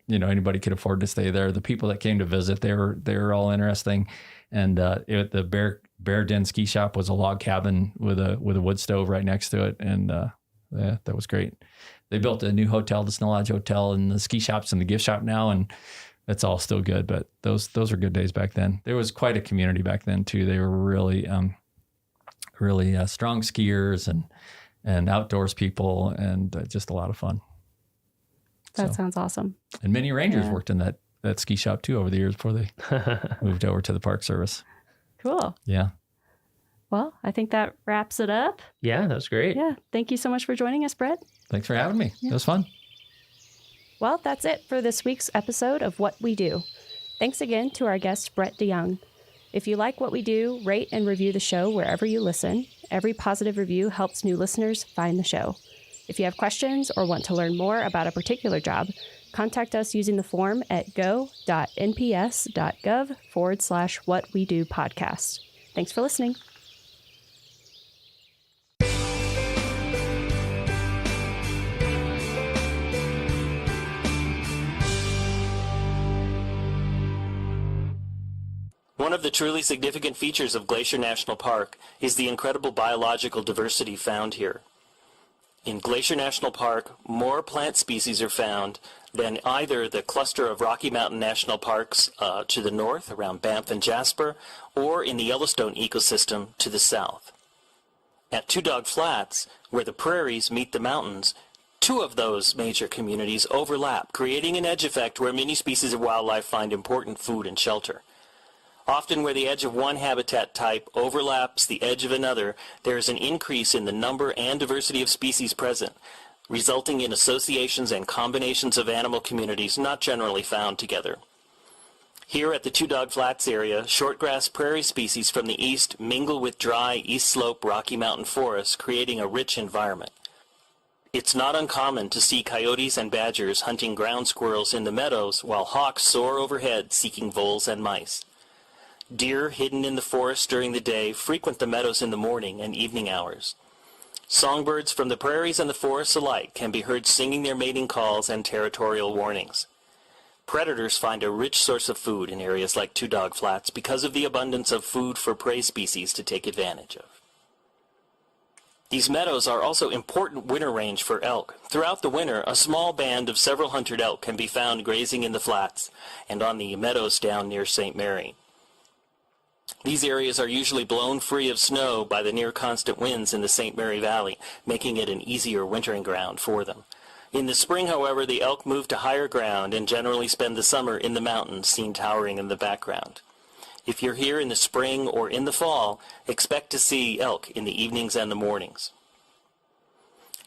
Anybody could afford to stay there. The people that came to visit, they were all interesting. And the Bear Den ski shop was a log cabin with a wood stove right next to it. And that was great. They built a new hotel, the Snow Lodge Hotel, and the ski shop's in the gift shop now, and it's all still good. But those are good days back then. There was quite a community back then too. They were really strong skiers and outdoors people, and just a lot of fun. That sounds awesome. And many rangers worked in that ski shop too over the years before they moved over to the Park Service. Cool. Yeah. Well, I think that wraps it up. Yeah, that was great. Yeah. Thank you so much for joining us, Brett. Thanks for having me. It was fun. Well, that's it for this week's episode of What We Do. Thanks again to our guest, Brett DeYoung. If you like what we do, rate and review the show wherever you listen. Every positive review helps new listeners find the show. If you have questions or want to learn more about a particular job, contact us using the form at go.nps.gov/whatwedopodcast. Thanks for listening. One of the truly significant features of Glacier National Park is the incredible biological diversity found here. In Glacier National Park, more plant species are found than either the cluster of Rocky Mountain National Parks to the north, around Banff and Jasper, or in the Yellowstone ecosystem to the south. At Two Dog Flats, where the prairies meet the mountains, two of those major communities overlap, creating an edge effect where many species of wildlife find important food and shelter. Often where the edge of one habitat type overlaps the edge of another, there is an increase in the number and diversity of species present, resulting in associations and combinations of animal communities not generally found together. Here at the Two Dog Flats area, shortgrass prairie species from the east mingle with dry east slope Rocky Mountain forests, creating a rich environment. It's not uncommon to see coyotes and badgers hunting ground squirrels in the meadows while hawks soar overhead seeking voles and mice. Deer hidden in the forest during the day frequent the meadows in the morning and evening hours. Songbirds from the prairies and the forests alike can be heard singing their mating calls and territorial warnings. Predators find a rich source of food in areas like Two Dog Flats because of the abundance of food for prey species to take advantage of. These meadows are also important winter range for elk. Throughout the winter, a small band of several hundred elk can be found grazing in the flats and on the meadows down near St. Mary. These areas are usually blown free of snow by the near-constant winds in the St. Mary Valley, making it an easier wintering ground for them. In the spring, however, the elk move to higher ground and generally spend the summer in the mountains, seen towering in the background. If you're here in the spring or in the fall, expect to see elk in the evenings and the mornings.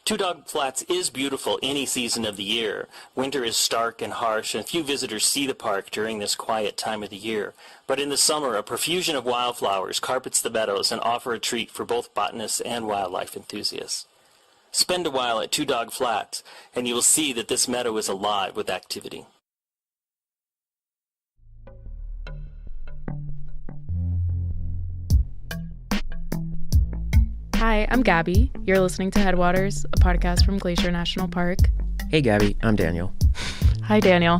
Two Dog Flats is beautiful any season of the year. Winter is stark and harsh, and few visitors see the park during this quiet time of the year. But in the summer, a profusion of wildflowers carpets the meadows and offer a treat for both botanists and wildlife enthusiasts. Spend a while at Two Dog Flats, and you will see that this meadow is alive with activity. Hi, I'm Gabby. You're listening to Headwaters, a podcast from Glacier National Park. Hey, Gabby. I'm Daniel. Hi, Daniel.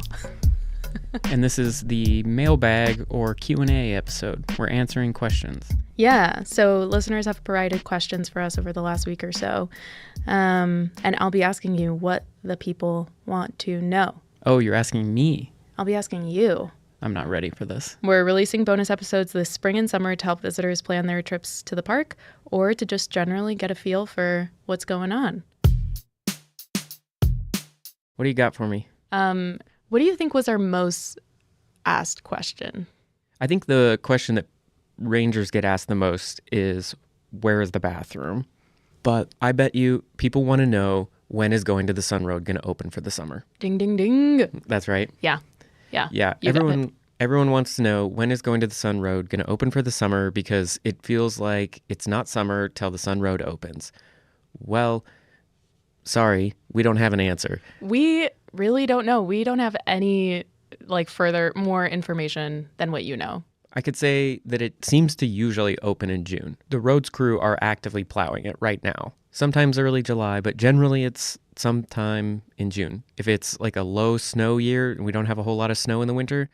And this is the mailbag or Q&A episode. We're answering questions. Yeah, so listeners have provided questions for us over the last week or so. And I'll be asking you what the people want to know. Oh, you're asking me? I'll be asking you. I'm not ready for this. We're releasing bonus episodes this spring and summer to help visitors plan their trips to the park or to just generally get a feel for what's going on. What do you got for me? What do you think was our most asked question? I think the question that rangers get asked the most is, where is the bathroom? But I bet you people want to know, when is Going to the Sun Road going to open for the summer? Ding, ding, ding. That's right. Yeah. Yeah. Everyone wants to know, when is Going to the Sun Road going to open for the summer, because it feels like it's not summer till the Sun Road opens. Well, sorry, we don't have an answer. We really don't know. We don't have any more information than what you know. I could say that it seems to usually open in June. The roads crew are actively plowing it right now. Sometimes early July, but generally it's sometime in June. If it's like a low snow year and we don't have a whole lot of snow in the winter,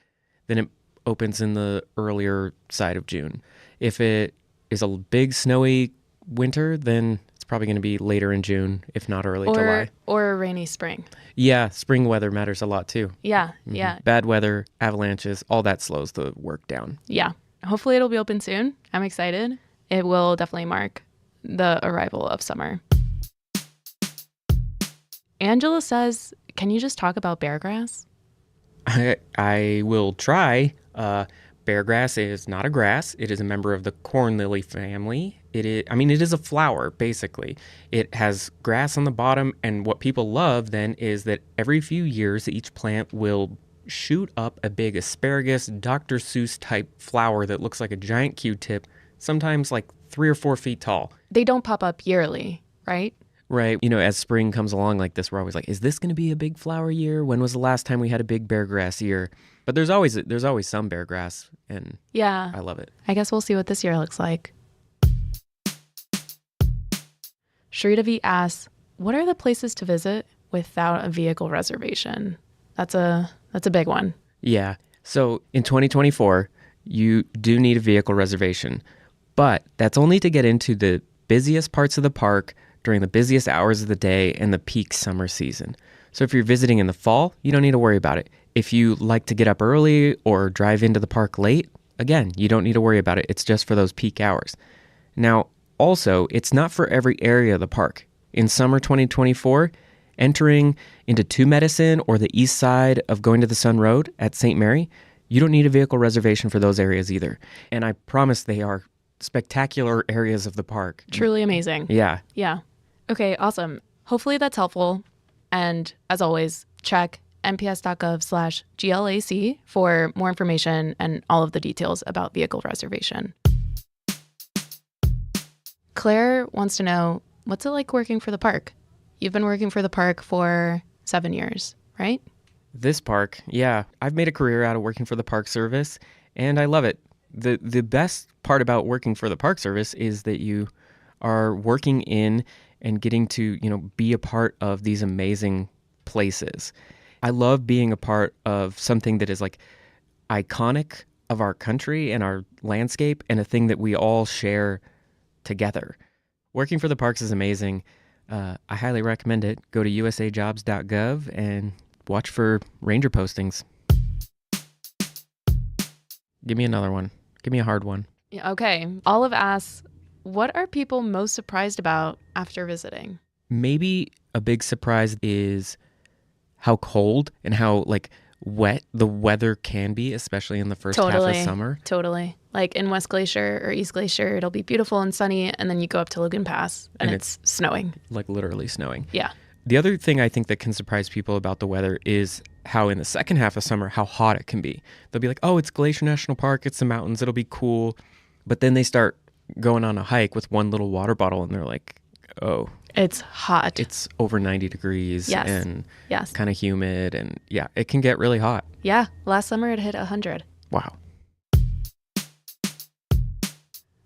then it opens in the earlier side of June. If it is a big snowy winter, then it's probably going to be later in June, if not early July. Or a rainy spring. Yeah, spring weather matters a lot too. Yeah, yeah. Bad weather, avalanches, all that slows the work down. Yeah. Hopefully it'll be open soon. I'm excited. It will definitely mark the arrival of summer. Angela says, can you just talk about beargrass? I will try. Beargrass is not a grass. It is a member of the corn lily family. It is a flower, basically. It has grass on the bottom, and what people love then is that every few years each plant will shoot up a big asparagus, Dr. Seuss type flower that looks like a giant Q-tip, sometimes like 3 or 4 feet tall. They don't pop up yearly, right? Right. As spring comes along like this, we're always like, is this going to be a big flower year? When was the last time we had a big beargrass year? But there's always some beargrass, and yeah, I love it. I guess we'll see what this year looks like. Shritavi asks, what are the places to visit without a vehicle reservation? That's a big one. Yeah. So in 2024, you do need a vehicle reservation, but that's only to get into the busiest parts of the park during the busiest hours of the day and the peak summer season. So if you're visiting in the fall, you don't need to worry about it. If you like to get up early or drive into the park late, again, you don't need to worry about it. It's just for those peak hours. Now, also, it's not for every area of the park. In summer 2024, entering into Two Medicine or the east side of Going to the Sun Road at St. Mary, you don't need a vehicle reservation for those areas either. And I promise they are spectacular areas of the park. Truly amazing. Yeah. Yeah. Okay, awesome. Hopefully that's helpful. And as always, check nps.gov/GLAC for more information and all of the details about vehicle reservation. Claire wants to know, what's it like working for the park? You've been working for the park for 7 years, right? This park, yeah. I've made a career out of working for the Park Service, and I love it. The best part about working for the Park Service is that you are working in and getting to, be a part of these amazing places. I love being a part of something that is like iconic of our country and our landscape, and a thing that we all share together. Working for the parks is amazing. I highly recommend it. Go to usajobs.gov and watch for ranger postings. Give me another one. Give me a hard one. Okay. Olive asks, what are people most surprised about after visiting? Maybe a big surprise is how cold and how like wet the weather can be, especially in the first half of summer. Totally. Like in West Glacier or East Glacier, it'll be beautiful and sunny, and then you go up to Logan Pass and it's snowing. Like literally snowing. Yeah. The other thing I think that can surprise people about the weather is how in the second half of summer, how hot it can be. They'll be like, oh, it's Glacier National Park, it's the mountains, it'll be cool. But then they start going on a hike with one little water bottle and they're like, oh. It's hot. It's over 90 degrees and yes. kind of humid. And yeah, it can get really hot. Yeah. Last summer it hit 100. Wow.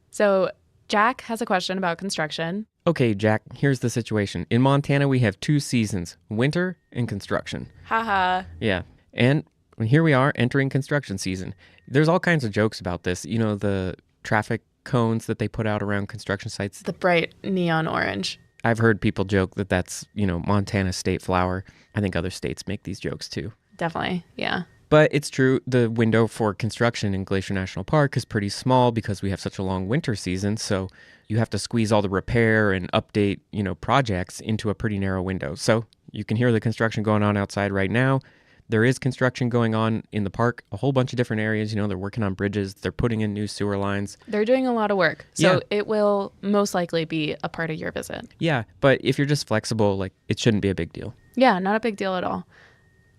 So Jack has a question about construction. Okay, Jack, here's the situation. In Montana, we have 2 seasons, winter and construction. Haha. Yeah. And here we are entering construction season. There's all kinds of jokes about this. You know, the traffic cones that they put out around construction sites. The bright neon orange. I've heard people joke that that's, you know, Montana's state flower. I think other states make these jokes too. Definitely, yeah. But it's true, the window for construction in Glacier National Park is pretty small because we have such a long winter season. So you have to squeeze all the repair and update, you know, projects into a pretty narrow window. So you can hear the construction going on outside right now. There is construction going on in the park, a whole bunch of different areas. You know, they're working on bridges. They're putting in new sewer lines. They're doing a lot of work. So it will most likely be a part of your visit. Yeah, but if you're just flexible, like, it shouldn't be a big deal. Yeah, not a big deal at all.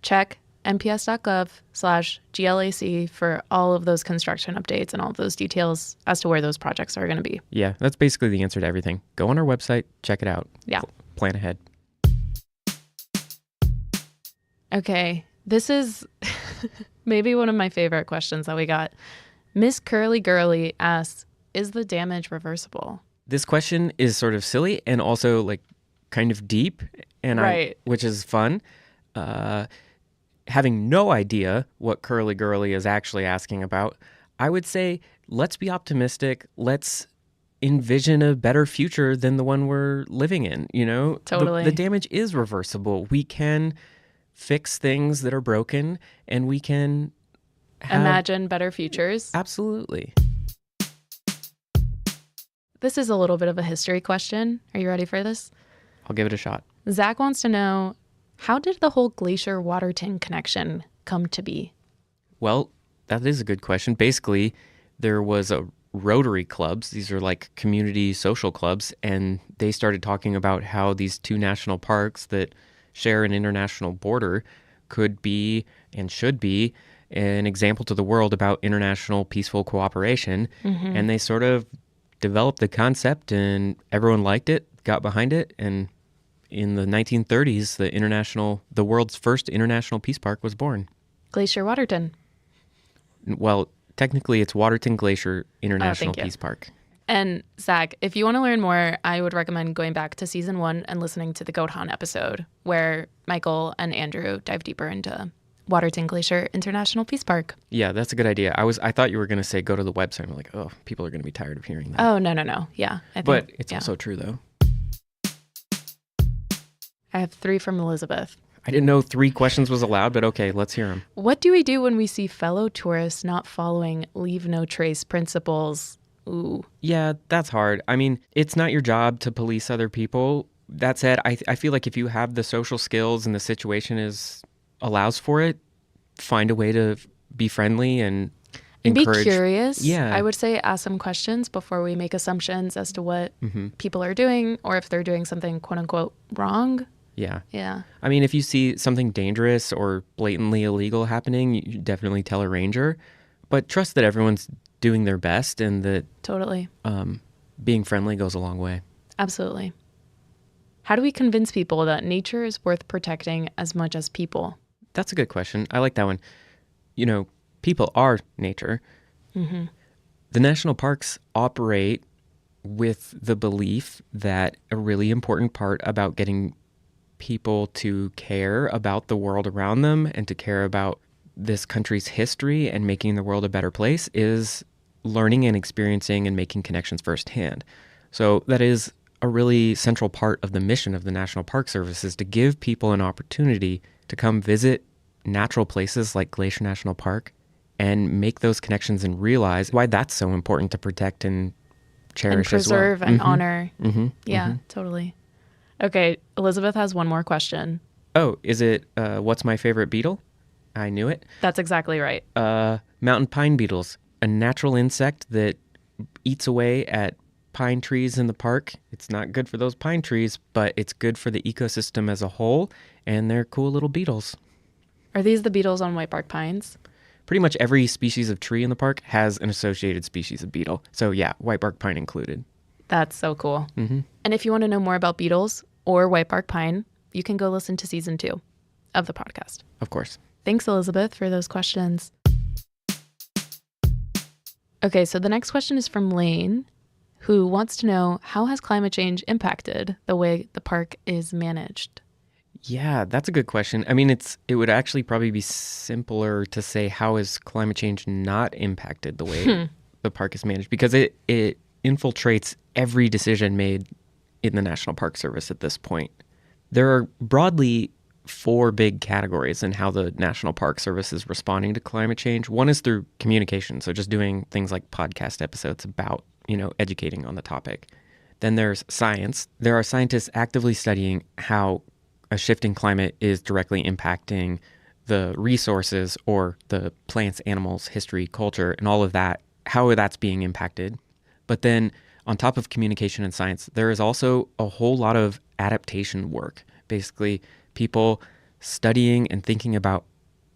Check nps.gov/GLAC for all of those construction updates and all of those details as to where those projects are going to be. Yeah, that's basically the answer to everything. Go on our website, check it out. Yeah. Plan ahead. Okay. This is maybe one of my favorite questions that we got. Miss Curly Girly asks, is the damage reversible? This question is sort of silly and also like kind of deep, and right. Which is fun. Having no idea what Curly Girly is actually asking about, I would say let's be optimistic. Let's envision a better future than the one we're living in. You know, totally. The damage is reversible. We can fix things that are broken, and we can imagine better futures. Absolutely. This is a little bit of a history question. Are you ready for this? I'll give it a shot. Zach wants to know, how did the whole Glacier Waterton connection come to be? Well, that is a good question. Basically, there was a Rotary clubs. These are like community social clubs, and they started talking about how these 2 national parks that share an international border could be and should be an example to the world about international peaceful cooperation. Mm-hmm. And they sort of developed the concept, and everyone liked it, got behind it, and in the 1930s, the world's first international peace park was born. Glacier Waterton. Well, technically it's Waterton Glacier International Peace Park. And Zach, if you want to learn more, I would recommend going back to season 1 and listening to the Goat Hunt episode, where Michael and Andrew dive deeper into Waterton Glacier International Peace Park. Yeah, that's a good idea. I thought you were going to say go to the website. I'm like, oh, people are going to be tired of hearing that. Oh, no. Yeah. But it's also true, though. I have 3 from Elizabeth. I didn't know 3 questions was allowed, but okay, let's hear them. What do we do when we see fellow tourists not following leave no trace principles? Ooh. Yeah, that's hard. I mean, it's not your job to police other people. That said, I feel like if you have the social skills and the situation allows for it, find a way to be friendly and encourage. Be curious. Yeah. I would say ask some questions before we make assumptions as to what people are doing or if they're doing something quote unquote wrong. Yeah. Yeah. I mean, if you see something dangerous or blatantly illegal happening, you definitely tell a ranger. But trust that everyone's doing their best and that totally being friendly goes a long way. Absolutely. How do we convince people that nature is worth protecting as much as people? That's a good question. I like that one. You know, people are nature. Mm-hmm. The national parks operate with the belief that a really important part about getting people to care about the world around them and to care about this country's history and making the world a better place is learning and experiencing and making connections firsthand. So that is a really central part of the mission of the National Park Service, is to give people an opportunity to come visit natural places like Glacier National Park and make those connections and realize why that's so important to protect and cherish and preserve as well. And honor. Mm-hmm. Yeah, Mm-hmm. totally. Okay, Elizabeth has one more question. Oh, is it what's my favorite beetle? I knew it. That's exactly right. Mountain pine beetles, a natural insect that eats away at pine trees in the park. It's not good for those pine trees, but it's good for the ecosystem as a whole, and they're cool little beetles. Are these the beetles on whitebark pines? Pretty much every species of tree in the park has an associated species of beetle. So yeah, whitebark pine included. That's so cool. Mm-hmm. And if you want to know more about beetles or whitebark pine, you can go listen to season 2 of the podcast. Of course. Thanks, Elizabeth, for those questions. Okay, so the next question is from Lane, who wants to know, how has climate change impacted the way the park is managed? Yeah, that's a good question. I mean, it would actually probably be simpler to say, how has climate change not impacted the way the park is managed? Because it infiltrates every decision made in the National Park Service at this point. There are broadly 4 big categories in how the National Park Service is responding to climate change. One is through communication, so just doing things like podcast episodes about, educating on the topic. Then there's science. There are scientists actively studying how a shifting climate is directly impacting the resources or the plants, animals, history, culture, and all of that, how that's being impacted. But then on top of communication and science, there is also a whole lot of adaptation work. Basically, people studying and thinking about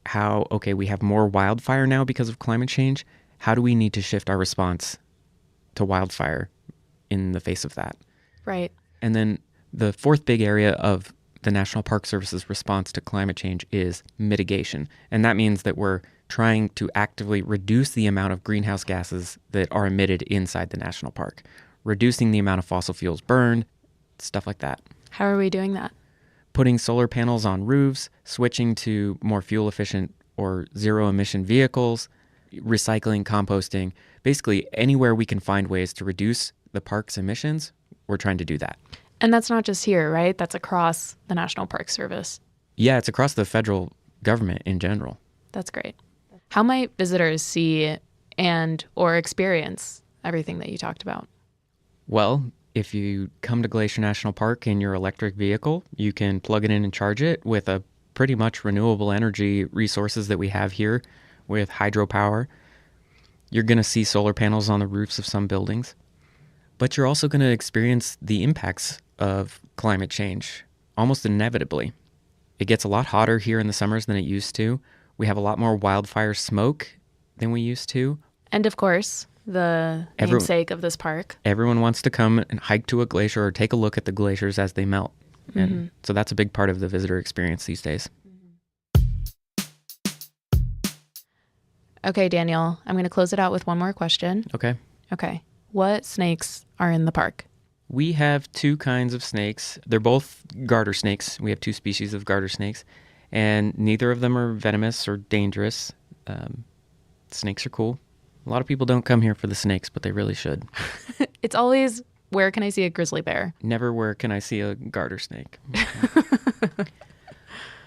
how, okay, we have more wildfire now because of climate change. How do we need to shift our response to wildfire in the face of that? Right. And then the 4th big area of the National Park Service's response to climate change is mitigation. And that means that we're trying to actively reduce the amount of greenhouse gases that are emitted inside the national park, reducing the amount of fossil fuels burned, stuff like that. How are we doing that? Putting solar panels on roofs, switching to more fuel efficient or zero emission vehicles, recycling, composting, basically anywhere we can find ways to reduce the park's emissions, we're trying to do that. And that's not just here, right? That's across the National Park Service. Yeah, it's across the federal government in general. That's great. How might visitors see and or experience everything that you talked about? Well, if you come to Glacier National Park in your electric vehicle, you can plug it in and charge it with a pretty much renewable energy resources that we have here with hydropower. You're going to see solar panels on the roofs of some buildings, but you're also going to experience the impacts of climate change almost inevitably. It gets a lot hotter here in the summers than it used to. We have a lot more wildfire smoke than we used to. And of course, the namesake of this park. Everyone wants to come and hike to a glacier or take a look at the glaciers as they melt. Mm-hmm. And so that's a big part of the visitor experience these days. Okay, Daniel, I'm going to close it out with one more question. Okay. What snakes are in the park? We have 2 kinds of snakes. They're both garter snakes. We have 2 species of garter snakes, and neither of them are venomous or dangerous. Snakes are cool. A lot of people don't come here for the snakes, but they really should. It's always, where can I see a grizzly bear? Never, where can I see a garter snake?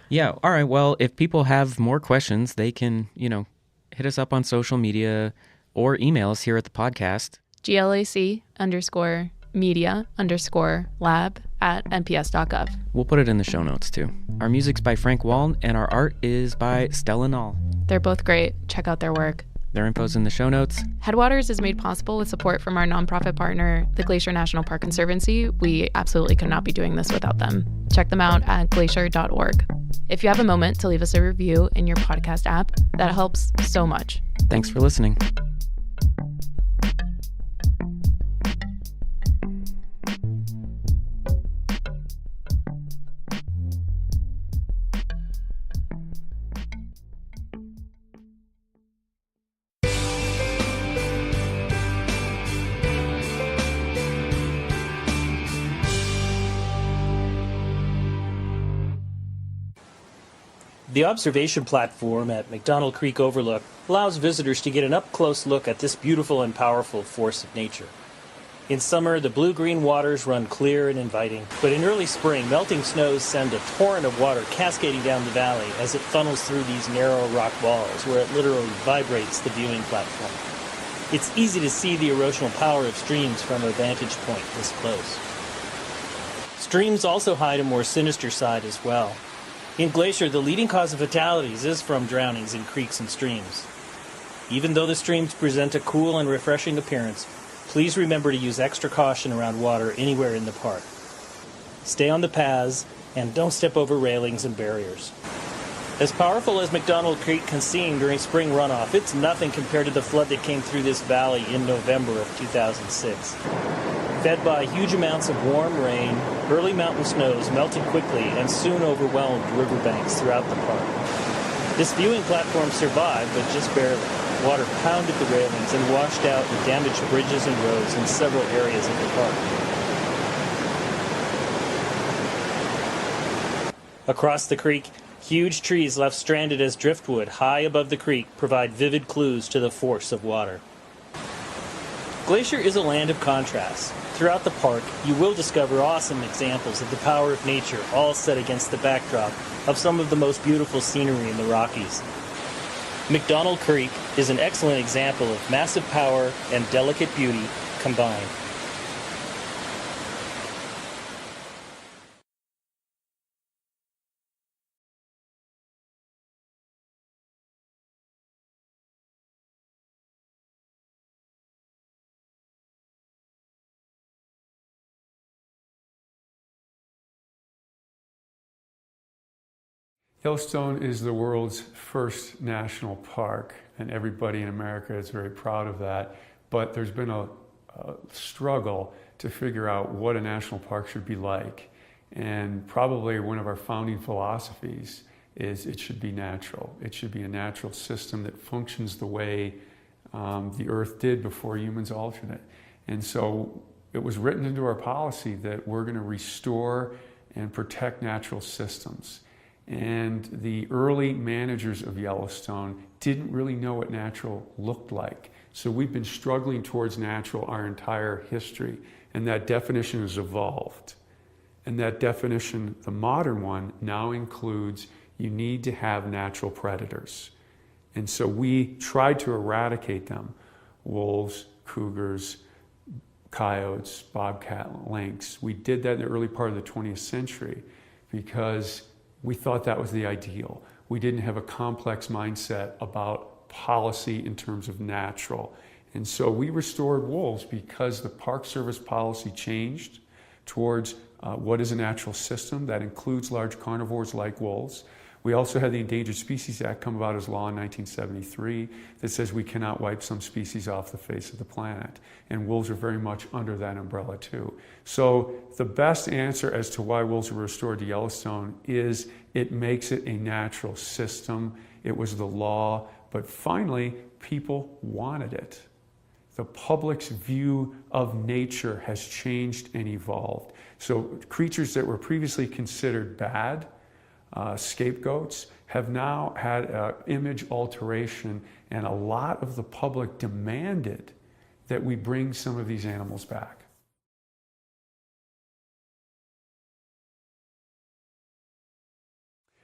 Yeah, all right. Well, if people have more questions, they can, hit us up on social media or email us here at the podcast. GLAC_media_lab@nps.gov. We'll put it in the show notes too. Our music's by Frank Wall and our art is by Stella Nall. They're both great. Check out their work. Their info's in the show notes. Headwaters is made possible with support from our nonprofit partner, the Glacier National Park Conservancy. We absolutely could not be doing this without them. Check them out at glacier.org. If you have a moment to leave us a review in your podcast app, that helps so much. Thanks for listening. The observation platform at McDonald Creek Overlook allows visitors to get an up-close look at this beautiful and powerful force of nature. In summer, the blue-green waters run clear and inviting, but in early spring, melting snows send a torrent of water cascading down the valley as it funnels through these narrow rock walls, where it literally vibrates the viewing platform. It's easy to see the erosional power of streams from a vantage point this close. Streams also hide a more sinister side as well. In Glacier, the leading cause of fatalities is from drownings in creeks and streams. Even though the streams present a cool and refreshing appearance, please remember to use extra caution around water anywhere in the park. Stay on the paths and don't step over railings and barriers. As powerful as McDonald Creek can seem during spring runoff, it's nothing compared to the flood that came through this valley in November of 2006. Fed by huge amounts of warm rain, early mountain snows melted quickly and soon overwhelmed riverbanks throughout the park. This viewing platform survived, but just barely. Water pounded the railings and washed out and damaged bridges and roads in several areas of the park. Across the creek, huge trees left stranded as driftwood high above the creek provide vivid clues to the force of water. Glacier is a land of contrasts. Throughout the park, you will discover awesome examples of the power of nature, all set against the backdrop of some of the most beautiful scenery in the Rockies. McDonald Creek is an excellent example of massive power and delicate beauty combined. Yellowstone is the world's first national park, and everybody in America is very proud of that. But there's been a struggle to figure out what a national park should be like. And probably one of our founding philosophies is it should be natural. It should be a natural system that functions the way the Earth did before humans altered it. And so it was written into our policy that we're going to restore and protect natural systems. And the early managers of Yellowstone didn't really know what natural looked like. So we've been struggling towards natural our entire history, and that definition has evolved. And that definition, the modern one, now includes you need to have natural predators. And so we tried to eradicate them: wolves, cougars, coyotes, bobcat, lynx. We did that in the early part of the 20th century because we thought that was the ideal. We didn't have a complex mindset about policy in terms of natural. And so we restored wolves because the Park Service policy changed towards what is a natural system that includes large carnivores like wolves. We also had the Endangered Species Act come about as law in 1973 that says we cannot wipe some species off the face of the planet. And wolves are very much under that umbrella too. So the best answer as to why wolves were restored to Yellowstone is it makes it a natural system. It was the law, but finally people wanted it. The public's view of nature has changed and evolved. So creatures that were previously considered bad, scapegoats, have now had image alteration, and a lot of the public demanded that we bring some of these animals back.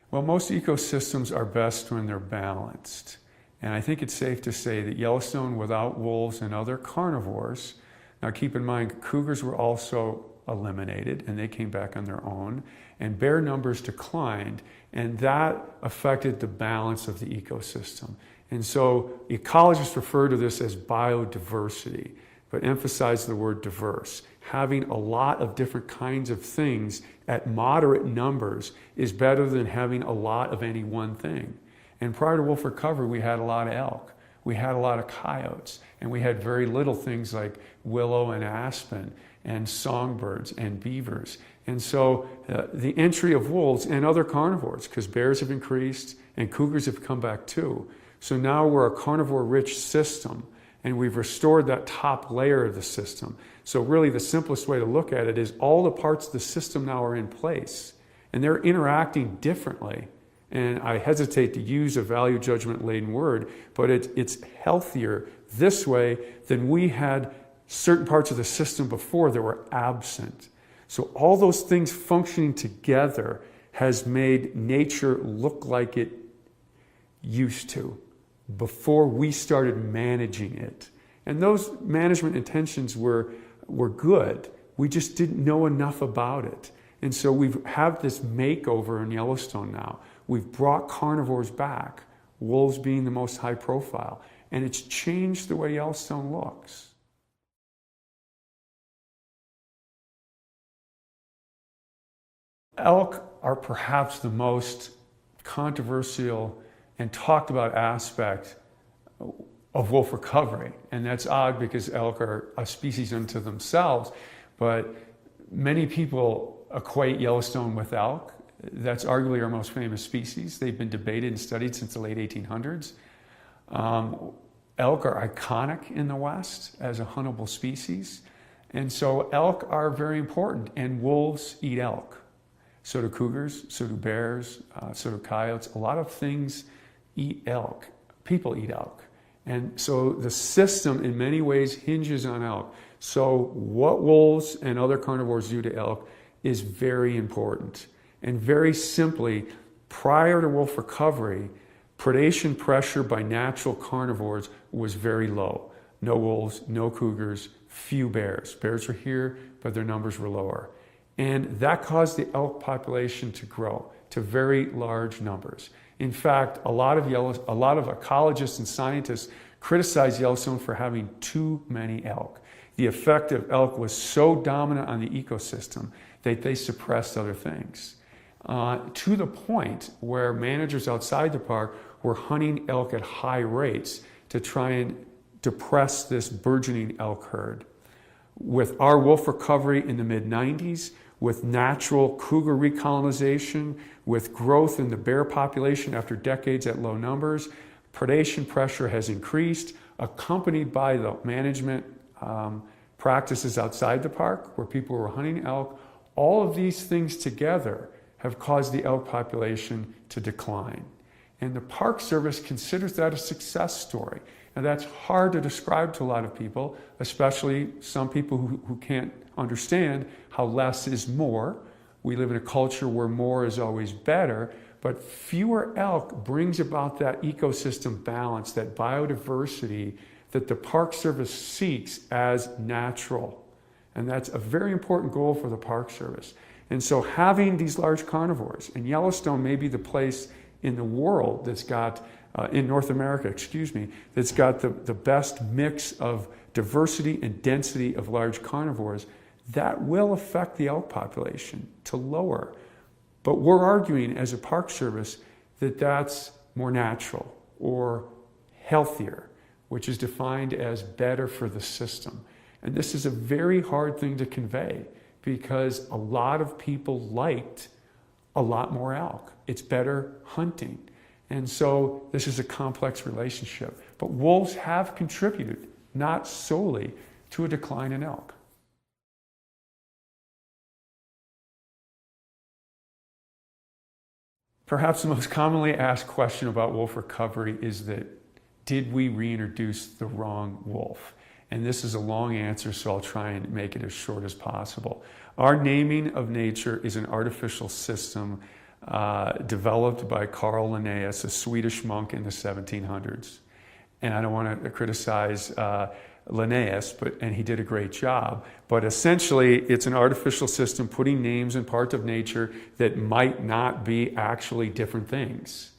Well, most ecosystems are best when they're balanced. And I think it's safe to say that Yellowstone, without wolves and other carnivores, now keep in mind, cougars were also eliminated and they came back on their own, and bear numbers declined, and that affected the balance of the ecosystem. And so ecologists refer to this as biodiversity, but emphasize the word diverse. Having a lot of different kinds of things at moderate numbers is better than having a lot of any one thing. And prior to wolf recovery, we had a lot of elk, we had a lot of coyotes, and we had very little things like willow and aspen and songbirds and beavers. And so the entry of wolves and other carnivores, because bears have increased and cougars have come back too. So now we're a carnivore-rich system, and we've restored that top layer of the system. So really the simplest way to look at it is all the parts of the system now are in place, and they're interacting differently. And I hesitate to use a value judgment-laden word, but it's healthier this way than we had certain parts of the system before that were absent. So all those things functioning together has made nature look like it used to before we started managing it. And those management intentions were good. We just didn't know enough about it. And so we have this makeover in Yellowstone now. We've brought carnivores back, wolves being the most high profile, and it's changed the way Yellowstone looks. Elk are perhaps the most controversial and talked about aspect of wolf recovery. And that's odd because elk are a species unto themselves, but many people equate Yellowstone with elk. That's arguably our most famous species. They've been debated and studied since the late 1800s. Elk are iconic in the West as a huntable species. And so elk are very important, and wolves eat elk. So do cougars, so do bears, so do coyotes. A lot of things eat elk. People eat elk. And so the system in many ways hinges on elk. So what wolves and other carnivores do to elk is very important. And very simply, prior to wolf recovery, predation pressure by natural carnivores was very low. No wolves, no cougars, few bears. Bears were here, but their numbers were lower. And that caused the elk population to grow to very large numbers. In fact, a lot of ecologists and scientists criticize Yellowstone for having too many elk. The effect of elk was so dominant on the ecosystem that they suppressed other things. To the point where managers outside the park were hunting elk at high rates to try and depress this burgeoning elk herd. With our wolf recovery in the mid-90s, with natural cougar recolonization, with growth in the bear population after decades at low numbers, predation pressure has increased, accompanied by the management practices outside the park where people were hunting elk. All of these things together have caused the elk population to decline. And the Park Service considers that a success story. Now that's hard to describe to a lot of people, especially some people who can't understand how less is more. We live in a culture where more is always better, but fewer elk brings about that ecosystem balance, that biodiversity that the Park Service seeks as natural. And that's a very important goal for the Park Service. And so having these large carnivores, and Yellowstone may be the place in the world that's got, in North America, that's got the best mix of diversity and density of large carnivores, that will affect the elk population to lower. But we're arguing as a Park Service that that's more natural or healthier, which is defined as better for the system. And this is a very hard thing to convey because a lot of people liked a lot more elk. It's better hunting. And so this is a complex relationship. But wolves have contributed, not solely, to a decline in elk. Perhaps the most commonly asked question about wolf recovery is that, did we reintroduce the wrong wolf? And this is a long answer, so I'll try and make it as short as possible. Our naming of nature is an artificial system developed by Carl Linnaeus, a Swedish monk in the 1700s. And I don't want to criticize Linnaeus, and he did a great job. But essentially, it's an artificial system putting names in parts of nature that might not be actually different things.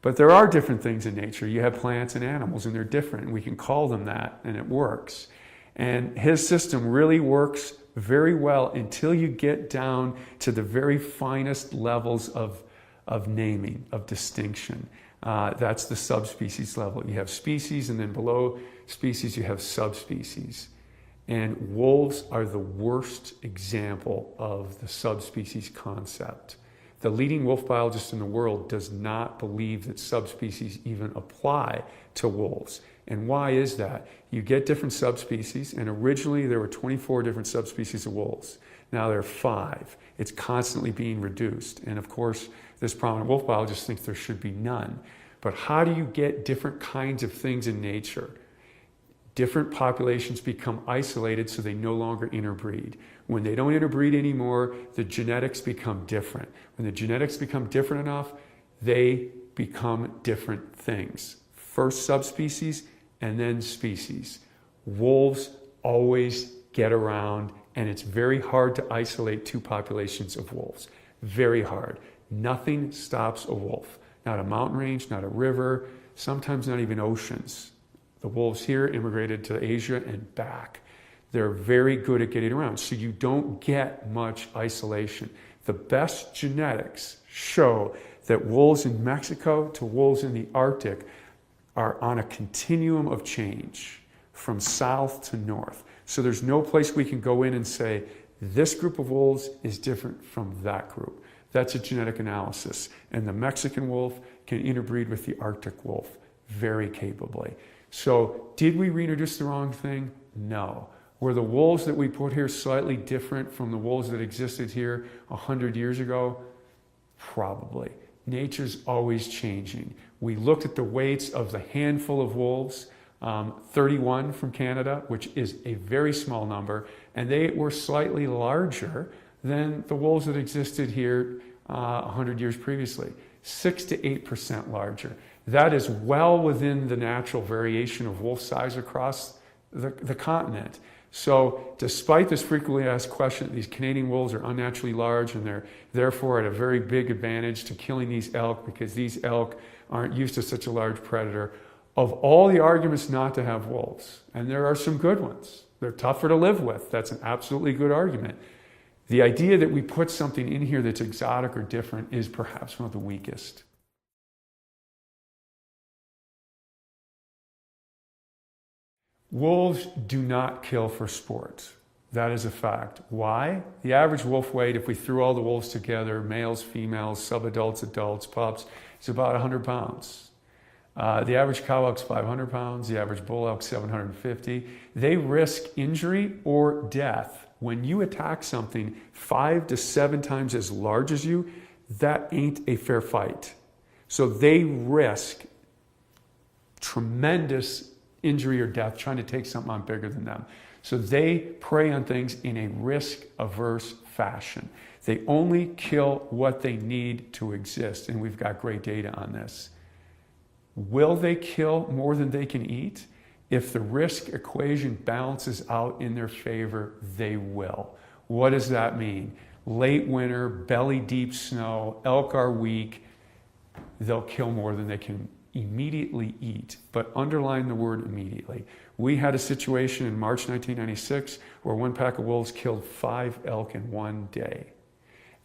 But there are different things in nature. You have plants and animals, and they're different, and we can call them that, and it works. And his system really works very well until you get down to the very finest levels of naming, of distinction. That's the subspecies level. You have species, and then below species you have subspecies. And wolves are the worst example of the subspecies concept. The leading wolf biologist in the world does not believe that subspecies even apply to wolves. And why is that? You get different subspecies, and originally there were 24 different subspecies of wolves. Now there are 5. It's constantly being reduced. And of course, this prominent wolf biologist thinks there should be none. But how do you get different kinds of things in nature? Different populations become isolated so they no longer interbreed. When they don't interbreed anymore, the genetics become different. When the genetics become different enough, they become different things. First subspecies and then species. Wolves always get around and it's very hard to isolate two populations of wolves. Very hard. Nothing stops a wolf. Not a mountain range, not a river, sometimes not even oceans. The wolves here immigrated to Asia and back. They're very good at getting around, so you don't get much isolation. The best genetics show that wolves in Mexico to wolves in the Arctic are on a continuum of change from south to north. So there's no place we can go in and say, this group of wolves is different from that group. That's a genetic analysis. And the Mexican wolf can interbreed with the Arctic wolf very capably. So did we reintroduce the wrong thing? No. Were the wolves that we put here slightly different from the wolves that existed here 100 years ago? Probably. Nature's always changing. We looked at the weights of the handful of wolves, 31 from Canada, which is a very small number, and they were slightly larger than the wolves that existed here 100 years previously, 6 to 8% larger. That is well within the natural variation of wolf size across the continent. So despite this frequently asked question, these Canadian wolves are unnaturally large and they're therefore at a very big advantage to killing these elk because these elk aren't used to such a large predator. Of all the arguments not to have wolves, and there are some good ones, they're tougher to live with. That's an absolutely good argument. The idea that we put something in here that's exotic or different is perhaps one of the weakest. Wolves do not kill for sport. That is a fact. Why? The average wolf weight, if we threw all the wolves together, males, females, subadults, adults, pups, is about 100 pounds. The average cow elk's 500 pounds, the average bull elk's 750. They risk injury or death. When you attack something 5 to 7 times as large as you, that ain't a fair fight. So they risk tremendous injury or death trying to take something on bigger than them. So they prey on things in a risk-averse fashion. They only kill what they need to exist, and we've got great data on this. Will they kill more than they can eat? If the risk equation balances out in their favor, they will. What does that mean? Late winter, belly-deep snow, elk are weak, they'll kill more than they can immediately eat, but underline the word immediately. We had a situation in March 1996 where one pack of wolves killed 5 elk in one day.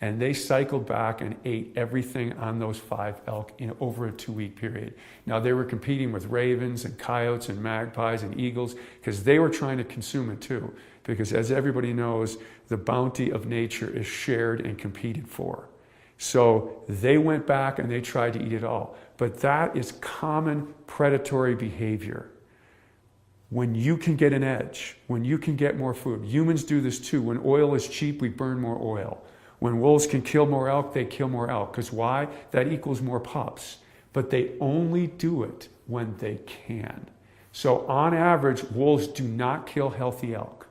And they cycled back and ate everything on those 5 elk in over a 2-week period. Now they were competing with ravens and coyotes and magpies and eagles because they were trying to consume it too. Because as everybody knows, the bounty of nature is shared and competed for. So they went back and they tried to eat it all. But that is common predatory behavior. When you can get an edge, when you can get more food, humans do this too. When oil is cheap, we burn more oil. When wolves can kill more elk, they kill more elk. Because why? That equals more pups. But they only do it when they can. So on average, wolves do not kill healthy elk.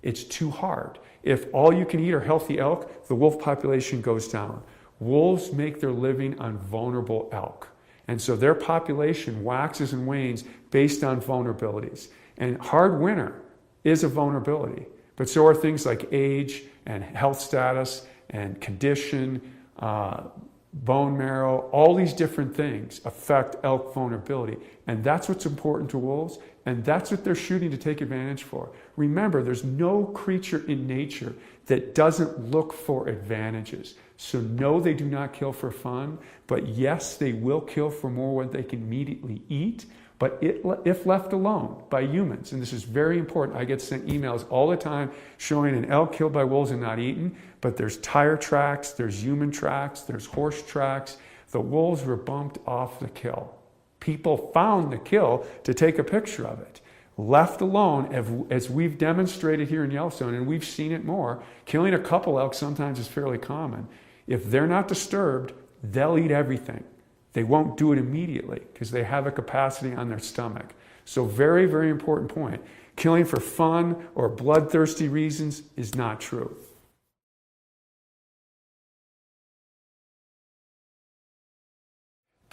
It's too hard. If all you can eat are healthy elk, the wolf population goes down. Wolves make their living on vulnerable elk. And so their population waxes and wanes based on vulnerabilities. And hard winter is a vulnerability. But so are things like age and health status and condition, bone marrow, all these different things affect elk vulnerability. And that's what's important to wolves, and that's what they're shooting to take advantage for. Remember, there's no creature in nature that doesn't look for advantages. So no, they do not kill for fun, but yes, they will kill for more what they can immediately eat, but if left alone by humans, and this is very important, I get sent emails all the time showing an elk killed by wolves and not eaten, but there's tire tracks, there's human tracks, there's horse tracks. The wolves were bumped off the kill. People found the kill to take a picture of it. Left alone, as we've demonstrated here in Yellowstone, and we've seen it more, killing a couple elk sometimes is fairly common. If they're not disturbed, they'll eat everything. They won't do it immediately because they have a capacity on their stomach. So very, very important point. Killing for fun or bloodthirsty reasons is not true.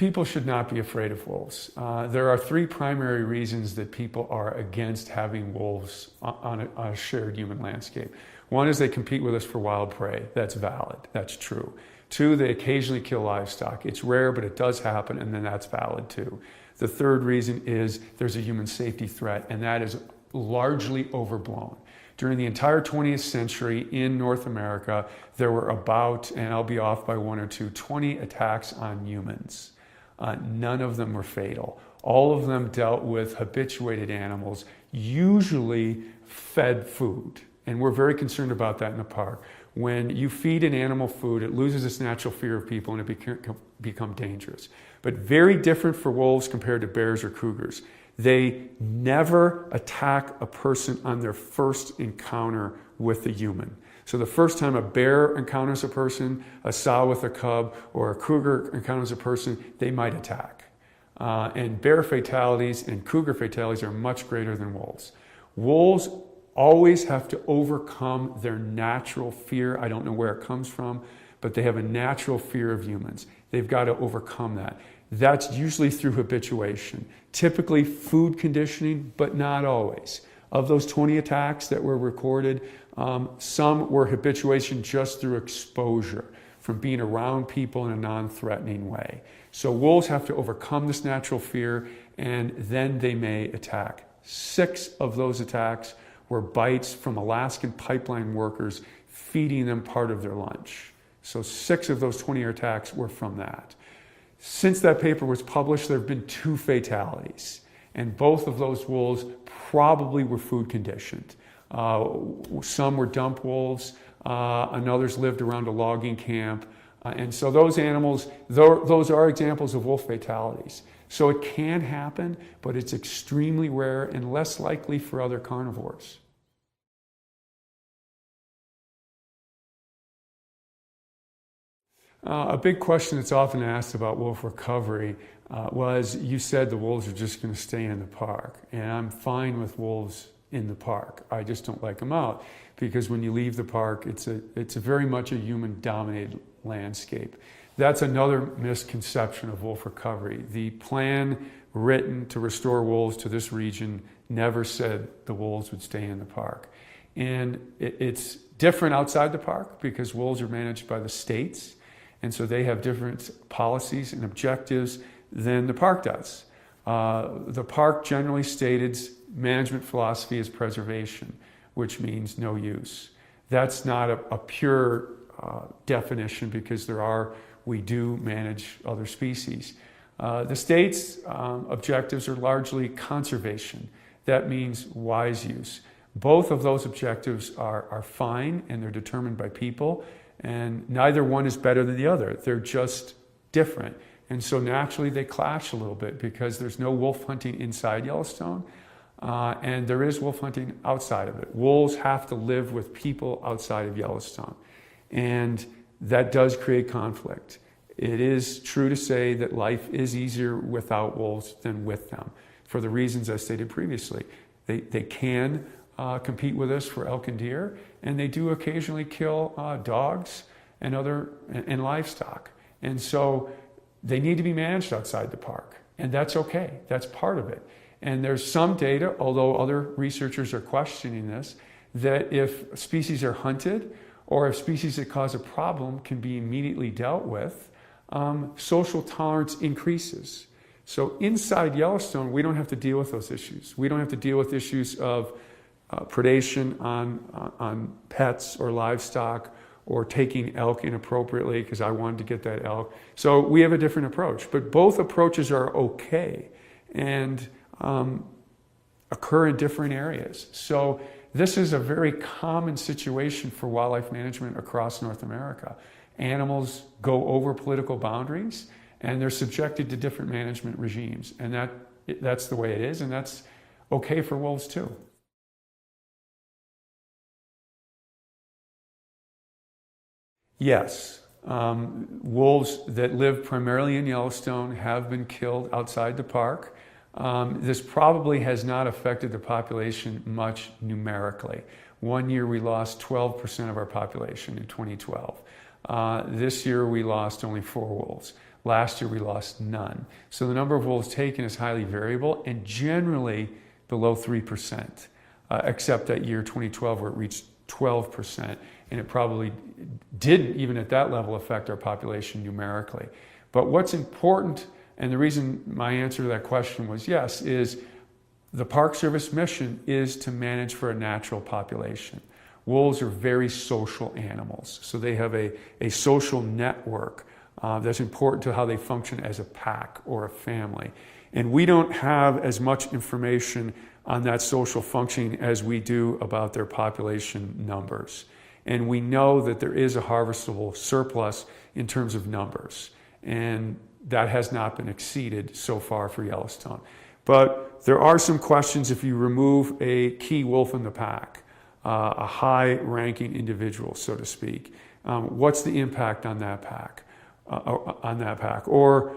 People should not be afraid of wolves. There are three primary reasons that people are against having wolves on a shared human landscape. One is they compete with us for wild prey. That's valid. That's true. Two, they occasionally kill livestock. It's rare, but it does happen, and then that's valid too. The third reason is there's a human safety threat, and that is largely overblown. During the entire 20th century in North America, there were about, and I'll be off by one or two, 20 attacks on humans. None of them were fatal. All of them dealt with habituated animals, usually fed food. And we're very concerned about that in the park. When you feed an animal food, it loses its natural fear of people and it become dangerous. But very different for wolves compared to bears or cougars. They never attack a person on their first encounter with a human. So the first time a bear encounters a person, a sow with a cub, or a cougar encounters a person, they might attack. And bear fatalities and cougar fatalities are much greater than wolves. Wolves always have to overcome their natural fear. I don't know where it comes from, but they have a natural fear of humans. They've got to overcome that. That's usually through habituation, typically food conditioning, but not always. Of those 20 attacks that were recorded, some were habituation just through exposure, from being around people in a non-threatening way. So wolves have to overcome this natural fear, and then they may attack. 6 of those attacks were bites from Alaskan pipeline workers feeding them part of their lunch. So 6 of those 20 attacks were from that. Since that paper was published, there have been 2 fatalities, and both of those wolves probably were food conditioned. Some were dump wolves, and others lived around a logging camp. And so those animals, those are examples of wolf fatalities. So it can happen, but it's extremely rare and less likely for other carnivores. A big question that's often asked about wolf recovery was, you said the wolves are just going to stay in the park. And I'm fine with wolves in the park. I just don't like them out, because when you leave the park, it's a very much a human-dominated landscape. That's another misconception of wolf recovery. The plan written to restore wolves to this region never said the wolves would stay in the park. And it's different outside the park because wolves are managed by the states, and so they have different policies and objectives than the park does. The park generally stated management philosophy is preservation, which means no use. That's not a pure definition, because we do manage other species. The state's objectives are largely conservation. That means wise use. Both of those objectives are fine, and they're determined by people, and neither one is better than the other. They're just different. And so naturally they clash a little bit, because there's no wolf hunting inside Yellowstone, and there is wolf hunting outside of it. Wolves have to live with people outside of Yellowstone, and that does create conflict. It is true to say that life is easier without wolves than with them, for the reasons I stated previously. They can compete with us for elk and deer, and they do occasionally kill dogs and livestock. And so they need to be managed outside the park, and that's okay. That's part of it. And there's some data, although other researchers are questioning this, that if species are hunted, or if species that cause a problem can be immediately dealt with, social tolerance increases. So inside Yellowstone, we don't have to deal with those issues. We don't have to deal with issues of predation on pets or livestock, or taking elk inappropriately because I wanted to get that elk. So we have a different approach, but both approaches are okay and occur in different areas. So this is a very common situation for wildlife management across North America. Animals go over political boundaries, and they're subjected to different management regimes. And that's the way it is, and that's okay for wolves too. Yes, wolves that live primarily in Yellowstone have been killed outside the park. This probably has not affected the population much numerically. One year we lost 12% of our population in 2012. This year we lost only 4 wolves. Last year we lost none. So the number of wolves taken is highly variable and generally below 3%, except that year 2012 where it reached 12%. And it probably didn't even at that level affect our population numerically. But what's important, and the reason my answer to that question was yes, is the Park Service mission is to manage for a natural population. Wolves are very social animals, so they have a social network that's important to how they function as a pack or a family. And we don't have as much information on that social functioning as we do about their population numbers. And we know that there is a harvestable surplus in terms of numbers, and that has not been exceeded so far for Yellowstone. But there are some questions if you remove a key wolf in the pack, a high-ranking individual, so to speak. What's the impact on that pack? Or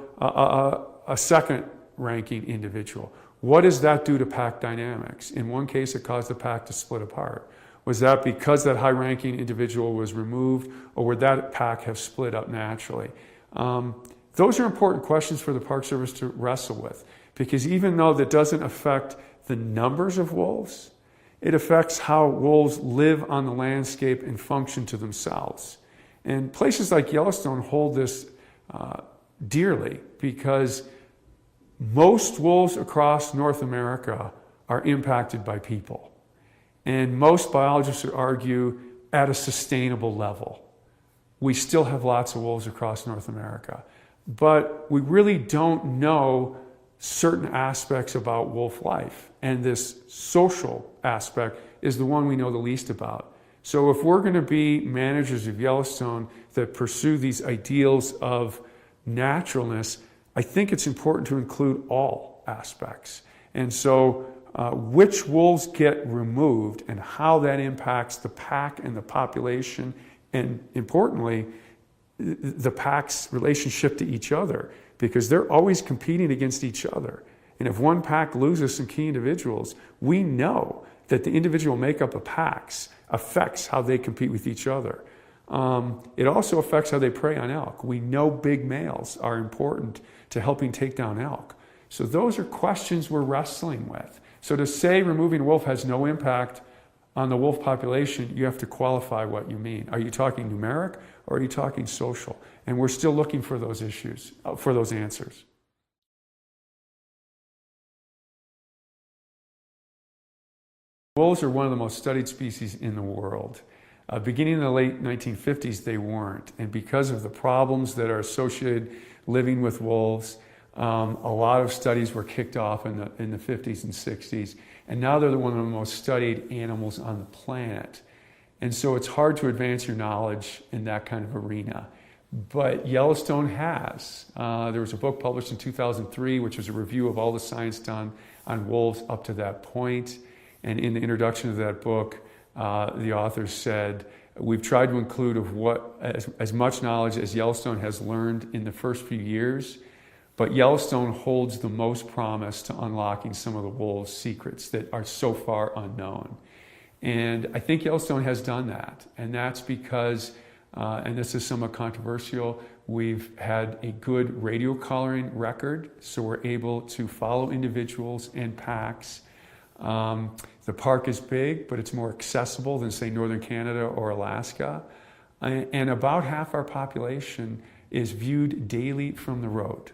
a second-ranking individual. What does that do to pack dynamics? In one case, it caused the pack to split apart. Was that because that high-ranking individual was removed, or would that pack have split up naturally? Those are important questions for the Park Service to wrestle with, because even though that doesn't affect the numbers of wolves, it affects how wolves live on the landscape and function to themselves. And places like Yellowstone hold this dearly, because most wolves across North America are impacted by people. And most biologists would argue at a sustainable level. We still have lots of wolves across North America, but we really don't know certain aspects about wolf life. And this social aspect is the one we know the least about. So if we're going to be managers of Yellowstone that pursue these ideals of naturalness, I think it's important to include all aspects. And so which wolves get removed and how that impacts the pack and the population, and importantly, the pack's relationship to each other, because they're always competing against each other. And if one pack loses some key individuals, we know that the individual makeup of packs affects how they compete with each other. It also affects how they prey on elk. We know big males are important to helping take down elk. So those are questions we're wrestling with. So to say removing a wolf has no impact on the wolf population, you have to qualify what you mean. Are you talking numeric or are you talking social? And we're still looking for those issues, for those answers. Wolves are one of the most studied species in the world. Beginning in the late 1950s, they weren't. And because of the problems that are associated living with wolves, a lot of studies were kicked off in the 50s and 60s. And now they're one of the most studied animals on the planet. And so it's hard to advance your knowledge in that kind of arena. But Yellowstone has. There was a book published in 2003, which was a review of all the science done on wolves up to that point. And in the introduction of that book, the authors said, we've tried to include as much knowledge as Yellowstone has learned in the first few years, but Yellowstone holds the most promise to unlocking some of the wolves' secrets that are so far unknown. And I think Yellowstone has done that. And that's because, and this is somewhat controversial, we've had a good radio collaring record, so we're able to follow individuals and packs. The park is big, but it's more accessible than, say, Northern Canada or Alaska. And about half our population is viewed daily from the road.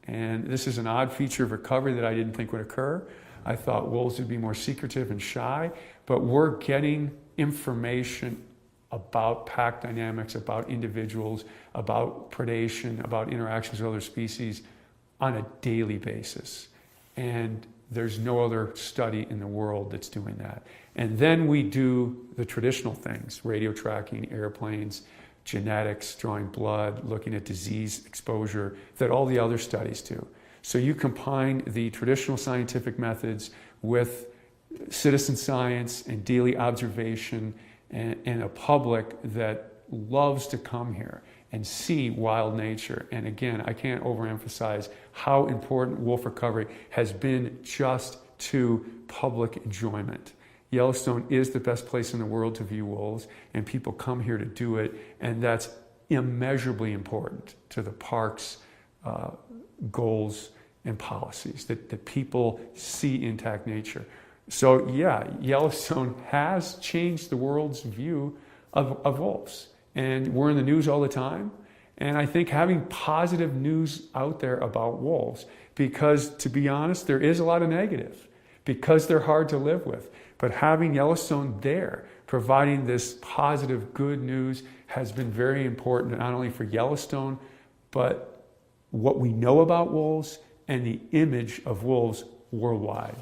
And this is an odd feature of recovery that I didn't think would occur. I thought wolves would be more secretive and shy, but we're getting information about pack dynamics, about individuals, about predation, about interactions with other species on a daily basis. And there's no other study in the world that's doing that. And then we do the traditional things, radio tracking, airplanes, genetics, drawing blood, looking at disease exposure, that all the other studies do. So you combine the traditional scientific methods with citizen science and daily observation and a public that loves to come here and see wild nature. And again, I can't overemphasize how important wolf recovery has been just to public enjoyment. Yellowstone is the best place in the world to view wolves, and people come here to do it, and that's immeasurably important to the park's goals and policies, that people see intact nature. So yeah, Yellowstone has changed the world's view of wolves. And we're in the news all the time. And I think having positive news out there about wolves, because to be honest, there is a lot of negative, because they're hard to live with. But having Yellowstone there, providing this positive, good news, has been very important, not only for Yellowstone, but what we know about wolves and the image of wolves worldwide.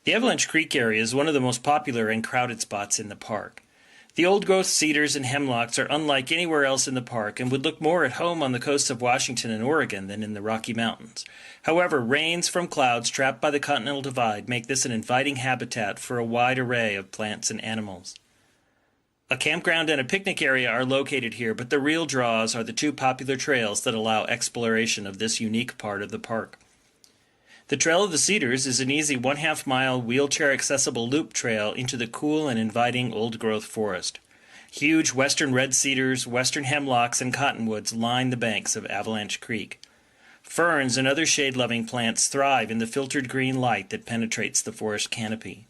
The Avalanche Creek area is one of the most popular and crowded spots in the park. The old-growth cedars and hemlocks are unlike anywhere else in the park and would look more at home on the coasts of Washington and Oregon than in the Rocky Mountains. However, rains from clouds trapped by the Continental Divide make this an inviting habitat for a wide array of plants and animals. A campground and a picnic area are located here, but the real draws are the two popular trails that allow exploration of this unique part of the park. The Trail of the Cedars is an easy 1/2 mile wheelchair-accessible loop trail into the cool and inviting old-growth forest. Huge western red cedars, western hemlocks, and cottonwoods line the banks of Avalanche Creek. Ferns and other shade-loving plants thrive in the filtered green light that penetrates the forest canopy.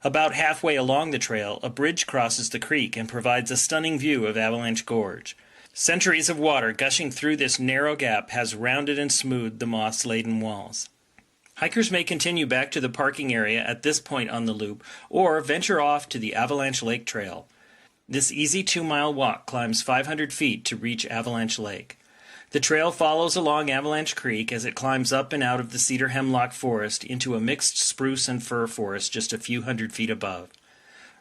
About halfway along the trail, a bridge crosses the creek and provides a stunning view of Avalanche Gorge. Centuries of water gushing through this narrow gap has rounded and smoothed the moss-laden walls. Hikers may continue back to the parking area at this point on the loop, or venture off to the Avalanche Lake Trail. This easy 2-mile walk climbs 500 feet to reach Avalanche Lake. The trail follows along Avalanche Creek as it climbs up and out of the cedar hemlock forest into a mixed spruce and fir forest just a few hundred feet above.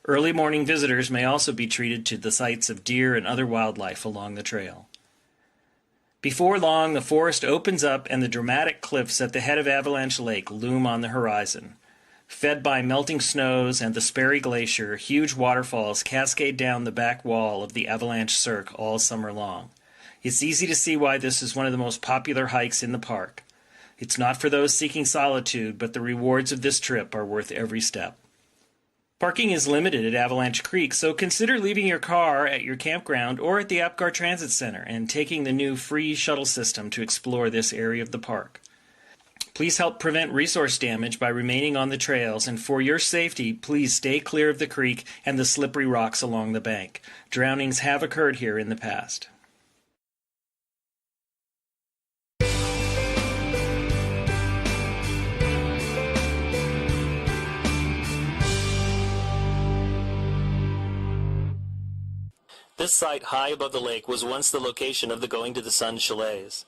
Early morning visitors may also be treated to the sights of deer and other wildlife along the trail. Before long, the forest opens up and the dramatic cliffs at the head of Avalanche Lake loom on the horizon. Fed by melting snows and the Sperry Glacier, huge waterfalls cascade down the back wall of the Avalanche Cirque all summer long. It's easy to see why this is one of the most popular hikes in the park. It's not for those seeking solitude, but the rewards of this trip are worth every step. Parking is limited at Avalanche Creek, so consider leaving your car at your campground or at the Apgar Transit Center and taking the new free shuttle system to explore this area of the park. Please help prevent resource damage by remaining on the trails, and for your safety, please stay clear of the creek and the slippery rocks along the bank. Drownings have occurred here in the past. This site high above the lake was once the location of the Going to the Sun chalets.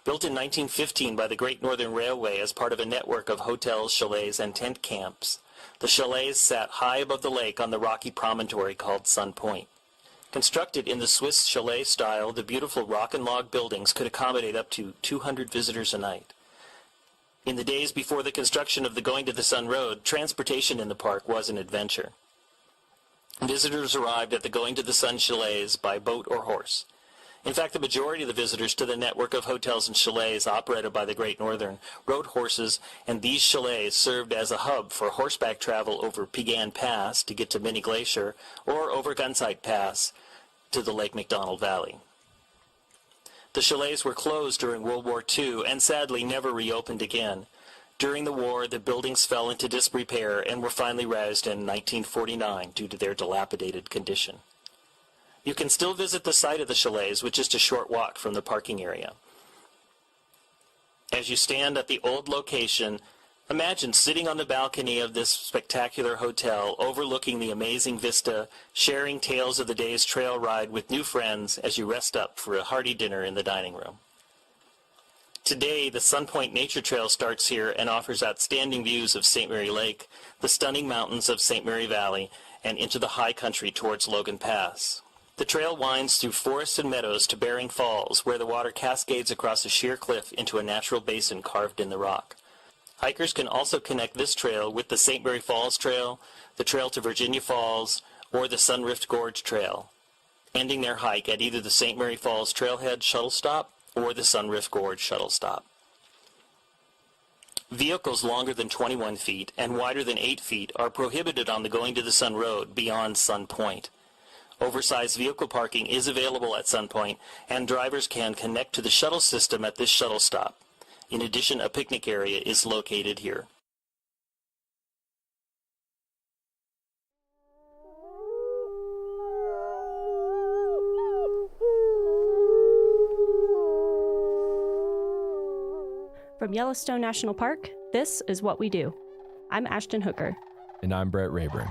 Built in 1915 by the Great Northern Railway as part of a network of hotels, chalets, and tent camps, the chalets sat high above the lake on the rocky promontory called Sun Point. Constructed in the Swiss chalet style, the beautiful rock and log buildings could accommodate up to 200 visitors a night. In the days before the construction of the Going to the Sun Road, transportation in the park was an adventure. Visitors arrived at the Going to the Sun chalets by boat or horse. In fact, the majority of the visitors to the network of hotels and chalets operated by the Great Northern rode horses, and these chalets served as a hub for horseback travel over Pegan Pass to get to Mini Glacier or over Gunsight Pass to the Lake McDonald Valley. The chalets were closed during World War II and sadly never reopened again. During the war, the buildings fell into disrepair and were finally razed in 1949 due to their dilapidated condition. You can still visit the site of the chalets, which is just a short walk from the parking area. As you stand at the old location, imagine sitting on the balcony of this spectacular hotel, overlooking the amazing vista, sharing tales of the day's trail ride with new friends as you rest up for a hearty dinner in the dining room. Today, the Sun Point Nature Trail starts here and offers outstanding views of St. Mary Lake, the stunning mountains of St. Mary Valley, and into the high country towards Logan Pass. The trail winds through forests and meadows to Bering Falls, where the water cascades across a sheer cliff into a natural basin carved in the rock. Hikers can also connect this trail with the St. Mary Falls Trail, the Trail to Virginia Falls, or the Sunrift Gorge Trail. ending their hike at either the St. Mary Falls Trailhead shuttle stop or the Sunrift Gorge shuttle stop. Vehicles longer than 21 feet and wider than 8 feet are prohibited on the Going to the Sun Road beyond Sun Point. Oversized vehicle parking is available at Sun Point, and drivers can connect to the shuttle system at this shuttle stop. In addition, a picnic area is located here. From Yellowstone National Park, this is What We Do. I'm Ashton Hooker. And I'm Brett Rayburn.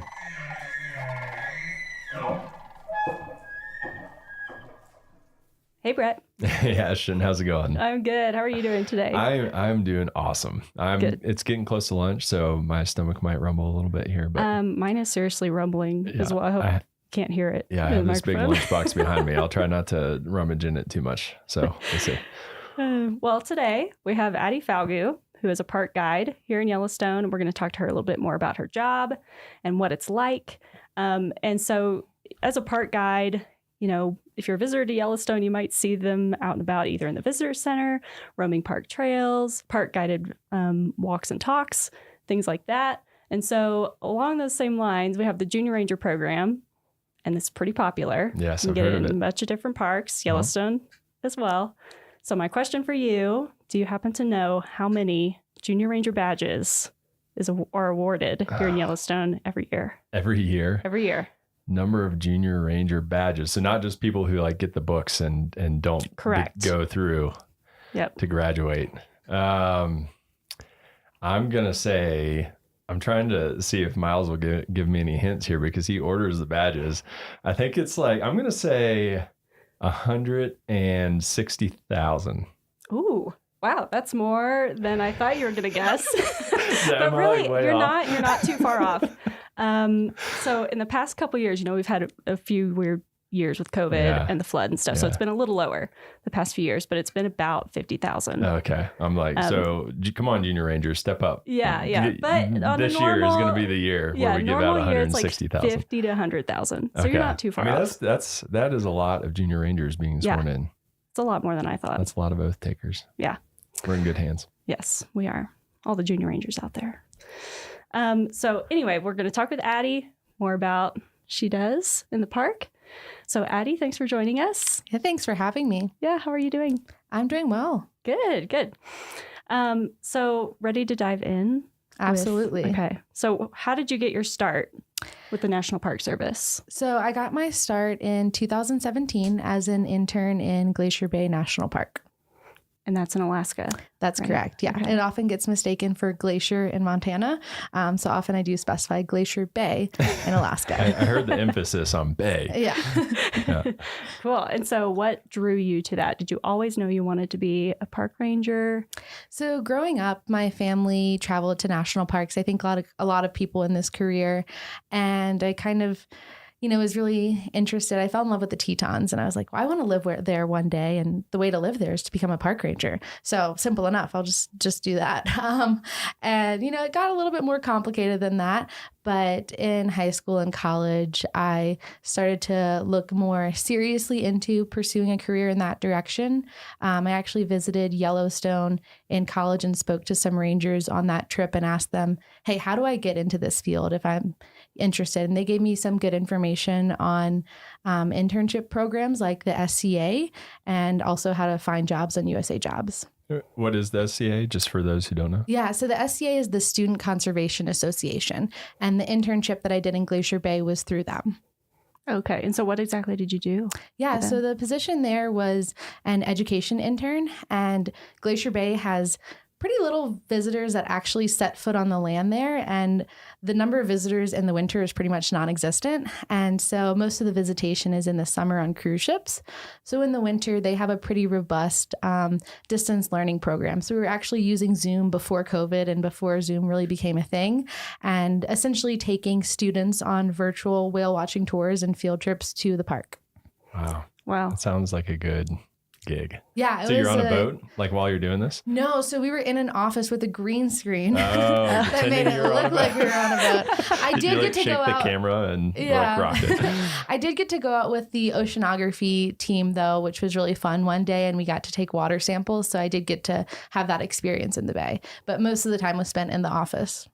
Hey, Brett. Hey, Ashton, how's it going? I'm good. How are you doing today? I'm doing awesome. Good. It's getting close to lunch, so my stomach might rumble a little bit here. But mine is seriously rumbling as well. I hope you can't hear it. Yeah, I have this big lunchbox behind me. I'll try not to rummage in it too much. So we'll see. Well, today we have Addie Falgu, who is a park guide here in Yellowstone. We're going to talk to her a little bit more about her job and what it's like. And so as a park guide, you know, if you're a visitor to Yellowstone, you might see them out and about either in the visitor center, roaming park trails, park guided walks and talks, things like that. And so along those same lines, we have the Junior Ranger program, and it's pretty popular. Yes, you I've can get heard it of in it. a bunch of different parks, Yellowstone as well. So my question for you, do you happen to know how many Junior Ranger badges are awarded here in Yellowstone every year? Every year? Every year. Number of Junior Ranger badges. So not just people who like get the books and don't go through to graduate. I'm going to say, I'm trying to see if Miles will give me any hints here because he orders the badges. I think it's like, I'm going to say 160,000. Ooh, wow, that's more than I thought you were going to guess. But really, you're off? not too far off. So in the past couple of years, you know, we've had a few weird years with COVID and the flood and stuff. So it's been a little lower the past few years, but it's been about 50,000. Okay. I'm like, come on, Junior Rangers, step up. Yeah. But on this year is going to be the year where we give out 160,000. Like 50 to 100,000. So you're not too far off. That is a lot of Junior Rangers being sworn in. It's a lot more than I thought. That's a lot of oath takers. Yeah. We're in good hands. Yes, we are. All the Junior Rangers out there. So anyway, we're going to talk with Addie more about what she does in the park. So Addie, thanks for joining us. Yeah, thanks for having me. Yeah, how are you doing? I'm doing well. Good. So ready to dive in? Absolutely. Okay. So how did you get your start with the National Park Service? So I got my start in 2017 as an intern in Glacier Bay National Park. And that's in Alaska. That's right? correct. Yeah. Okay. It often gets mistaken for Glacier in Montana. So often I do specify Glacier Bay in Alaska. I heard the emphasis on bay. Yeah. Cool. And so what drew you to that? Did you always know you wanted to be a park ranger? So growing up, my family traveled to national parks. I think a lot of people in this career. And I kind of, was really interested. I fell in love with the Tetons and I was like, well, I want to live there one day. And the way to live there is to become a park ranger. So simple enough. I'll just do that. And it got a little bit more complicated than that. But in high school and college, I started to look more seriously into pursuing a career in that direction. I actually visited Yellowstone in college and spoke to some rangers on that trip and asked them, hey, how do I get into this field if I'm interested? And they gave me some good information on internship programs like the SCA and also how to find jobs on USA Jobs. What is the SCA, just for those who don't know? Yeah, so the SCA is the Student Conservation Association, and the internship that I did in Glacier Bay was through them. Okay, and so what exactly did you do? Yeah, so the position there was an education intern, and Glacier Bay has pretty little visitors that actually set foot on the land there. And the number of visitors in the winter is pretty much non-existent. And so most of the visitation is in the summer on cruise ships. So in the winter, they have a pretty robust distance learning program. So we were actually using Zoom before COVID and before Zoom really became a thing, and essentially taking students on virtual whale watching tours and field trips to the park. Wow. That sounds like a good gig. Yeah. So you're on a boat, like while you're doing this? No, so we were in an office with a green screen that pretending made it you're on a look like we were on a boat. I Did did you get to shake go the out. camera and Yeah. rock it? I did get to go out with the oceanography team though, which was really fun one day, and we got to take water samples. So I did get to have that experience in the bay, but most of the time was spent in the office.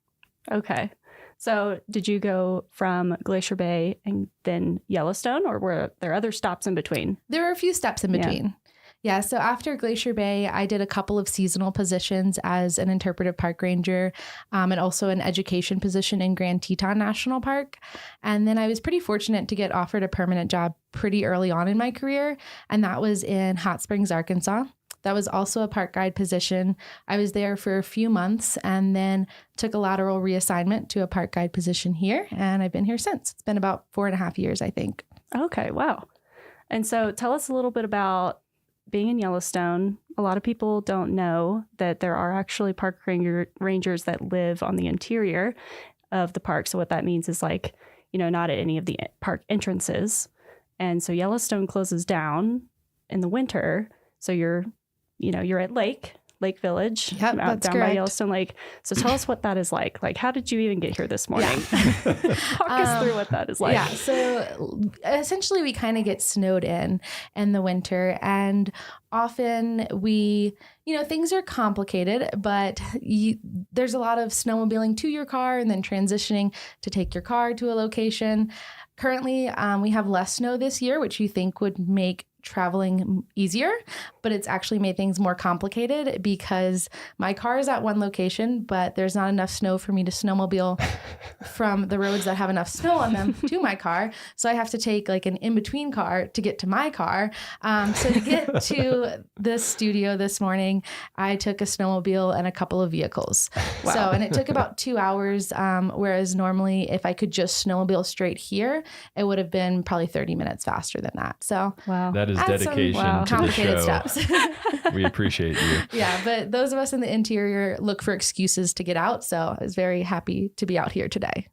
Okay. So did you go from Glacier Bay and then Yellowstone, or were there other stops in between? There were a few steps in Yeah. between. Yeah, so after Glacier Bay, I did a couple of seasonal positions as an interpretive park ranger and also an education position in Grand Teton National Park. And then I was pretty fortunate to get offered a permanent job pretty early on in my career, and that was in Hot Springs, Arkansas. That was also a park guide position. I was there for a few months and then took a lateral reassignment to a park guide position here, and I've been here since. It's been about 4.5 years, I think. Okay, wow. And so tell us a little bit about being in Yellowstone. A lot of people don't know that there are actually park rangers that live on the interior of the park. So what that means is like, not at any of the park entrances. And so Yellowstone closes down in the winter. So you're at Lake Village, Yep, that's down by correct. Yellowstone Lake. So tell us what that is like. Like, how did you even get here this morning? Walk us through what that is like. Yeah, so essentially we kind of get snowed in the winter, and often things are complicated, but there's a lot of snowmobiling to your car and then transitioning to take your car to a location. Currently, we have less snow this year, which you think would make traveling easier, but it's actually made things more complicated because my car is at one location, but there's not enough snow for me to snowmobile from the roads that have enough snow on them to my car. So I have to take like an in-between car to get to my car. So to get to this studio this morning, I took a snowmobile and a couple of vehicles. Wow. And it took about 2 hours, whereas normally if I could just snowmobile straight here, it would have been probably 30 minutes faster than that. So wow. That is that's dedication to the complicated show. steps. We appreciate you. Yeah, but those of us in the interior look for excuses to get out. So I was very happy to be out here today.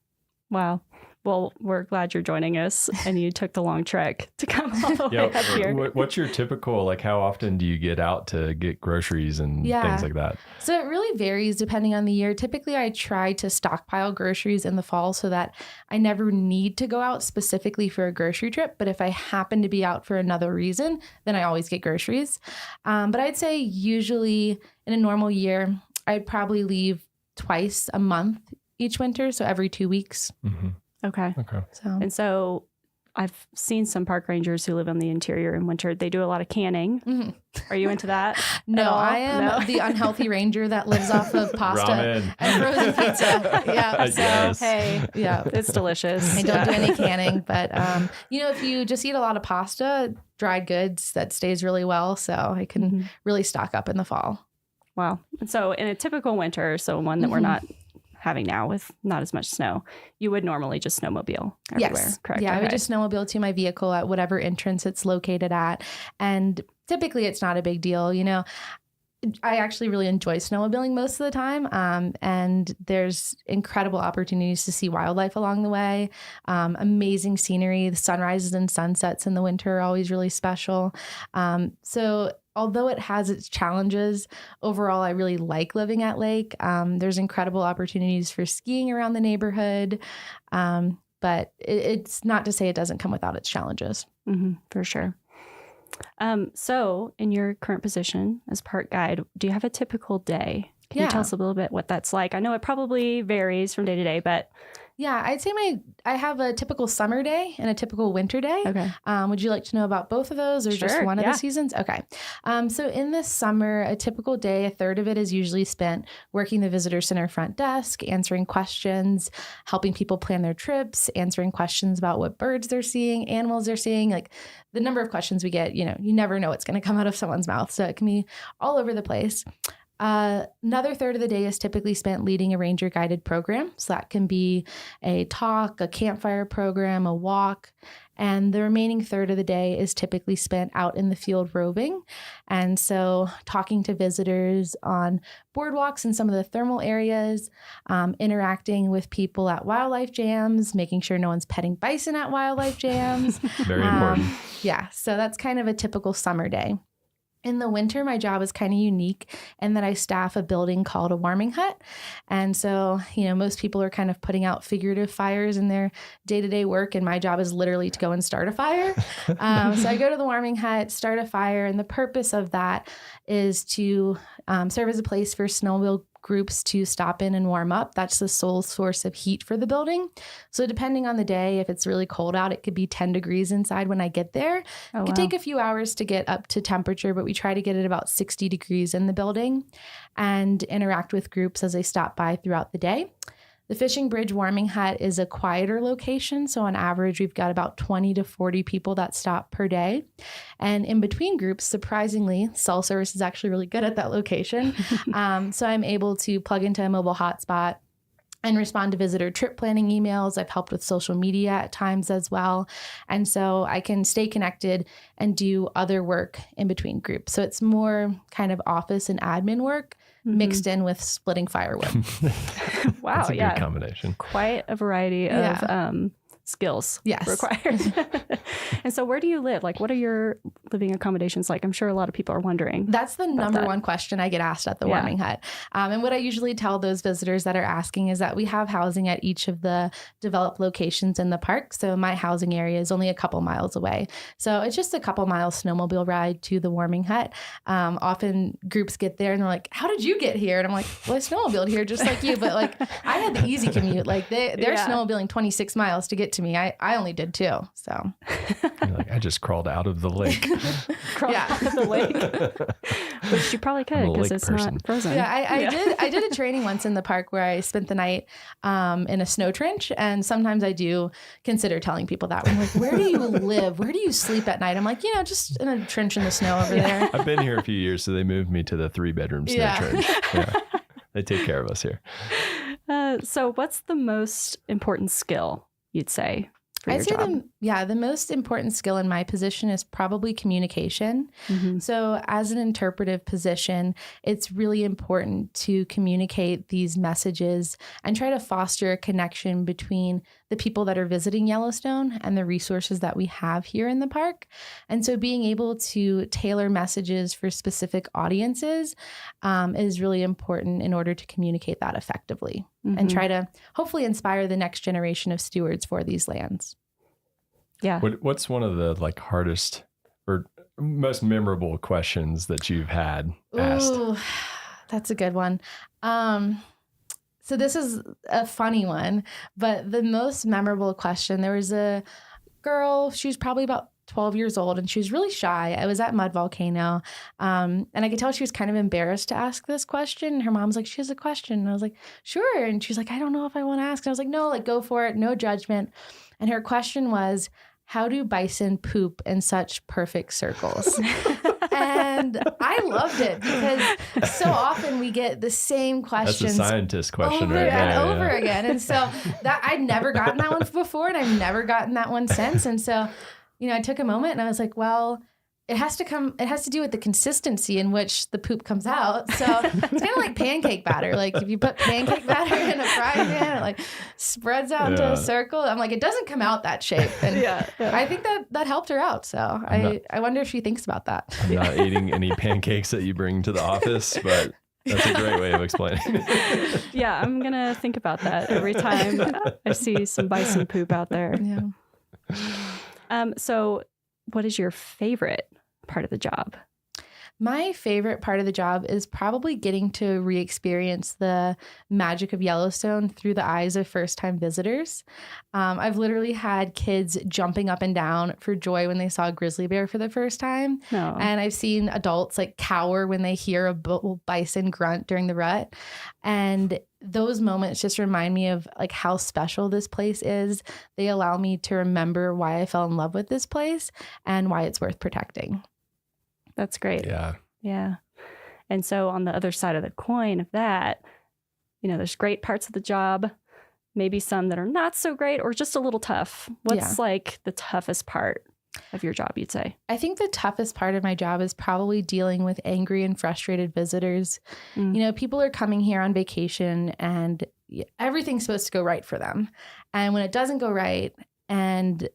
Wow. Well, we're glad you're joining us, and you took the long trek to come all the way up here. What's your typical, like, how often do you get out to get groceries and things like that? So it really varies depending on the year. Typically, I try to stockpile groceries in the fall so that I never need to go out specifically for a grocery trip. But if I happen to be out for another reason, then I always get groceries. But I'd say usually in a normal year, I'd probably leave twice a month each winter. So every 2 weeks. Mm-hmm. Okay. So. And so I've seen some park rangers who live on the interior in winter. They do a lot of canning. Mm-hmm. Are you into that? No, at all? I am the unhealthy ranger that lives off of pasta Ramen. and frozen pizza. Yeah. So, Yes. Hey, yeah. it's delicious. I don't do any canning, but if you just eat a lot of pasta, dried goods, that stays really well. So I can really stock up in the fall. Wow. And so in a typical winter, so one that we're not having now with not as much snow, you would normally just snowmobile everywhere, Yes. correct? Yeah, I would Okay. just snowmobile to my vehicle at whatever entrance it's located at. And typically it's not a big deal. I actually really enjoy snowmobiling most of the time. And there's incredible opportunities to see wildlife along the way. Amazing scenery. The sunrises and sunsets in the winter are always really special. So although it has its challenges, overall, I really like living at Lake. There's incredible opportunities for skiing around the neighborhood. But it's not to say it doesn't come without its challenges. For sure. So in your current position as park guide, do you have a typical day? Can you tell us a little bit what that's like? I know it probably varies from day to day, but yeah, I'd say I have a typical summer day and a typical winter day. Okay. Would you like to know about both of those or just Sure, one of yeah. the seasons? Okay. So in the summer, a typical day, a third of it is usually spent working the visitor center front desk, answering questions, helping people plan their trips, answering questions about what birds they're seeing, animals they're seeing. Like the number of questions we get, you never know what's going to come out of someone's mouth. So it can be all over the place. Another third of the day is typically spent leading a ranger guided program. So that can be a talk, a campfire program, a walk. And the remaining third of the day is typically spent out in the field roving. And so talking to visitors on boardwalks in some of the thermal areas, interacting with people at wildlife jams, making sure no one's petting bison at wildlife jams. Very important. Yeah. So that's kind of a typical summer day. In the winter, my job is kind of unique in that I staff a building called a warming hut. And so, most people are kind of putting out figurative fires in their day-to-day work, and my job is literally to go and start a fire. So I go to the warming hut, start a fire, and the purpose of that is to serve as a place for snowmobile groups to stop in and warm up. That's the sole source of heat for the building. So depending on the day, if it's really cold out, it could be 10 degrees inside when I get there. It could take a few hours to get up to temperature, but we try to get it about 60 degrees in the building and interact with groups as they stop by throughout the day. The Fishing Bridge Warming Hut is a quieter location. So on average, we've got about 20 to 40 people that stop per day. And in between groups, surprisingly, cell service is actually really good at that location. So I'm able to plug into a mobile hotspot and respond to visitor trip planning emails. I've helped with social media at times as well. And so I can stay connected and do other work in between groups. So it's more kind of office and admin work mixed in with splitting firewood. Wow. That's a good combination. Quite a variety of skills required. And so where do you live? Like, what are your living accommodations like? I'm sure a lot of people are wondering. That's the number one question I get asked at the warming hut. And what I usually tell those visitors that are asking is that we have housing at each of the developed locations in the park. So my housing area is only a couple miles away. So it's just a couple miles snowmobile ride to the warming hut. Often groups get there and they're like, how did you get here? And I'm like, well, I snowmobiled here just like you. But like, I had the easy commute. Like they're snowmobiling 26 miles to get to me. I only did 2. So You're like, I just crawled out of the lake. Out of the lake. Which you probably could because it's not frozen. Yeah, I did a training once in the park where I spent the night in a snow trench. And sometimes I do consider telling people that. I'm like, where do you live? Where do you sleep at night? I'm like, just in a trench in the snow over there. I've been here a few years, so they moved me to the 3-bedroom snow trench. Yeah. They take care of us here. So what's the most important skill you'd say for your I'd say job? the most important skill in my position is probably communication. So as an interpretive position, it's really important to communicate these messages and try to foster a connection between the people that are visiting Yellowstone and the resources that we have here in the park. And so being able to tailor messages for specific audiences is really important in order to communicate that effectively and try to hopefully inspire the next generation of stewards for these lands. Yeah. What's one of the hardest or most memorable questions that you've had asked? Ooh, that's a good one. So this is a funny one, but the most memorable question, there was a girl, she was probably about 12 years old and she was really shy. I was at Mud Volcano and I could tell she was kind of embarrassed to ask this question. Her mom's like, she has a question. And I was like, sure. And she's like, I don't know if I want to ask. And I was like, no, go for it. No judgment. And her question was, how do bison poop in such perfect circles? And I loved it because so often we get the same questions. That's a scientist question, over and over again. And so that I'd never gotten that one before and I've never gotten that one since. And so, I took a moment and I was like, well, it has to do with the consistency in which the poop comes out. So it's kind of like pancake batter. Like if you put pancake batter in a frying pan, it spreads out into a circle. I'm like, it doesn't come out that shape. And I think that helped her out. So I wonder if she thinks about that. I'm not eating any pancakes that you bring to the office, but that's a great way of explaining it. Yeah, I'm going to think about that every time I see some bison poop out there. Yeah. So what is your favorite part of the job? My favorite part of the job is probably getting to re-experience the magic of Yellowstone through the eyes of first-time visitors. I've literally had kids jumping up and down for joy when they saw a grizzly bear for the first time. No. And I've seen adults cower when they hear a bison grunt during the rut. And those moments just remind me of how special this place is. They allow me to remember why I fell in love with this place and why it's worth protecting. That's great. Yeah. Yeah. And so on the other side of the coin of that, there's great parts of the job, maybe some that are not so great or just a little tough. What's the toughest part of your job, you'd say? I think the toughest part of my job is probably dealing with angry and frustrated visitors. People are coming here on vacation and everything's supposed to go right for them. And when it doesn't go right and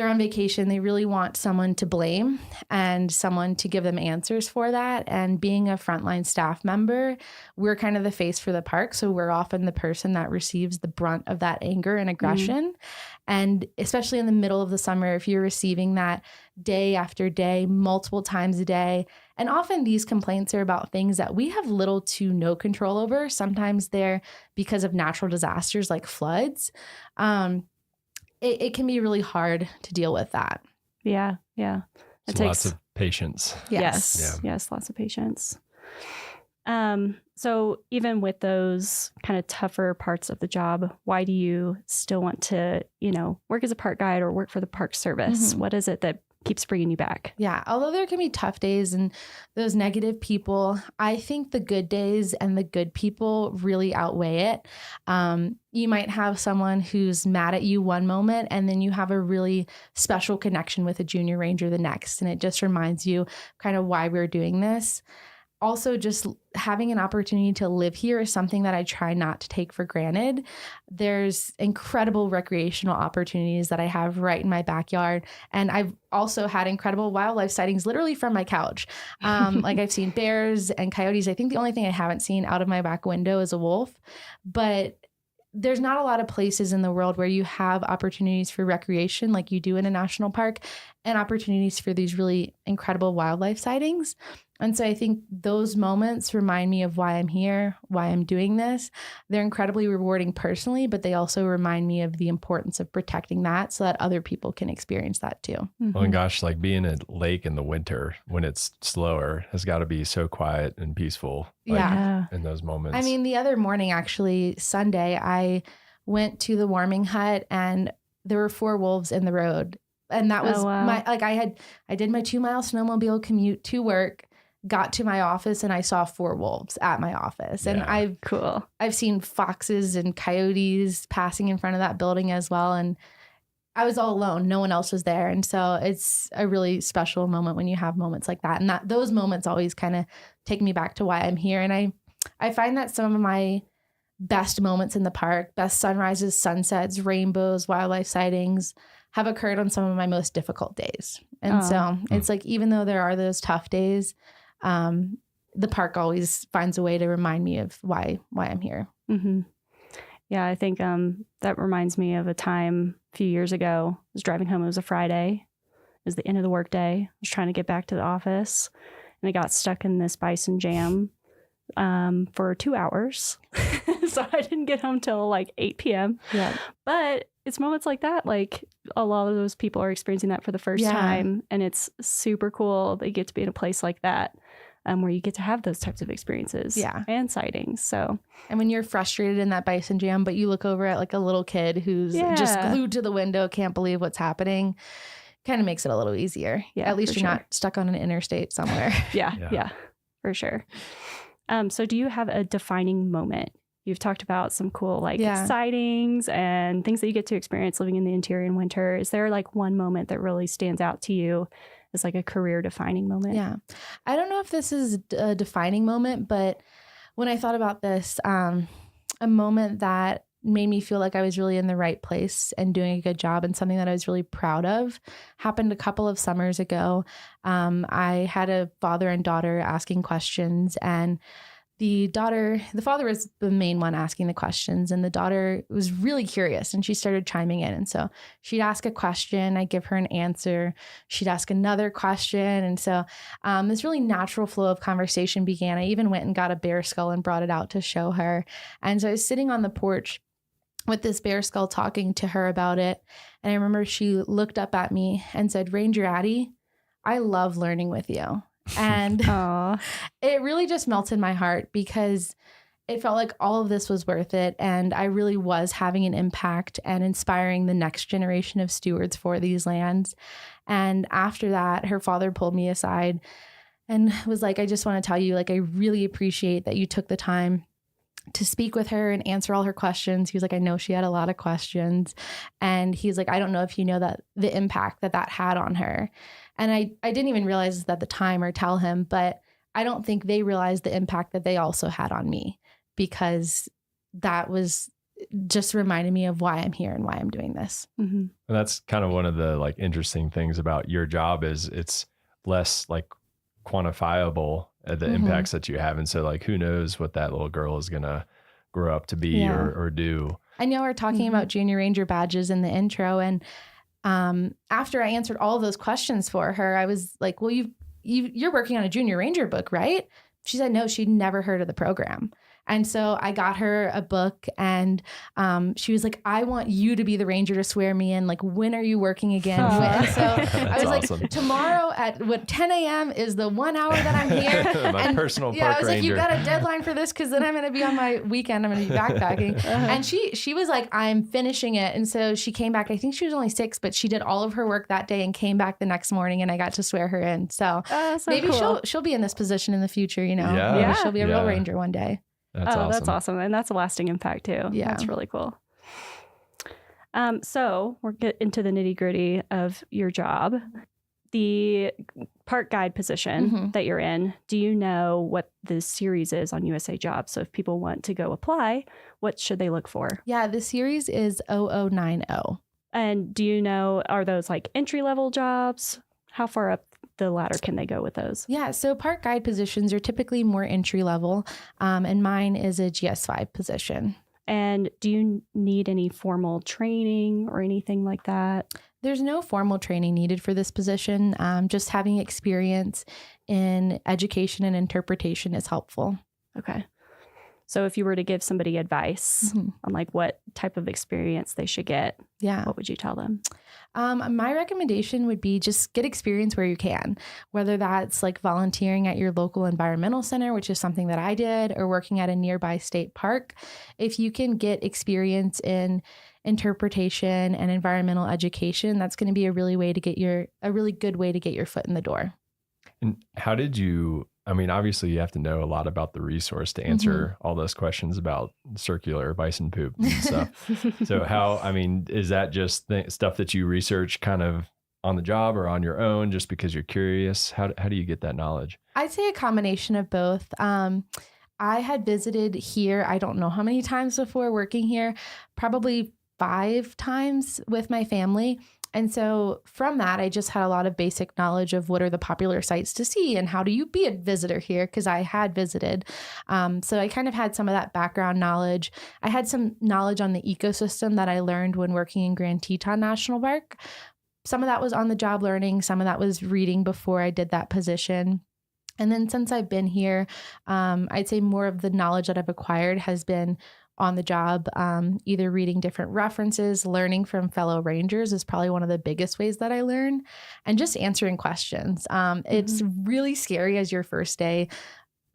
they're on vacation, they really want someone to blame and someone to give them answers for that. And being a frontline staff member, we're kind of the face for the park. So we're often the person that receives the brunt of that anger and aggression. And especially in the middle of the summer, if you're receiving that day after day, multiple times a day, and often these complaints are about things that we have little to no control over. Sometimes they're because of natural disasters like floods. It can be really hard to deal with that. Yeah. Yeah. It So lots of patience. Yes. Yes. Lots of patience. So even with those kind of tougher parts of the job, why do you still want to, work as a park guide or work for the Park Service? What is it that keeps bringing you back? Yeah. Although there can be tough days and those negative people, I think the good days and the good people really outweigh it. You might have someone who's mad at you one moment, and then you have a really special connection with a junior ranger the next. And it just reminds you kind of why we're doing this. Also, just having an opportunity to live here is something that I try not to take for granted. There's incredible recreational opportunities that I have right in my backyard. And I've also had incredible wildlife sightings literally from my couch. Like I've seen bears and coyotes. I think the only thing I haven't seen out of my back window is a wolf. But there's not a lot of places in the world where you have opportunities for recreation like you do in a national park, and opportunities for these really incredible wildlife sightings. And so I think those moments remind me of why I'm here, why I'm doing this. They're incredibly rewarding personally, but they also remind me of the importance of protecting that so that other people can experience that too. Oh my gosh, like being at a lake in the winter when it's slower has got to be so quiet and peaceful. In those moments. I mean, the other morning, actually, Sunday, I went to the warming hut and there were 4 wolves in the road. And that was I did my 2-mile snowmobile commute to work, got to my office, and I saw 4 wolves at my office. And I've seen foxes and coyotes passing in front of that building as well. And I was all alone. No one else was there. And so it's a really special moment when you have moments like that. And those moments always kind of take me back to why I'm here. And I find that some of my best moments in the park, best sunrises, sunsets, rainbows, wildlife sightings, have occurred on some of my most difficult days. And so it's like, even though there are those tough days, the park always finds a way to remind me of why I'm here. Mm-hmm. Yeah, I think that reminds me of a time a few years ago. I was driving home. It was a Friday. It was the end of the workday. I was trying to get back to the office, and I got stuck in this bison jam for 2 hours. So I didn't get home till like 8 p.m. Yeah. But it's moments like that, like a lot of those people are experiencing that for the first time, and it's super cool. They get to be in a place like that. Where you get to have those types of experiences and sightings. So, and when you're frustrated in that bison jam, but you look over at like a little kid who's just glued to the window, can't believe what's happening, kind of makes it a little easier. Yeah, at least you're not stuck on an interstate somewhere. Yeah, for sure. So do you have a defining moment? You've talked about some cool sightings and things that you get to experience living in the interior in winter. Is there like one moment that really stands out to you as like a career defining moment? Yeah. I don't know if this is a defining moment, but when I thought about this, a moment that made me feel like I was really in the right place and doing a good job and something that I was really proud of happened a couple of summers ago. I had a father and daughter asking questions, and the father was the main one asking the questions, and the daughter was really curious and she started chiming in. And so she'd ask a question, I'd give her an answer. She'd ask another question. And so this really natural flow of conversation began. I even went and got a bear skull and brought it out to show her. And so I was sitting on the porch with this bear skull talking to her about it. And I remember she looked up at me and said, "Ranger Addie, I love learning with you." And it really just melted my heart because it felt like all of this was worth it. And I really was having an impact and inspiring the next generation of stewards for these lands. And after that, her father pulled me aside and was like, "I just want to tell you, like, I really appreciate that you took the time to speak with her and answer all her questions." He was like, "I know she had a lot of questions." And he's like, "I don't know if you know that the impact that had on her." And I didn't even realize that at the time or tell him, but I don't think they realized the impact that they also had on me, because that was just reminded me of why I'm here and why I'm doing this. Mm-hmm. And that's kind of one of the like interesting things about your job is it's less like quantifiable the impacts that you have. And so like, who knows what that little girl is going to grow up to be or do. I know we're talking about junior ranger badges in the intro. And after I answered all of those questions for her, I was like, well, you're working on a junior ranger book, right? She said, no, she'd never heard of the program. And so I got her a book and she was like, I want you to be the ranger to swear me in. Like, when are you working again? And so I was awesome. like, tomorrow at 10 a.m. is the 1 hour that I'm here. My personal yeah, park I was like, ranger. you've got a deadline for this because then I'm going to be on my weekend. I'm going to be backpacking. And she was like, I'm finishing it. And so she came back. I think she was only 6, but she did all of her work that day and came back the next morning and I got to swear her in. So, maybe cool. she'll be in this position in the future, you know? Yeah. Maybe she'll be a real ranger one day. That's awesome. That's awesome. And that's a lasting impact too. Yeah. That's really cool. So we'll get into the nitty gritty of your job. The park guide position that you're in, do you know what the series is on USA Jobs? So if people want to go apply, what should they look for? Yeah, the series is 0090. And do you know, are those like entry-level jobs? How far up the ladder can they go with those? Yeah, so park guide positions are typically more entry level, and mine is a GS5 position. And do you need any formal training or anything like that? There's no formal training needed for this position. Just having experience in education and interpretation is helpful. Okay. So if you were to give somebody advice on like what type of experience they should get, what would you tell them? My recommendation would be just get experience where you can, whether that's like volunteering at your local environmental center, which is something that I did, or working at a nearby state park. If you can get experience in interpretation and environmental education, that's going to be a really good way to get your foot in the door. And how did you, I mean, obviously you have to know a lot about the resource to answer all those questions about circular bison poop and stuff. So how, I mean, is that just stuff that you research kind of on the job or on your own just because you're curious? How do you get that knowledge? I'd say a combination of both. I had visited here, I don't know how many times before working here, probably 5 times with my family. And so from that, I just had a lot of basic knowledge of what are the popular sites to see and how do you be a visitor here, because I had visited. So I kind of had some of that background knowledge. I had some knowledge on the ecosystem that I learned when working in Grand Teton National Park. Some of that was on the job learning. Some of that was reading before I did that position. And then since I've been here, I'd say more of the knowledge that I've acquired has been on the job, either reading different references, learning from fellow rangers is probably one of the biggest ways that I learn, and just answering questions. It's really scary as your first day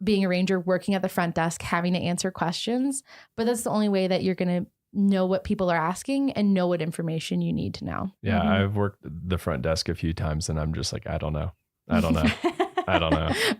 being a ranger, working at the front desk, having to answer questions, but that's the only way that you're going to know what people are asking and know what information you need to know. Yeah, I've worked the front desk a few times and I'm just like, I don't know. I don't know.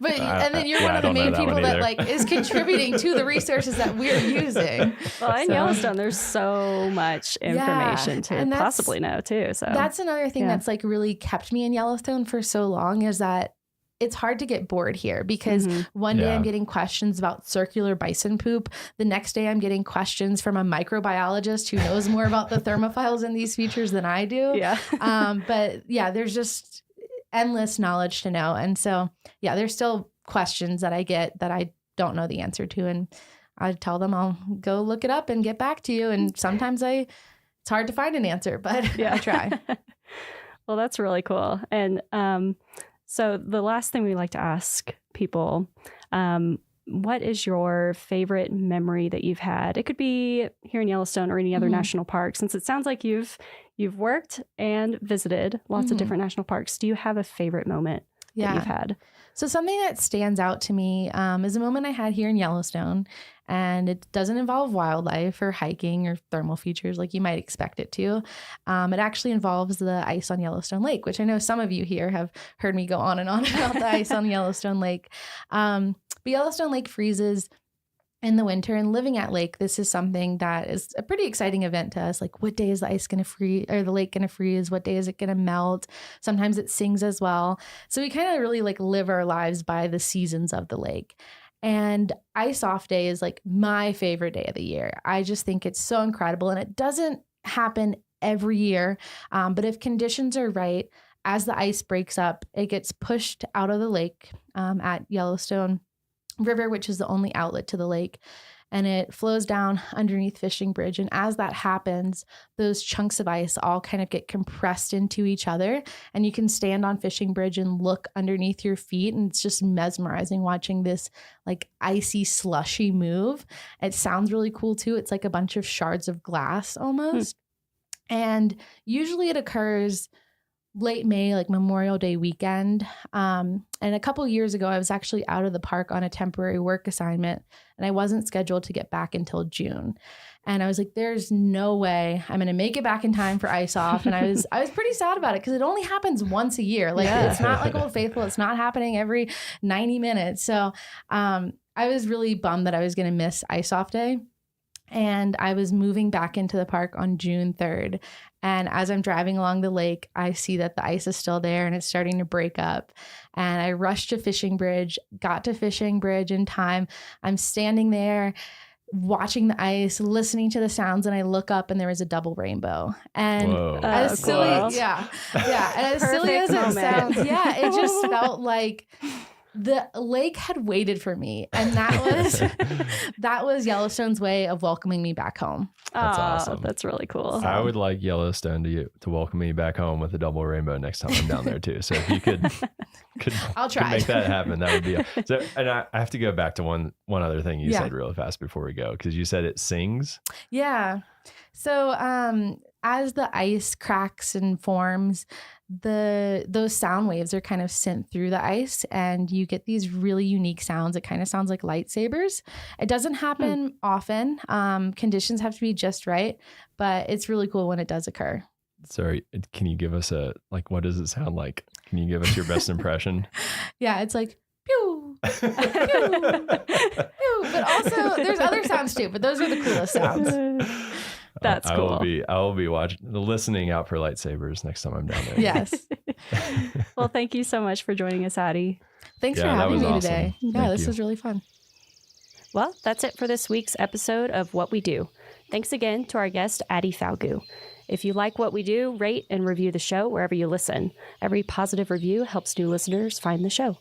But and then you're one of the main people that like is contributing to the resources that we're using. Well, in Yellowstone, there's so much information to possibly know too. So that's another thing that's like really kept me in Yellowstone for so long, is that it's hard to get bored here, because one day I'm getting questions about circular bison poop. The next day I'm getting questions from a microbiologist who knows more about the thermophiles in these features than I do. Yeah. But yeah, there's just endless knowledge to know. And so, yeah, there's still questions that I get that I don't know the answer to. And I tell them I'll go look it up and get back to you. And sometimes it's hard to find an answer, but I try. Well, that's really cool. And so the last thing we like to ask people, what is your favorite memory that you've had? It could be here in Yellowstone or any other national park, since it sounds like you've worked and visited lots of different national parks. Do you have a favorite moment that you've had? So something that stands out to me is a moment I had here in Yellowstone, and it doesn't involve wildlife or hiking or thermal features like you might expect it to. It actually involves the ice on Yellowstone Lake, which I know some of you here have heard me go on and on about the ice on Yellowstone Lake. But Yellowstone Lake freezes in the winter, and living at lake, this is something that is a pretty exciting event to us. Like, what day is the ice going to freeze, or the lake going to freeze? What day is it going to melt? Sometimes it sings as well. So we kind of really like live our lives by the seasons of the lake. And Ice Off Day is like my favorite day of the year. I just think it's so incredible, and it doesn't happen every year. But if conditions are right, as the ice breaks up, it gets pushed out of the lake at Yellowstone River, which is the only outlet to the lake. And it flows down underneath Fishing Bridge. And as that happens, those chunks of ice all kind of get compressed into each other. And you can stand on Fishing Bridge and look underneath your feet. And it's just mesmerizing watching this like icy, slushy move. It sounds really cool too. It's like a bunch of shards of glass almost. And usually it occurs late May, like Memorial Day weekend. And a couple years ago, I was actually out of the park on a temporary work assignment, and I wasn't scheduled to get back until June. And I was like, there's no way I'm going to make it back in time for Ice Off. And I was pretty sad about it because it only happens once a year. Like It's not like Old Faithful. It's not happening every 90 minutes. So I was really bummed that I was going to miss Ice Off Day. And I was moving back into the park on June 3rd. And as I'm driving along the lake, I see that the ice is still there and it's starting to break up. And I rushed to Fishing Bridge, got to Fishing Bridge in time. I'm standing there watching the ice, listening to the sounds, and I look up and there was a double rainbow. And as silly, and as silly as it sounds, it just felt like the lake had waited for me, and that was Yellowstone's way of welcoming me back home. That's awesome. That's really cool. I would like Yellowstone to welcome me back home with a double rainbow next time I'm down there too. So if you could I'll try. Could make that happen, that would be so. And I have to go back to one other thing you said really fast before we go, because you said it sings. Yeah. So as the ice cracks and forms, those sound waves are kind of sent through the ice, and you get these really unique sounds. It kind of sounds like lightsabers. It doesn't happen often. Conditions have to be just right, but it's really cool when it does occur. Sorry, can you give us what does it sound like? Can you give us your best impression? Yeah, it's like pew, pew, pew. But also there's other sounds too, but those are the coolest sounds. That's cool. I will be listening out for lightsabers next time I'm down there. Yes. Well, thank you so much for joining us, Addie. Thanks for having me today. Yeah, this was really fun. Well, that's it for this week's episode of What We Do. Thanks again to our guest, Addie Falgout. If you like what we do, rate and review the show wherever you listen. Every positive review helps new listeners find the show.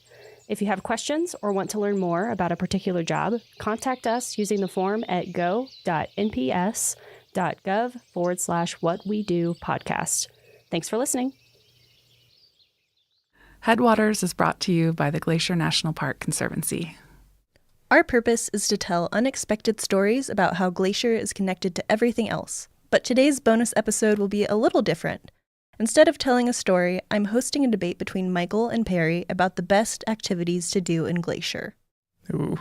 If you have questions or want to learn more about a particular job, contact us using the form at go.nps.gov/whatwedopodcast. Thanks for listening. Headwaters is brought to you by the Glacier National Park Conservancy. Our purpose is to tell unexpected stories about how Glacier is connected to everything else. But today's bonus episode will be a little different. Instead of telling a story, I'm hosting a debate between Michael and Perry about the best activities to do in Glacier. Ooh.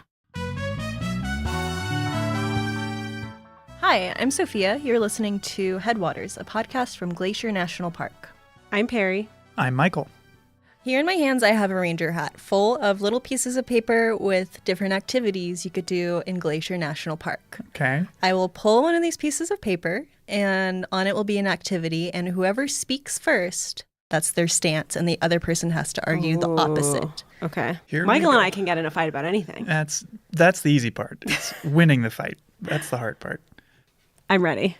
Hi, I'm Sophia. You're listening to Headwaters, a podcast from Glacier National Park. I'm Perry. I'm Michael. Here in my hands, I have a ranger hat full of little pieces of paper with different activities you could do in Glacier National Park. Okay. I will pull one of these pieces of paper, and on it will be an activity, and whoever speaks first, that's their stance, and the other person has to argue the opposite. Okay. Here Michael and I can get in a fight about anything. That's the easy part. It's winning the fight. That's the hard part. I'm ready.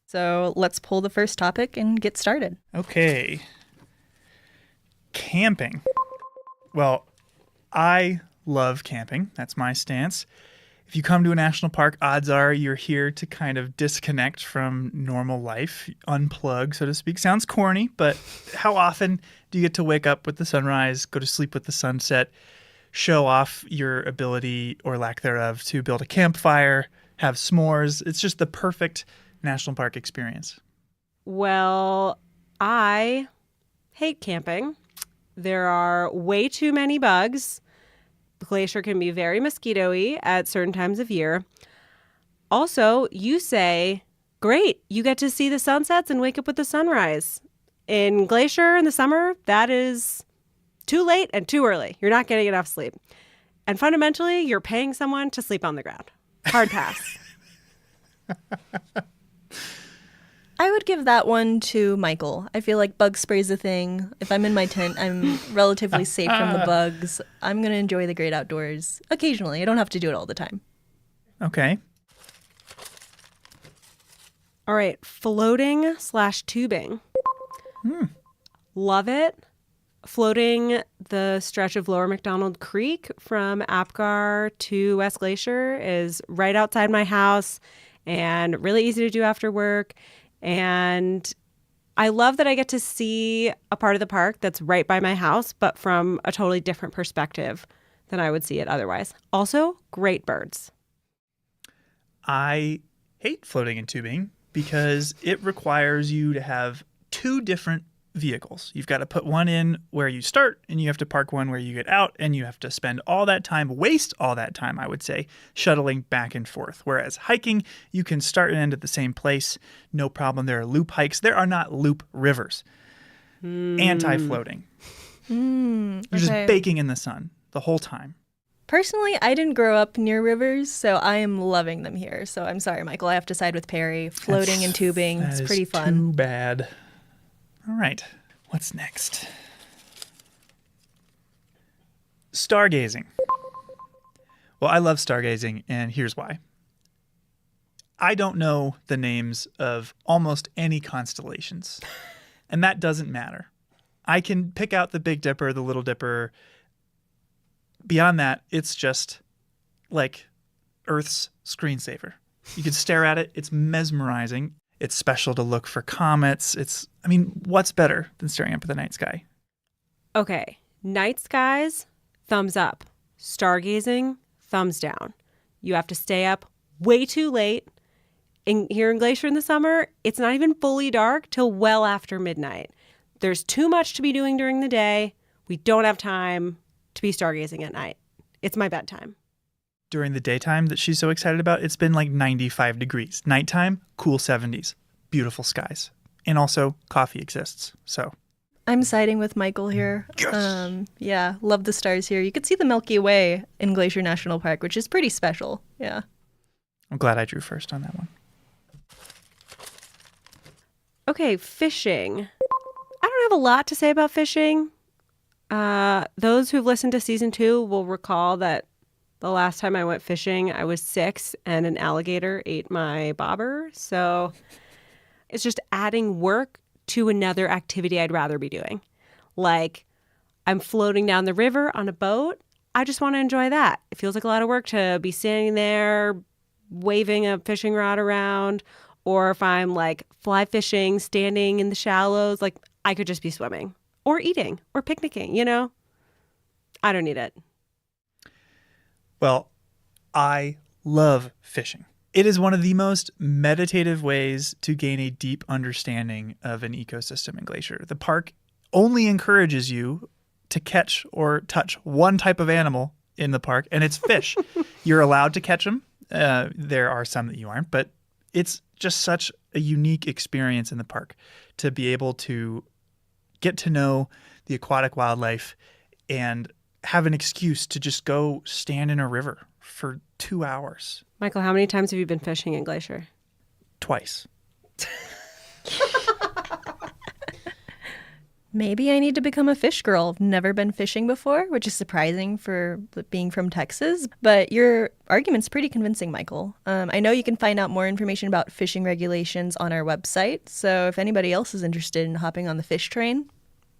So let's pull the first topic and get started. Okay. Camping. Well, I love camping. That's my stance. If you come to a national park, odds are you're here to kind of disconnect from normal life, unplug, so to speak. Sounds corny, but how often do you get to wake up with the sunrise, go to sleep with the sunset, show off your ability or lack thereof to build a campfire, have s'mores? It's just the perfect national park experience. Well, I hate camping. There are way too many bugs. The glacier can be very mosquito-y at certain times of year. Also, you say, great, you get to see the sunsets and wake up with the sunrise. In Glacier in the summer, that is too late and too early. You're not getting enough sleep. And fundamentally, you're paying someone to sleep on the ground. Hard pass. I would give that one to Michael. I feel like bug spray's a thing. If I'm in my tent, I'm relatively safe from the bugs. I'm going to enjoy the great outdoors occasionally. I don't have to do it all the time. Okay. All right, floating/tubing. Love it. Floating the stretch of Lower McDonald Creek from Apgar to West Glacier is right outside my house and really easy to do after work. And I love that I get to see a part of the park that's right by my house, but from a totally different perspective than I would see it otherwise. Also, great birds. I hate floating and tubing because it requires you to have two different vehicles. You've got to put one in where you start, and you have to park one where you get out, and you have to spend all that time, waste all that time, I would say, shuttling back and forth. Whereas hiking, you can start and end at the same place. No problem. There are loop hikes. There are not loop rivers. Anti-floating. You're just baking in the sun the whole time. Personally, I didn't grow up near rivers, so I am loving them here. So I'm sorry, Michael. I have to side with Perry. Floating and tubing. It's pretty fun. Too bad. All right. What's next? Stargazing. Well, I love stargazing, and here's why. I don't know the names of almost any constellations, and that doesn't matter. I can pick out the Big Dipper, the Little Dipper. Beyond that, it's just like Earth's screensaver. You can stare at it. It's mesmerizing. It's special to look for comets. What's better than staring up at the night sky? Okay, night skies, thumbs up. Stargazing, thumbs down. You have to stay up way too late. Here in Glacier in the summer, it's not even fully dark till well after midnight. There's too much to be doing during the day. We don't have time to be stargazing at night. It's my bedtime. During the daytime that she's so excited about, it's been like 95 degrees. Nighttime, cool 70s. Beautiful skies. And also, coffee exists, so. I'm siding with Michael here. Yes. Yeah, love the stars here. You could see the Milky Way in Glacier National Park, which is pretty special. Yeah. I'm glad I drew first on that one. Okay, fishing. I don't have a lot to say about fishing. Those who've listened to season 2 will recall that the last time I went fishing, I was 6 and an alligator ate my bobber. So it's just adding work to another activity I'd rather be doing. Like, I'm floating down the river on a boat. I just want to enjoy that. It feels like a lot of work to be standing there waving a fishing rod around. Or if I'm like fly fishing, standing in the shallows, like I could just be swimming or eating or picnicking, you know? I don't need it. Well, I love fishing. It is one of the most meditative ways to gain a deep understanding of an ecosystem in Glacier. The park only encourages you to catch or touch one type of animal in the park, and it's fish. You're allowed to catch them. There are some that you aren't, but it's just such a unique experience in the park to be able to get to know the aquatic wildlife and have an excuse to just go stand in a river for 2 hours. Michael, how many times have you been fishing in Glacier? Twice. Maybe I need to become a fish girl. I've never been fishing before, which is surprising for being from Texas. But your argument's pretty convincing, Michael. I know you can find out more information about fishing regulations on our website. So if anybody else is interested in hopping on the fish train,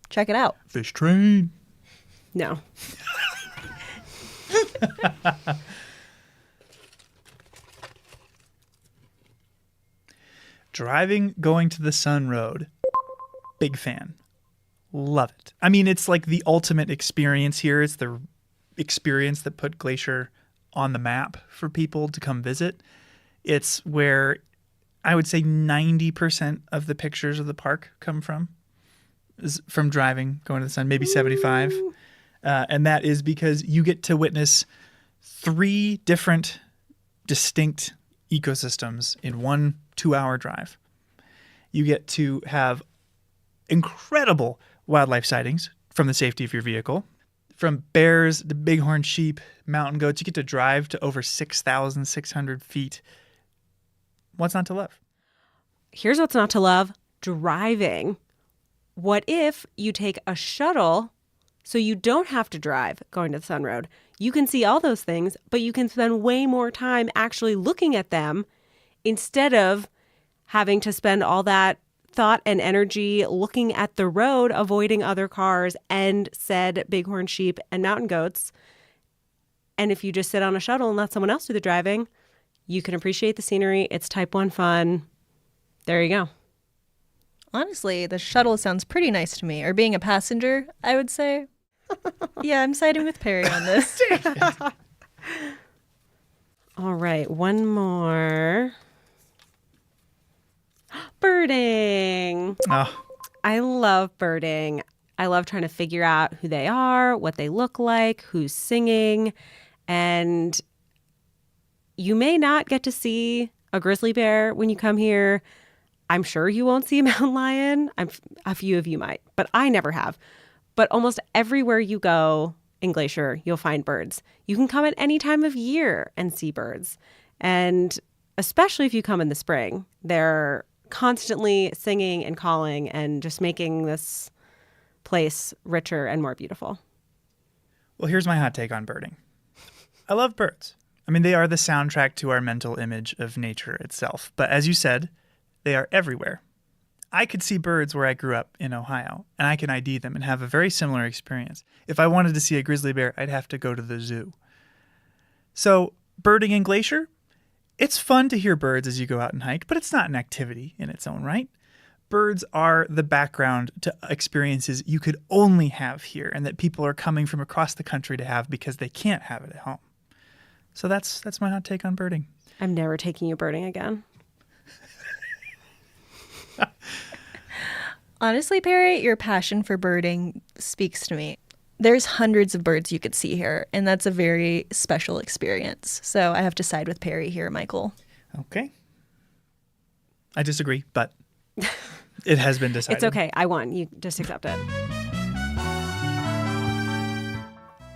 check it out. Fish train. No. Driving, going to the Sun Road. Big fan. Love it. I mean, it's like the ultimate experience here. It's the experience that put Glacier on the map for people to come visit. It's where I would say 90% of the pictures of the park come from, is from driving, going to the Sun, maybe 75. And that is because you get to witness 3 different distinct ecosystems in one 2-hour drive. You get to have incredible wildlife sightings from the safety of your vehicle. From bears to bighorn sheep, mountain goats, you get to drive to over 6,600 feet. What's not to love? Here's what's not to love: driving. What if you take a shuttle so you don't have to drive going to the Sun Road? You can see all those things, but you can spend way more time actually looking at them instead of having to spend all that thought and energy looking at the road, avoiding other cars and said bighorn sheep and mountain goats. And if you just sit on a shuttle and let someone else do the driving, you can appreciate the scenery. It's type 1 fun. There you go. Honestly, the shuttle sounds pretty nice to me. Or being a passenger, I would say. Yeah, I'm siding with Perry on this. All right, one more. Birding. Oh. I love birding. I love trying to figure out who they are, what they look like, who's singing. And you may not get to see a grizzly bear when you come here. I'm sure you won't see a mountain lion. A few of you might, but I never have. But almost everywhere you go in Glacier, you'll find birds. You can come at any time of year and see birds. And especially if you come in the spring, they're constantly singing and calling and just making this place richer and more beautiful. Well, here's my hot take on birding. I love birds. I mean, they are the soundtrack to our mental image of nature itself. But as you said, they are everywhere. I could see birds where I grew up in Ohio, and I can ID them and have a very similar experience. If I wanted to see a grizzly bear, I'd have to go to the zoo. So, birding in Glacier, it's fun to hear birds as you go out and hike, but it's not an activity in its own right. Birds are the background to experiences you could only have here and that people are coming from across the country to have because they can't have it at home. So that's my hot take on birding. I'm never taking you birding again. Honestly, Perry, your passion for birding speaks to me. There's hundreds of birds you could see here, and that's a very special experience. So I have to side with Perry here, Michael. Okay. I disagree, but it has been decided. It's okay. I won. You just accept it.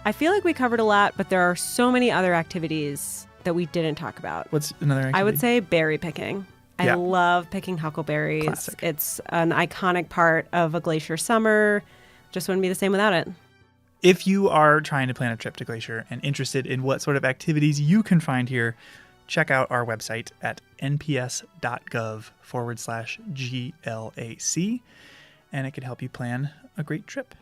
I feel like we covered a lot, but there are so many other activities that we didn't talk about. What's another activity? I would say berry picking. Yeah. I love picking huckleberries. Classic. It's an iconic part of a Glacier summer. Just wouldn't be the same without it. If you are trying to plan a trip to Glacier and interested in what sort of activities you can find here, check out our website at nps.gov/GLAC, and it can help you plan a great trip.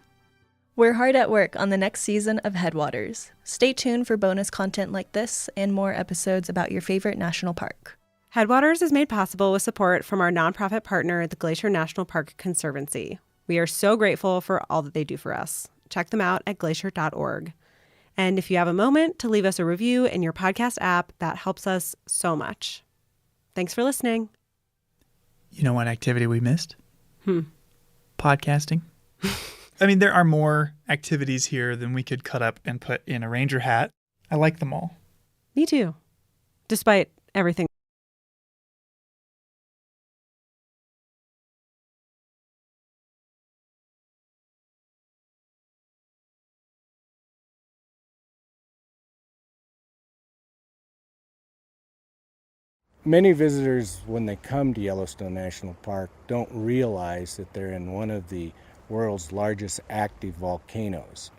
We're hard at work on the next season of Headwaters. Stay tuned for bonus content like this and more episodes about your favorite national park. Headwaters is made possible with support from our nonprofit partner, the Glacier National Park Conservancy. We are so grateful for all that they do for us. Check them out at glacier.org. And if you have a moment to leave us a review in your podcast app, that helps us so much. Thanks for listening. You know what activity we missed? Podcasting. I mean, there are more activities here than we could cut up and put in a ranger hat. I like them all. Me too. Despite everything. Many visitors, when they come to Yellowstone National Park, don't realize that they're in one of the world's largest active volcanoes.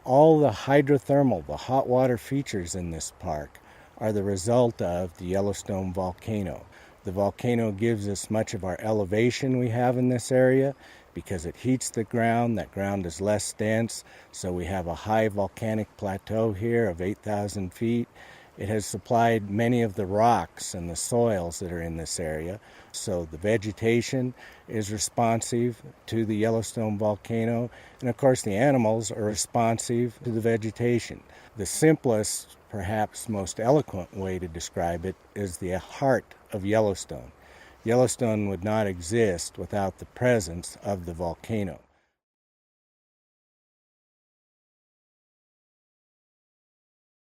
All the hydrothermal, the hot water features in this park are the result of the Yellowstone volcano. The volcano gives us much of our elevation we have in this area because it heats the ground. That ground is less dense, so we have a high volcanic plateau here of 8,000 feet. It has supplied many of the rocks and the soils that are in this area, so the vegetation is responsive to the Yellowstone volcano, and of course the animals are responsive to the vegetation. The simplest, perhaps most eloquent way to describe it is the heart of Yellowstone. Yellowstone would not exist without the presence of the volcano.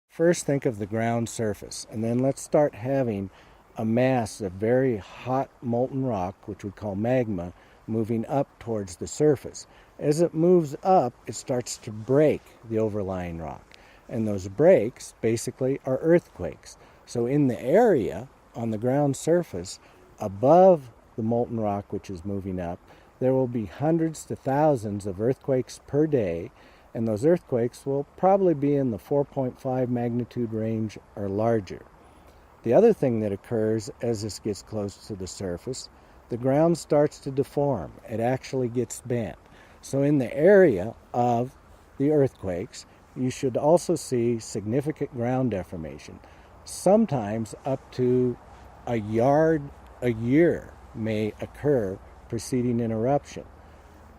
First, think of the ground surface, and then let's start having a mass of very hot molten rock, which we call magma, moving up towards the surface. As it moves up, it starts to break the overlying rock, and those breaks basically are earthquakes. So in the area on the ground surface above the molten rock which is moving up, there will be hundreds to thousands of earthquakes per day, and those earthquakes will probably be in the 4.5 magnitude range or larger. The other thing that occurs as this gets close to the surface, the ground starts to deform. It actually gets bent. So in the area of the earthquakes, you should also see significant ground deformation. Sometimes up to a yard a year may occur preceding an eruption.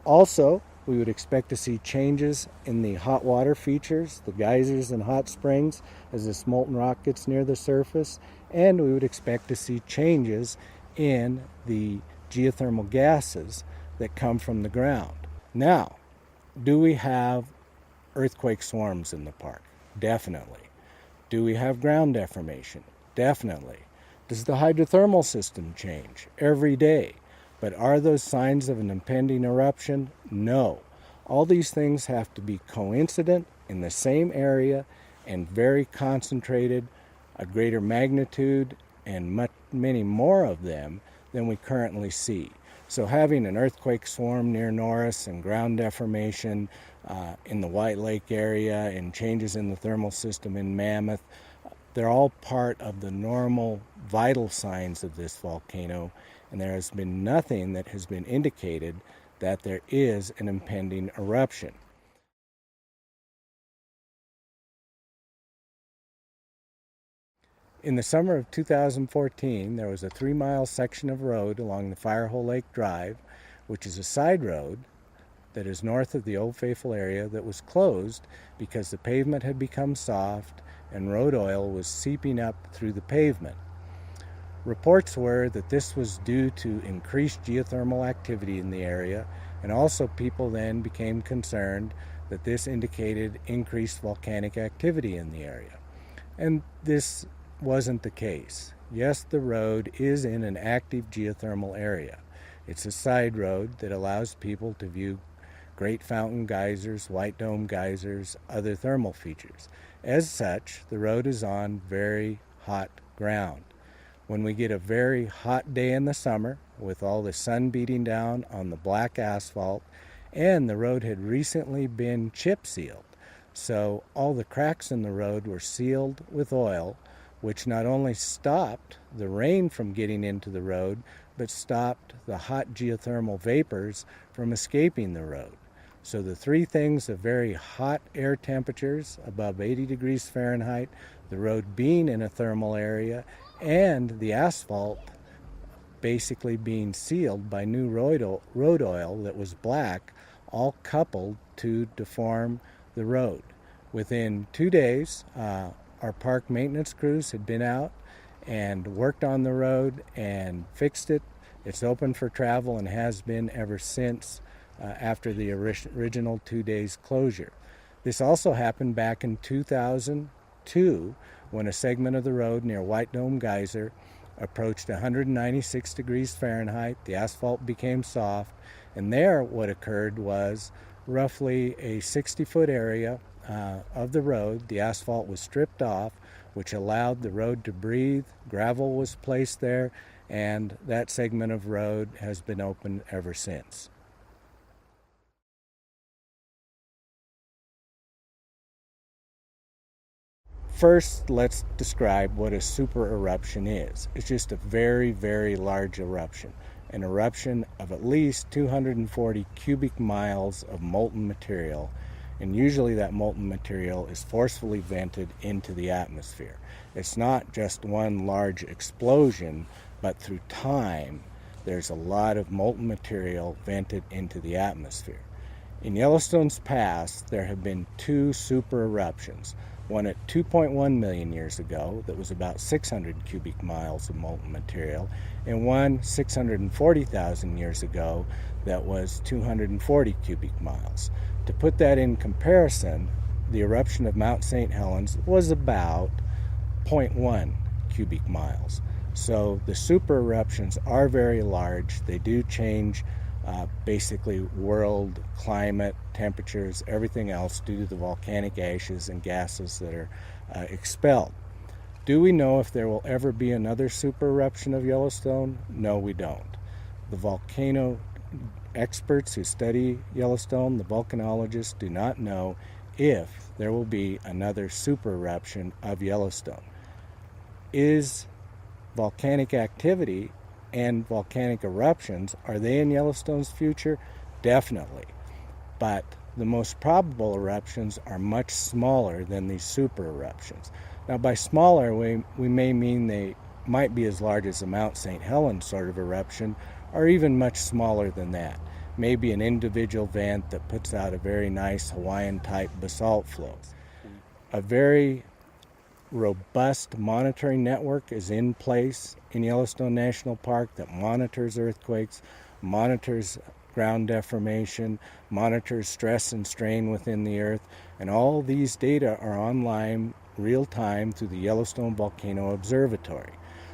Also, we would expect to see changes in the hot water features, the geysers and hot springs, as this molten rock gets near the surface, and we would expect to see changes in the geothermal gases that come from the ground. Now, do we have earthquake swarms in the park? Definitely. Do we have ground deformation? Definitely. Does the hydrothermal system change? Every day. But are those signs of an impending eruption? No. All these things have to be coincident in the same area and very concentrated, a greater magnitude, and many more of them than we currently see. So having an earthquake swarm near Norris and ground deformation in the White Lake area and changes in the thermal system in Mammoth, they're all part of the normal vital signs of this volcano, and there has been nothing that has been indicated that there is an impending eruption. In the summer of 2014, there was a 3-mile section of road along the Firehole Lake Drive, which is a side road that is north of the Old Faithful area, that was closed because the pavement had become soft and road oil was seeping up through the pavement. Reports were that this was due to increased geothermal activity in the area, and also people then became concerned that this indicated increased volcanic activity in the area. And this wasn't the case. Yes, the road is in an active geothermal area. It's a side road that allows people to view Great Fountain geysers, White Dome geysers, other thermal features. As such, the road is on very hot ground. When we get a very hot day in the summer, with all the sun beating down on the black asphalt, and the road had recently been chip sealed, so all the cracks in the road were sealed with oil, which not only stopped the rain from getting into the road, but stopped the hot geothermal vapors from escaping the road. So the three things of very hot air temperatures above 80 degrees Fahrenheit, the road being in a thermal area, and the asphalt basically being sealed by new road oil that was black, all coupled to deform the road. Within 2 days, our park maintenance crews had been out and worked on the road and fixed it. It's open for travel and has been ever since after the original 2 days closure. This also happened back in 2002 when a segment of the road near White Dome Geyser approached 196 degrees Fahrenheit. The asphalt became soft, and there what occurred was roughly a 60-foot area of the road. The asphalt was stripped off, which allowed the road to breathe. Gravel was placed there, and that segment of road has been open ever since. First, let's describe what a super eruption is. It's just a very, very large eruption. An eruption of at least 240 cubic miles of molten material, and usually that molten material is forcefully vented into the atmosphere. It's not just one large explosion, but through time, there's a lot of molten material vented into the atmosphere. In Yellowstone's past, there have been 2 super eruptions. One at 2.1 million years ago that was about 600 cubic miles of molten material, and one 640,000 years ago that was 240 cubic miles. To put that in comparison, the eruption of Mount St. Helens was about 0.1 cubic miles. So the super eruptions are very large. They do change basically world climate, temperatures, everything else due to the volcanic ashes and gases that are expelled. Do we know if there will ever be another super eruption of Yellowstone? No, we don't. The volcano experts who study Yellowstone, the volcanologists, do not know if there will be another super eruption of Yellowstone. Is volcanic activity and volcanic eruptions, are they in Yellowstone's future? Definitely. But the most probable eruptions are much smaller than these super eruptions. Now, by smaller, we may mean they might be as large as a Mount St. Helens sort of eruption, or even much smaller than that. Maybe an individual vent that puts out a very nice Hawaiian-type basalt flow. A very robust monitoring network is in place in Yellowstone National Park that monitors earthquakes, monitors ground deformation, monitors stress and strain within the earth, and all these data are online real-time through the Yellowstone Volcano Observatory.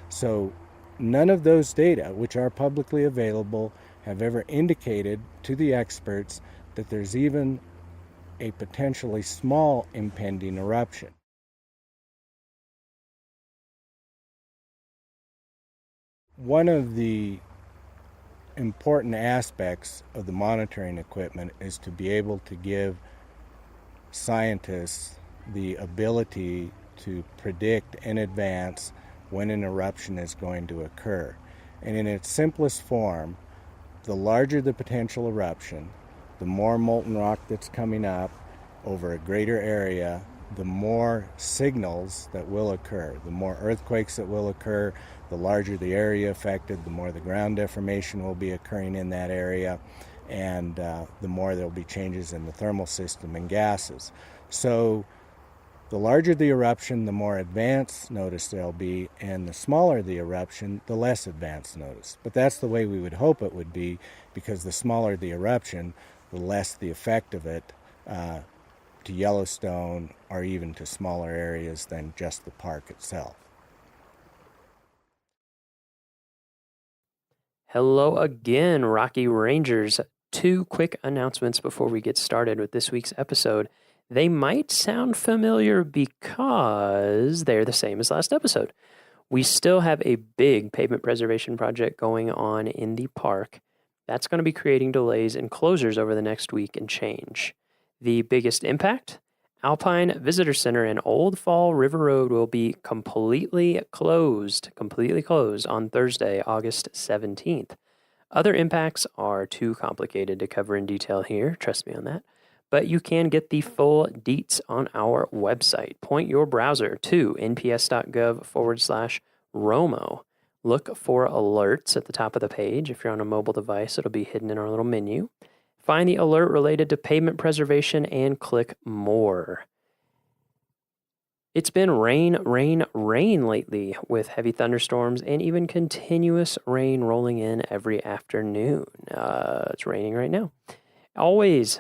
So none of those data, which are publicly available, have ever indicated to the experts that there's even a potentially small impending eruption. One of the important aspects of the monitoring equipment is to be able to give scientists the ability to predict in advance when an eruption is going to occur. And in its simplest form, the larger the potential eruption, the more molten rock that's coming up over a greater area, the more signals that will occur, the more earthquakes that will occur, the larger the area affected, the more the ground deformation will be occurring in that area, and the more there will be changes in the thermal system and gases. So the larger the eruption, the more advanced notice there'll be, and the smaller the eruption, the less advanced notice. But that's the way we would hope it would be, because the smaller the eruption, the less the effect of it to Yellowstone or even to smaller areas than just the park itself. Hello again, Rocky Rangers. 2 quick announcements before we get started with this week's episode. They might sound familiar because they're the same as last episode. We still have a big pavement preservation project going on in the park. That's going to be creating delays and closures over the next week and change. The biggest impact? Alpine Visitor Center and Old Fall River Road will be completely closed on Thursday, August 17th. Other impacts are too complicated to cover in detail here, trust me on that, but you can get the full deets on our website. Point your browser to nps.gov/ROMO. Look for alerts at the top of the page. If you're on a mobile device, it'll be hidden in our little menu. Find the alert related to pavement preservation and click more. It's been rain lately with heavy thunderstorms and even continuous rain rolling in every afternoon. It's raining right now. Always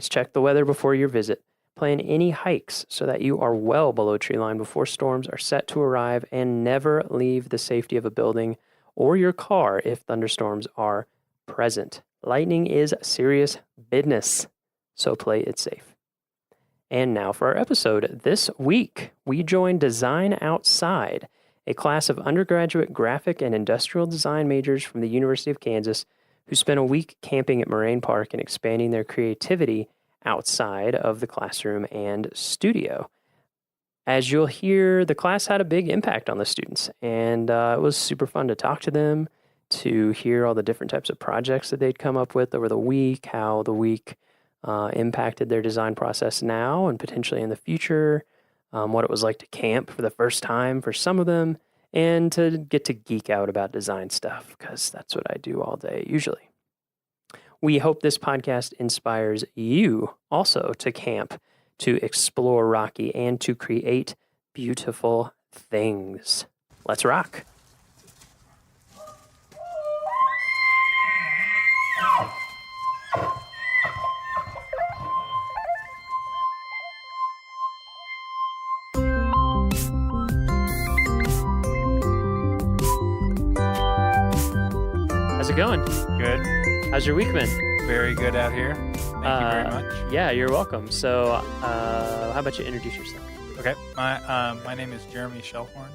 check the weather before your visit. Plan any hikes so that you are well below tree line before storms are set to arrive, and never leave the safety of a building or your car if thunderstorms are present. Lightning is serious business, so play it safe. And now for our episode. This week, we joined Design Outside, a class of undergraduate graphic and industrial design majors from the University of Kansas who spent a week camping at Moraine Park and expanding their creativity outside of the classroom and studio. As you'll hear, the class had a big impact on the students, and it was super fun to talk to them, to hear all the different types of projects that they'd come up with over the week, how the week impacted their design process now and potentially in the future, what it was like to camp for the first time for some of them, and to get to geek out about design stuff, because that's what I do all day usually. We hope this podcast inspires you also to camp, to explore Rocky, and to create beautiful things. Let's rock. How's it going? Good. How's your week been? Very good out here. Thank you very much. Yeah, you're welcome. So, how about you introduce yourself? Okay. My name is Jeremy Shellhorn.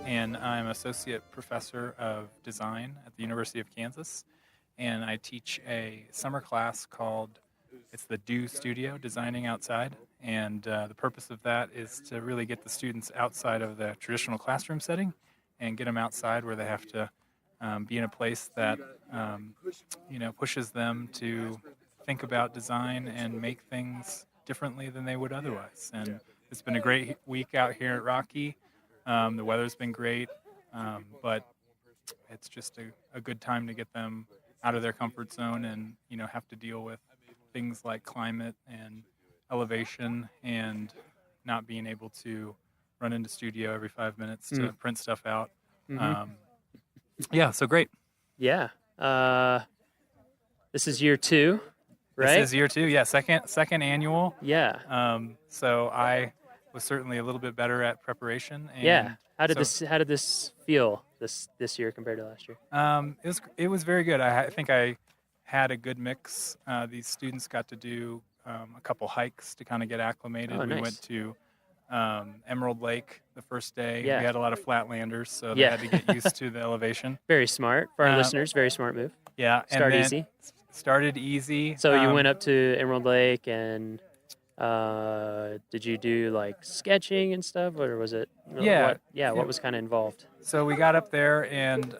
and I'm Associate Professor of Design at the University of Kansas. And I teach a summer class called, it's the Do Studio, Designing Outside. And the purpose of that is to really get the students outside of the traditional classroom setting and get them outside where they have to be in a place that, pushes them to think about design and make things differently than they would otherwise. And it's been a great week out here at Rocky. The weather's been great, but it's just a good time to get them out of their comfort zone and, have to deal with things like climate and elevation and not being able to run into studio every 5 minutes to print stuff out. So great. Yeah. This is year 2, right? This is year 2, yeah, second annual. Yeah. So I was certainly a little bit better at preparation. And yeah. How did this feel this year compared to last year? It was very good. I think I had a good mix. These students got to do a couple hikes to kind of get acclimated. Oh, we nice. went to Emerald Lake the first day. Yeah. We had a lot of flatlanders, so they had to get used to the elevation. Very smart for our listeners. Very smart move. Yeah. Start easy. Started easy. So you went up to Emerald Lake and did you do like sketching and stuff, or was it? What was kind of involved? So we got up there and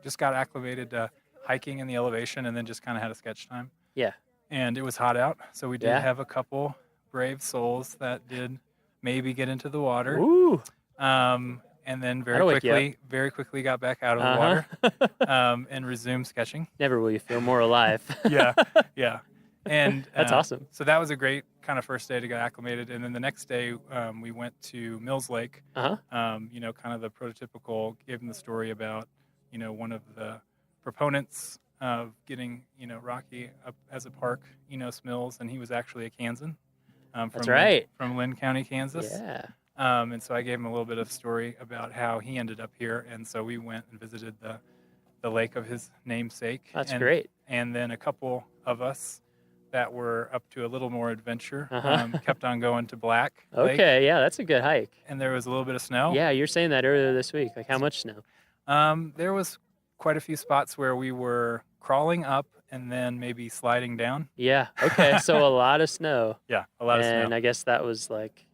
just got acclimated to hiking in the elevation, and then just kind of had a sketch time. Yeah. And it was hot out, so we did have a couple brave souls that did maybe get into the water. Ooh. And then very quickly got back out of the water and resumed sketching. Never will you feel more alive. Yeah. And that's awesome. So that was a great kind of first day to get acclimated. And then the next day we went to Mills Lake. Kind of the prototypical, gave them the story about, one of the proponents of getting, Rocky up as a park, Enos Mills, and he was actually a Kansan. That's right. From Lynn County, Kansas. Yeah. And so I gave him a little bit of story about how he ended up here. And so we went and visited the lake of his namesake. That's great. And then a couple of us that were up to a little more adventure kept on going to Black Lake. Okay, yeah, that's a good hike. And there was a little bit of snow. Yeah, you were saying that earlier this week. Like, how much snow? There was quite a few spots where we were crawling up and then maybe sliding down. Yeah, okay, so a lot of snow. Yeah, a lot of snow. And I guess that was like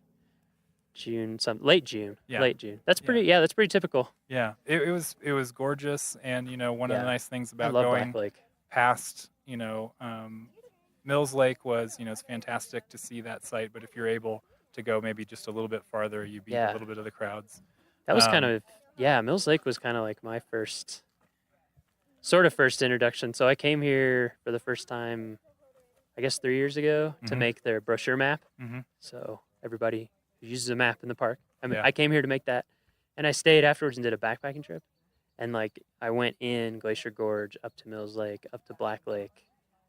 late June. Yeah. Late June. That's pretty. Yeah, that's pretty typical. Yeah, it was gorgeous, and one of the nice things about going past, Mills Lake was, it's fantastic to see that site, but if you're able to go maybe just a little bit farther, you beat a little bit of the crowds. That was kind of Mills Lake was kind of like my first introduction. So I came here for the first time, I guess 3 years ago, to make their brochure map. So everybody uses a map in the park. I came here to make that, and I stayed afterwards and did a backpacking trip. And like I went in Glacier Gorge, up to Mills Lake, up to Black Lake,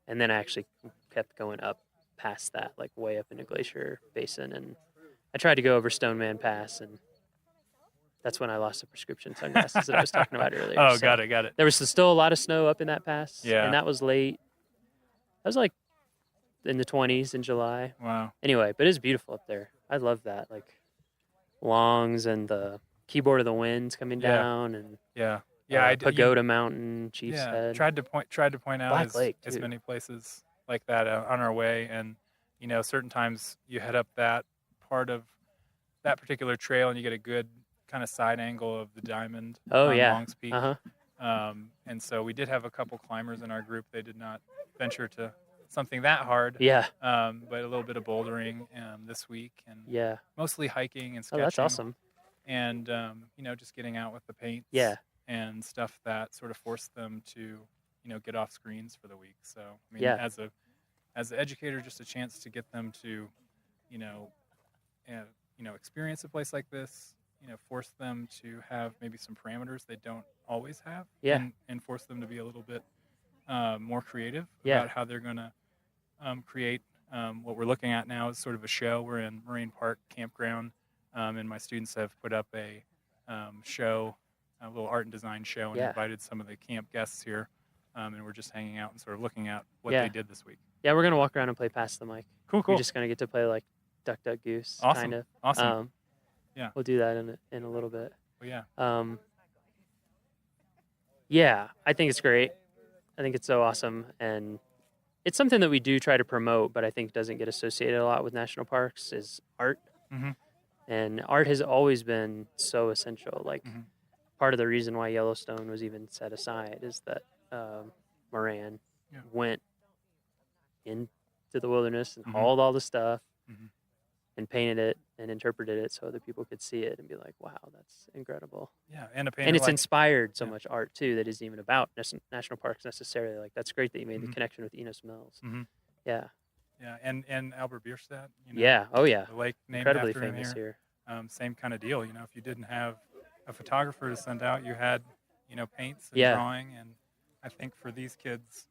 and then I actually kept going up past that, like way up into Glacier Basin. And I tried to go over Stoneman Pass, and that's when I lost the prescription sunglasses that I was talking about earlier. Oh, got it. There was still a lot of snow up in that pass. Yeah. And that was late. That was like in the 20s in July. Wow. Anyway, but it's beautiful up there. I love that. Like Longs and the Keyboard of the Winds coming down, and Pagoda Mountain, Chief's Head. Tried to point out Black Lake, as too. many places like that on our way, and certain times you head up that part of that particular trail and you get a good kind of side angle of the diamond on Longs Peak. And so we did have a couple climbers in our group. They did not venture to something that hard. Yeah. But a little bit of bouldering this week, and mostly hiking and sketching. Oh, that's awesome. And just getting out with the paints. Yeah. And stuff that sort of forced them to, get off screens for the week. So I mean, as an educator, just a chance to get them to, experience a place like this. Force them to have maybe some parameters they don't always have. Yeah. And force them to be a little bit more creative about how they're going to create. What we're looking at now is sort of a show. We're in Moraine Park Campground, and my students have put up a show, a little art and design show, and invited some of the camp guests here, and we're just hanging out and sort of looking at what they did this week. Yeah, we're going to walk around and play Pass the Mic. Cool. We're just going to get to play like Duck, Duck, Goose, Awesome. kind of. Awesome. We'll do that in a little bit. Oh, yeah. Yeah, I think it's great. I think it's so awesome, and it's something that we do try to promote, but I think doesn't get associated a lot with national parks is art. Mhm. And art has always been so essential. Like part of the reason why Yellowstone was even set aside is that Moran Yeah. went into the wilderness and Mhm. hauled all the stuff Mhm. and painted it and interpreted it so other people could see it and be like, wow, that's incredible. Yeah, and a painter And it's like- inspired so yeah. much art too that isn't even about national parks necessarily. Like that's great that you made the Mhm. connection with Enos Mills. Mhm. Yeah. Yeah, and Albert Bierstadt. Yeah, oh yeah. The lake named Incredibly after him famous here. Same kind of deal. You know, if you didn't have a photographer to send out, you had, you know, paints and Yeah. drawing. And I think for these kids,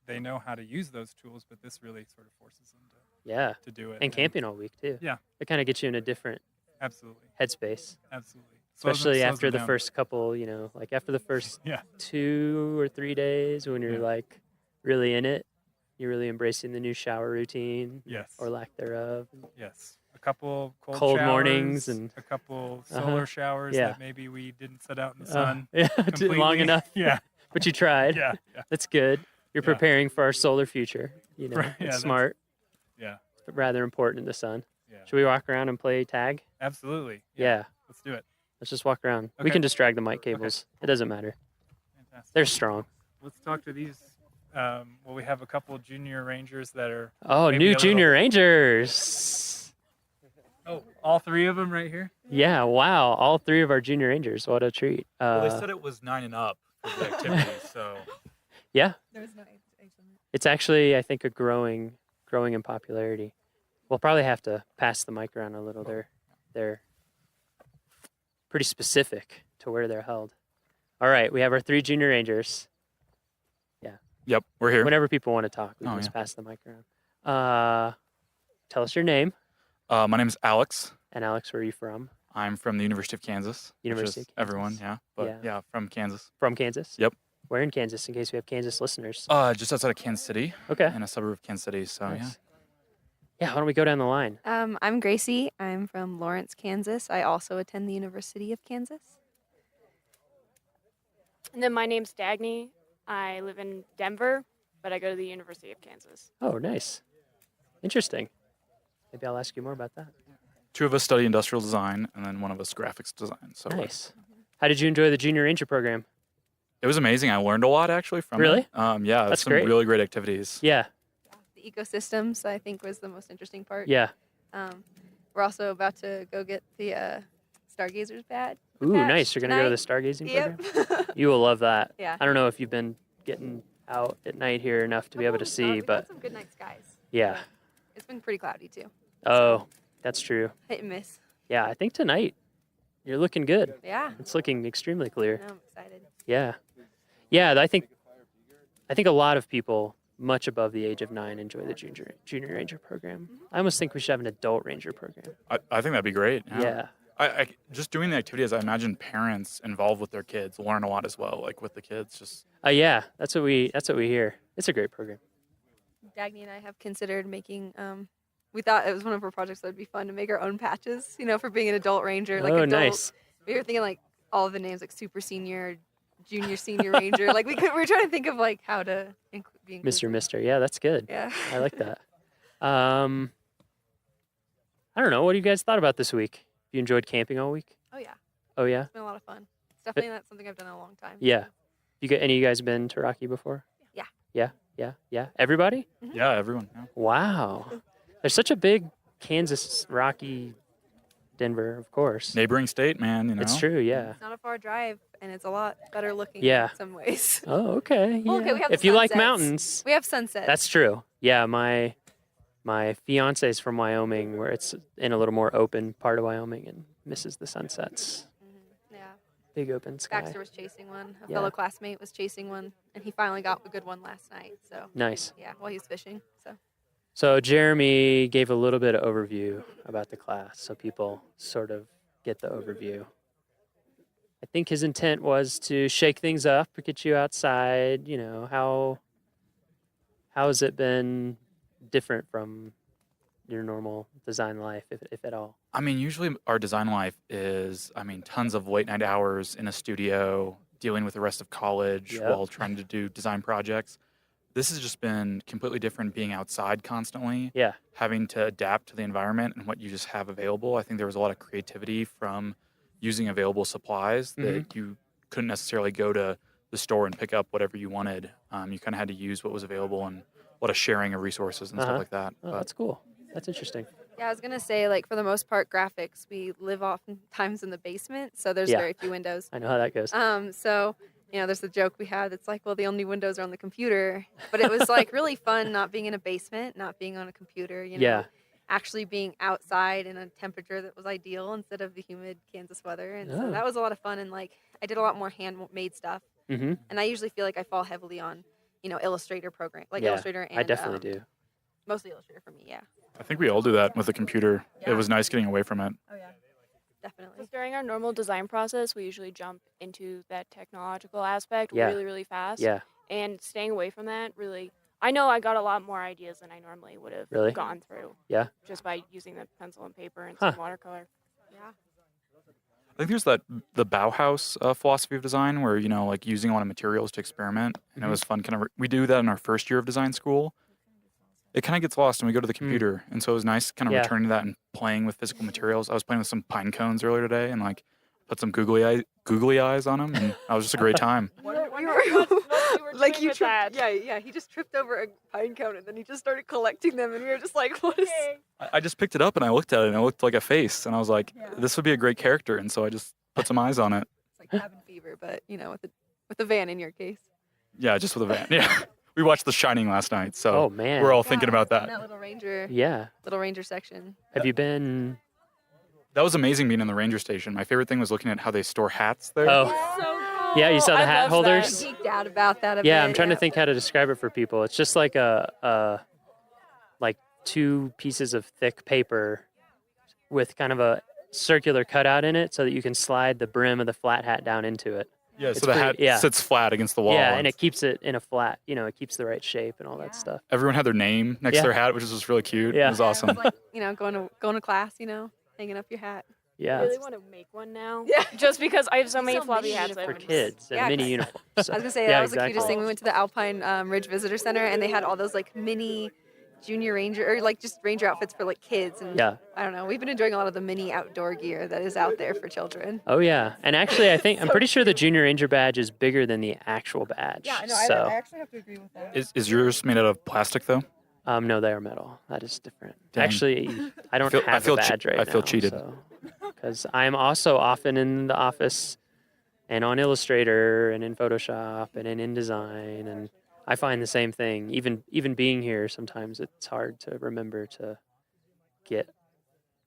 they know how to use those tools, but this really sort of forces them to do it. And camping all week too. Yeah. It kind of gets you in a different Absolutely. headspace. Absolutely. Especially Slows after them the down. first couple, you know, like after the first Yeah. 2 or 3 days when you're Yeah. like really in it, you're really embracing the new shower routine. Yes. Or lack thereof. Yes. A couple Cold showers, mornings and a couple Uh-huh. solar showers Yeah. that maybe we didn't set out in the sun. Yeah, completely. long enough. Yeah. But you tried. Yeah, yeah. That's good. You're Yeah. preparing for our solar future. You know, Right, yeah, it's that's- smart. yeah. But rather important in the sun. Yeah. Should we walk around and play tag? Absolutely. Yeah. Let's do it. Let's just walk around. We Okay. can just drag the mic cables. It doesn't matter. Fantastic. They're strong. Let's talk to these. Well, we have a couple junior rangers that are. Oh, maybe new a little- junior rangers. Oh, all three of them right here? Yeah, wow. All 3 of our junior rangers. What a treat. Well, they said it was 9 and up for the activities, so. Yeah. There's no age limit. It's actually, I think, a growing in popularity. We'll probably have to pass the mic around a little. They're pretty specific to where they're held. All right, we have our 3 junior rangers. Yeah. Yep, we're here. Whenever people want to talk, we Oh, can just yeah. pass the mic around. Tell us your name. My name is Alex. And Alex, where are you from? I'm from the University of Kansas. which University is of Kansas. everyone, yeah. But Yeah. yeah, from Kansas. From Kansas? Yep. Where in Kansas, in case we have Kansas listeners? Just outside of Kansas City. Okay. In a suburb of Kansas City, so yeah. Nice. Yeah, why don't we go down the line? I'm Gracie. I'm from Lawrence, Kansas. I also attend the University of Kansas. And then my name's Dagny. I live in Denver, but I go to the University of Kansas. Oh, nice. Interesting. Maybe I'll ask you more about that. 2 of us study industrial design, and then 1 of us graphics design. So Nice. How did you enjoy the Junior Ranger program? It was amazing. I learned a lot actually from Really? it. Yeah, That's some great. really great activities. Yeah. The ecosystems, I think, was the most interesting part. Yeah. We're also about to go get the Stargazer's badge. Ooh, nice. You're going to go to the stargazing program? You will love that. Yeah. I don't know if you've been getting out at night here enough to be able to see, but Some good night skies. yeah. It's been pretty cloudy too. Oh, that's true. Hit and miss. Yeah, I think tonight you're looking good. Yeah. It's looking extremely clear. No, I'm excited. Yeah. Yeah, I think a lot of people much above the age of 9 enjoy the junior ranger program. I almost think we should have an adult ranger program. I think that'd be great. Yeah. I just doing the activities, I imagine parents involved with their kids learn a lot as well, like with the kids. Just Yeah, that's what we hear. It's a great program. Dagny and I have considered making. We thought it was one of our projects that would be fun to make our own patches. You know, for being an adult ranger. Like Oh, adult, nice. We were thinking like all of the names, like super senior, junior, senior ranger. Like we were trying to think of like how to be inclusive. Mister. Yeah, that's good. Yeah. I like that. I don't know. What do you guys thought about this week? You enjoyed camping all week? Oh yeah. Oh yeah. It's been a lot of fun. It's definitely not something I've done in a long time. Yeah. Any of you guys been to Rocky before? Yeah. Yeah. Everybody? Yeah, everyone. Yeah. Wow. There's such a big Kansas, Rocky, Denver, of course. Neighboring state, man. You know. It's true. Yeah. It's not a far drive, and it's a lot better looking. Yeah. In some ways. Oh, okay. Well, okay, yeah. we have the If you like sunsets. mountains, We have sunsets. that's true. Yeah, my fiance is from Wyoming, where it's in a little more open part of Wyoming and misses the sunsets. Yeah. Big open sky. Baxter was chasing one. A Yeah. fellow classmate was chasing one, and he finally got a good one last night. So Nice. Yeah, while he was fishing. So So Jeremy gave a little bit of overview about the class, so people sort of get the overview. I think his intent was to shake things up, get you outside. You know, how has it been different from your normal design life, if at all? I mean, usually our design life is, tons of late night hours in a studio, dealing with the rest of college Yep. while trying to do design projects. This has just been completely different, being outside constantly, Yeah. having to adapt to the environment and what you just have available. I think there was a lot of creativity from using available supplies that you couldn't necessarily go to the store and pick up whatever you wanted. You kind of had to use what was available, and a lot of sharing of resources and stuff like that. Oh, that's cool. That's interesting. Yeah, I was gonna say, like, for the most part, graphics, we live oftentimes in the basement, so there's Yeah. very few windows. I know how that goes. So, there's a joke we had that's like, well, the only windows are on the computer. But it was like really fun not being in a basement, not being on a computer, Yeah. actually being outside in a temperature that was ideal instead of the humid Kansas weather. And Oh. so that was a lot of fun. And like, I did a lot more handmade stuff. Mhm. And I usually feel like I fall heavily on, Illustrator program, like Yeah, Illustrator and I definitely do. mostly Illustrator for me. Yeah, I think we all do that with the computer. It was nice getting away from it. definitely. Because during our normal design process, we usually jump into that technological aspect Yeah. really, really fast. Yeah. And staying away from that really, I know I got a lot more ideas than I normally would have Really? gone through. Yeah. Just by using the pencil and paper and Huh. some watercolor. Yeah. I think there's the Bauhaus philosophy of design where, like using a lot of materials to experiment. And it was fun. We do that in our first year of design school. It kind of gets lost when we go to the computer. And so it was nice kind of Yeah. returning to that and playing with physical materials. I was playing with some pine cones earlier today and like put some googly eyes on them. And that was just a great time. Like you tripped, yeah. He just tripped over a pine cone and then he just started collecting them, and we were just like, "What is?" I just picked it up and I looked at it and it looked like a face. And I was like, this would be a great character. And so I just put some eyes on it. It's like cabin fever, but with a van in your case. Yeah, just with a van. Yeah. We watched The Shining last night. So Oh, man. we're all thinking about In that. that little ranger. Yeah. Little ranger section. Have you been? That was amazing being in the ranger station. My favorite thing was looking at how they store hats there. Oh. So cool. Yeah, you saw the I hat loved holders? that. I geeked out about that a bit. Yeah, I'm trying to think how to describe it for people. It's just like like two pieces of thick paper with kind of a circular cutout in it so that you can slide the brim of the flat hat down into it. Yeah, It's so the hat yeah. sits flat against the wall. Yeah, and it keeps it in a flat, it keeps the right shape and all that stuff. Everyone had their name next Yeah. to their hat, which was just really cute. Yeah. It was awesome. It's like, going to class, hanging up your hat. Yeah. I really want to make one now. Yeah. Just because I have so many So floppy many hats. For I would- kids and Yeah, mini 'cause- uniforms. I was gonna say Yeah, that was the exactly. cutest thing. We went to the Alpine Ridge Visitor Center, and they had all those like mini junior ranger or like just ranger outfits for like kids. And Yeah. I don't know. We've been enjoying a lot of the mini outdoor gear that is out there for children. Oh yeah, and actually, I'm pretty sure the Junior Ranger badge is bigger than the actual badge. Yeah, I know. So, I actually have to agree with that. Is yours made out of plastic though? no, they are metal. That is different. Dang. Actually, I don't I have feel a badge right now. I feel cheated. Because I'm also often in the office and on Illustrator and in Photoshop and in InDesign, and I find the same thing. Even being here, sometimes it's hard to remember to get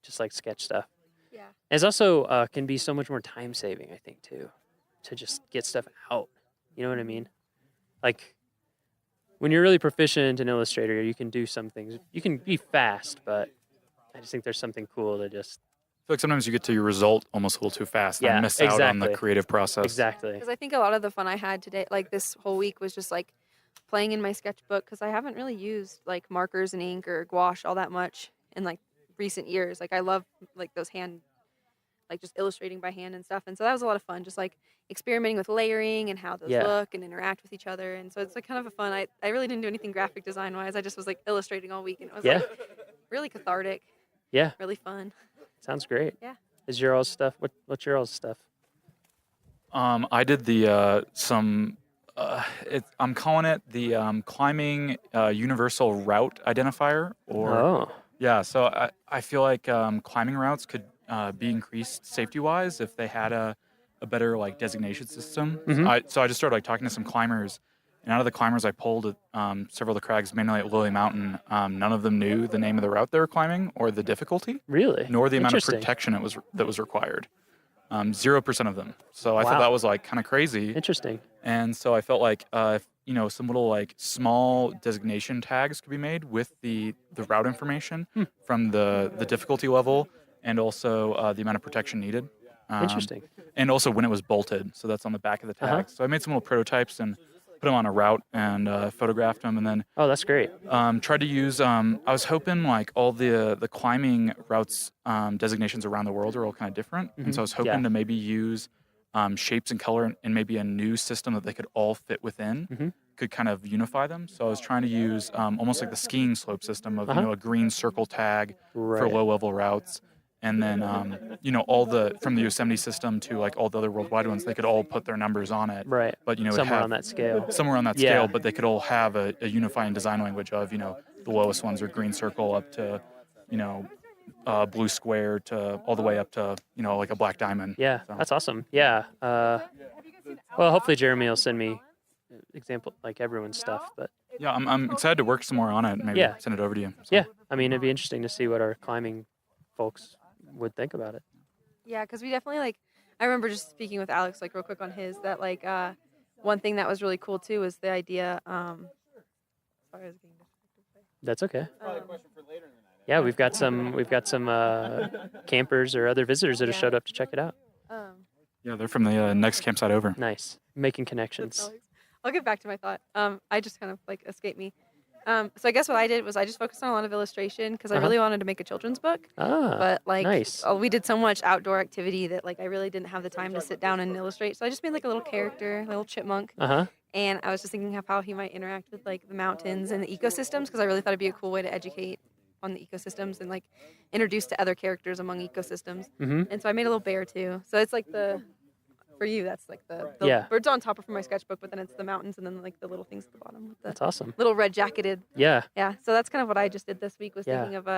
just like sketch stuff. Yeah. It's also can be so much more time saving, I think, too, to just get stuff out. You know what I mean? Like when you're really proficient in Illustrator, you can do some things. You can be fast, but I just think there's something cool to just. I feel like sometimes you get to your result almost a little too fast and miss out on the exactly. creative process. Exactly. Because I think a lot of the fun I had today, like this whole week, was just like playing in my sketchbook because I haven't really used like markers and ink or gouache all that much in like recent years. Like I love like those like just illustrating by hand and stuff. And so that was a lot of fun, just like experimenting with layering and how those look and interact with each other. And so it's like kind of a fun. I really didn't do anything graphic design wise. I just was like illustrating all week, and it was like really cathartic. Yeah. Really fun. Sounds great. Yeah. Is your all's stuff? What's your all's stuff? I did the I'm calling it the climbing universal route identifier. Yeah. So I feel like climbing routes could be increased safety wise if they had a better like designation system. Mhm. So I just started like talking to some climbers. And out of the climbers I pulled at several of the crags, mainly at Lily Mountain, none of them knew the name of the route they were climbing or the difficulty. Really? Nor the amount of Interesting. protection that was required. 0% of them. So I thought Wow. that was like kind of crazy. Interesting. And so I felt like if, some little like small designation tags could be made with the route information from the difficulty level and also the amount of protection needed. Interesting. And also when it was bolted. So that's on the back of the tag. So I made some little prototypes and put them on a route and photographed them, and then that's great. Tried to use. I was hoping like all the climbing routes designations around the world are all kind of different, and so I was hoping to maybe use shapes and color and maybe a new system that they could all fit within, could kind of unify them. So I was trying to use almost like the skiing slope system of a green circle tag for low level routes. And then, all from the Yosemite system to like all the other worldwide ones, they could all put their numbers on it. Right. But, somewhere on that scale. Somewhere on that scale, but they could all have a unifying design language of, the lowest ones are green circle up to, blue square to all the way up to, like a black diamond. Yeah, so. That's awesome. Yeah. Well, hopefully Jeremy will send me example, like everyone's stuff, but. Yeah, I'm excited to work some more on it. Maybe send it over to you. So. Yeah. I mean, it'd be interesting to see what our climbing folks would think about it. Yeah, because we definitely I remember just speaking with Alex real quick on his that one thing that was really cool too was the idea. Sorry, I was getting distracted. That's okay. Yeah, we've got some campers or other visitors that have showed up to check it out. Yeah, they're from the next campsite over. Nice, making connections. I'll get back to my thought. I just kind of escaped me. So I guess what I did was I just focused on a lot of illustration because I really wanted to make a children's book. But nice. We did so much outdoor activity that I really didn't have the time to sit down and illustrate. So I just made a little character, a little chipmunk. And I was just thinking of how he might interact with the mountains and the ecosystems because I really thought it'd be a cool way to educate on the ecosystems and introduce to other characters among ecosystems. And so I made a little bear too. So it's for you, that's the birds on top are from my sketchbook, but then it's the mountains and then the little things at the bottom. With the that's awesome. Little red jacketed. Yeah. Yeah. So that's kind of what I just did this week was thinking of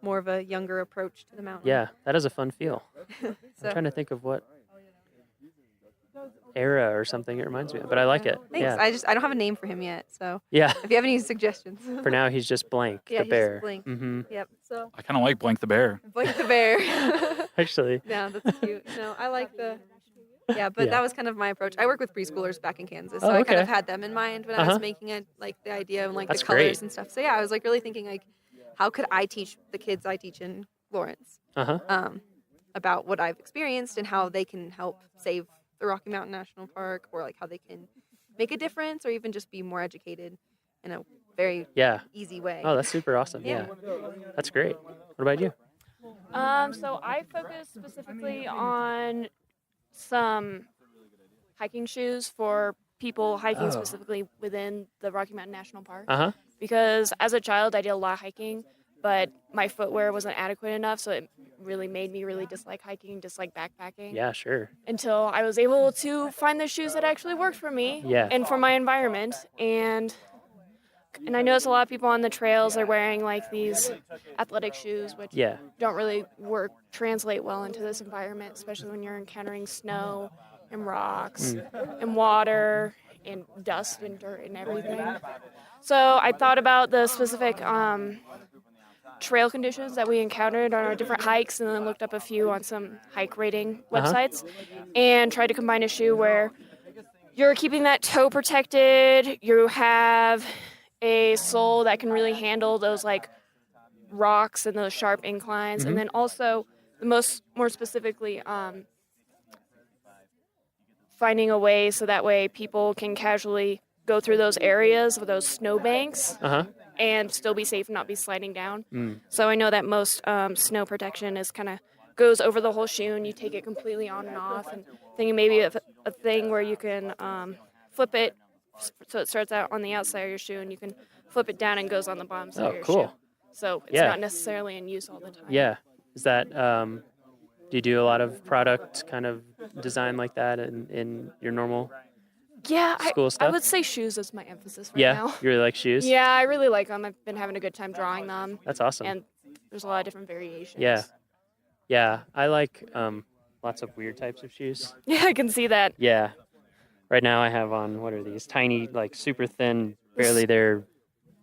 more of a younger approach to the mountain. Yeah, that is a fun feel. I'm trying to think of what era or something it reminds me of, but I like it. Thanks. Yeah. I don't have a name for him yet, so yeah. If you have any suggestions. For now, he's just Blank, the bear. Blank. Yep. So I kind of like Blank the bear. Blank the bear. Actually. Yeah, that's cute. I like the. Yeah, but that was kind of my approach. I work with preschoolers back in Kansas, so I kind of had them in mind when I was making it, the idea and That's the colors great. and stuff. So yeah, I was really thinking how could I teach the kids I teach in Lawrence about what I've experienced and how they can help save the Rocky Mountain National Park or how they can make a difference or even just be more educated in a very easy way. Oh, that's super awesome. Yeah. That's great. What about you? So I focus specifically on some hiking shoes for people hiking specifically within the Rocky Mountain National Park. Because as a child, I did a lot of hiking, but my footwear wasn't adequate enough, so it really made me really dislike hiking, dislike backpacking. Yeah, sure. Until I was able to find the shoes that actually worked for me and for my environment. And I notice a lot of people on the trails are wearing these athletic shoes, which don't really translate well into this environment, especially when you're encountering snow and rocks and water and dust and dirt and everything. So I thought about the specific trail conditions that we encountered on our different hikes and then looked up a few on some hike rating websites and tried to combine a shoe where you're keeping that toe protected, you have a sole that can really handle those rocks and those sharp inclines, and then also more specifically finding a way so that way people can casually go through those areas with those snowbanks and still be safe and not be sliding down. So I know that most snow protection is kind of goes over the whole shoe and you take it completely on and off, and thinking maybe of a thing where you can flip it so it starts out on the outside of your shoe and you can flip it down and goes on the bottom side of your shoe. So it's not necessarily in use all the time. Yeah. Is that, do you do a lot of product kind of design like that in your normal school stuff? I would say shoes is my emphasis right now. You really like shoes? Yeah, I really like them. I've been having a good time drawing them. That's awesome. And there's a lot of different variations. Yeah, I like lots of weird types of shoes. Yeah, I can see that. Yeah. Right now I have on, what are these? Tiny, super thin, barely there,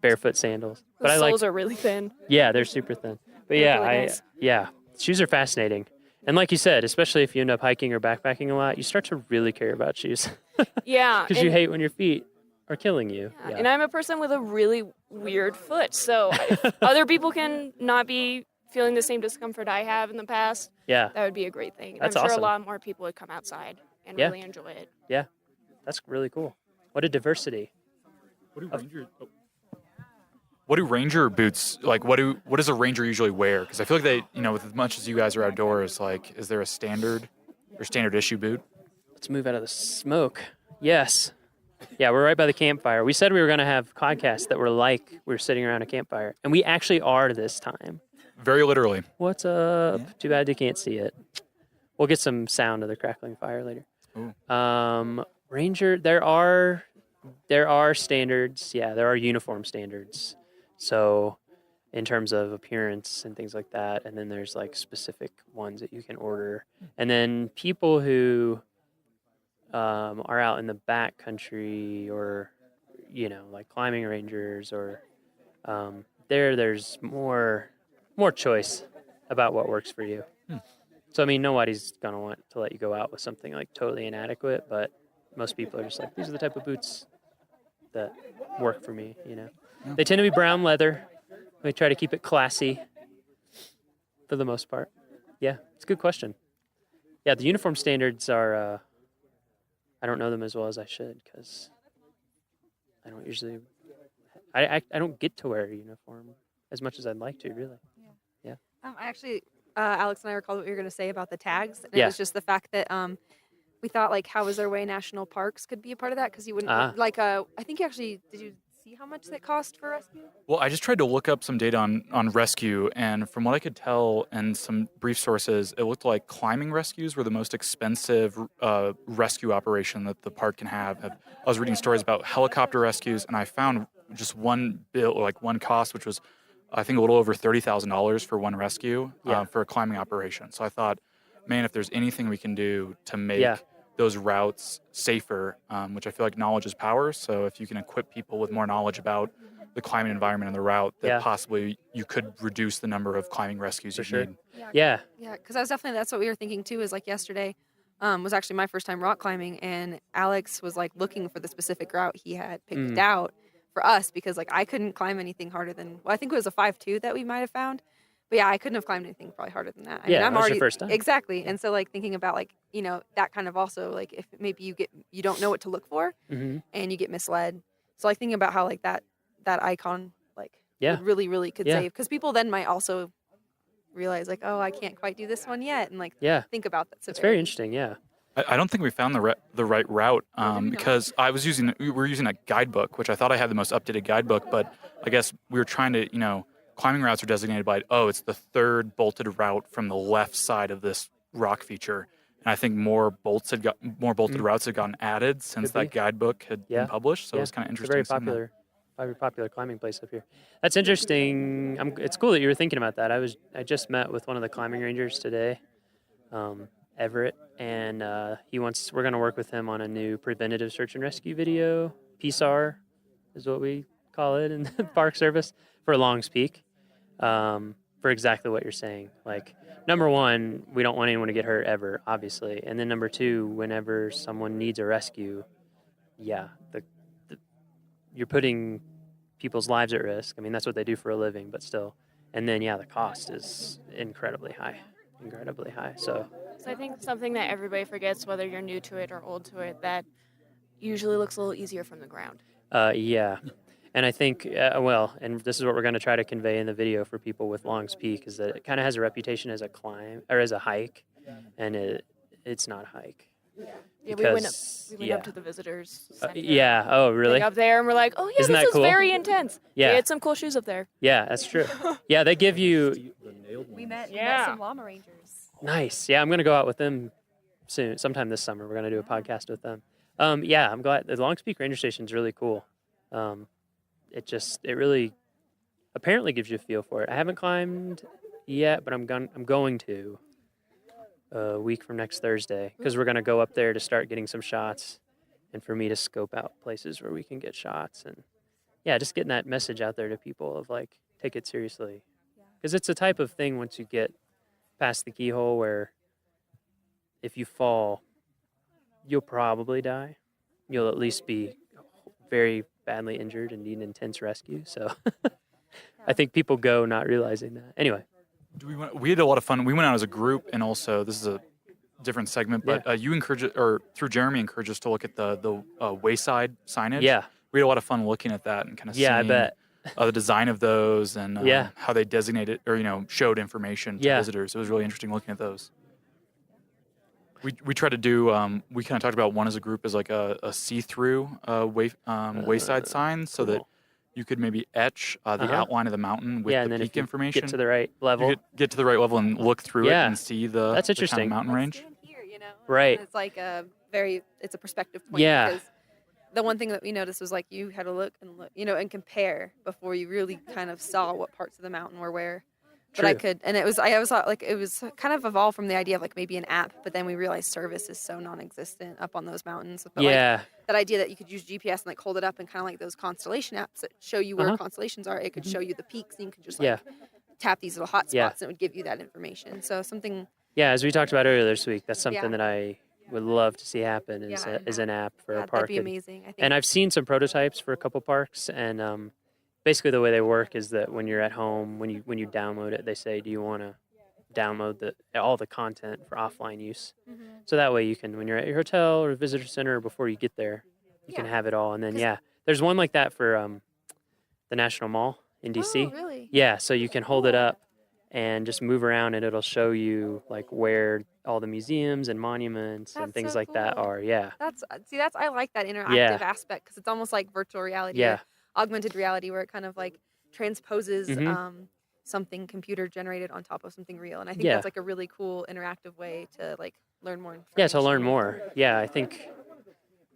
barefoot sandals. The soles are really thin. Yeah, they're super thin. But They're really nice. Shoes are fascinating. And like you said, especially if you end up hiking or backpacking a lot, you start to really care about shoes. Yeah. Because you hate when your feet are killing you. Yeah. And I'm a person with a really weird foot. So if other people can not be feeling the same discomfort I have in the past, that would be a great thing. And That's I'm sure awesome. a lot more people would come outside and really enjoy it. Yeah. That's really cool. What a diversity. What do ranger boots like? What does a ranger usually wear? Because I feel like they, with as much as you guys are outdoors, like, is there a standard issue boot? Let's move out of the smoke. Yes. Yeah, we're right by the campfire. We said we were going to have podcasts that were like we were sitting around a campfire, and we actually are this time. Very literally. What's up? Yeah. Too bad you can't see it. We'll get some sound of the crackling fire later. Ooh. Ranger, there are standards. Yeah, there are uniform standards. So in terms of appearance and things like that, and then there's like specific ones that you can order. And then people who are out in the back country or, like climbing rangers or there's more choice about what works for you. So, I mean, nobody's going to want to let you go out with something like totally inadequate, but most people are just like, these are the type of boots that work for me, They tend to be brown leather. We try to keep it classy for the most part. Yeah, it's a good question. Yeah, the uniform standards are, I don't know them as well as I should because I don't usually, I don't get to wear a uniform as much as I'd like to, really. Yeah. Actually, Alex and I recalled what you were going to say about the tags. And Yeah. It was just the fact that we thought, like, How Is Their Way National Parks could be a part of that because you wouldn't, I think you actually, did you see how much that cost for rescue? Well, I just tried to look up some data on rescue, and from what I could tell and some brief sources, it looked like climbing rescues were the most expensive rescue operation that the park can have. I was reading stories about helicopter rescues, and I found just one bill, like one cost, which was, I think, a little over $30,000 for one rescue for a climbing operation. So I thought, man, if there's anything we can do to make those routes safer, which I feel like knowledge is power. So if you can equip people with more knowledge about the climate environment and the route, that possibly you could reduce the number of climbing rescues you need. Yeah, because that's what we were thinking too, is like yesterday was actually my first time rock climbing, and Alex was like looking for the specific route he had picked out for us because like I couldn't climb anything harder than, I think it was a 5.2 that we might have found. But yeah, I couldn't have climbed anything probably harder than that. I mean, I'm already your first time. Exactly. And so like thinking about like, that kind of also like if maybe you don't know what to look for and you get misled. So like thinking about how like that icon like would really, really could save, because people then might also realize like, oh, I can't quite do this one yet. And like think about that. It's very interesting. Yeah. I don't think we found the right route because we were using a guidebook, which I thought I had the most updated guidebook, but I guess we were trying to, climbing routes are designated by, it's the third bolted route from the left side of this rock feature. And I think more bolted routes had gotten added since that guidebook had been published. So it was kind of interesting. It's a very popular climbing place up here. That's interesting. It's cool that you were thinking about that. I just met with one of the climbing rangers today, Everett, and we're going to work with him on a new preventative search and rescue video. PSAR is what we call it in the Park Service for Longs Peak. For exactly what you're saying. Like, number one, we don't want anyone to get hurt ever, obviously. And then number two, whenever someone needs a rescue, you're putting people's lives at risk. I mean, that's what they do for a living, but still. And then, the cost is incredibly high. So I think something that everybody forgets, whether you're new to it or old to it, that usually looks a little easier from the ground. And I think, and this is what we're going to try to convey in the video for people with Longs Peak, is that it kind of has a reputation as a climb or as a hike, and it's not a hike. Yeah, we went up to the visitors center. Oh, really? Up there, and we're like, this is cool? very intense. Yeah. They had some cool shoes up there. Yeah, that's true. Yeah, they give you. We met some llama rangers. Nice. Yeah, I'm going to go out with them soon, sometime this summer. We're going to do a podcast with them. I'm glad. The Longs Peak Ranger Station is really cool. It really apparently gives you a feel for it. I haven't climbed yet, but I'm going to a week from next Thursday, because we're going to go up there to start getting some shots, and for me to scope out places where we can get shots, and just getting that message out there to people of like, take it seriously, because it's a type of thing once you get past the keyhole where if you fall, you'll probably die. You'll at least be very badly injured and need an intense rescue. So I think people go not realizing that. Anyway. We had a lot of fun. We went out as a group, and also this is different segment, but you encourage it, or through Jeremy, encourage us to look at the wayside signage. Yeah. We had a lot of fun looking at that and kind of Yeah, I seeing bet. The design of those and how they designated or showed information to visitors. It was really interesting looking at those. We tried to do. We kind of talked about one as a group as like a see-through wayside sign, so that you could maybe etch the outline of the mountain with the peak information. Get to the right level. You get to the right level and look through it and see the that's interesting. kind of mountain range. Right. It's like it's a perspective point. Yeah. Because the one thing that we noticed was like you had to look, and compare before you really kind of saw what parts of the mountain were where. But I could, and I always thought like it was kind of evolved from the idea of like maybe an app, but then we realized service is so non-existent up on those mountains. But like, that idea that you could use GPS and like hold it up and kind of like those constellation apps that show you where constellations are, it could show you the peaks and you could just like tap these little hot spots and it would give you that information. So something. Yeah, as we talked about earlier this week, that's something that I would love to see happen is an app for a park. That'd be amazing. I think. And I've seen some prototypes for a couple parks, and basically the way they work is that when you're at home, when you download it, they say, do you want to download all the content for offline use? So that way you can, when you're at your hotel or visitor center, or before you get there, you can have it all. And then there's one like that for the National Mall in DC. Oh, really? Yeah, so you can hold it up and just move around, and it'll show you like where all the museums and monuments and things like that are. Yeah. I like that interactive aspect because it's almost like virtual reality. Yeah. Or augmented reality, where it kind of like transposes something computer generated on top of something real. And I think that's like a really cool interactive way to like learn more information. Yeah, to learn more. Yeah, I think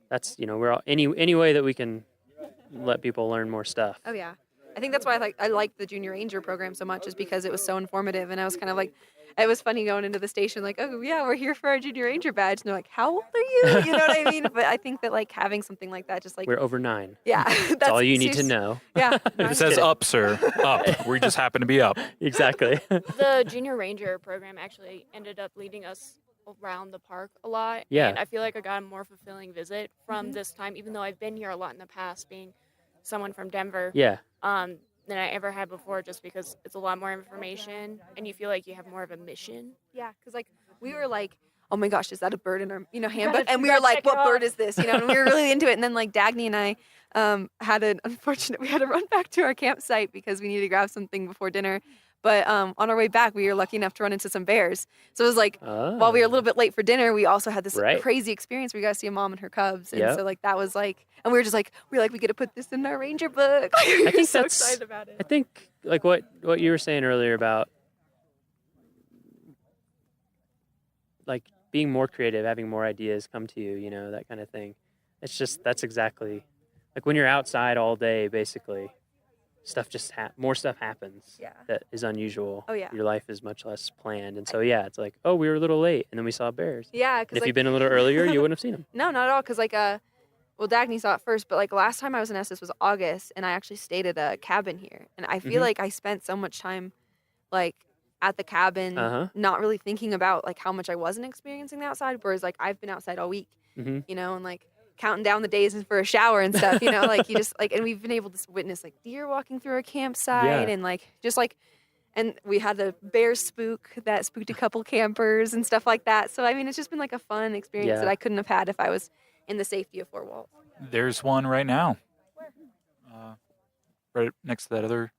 that's, we're all any way that we can let people learn more stuff. Oh yeah. I think that's why I like the Junior Ranger program so much, is because it was so informative. And I was kind of like, it was funny going into the station, like, oh yeah, we're here for our Junior Ranger badge. And they're like, how old are you? You know what I mean? But I think that like having something like that, just like we're over 9. Yeah, that's all you need to know. Yeah. If it says up, sir, up. We just happen to be up. Exactly. The Junior Ranger program actually ended up leading us around the park a lot. Yeah. And I feel like I got a more fulfilling visit from this time, even though I've been here a lot in the past, being someone from Denver. Yeah. Than I ever had before, just because it's a lot more information and you feel like you have more of a mission. Yeah, because like we were like, oh my gosh, is that a bird in our handbook? And we were like, what bird is this? And we were really into it. And then like Dagny and I had we had to run back to our campsite because we needed to grab something before dinner. But on our way back, we were lucky enough to run into some bears. So it was like, while we were a little bit late for dinner, we also had this crazy experience where we got to see a mom and her cubs. And so like that was like, and we were just like, we get to put this in our ranger book. I think so excited about it. I think like what you were saying earlier about like being more creative, having more ideas come to you, that kind of thing. That's exactly like when you're outside all day, basically. Stuff just more stuff happens that is unusual. Oh yeah, your life is much less planned, and so it's like, oh, we were a little late, and then we saw bears. Yeah, because if you'd been a little earlier, you wouldn't have seen them. No, not at all. Because Dagny saw it first, but like last time I was in Estes was August, and I actually stayed at a cabin here, and I feel like I spent so much time, like at the cabin, not really thinking about like how much I wasn't experiencing the outside. Whereas like I've been outside all week, and like counting down the days for a shower and stuff, like you just like, and we've been able to witness like deer walking through our campsite and like just like, and we had the bear spook that spooked a couple campers and stuff like that. So I mean, it's just been like a fun experience that I couldn't have had if I was in the safety of 4 walls. There's one right now. Right next to that other.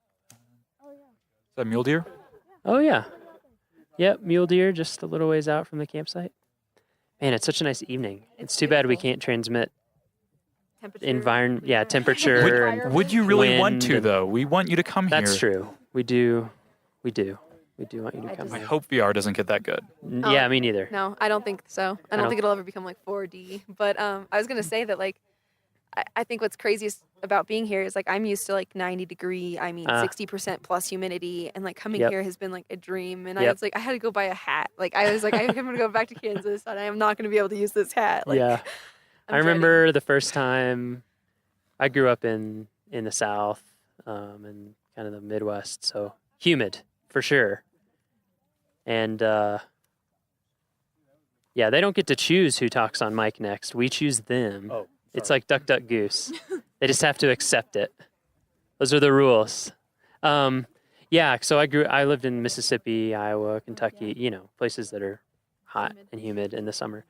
Is that mule deer? Oh yeah. Yep, mule deer just a little ways out from the campsite. Man, it's such a nice evening. It's too bad we can't transmit temperature. Would you really want to, though? We want you to come here. That's true. We do want you to come I here. hope VR doesn't get that good. Yeah, me neither. No, I don't think so. I don't think it'll ever become like 4D. But I was going to say that like, I think what's craziest about being here is like I'm used to like 60% plus humidity, and like coming here has been like a dream. And I was like, I had to go buy a hat. Like I was like, I'm gonna go back to Kansas, and I am not gonna be able to use this hat. Like, I remember the first time I grew up in the South, and kind of the Midwest, so humid for sure. And they don't get to choose who talks on mic next. We choose them. Oh. It's like duck, duck, goose. They just have to accept it. Those are the rules. So I lived in Mississippi, Iowa, Kentucky, places that are hot and humid in the summer.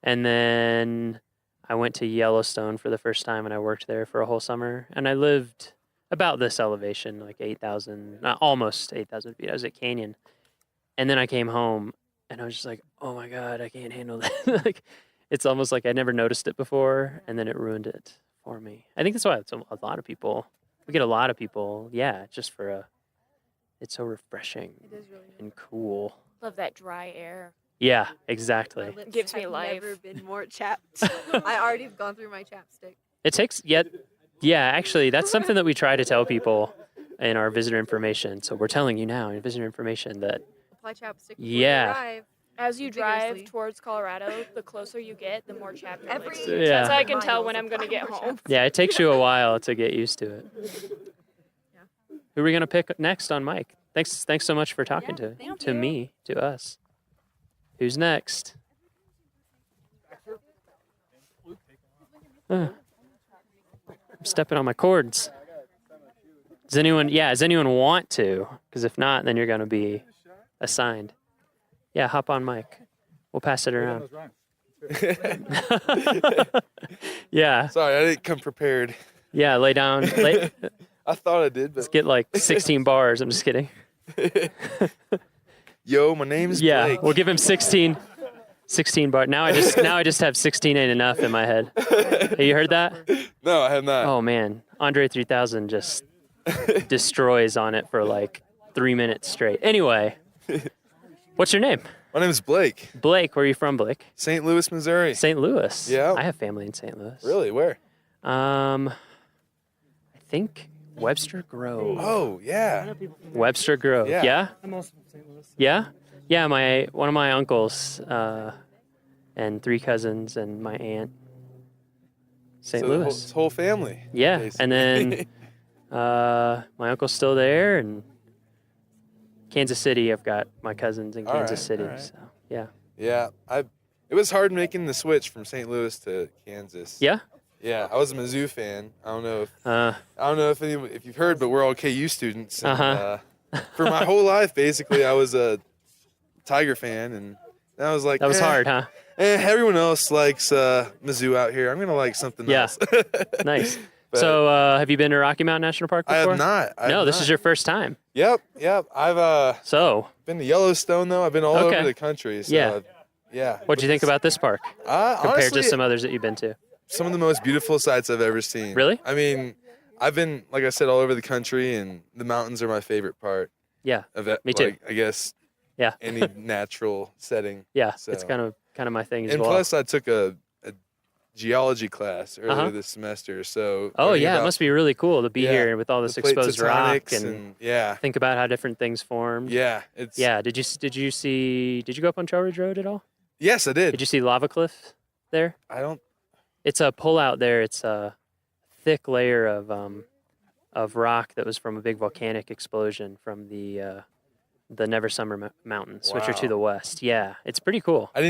And then I went to Yellowstone for the first time, and I worked there for a whole summer. And I lived about this elevation, like 8,000, not almost 8,000 feet. I was at Canyon. And then I came home, and I was just like, oh my God, I can't handle that. Like, it's almost like I never noticed it before, and then it ruined it for me. I think that's why a lot of people, we get a lot of people, just for it's so refreshing and cool. Love that dry air. Yeah, exactly. Gives me life. I've never been more chapped. I already have gone through my chapstick. It takes, actually, that's something that we try to tell people in our visitor information. So we're telling you now in visitor information that, apply chapstick before you arrive. As you drive towards Colorado, the closer you get, the more chapped it looks. Yeah. That's how I can tell when I'm going to get home. Yeah, it takes you a while to get used to it. Who are we going to pick next on Mike? Thanks so much for talking to us. Who's next? I'm stepping on my cords. Does anyone want to? Because if not, then you're going to be assigned. Yeah, hop on Mike. We'll pass it around. Yeah. Sorry, I didn't come prepared. Yeah, lay down. I thought I did, but let's get like 16 bars. I'm just kidding. Yo, my name is Blake. We'll give him 16 bars. Now I just have 16 ain't enough in my head. Have you heard that? No, I have not. Oh man, Andre 3000 just destroys on it for like 3 minutes straight. Anyway, what's your name? My name is Blake. Blake, where are you from, Blake? St. Louis, Missouri. St. Louis. Yeah. I have family in St. Louis. Really? Where? I think Webster Grove. Oh, yeah. Webster Grove. Yeah? I'm also from St. Louis. Yeah? Yeah, one of my uncles and 3 cousins and my aunt. St. Louis. The whole family. Yeah, basically. and then my uncle's still there, and Kansas City, I've got my cousins in Kansas City. right. So, yeah. Yeah, it was hard making the switch from St. Louis to Kansas. Yeah? Yeah, I was a Mizzou fan. I don't know if you've heard, but we're all KU students. And, for my whole life, basically, I was a Tiger fan, and I was like, that was hard, huh? Everyone else likes Mizzou out here. I'm gonna like something else. Nice. So, have you been to Rocky Mountain National Park before? I have not. This is your first time. Yep. I've been to Yellowstone though. I've been all over the country. So, yeah. What'd you think about this park compared honestly, to some others that you've been to? Some of the most beautiful sights I've ever seen. Really? I mean, I've been, like I said, all over the country, and the mountains are my favorite part. Yeah. Of it. Me too. Like, I guess. Yeah. Any natural setting. Yeah. So. It's kind of my thing as and well. And plus, I took a geology class earlier this semester. So. Oh yeah, it must be really cool to be here with all this exposed rock and think about how different things formed. Yeah. Did you go up on Trail Ridge Road at all? Yes, I did. Did you see Lava Cliff there? I don't. It's a pullout there. It's a thick layer of rock that was from a big volcanic explosion from the Never Summer Mountains, which are to the west. Yeah, it's pretty cool. I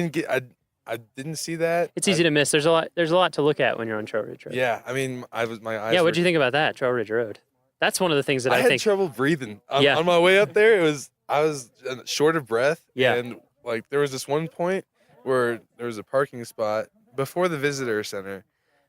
didn't see that. It's easy to miss. There's a lot to look at when you're on Trail Ridge Road. Yeah, I mean, my eyes. Yeah, what'd you think about that, Trail Ridge Road? That's one of the things that I had think. trouble breathing on my way up there. I was short of breath. Yeah. And like there was this one point where there was a parking spot before the visitor center.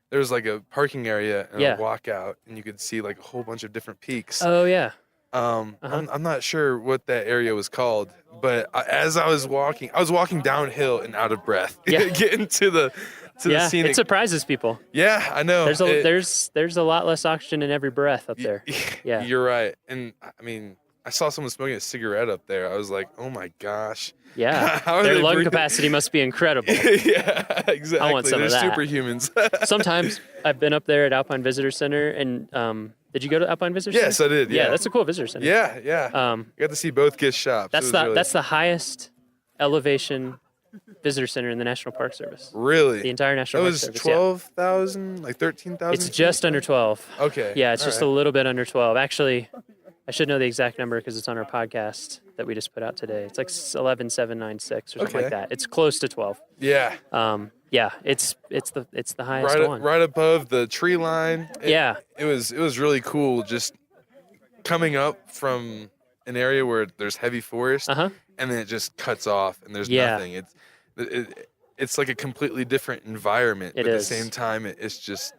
There was like a parking area and a walkout, and you could see like a whole bunch of different peaks. Oh yeah. I'm not sure what that area was called, but as I was walking downhill and out of breath, getting to the scenic. It surprises people. Yeah, I know. There's a lot less oxygen in every breath up there. Yeah, you're right. And I mean, I saw someone smoking a cigarette up there. I was like, oh my gosh. Yeah, their lung capacity must be incredible. Yeah, exactly. I want some of that. They're superhumans. Sometimes I've been up there at Alpine Visitor Center, and did you go to Alpine Visitor Center? Yes, I did. Yeah, that's a cool visitor center. Yeah. I got to see both Gish shops. That's the highest elevation visitor center in the National Park Service. Really? The entire National Park Service. That was 12,000, like 13,000? It's just under 12. Okay. Yeah, it's just a little bit under 12. Actually, I should know the exact number because it's on our podcast that we just put out today. It's like 11,796 or something like that. It's close to 12. Yeah. Yeah, it's the highest one. Right above the tree line. It was really cool just coming up from an area where there's heavy forest and then it just cuts off and there's nothing. it's like a completely different environment. It but is. At the same time, it's just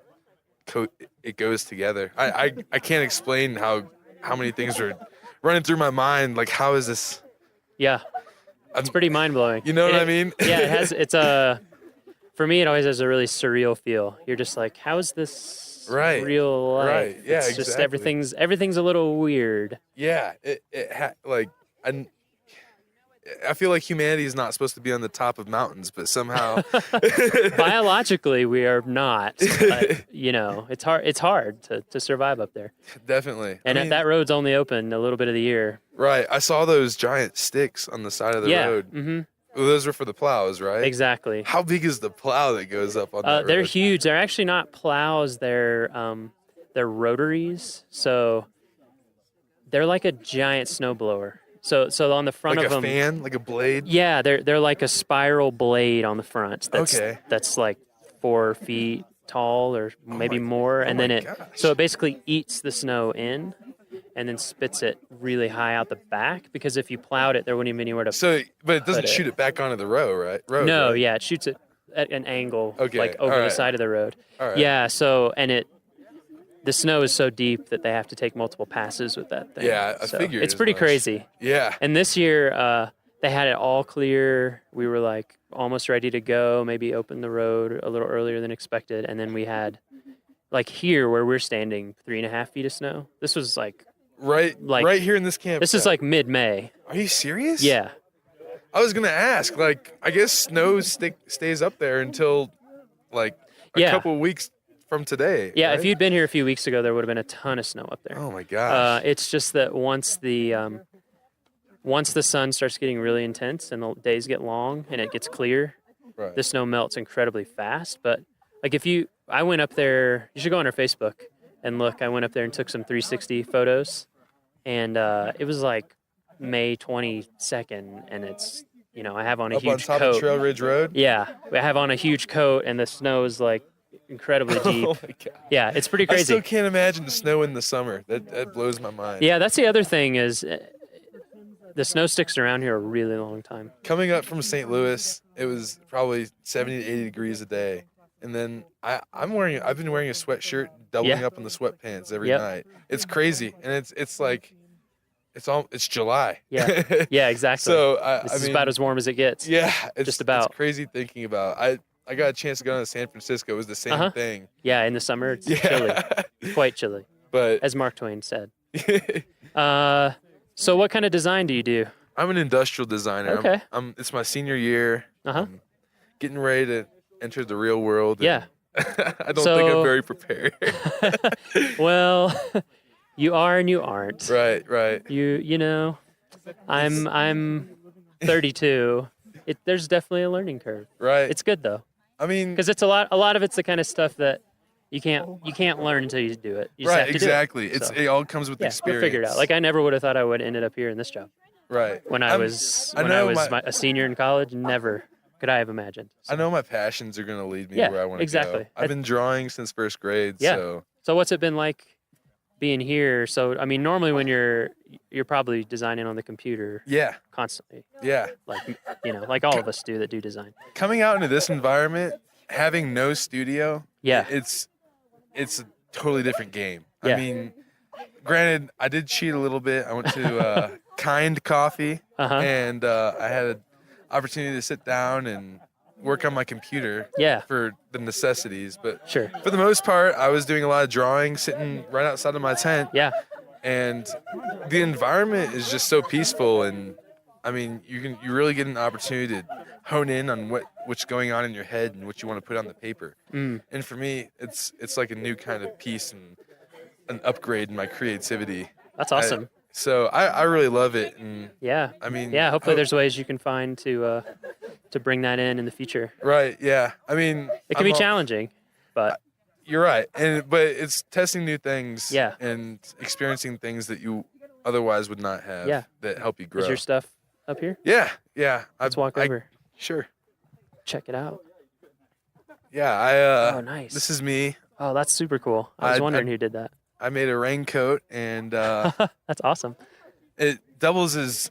it goes together. I can't explain how many things are running through my mind. Like, how is this? Yeah, it's pretty mind blowing. You know what I mean? Yeah, it has. It's for me, it always has a really surreal feel. You're just like, how is this real life? Right. Yeah. It's just everything's a little weird. Yeah. I feel like humanity is not supposed to be on the top of mountains, but somehow biologically we are not. But, it's hard to survive up there. Definitely. And that road's only open a little bit of the year. Right. I saw those giant sticks on the side of the road. Mm-hmm. Well, those were for the plows, right? Exactly. How big is the plow that goes up on that road? They're huge. They're actually not plows. They're rotaries. So they're like a giant snowblower. So on the front like of them, like a fan, like a blade. Yeah, they're like a spiral blade on the front. That's like 4 feet tall or maybe more, and then it basically eats the snow in, and then spits it really high out the back. Because if you plowed it, there wouldn't even be anywhere to. But it doesn't shoot it back onto the road, right? No, right? yeah, it shoots it at an angle, like all over the right. side of the road. All right. Yeah, the snow is so deep that they have to take multiple passes with that thing. Yeah, I figured it's as pretty much. crazy. Yeah. And this year, they had it all clear. We were like almost ready to go, maybe open the road a little earlier than expected. And then we had, like here where we're standing, 3.5 feet of snow. This was right here in this camp. This is like mid-May. Are you serious? Yeah. I was gonna ask. Like, I guess snow stays up there until like a couple of weeks from today. Yeah, right? if you'd been here a few weeks ago, there would have been a ton of snow up there. Oh my gosh. It's just that once the sun starts getting really intense and the days get long and it gets clear, the snow melts incredibly fast. But like I went up there, you should go on our Facebook and look. I went up there and took some 360 photos, and it was like May 22nd, and it's, I have on a huge up on top coat. of Trail Ridge Road? Yeah, I have on a huge coat, and the snow is like incredibly deep. Oh my God. Yeah, it's pretty crazy. I still can't imagine the snow in the summer. That blows my mind. Yeah, that's the other thing is the snow sticks around here a really long time. Coming up from St. Louis, it was probably 70 to 80 degrees a day. And then I've been wearing a sweatshirt, doubling up on the sweatpants every night. It's crazy. And it's like, it's July. Yeah. Yeah, exactly. So this is about as warm as it gets. Yeah. Just about. It's crazy thinking about. I got a chance to go to San Francisco. It was the same thing. Yeah, in the summer it's chilly. Quite chilly. But as Mark Twain said. So what kind of design do you do? I'm an industrial designer. Okay. It's my senior year. I'm getting ready to enter the real world. Yeah. I don't think I'm very prepared. Well, you are and you aren't. Right. I'm 32. There's definitely a learning curve. Right. It's good though. I mean, because it's a lot of it's the kind of stuff that you can't learn until you do it. You just have to exactly. do it. It all comes with experience. We'll figure it out. Like I never would have thought I would have ended up here in this job. Right. When I was a senior in college, never could I have imagined. So. I know my passions are going to lead me Yeah, where I want to exactly. go. I've been drawing since first grade. Yeah. So what's it been like being here? So I mean, normally when you're probably designing on the computer. Yeah. Constantly. Yeah. Like all of us do that do design. Coming out into this environment, having no studio. Yeah. It's a totally different game. Yeah. I mean, granted, I did cheat a little bit. I went to Kind Coffee, and I had an opportunity to sit down and work on my computer for the necessities. But for the most part, I was doing a lot of drawing, sitting right outside of my tent. Yeah. And the environment is just so peaceful, and I mean, you really get an opportunity to hone in on what's going on in your head and what you want to put on the paper. And for me, it's like a new kind of piece and an upgrade in my creativity. That's awesome. So I really love it. And I mean, hopefully there's ways you can find to bring that in the future. Right. Yeah. I mean, it can be challenging, but you're right. But it's testing new things. Yeah. And experiencing things that you otherwise would not have. Yeah. That help you grow. Is your stuff up here? Yeah. Yeah. Let's walk over. Sure. Check it out. Yeah. Oh, nice. This is me. Oh, that's super cool. I was wondering who did that. I made a raincoat, and that's awesome. It doubles as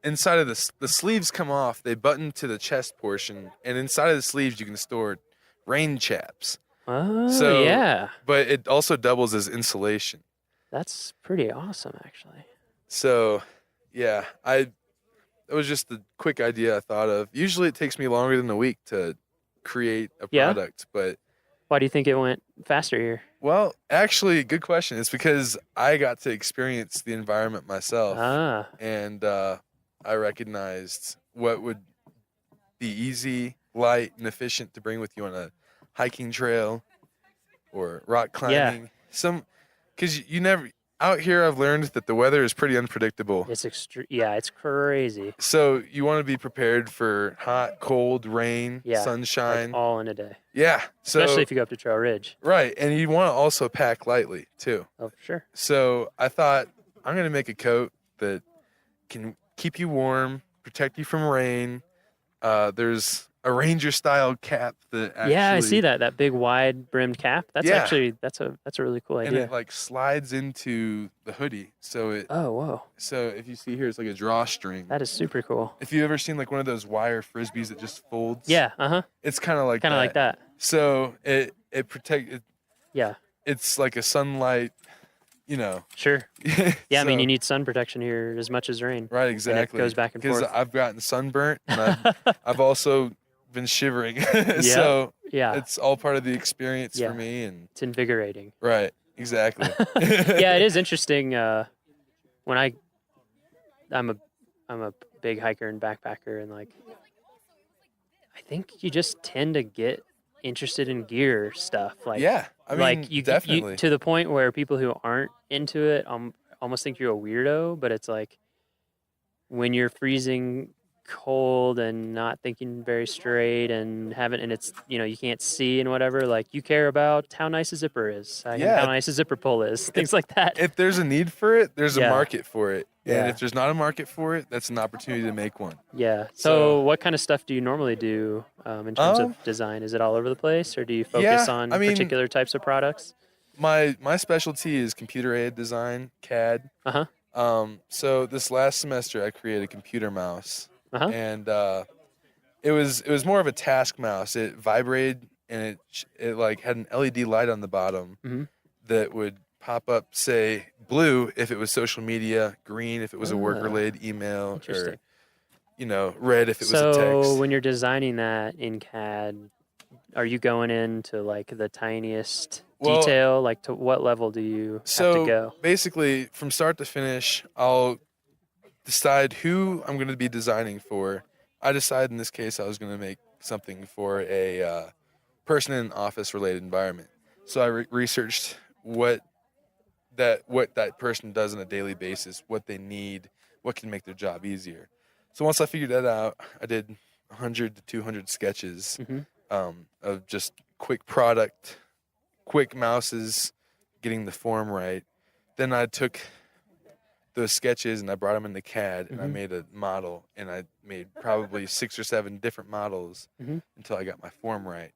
inside of the sleeves come off, they button to the chest portion, and inside of the sleeves you can store rain chaps. Oh, yeah. But it also doubles as insulation. That's pretty awesome, actually. So, yeah, it was just a quick idea I thought of. Usually it takes me longer than a week to create a product, but why do you think it went faster here? Well, actually, good question. It's because I got to experience the environment myself, and I recognized what would be easy, light, and efficient to bring with you on a hiking trail or rock climbing. Because you never out here. I've learned that the weather is pretty unpredictable. It's it's crazy. So you want to be prepared for hot, cold, rain, sunshine, like all in a day. Yeah, especially if you go up to Trail Ridge. Right, and you want to also pack lightly too. Oh, for sure. So I thought I'm gonna make a coat that can keep you warm, protect you from rain. There's a ranger style cap that actually, I see that big wide brimmed cap. That's actually that's a really cool idea. And it like slides into the hoodie. So it So if you see here, it's like a drawstring. That is super cool. If you've ever seen like one of those wire frisbees that just folds. Yeah, It's kind of like that. So it protects. Yeah. It's like a sunlight. Sure. Yeah, I So- mean, you need sun protection here as much as rain. Right, exactly. And it goes back and forth. Because I've gotten sunburnt, and I've also been shivering. So it's all part of the experience for me, and it's invigorating. Right, exactly. Yeah, it is interesting. When I'm a big hiker and backpacker, and like, I think you just tend to get interested in gear stuff. Like, I mean, like you definitely. to the point where people who aren't into it almost think you're a weirdo. But it's like when you're freezing cold and not thinking very straight and it's you can't see and whatever, like you care about how nice a zipper is, how nice a zipper pull is, things like that. If there's a need for it, there's a Yeah. market for it. And Yeah. if there's not a market for it, that's an opportunity to make one. Yeah. So what kind of stuff do you normally do in terms of design? Is it all over the place, or do you focus on particular types of products? My specialty is computer-aided design, CAD. So this last semester, I created a computer mouse, and it was more of a task mouse. It vibrated, and it like had an LED light on the bottom that would pop up, say blue if it was social media, green if it was a work-related email, or red if it was a text. So when you're designing that in CAD, are you going into like the tiniest detail? Like to what level do you have to go? Basically, from start to finish, I'll decide who I'm going to be designing for. I decided in this case I was going to make something for a person in an office-related environment. So I researched what that person does on a daily basis, what they need, what can make their job easier. So once I figured that out, I did 100 to 200 sketches of just quick product, quick mouses, getting the form right. Then I took those sketches and I brought them into CAD, and I made a model, and I made probably 6 or 7 different models until I got my form right.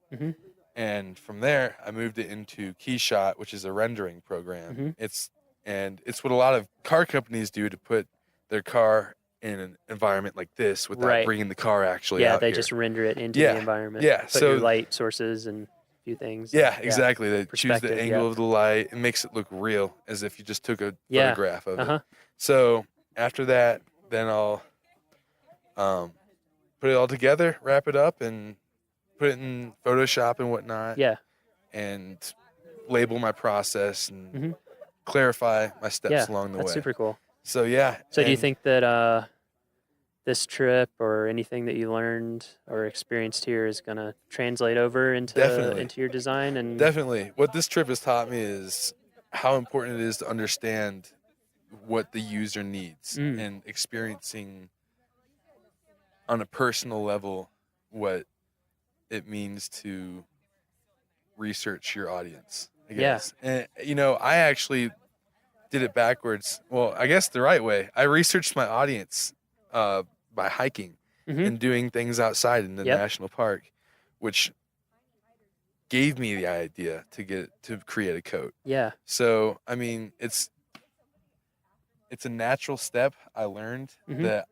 And from there, I moved it into KeyShot, which is a rendering program. It's what a lot of car companies do to put their car in an environment like this without bringing the car actually out they here. just render it into the environment. Yeah, Put so your light sources and a few things. Yeah, exactly. They choose the Perspective, angle of the light. It makes it look real, as if you just took a photograph of it. So after that, then I'll put it all together, wrap it up, and put it in Photoshop and whatnot. Yeah. And label my process and clarify my steps along the way. That's super cool. So yeah. So do you think that this trip or anything that you learned or experienced here is going to translate over into your design? And Definitely. What this trip has taught me is how important it is to understand what the user needs and experiencing on a personal level what it means to research your audience, I guess. And I actually did it backwards. Well, I guess the right way. I researched my audience by hiking and doing things outside in the national park, which gave me the idea to create a coat. Yeah. So, I mean, it's a natural step I learned that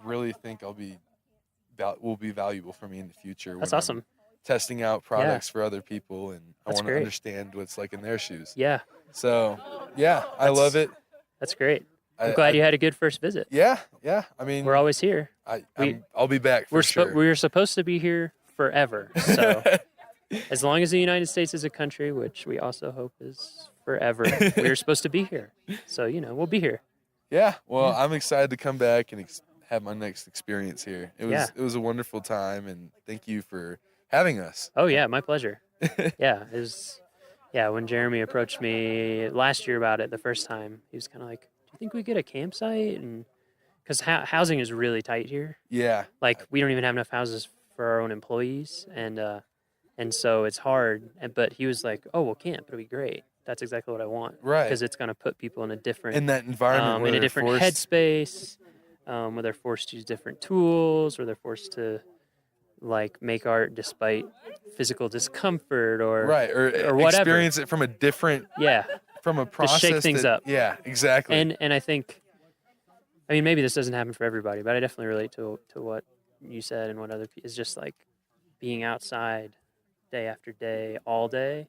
really think will be valuable for me in the future. That's when awesome. I'm testing out products for other people, and I want to great. understand what's like in their shoes. Yeah. So, yeah, I love it. That's great. I'm glad you had a good first visit. Yeah. I mean, we're always here. I'll be back for sure. We're supposed to be here forever. So as long as the United States is a country, which we also hope is forever, we're supposed to be here. So, we'll be here. Yeah. Well, I'm excited to come back and have my next experience here. It was a wonderful time, and thank you for having us. Oh yeah, my pleasure. Yeah, it was. Yeah, when Jeremy approached me last year about it the first time, he was kind of like, "Do you think we get a campsite?" And because housing is really tight here. Yeah. Like we don't even have enough houses for our own employees, and so it's hard. But he was like, "Oh, well, camp. It'll be great. That's exactly what I want." Right. Because it's going to put people in a different in that environment, in a different headspace, where they're forced to use different tools, where they're forced to like make art despite physical discomfort or whatever. Experience it from a different from a process to shake things up. Yeah, exactly. And I think, I mean, maybe this doesn't happen for everybody, but I definitely relate to what you said and what other people is just like being outside day after day, all day.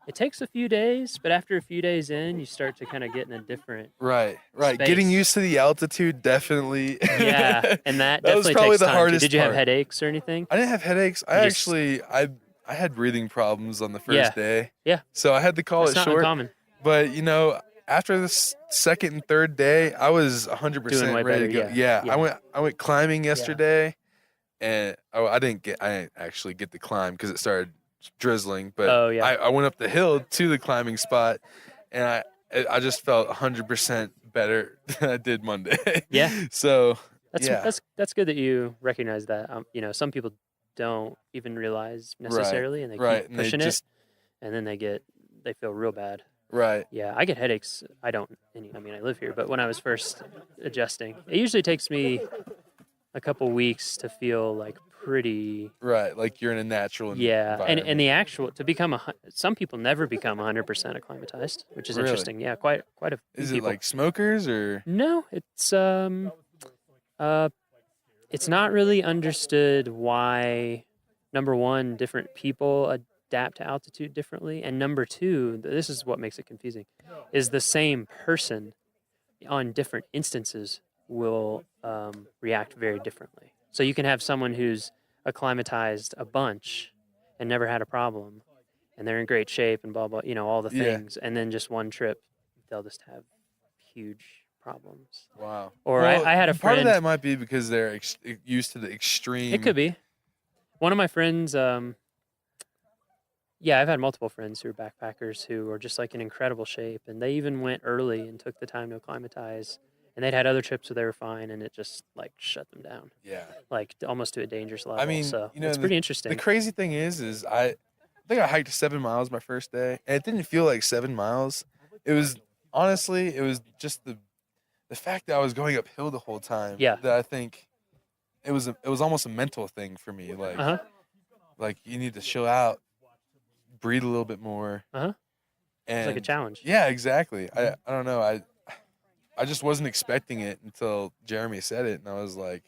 It takes a few days, but after a few days in, you start to kind of get in a different right. space. Getting used to the altitude definitely. Yeah, and that was definitely probably takes the time. hardest Did you have part. headaches or anything? I didn't have headaches. I had breathing problems on the first day. Yeah. So I had to call That's it not short. uncommon. But after the second and third day, I was 100% ready to go. Yeah. I went climbing yesterday, and I didn't actually get to climb because it started drizzling. But I went up the hill to the climbing spot, and I just felt 100% better than I did Monday. Yeah. So that's good that you recognize that. Some people don't even realize necessarily, and they keep pushing it, and then they feel real bad. Right. Yeah, I get headaches. I don't. I mean, I live here, but when I was first adjusting, it usually takes me a couple weeks to feel like pretty. Right, like you're in a natural environment. And the actual to become some people never become 100% acclimatized, which is interesting. Yeah, quite a few Is it people. like smokers or? No, it's not really understood why. Number one, different people adapt to altitude differently, and number two, this is what makes it confusing, is the same person on different instances will react very differently. So you can have someone who's acclimatized a bunch and never had a problem, and they're in great shape and blah blah, all the things, and then just one trip, they'll just have huge problems. Wow. Or I had a friend. Part of that might be because they're used to the extreme. It could be. One of my friends. I've had multiple friends who are backpackers who are just like in incredible shape, and they even went early and took the time to acclimatize. And they'd had other trips where they were fine, and it just like shut them down. Yeah. Like almost to a dangerous level. I mean, so it's pretty interesting. The crazy thing is I think I hiked 7 miles my first day, and it didn't feel like 7 miles. It was just the fact that I was going uphill the whole time. Yeah. That I think it was almost a mental thing for me. Like, like you need to chill out, breathe a little bit more. And it's like a challenge. Yeah, exactly. I don't know. I just wasn't expecting it until Jeremy said it, and I was like,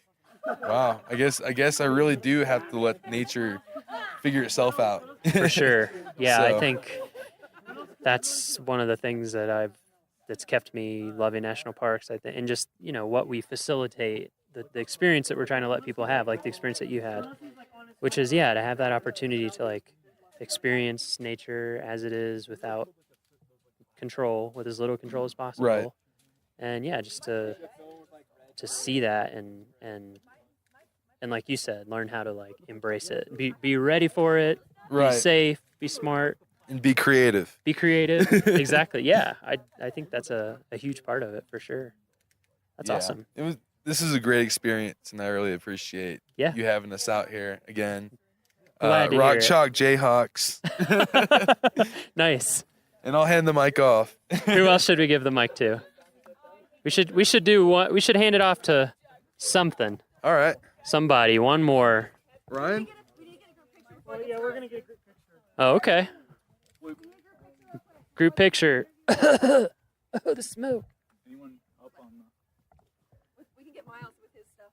wow, I guess I really do have to let nature figure itself out. For sure. Yeah, So- I think that's one of the things that's kept me loving national parks, I think, and just, what we facilitate, the experience that we're trying to let people have, like the experience that you had, which is, to have that opportunity to like experience nature as it is without control, with as little control as possible. Right. And just to see that and like you said, learn how to like embrace it, be ready for it, Right. be safe, be smart, and be creative. Be creative. Exactly. Yeah. I think that's a huge part of it for sure. That's awesome. This is a great experience, and I really appreciate you having us out here again. Glad to Rock hear it. Chalk Jayhawks. Nice. And I'll hand the mic off. Who else should we give the mic to? We should do one. We should hand it off to something. All right. Somebody. One more. Ryan? Well, yeah, we're gonna get a group picture. Oh, okay. Group picture. Oh, the smoke. Anyone up on We can get Miles with his stuff.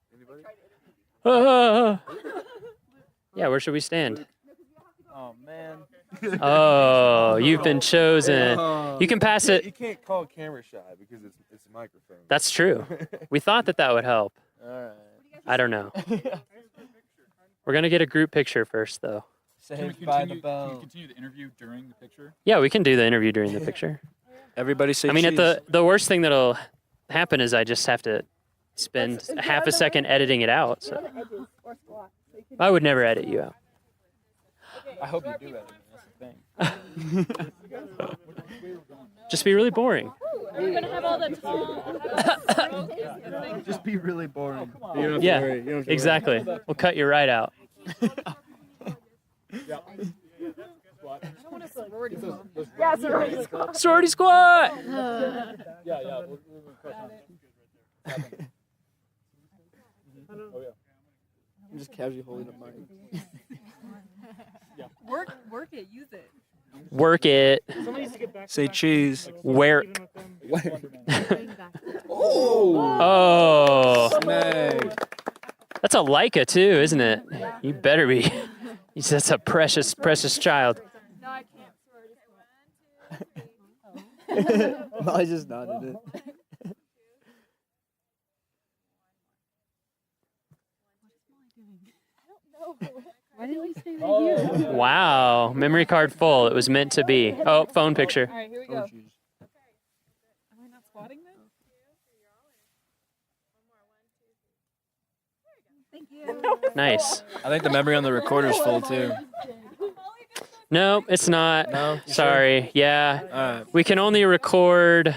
Yeah, where should we stand? Oh man. Oh, you've been chosen. You can pass it. You can't call camera shy because it's a microphone. That's true. We thought that would help. All right. I don't know. We're gonna get a group picture first, though. Can we continue the interview during the picture? Yeah, we can do the interview during the picture. Everybody say I mean, cheese. at the worst thing that'll happen is I just have to spend half a second editing it out. So I would never edit you out. I hope you do edit. That's the thing. Just be really boring. We're gonna have all the tall. Just be really boring. You don't have to Yeah, worry. You don't have to exactly. worry. We'll cut you right out. Yeah, sorority squad. Sorority squad. Yeah. I'm just casually holding up mine. Work it, use it. Work it. Say cheese. Work. Oh. Oh. Snag. That's a Leica too, isn't it? You better be. That's a precious, precious child. No, I can't. I just nodded it. Why didn't we stay right here? Wow. Memory card full. It was meant to be. Oh, phone picture. All right, here we go. Am I not squatting then? Thank you. Nice. I think the memory on the recorder's full too. No, it's not. No? Sorry. Sure? Yeah. Alright. We can only record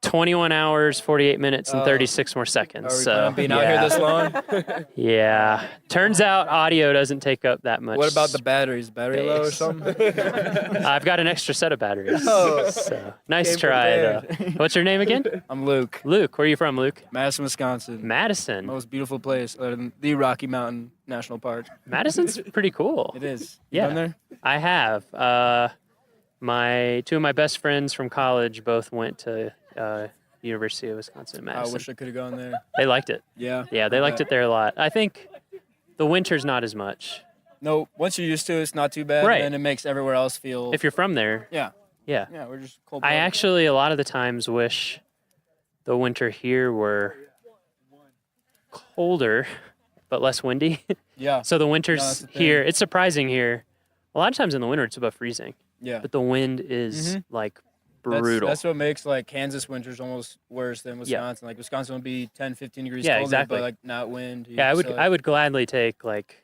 21 hours, 48 minutes, and 36 more seconds. Are we So planning on being out here this long? Yeah. Turns out audio doesn't take up that much. What about the batteries? Battery low or space. something? I've got an extra set of batteries. Oh. So, nice Came try, prepared. though. What's your name again? I'm Luke. Luke. Where are you from, Luke? Madison, Wisconsin. Madison. Most beautiful place other than the Rocky Mountain National Park. Madison's pretty cool. It is. Yeah. You been there? I have. Two of my best friends from college both went to University of Wisconsin I Madison. wish I could have gone there. They liked it. Yeah. Yeah, they liked it there a lot. I think the winter's not as much. No, once you're used to it, it's not too bad. Right. And it makes everywhere else feel. If you're from there. Yeah. Yeah. Yeah, we're just cold. I actually, a lot of the times, wish the winter here were colder, but less windy. Yeah. So the No, winters that's the thing. here, it's surprising here. A lot of times in the winter, it's above freezing. Yeah. But the wind is like That's- brutal. That's what makes like Kansas winters almost worse than Wisconsin. Like Wisconsin would be 10, 15 degrees Yeah, colder, exactly. but like not wind. Yeah, So, I would gladly take like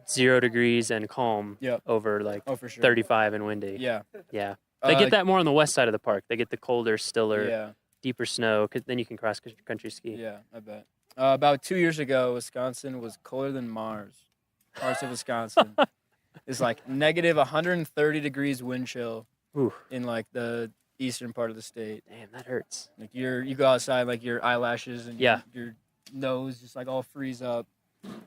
0 degrees and calm Yep. over like Oh, for sure. 35 and windy. Yeah. Yeah. They get like- that more on the west side of the park. They get the colder, stiller, Yeah. deeper snow, 'cause then you can cross country ski. Yeah, I bet. About 2 years ago, Wisconsin was colder than Mars. Parts of Wisconsin. It's like negative 130 degrees wind chill Ooh. in like the eastern part of the state. Damn, that hurts. Like you go outside, like your eyelashes and Yeah. your nose just like all freeze up.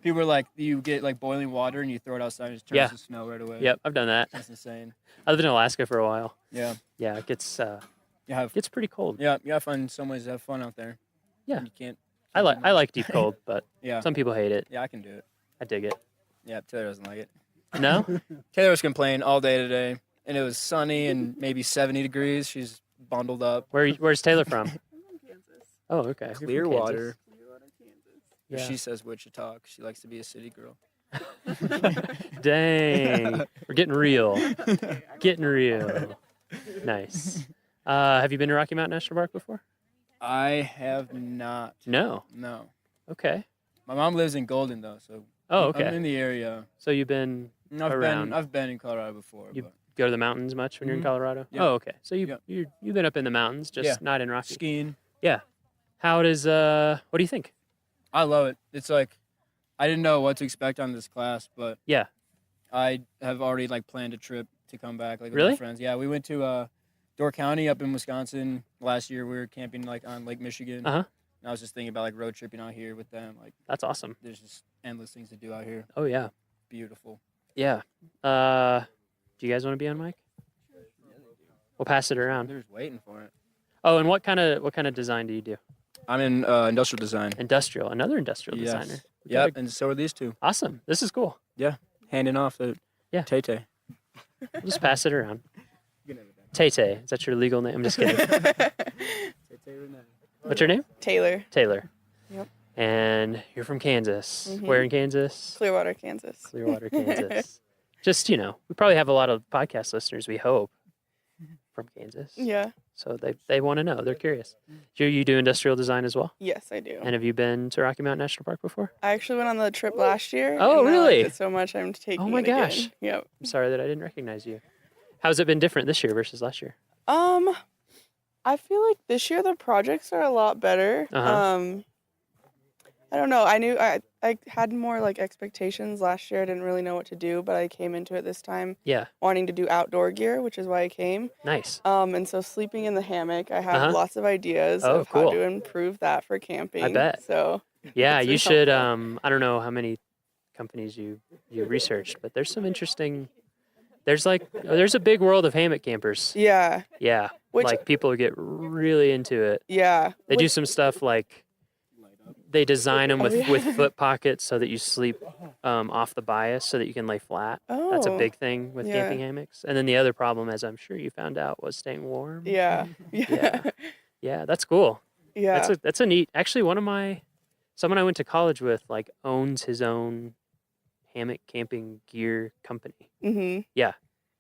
People are like, you get like boiling water and you throw it outside and it just turns Yeah. to snow right away. Yep, I've done that. That's insane. I lived in Alaska for a while. Yeah. Yeah, it gets You gets pretty cold. Yeah, you gotta find some ways to have fun out there. Yeah. You can't. I like deep cold, but Yeah. some people hate it. Yeah, I can do it. I dig it. Yeah, Taylor doesn't like it. No? Taylor was complaining all day today, and it was sunny and maybe 70 degrees. She's bundled up. Where's Taylor from? Oh, okay. You're from Clearwater. Yeah. She says Wichita. 'Cause she likes to be a city girl. Dang. We're getting real. Getting real. Nice. Have you been to Rocky Mountain National Park before? I have not. No. No. Okay. My mom lives in Golden though, so. Oh, okay. I'm in the area. So you've been around. I've been in Colorado before. You but go to the mountains much when you're in Mhm. Colorado? Yeah. Oh, okay. So Yeah. you've been up in the mountains, just Yeah. not in Rocky. Skiing. Yeah. How does what do you think? I love it. It's like I didn't know what to expect on this class, but Yeah. I have already like planned a trip to come back like with Really? my friends. Yeah, we went to Door County up in Wisconsin last year. We were camping like on Lake Michigan. Uh-huh. And I was just thinking about like road tripping out here with them. Like That's awesome. there's just endless things to do out here. Oh yeah. Beautiful. Yeah. Do you guys want to be on mic? We'll pass it around. They're just waiting for it. Oh, and what kind of design do you do? I'm in industrial design. Another industrial Yes. designer. Yep, and so are these two. Awesome. This is cool. Yeah, handing off the Tay-Tay. We'll just pass it around. Tay-Tay. Is that your legal name? I'm just kidding. What's your name? Taylor. Taylor. Yep. And you're from Kansas. Mhm. Where in Kansas? Clearwater, Kansas. Clearwater, Kansas. Just, we probably have a lot of podcast listeners, we hope, from Kansas. Yeah. So they want to know. They're curious. Do you do industrial design as well? Yes, I do. And have you been to Rocky Mountain National Park before? I actually went on the trip last year. Oh, and I really? liked it so much, I'm taking Oh my it again. gosh. Yep. I'm sorry that I didn't recognize you. How's it been different this year versus last year? I feel like this year the projects are a lot better. Uh-huh. I don't know. I knew I had more like expectations last year. I didn't really know what to do, but I came into it this time Yeah. wanting to do outdoor gear, which is why I came. Nice. And so sleeping in the hammock, I have Uh-huh. lots of ideas Oh, of cool. how to improve that for camping. I bet. So Yeah, it's you really should. helpful. I don't know how many companies you researched, but there's some interesting. There's a big world of hammock campers. Yeah. Yeah, Which- like people get really into it. Yeah. They do some stuff like they design them Oh, with yeah. with foot pockets so that you sleep off the bias so that you can lay flat. That's a Oh, big thing with yeah. camping hammocks. And then the other problem, as I'm sure you found out, was staying warm. Yeah. Yeah. Yeah, that's cool. Yeah. That's a neat. Actually, someone I went to college with owns his own hammock camping gear company. Mhm. Yeah.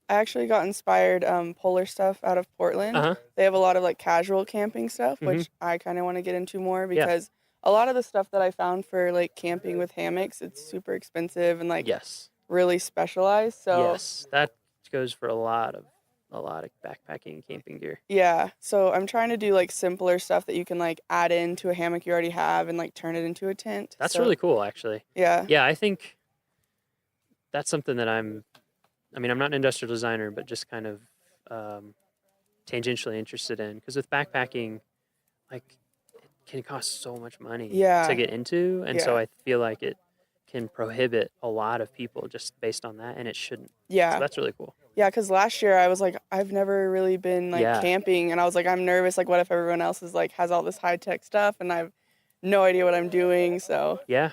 I actually got inspired polar stuff out of Portland. Uh-huh. They have a lot of like casual camping stuff, Mhm. which I kind of want to get into more Yeah. because a lot of the stuff that I found for like camping with hammocks, it's super expensive and like Yes. really specialized. So Yes, that goes for a lot of backpacking and camping gear. yeah, so I'm trying to do like simpler stuff that you can like add into a hammock you already have and like turn it into a tent. That's So, really cool, actually. Yeah. Yeah, I think that's something that I'm not an industrial designer, but just kind of tangentially interested in. Because with backpacking, it can cost so much money Yeah. to get into. And so Yeah. I feel like it can prohibit a lot of people just based on that, and it shouldn't. Yeah. So that's really cool. Yeah, because last year I was like, I've never really been like Yeah. camping, and I was like, I'm nervous. Like, what if everyone else is like has all this high tech stuff, and I have no idea what I'm doing? So Yeah.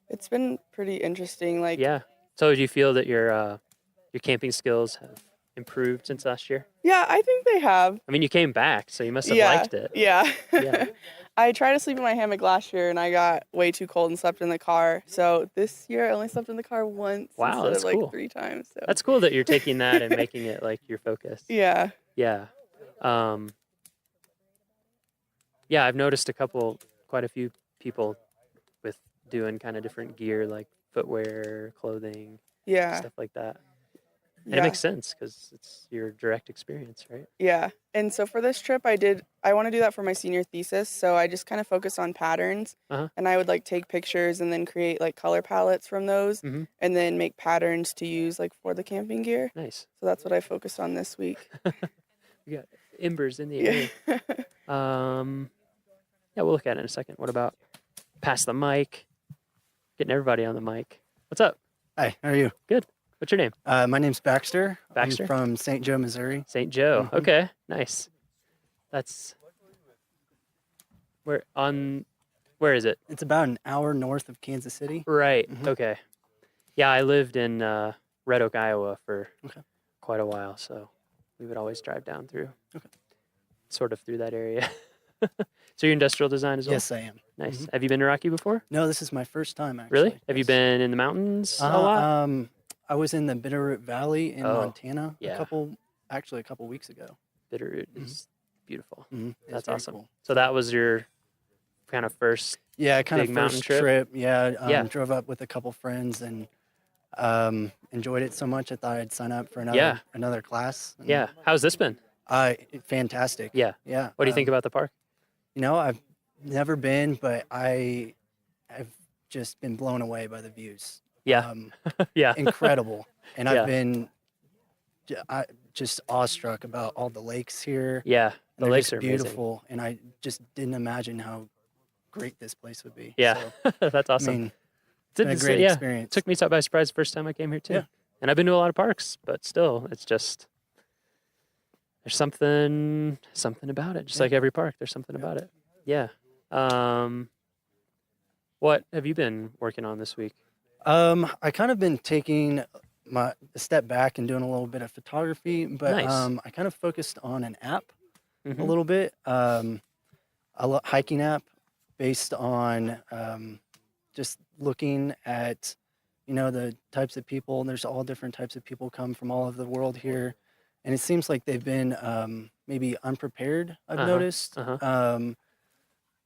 it's been pretty interesting. Like, Yeah. So do you feel that your camping skills have improved since last year? yeah, I think they have. I mean, you came back, so you must have Yeah, liked it. yeah. Yeah. I tried to sleep in my hammock last year, and I got way too cold and slept in the car. So this year I only slept in the car once Wow, instead that's of like cool. 3 times. So That's cool that you're taking that and making it like your focus. yeah. Yeah. Yeah, I've noticed quite a few people with doing kind of different gear, like footwear, clothing, Yeah. stuff like that. And Yeah. it makes sense because it's your direct experience, right? Yeah. And so for this trip, I want to do that for my senior thesis. So I just kind of focus on patterns, Uh-huh. and I would like take pictures and then create like color palettes from those, Mhm. and then make patterns to use like for the camping gear. Nice. So that's what I focused on this week. We got embers in the Yeah. air. Yeah, we'll look at it in a second. What about pass the mic? Getting everybody on the mic. What's up? Hi, how are you? Good. What's your name? My name's Baxter. Baxter? I'm from St. Joe, Missouri. St. Joe. Mhm. Okay, nice. That's where is it? It's about an hour north of Kansas City. Right. Mhm. Okay. Yeah, I lived in Red Oak, Iowa for Okay. quite a while, so we would always drive down through, Okay. sort of through that area. So you're industrial design as well? Yes, I am. Nice. Mhm. Have you been to Rocky before? No, this is my first time actually. Really? Have you been in the mountains a lot? I was in the Bitterroot Valley in Oh, Montana yeah. a couple weeks ago. Bitterroot is beautiful. Mhm. It's That's very awesome. cool. So that was your kind of first Yeah, kind big of mountain first trip. Yeah, Yeah. drove up with a couple friends and enjoyed it so much I thought I'd sign up for Yeah. another class. And, Yeah. How's this been? Fantastic. Yeah. Yeah. What do you think about the park? You know, I've never been, but I've just been blown away by the views. Yeah. Yeah. Incredible. And Yeah. I've been just awestruck about all the lakes here. Yeah, And the they're lakes just are amazing. beautiful. And I just didn't imagine how great this place would be. Yeah, So, that's awesome. I mean, It's been a great experience. Took me by surprise the first time I came here too. Yeah. And I've been to a lot of parks, but still, it's just there's something about it. Just Yeah. like every park, there's something about it. Yeah. What have you been working on this week? I kind of been taking a step back and doing a little bit of photography, but Nice. I kind of focused on an app a Mhm. little bit, a hiking app based on just looking at, the types of people. There's all different types of people come from all over the world here, and it seems like they've been maybe unprepared. I've noticed.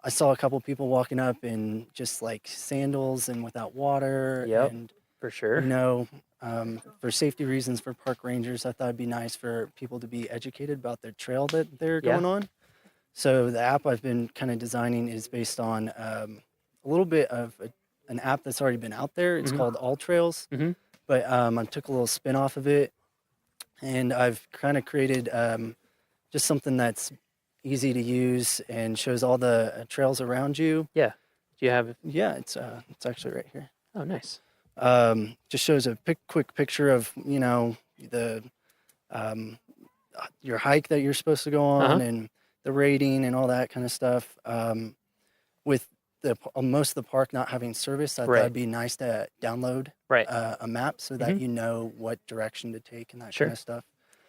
I saw a couple people walking up in just like sandals and without water. Yep, And, for sure. for safety reasons for park rangers, I thought it'd be nice for people to be educated about their trail that they're Yeah. going on. So the app I've been kind of designing is based on a little bit of an app that's already been out there. It's Mhm. called All Trails, Mhm. but I took a little spin off of it, and I've kind of created just something that's easy to use and shows all the trails around you. Yeah. Do you have it? Yeah, it's actually right here. Oh, nice. Just shows a quick picture of the your hike that you're supposed to go on and the rating and all that kind of stuff. With most of the park not having service, I thought it'd be nice to download a map so that you know what direction to take and that Sure. kind of stuff.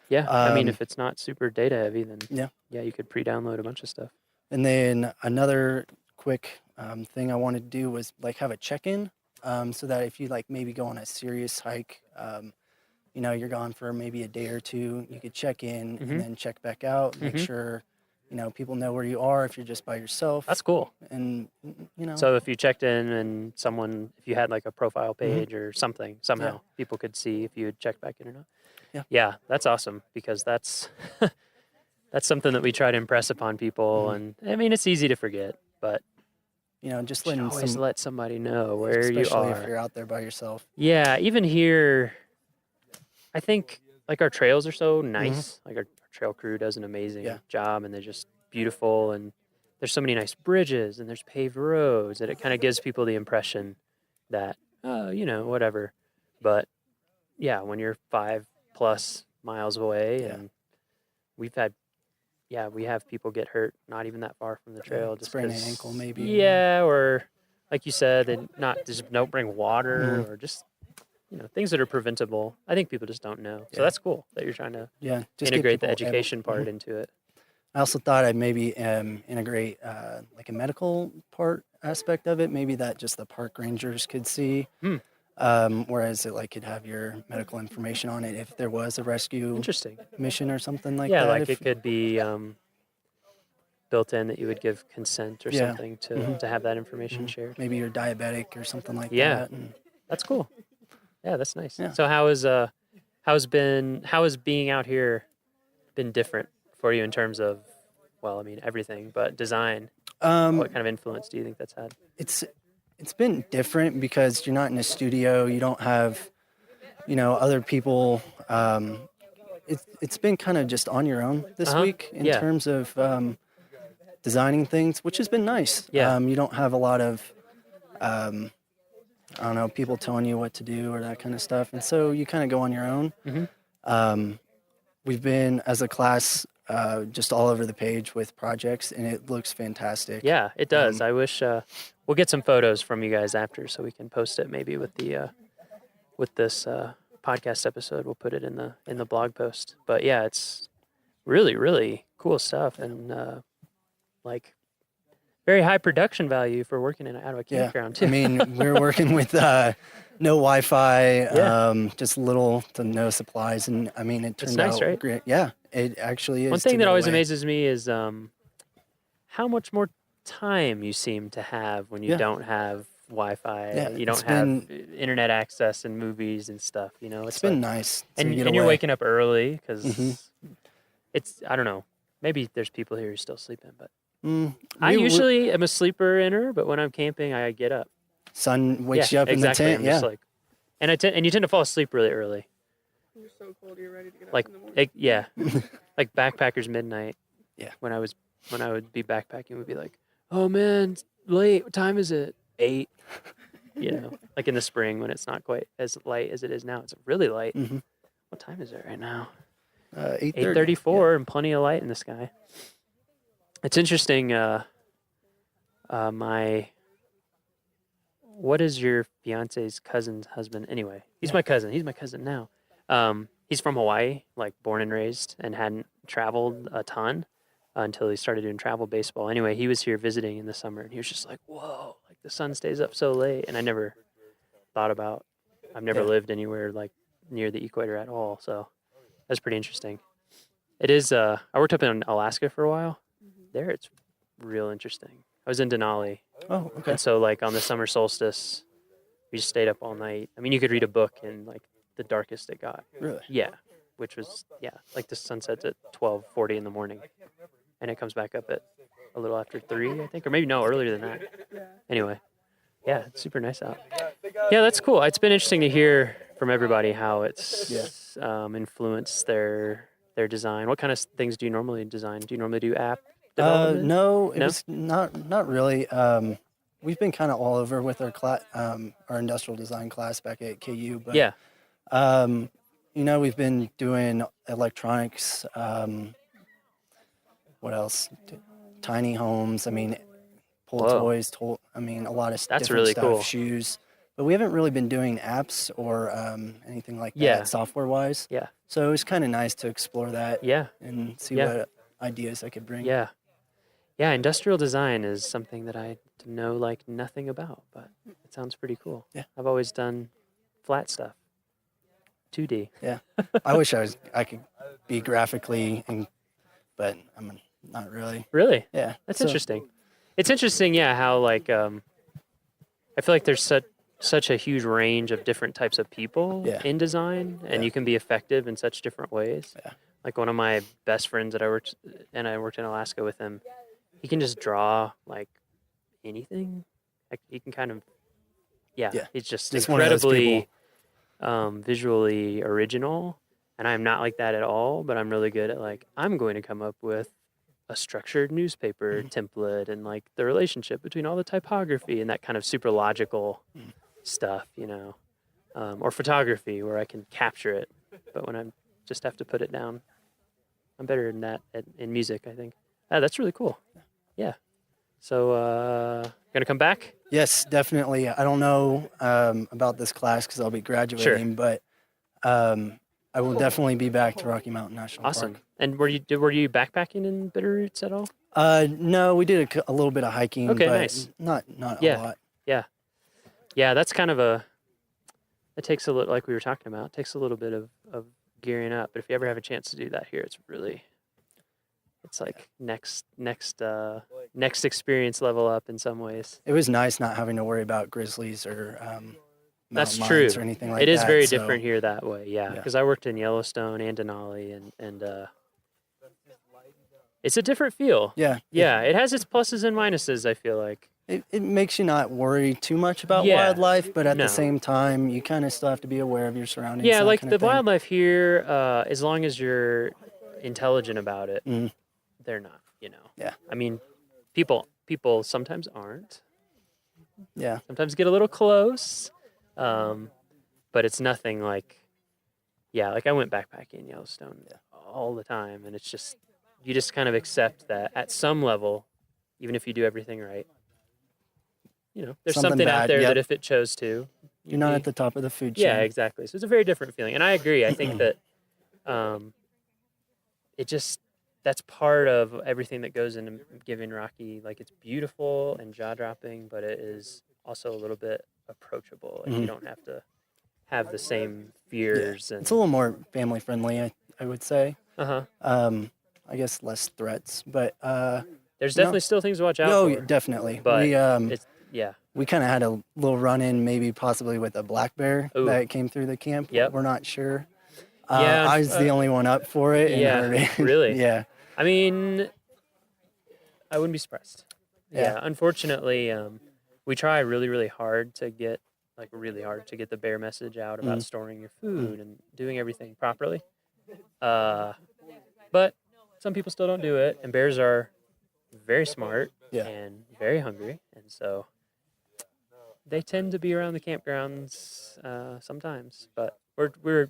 Yeah. I mean, if it's not super data heavy, then Yeah. you could pre-download a bunch of stuff. And then another quick thing I wanted to do was like have a check-in, so that if you like maybe go on a serious hike, you're gone for maybe a day or two, you could check in Mhm. and then check back out, make Mhm. sure people know where you are if you're just by yourself. That's cool. And So if you checked in and if you had like a profile page or something, somehow Yeah. people could see if you had checked back in or not. Yeah. Yeah, that's awesome because that's that's something that we try to impress upon people. And I mean, it's easy to forget, but just you should letting always let somebody know where you especially are. if you're out there by yourself. Yeah, even here, I think like our trails are so nice. Like our trail crew does an amazing job, and they're just beautiful. And there's so many nice bridges, and there's paved roads, that it kind of gives people the impression that whatever. But yeah, when you're 5+ miles away, and we have people get hurt not even that far from the trail, just sprain an 'cause- ankle maybe. Yeah, or like you said, they don't bring water or just things that are preventable. I think people just don't know. So that's cool that you're trying to just get integrate the people education part into it. I also thought I'd maybe integrate like a medical part aspect of it, maybe that just the park rangers could see. Whereas it could have your medical information on it if there was a rescue mission or something like that. Yeah, like it could be built in that you would give consent or something to have that information shared. Maybe you're diabetic or something like Yeah, that. And that's cool. Yeah, that's nice. Yeah. So how has being out here been different for you in terms of, well, I mean everything, but design? What kind of influence do you think that's had? It's been different because you're not in a studio. You don't have, other people. It's been kind of just on your own this week in terms of designing things, which has been nice. Yeah. You don't have a lot of, I don't know, people telling you what to do or that kind of stuff, and so you kind of go on your own. We've been as a class just all over the page with projects, and it looks fantastic. Yeah, it does. I wish we'll get some photos from you guys after, so we can post it maybe with the with this podcast episode. We'll put it in the blog post. But yeah, it's really, really cool stuff, and like very high production value for working out of a campground too. I mean, we're working with no Wi-Fi, just little to no supplies, and I mean, it turned nice, out right? great. Yeah, it actually is. One thing to that go always away. amazes me is how much more time you seem to have when you don't have Wi-Fi. Yeah, you don't it's have been- internet access and movies and stuff. It's been nice to And, get and you're away. waking up early because it's, I don't know, maybe there's people here who are still sleeping, but I usually am a sleeper inner, but when I'm camping, I get up. Sun wakes you up exactly. in the tent. I'm Yeah, just like, and you tend to fall asleep really early. You're so cold, you're ready to get up Like, in the morning. like backpackers midnight. Yeah. When I would be backpacking, would be like, oh man, it's late. What time is it? 8. Like in the spring when it's not quite as light as it is now. It's really light. What time is it right now? 8:30. 8:34, and plenty of light in the sky. It's interesting. What is your fiance's cousin's husband? Anyway, he's my cousin. He's my cousin now. He's from Hawaii, like born and raised, and hadn't traveled a ton until he started doing travel baseball. Anyway, he was here visiting in the summer, and he was just like, "Whoa, like the sun stays up so late." And I never thought about. I've never lived anywhere like near the equator at all, so that's pretty interesting. It is. I worked up in Alaska for a while. There, it's real interesting. I was in Denali. Oh, okay. And so, like, on the summer solstice, we just stayed up all night. I mean, you could read a book in, like, the darkest it got. Really? Yeah. Which was, like the sun sets at 12:40 in the morning. And it comes back up at a little after 3, I think. Or maybe, no, earlier than that. Anyway. Yeah, it's super nice out. Yeah, that's cool. It's been interesting to hear from everybody how it's influenced their design. What kind of things do you normally design? Do you normally do app development? No, it was not really. We've been kind of all over with our industrial design class back at KU, but we've been doing electronics. What else? Tiny homes. I mean, pull toys. A lot of That's different really stuff. cool. Shoes. But we haven't really been doing apps or anything like that software-wise. Yeah. So it was kind of nice to explore that. Yeah. And see what ideas I could bring. Yeah. Yeah, industrial design is something that I know like nothing about, but it sounds pretty cool. Yeah. I've always done flat stuff. 2D. Yeah. I wish I could be graphically, but I'm not really. Really? Yeah. That's interesting. It's interesting, how like I feel like there's such a huge range of different types of people in design, and you can be effective in such different ways. Yeah. Like one of my best friends that I worked in Alaska with him, he can just draw like anything. Like he can kind of, he's just incredibly visually original. And I'm not like that at all, but I'm really good at like, I'm going to come up with a structured newspaper template and like the relationship between all the typography and that kind of super logical stuff, or photography where I can capture it. But when I just have to put it down, I'm better than that in music, I think. That's really cool. Yeah. So, gonna come back? Yes, definitely. I don't know about this class because I'll be graduating, but I will definitely be back to Rocky Mountain National Awesome. Park. And were you backpacking in Bitterroots at all? No, we did a little bit of hiking, Okay, but nice. not a lot. Yeah, that's kind of it takes a little, like we were talking about, it takes a little bit of gearing up. But if you ever have a chance to do that here, it's like next experience level up in some ways. It was nice not having to worry about grizzlies or That's mountain true. lions or anything like that. It is very so- different here that way, because I worked in Yellowstone and Denali, and it's a different feel. Yeah. It has its pluses and minuses, I feel like. It makes you not worry too much about Yeah. wildlife, but at No. the same time, you kind of still have to be aware of your surroundings. Yeah, that like kind the of thing. wildlife here, as long as you're intelligent about it, they're not, Yeah. I mean, people sometimes aren't. Yeah. Sometimes get a little close, but it's nothing like, like I went backpacking in Yellowstone all the time, and it's just, you just kind of accept that at some level, even if you do everything right, there's something out bad, there yep. that if it chose to, You're not at the top of the food chain. yeah, exactly. So it's a very different feeling, and I agree. I think that that's part of everything that goes into giving Rocky, like, it's beautiful and jaw-dropping, but it is also a little bit approachable. Like, you don't have to have the same fears. Yeah. And It's a little more family friendly, I would say. Uh-huh. I guess less threats, but there's definitely still things to watch out no, for. definitely. But we yeah. we kind of had a little run-in, maybe possibly with a black bear Ooh. that came through the camp. Yep. We're not sure. Yeah, I was the only one up for it. And heard it. Really? Yeah. I mean, I wouldn't be surprised. Yeah. Unfortunately, we try really, really hard to get the bear message out about storing your food and doing everything properly. But some people still don't do it, and bears are very smart and very hungry, and so they tend to be around the campgrounds sometimes. But we're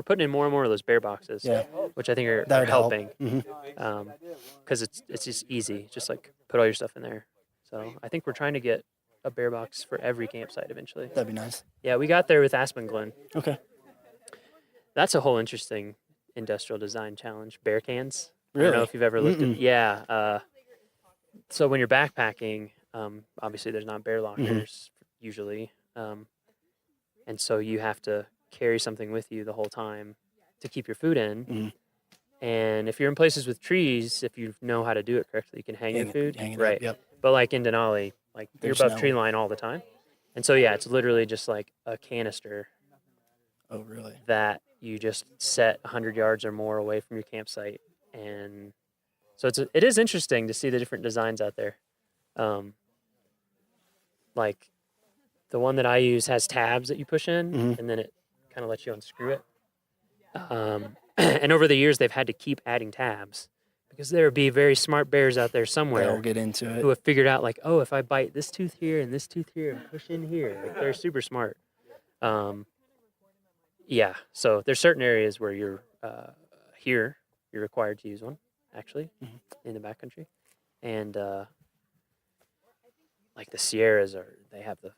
putting in more and more of those bear boxes, which I think are helping, because it's just easy. Just like put all your stuff in there, So I think we're trying to get a bear box for every campsite eventually. That'd be nice. Yeah, we got there with Aspen Glen. Okay. That's a whole interesting industrial design challenge. Bear cans. I Really? don't know if you've ever looked at. Yeah. So when you're backpacking, obviously there's not bear lockers usually, and so you have to carry something with you the whole time to keep your food in. And if you're in places with trees, if you know how to do it correctly, you can hang your food. hang it up, Right. yep. But like in Denali, like There's you're above no- tree line all the time. And so yeah, it's literally just like a canister. Oh, really? That you just set 100 yards or more away from your campsite. And so it is interesting to see the different designs out there. Like the one that I use has tabs that you push in, and then it kind of lets you unscrew it. And over the years, they've had to keep adding tabs because there would be very smart bears out there somewhere They'll get into it. who have figured out like, oh, if I bite this tooth here and this tooth here and push in here, like, they're super smart. Yeah, so there's certain areas where you're you're required to use one actually in the backcountry, and like the Sierras they have the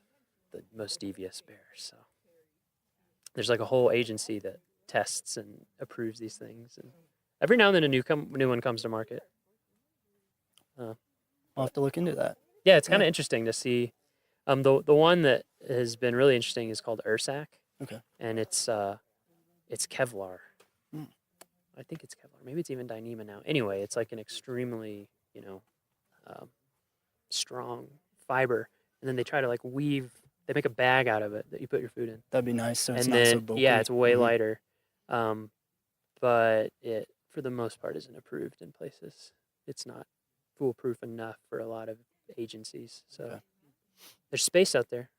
most devious bears. So there's like a whole agency that tests and approves these things, and every now and then a new one comes to market. I'll have to look into that. Yeah, it's kind of interesting to see. The one that has been really interesting is called Ursac. Okay. And it's Kevlar. I think it's Kevlar. Maybe it's even Dyneema now. Anyway, it's like an extremely, strong fiber, and then they try to like weave. They make a bag out of it that you put your food in. That'd be nice. So it's and not then so bulky. yeah, it's way lighter. But it for the most part isn't approved in places. It's not foolproof enough for a lot of agencies. So there's space out there.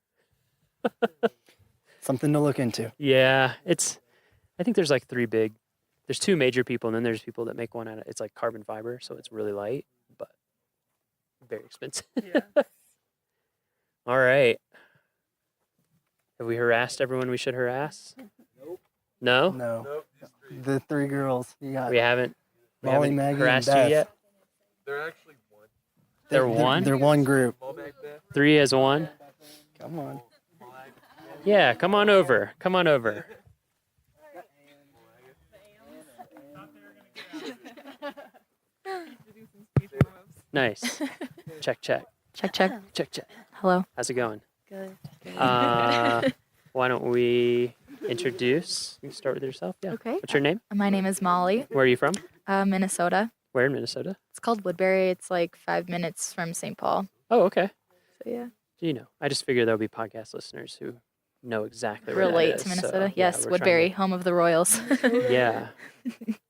Something to look into. Yeah, I think there's like there's two major people, and then there's people that make one out of, it's like carbon fiber, so it's really light, but very expensive. Yeah. All right. Have we harassed everyone we should harass? Nope. No? No. Nope. The three girls. You got we haven't Molly, Maggie, harassed and Beth. you yet? They're actually one. They're one? They're one group. Three as one? Come on. Yeah, come on over. Come on over. Nice. Check, check. Check, check. Check, check. Hello. How's it going? Good. Why don't we introduce? You can start with yourself. Yeah. Okay. What's your name? My name is Molly. Where are you from? Minnesota. Where in Minnesota? It's called Woodbury. It's like 5 minutes from St. Paul. Oh, okay. So yeah. I just figured there'll be podcast listeners who know exactly where Relate that is, to Minnesota. so, Yes, yeah, we're Woodbury, trying home of the Royals. yeah.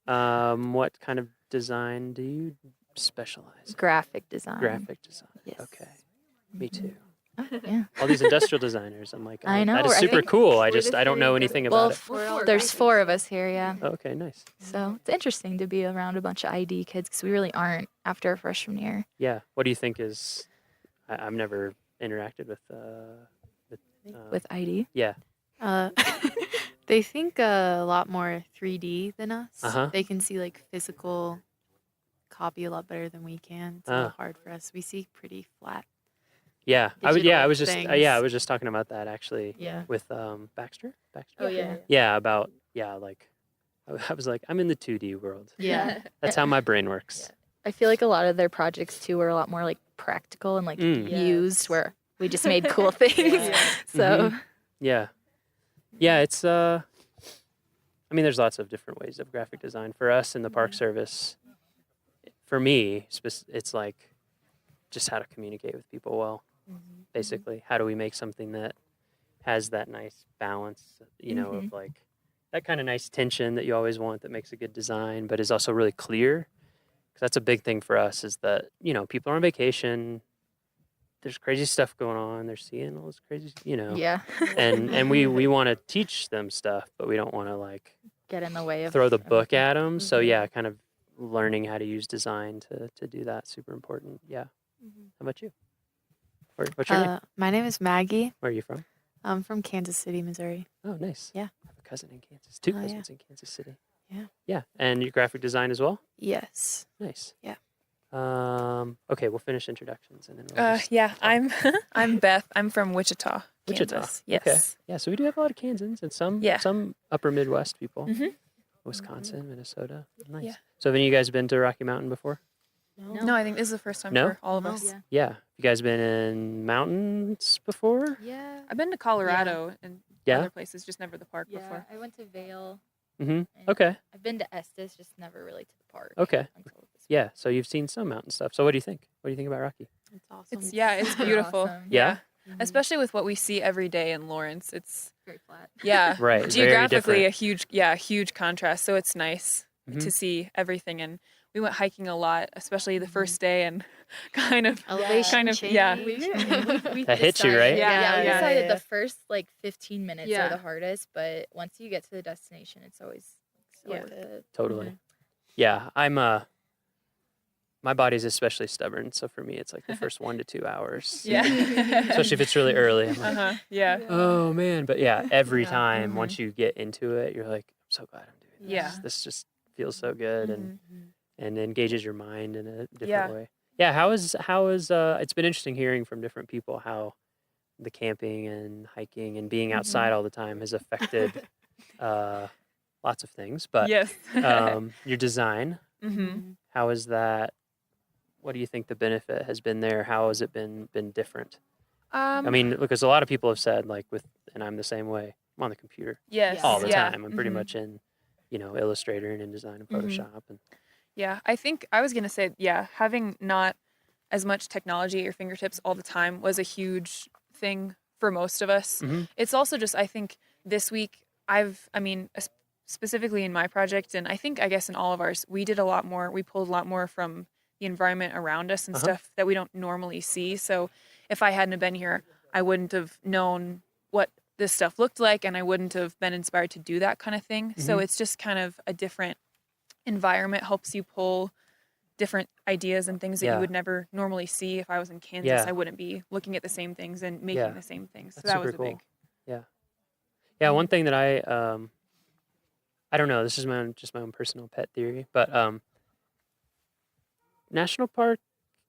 What kind of design do you specialize in? Graphic design. Graphic design. Yes. Okay. Me too. Yeah. All these industrial designers. I'm like, I know. that is I super think cool. I don't know anything about it. Well, there's 4 of us here, yeah. Okay, nice. So it's interesting to be around a bunch of ID kids because we really aren't after our freshman year. Yeah. What do you think is? I've never interacted with ID. Yeah. They think a lot more 3D than us. Uh-huh. They can see like physical copy a lot better than we can. It's a little hard for us. We see pretty flat. Yeah, I was just things. I was just talking about that actually. Yeah. With Baxter. Oh, yeah. Yeah, about like I was like, I'm in the 2D world. Yeah. That's how my brain works. I feel like a lot of their projects too were a lot more like practical and like used, where we just made cool things. So Yeah. Yeah, it's I mean, there's lots of different ways of graphic design. For us in the Park Service, for me, it's like just how to communicate with people well. Basically, how do we make something that has that nice balance, of like that kind of nice tension that you always want, that makes a good design, but is also really clear. Because that's a big thing for us, is that, people are on vacation. There's crazy stuff going on. They're seeing all this crazy, Yeah. and we want to teach them stuff, but we don't want to like get in the way of throw the book at them. So yeah, kind of learning how to use design to do that, super important. Yeah. How about you? What's your name? My name is Maggie. Where are you from? I'm from Kansas City, Missouri. Oh, nice. Yeah. I have a cousin in Kansas. Two cousins yeah. in Kansas City. Yeah. Yeah. And you graphic design as well? Yes. Nice. Yeah. Okay, we'll finish introductions and then we'll Yeah, I'm Beth. I'm from Wichita, Wichita. Kansas. Yes. Okay. Yeah, so we do have a lot of Kansans and some upper Midwest people. Mhm. Wisconsin, Minnesota. Nice. Yeah. So have any of you guys been to Rocky Mountain before? No, I think this is the first time No? for all of us. Yeah. You guys been in mountains before? Yeah. I've been to Colorado and Yeah? other places, just never the park before. I went to Vail. Mm-hmm. Okay. I've been to Estes, just never really to the park. Okay. Yeah. So you've seen some mountain stuff. So what do you think? What do you think about Rocky? It's awesome. It's beautiful. Awesome. Yeah? Especially with what we see every day in Lawrence. It's very flat. Yeah. Right, very Geographically different. a huge contrast. So it's nice Mhm. to see everything. And we went hiking a lot, especially the first day, and kind of yeah. That hits you, right? Yeah, we decided the first like 15 minutes Yeah. are the hardest, but once you get to the destination, it's always so Yeah. worth it. Totally. Yeah. I'm my body's especially stubborn, so for me it's like the first 1 to 2 hours. Yeah. Especially if it's really early. I'm like, Yeah. oh man. But yeah, every Yeah. time once you get into it, you're like, I'm so glad I'm doing this. Yeah. This just feels so good and engages your mind in a different Yeah. way. Yeah, how is it's been interesting hearing from different people how the camping and hiking and being outside all the time has affected lots of things. But Yes. Your design, Mhm. how is that? What do you think the benefit has been there? How has it been different? I mean, because a lot of people have said like and I'm the same way. I'm on the computer Yes. all the Yeah. time. I'm pretty Mhm. much in, Illustrator and InDesign and Mhm. Photoshop and Yeah, I think I was gonna say, having not as much technology at your fingertips all the time was a huge thing for most of us. Mhm. It's also just, I think this week, specifically in my project, and I guess in all of ours, we pulled a lot more from the environment around us and stuff that we don't normally see. So if I hadn't have been here, I wouldn't have known what this stuff looked like, and I wouldn't have been inspired to do that kind of thing. So Mhm. it's just kind of a different environment, helps you pull different ideas and things that Yeah. you would never normally see. If I was in Kansas, Yeah. I wouldn't be looking at the same things and making Yeah. the same things. So That's that was super a cool. big. Yeah. Yeah, one thing that I don't know, this is my own personal pet theory, but national park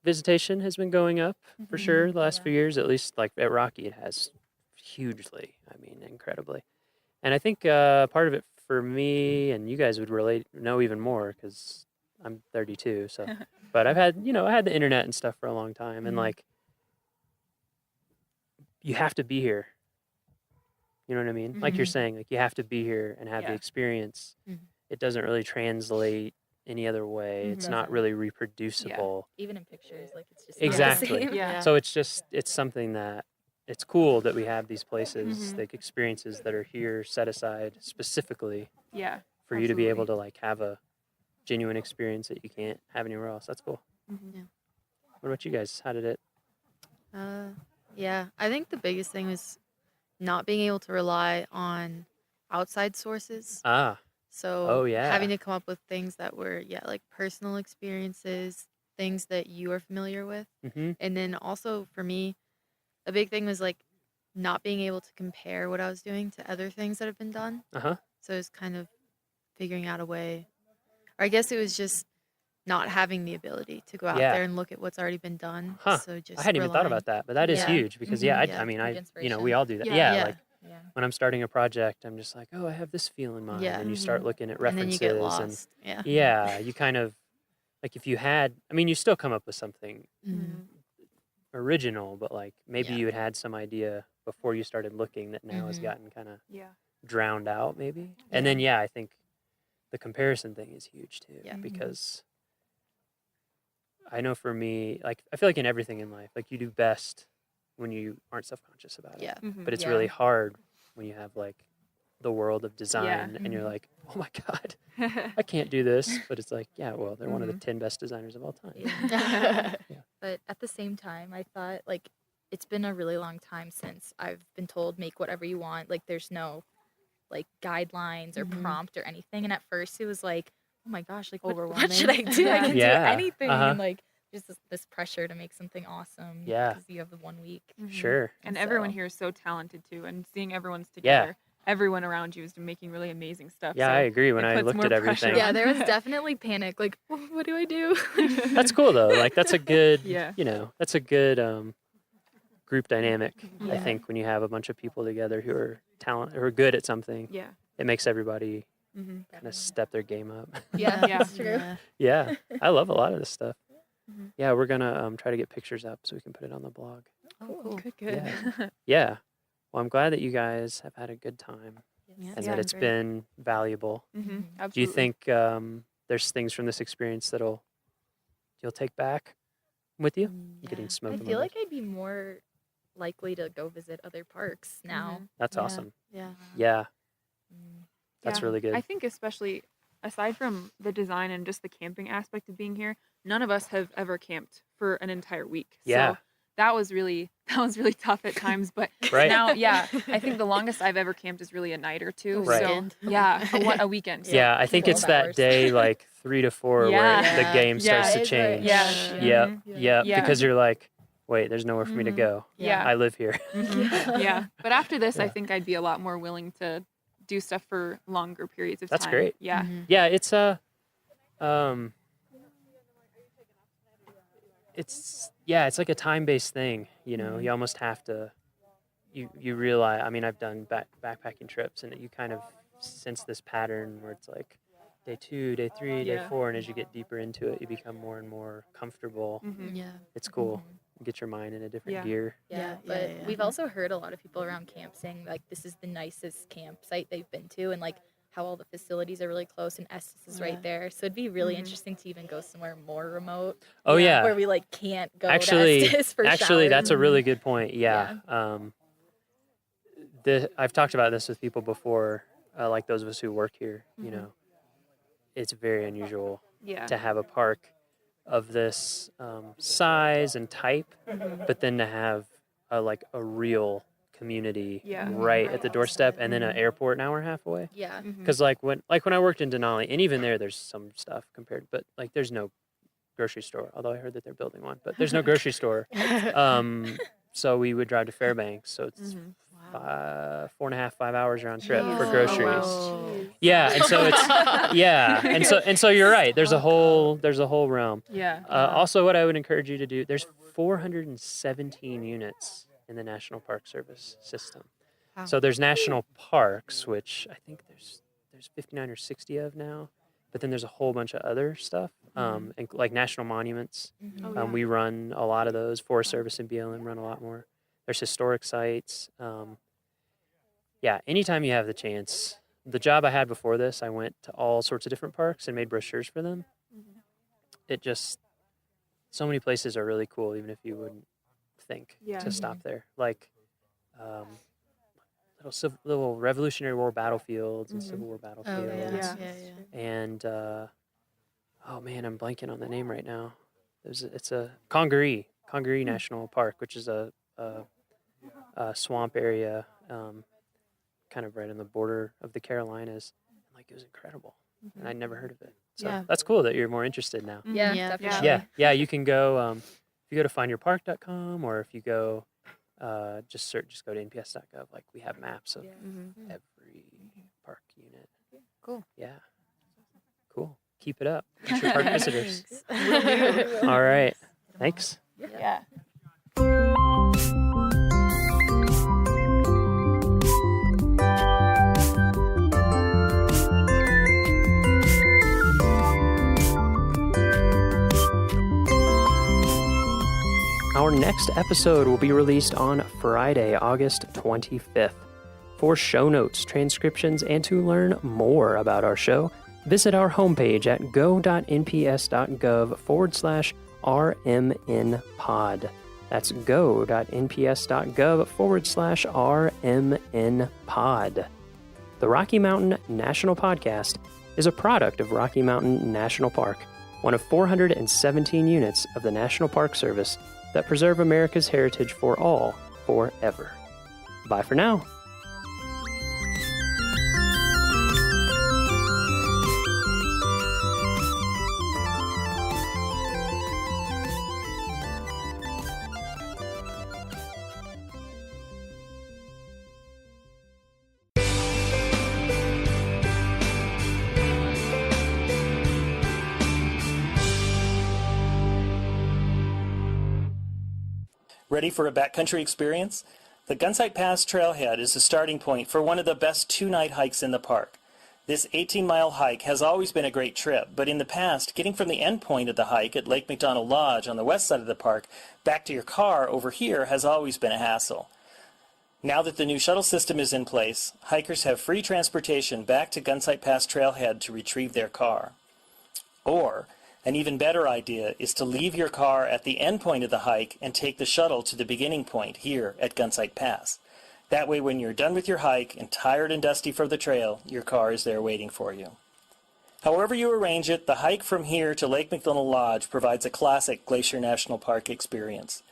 visitation has been going up for sure the last few years, at least like at Rocky it has hugely, incredibly. And I think part of it for me, and you guys would know even more because I'm 32, so but I had the internet and stuff for a long time, and like you have to be here. You know what I mean? Like you're saying, like you have to be here and have the Yeah. experience. It doesn't really translate any other way. It's not really reproducible. Even in pictures, like it's just Exactly. Not the same. Yeah. So it's something that it's cool that we have these places, like experiences that are here set aside specifically Yeah. for you to be able to like have a genuine experience that you can't have anywhere else. That's cool. Yeah. What about you guys? How did it? Yeah, I think the biggest thing was not being able to rely on outside sources. So Oh, yeah. having to come up with things that were like personal experiences, things that you are familiar with. Mhm. And then also for me, a big thing was like not being able to compare what I was doing to other things that have been done. Uh-huh. So it was kind of figuring out a way, or I guess it was just not having the ability to go out Yeah. there and look at what's already been done. Huh. So just I hadn't even thought about that, but that is Yeah. huge because Mhm. I mean, Big we inspiration. all do that. Yeah. Yeah, Yeah. like when I'm starting a project, I'm just like, oh, I have this feel in mind, Yeah. and you start looking at And then references, you get lost. Yeah. yeah, you kind of like if you had, you still come up with something Mhm. original, but like maybe Yeah. you had some idea before you started looking that now has Mhm. gotten kind of Yeah. drowned out, maybe. And then I think the comparison thing is huge too, Yeah. because I know for me, like I feel like in everything in life, like you do best when you aren't self-conscious about it. Yeah. But it's Yeah. really hard when you have like the world of design and you're Mhm. like, oh my God, I can't do this. But it's like, yeah, well, they're one of the 10 best designers of all time. Yeah. Yeah. But at the same time, I thought like it's been a really long time since I've been told make whatever you want. Like there's no like guidelines or Mhm. prompt or anything. And at first it was like, oh my gosh, like what Overwhelming. should I do? I can Yeah. do anything. Uh-huh. And like just this pressure to make something awesome. Yeah. Because you have the 1 week. Sure. And So- everyone here is so talented too, and seeing everyone's Yeah. together everyone around you is making really amazing stuff. Yeah, so I agree. When it I puts looked more at everything, pressure Yeah, on. there was definitely panic. Like, what do I do? that's cool though. Like that's a good, Yeah. that's a good group dynamic. I Yeah. think when you have a bunch of people together who are who are good at something, Yeah. it makes everybody Mhm. kind of step their game up. Yeah, Yeah. that's true. Yeah, I love a lot of this stuff. Mhm. Yeah, we're gonna try to get pictures up so we can put it on the blog. Oh, cool. Good. Yeah. Yeah. Well, I'm glad that you guys have had a good time Yes. and Yeah, that it's great. been valuable. Mhm. Do you Absolutely. think there's things from this experience you'll take back with you? Getting smoke. I in my feel nose. like I'd be more likely to go visit other parks now. That's awesome. Yeah. Yeah. That's Yeah. really good. I think especially aside from the design and just the camping aspect of being here, none of us have ever camped for an entire week. Yeah. So that was really tough at times, but Right. now, yeah, I think the longest I've ever camped is really a night or two. Right. So Weekend. yeah, a weekend. So. Yeah, I think it's 12 that hours. day like 3 to 4 where Yeah. the game Yeah. starts to It's right. change. Yeah. Yep. Mhm. Yep. Yeah. Because you're like, wait, there's nowhere for me to Mhm. go. Yeah. I live here. Mhm. Yeah. But after this, I Yeah. think I'd be a lot more willing to do stuff for longer periods of That's time. great. Yeah. Yeah, it's it's like a time-based thing, Mhm. You almost have to you realize, I mean, I've done backpacking trips and you kind of sense this pattern where it's like day 2, day 3, day Yeah. 4, and as you get deeper into it, you become more and more comfortable. Mhm. Yeah. It's cool. You get your mind in a different Yeah. gear. Yeah, Yeah, but yeah. we've also heard a lot of people around camp saying like this is the nicest campsite they've been to, and like how all the facilities are really close and Estes is Yeah. right there. So it'd be really Mhm. interesting to even go somewhere more remote. Oh, yeah. where we like can't go Actually, to Estes for actually, showers. that's a really good point. Yeah. I've talked about this with people before, like those of us who work here. Mhm. It's very unusual Yeah. to have a park of this size and type, Mhm. but then to have a real community Yeah. right at the doorstep, and then an airport an hour and a half away. Yeah. Mhm. Because when I worked in Denali, and even there's some stuff compared, but like there's no grocery store. Although I heard that they're building one, but there's no grocery store. So we would drive to Fairbanks. So it's Mhm. 4.5, 5 hours round trip for Yeah. groceries. Oh, wow. Yeah, and so it's and so you're right. There's a whole realm. Yeah. Also, what I would encourage you to do, there's 417 units in the National Park Service system. Wow. So there's national parks, which I think there's 59 or 60 of now, but then there's a whole bunch of other stuff, and like national monuments. Oh, yeah. We run a lot of those. Forest Service and BLM run a lot more. There's historic sites. Anytime you have the chance. The job I had before this, I went to all sorts of different parks and made brochures for them. It just, so many places are really cool, even if you wouldn't think Yeah. to stop there. Like little Revolutionary War battlefields and Civil War battlefields. yeah. Yeah. Yeah. And oh man, I'm blanking on the name right now. It's a Congaree National Park, which is a swamp area, kind of right on the border of the Carolinas. Like, it was incredible, and I'd never heard of it. So Yeah. that's cool that you're more interested now. Yeah, Yeah. definitely. Yeah. You can go if you go to findyourpark.com, or if you go just go to nps.gov. Like, we have maps of every park unit. Cool. Yeah. Cool. Keep it up. Future park visitors. Thanks. All right. Thanks. Yeah. Our next episode will be released on Friday, August 25th. For show notes, transcriptions, and to learn more about our show, visit our homepage at go.nps.gov/RMNpod. That's go.nps.gov/RMNpod. The Rocky Mountain National Podcast is a product of Rocky Mountain National Park, one of 417 units of the National Park Service that preserve America's heritage for all, forever. Bye for now. Ready for a backcountry experience? The Gunsight Pass Trailhead is the starting point for one of the best 2-night hikes in the park. This 18-mile hike has always been a great trip, but in the past, getting from the end point of the hike at Lake McDonald Lodge on the west side of the park back to your car over here has always been a hassle. Now that the new shuttle system is in place, hikers have free transportation back to Gunsight Pass Trailhead to retrieve their car. Or, an even better idea is to leave your car at the end point of the hike and take the shuttle to the beginning point here at Gunsight Pass. That way, when you're done with your hike and tired and dusty from the trail, your car is there waiting for you. However you arrange it, the hike from here to Lake McDonald Lodge provides a classic Glacier National Park experience.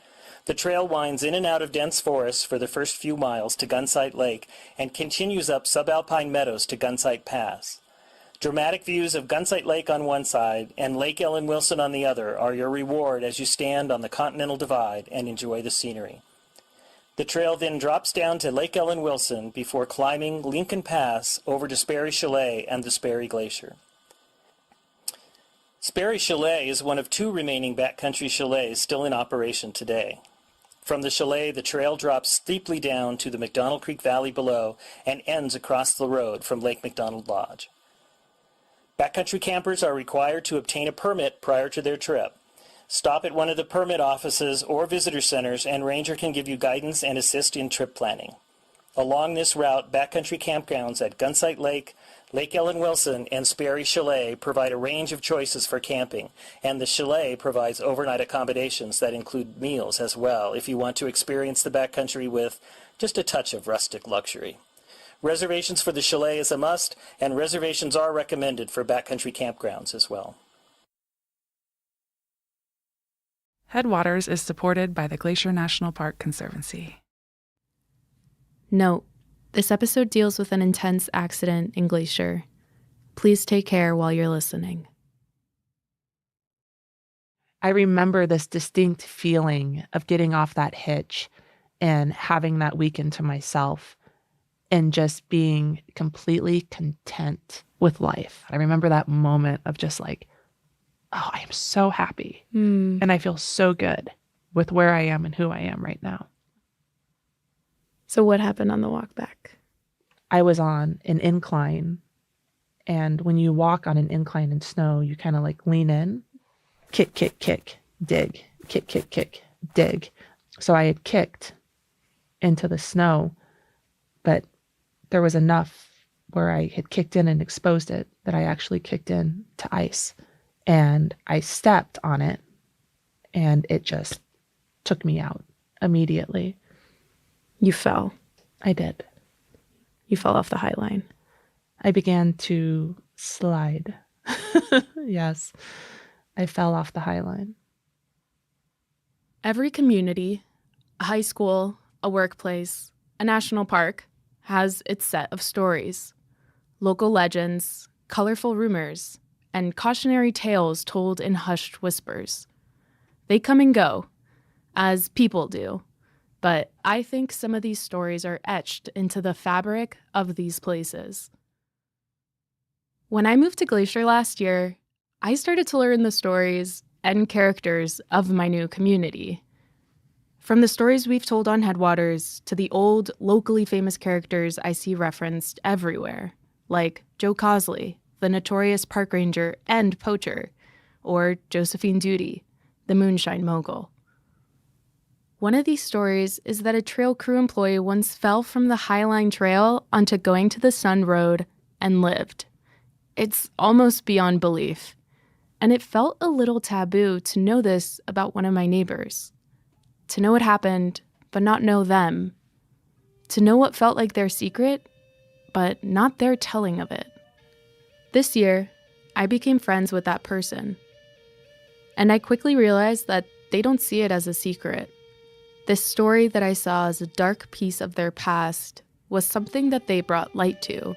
The trail winds in and out of dense forests for the first few miles to Gunsight Lake and continues up subalpine meadows to Gunsight Pass. Dramatic views of Gunsight Lake on one side and Lake Ellen Wilson on the other are your reward as you stand on the Continental Divide and enjoy the scenery. The trail then drops down to Lake Ellen Wilson before climbing Lincoln Pass over to Sperry Chalet and the Sperry Glacier. Sperry Chalet is one of 2 remaining backcountry chalets still in operation today. From the chalet, the trail drops steeply down to the McDonald Creek Valley below and ends across the road from Lake McDonald Lodge. Backcountry campers are required to obtain a permit prior to their trip. Stop at one of the permit offices or visitor centers and ranger can give you guidance and assist in trip planning. Along this route, backcountry campgrounds at Gunsight Lake, Lake Ellen Wilson, and Sperry Chalet provide a range of choices for camping, and the chalet provides overnight accommodations that include meals as well if you want to experience the backcountry with just a touch of rustic luxury. Reservations for the chalet is a must, and reservations are recommended for backcountry campgrounds as well. Headwaters is supported by the Glacier National Park Conservancy. Note: this episode deals with an intense accident in Glacier. Please take care while you're listening. I remember this distinct feeling of getting off that hitch and having that weekend to myself and just being completely content with life. I remember that moment of just like, oh, I am so happy. And I feel so good with where I am and who I am right now. So what happened on the walk back? I was on an incline. And when you walk on an incline in snow, you kind of like lean in, kick, kick, kick, dig, kick, kick, kick, dig. So I had kicked into the snow, but there was enough where I had kicked in and exposed it that I actually kicked in to ice. And I stepped on it, and it just took me out immediately. You fell. I did. You fell off the high line. I began to slide. Yes, I fell off the high line. Every community, a high school, a workplace, a national park has its set of stories. Local legends, colorful rumors, and cautionary tales told in hushed whispers. They come and go, as people do, but I think some of these stories are etched into the fabric of these places. When I moved to Glacier last year, I started to learn the stories and characters of my new community. From the stories we've told on Headwaters to the old, locally famous characters I see referenced everywhere, like Joe Cosley, the notorious park ranger and poacher, or Josephine Duty, the moonshine mogul. One of these stories is that a trail crew employee once fell from the Highline Trail onto Going to the Sun Road and lived. It's almost beyond belief, and it felt a little taboo to know this about one of my neighbors. To know it happened, but not know them. To know what felt like their secret, but not their telling of it. This year, I became friends with that person. And I quickly realized that they don't see it as a secret. This story that I saw as a dark piece of their past was something that they brought light to.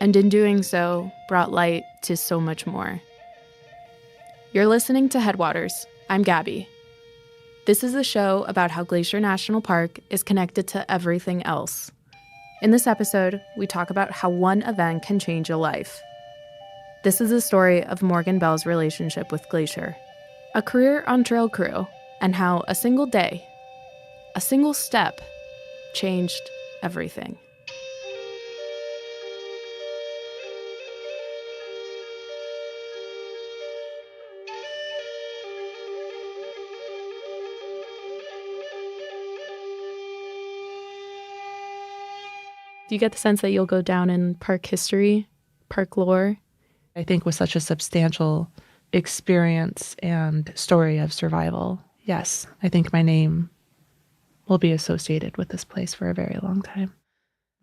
And in doing so, brought light to so much more. You're listening to Headwaters. I'm Gabby. This is a show about how Glacier National Park is connected to everything else. In this episode, we talk about how one event can change a life. This is the story of Morgan Bell's relationship with Glacier, a career on trail crew, and how a single day, a single step changed everything. Do you get the sense that you'll go down in park history, park lore? I think with such a substantial experience and story of survival, yes, I think my name will be associated with this place for a very long time.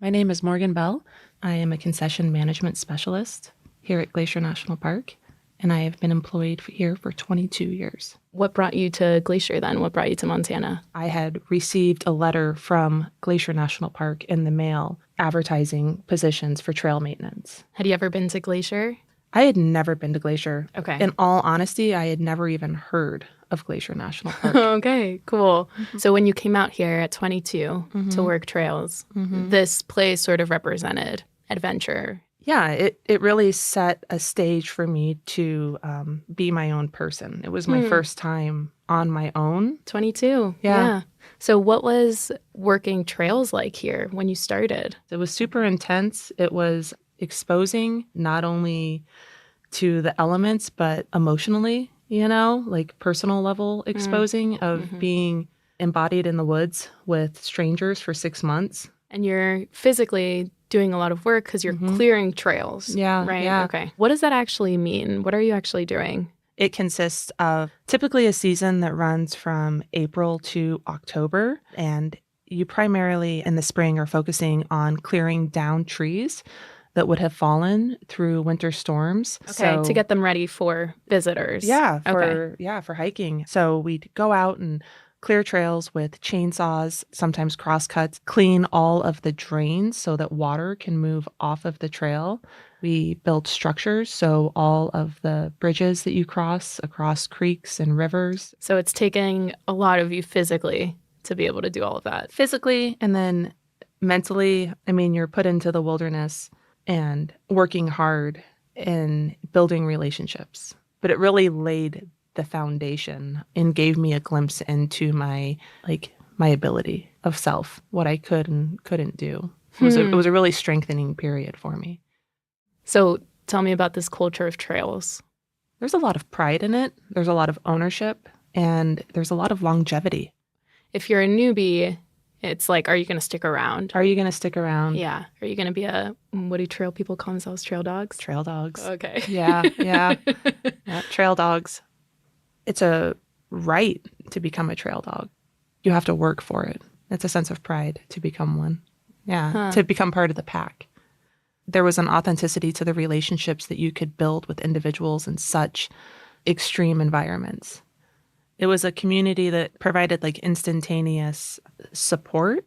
My name is Morgan Bell. I am a concession management specialist here at Glacier National Park, and I have been employed here for 22 years. What brought you to Glacier then? What brought you to Montana? I had received a letter from Glacier National Park in the mail advertising positions for trail maintenance. Had you ever been to Glacier? I had never been to Glacier. Okay. In all honesty, I had never even heard of Glacier National Park. Okay, cool. So when you came out here at 22 to work trails, this place sort of represented adventure. Yeah, it really set a stage for me to be my own person. It was my first time on my own. 22. Yeah. So what was working trails like here when you started? It was super intense. It was exposing not only to the elements, but emotionally, like personal level exposing of being embodied in the woods with strangers for 6 months. And you're physically doing a lot of work because you're clearing trails. Yeah. Right? Yeah. Okay. What does that actually mean? What are you actually doing? It consists of typically a season that runs from April to October, and you primarily in the spring are focusing on clearing down trees that would have fallen through winter storms. Okay, to get them ready for visitors. For hiking. So we'd go out and clear trails with chainsaws, sometimes crosscuts, clean all of the drains so that water can move off of the trail. We built structures, so all of the bridges that you cross across creeks and rivers. So it's taking a lot of you physically to be able to do all of that. Physically, and then mentally, you're put into the wilderness and working hard and building relationships. But it really laid the foundation and gave me a glimpse into my ability of self, what I could and couldn't do. It was a really strengthening period for me. So tell me about this culture of trails. There's a lot of pride in it. There's a lot of ownership, and there's a lot of longevity. If you're a newbie, it's like, are you going to stick around? Are you going to stick around? Yeah. Are you going to be what do trail people call themselves? Trail dogs? Trail dogs. Okay. Yeah. Trail dogs. It's a right to become a trail dog. You have to work for it. It's a sense of pride to become one. Yeah, to become part of the pack. There was an authenticity to the relationships that you could build with individuals in such extreme environments. It was a community that provided instantaneous support.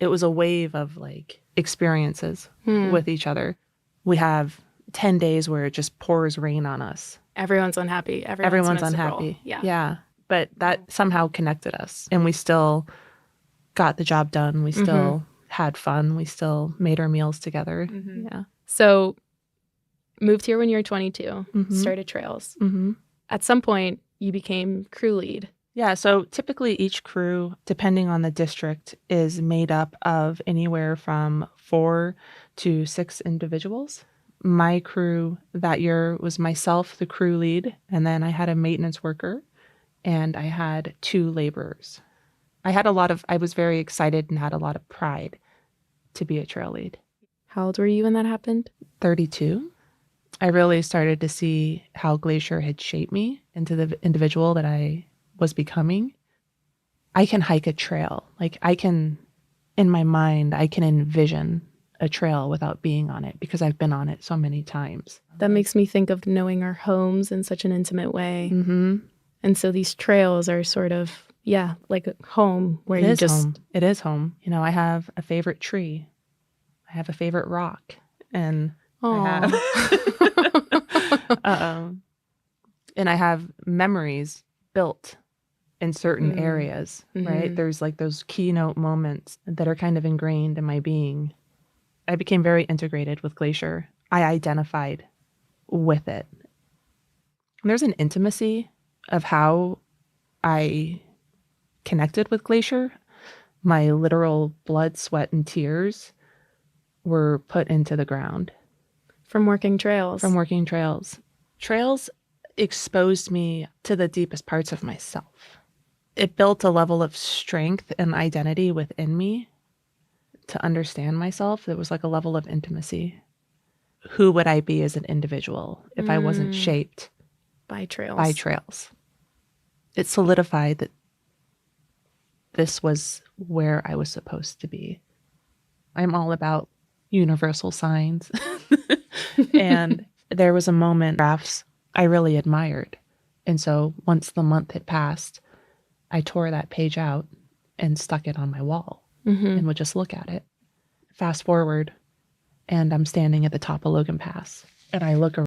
It was a wave of experiences with each other. We have 10 days where it just pours rain on us. Everyone's unhappy. Everyone's unhappy. Yeah. But that somehow connected us, and we still got the job done. We still had fun. We still made our meals together. Yeah. So moved here when you were 22, started trails. At some point, you became crew lead. Yeah. So typically each crew, depending on the district, is made up of anywhere from 4 to 6 individuals. My crew that year was myself, the crew lead, and then I had a maintenance worker, and I had 2 laborers. I was very excited and had a lot of pride to be a trail lead. How old were you when that happened? 32. I really started to see how Glacier had shaped me into the individual that I was becoming. I can hike a trail. In my mind, I can envision a trail without being on it because I've been on it so many times. That makes me think of knowing our homes in such an intimate way. And so these trails are sort of, like a home where you just... Home. It is home. I have a favorite tree. I have a favorite rock. And I have memories built in certain areas, right? There's those keynote moments that are kind of ingrained in my being. I became very integrated with Glacier. I identified with it. And there's an intimacy of how I connected with Glacier My literal blood, sweat, and tears were put into the ground. From working trails. From working trails. Trails exposed me to the deepest parts of myself. It built a level of strength and identity within me to understand myself. It was like a level of intimacy. Who would I be as an individual if I wasn't shaped by trails? By trails. It solidified that this was where I was supposed to be. I'm all about universal signs. And there was a moment, graphs I really admired. And so once the month had passed, I tore that page out and stuck it on my wall and would just look at it. Fast forward, and I'm standing at the top of Logan Pass, and I look around.